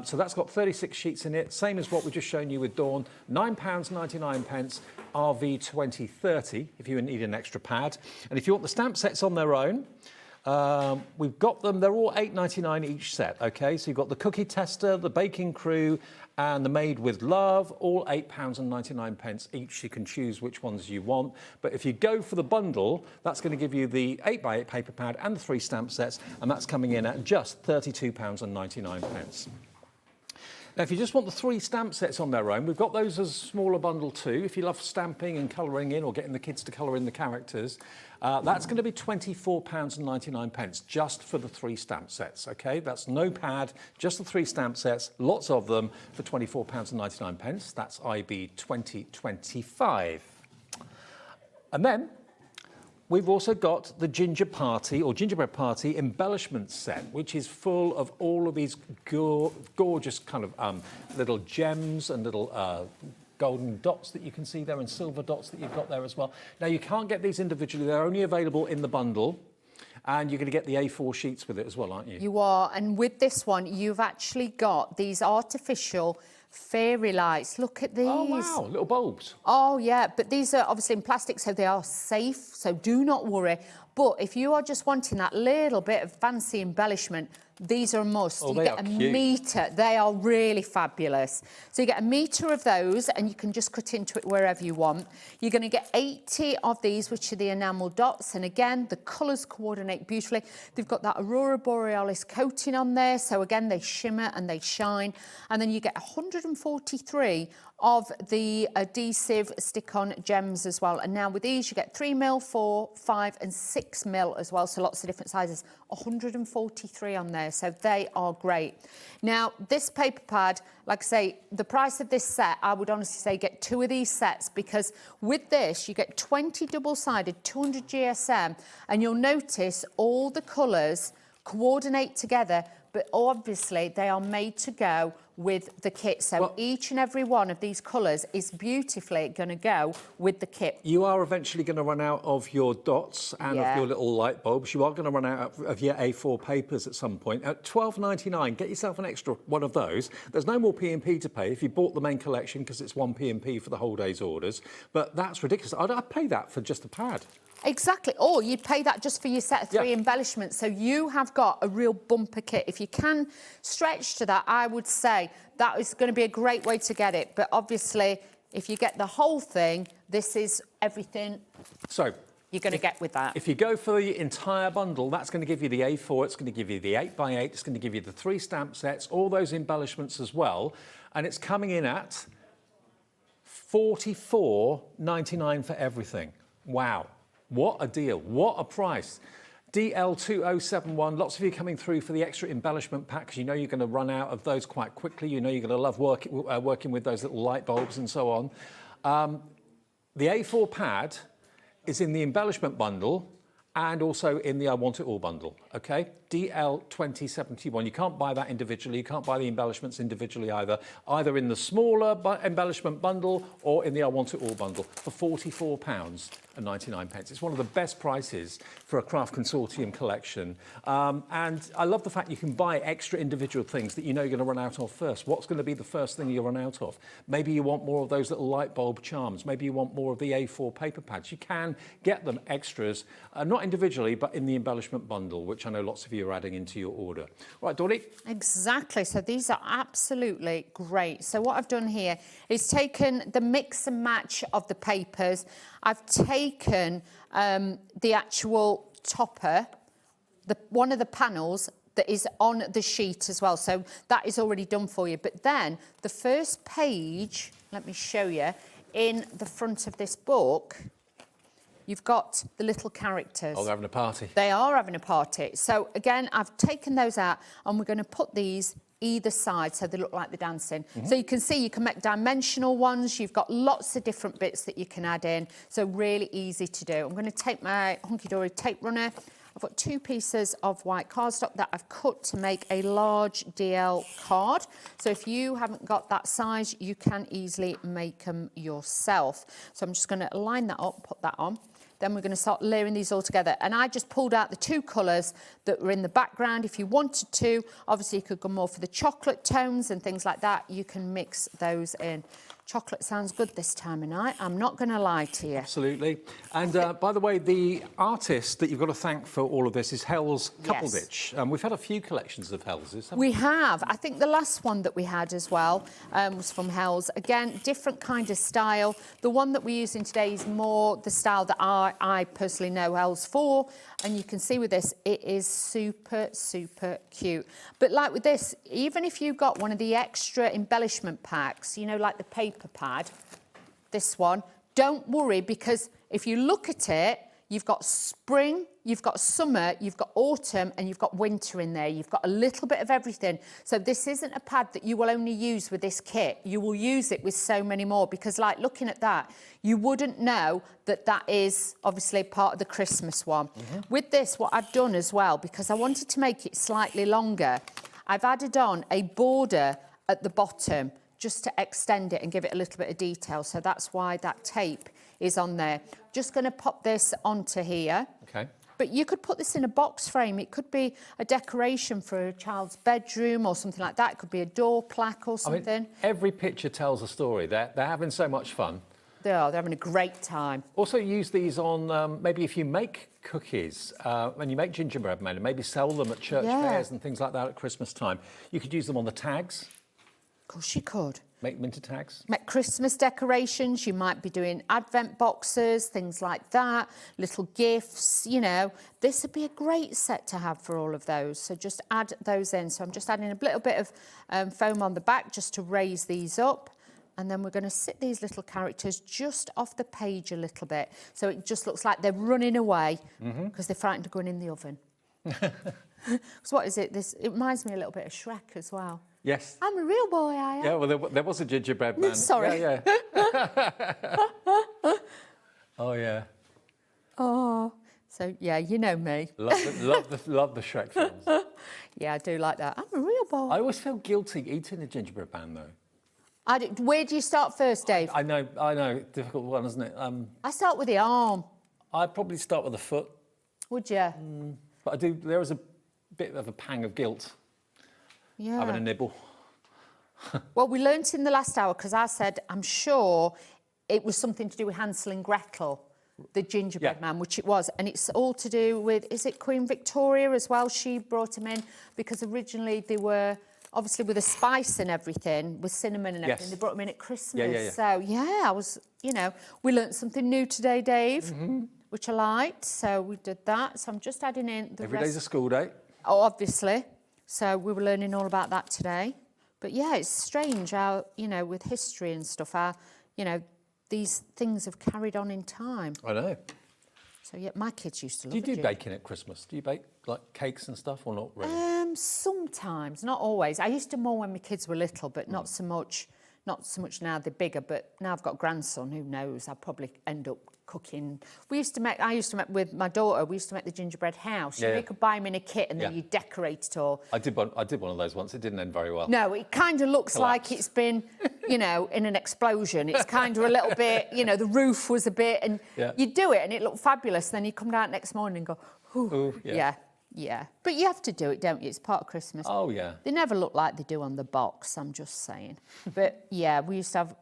So that's got 36 sheets in it, same as what we've just shown you with Dawn. £9.99, RV 2030 if you need an extra pad. And if you want the stamp sets on their own, we've got them, they're all £8.99 each set, okay? So you've got the cookie tester, the baking crew, and the made with love, all £8.99 each. You can choose which ones you want. But if you go for the bundle, that's going to give you the 8x8 paper pad and the 3 stamp sets, and that's coming in at just £32.99. Now, if you just want the 3 stamp sets on their own, we've got those as a smaller bundle too. If you love stamping and colouring in or getting the kids to colour in the characters, that's going to be £24.99 just for the 3 stamp sets, OK? That's no pad, just the 3 stamp sets, lots of them for £24.99. That's IB 2025. And then we've also got the Gingerbread Party embellishment set, which is full of all of these gorgeous kind of little gems and little golden dots that you can see there and silver dots that you've got there as well. Now, you can't get these individually. They're only available in the bundle. And you're going to get the A4 sheets with it as well, aren't you? You are. And with this one, you've actually got these artificial fairy lights. Look at these. Oh, wow. Little bulbs. Oh, yeah. But these are obviously in plastic, so they are safe. So do not worry. But if you are just wanting that little bit of fancy embellishment, these are a must. Oh, you get a metre. They are really fabulous. So you get a metre of those and you can just cut into it wherever you want. You're going to get 80 of these, which are the enamel dots. And again, the colours coordinate beautifully. They've got that Aurora Borealis coating on there. So again, they shimmer and they shine. And then you get 143 of the adhesive stick-on gems as well. And now with these, you get 3mm, 4, 5 and 6mm as well. So lots of different sizes. 143 on there. So they are great. Now, this paper pad, like I say, the price of this set, I would honestly say get 2 of these sets, because with this, you get 20 double-sided, 200 GSM, and you'll notice all the colours coordinate together, but obviously they are made to go with the kit. So each and every one of these colours is beautifully going to go with the kit. You are eventually going to run out of your dots and of your little light bulbs. You are going to run out of your A4 papers at some point. At $12.99, get yourself an extra one of those. There's no more P&P to pay if you bought the main collection because it's one P&P for the whole day's orders. But that's ridiculous. I'd pay that for just a pad. Exactly. Or you'd pay that just for your set of 3 embellishments. So you have got a real bumper kit. If you can stretch to that, I would say that is going to be a great way to get it. But obviously, if you get the whole thing, this is everything so you're going to get with that. If you go for the entire bundle, that's going to give you the A4, it's going to give you the 8x8, it's going to give you the 3 stamp sets, all those embellishments as well. And it's coming in at $44.99 for everything. Wow. What a deal. What a price. DL2071, lots of you coming through for the extra embellishment pack because you know you're going to run out of those quite quickly. You know you're going to love working with those little light bulbs and so on. The A4 pad is in the embellishment bundle and also in the I Want It All bundle, okay? DL2071. You can't buy that individually. You can't buy the embellishments individually either in the smaller embellishment bundle or in the I Want It All bundle for £44.99. It's one of the best prices for a Craft Consortium collection. And I love the fact you can buy extra individual things that you know you're going to run out of first. What's going to be the first thing you run out of? Maybe you want more of those little light bulb charms. Maybe you want more of the A4 paper pads. You can get them extras, not individually, but in the embellishment bundle, which I know lots of you are adding into your order. Right, Dawny? Exactly. So these are absolutely great. So what I've done here is taken the mix and match of the papers. I've taken the actual topper, one of the panels that is on the sheet as well. So that is already done for you. But then the first page, let me show you, in the front of this book, you've got the little characters. Oh, they're having a party. They are having a party. So again, I've taken those out and we're going to put these either side so they look like they're dancing. So you can see you can make dimensional ones. You've got lots of different bits that you can add in. So really easy to do. I'm going to take my hunky-dory tape runner. I've got 2 pieces of white cardstock that I've cut to make a large DL card. So if you haven't got that size, you can easily make them yourself. So I'm just going to line that up, put that on. Then we're going to start layering these all together. And I just pulled out the 2 colours that were in the background. If you wanted to, obviously you could go more for the chocolate tones and things like that. You can mix those in. Chocolate sounds good this time of night. I'm not going to lie to you. Absolutely. And by the way, the artist that you've got to thank for all of this is Hell's Couplevitch. We've had a few collections of Hell's. We have. I think the last one that we had as well was from Hell's. Again, different kind of style. The one that we're using today is more the style that I personally know Hell's for. And you can see with this, it is super, super cute. But like with this, even if you got one of the extra embellishment packs, you know, like the paper pad, this one, don't worry, because if you look at it, you've got spring, you've got summer, you've got autumn, and you've got winter in there. You've got a little bit of everything. So this isn't a pad that you will only use with this kit. You will use it with so many more, because like looking at that, you wouldn't know that that is obviously part of the Christmas one. With this, what I've done as well, because I wanted to make it slightly longer, I've added on a border at the bottom just to extend it and give it a little bit of detail. So that's why that tape is on there. Just going to pop this onto here. Okay. But you could put this in a box frame. It could be a decoration for a child's bedroom or something like that. It could be a door plaque or something. I mean, every picture tells a story. They're having so much fun. They are. They're having a great time. Also use these on, maybe if you make cookies and you make gingerbread men and maybe sell them at church fairs and things like that at Christmas time. You could use them on the tags. Of course you could. Make them into tags. Make Christmas decorations. You might be doing advent boxes, things like that, little gifts, you know. This would be a great set to have for all of those. So just add those in. So I'm just adding a little bit of foam on the back just to raise these up. And then we're going to sit these little characters just off the page a little bit. So it just looks like they're running away because they're frightened of going in the oven. So what is it? It reminds me a little bit of Shrek as well. Yes. I'm a real boy, I am. Yeah, well, there was a gingerbread man. Sorry. Yeah. Oh, yeah. Oh, so, yeah, you know me. Love the Shrek films. Yeah, I do like that. I'm a real boy. I always feel guilty eating a gingerbread man, though. Where do you start first, Dave? I know, difficult one, isn't it? I start with the arm. I'd probably start with the foot. Would you? But there is a bit of a pang of guilt having a nibble. Well, we learnt in the last hour, because I said, I'm sure it was something to do with Hansel and Gretel, the gingerbread man, which it was. And it's all to do with, is it Queen Victoria as well? She brought him in because originally they were, obviously with the spice and everything, with cinnamon and everything, they brought them in at Christmas. So, yeah, I was, we learnt something new today, Dave, which I liked. So we did that. So I'm just adding in the Every day's a school day. Oh, obviously. So we were learning all about that today. But yeah, it's strange how, with history and stuff, how, these things have carried on in time. I know. So yeah, my kids used to love it. Do you do baking at Christmas? Do you bake like cakes and stuff or not really? Sometimes, not always. I used to more when my kids were little, but not so much now they're bigger, but now I've got a grandson, who knows, I'll probably end up cooking. I used to make with my daughter, we used to make the gingerbread house. You could buy them in a kit and then you decorate it all. I did one of those once. It didn't end very well. No, it kind of looks like it's been, in an explosion. It's kind of a little bit, the roof was a bit, and you do it and it looked fabulous. Then you come down next morning and go, ooh, yeah. But you have to do it, don't you? It's part of Christmas. Oh, yeah. They never look like they do on the box, I'm just saying. But, yeah, we used to have...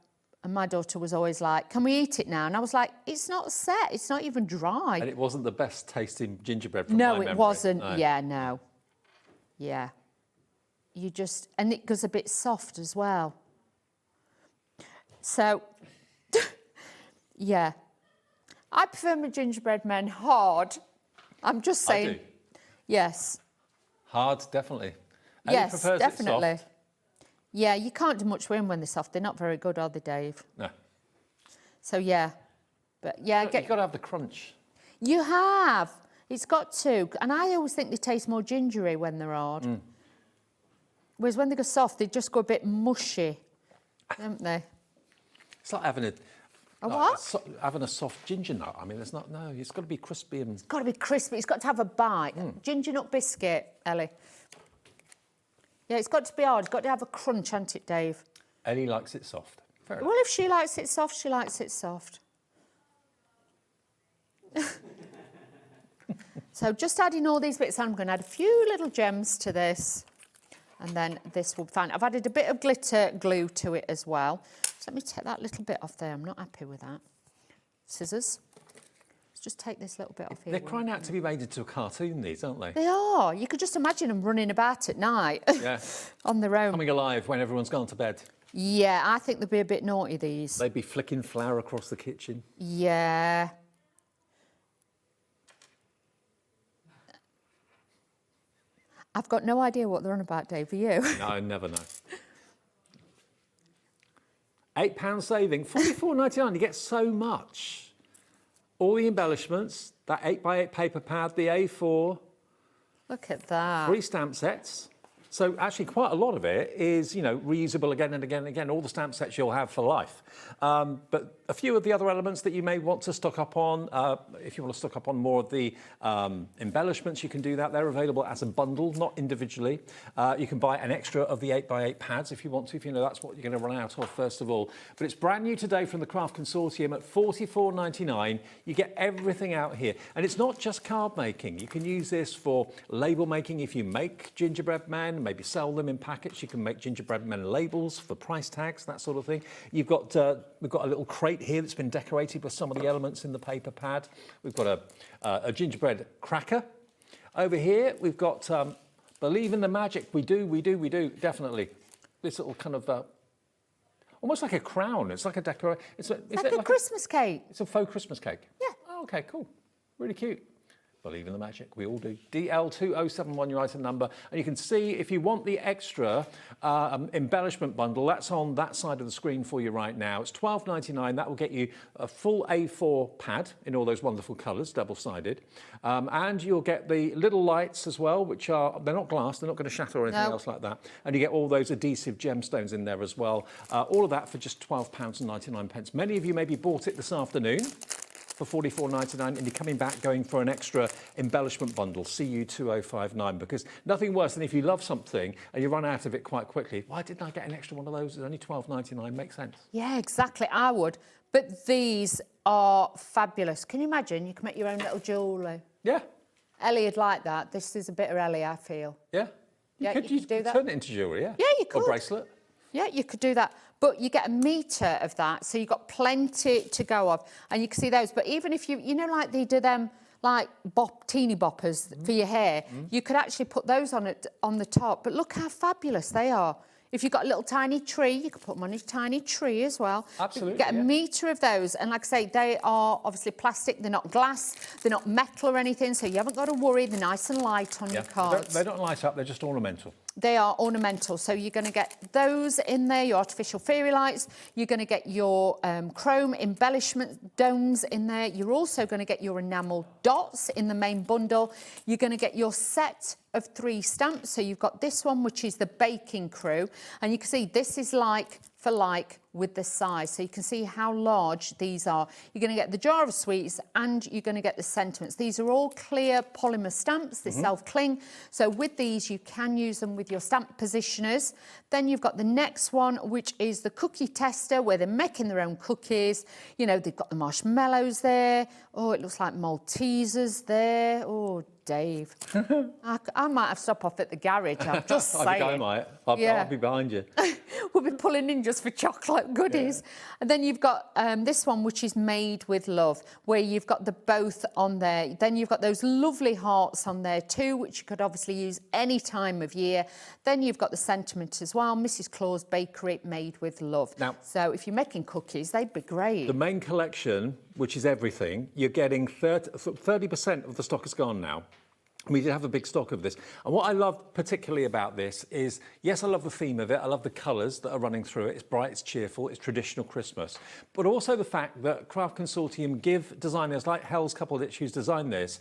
And my daughter was always like, can we eat it now? And I was like, it's not set. It's not even dry. And it wasn't the best tasting gingerbread from my memory. No, it wasn't. No. Yeah, no. Yeah. And it goes a bit soft as well. So, yeah. I prefer my gingerbread men hard. I'm just saying. I do. Yes. Hard, definitely. Ellie Yes, prefers definitely. It soft. Yeah, you can't do much with them when they're soft. They're not very good, are they, Dave? No. So, yeah. But, yeah. You've got to have the crunch. You have. It's got to. And I always think they taste more gingery when they're hard. Whereas when they go soft, they just go a bit mushy, don't they? It's like having having a soft ginger nut. I mean, it's got to be crispy and... It's got to be crispy. It's got to have a bite. Ginger nut biscuit, Ellie. Yeah, it's got to be hard. It's got to have a crunch, hasn't it, Dave? Ellie likes it soft. Fair Well, if she likes it soft, she likes it soft. So just adding all these bits, I'm going to add a few little gems to this. And then this will be fine. I've added a bit of glitter glue to it as well. So let me take that little bit off there. I'm not happy with that. Scissors. Let's just take this little bit off here. They're crying out to be made into a cartoon, these, aren't they? They are. You could just imagine them running about at night. Yeah. On their own. Coming alive when everyone's gone to bed. Yeah, I think they'd be a bit naughty, these. They'd be flicking flour across the kitchen. Yeah. I've got no idea what they're on about, Dave. Are you? No, I never know. £8 saving, $44.99. You get so much. All the embellishments, that 8x8 paper pad, the A4. Look at that. 3 stamp sets. So actually quite a lot of it is, reusable again and again and again, all the stamp sets you'll have for life. But a few of the other elements that you may want to stock up on, if you want to stock up on more of the embellishments, you can do that. They're available as a bundle, not individually. You can buy an extra of the 8x8 pads if you want to, if you know that's what you're going to run out of first of all. But it's brand new today from the Craft Consortium at $44.99. You get everything out here. And it's not just card making. You can use this for label making if you make gingerbread men, maybe sell them in packets. You can make gingerbread men labels for price tags, that sort of thing. We've got a little crate here that's been decorated with some of the elements in the paper pad. We've got a gingerbread cracker. Over here, we've got Believe in the Magic. We do, definitely. This little kind of, almost like a crown. It's like a decoration. It's like a Christmas cake. It's a faux Christmas cake. Yeah. Oh, okay, cool. Really cute. Believe in the magic, we all do. DL2071, your item number. And you can see if you want the extra embellishment bundle, that's on that side of the screen for you right now. It's $12.99. That will get you a full A4 pad in all those wonderful colours, double-sided. And you'll get the little lights as well, which are, they're not glass, they're not going to shatter or anything else like that. And you get all those adhesive gemstones in there as well. All of that for just £12.99. Many of you maybe bought it this afternoon. for $44.99 and you're coming back going for an extra embellishment bundle, CU2059, because nothing worse than if you love something and you run out of it quite quickly. Why didn't I get an extra one of those? It's only $12.99. Makes sense. Yeah, exactly. I would. But these are fabulous. Can you imagine? You can make your own little jewellery. Yeah. Ellie would like that. This is a bit of Ellie, I feel. Yeah. You could do that. Turn it into jewellery, yeah. Yeah, you could. Or bracelet. Yeah, you could do that. But you get a metre of that, so you've got plenty to go of. And you can see those. But even if you know, like they do them, like teeny boppers for your hair, you could actually put those on the top. But look how fabulous they are. If you've got a little tiny tree, you could put them on a tiny tree as well. Absolutely. You get a metre of those. And like I say, they are obviously plastic. They're not glass. They're not metal or anything. So you haven't got to worry. They're nice and light on your cards. They don't light up. They're just ornamental. They are ornamental, so you're going to get those in there, your artificial fairy lights. You're going to get your chrome embellishment domes in there. You're also going to get your enamel dots in the main bundle. You're going to get your set of 3 stamps. So you've got this one, which is the Baking Crew. And you can see this is like for like with the size. So you can see how large these are. You're going to get the jar of sweets and you're going to get the sentiments. These are all clear polymer stamps. They self-cling. So with these, you can use them with your stamp positioners. Then you've got the next one, which is the cookie tester, where they're making their own cookies. You know, they've got the marshmallows there. Oh, it looks like Maltesers there. Oh, Dave. I might have to stop off at the garage. I'm just saying. I might. I'll be behind you. We'll be pulling in just for chocolate goodies. Yeah. And then you've got this one, which is made with love, where you've got the both on there. Then you've got those lovely hearts on there too, which you could obviously use any time of year. Then you've got the sentiment as well, Mrs. Claus Bakery, made with love. Now, so if you're making cookies, they'd be great. The main collection, which is everything, you're getting 30% of the stock is gone now. We did have a big stock of this. And what I love particularly about this is, yes, I love the theme of it. I love the colours that are running through it. It's bright, it's cheerful, it's traditional Christmas. But also the fact that Craft Consortium give designers like Hell's Couple who's designed this,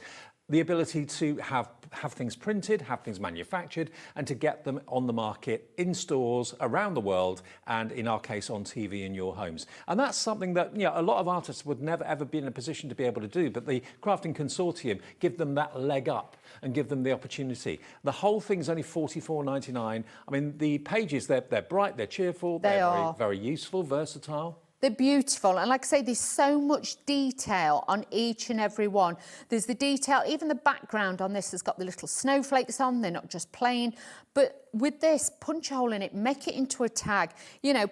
the ability to have things printed, have things manufactured, and to get them on the market in stores around the world, and in our case, on TV in your homes. And that's something that a lot of artists would never ever be in a position to be able to do, but the Crafting Consortium give them that leg up and give them the opportunity. The whole thing's only $44.99. I mean, the pages, they're bright, they're cheerful, they're very, very useful, versatile. They're beautiful. And like I say, there's so much detail on each and every one. There's the detail, even the background on this has got the little snowflakes on. They're not just plain. But with this, punch a hole in it, make it into a tag,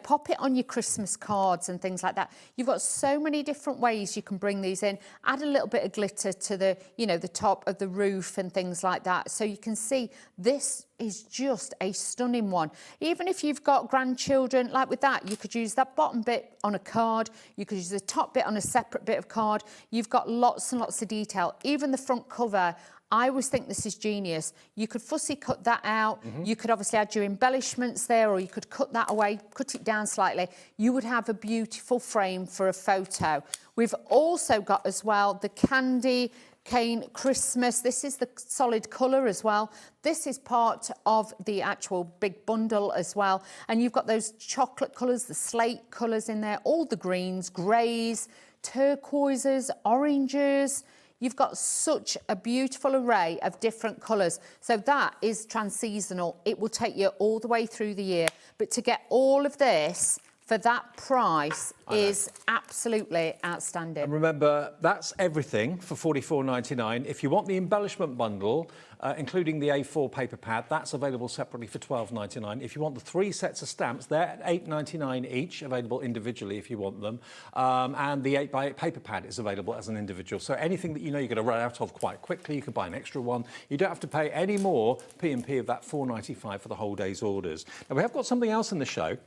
pop it on your Christmas cards and things like that. You've got so many different ways you can bring these in. Add a little bit of glitter to the, the top of the roof and things like that. So you can see this is just a stunning one. Even if you've got grandchildren, like with that, you could use that bottom bit on a card. You could use the top bit on a separate bit of card. You've got lots and lots of detail. Even the front cover, I always think this is genius. You could fussy cut that out. You could obviously add your embellishments there, or you could cut that away, cut it down slightly. You would have a beautiful frame for a photo. We've also got as well the Candy Cane Christmas. This is the solid colour as well. This is part of the actual big bundle as well. And you've got those chocolate colours, the slate colours in there, all the greens, greys, turquoises, oranges. You've got such a beautiful array of different colours. So that is trans-seasonal. It will take you all the way through the year. But to get all of this for that price is absolutely outstanding. And remember, that's everything for $44.99. If you want the embellishment bundle, including the A4 paper pad, that's available separately for $12.99. If you want the 3 sets of stamps, they're at $8.99 each, available individually if you want them. And the 8x8 paper pad is available as an individual. So anything that you're going to run out of quite quickly, you can buy an extra one. You don't have to pay any more P&P of that $4.95 for the whole day's orders. Now, we have got something else in the show.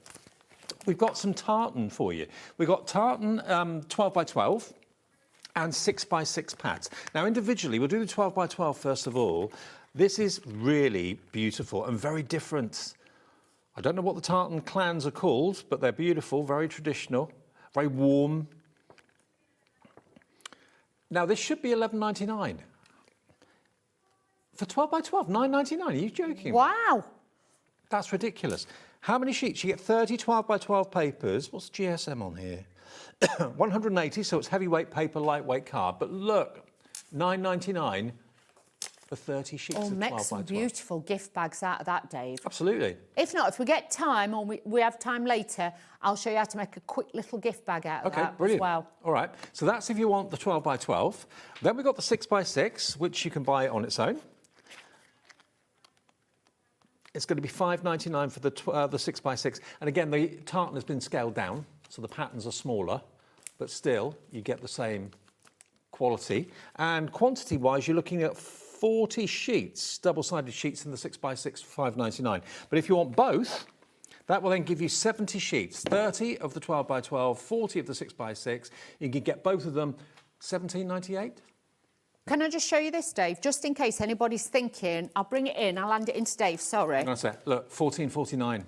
We've got some tartan for you. We've got tartan 12x12 and 6x6 pads. Now, individually, we'll do the 12x12 first of all. This is really beautiful and very different. I don't know what the tartan clans are called, but they're beautiful, very traditional, very warm. Now, this should be $11.99. For 12x12, $9.99. Are you joking? Wow. That's ridiculous. How many sheets? You get 30 12x12 papers. What's GSM on here? 180, so it's heavyweight paper, lightweight card. But look, £9.99 for 30 sheets Or of 12 make by some 12. beautiful gift bags out of that, Dave. Absolutely. If not, if we get time or we have time later, I'll show you how to make a quick little gift bag out of that brilliant. as well. All right, so that's if you want the 12 by 12. Then we've got the 6 by 6, which you can buy on its own. It's going to be £5.99 for the 6 by 6. And again, the tartan has been scaled down, so the patterns are smaller, but still you get the same quality. And quantity-wise, you're looking at 40 sheets, double-sided sheets in the 6 by 6 for £5.99. But if you want both, that will then give you 70 sheets, 30 of the 12 by 12, 40 of the 6 by 6. You can get both of them £17.98. Can I just show you this, Dave? Just in case anybody's thinking, I'll bring it in, I'll hand it into Dave, sorry. Hang on a sec. Look, £14.49.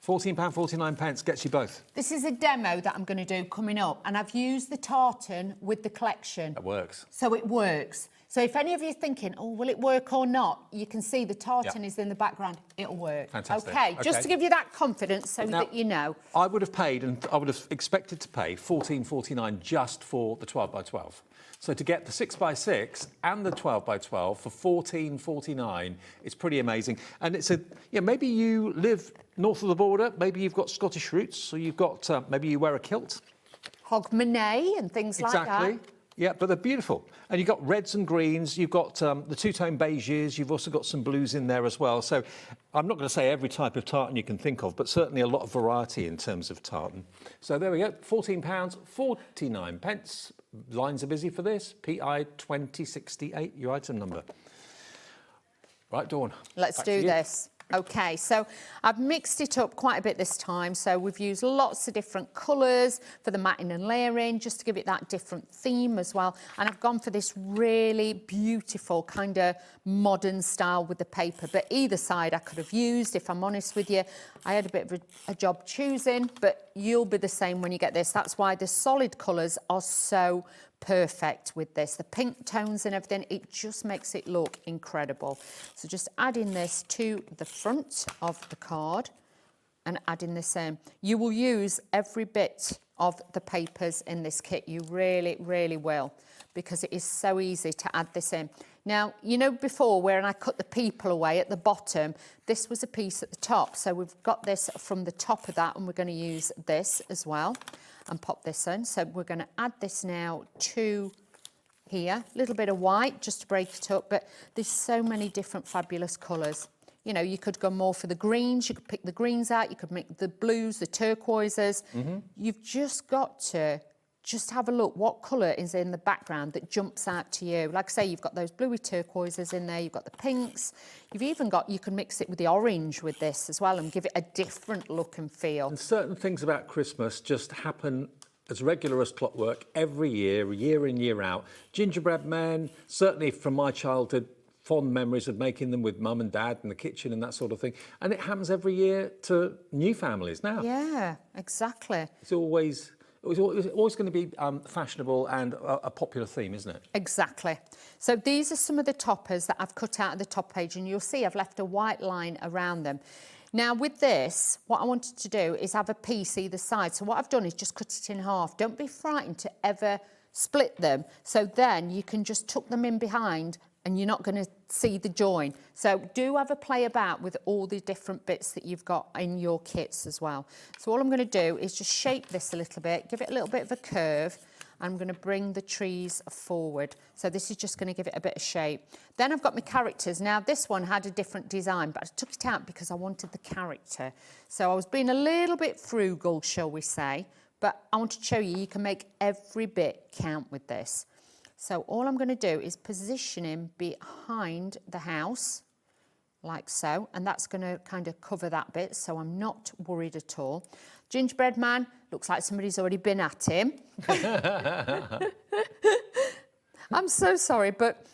£14.49 gets you both. This is a demo that I'm going to do coming up, and I've used the tartan with the collection. That works. So it works. So if any of you are thinking, oh, will it work or not? You can see the tartan is in the background. It'll work. Fantastic. Okay, just to give you that confidence so that you know. I would have paid, and I would have expected to pay £14.49 just for the 12 by 12. So to get the 6 by 6 and the 12 by 12 for £14.49, it's pretty amazing. And it's maybe you live north of the border, maybe you've got Scottish roots, or you've got, maybe you wear a kilt. Hogmanay and things like that. Exactly. Yeah, but they're beautiful. And you've got reds and greens, you've got the two-tone beiges, you've also got some blues in there as well. So I'm not going to say every type of tartan you can think of, but certainly a lot of variety in terms of tartan. So there we go, £14.49. Lines are busy for this. PI 2068, your item number. Right, Dawn. Let's do this. Okay, so I've mixed it up quite a bit this time. So we've used lots of different colours for the matting and layering, just to give it that different theme as well. And I've gone for this really beautiful kind of modern style with the paper. But either side I could have used, if I'm honest with you. I had a bit of a job choosing, but you'll be the same when you get this. That's why the solid colours are so perfect with this. The pink tones and everything, it just makes it look incredible. So just adding this to the front of the card and adding this in. You will use every bit of the papers in this kit. You really, really will, because it is so easy to add this in. Now, you know before when I cut the people away at the bottom, this was a piece at the top. So we've got this from the top of that, and we're going to use this as well and pop this in. So we're going to add this now to here. A little bit of white just to break it up, but there's so many different fabulous colours. You know, you could go more for the greens, you could pick the greens out, you could make the blues, the turquoises. You've just got to just have a look what colour is in the background that jumps out to you. Like I say, you've got those bluey turquoises in there, you've got the pinks, you've even got, you can mix it with the orange with this as well and give it a different look and feel. And certain things about Christmas just happen as regular as clockwork every year, year in, year out. Gingerbread men, certainly from my childhood, fond memories of making them with mum and dad in the kitchen and that sort of thing. And it happens every year to new families now. Yeah, exactly. It's always going to be fashionable and a popular theme, isn't it? Exactly. So these are some of the toppers that I've cut out of the top page, and you'll see I've left a white line around them. Now with this, what I wanted to do is have a piece either side. So what I've done is just cut it in half. Don't be frightened to ever split them. So then you can just tuck them in behind and you're not going to see the join. So do have a play about with all the different bits that you've got in your kits as well. So all I'm going to do is just shape this a little bit, give it a little bit of a curve. I'm going to bring the trees forward. So this is just going to give it a bit of shape. Then I've got my characters. Now this one had a different design, but I took it out because I wanted the character. So I was being a little bit frugal, shall we say, but I want to show you, you can make every bit count with this. So all I'm going to do is position him behind the house, like so, and that's going to kind of cover that bit, so I'm not worried at all. Gingerbread man, looks like somebody's already been at him. I'm so sorry, but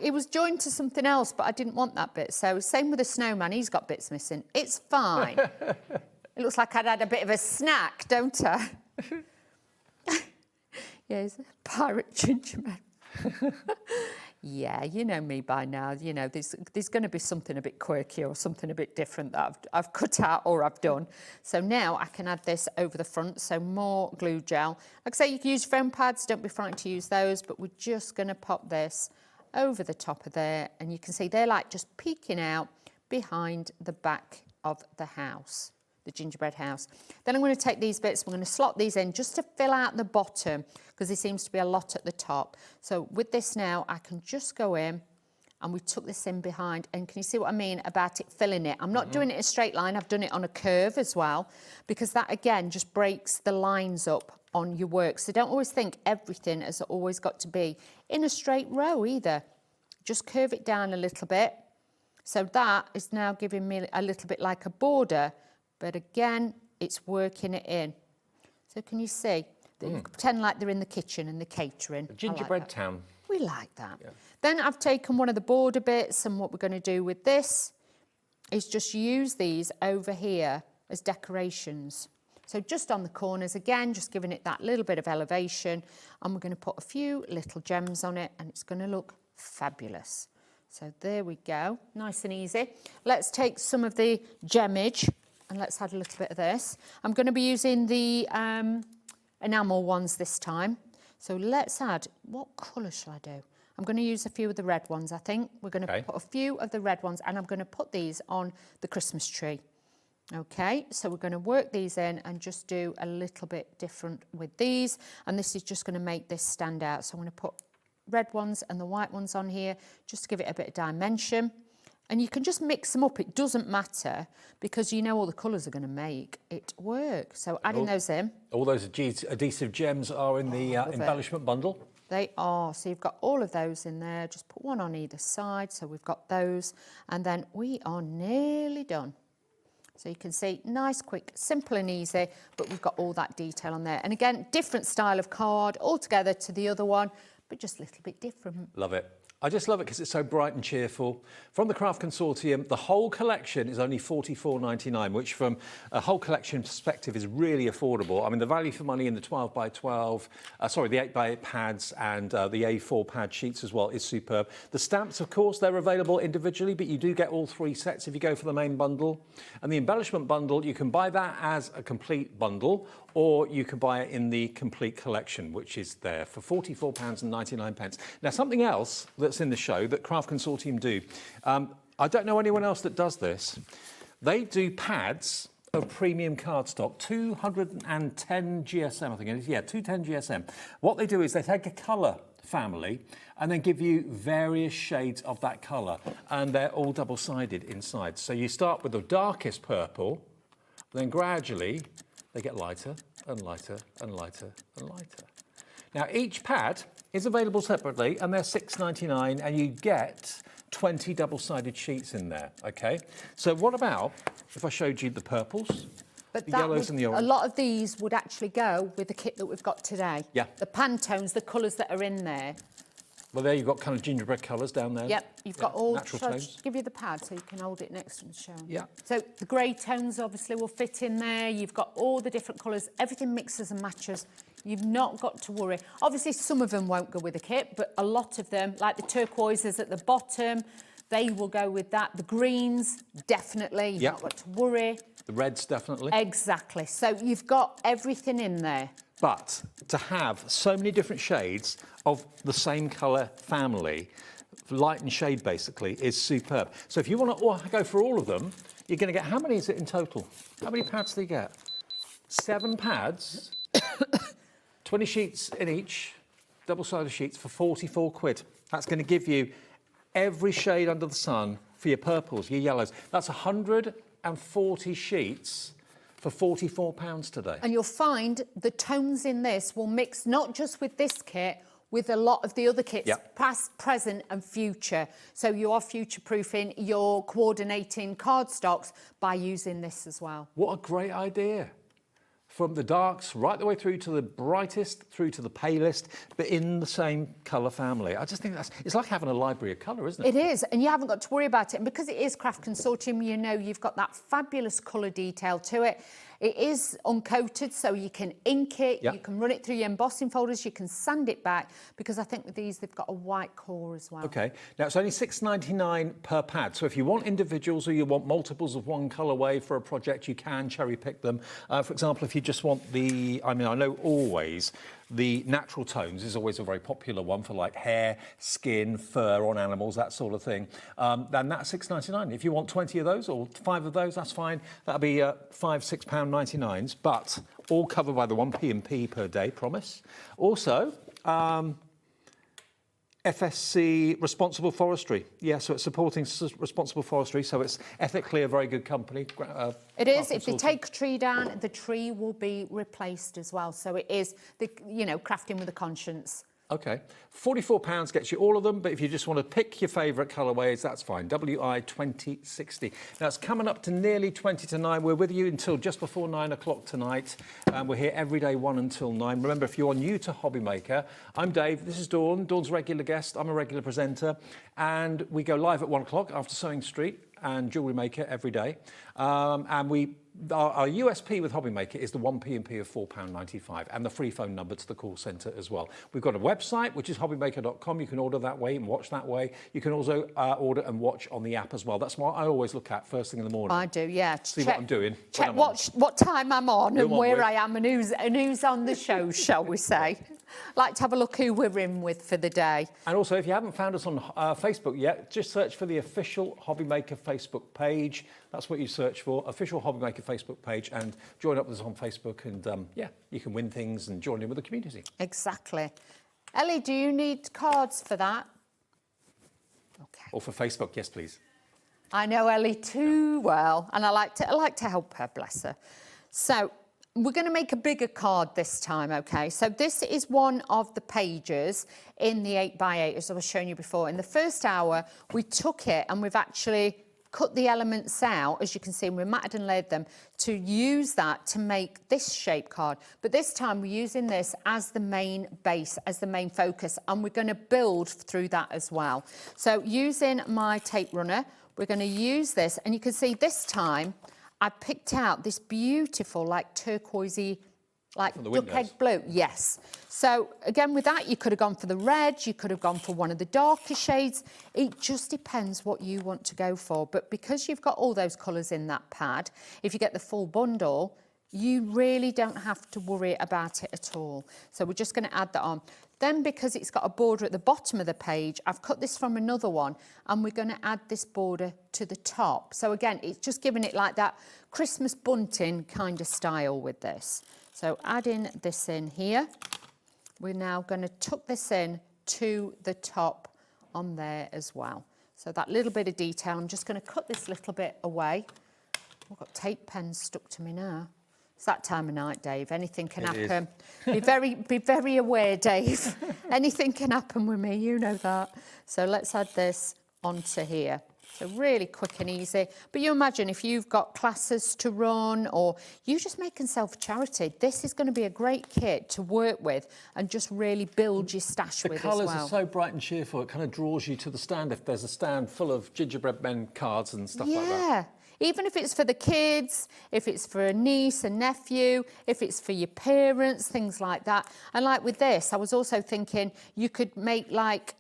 it was joined to something else, but I didn't want that bit. So same with the snowman, he's got bits missing. It's fine. It looks like I'd had a bit of a snack, don't I? Yeah, he's a pirate gingerman. Yeah, you know me by now. You know, there's going to be something a bit quirky or something a bit different that I've cut out or I've done. So now I can add this over the front, so more glue gel. Like I say, you can use foam pads, don't be frightened to use those, but we're just going to pop this over the top of there, and you can see they're like just peeking out behind the back of the house, the gingerbread house. Then I'm going to take these bits, we're going to slot these in just to fill out the bottom, because there seems to be a lot at the top. So with this now, I can just go in, and we tuck this in behind, and can you see what I mean about it filling it? I'm not doing it in a straight line, I've done it on a curve as well, because that again just breaks the lines up on your work. So don't always think everything has always got to be in a straight row either. Just curve it down a little bit. So that is now giving me a little bit like a border, but again, it's working it in. So can you see? You can pretend like they're in the kitchen and the catering. A gingerbread town. We like that. Yeah. Then I've taken one of the border bits, and what we're going to do with this is just use these over here as decorations. So just on the corners, again, just giving it that little bit of elevation, and we're going to put a few little gems on it, and it's going to look fabulous. So there we go, nice and easy. Let's take some of the gemmage, and let's add a little bit of this. I'm going to be using the enamel ones this time. So let's add, what colour shall I do? I'm going to use a few of the red ones, I think. We're going to put a few of the red ones, and I'm going to put these on the Christmas tree. Okay, so we're going to work these in and just do a little bit different with these, and this is just going to make this stand out. So I'm going to put red ones and the white ones on here just to give it a bit of dimension, and you can just mix them up. It doesn't matter, because you know all the colours are going to make it work. So adding those in. All those adhesive gems are in the embellishment bundle. They are. So you've got all of those in there. Just put one on either side. So we've got those, and then we are nearly done. So you can see, nice, quick, simple and easy, but we've got all that detail on there. And again, different style of card altogether to the other one, but just a little bit different. Love it. I just love it because it's so bright and cheerful. From the Craft Consortium, the whole collection is only $44.99, which from a whole collection perspective is really affordable. I mean, the value for money in the 12 by 12, the 8 by 8 pads and the A4 pad sheets as well is superb. The stamps, of course, they're available individually, but you do get all 3 sets if you go for the main bundle. And the embellishment bundle, you can buy that as a complete bundle, or you can buy it in the complete collection, which is there for £44.99. Now, something else that's in the show that Craft Consortium do, I don't know anyone else that does this. They do pads of premium cardstock, 210 GSM, I think it is. Yeah, 210 GSM. What they do is they take a colour family and then give you various shades of that colour, and they're all double-sided inside. So you start with the darkest purple, then gradually they get lighter and lighter and lighter and lighter. Now, each pad is available separately, and they're $6.99, and you get 20 double-sided sheets in there, okay? So what about if I showed you the purples, the yellows and the orange? A lot of these would actually go with the kit that we've got today. Yeah. The Pantones, the colours that are in there. Well, there you've got kind of gingerbread colours down there. Yep, you've got all... natural Shall I tones. just give you the pad so you can hold it next and show them? Yeah. So the grey tones obviously will fit in there. You've got all the different colours. Everything mixes and matches. You've not got to worry. Obviously, some of them won't go with the kit, but a lot of them, like the turquoises at the bottom, they will go with that. The greens, definitely. You've not got to worry. The reds, definitely. Exactly. So you've got everything in there. But to have so many different shades of the same colour family, light and shade basically, is superb. So if you want to go for all of them, you're going to get, how many is it in total? How many pads do you get? 7 pads, 20 sheets in each, double-sided sheets for 44 quid. That's going to give you every shade under the sun for your purples, your yellows. That's 140 sheets for £44 today. And you'll find the tones in this will mix not just with this kit, with a lot of the other kits, past, present and future. So you are future-proofing, you're coordinating cardstocks by using this as well. What a great idea. From the darks right the way through to the brightest, through to the palest, but in the same colour family. I just think it's like having a library of colour, isn't it? It is, and you haven't got to worry about it. And because it is Craft Consortium, you know you've got that fabulous colour detail to it. It is uncoated, so you can ink it, Yep. you can run it through your embossing folders, you can sand it back, because I think with these they've got a white core as well. Okay, now it's only $6.99 per pad, so if you want individuals or you want multiples of one colourway for a project, you can cherry pick them. For example, if you just want I know always the natural tones is always a very popular one for like hair, skin, fur on animals, that sort of thing. Then that's $6.99. If you want 20 of those or 5 of those, that's fine. That'll be £6.99, but all covered by the 1p&p per day promise. Also, FSC Responsible Forestry. Yeah, so it's supporting responsible forestry, so it's ethically a very good company. It is. If they take a tree down, the tree will be replaced as well. So it is, crafting with a conscience. Okay, £44 gets you all of them, but if you just want to pick your favourite colourways, that's fine. WI 2060. Now, it's coming up to nearly 20 to 9. We're with you until just before 9 o'clock tonight. We're here every day, 1 until 9. Remember, if you're new to HobbyMaker, I'm Dave, this is Dawn. Dawn's a regular guest, I'm a regular presenter. And we go live at 1 o'clock after Sewing Street and Jewellery Maker every day. Our USP with HobbyMaker is the 1p&p of £4.95 and the free phone number to the call centre as well. We've got a website, which is hobbymaker.com. You can order that way and watch that way. You can also order and watch on the app as well. That's what I always look at first thing in the morning. I do, yeah. See what I'm doing. Check what time I'm on and where I am and who's on the show, shall we say. Like to have a look who we're in with for the day. And also, if you haven't found us on Facebook yet, just search for the official HobbyMaker Facebook page. That's what you search for, official HobbyMaker Facebook page, and join up with us on Facebook. And you can win things and join in with the community. Exactly. Ellie, do you need cards for that? Okay. Or for Facebook, yes, please. I know Ellie too well, and I like to help her, bless her. So we're going to make a bigger card this time, okay? So this is one of the pages in the 8x8, as I was showing you before. In the first hour, we took it and we've actually cut the elements out, as you can see, and we matted and laid them to use that to make this shape card. But this time we're using this as the main base, as the main focus, and we're going to build through that as well. So using my tape runner, we're going to use this, and you can see this time I picked out this beautiful, like turquoisey, like duck egg blue. Yes. So again, with that, you could have gone for the red, you could have gone for one of the darker shades. It just depends what you want to go for. But because you've got all those colours in that pad, if you get the full bundle, you really don't have to worry about it at all. So we're just going to add that on. Then, because it's got a border at the bottom of the page, I've cut this from another one, and we're going to add this border to the top. So again, it's just giving it like that Christmas bunting kind of style with this. So adding this in here, we're now going to tuck this in to the top on there as well. So that little bit of detail, I'm just going to cut this little bit away. I've got tape pens stuck to me now. It's that time of night, Dave. Anything can happen. Be very aware, Dave. Anything can happen with me, you know that. So let's add this onto here. So really quick and easy. But you imagine if you've got classes to run or you just making self-charity, this is going to be a great kit to work with and just really build your stash with as well. The colours are so bright and cheerful, it kind of draws you to the stand if there's a stand full of gingerbread men cards and stuff like that. Yeah. Even if it's for the kids, if it's for a niece, a nephew, if it's for your parents, things like that. And like with this, I was also thinking you could make like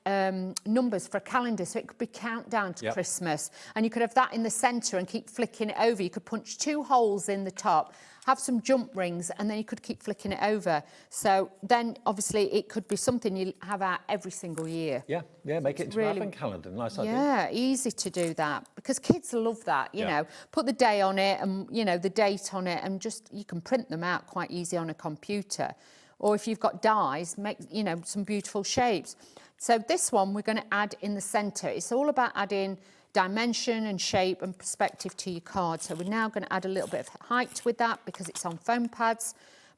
numbers for a calendar, so it could be countdown to Christmas. And you could have that in the centre and keep flicking it over. You could punch 2 holes in the top, have some jump rings, and then you could keep flicking it over. So then, obviously, it could be something you have out every single year. Yeah, make it into an advent calendar. Nice idea. Yeah, easy to do that because kids love that, you know. Put the day on it and, you know, the date on it, and just, you can print them out quite easy on a computer. Or if you've got dies, make, you know, some beautiful shapes. So this one we're going to add in the centre. It's all about adding dimension and shape and perspective to your card. So we're now going to add a little bit of height with that because it's on foam pads.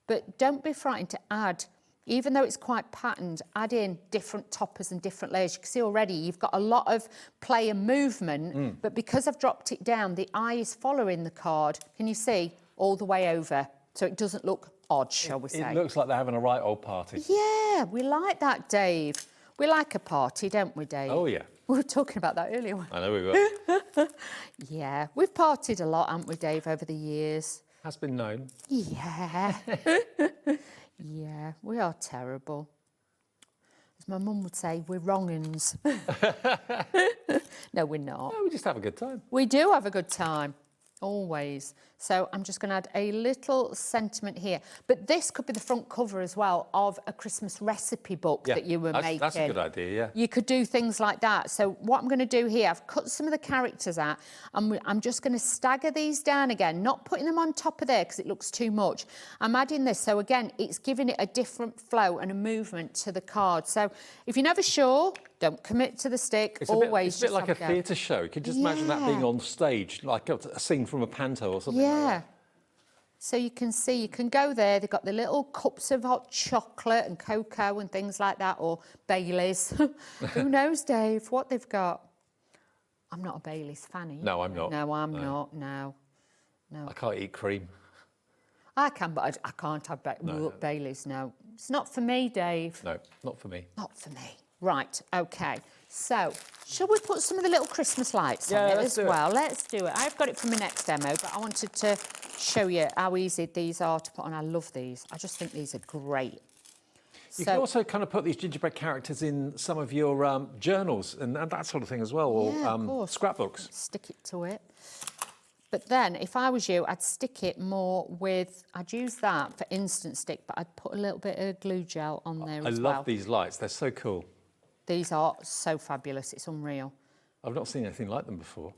But don't be frightened to add, even though it's quite patterned, add in different toppers and different layers. You can see already you've got a lot of play and movement, but because I've dropped it down, the eye is following the card. Can you see? All the way over. So it doesn't look odd, shall we say. It looks like they're having a right old party. Yeah, we like that, Dave. We like a party, don't we, Dave? Oh, yeah. We were talking about that earlier. I know we were. Yeah, we've partied a lot, haven't we, Dave, over the years? Has been known. Yeah. Yeah, we are terrible. As my mum would say, we're wrong-uns. No, we're not. No, we just have a good time. We do have a good time, always. So I'm just going to add a little sentiment here. But this could be the front cover as well of a Christmas recipe book that you were making. That's a good idea, yeah. You could do things like that. So what I'm going to do here, I've cut some of the characters out, and I'm just going to stagger these down again, not putting them on top of there because it looks too much. I'm adding this. So again, it's giving it a different flow and a movement to the card. So if you're never sure, don't commit to the stick. It's Always a bit like a theatre show. You can just imagine that being on stage, like a scene from a panto or something. Yeah. So you can see, you can go there. They've got the little cups of hot chocolate and cocoa and things like that, or Baileys. Who knows, Dave, what they've got? I'm not a Baileys fan, are you? No, I'm not. No, I'm not, no. I can't eat cream. I can, but I can't have Baileys, no. It's not for me, Dave. No, not for me. Not for me. Right, OK. So, shall we put some of the little Christmas lights on it as well? Let's do it. I've got it for my next demo, but I wanted to show you how easy these are to put on. I love these. I just think these are great. You can also kind of put these gingerbread characters in some of your journals and that sort of thing as well, or scrapbooks. Stick it to it. But then, if I was you, I'd stick it more with, I'd use that for instant stick, but I'd put a little bit of glue gel on there as well. I love these lights. They're so cool. These are so fabulous. It's unreal. I've not seen anything like them before.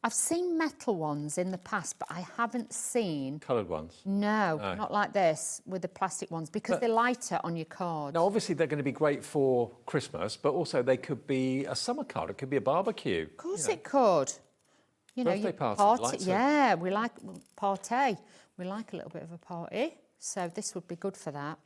I've seen metal ones in the past, but I haven't seen... Coloured ones? No, not like this, with the plastic ones, because they're lighter on your card. Now, obviously, they're going to be great for Christmas, but also they could be a summer card. It could be a barbecue. Of course it could. You know, birthday party. Yeah, we like party. We like a little bit of a party. So this would be good for that.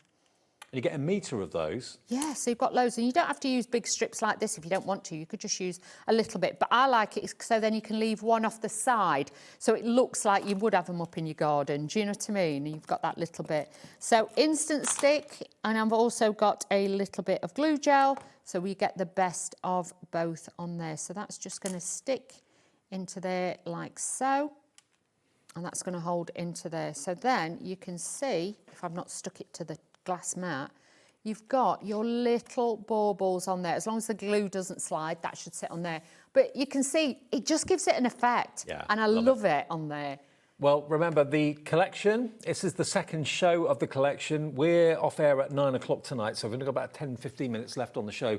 And you get a metre of those. Yeah, so you've got loads. And you don't have to use big strips like this if you don't want to. You could just use a little bit. But I like it so then you can leave one off the side so it looks like you would have them up in your garden. Do you know what I mean? You've got that little bit. So instant stick, and I've also got a little bit of glue gel so we get the best of both on there. So that's just going to stick into there like so. And that's going to hold into there. So then you can see, if I've not stuck it to the glass mat, you've got your little baubles on there. As long as the glue doesn't slide, that should sit on there. But you can see, it just gives it an effect. Yeah, and I love it on there. Well, remember the collection. This is the second show of the collection. We're off air at 9 o'clock tonight, so we've only got about 10, 15 minutes left on the show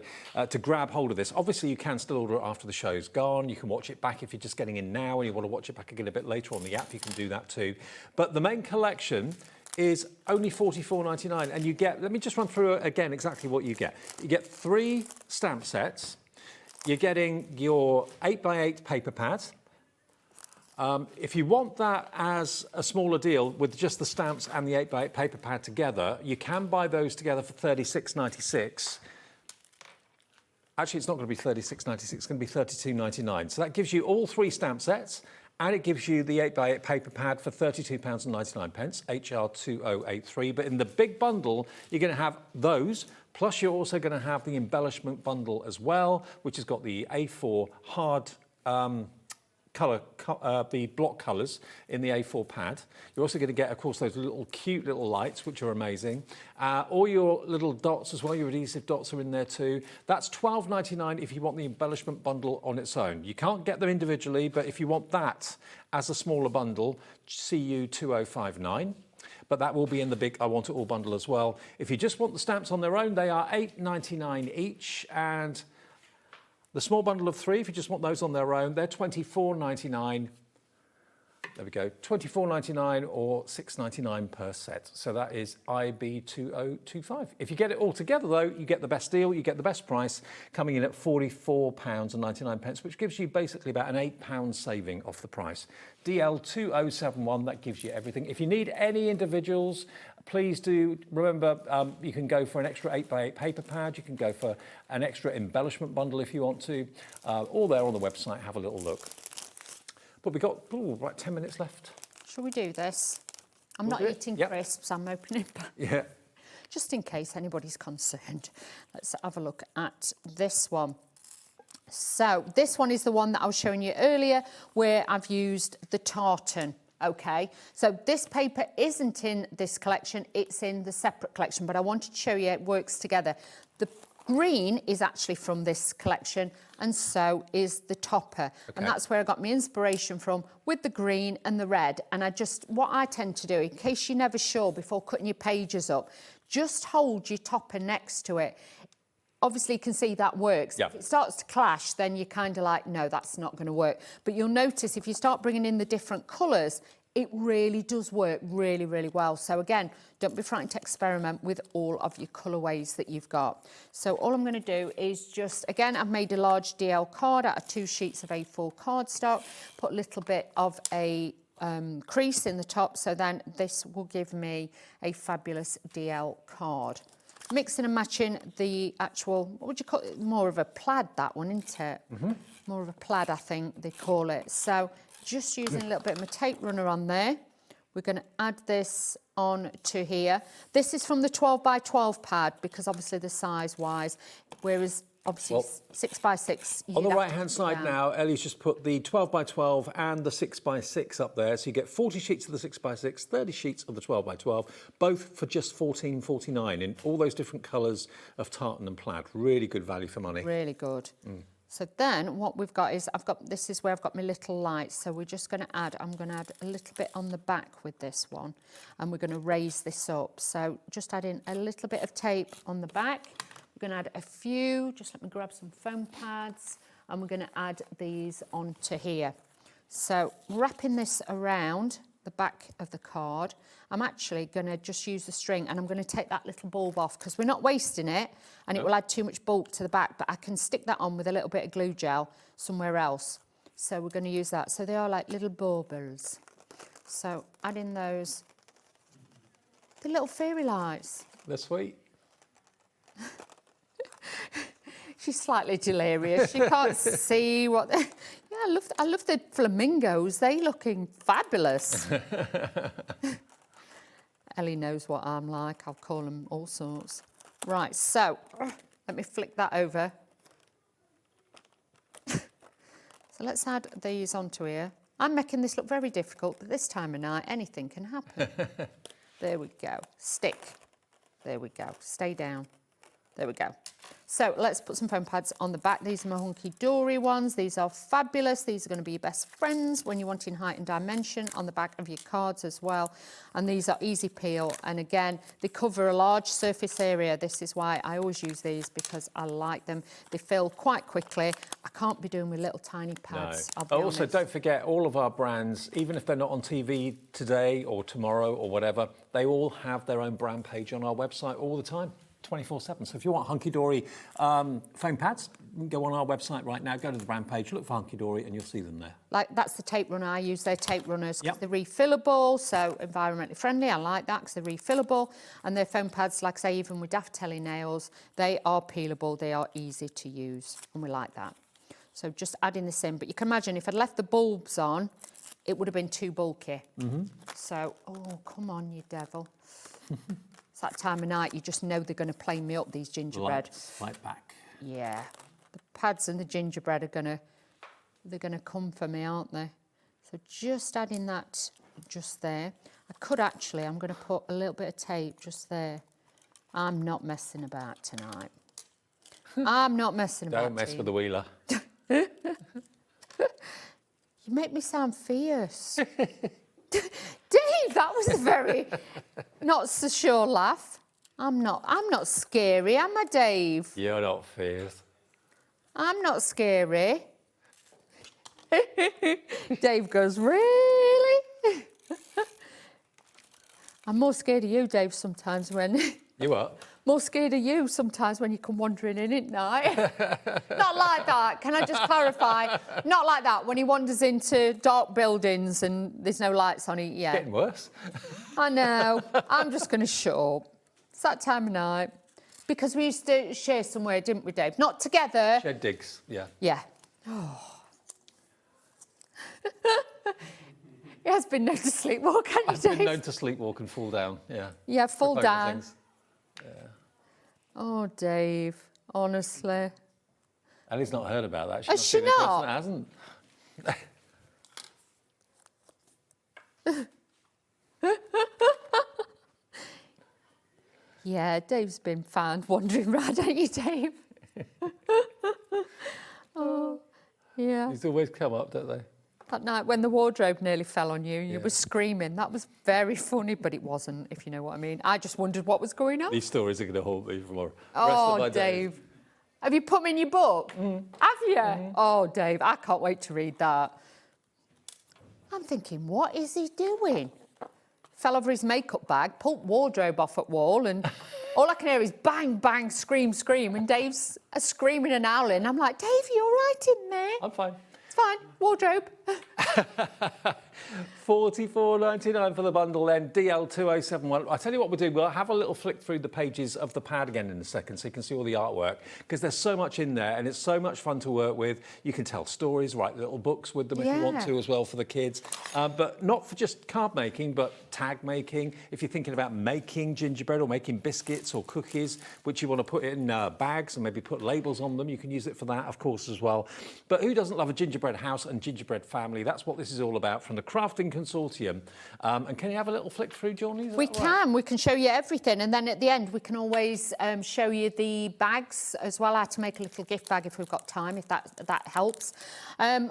to grab hold of this. Obviously, you can still order it after the show's gone. You can watch it back if you're just getting in now and you want to watch it back again a bit later on the app. You can do that too. But the main collection is only $44.99, and you get, let me just run through again exactly what you get. You get 3 stamp sets. You're getting your 8x8 paper pads. If you want that as a smaller deal with just the stamps and the 8x8 paper pad together, you can buy those together for $36.96. Actually, it's not going to be $36.96, it's going to be $32.99. So that gives you all 3 stamp sets, and it gives you the 8x8 paper pad for £32.99, HR2083. But in the big bundle, you're going to have those, plus you're also going to have the embellishment bundle as well, which has got the A4 hard the block colours in the A4 pad. You're also going to get, of course, those cute little lights, which are amazing. All your little dots as well, your adhesive dots are in there too. That's $12.99 if you want the embellishment bundle on its own. You can't get them individually, but if you want that as a smaller bundle, CU2059. But that will be in the big I Want It All bundle as well. If you just want the stamps on their own, they are $8.99 each, and the small bundle of 3, if you just want those on their own, they're $24.99. There we go, $24.99 or $6.99 per set. So that is IB2025. If you get it all together, though, you get the best deal, you get the best price, coming in at £44.99, which gives you basically about an £8 saving off the price. DL2071, that gives you everything. If you need any individuals, please do remember you can go for an extra 8x8 paper pad, you can go for an extra embellishment bundle if you want to. All there on the website, have a little look. But we've got about 10 minutes left. Shall we do this? I'm not eating crisps, I'm opening back. Yeah. Just in case anybody's concerned. Let's have a look at this one. So this one is the one that I was showing you earlier, where I've used the tartan Okay, so this paper isn't in this collection, it's in the separate collection, but I wanted to show you it works together. The green is actually from this collection, and so is the topper. And that's where I got my inspiration from, with the green and the red. And what I tend to do, in case you're never sure before cutting your pages up, just hold your topper next to it. Obviously, you can see that works. Yeah. If it starts to clash, then you're kind of like, no, that's not going to work. But you'll notice if you start bringing in the different colours, it really does work really, really well. So again, don't be frightened to experiment with all of your colourways that you've got. So all I'm going to do is just, again, I've made a large DL card out of 2 sheets of A4 cardstock, put a little bit of a crease in the top, so then this will give me a fabulous DL card. Mixing and matching the actual, what would you call it? More of a plaid, that one, isn't it? More of a plaid, I think they call it. So just using a little bit of my tape runner on there. We're going to add this on to here. This is from the 12 by 12 pad, because obviously the size-wise, whereas obviously 6 by 6. On the right-hand side now, Ellie's just put the 12 by 12 and the 6 by 6 up there. So you get 40 sheets of the 6 by 6, 30 sheets of the 12 by 12, both for just $14.49 in all those different colours of tartan and plaid. Really good value for money. Really good. So then what we've got is, this is where I've got my little lights. So we're just going to add, I'm going to add a little bit on the back with this one, and we're going to raise this up. So just add in a little bit of tape on the back. We're going to add a few, just let me grab some foam pads, and we're going to add these onto here. So wrapping this around the back of the card, I'm actually going to just use the string, and I'm going to take that little bulb off because we're not wasting it and it will add too much bulk to the back, but I can stick that on with a little bit of glue gel somewhere else. So we're going to use that. So they are like little baubles. So adding those, the little fairy lights. They're sweet. She's slightly delirious. She can't see what... Yeah, I love the flamingos. They're looking fabulous. Ellie knows what I'm like. I'll call them all sorts. Right, so let me flick that over. So let's add these onto here. I'm making this look very difficult, but this time of night, anything can happen. There we go. Stick. There we go. Stay down. There we go. So let's put some foam pads on the back. These are my hunky-dory ones. These are fabulous. These are going to be your best friends when you're wanting height and dimension on the back of your cards as well. And these are easy peel. And again, they cover a large surface area. This is why I always use these, because I like them. They fill quite quickly. I can't be doing with little tiny pads. No. I'll be Also, honest. don't forget, all of our brands, even if they're not on TV today or tomorrow or whatever, they all have their own brand page on our website all the time. 24/7. So if you want hunky-dory foam pads, you can go on our website right now, go to the brand page, look for hunky-dory, and you'll see them there. Like, that's the tape runner. I use their tape runners because they're refillable, so environmentally friendly. I like that because they're refillable. And their foam pads, like I say, even with Daftely nails, they are peelable. They are easy to use, and we like that. So just adding this in. But you can imagine if I'd left the bulbs on, it would have been too bulky. So, oh, come on, you devil. It's that time of night, you just know they're going to play me up, these gingerbread. Fight back. Yeah. The pads and the gingerbread are they're going to come for me, aren't they? So just adding that just there. I could actually, I'm going to put a little bit of tape just there. I'm not messing about tonight. I'm not messing about. Don't mess with the wheeler. You make me sound fierce. Dave, that was a very not so sure laugh. I'm not scary, am I, Dave? You're not fierce. I'm not scary. Dave goes, really? I'm more scared of you, Dave, sometimes when... You what? More scared of you sometimes when you come wandering in at night. Not like that. Can I just clarify? Not like that. When he wanders into dark buildings and there's no lights on it yet. Getting worse. I know. I'm just going to shut up. It's that time of night. Because we used to share somewhere, didn't we, Dave? Not together. Shed digs, yeah. Yeah. Oh. He has been known to sleepwalk, hasn't he, I've Dave? been known to sleepwalk and fall down, yeah. Yeah, fall Proposing down. things. Yeah. Oh, Dave, honestly. Ellie's not heard about that. Has she not? Hasn't. Yeah, Dave's been found wandering around, ain't you, Dave? Oh, yeah. These always come up, don't they? That night when the wardrobe nearly fell on you and you were screaming, that was very funny, but it wasn't, if you know what I mean. I just wondered what was going on. These stories are going to haunt me for the rest of Oh, my days. Dave. Have you put them in your book? Have you? Oh, Dave, I can't wait to read that. I'm thinking, what is he doing? Fell over his makeup bag, pulled wardrobe off at wall, and all I can hear is bang, bang, scream, scream, and Dave's screaming and howling. I'm like, Dave, you all right in there? I'm fine. It's fine. Wardrobe. $44.99 for the bundle then, DL2071. I tell you what we'll do, we'll have a little flick through the pages of the pad again in a second so you can see all the artwork, because there's so much in there and it's so much fun to work with. You can tell stories, write little books with them if you want to as well for the kids. But not for just card making, but tag making. If you're thinking about making gingerbread or making biscuits or cookies, which you want to put in bags and maybe put labels on them, you can use it for that, of course, as well. But who doesn't love a gingerbread house and gingerbread family? That's what this is all about from the Crafting Consortium. And can you have a little flick through, Johnny? We can. We can show you everything. And then at the end, we can always show you the bags as well, how to make a little gift bag if we've got time, if that helps.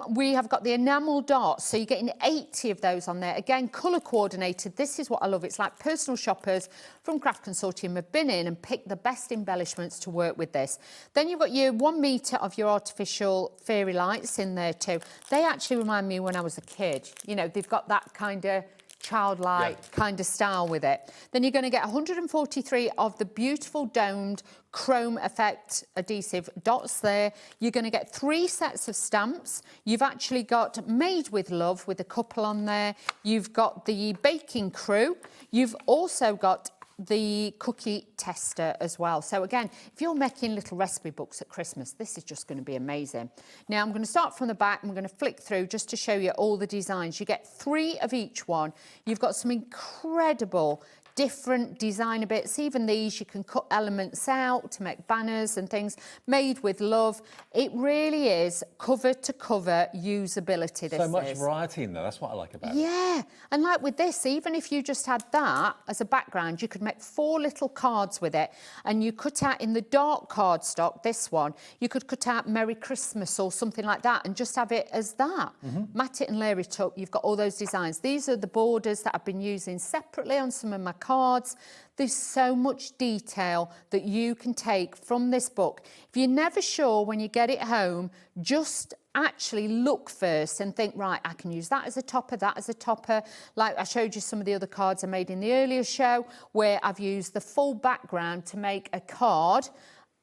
We have got the enamel dots. So you're getting 80 of those on there. Again, colour coordinated. This is what I love. It's like personal shoppers from Craft Consortium have been in and picked the best embellishments to work with this. Then you've got your 1 metre of your artificial fairy lights in there too. They actually remind me when I was a kid. You know, they've got that kind of childlike kind of style with it. Then you're going to get 143 of the beautiful domed chrome effect adhesive dots there. You're going to get 3 sets of stamps. You've actually got Made with Love with a couple on there. You've got the Baking Crew. You've also got the cookie tester as well. So again, if you're making little recipe books at Christmas, this is just going to be amazing. Now I'm going to start from the back and we're going to flick through just to show you all the designs. You get 3 of each one. You've got some incredible different designer bits. Even these, you can cut elements out to make banners and things. Made with Love. It really is cover to cover usability. So much variety in there. That's what I like about it. Yeah, and like with this, even if you just had that as a background, you could make 4 little cards with it, and you cut out in the dark cardstock, this one, you could cut out Merry Christmas or something like that and just have it as that. Mat it and layer it up. You've got all those designs. These are the borders that I've been using separately on some of my cards. There's so much detail that you can take from this book. If you're never sure when you get it home, just actually look first and think, right, I can use that as a topper, that as a topper. Like I showed you some of the other cards I made in the earlier show where I've used the full background to make a card,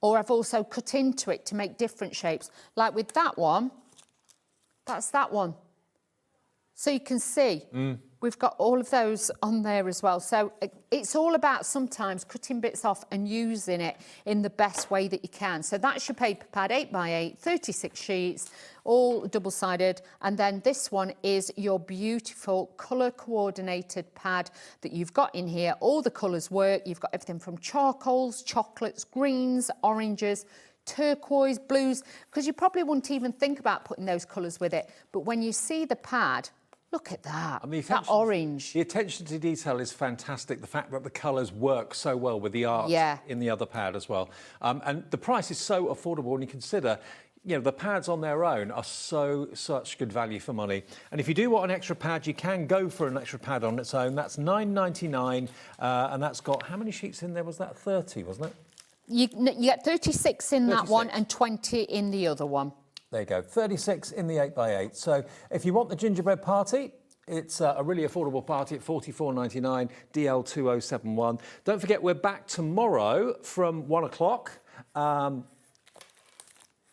or I've also cut into it to make different shapes. Like with that one, that's that one. So you can see we've got all of those on there as well. So it's all about sometimes cutting bits off and using it in the best way that you can. So that's your paper pad, 8x8, 36 sheets, all double-sided. And then this one is your beautiful colour-coordinated pad that you've got in here. All the colours work. You've got everything from charcoals, chocolates, greens, oranges, turquoise, blues, because you probably wouldn't even think about putting those colours with it. But when you see the pad, look at that, that orange. The attention to detail is fantastic. The fact that the colours work so well with the art in the other pad as well. And the price is so affordable when you consider, you know, the pads on their own are such good value for money. And if you do want an extra pad, you can go for an extra pad on its own. That's $9.99, and that's got, how many sheets in there? Was that 30, wasn't it? You get 36 in that one and 20 in the other one. There you go, 36 in the 8x8. So if you want the gingerbread party, it's a really affordable party at $44.99, DL2071. Don't forget, we're back tomorrow from 1 o'clock.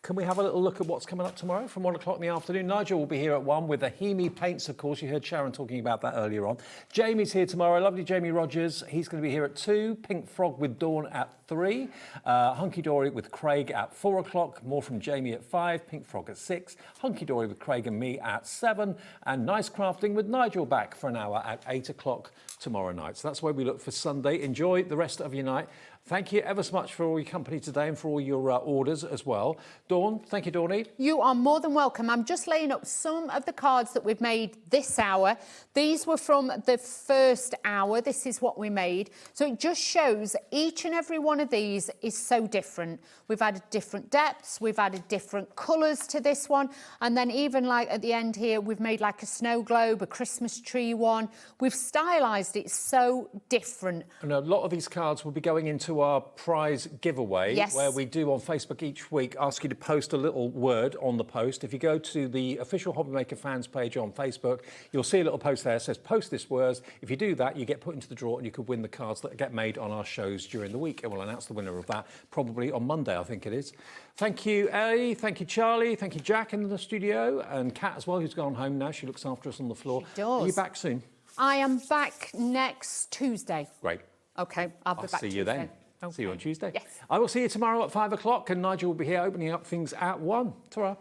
Can we have a little look at what's coming up tomorrow from 1 o'clock in the afternoon? Nigel will be here at 1 with the Hemi paints, of course. You heard Sharon talking about that earlier on. Jamie's here tomorrow. Lovely Jamie Rogers. He's going to be here at 2. Pink Frog with Dawn at 3. Hunky Dory with Craig at 4 o'clock. More from Jamie at 5. Pink Frog at 6. Hunky Dory with Craig and me at 7. And Nice Crafting with Nigel back for an hour at 8 o'clock tomorrow night. So that's where we look for Sunday. Enjoy the rest of your night. Thank you ever so much for all your company today and for all your orders as well. Dawn, thank you, Dawny. You are more than welcome. I'm just laying up some of the cards that we've made this hour. These were from the first hour. This is what we made. So it just shows each and every one of these is so different. We've added different depths. We've added different colours to this one. And then even like at the end here, we've made like a snow globe, a Christmas tree one. We've stylised it so different. And a lot of these cards will be going into our prize giveaway, Yes. where we do on Facebook each week ask you to post a little word on the post. If you go to the official HobbyMaker fans page on Facebook, you'll see a little post there that says post this word. If you do that, you get put into the draw and you could win the cards that get made on our shows during the week. And we'll announce the winner of that probably on Monday, I think it is. Thank you, Ellie. Thank you, Charlie. Thank you, Jack, in the studio. And Kat as well, who's gone home now. She looks after us on the floor. She does. Are you back soon? I am back next Tuesday. Great. Okay, I'll be back see you Tuesday. then. Okay. See you on Tuesday. Yes. I will see you tomorrow at 5 o'clock, and Nigel will be here opening up things at 1. Ta-ra.